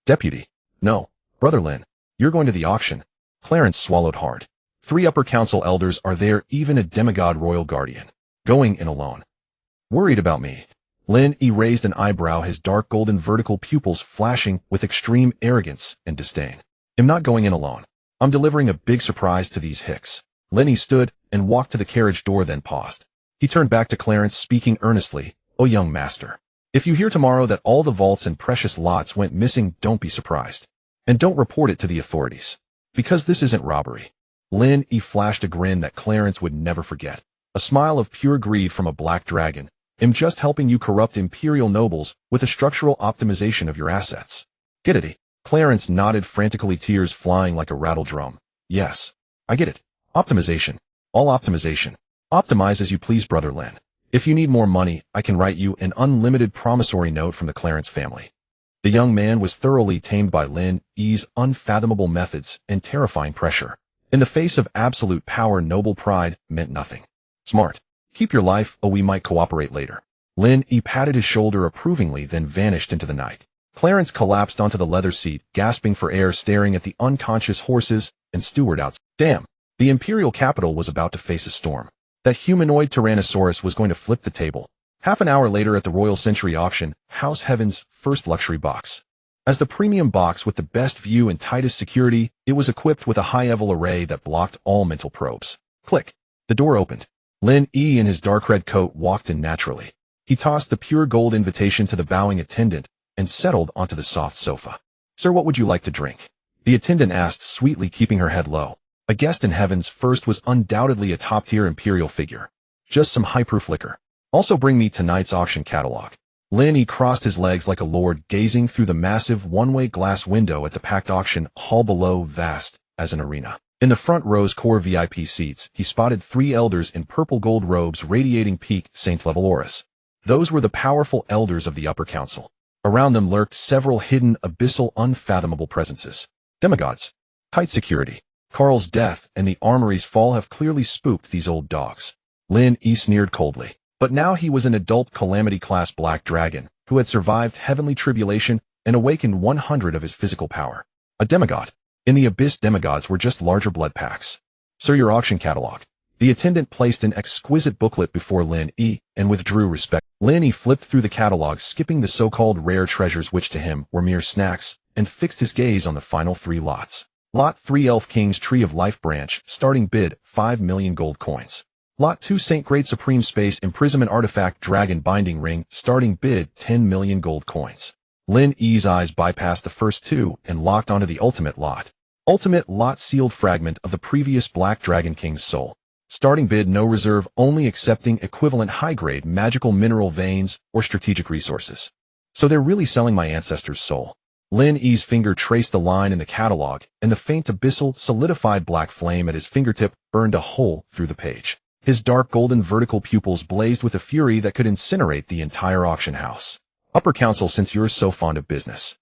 S1: Deputy. No, Brother Lin. You're going to the auction. Clarence swallowed hard. 3 upper council elders are there, even a demigod royal guardian. Going in alone. Worried about me? Lin Yi raised an eyebrow, his dark golden vertical pupils flashing with extreme arrogance and disdain. I'm not going in alone. I'm delivering a big surprise to these hicks. Lin Yi stood and walked to the carriage door, then paused. He turned back to Clarence, speaking earnestly. Oh, young master. If you hear tomorrow that all the vaults and precious lots went missing, don't be surprised. And don't report it to the authorities. Because this isn't robbery. Lin Yi flashed a grin that Clarence would never forget. A smile of pure greed from a black dragon. I'm just helping you corrupt imperial nobles with a structural optimization of your assets. Get it? Clarence nodded frantically, tears flying like a rattle drum. Yes, I get it. Optimization. All optimization. Optimize as you please, Brother Lin. If you need more money, I can write you an unlimited promissory note from the Clarence family. The young man was thoroughly tamed by Lin Yi's unfathomable methods and terrifying pressure. In the face of absolute power, noble pride meant nothing. Smart. Keep your life, or we might cooperate later. Lin Yi patted his shoulder approvingly, then vanished into the night. Clarence collapsed onto the leather seat, gasping for air, staring at the unconscious horses and steward outside. Damn. The imperial capital was about to face a storm. That humanoid Tyrannosaurus was going to flip the table. Half an hour later, at the Royal Century Auction, House Heaven's first luxury box. As the premium box with the best view and tightest security, it was equipped with a high-level array that blocked all mental probes. Click. The door opened. Lin Yi in his dark red coat walked in naturally. He tossed the pure gold invitation to the bowing attendant and settled onto the soft sofa. "Sir, what would you like to drink?" the attendant asked sweetly, keeping her head low. A guest in heaven's first was undoubtedly a top-tier imperial figure. "Just some high-proof liquor. Also bring me tonight's auction catalog." Lin Yi crossed his legs like a lord, gazing through the massive one-way glass window at the packed auction hall below, vast as an arena. In the front row's core VIP seats, he spotted 3 elders in purple gold robes radiating peak saint-level auras. Those were the powerful elders of the upper council. Around them lurked several hidden, abyssal, unfathomable presences. Demigods. Tight security. Karl's death and the armory's fall have clearly spooked these old dogs. Lin Yi sneered coldly. But now he was an adult Calamity-class Black Dragon, who had survived heavenly tribulation and awakened 100 of his physical power. A demigod. In the abyss, demigods were just larger blood packs. "Sir, your auction catalog." The attendant placed an exquisite booklet before Lin Yi and withdrew respect. Lin Yi flipped through the catalog, skipping the so-called rare treasures which to him were mere snacks, and fixed his gaze on the final 3 lots. Lot 3, Elf King's Tree of Life branch, starting bid 5 million gold coins. Lot 2, Saint Great Supreme Space Imprisonment Artifact Dragon Binding Ring, starting bid 10 million gold coins. Lin Yi's eyes bypassed the first 2 and locked onto the ultimate lot. Ultimate lot, sealed fragment of the previous Black Dragon King's soul. Starting bid no reserve, only accepting equivalent high-grade magical mineral veins or strategic resources. So they're really selling my ancestor's soul. Lin Yi's finger traced the line in the catalog, and the faint abyssal, solidified black flame at his fingertip burned a hole through the page. His dark golden vertical pupils blazed with a fury that could incinerate the entire auction house. "Upper Council, since you're so fond of business."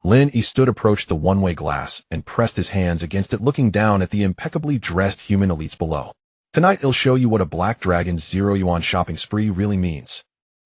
S1: Lin Yi approached the one-way glass and pressed his hands against it, looking down at the impeccably dressed human elites below. "Tonight I'll show you what a Black Dragon's 0 yuan shopping spree really means.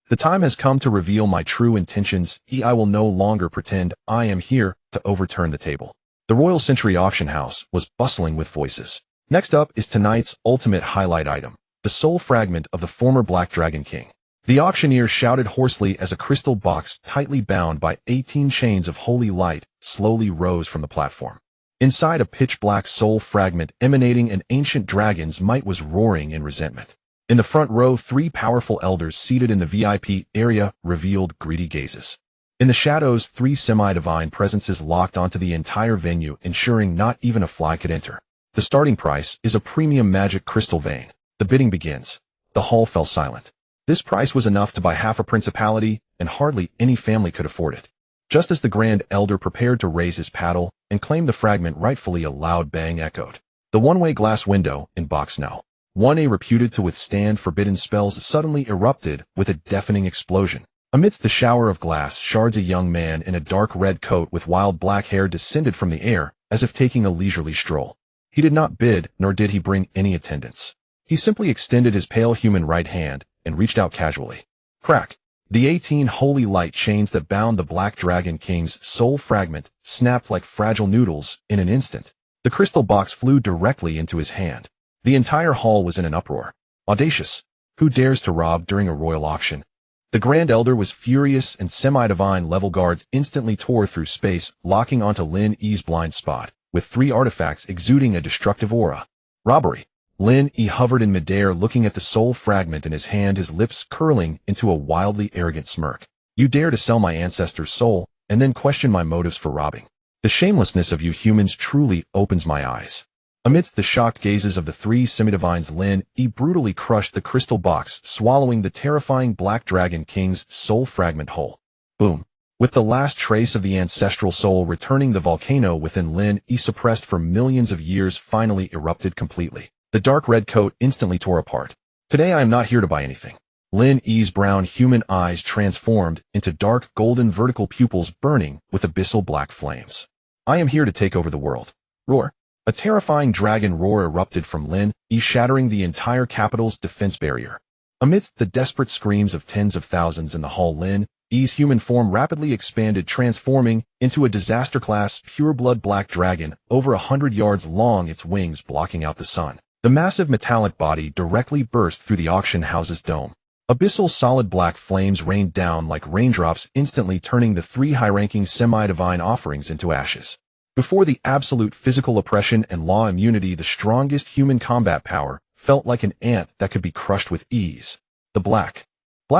S1: The time has come to reveal my true intentions. I will no longer pretend I am here to overturn the table." The Royal Century auction house was bustling with voices. Next up is tonight's ultimate highlight item, the soul fragment of the former Black Dragon King. The auctioneer shouted hoarsely as a crystal box tightly bound by 18 chains of holy light slowly rose from the platform. Inside, a pitch-black soul fragment emanating an ancient dragon's might was roaring in resentment. In the front row, 3 powerful elders seated in the VIP area revealed greedy gazes. In the shadows, 3 semi-divine presences locked onto the entire venue, ensuring not even a fly could enter. The starting price is a premium magic crystal vein. The bidding begins. The hall fell silent. This price was enough to buy half a principality, and hardly any family could afford it. Just as the Grand Elder prepared to raise his paddle and claim the fragment rightfully, a loud bang echoed. The one-way glass window in box No. 1A, reputed to withstand forbidden spells, suddenly erupted with a deafening explosion. Amidst the shower of glass shards, a young man in a dark red coat with wild black hair descended from the air as if taking a leisurely stroll. He did not bid, nor did he bring any attendants. He simply extended his pale human right hand and reached out casually. Crack! The 18 holy light chains that bound the Black Dragon King's soul fragment snapped like fragile noodles in an instant. The crystal box flew directly into his hand. The entire hall was in an uproar. Audacious! Who dares to rob during a royal auction? The Grand Elder was furious, and semi-divine level guards instantly tore through space, locking onto Lin Yi's blind spot, with 3 artifacts exuding a destructive aura. Robbery! Lin Yi hovered in midair, looking at the soul fragment in his hand, his lips curling into a wildly arrogant smirk. "You dare to sell my ancestor's soul, and then question my motives for robbing. The shamelessness of you humans truly opens my eyes." Amidst the shocked gazes of the 3 semi-divines, Lin Yi brutally crushed the crystal box, swallowing the terrifying Black Dragon King's soul fragment whole. Boom! With the last trace of the ancestral soul returning, the volcano within Lin Yi, suppressed for millions of years, finally erupted completely. The dark red coat instantly tore apart. "Today I am not here to buy anything." Lin Yi's brown human eyes transformed into dark golden vertical pupils burning with abyssal black flames. "I am here to take over the world." Roar! A terrifying dragon roar erupted from Lin Yi, shattering the entire capital's defense barrier. Amidst the desperate screams of tens of thousands in the hall, Lin Yi's human form rapidly expanded, transforming into a disaster-class, pure-blood black dragon, over 100 yards long, its wings blocking out the sun. The massive metallic body directly burst through the auction house's dome. Abyssal solid black flames rained down like raindrops, instantly turning the 3 high-ranking semi-divine offerings into ashes. Before the absolute physical oppression and law immunity, the strongest human combat power felt like an ant that could be crushed with ease. The Black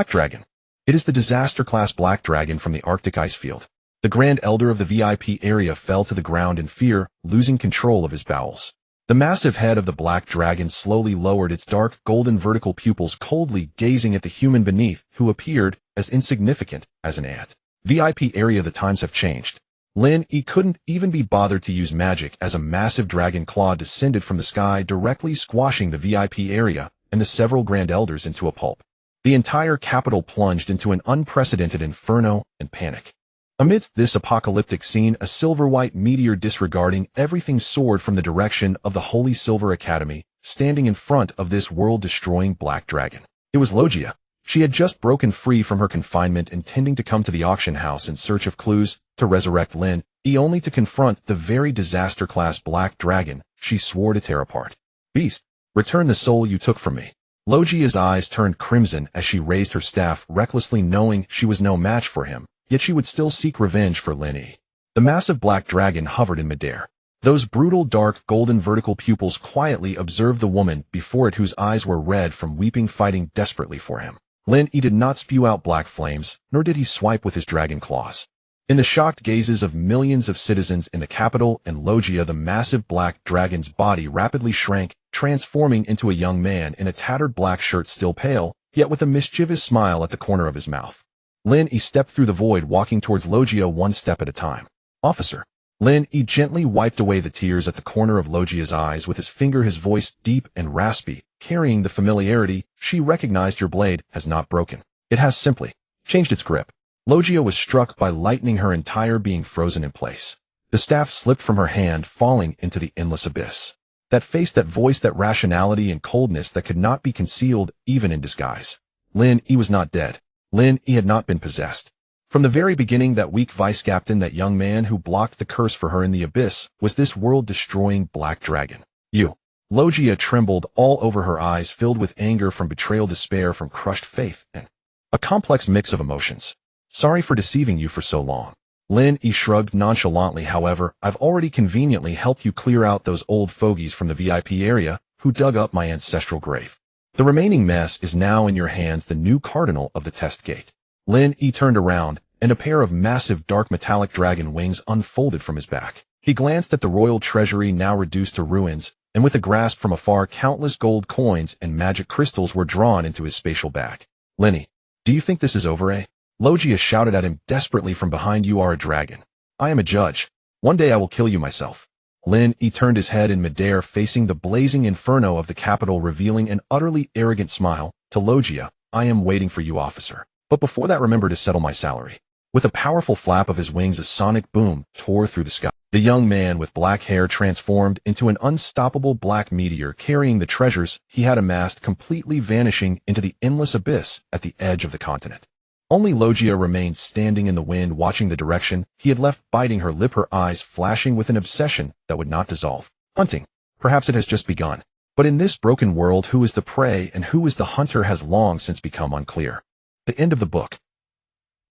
S1: Dragon. It is the disaster-class Black Dragon from the Arctic ice field. The Grand Elder of the VIP area fell to the ground in fear, losing control of his bowels. The massive head of the black dragon slowly lowered its dark, golden vertical pupils, coldly gazing at the human beneath, who appeared as insignificant as an ant. VIP area. The times have changed. Lin Yi couldn't even be bothered to use magic as a massive dragon claw descended from the sky, directly squashing the VIP area and the several Grand Elders into a pulp. The entire capital plunged into an unprecedented inferno and panic. Amidst this apocalyptic scene, a silver-white meteor disregarding everything soared from the direction of the Holy Silver Academy, standing in front of this world-destroying black dragon. It was Logia. She had just broken free from her confinement, intending to come to the auction house in search of clues to resurrect Lin Yi, only to confront the very disaster-class black dragon she swore to tear apart. Beast, return the soul you took from me. Logia's eyes turned crimson as she raised her staff, recklessly knowing she was no match for him. Yet she would still seek revenge for Lin Yi. The massive black dragon hovered in midair. Those brutal, dark, golden vertical pupils quietly observed the woman before it, whose eyes were red from weeping, fighting desperately for him. Lin Yi did not spew out black flames, nor did he swipe with his dragon claws. In the shocked gazes of millions of citizens in the capital and Logia, the massive black dragon's body rapidly shrank, transforming into a young man in a tattered black shirt, still pale, yet with a mischievous smile at the corner of his mouth. Lin Yi stepped through the void, walking towards Logia one step at a time. Officer. Lin Yi gently wiped away the tears at the corner of Logia's eyes with his finger, his voice deep and raspy, carrying the familiarity. She recognized your blade has not broken. It has simply changed its grip. Logia was struck by lightning, her entire being frozen in place. The staff slipped from her hand, falling into the endless abyss. That face, that voice, that rationality and coldness that could not be concealed even in disguise. Lin Yi was not dead. Lin Yi had not been possessed. From the very beginning, that weak vice-captain, that young man who blocked the curse for her in the abyss, was this world-destroying black dragon. You. Logia trembled all over, her eyes filled with anger from betrayal, despair from crushed faith, and a complex mix of emotions. Sorry for deceiving you for so long. Lin Yi shrugged nonchalantly. However, I've already conveniently helped you clear out those old fogies from the VIP area who dug up my ancestral grave. The remaining mess is now in your hands, the new cardinal of the test gate. Lin Yi turned around, and a pair of massive dark metallic dragon wings unfolded from his back. He glanced at the royal treasury, now reduced to ruins, and with a grasp from afar, countless gold coins and magic crystals were drawn into his spatial bag. Lin Yi, do you think this is over, eh? Logia shouted at him desperately from behind. You are a dragon. I am a judge. One day I will kill you myself. Lin Yi turned his head in midair, facing the blazing inferno of the capital, revealing an utterly arrogant smile. To Logia, I am waiting for you, officer. But before that, remember to settle my salary. With a powerful flap of his wings, a sonic boom tore through the sky. The young man with black hair transformed into an unstoppable black meteor, carrying the treasures he had amassed, completely vanishing into the endless abyss at the edge of the continent. Only Logia remained standing in the wind, watching the direction he had left, biting her lip, her eyes flashing with an obsession that would not dissolve. Hunting. Perhaps it has just begun. But in this broken world, who is the prey and who is the hunter has long since become unclear. The end of the book.